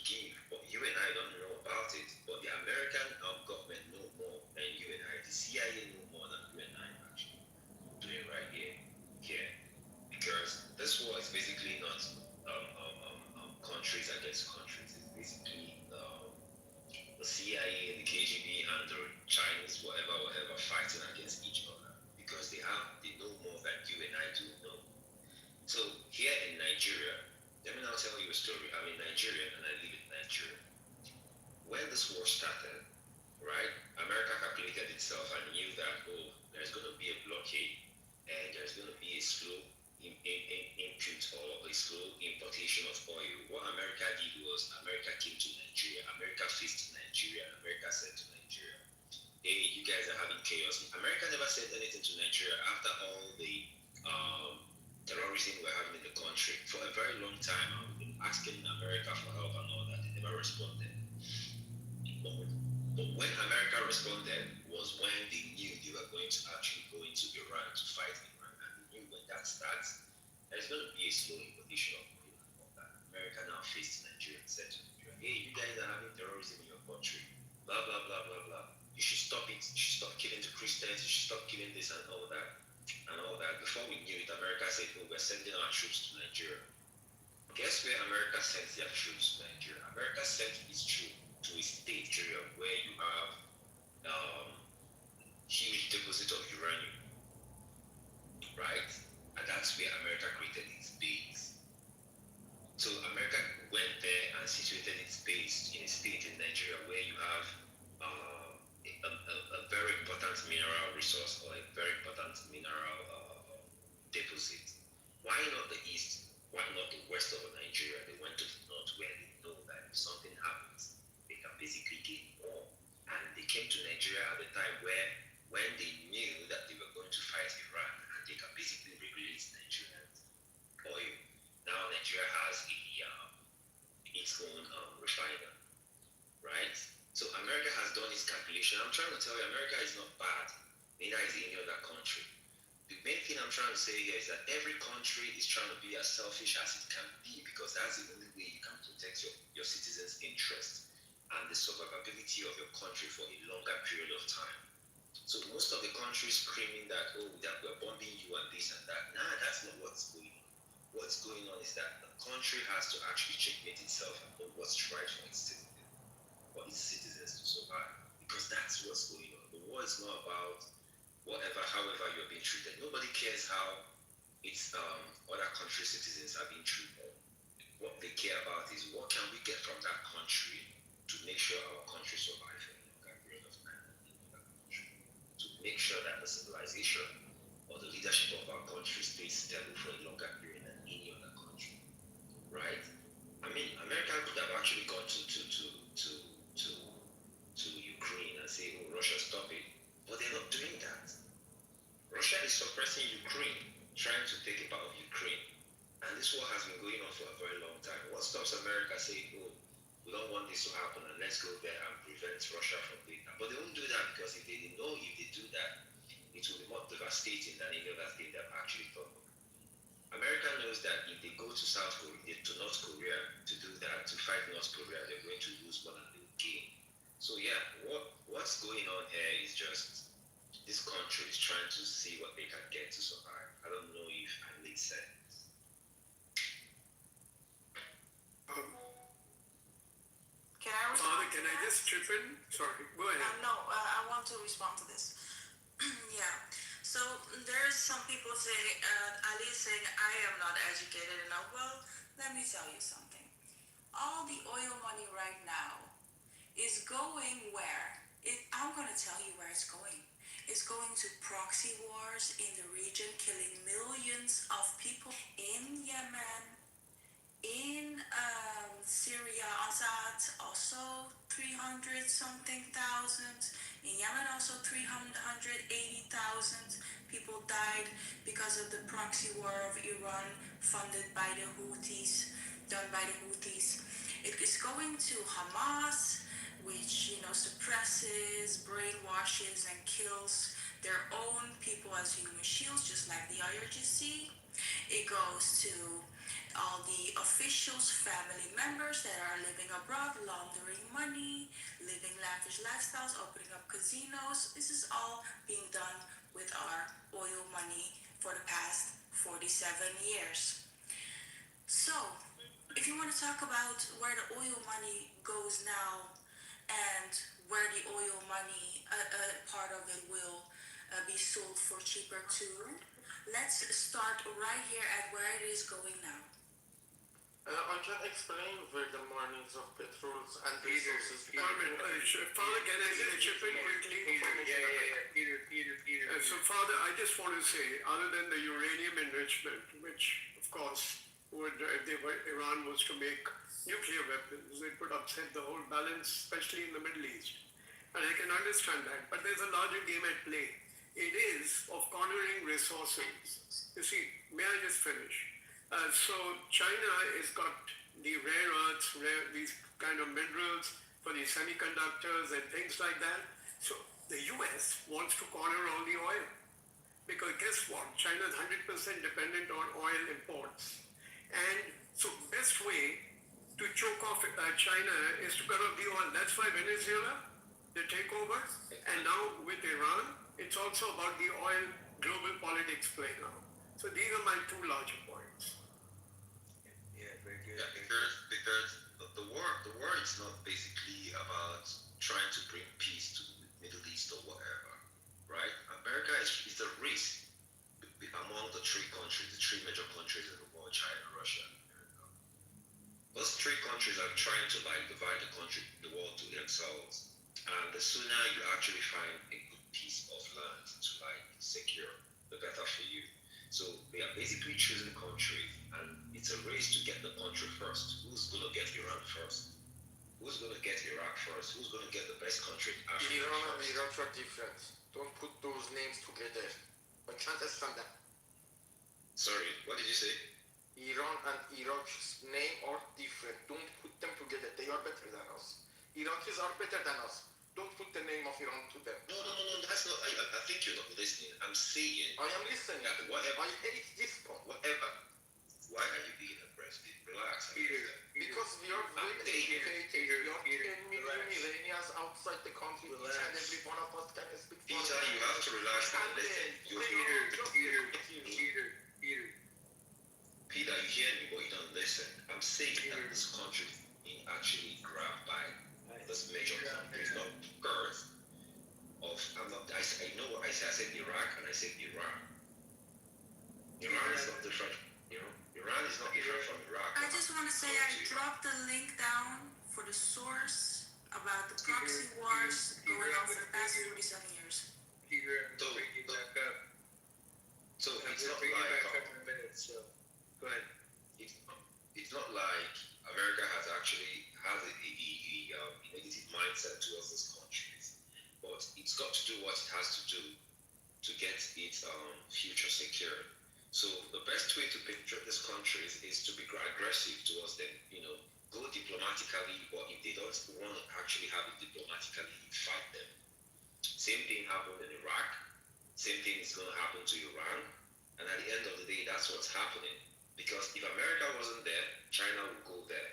give, but you and I don't know about it. But the American government know more than you and I. The CIA know more than you and I actually doing right here. Because this war is basically not countries against countries. It's basically the CIA, the KGB, and the Chinese, whatever, fighting against each other because they know more than you and I do know. So here in Nigeria, let me now tell you a story. I'm in Nigeria and I live in Nigeria. When this war started, right, America calculated itself and knew that, oh, there's going to be a blockade and there's going to be a slow input or a slow importation of oil. What America did was America came to Nigeria, America faced Nigeria, and America said to Nigeria, hey, you guys are having chaos. America never said anything to Nigeria after all the terrorism we're having in the country. For a very long time, I've been asking America for help and all that. They never responded. But when America responded was when they knew they were going to actually go into Iran to fight Iran. And they knew when that starts, there's going to be a slow importation of oil and all that. America now faced Nigeria and said to Nigeria, hey, you guys are having terrorism in your country. Blah, blah, blah, blah, blah. You should stop it. You should stop killing the Christians. You should stop killing this and all that. Before we knew it, America said, oh, we're sending our troops to Nigeria. Guess where America sent their troops to Nigeria? America sent its troops to a state, Nigeria, where you have huge deposit of uranium, right? And that's where America created its base. So America went there and situated its base based in a state in Nigeria where you have a very important mineral resource or a very important mineral deposit. Why not the east? Why not the west of Nigeria? They went to the north where they know that if something happens, they can basically gain more. And they came to Nigeria at the time where, when they knew that they were going to fight Iran, and they can basically regulate Nigerian oil. Now Nigeria has its own refiner, right? So America has done its calculation. I'm trying to tell you, America is not bad. Neither is any other country. The main thing I'm trying to say here is that every country is trying to be as selfish as it can be, because that's the only way you can protect your citizens' interests and the survivability of your country for a longer period of time. So most of the countries screaming that, oh, that we're bombing you and this and that. Nah, that's not what's going on. What's going on is that the country has to actually checkmate itself and know what's right for its citizens to survive. Because that's what's going on. The war is not about however you're being treated. Nobody cares how its other country citizens are being treated. What they care about is what can we get from that country to make sure our country survives for a longer period of time than any other country. To make sure that the civilization or the leadership of our country stays stable for a longer period than any other country. Right? I mean, America could have actually gone to Ukraine and say, oh, Russia, stop it. But they're not doing that. Russia is suppressing Ukraine, trying to take a part of Ukraine. And this war has been going on for a very long time. What stops America saying, oh, we don't want this to happen and let's go there and prevent Russia from doing that? But they won't do that, because if they know if they do that, it will be more devastating than any other thing they've actually thought of. America knows that if they go to North Korea to do that, to fight North Korea, they're going to lose more than they will gain. So yeah, what's going on here is just this country is trying to see what they can get to survive. I don't know if I made sense. Can I respond? Father, can I just chip in? Sorry, go ahead. No, I want to respond to this. Yeah. So there's some people saying, Ali is saying, I am not educated enough. Well, let me tell you something. All the oil money right now is going where? I'm going to tell you where it's going. It's going to proxy wars in the region, killing millions of people in Yemen, in Syria, Assad, also 300 something thousand. In Yemen, also 380,000 people died because of the proxy war of Iran, funded by the Houthis, done by the Houthis. It is going to Hamas, which suppresses, brainwashes, and kills their own people as human shields, just like the IRGC. It goes to all the officials, family members that are living abroad, laundering money, living lavish lifestyles, opening up casinos. This is all being done with our oil money for the past 47 years. So, if you want to talk about where the oil money goes now and where the oil money, part of it will be sold for cheaper too, let's start right here at where it is going now. I can explain where the mines of petrols and resources. Father, can I chip in quickly? Peter. So, Father, I just want to say, other than the uranium enrichment, which, of course, would, Iran was to make nuclear weapons, it would upset the whole balance, especially in the Middle East. And I can understand that. But there's a larger game at play. It is of cornering resources. You see, may I just finish? So China has got the rare earths, these kind of minerals for the semiconductors and things like that. So the US wants to corner all the oil. Because guess what? China is 100% dependent on oil imports. And so best way to choke off China is to cut off the oil. That's why Venezuela, the takeover. And now with Iran, it's also about the oil global politics playing out. So these are my two larger points. Yeah, because the war is not basically about trying to bring peace to the Middle East or whatever, right? America is a race among the three major countries in the world: China, Russia, and America. Those three countries countries are trying to like divide the world to themselves. And the sooner you actually find a good piece of land to like secure, the better for you. So they are basically choosing countries, and it's a race to get the country first. Who's gonna get Iran first? Who's gonna get Iraq first? Who's gonna get the best country in Africa Iran and first? Iraq are different. Don't put those names together. I can't understand that. Sorry, what did you say? Iran and Iraq's name are different. Don't put them together. They are better than us. Iraqis are better than us. Don't put the name of Iran to them. No, that's not. I think you're not listening. I'm saying. I am listening. That whatever. I hate this point. Whatever. Why are you being aggressive? Relax. Because we are very educated. We are millennials outside the country. Each and every one of us can speak. Peter, you have to relax and listen. Peter, you hear me, but you don't listen. I'm saying that this country is being actually grabbed by this major country, not birth of. I know what I said. I said Iraq and I said Iran. Iran is not different. Iran is not different from Iraq. I just want to say I dropped the link down for the source about the proxy wars going on for the past 47 years. So it's not like. Go ahead. It's not like America has actually had a negative mindset towards these countries, but it's got to do what it has to do to get its future secure. So the best way to picture these countries is to be aggressive towards them. Go diplomatically, or if they don't want to actually have it diplomatically, fight them. Same thing happened in Iraq. Same thing is going to happen to Iran. And at the end of the day, that's what's happening. Because if America wasn't there, China would go there.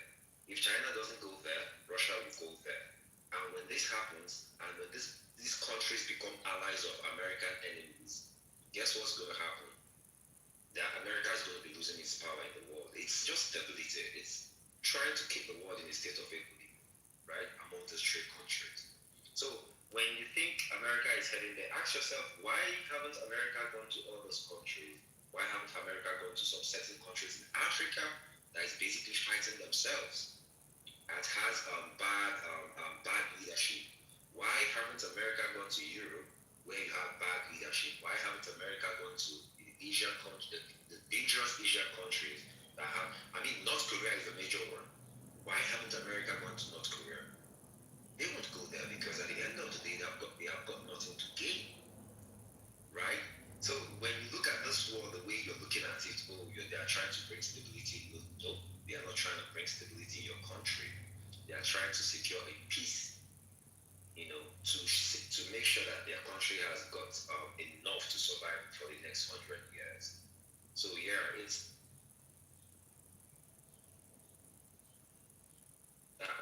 If China doesn't go there, Russia will go there. And when this happens, and when these countries become allies of American enemies, guess what's going to happen? That America is going to be losing its power in the world. It's just stability. It's trying to keep the world in a state of equity, right, among these three countries. So when you think America is heading there, ask yourself, why haven't America gone to all those countries? Why haven't America gone to some certain countries in Africa that is basically fighting themselves and has bad leadership? Why haven't America gone to Europe where you have bad leadership? Why haven't America gone to the Asian countries, the dangerous Asian countries that have? North Korea is a major one. Why haven't America gone to North Korea? They won't go there because at the end of the day, they have got nothing to gain, right? So when you look at this war, the way you're looking at it, they are trying to bring stability. No, they are not trying to bring stability in your country. They are trying to secure a peace, to make sure that their country has got enough to survive for the next 100 years. So yeah,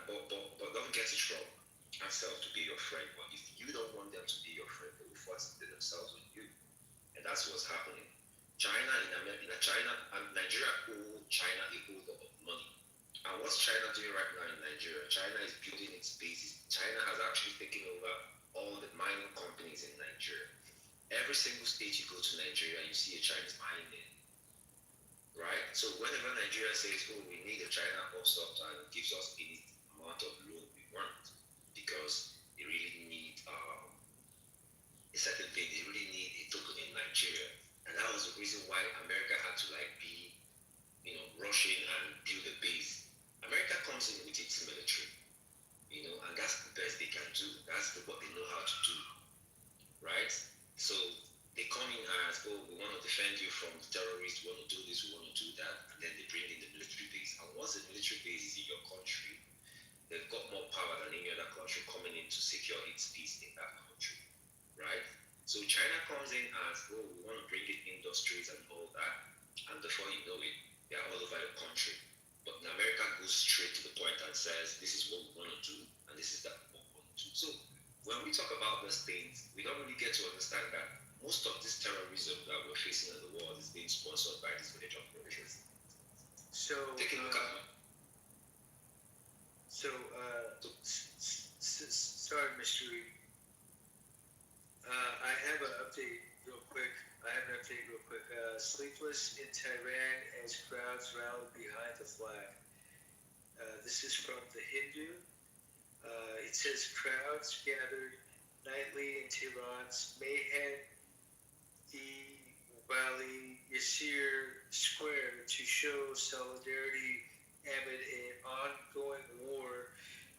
but don't get it wrong. Ask them to be your friend, but if you don't want them to be your friend, they will force themselves on you. And that's what's happening. China and Nigeria owe China a whole lot of money. And what's China doing right now in Nigeria? China is building its bases. China has actually taken over all the mining companies in Nigeria. Every single state you go to Nigeria, you see a Chinese mining there. Right? So whenever Nigeria says, we need a China pops up and gives us any amount of loan we want, because they really need a certain thing, they really need a token in Nigeria. And that was the reason why America had to be, rushing and build a base. America comes in with its military, and that's the best they can do. That's what they know how to do, right? So they come in as, we want to defend you from terrorists, we want to do this, we want to do that, and then they bring in the military base. And once the military base is in your country, they've got more power than any other country coming in to secure its peace in that country, right? So China comes in as, we want to bring in industries and all that, and before you know it, they are all over the country. But America goes straight to the point and says, this is what we want to do, and this is what we want to do. So when we talk about these things, we don't really get to understand that most of this terrorism that we're facing in the world is being sponsored by these village operations. So take a look at them. Sorry, Mr. Reed. I have an update real quick. Sleepless in Tehran as crowds rallied behind the flag. This is from the Hindu. It says crowds gathered nightly in Tehran's Mayhem Valley Yasir Square to show solidarity amid an ongoing war,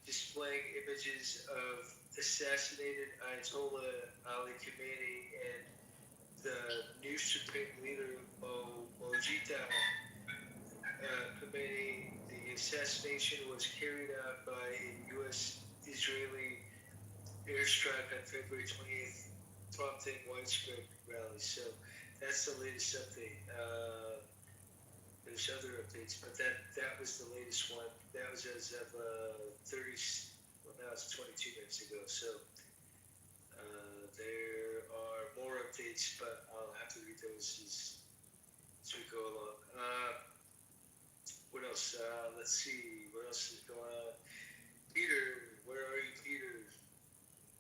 displaying images of assassinated Ayatollah Ali Khamenei and the new supreme leader Mojita Khamenei. The assassination was carried out by a U.S.-Israeli airstrike on February 28th, prompting widespread rallies. So that's the latest update. There's other updates, but that was the latest one. That was as of 30. Well, now it's 22 minutes ago. So there are more updates, but I'll have to read those as we go along. What else? Let's see. What else is going on? Peter, where are you, Peter?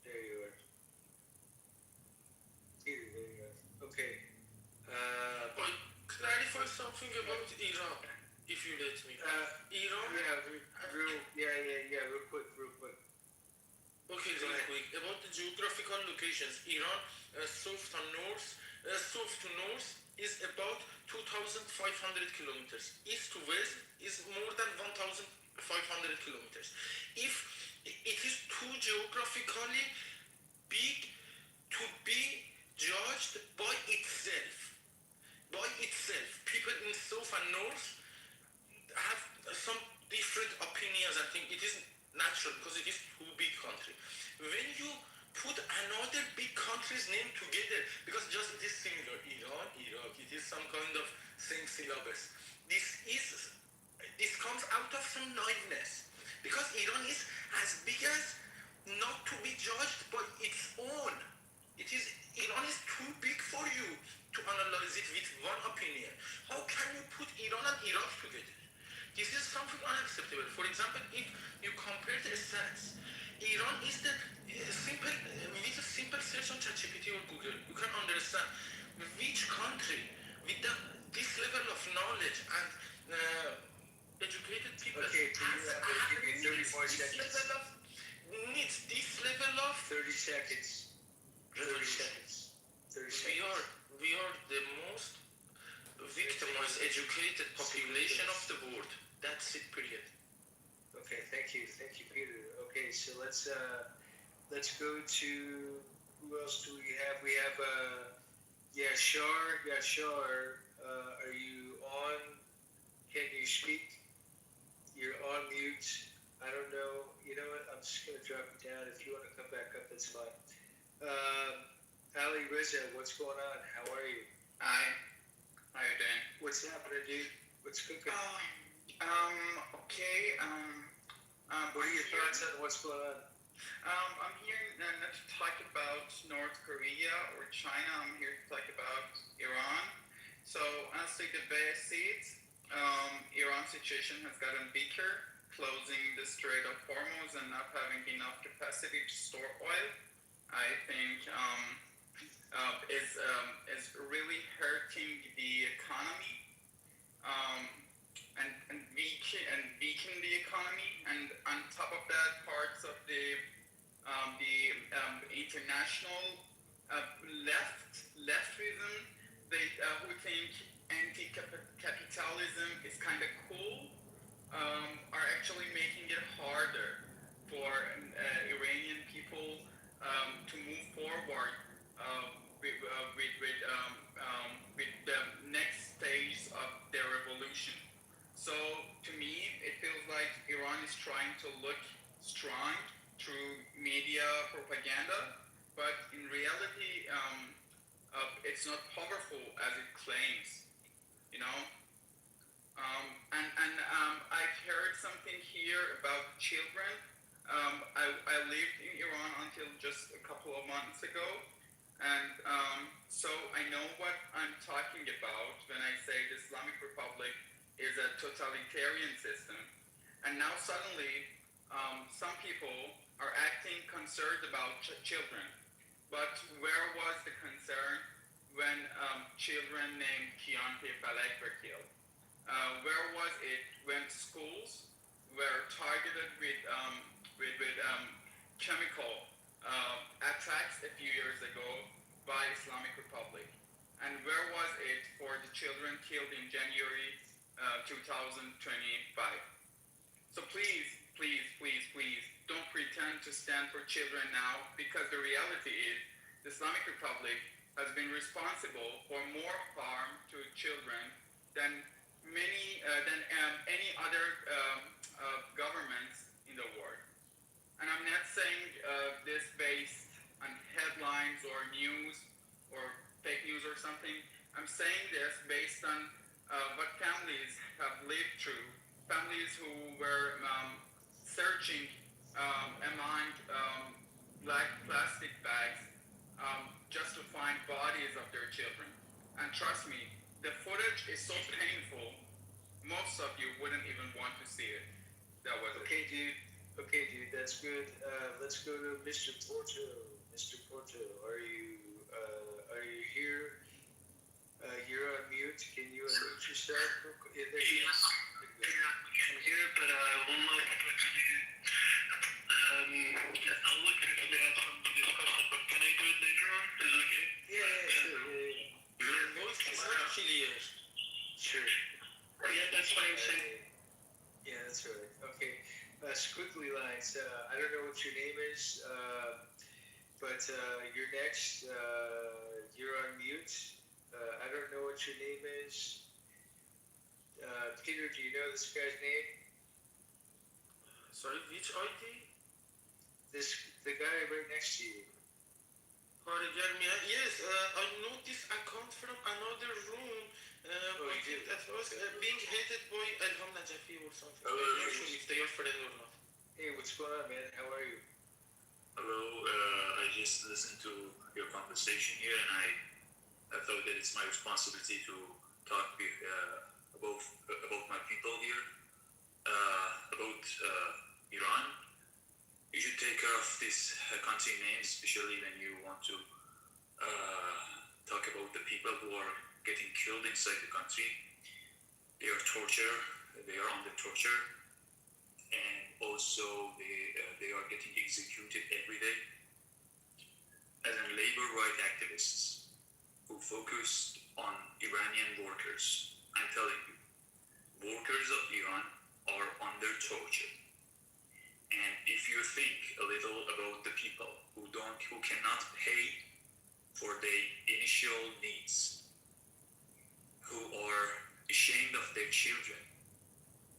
There you are. Peter, there you are. Okay. Clarify something about Iran, if you let me. Iran. Real quick. Okay, real quick. About the geographical locations, Iran, south to north is about 2,500 kilometers. East to west is more than 1,500 kilometers. If it is too geographically big to be judged by itself, people in south and north have some different opinions. I think it is natural because it is two big country. When you put another big country's name together, because just it is similar, Iran, Iraq, it is some kind of same syllabus. This comes out of some naiveness, because Iran is as big as not to be judged by its own. Iran is too big for you to analyze it with one opinion. How can you put Iran and Iraq together? This is something unacceptable. For example, if you compare the stats, Iran is the with a simple search on ChatGPT or Google, you can understand which country with this level of knowledge and educated people give me 30 more seconds. Needs this level of 30 seconds. 30 seconds. We are the most victimized, educated population of the world. That's it, period. Okay, thank you, Peter. Okay, so let's go to, who else do we have? We have Yashar. Are you on? Can you speak? You're on mute. I don't know. You know what? I'm just gonna drop you down. If you want to come back up, that's fine. Ali Reza, what's going on? How are you? Hi. How you doing? What's happening, dude? What's cooking? Okay. What are your thoughts on what's going on? I'm here not to talk about North Korea or China. I'm here to talk about Iran. So, as the debate sees, Iran's situation has gotten weaker, closing the Strait of Hormuz and not having enough capacity to store oil. I think is really hurting the economy and weaken the economy. And on top of that, parts of the international leftism, who think anti-capitalism is kind of cool, are actually making it harder for Iranian people to move forward with the next stage of their revolution. So to me, it feels like Iran is trying to look strong through media propaganda, but in reality, it's not powerful as it claims. You know. I've heard something here about children. I lived in Iran until just a couple of months ago, and so I know what I'm talking about when I say the Islamic Republic is a totalitarian system. And now suddenly, some people are acting concerned about children. But where was the concern when children named Kian Falek were killed? Where was it when schools were targeted with chemical attacks a few years ago by Islamic Republic. And where was it for the children killed in January 2025? So please, please, please, please, don't pretend to stand for children now, because the reality is the Islamic Republic has been responsible for more harm to children than any other governments in the world. And I'm not saying this based on headlines or news or fake news or something. I'm saying this based on what families have lived through. Families who were searching among black plastic bags just to find bodies of their children. And trust me, the footage is so painful, most of you wouldn't even want to see it. That was okay, dude. Okay, dude, that's good. Let's go to Mr. Porto. Mr. Porto, are you here? You're on mute. Can you unmute yourself? There he is. I'm here, but I would like to I'll look to have some discussion, but can I do it later on? Is it okay? Yeah, sure. Your voice is not clear. Sure. Yeah, that's what I'm saying. Yeah, that's right. Okay. Squiggly lines. I don't know what your name is, but you're next. You're on mute. I don't know what your name is. Peter, do you know this guy's name? Sorry, which ID? The guy right next to you. Yes, I noticed I come from another room. I think that was being headed by Elham Najafi or something. I'm not sure if they are friends or not. Hey, what's going on, man? How are you? Hello, I just listened to your conversation here, and I thought that it's my responsibility to talk about my people here, about Iran. You should take care of this country name, especially when you want to talk about the people who are getting killed inside the country. They are under torture, and also they are getting executed every day. As a labor rights activists who focused on Iranian workers, I'm telling you, workers of Iran are under torture. And if you think a little about the people who cannot pay for their initial needs, who are ashamed of their children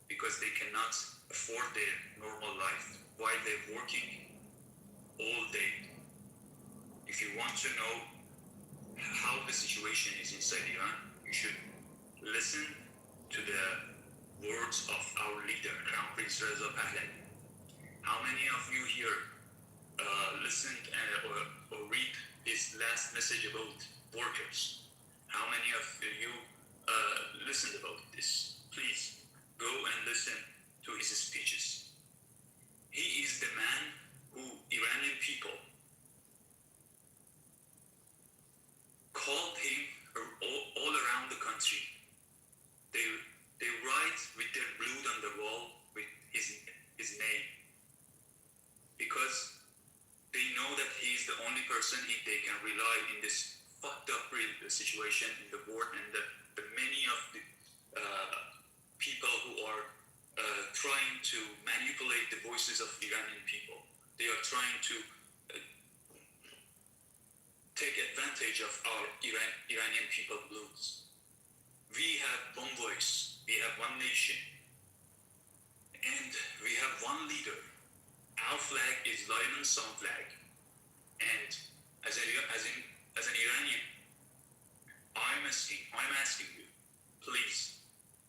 because they cannot afford their normal life while they're working all day. If you want to know how the situation is inside Iran, you should listen to the words of our leader, Crown Prince Reza Pahlavi. How many of you here listened or read his last message about workers? How many of you listened about this? Please go and listen to his speeches. He is the man who Iranian people called him all around the country. They write with their blood on the wall with his name, because they know that he is the only person they can rely in this fucked up situation in the world, and the many of the people who are trying to manipulate the voices of Iranian people. They are trying to take advantage of our Iranian people blues. We have one voice, we have one nation, and we have one leader. Our flag is lion and sun flag. And as an Iranian, I'm asking you, please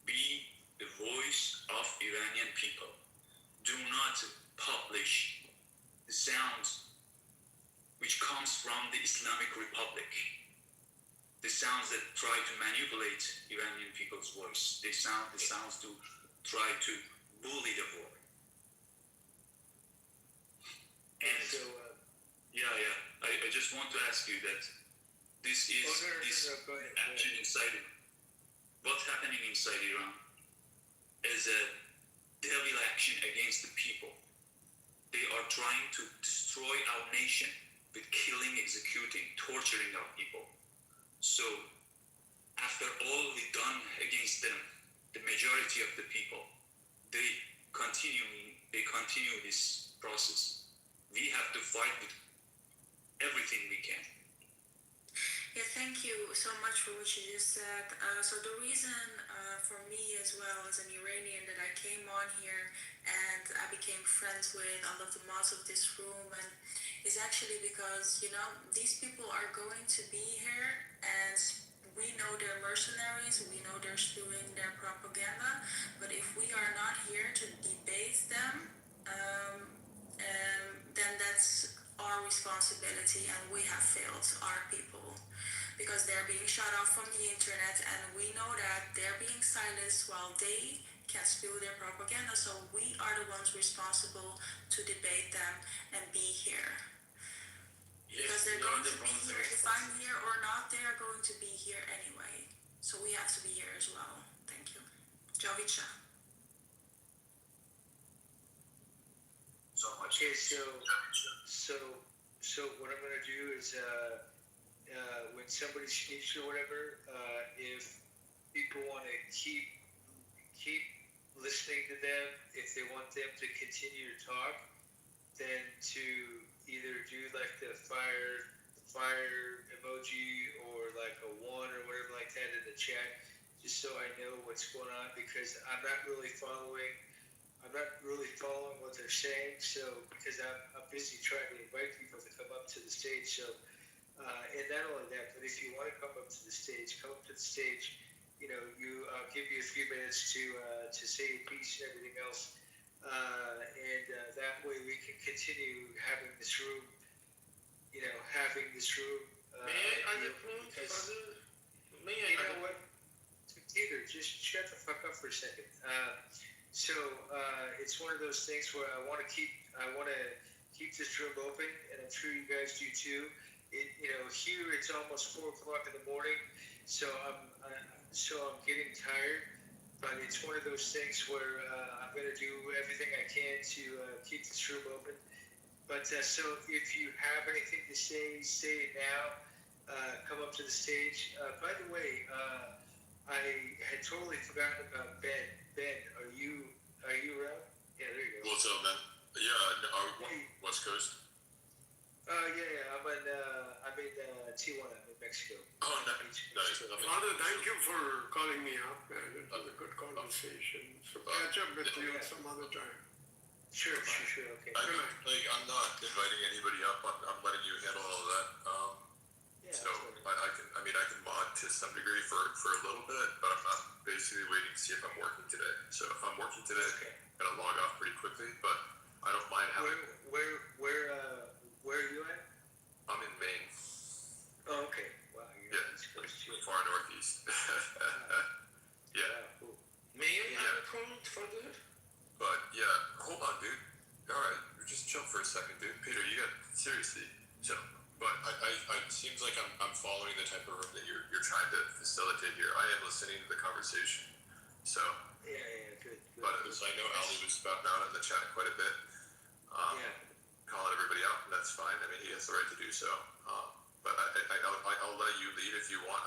be the voice of Iranian people. Do not publish the sounds which comes from the Islamic Republic. The sounds that try to manipulate Iranian people's voice. The sounds to try to bully the voice. And so, I just want to ask you that this action inside, what's happening inside Iran is a devil action against the people. They are trying to destroy our nation with killing, executing, torturing our people. So after all we've done against them, the majority of the people, they continue this process. We have to fight with everything we can. Yeah, thank you so much for what you just said. So the reason for me as well as an Iranian that I came on here and I became friends with all of the mods of this room and is actually because, you know, these people are going to be here and we know they're mercenaries, we know they're spewing their propaganda, but if we are not here to debate them, then that's our responsibility and we have failed our people. Because they're being shut off from the internet and we know that they're being silenced while they can spew their propaganda. So we are the ones responsible to debate them and be here. Because they're going to be here, if I'm here or not, they are going to be here anyway. So we have to be here as well. Thank you. Jovica. So much. Okay, so what I'm gonna do is when somebody speaks or whatever, if people want to keep listening to them, if they want them to continue to talk, then to either do like the fire emoji or like a one or whatever like that in the chat, just so I know what's going on, because I'm not really following what they're saying. So because I'm busy trying to invite people to come up to the stage. So and not only that, but if you want to come up to the stage, come up to the stage. You know, I'll give you a few minutes to say a piece and everything else, and that way we can continue having this room. You know, you know what? Either just shut the fuck up for a second. So it's one of those things where I want to keep this room open, and I'm sure you guys do too. Here it's almost 4 o'clock in the morning, so I'm getting tired. But it's one of those things where I'm going to do everything I can to keep this room open. But so if you have anything to say it now. Come up to the stage. By the way, I had totally forgotten about Ben. Ben, are you around? Yeah, there you go. What's up, man? Yeah, West Coast. Yeah, I'm in Tijuana, New Mexico. Oh, nice. Father, thank you for calling me up, man. It was a good conversation. So catch up with you some other time. Sure, okay. I'm not inviting anybody up. I'm letting you handle all of that. I can mod to some degree for a little bit, but I'm basically waiting to see if I'm working today. So if I'm working today, I'm gonna log off pretty quickly. But I don't mind having. Where are you at? I'm in Maine. Oh, okay. Wow, you're East Coast too. Far northeast. Yeah. Cool. Maine, cold for that? But yeah, hold on, dude. All right, just chill for a second, dude. Peter, you got seriously chill. But it seems like I'm following the type of room that you're trying to facilitate here. I am listening to the conversation. So. Yeah, good. But I know Ali was spouting out in the chat quite a bit. Calling everybody out, and that's fine. I mean, he has the right to do so. But I'll let you lead if you want.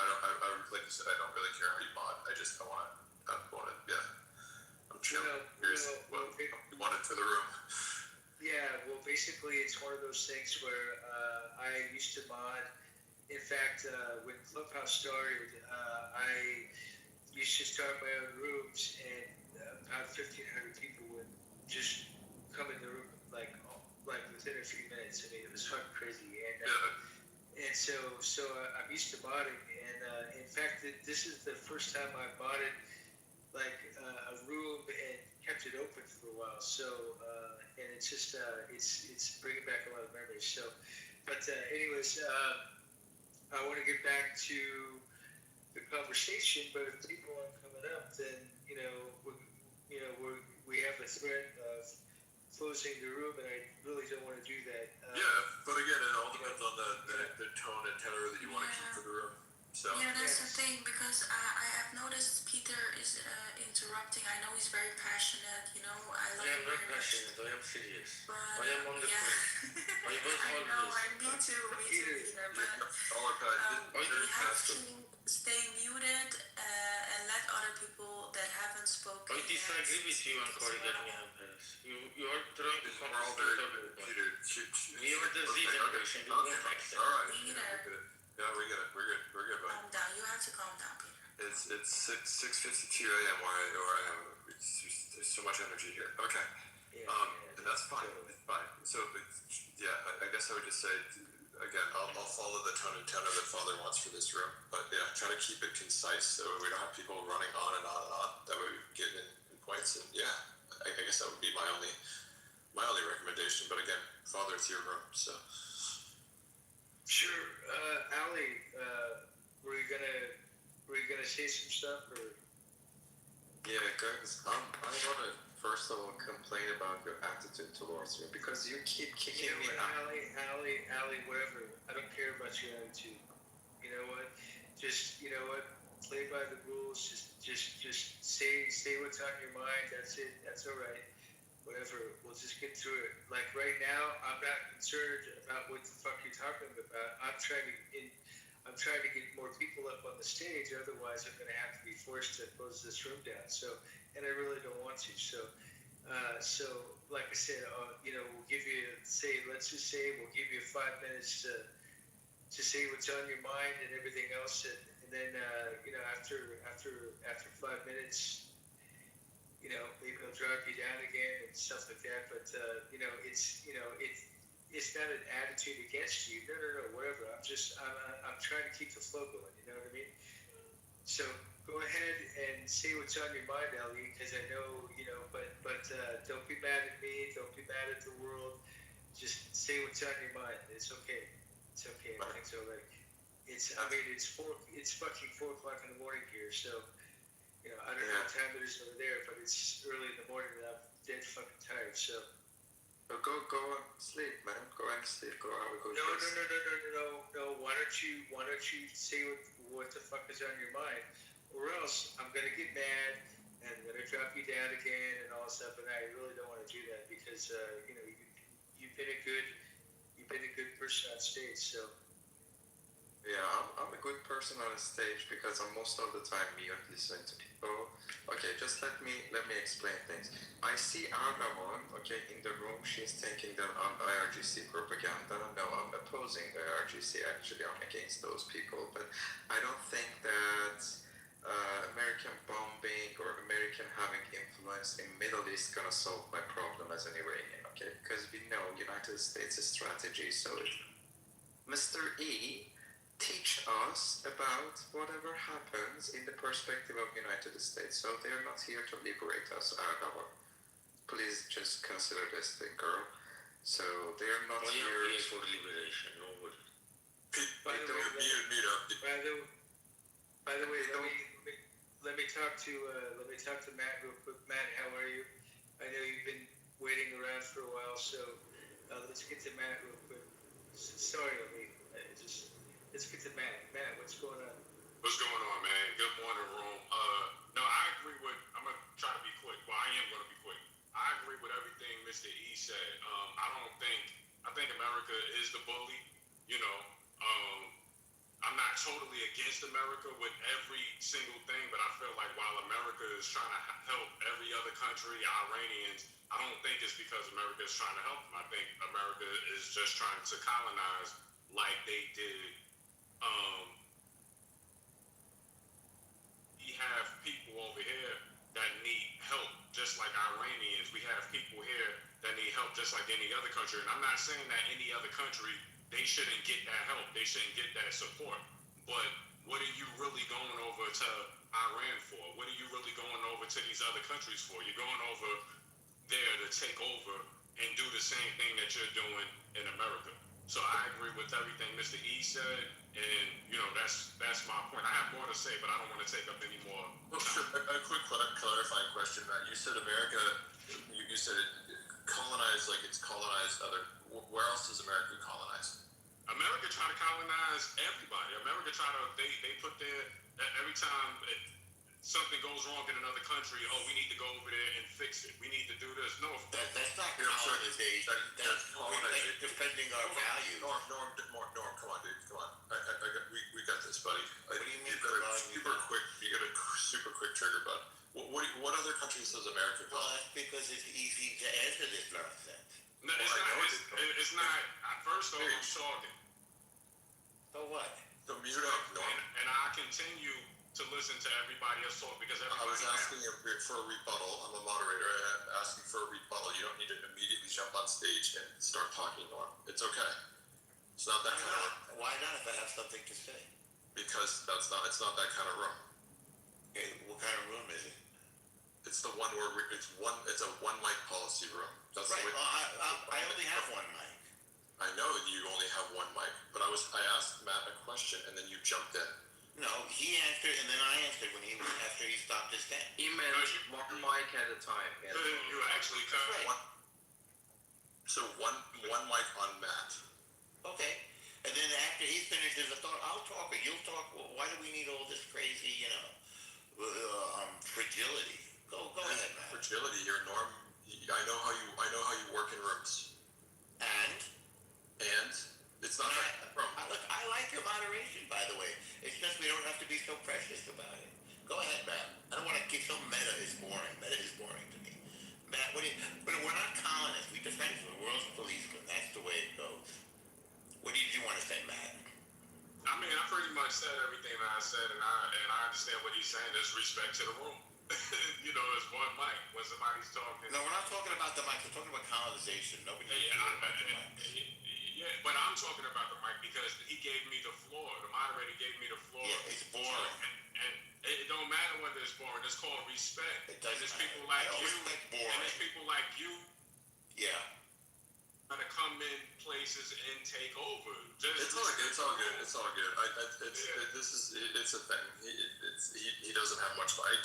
Like you said, I don't really care how you mod. I'm chilling. Here's what you wanted for the room. Yeah, well, basically, it's one of those things where I used to mod. In fact, when Clubhouse started, I used to start my own rooms, and about 1,500 people would just come in the room like within a few minutes. I mean, it was fucking crazy. And so I'm used to modding, and in fact, this is the first time I modded like a room and kept it open for a while. So and it's just it's bringing back a lot of memories. So, but anyways, I want to get back to the conversation. But if people aren't coming up, then we have a threat of closing the room, and I really don't want to do that. But again, it all depends on the tone and tenor that you want to keep for the room. So. Yeah, that's the thing, because I have noticed Peter is interrupting. I know he's very passionate, I love him passionate. I am serious. But I am on the yeah, phone. I was I know. always. Me too, Peter. But I we don't have have to. to stay muted and let other people that haven't spoken. I disagree with you on Corrigan Paris. You are trying to confuse everyone. We are the Z generation. You won't accept. Peter, Yeah, we get it. We're good. We're good, buddy. calm down. You have to calm down, Peter. It's 6:52 a.m. where I am. There's so much energy here. Okay. And that's fine. It's fine. So, yeah, I guess I would just say, again, I'll follow the tone and tenor that Father wants for this room. But yeah, try to keep it concise so we don't have people running on and on and on. That way we can get in points. And yeah, I guess that would be my only recommendation. But again, Father, it's your room. So. Sure, Ali, were you gonna say some stuff or? Yeah, guys, I want to first of all complain about your attitude towards me because you keep kicking me out. Ali, whatever. I don't care about your attitude. You know what? Just play by the rules. Just say what's on your mind. That's it. That's all right. Whatever. We'll just get through it. Like right now, I'm not concerned about what the fuck you're talking about. I'm trying to get more people up on the stage. Otherwise, I'm going to have to be forced to close this room down. So, and I really don't want to. So, like I said, we'll give you let's just say we'll give you 5 minutes to say what's on your mind and everything else, and then after 5 minutes, maybe I'll drop you down again and stuff like that. But it's not an attitude against you. No, whatever. I'm trying to keep the flow going. You know what I mean? So go ahead and say what's on your mind, Ali, because I know but don't be mad at me. Don't be mad at the world. Just say what's on your mind. It's okay. It's okay. Everything's all right. It's fucking 4 o'clock in the morning here, so. I don't know what time it is over there, but it's early in the morning and I'm dead fucking tired, so. Go and sleep, man. Go and sleep. Go have a good No. Why don't you say what the fuck is on your mind? Or else I'm gonna get mad and I'm gonna drop you down again and all stuff, and I really don't want to do that because you've been a good person on stage, so. Yeah, I'm a good person on the stage because I'm most of the time mute listening to people. Okay, just let me explain things. I see Argamon, okay, in the room. She's thinking that I'm IRGC propaganda. No, I'm opposing the IRGC. Actually, I'm against those people. But I don't think that American bombing or American having influence in Middle East gonna solve my problem as an Iranian. Okay, because we know United States strategy. So, Mr. E. teach us about whatever happens in the perspective of United States. So they're not here to liberate us, Argava. Please just consider this thing, girl. So they're not I am here here for liberation. Nobody. By the way, let me talk to Matt real quick. Matt, how are you? I know you've been waiting around for a while, so let's get to Matt real quick. Sorry, let's get to Matt. Matt, what's going on? What's going on, man? Good morning, room. No, I agree with. I'm gonna try to be quick. Well, I am gonna be quick. I agree with everything Mr. E said. I think America is the bully. I'm not totally against America with every single thing, but I feel like while America is trying to help every other country, Iranians, I don't think it's because America is trying to help them. I think America is just trying to colonize like they did. We have people over here that need help, just like Iranians. We have people here that need help, just like any other country. And I'm not saying that any other country, they shouldn't get that help. They shouldn't get that support. But what are you really going over to Iran for? What are you really going over to these other countries for? You're going over there to take over and do the same thing that you're doing in America. So I agree with everything Mr. E said, and that's my point. I have more to say, but I don't want to take up any more. Well, sure. A quick clarifying question, Matt. You said America. You said it colonized like it's colonized other. Where else does America colonize? America try to colonize everybody. America try to they put their every time something goes wrong in another country. Oh, we need to go over there and fix it. We need to do this. No, That's stage. That's like defending our values. Norm, come on, dude, come on. We got this, buddy. What do you mean? You got a super quick trigger, bud. What other countries does America call? Well, that's because it's easy to answer this nonsense. No, it's not. First off, I'm talking. So what? So mute up, Norm. And I continue to listen to everybody else talk because everybody. I was asking you for a rebuttal. I'm a moderator. I'm asking for a rebuttal. You don't need to immediately jump on stage and start talking, Norm. It's okay. It's not that kind of room. Why not if I have something to say? Because it's not that kind of room. Okay, what kind of room is it? It's the one where it's a one mic policy room. That's right. The way I only have one mic. I know you only have one mic, but I asked Matt a question and then you jumped in. No, he answered and then I answered after he stopped his stand. He meant one mic at a time. You actually cut So one mic on Matt. Okay. And then after he finishes the thought, I'll talk or you'll talk. Well, why do we need all this crazy, fragility? Go ahead, Matt. Fragility, your Norm. I know how you work in rooms. And it's not that room. Look, I like your moderation, by the way. It's just we don't have to be so precious about it. Go ahead, Matt. I don't want to get so meta is boring. Meta is boring to me. Matt, but we're not colonists. We defend the world's policemen. That's the way it goes. What did you want to say, Matt? I mean, I pretty much said everything that I said, and I understand what he's saying. There's respect to the room. It's one mic when somebody's talking. No, we're not talking about the mic. We're talking about colonization. Nobody. Yeah, but I'm talking about the mic because he gave me the floor. The moderator gave me the floor. Yeah, it's boring. And it don't matter whether it's boring. It's called respect. It doesn't. And there's people like you. Boring. And there's people like you. Yeah. To come in places and take over. It's all good. It's a thing. He doesn't have much. I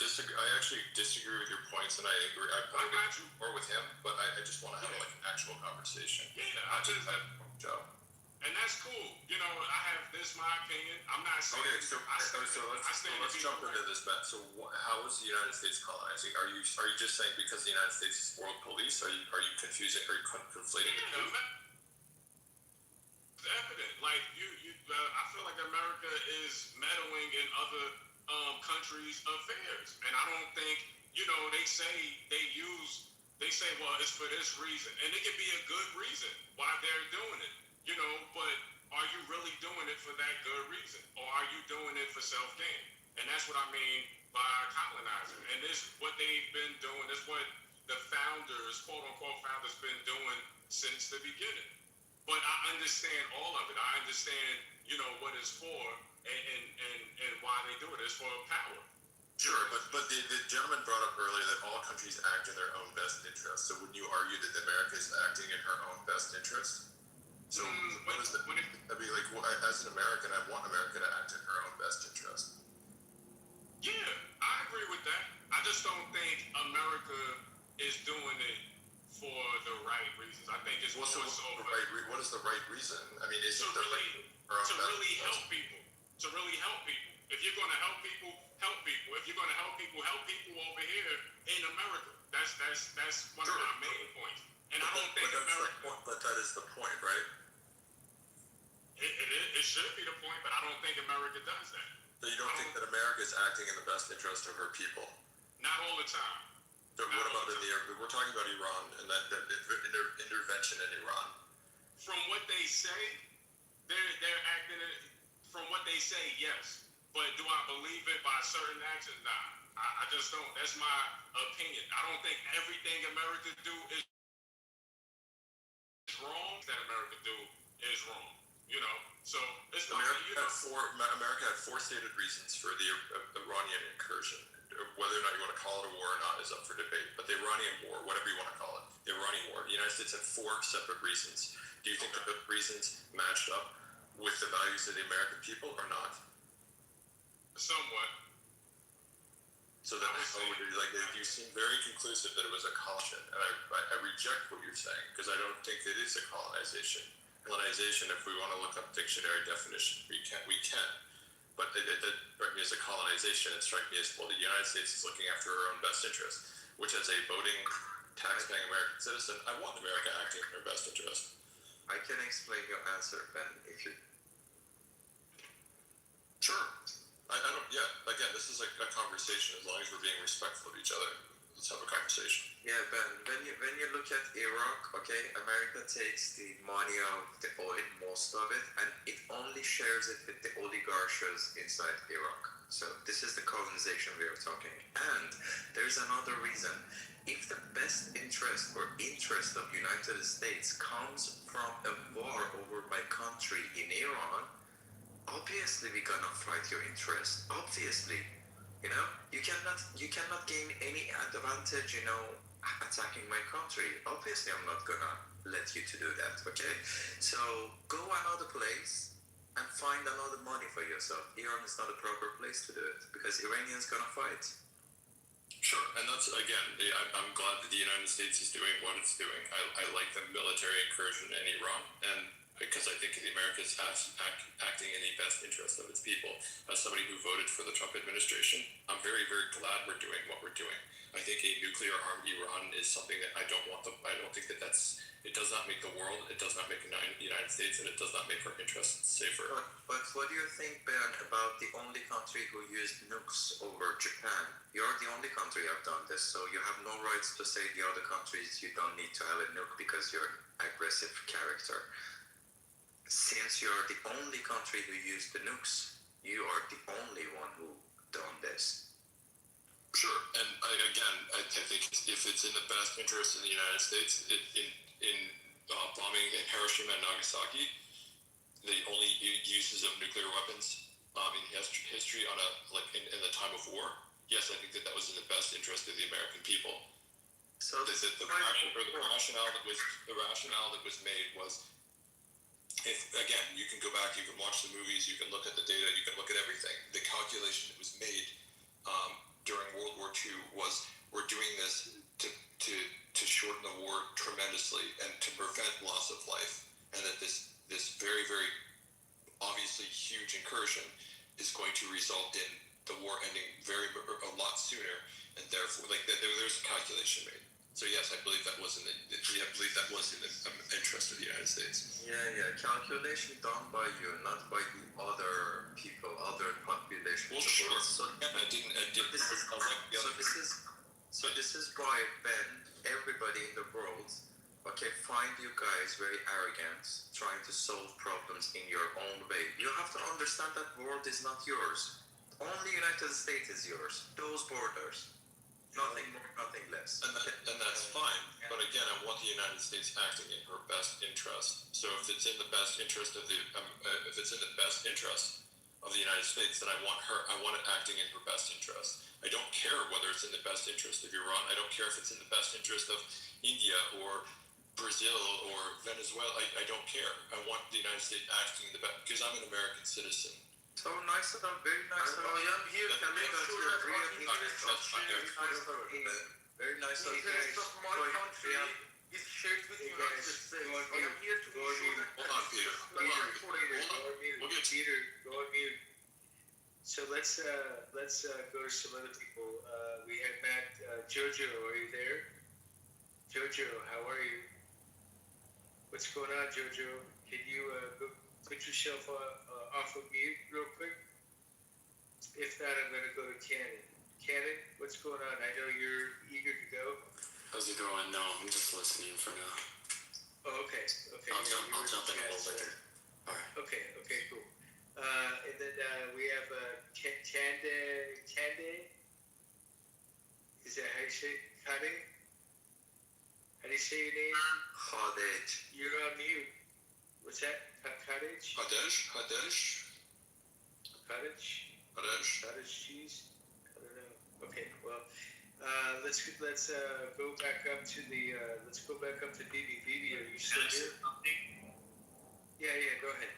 actually disagree with your points, and I agree. I got you more with him, but I just want to have an actual conversation. Yeah, I just have Joe. And that's cool. I have this my opinion. I'm not saying. Okay, so let's jump into this, Matt. So how is the United States colonizing? Are you just saying because the United States is world police? Are you confusing? Are you conflating the two? It's evident. Like I feel like America is meddling in other countries' affairs, and I don't think they say well it's for this reason, and it could be a good reason why they're doing it. But are you really doing it for that good reason? Or are you doing it for self-gain? And that's what I mean by colonizing. And this what they've been doing. This what the founders, quote-unquote founders, been doing since the beginning. But I understand all of it. I understand, what it's for and why they do it. It's for power. Sure, but the gentleman brought up earlier that all countries act in their own best interest. So wouldn't you argue that America is acting in her own best interest? So what is I'd be like, well, as an American, I want America to act in her own best interest. Yeah, I agree with that. I just don't think America is doing it for the right reasons. I think it's what is the right reason? I mean, is to really help people. To really help people. If you're going to help people, help people. If you're going to help people over here in America. That's one of my main points. And I don't think America. But that is the point, right? It should be the point, but I don't think America does that. So you don't think that America is acting in the best interest of her people? Not all the time. So what about we're talking about Iran and that intervention in Iran? From what they say, they're acting. From what they say, yes. But do I believe it by certain actions? Nah. I just don't. That's my opinion. I don't think everything America do is wrong. That America do is wrong. So it's not. America had four stated reasons for the Iranian incursion. Whether or not you want to call it a war or not is up for debate. But the Iranian war, whatever you want to call it, the Iranian war, the United States had four separate reasons. Do you think that the reasons matched up with the values of the American people or not? Somewhat. So that you seem very conclusive that it was a caution, and I reject what you're saying because I don't think it is a colonization. Colonization, if we want to look up dictionary definition, we can. But it struck me as a colonization. It struck me as, well, the United States is looking after her own best interest, which as a voting tax-paying American citizen, I want America acting in their best interest. I can explain your answer, Ben, if you... Sure. I don't, yeah, again, this is a conversation. As long as we're being respectful of each other, let's have a conversation. Yeah, Ben, when you look at Iraq, okay, America takes the money of the oil, most of it, and it only shares it with the oligarchs inside Iraq. So this is the colonization we are talking. And there's another reason. If the best interest or interest of United States comes from a war over my country in Iran, obviously we're gonna fight your interest. Obviously, you know, you cannot gain any advantage, you know, attacking my country. Obviously, I'm not gonna let you to do that. Okay, so go another place and find another money for yourself. Iran is not a proper place to do it because Iranians gonna fight. Sure, and that's, again, I'm glad that the United States is doing what it's doing. I like the military incursion in Iran, and because I think the Americas acting in the best interest of its people. As somebody who voted for the Trump administration, I'm very, very glad we're doing what we're doing. I think a nuclear-armed Iran is something that I don't think that it does not make the world, it does not make the United States, and it does not make our interests safer. But what do you think, Ben, about the only country who used nukes over Japan? You're the only country who have done this, so you have no rights to say the other countries you don't need to have a nuke because you're an aggressive character. Since you're the only country who used the nukes, you are the only one who done this. Sure, and I think if it's in the best interest in the United States, in bombing in Hiroshima and Nagasaki, the only uses of nuclear weapons in history on in the time of war, yes, I think that was in the best interest of the American people. So the rationale that was made was, if again, you can go back, you can watch the movies, you can look at the data, you can look at everything. The calculation that was made during World War II was, we're doing this to shorten the war tremendously and to prevent loss of life, and that this very, very obviously huge incursion is going to result in the war ending a lot sooner, and therefore, there's a calculation made. So yes, I believe that was in the interest of the United States. Yeah, calculation done by you, not by the other people, other population. Well, sure. So this is why, Ben, everybody in the world, okay, find you guys very arrogant, trying to solve problems in your own way. You have to understand that world is not yours. Only United States is yours. Those borders. Nothing more, nothing less. And that's fine. But again, I want the United States acting in her best interest. So if it's in the best interest of the United States, then I want it acting in her best interest. I don't care whether it's in the best interest of Iran. I don't care if it's in the best interest of India or Brazil or Venezuela. I don't care. I want the United States acting in the best, because I'm an American citizen. So nice of them, very nice of them. I am here to make sure that very nice of the interest of my country is shared with the United States. I am here to make sure that. Hold on, Peter. Peter, go on mute. So let's go to some other people. We had Matt. Jojo, are you there? Jojo, how are you? What's going on, Jojo? Can you put yourself off of mute real quick? If not, I'm going to go to Cannon. Cannon, what's going on? I know you're eager to go. How's it going? No, I'm just listening for now. Oh, okay. I'll jump in a little later. All right. Okay, cool. And then we have Kande. Is that how you say it? Kande? How do you say your name? Khadej. You're on mute. What's that? Khadej? Cottage cheese? I don't know. Okay, well, let's go back up to Bibi. Bibi, are you still here? Yeah, go ahead.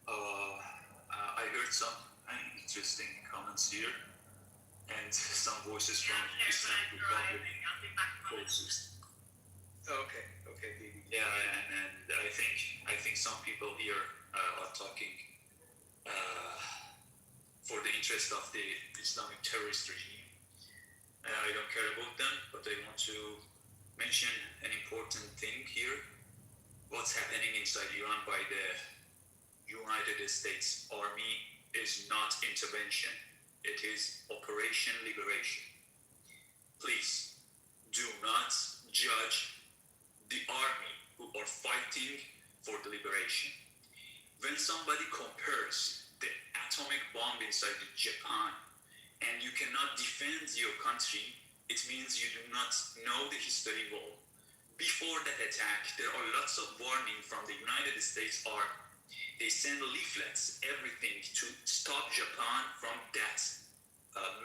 I heard some interesting comments here, and some voices from Islamic Republic forces. Okay, Bibi. Yeah, and I think some people here are talking for the interest of the Islamic terrorist regime. I don't care about them, but they want to mention an important thing here. What's happening inside Iran by the United States Army is not intervention. It is Operation Liberation. Please do not judge the army who are fighting for the liberation. When somebody compares the atomic bomb inside Japan and you cannot defend your country, it means you do not know the history well. Before that attack, there are lots of warning from the United States Army. They send leaflets, everything to stop Japan from that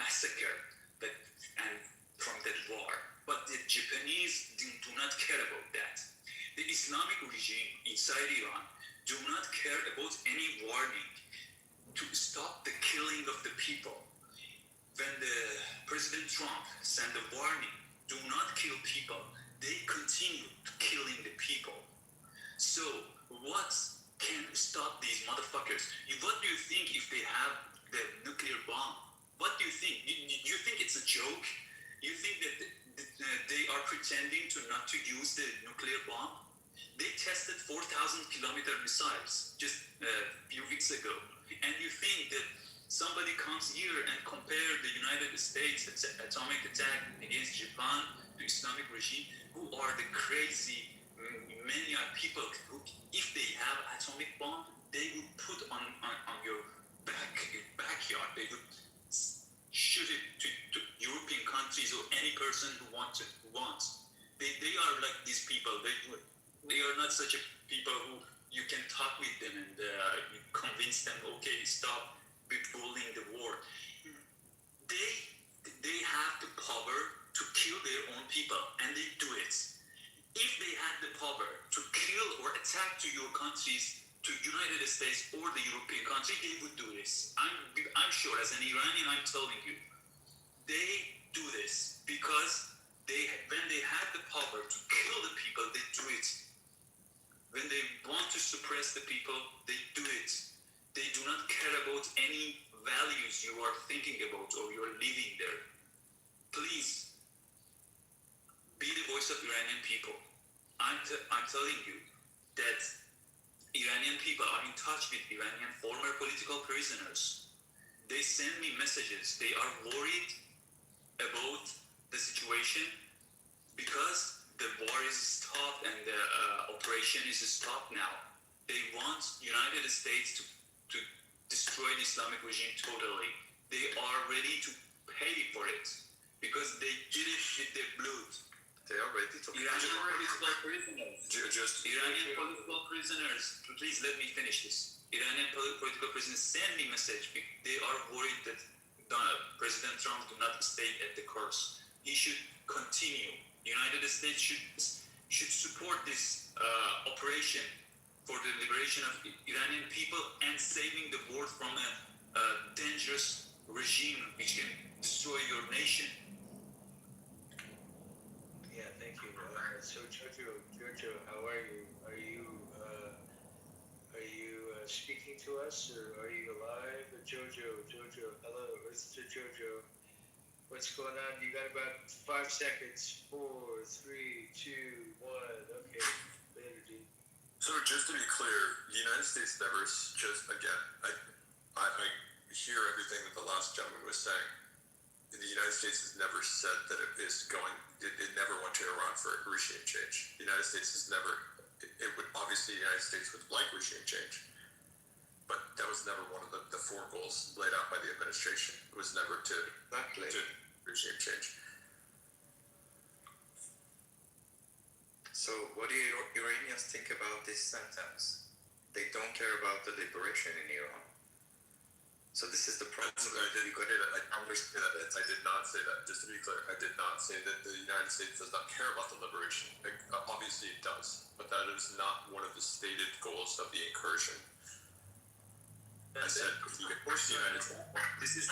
massacre and from that war. But the Japanese do not care about that. The Islamic regime inside Iran do not care about any warning to stop the killing of the people. When the President Trump sent a warning, do not kill people, they continue killing the people. So what can stop these motherfuckers? What do you think if they have the nuclear bomb? What do you think? You think it's a joke? You think that they are pretending to not to use the nuclear bomb? They tested 4,000 kilometer missiles just a few weeks ago. And you think that somebody comes here and compare the United States atomic attack against Japan to Islamic regime, who are the crazy maniac people who, if they have atomic bomb, they would put on your backyard. They would shoot it to European countries or any person who wants. They are like these people. They are not such a people who you can talk with them and convince them, okay, stop bullying the war. They have the power to kill their own people, and they do it. If they had the power to kill or attack to your countries, to United States or the European country, they would do this. I'm sure, as an Iranian, I'm telling you, they do this because when they had the power to kill the people, they do it. When they want to suppress the people, they do it. They do not care about any values you are thinking about or you are living there. Please, be the voice of Iranian people. I'm telling you that Iranian people are in touch with Iranian former political prisoners. They send me messages. They are worried about the situation because the war is stopped and the operation is stopped now. They want United States to destroy the Islamic regime totally. They are ready to pay for it because they did it with their blood. They are ready to pay. Iranian political prisoners. Iranian political prisoners. Please let me finish this. Iranian political prisoners send me message. They are worried that President Trump do not stay at the course. He should continue. United States should support this operation for the liberation of Iranian people and saving the world from a dangerous regime which can destroy your nation. Yeah, thank you. So Jojo, how are you? Are you speaking to us, or are you alive? Jojo, hello, Mr. Jojo. What's going on? You got about 5 seconds. 4, 3, 2, 1. Okay, later, D. So just to be clear, the United States never just, again, I hear everything that the last gentleman was saying. The United States has never said that it never went to Iran for a regime change. The United States has never, it would, obviously the United States would like regime change, but that was never one of the 4 goals laid out by the administration. It was never to regime change. So what do Iranians think about this sentence? They don't care about the liberation in Iran. So this is the problem. I did not say that. Just to be clear, I did not say that the United States does not care about the liberation. Obviously it does, but that is not one of the stated goals of the incursion. I said, you can push the United States. This is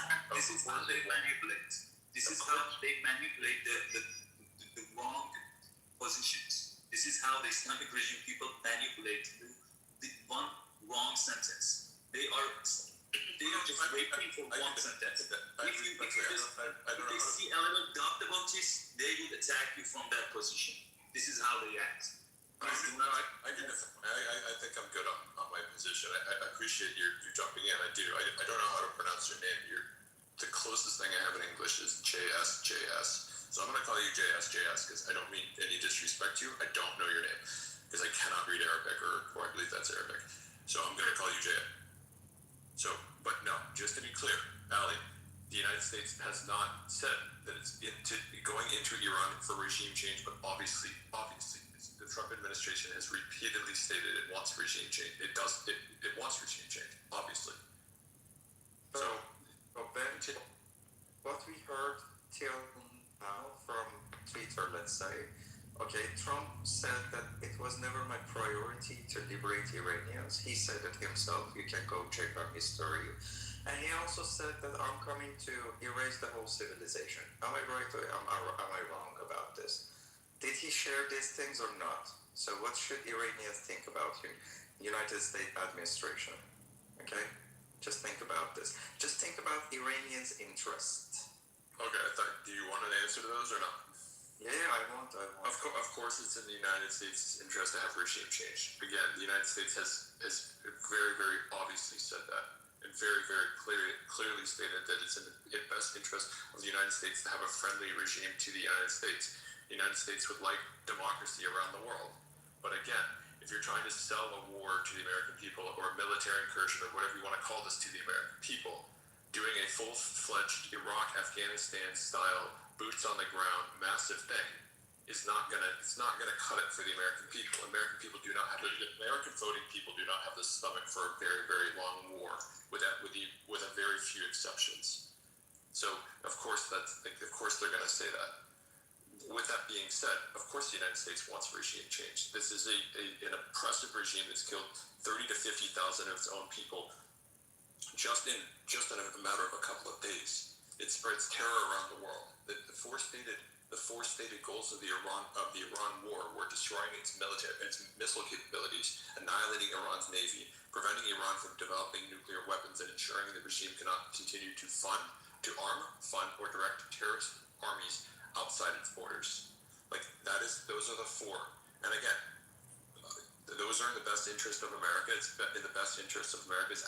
how they manipulate. This is how they manipulate the wrong positions. This is how the Islamic regime people manipulate the one wrong sentence. They are just waiting for one sentence. If they see element doubt about this, they would attack you from that position. this is how they act. I can I think I'm good on my position. I appreciate you jumping in. I do. I don't know how to pronounce your name. The closest thing I have in English is JS. So I'm going to call you JS because I don't mean any disrespect to you. I don't know your name because I cannot read Arabic or I believe that's Arabic. So I'm going to call you JS. So, but no, just to be clear, Ali, the United States has not said that it's going into Iran for regime change, but obviously, the Trump administration has repeatedly stated it wants regime change. It wants regime change, obviously. So Ben, what we heard till now from Twitter, let's say, okay, Trump said that it was never my priority to liberate Iranians. He said it himself. You can go check out his story. And he also said that I'm coming to erase the whole civilization. Am I right or am I wrong about this? Did he share these things or not? So what should Iranians think about him? United States administration. Okay? Just think about this. Just think about Iranians' interest. Okay, do you want an answer to those or not? Yeah, I want. Of course, it's in the United States' interest to have regime change. Again, the United States has very, very obviously said that. And very, very clearly stated that it's in the best interest of the United States to have a friendly regime to the United States. The United States would like democracy around the world. But again, if you're trying to sell a war to the American people or a military incursion or whatever you want to call this to the American people, doing a full-fledged Iraq, Afghanistan style, boots on the ground, massive thing it's not gonna cut it for the American people. American people do not have the American voting people do not have the stomach for a very, very long war with a very few exceptions. So of course they're gonna say that. With that being said, of course the United States wants regime change. This is an oppressive regime that's killed 30 to 50,000 of its own people just in a matter of a couple of days. It spreads terror around the world. The four stated goals of the Iran war were destroying its missile capabilities, annihilating Iran's navy, preventing Iran from developing nuclear weapons, and ensuring the regime cannot continue to arm, fund, or direct terrorist armies outside its borders. Those are the four. And again, those are in the best interest of America. It's in the best interest of America's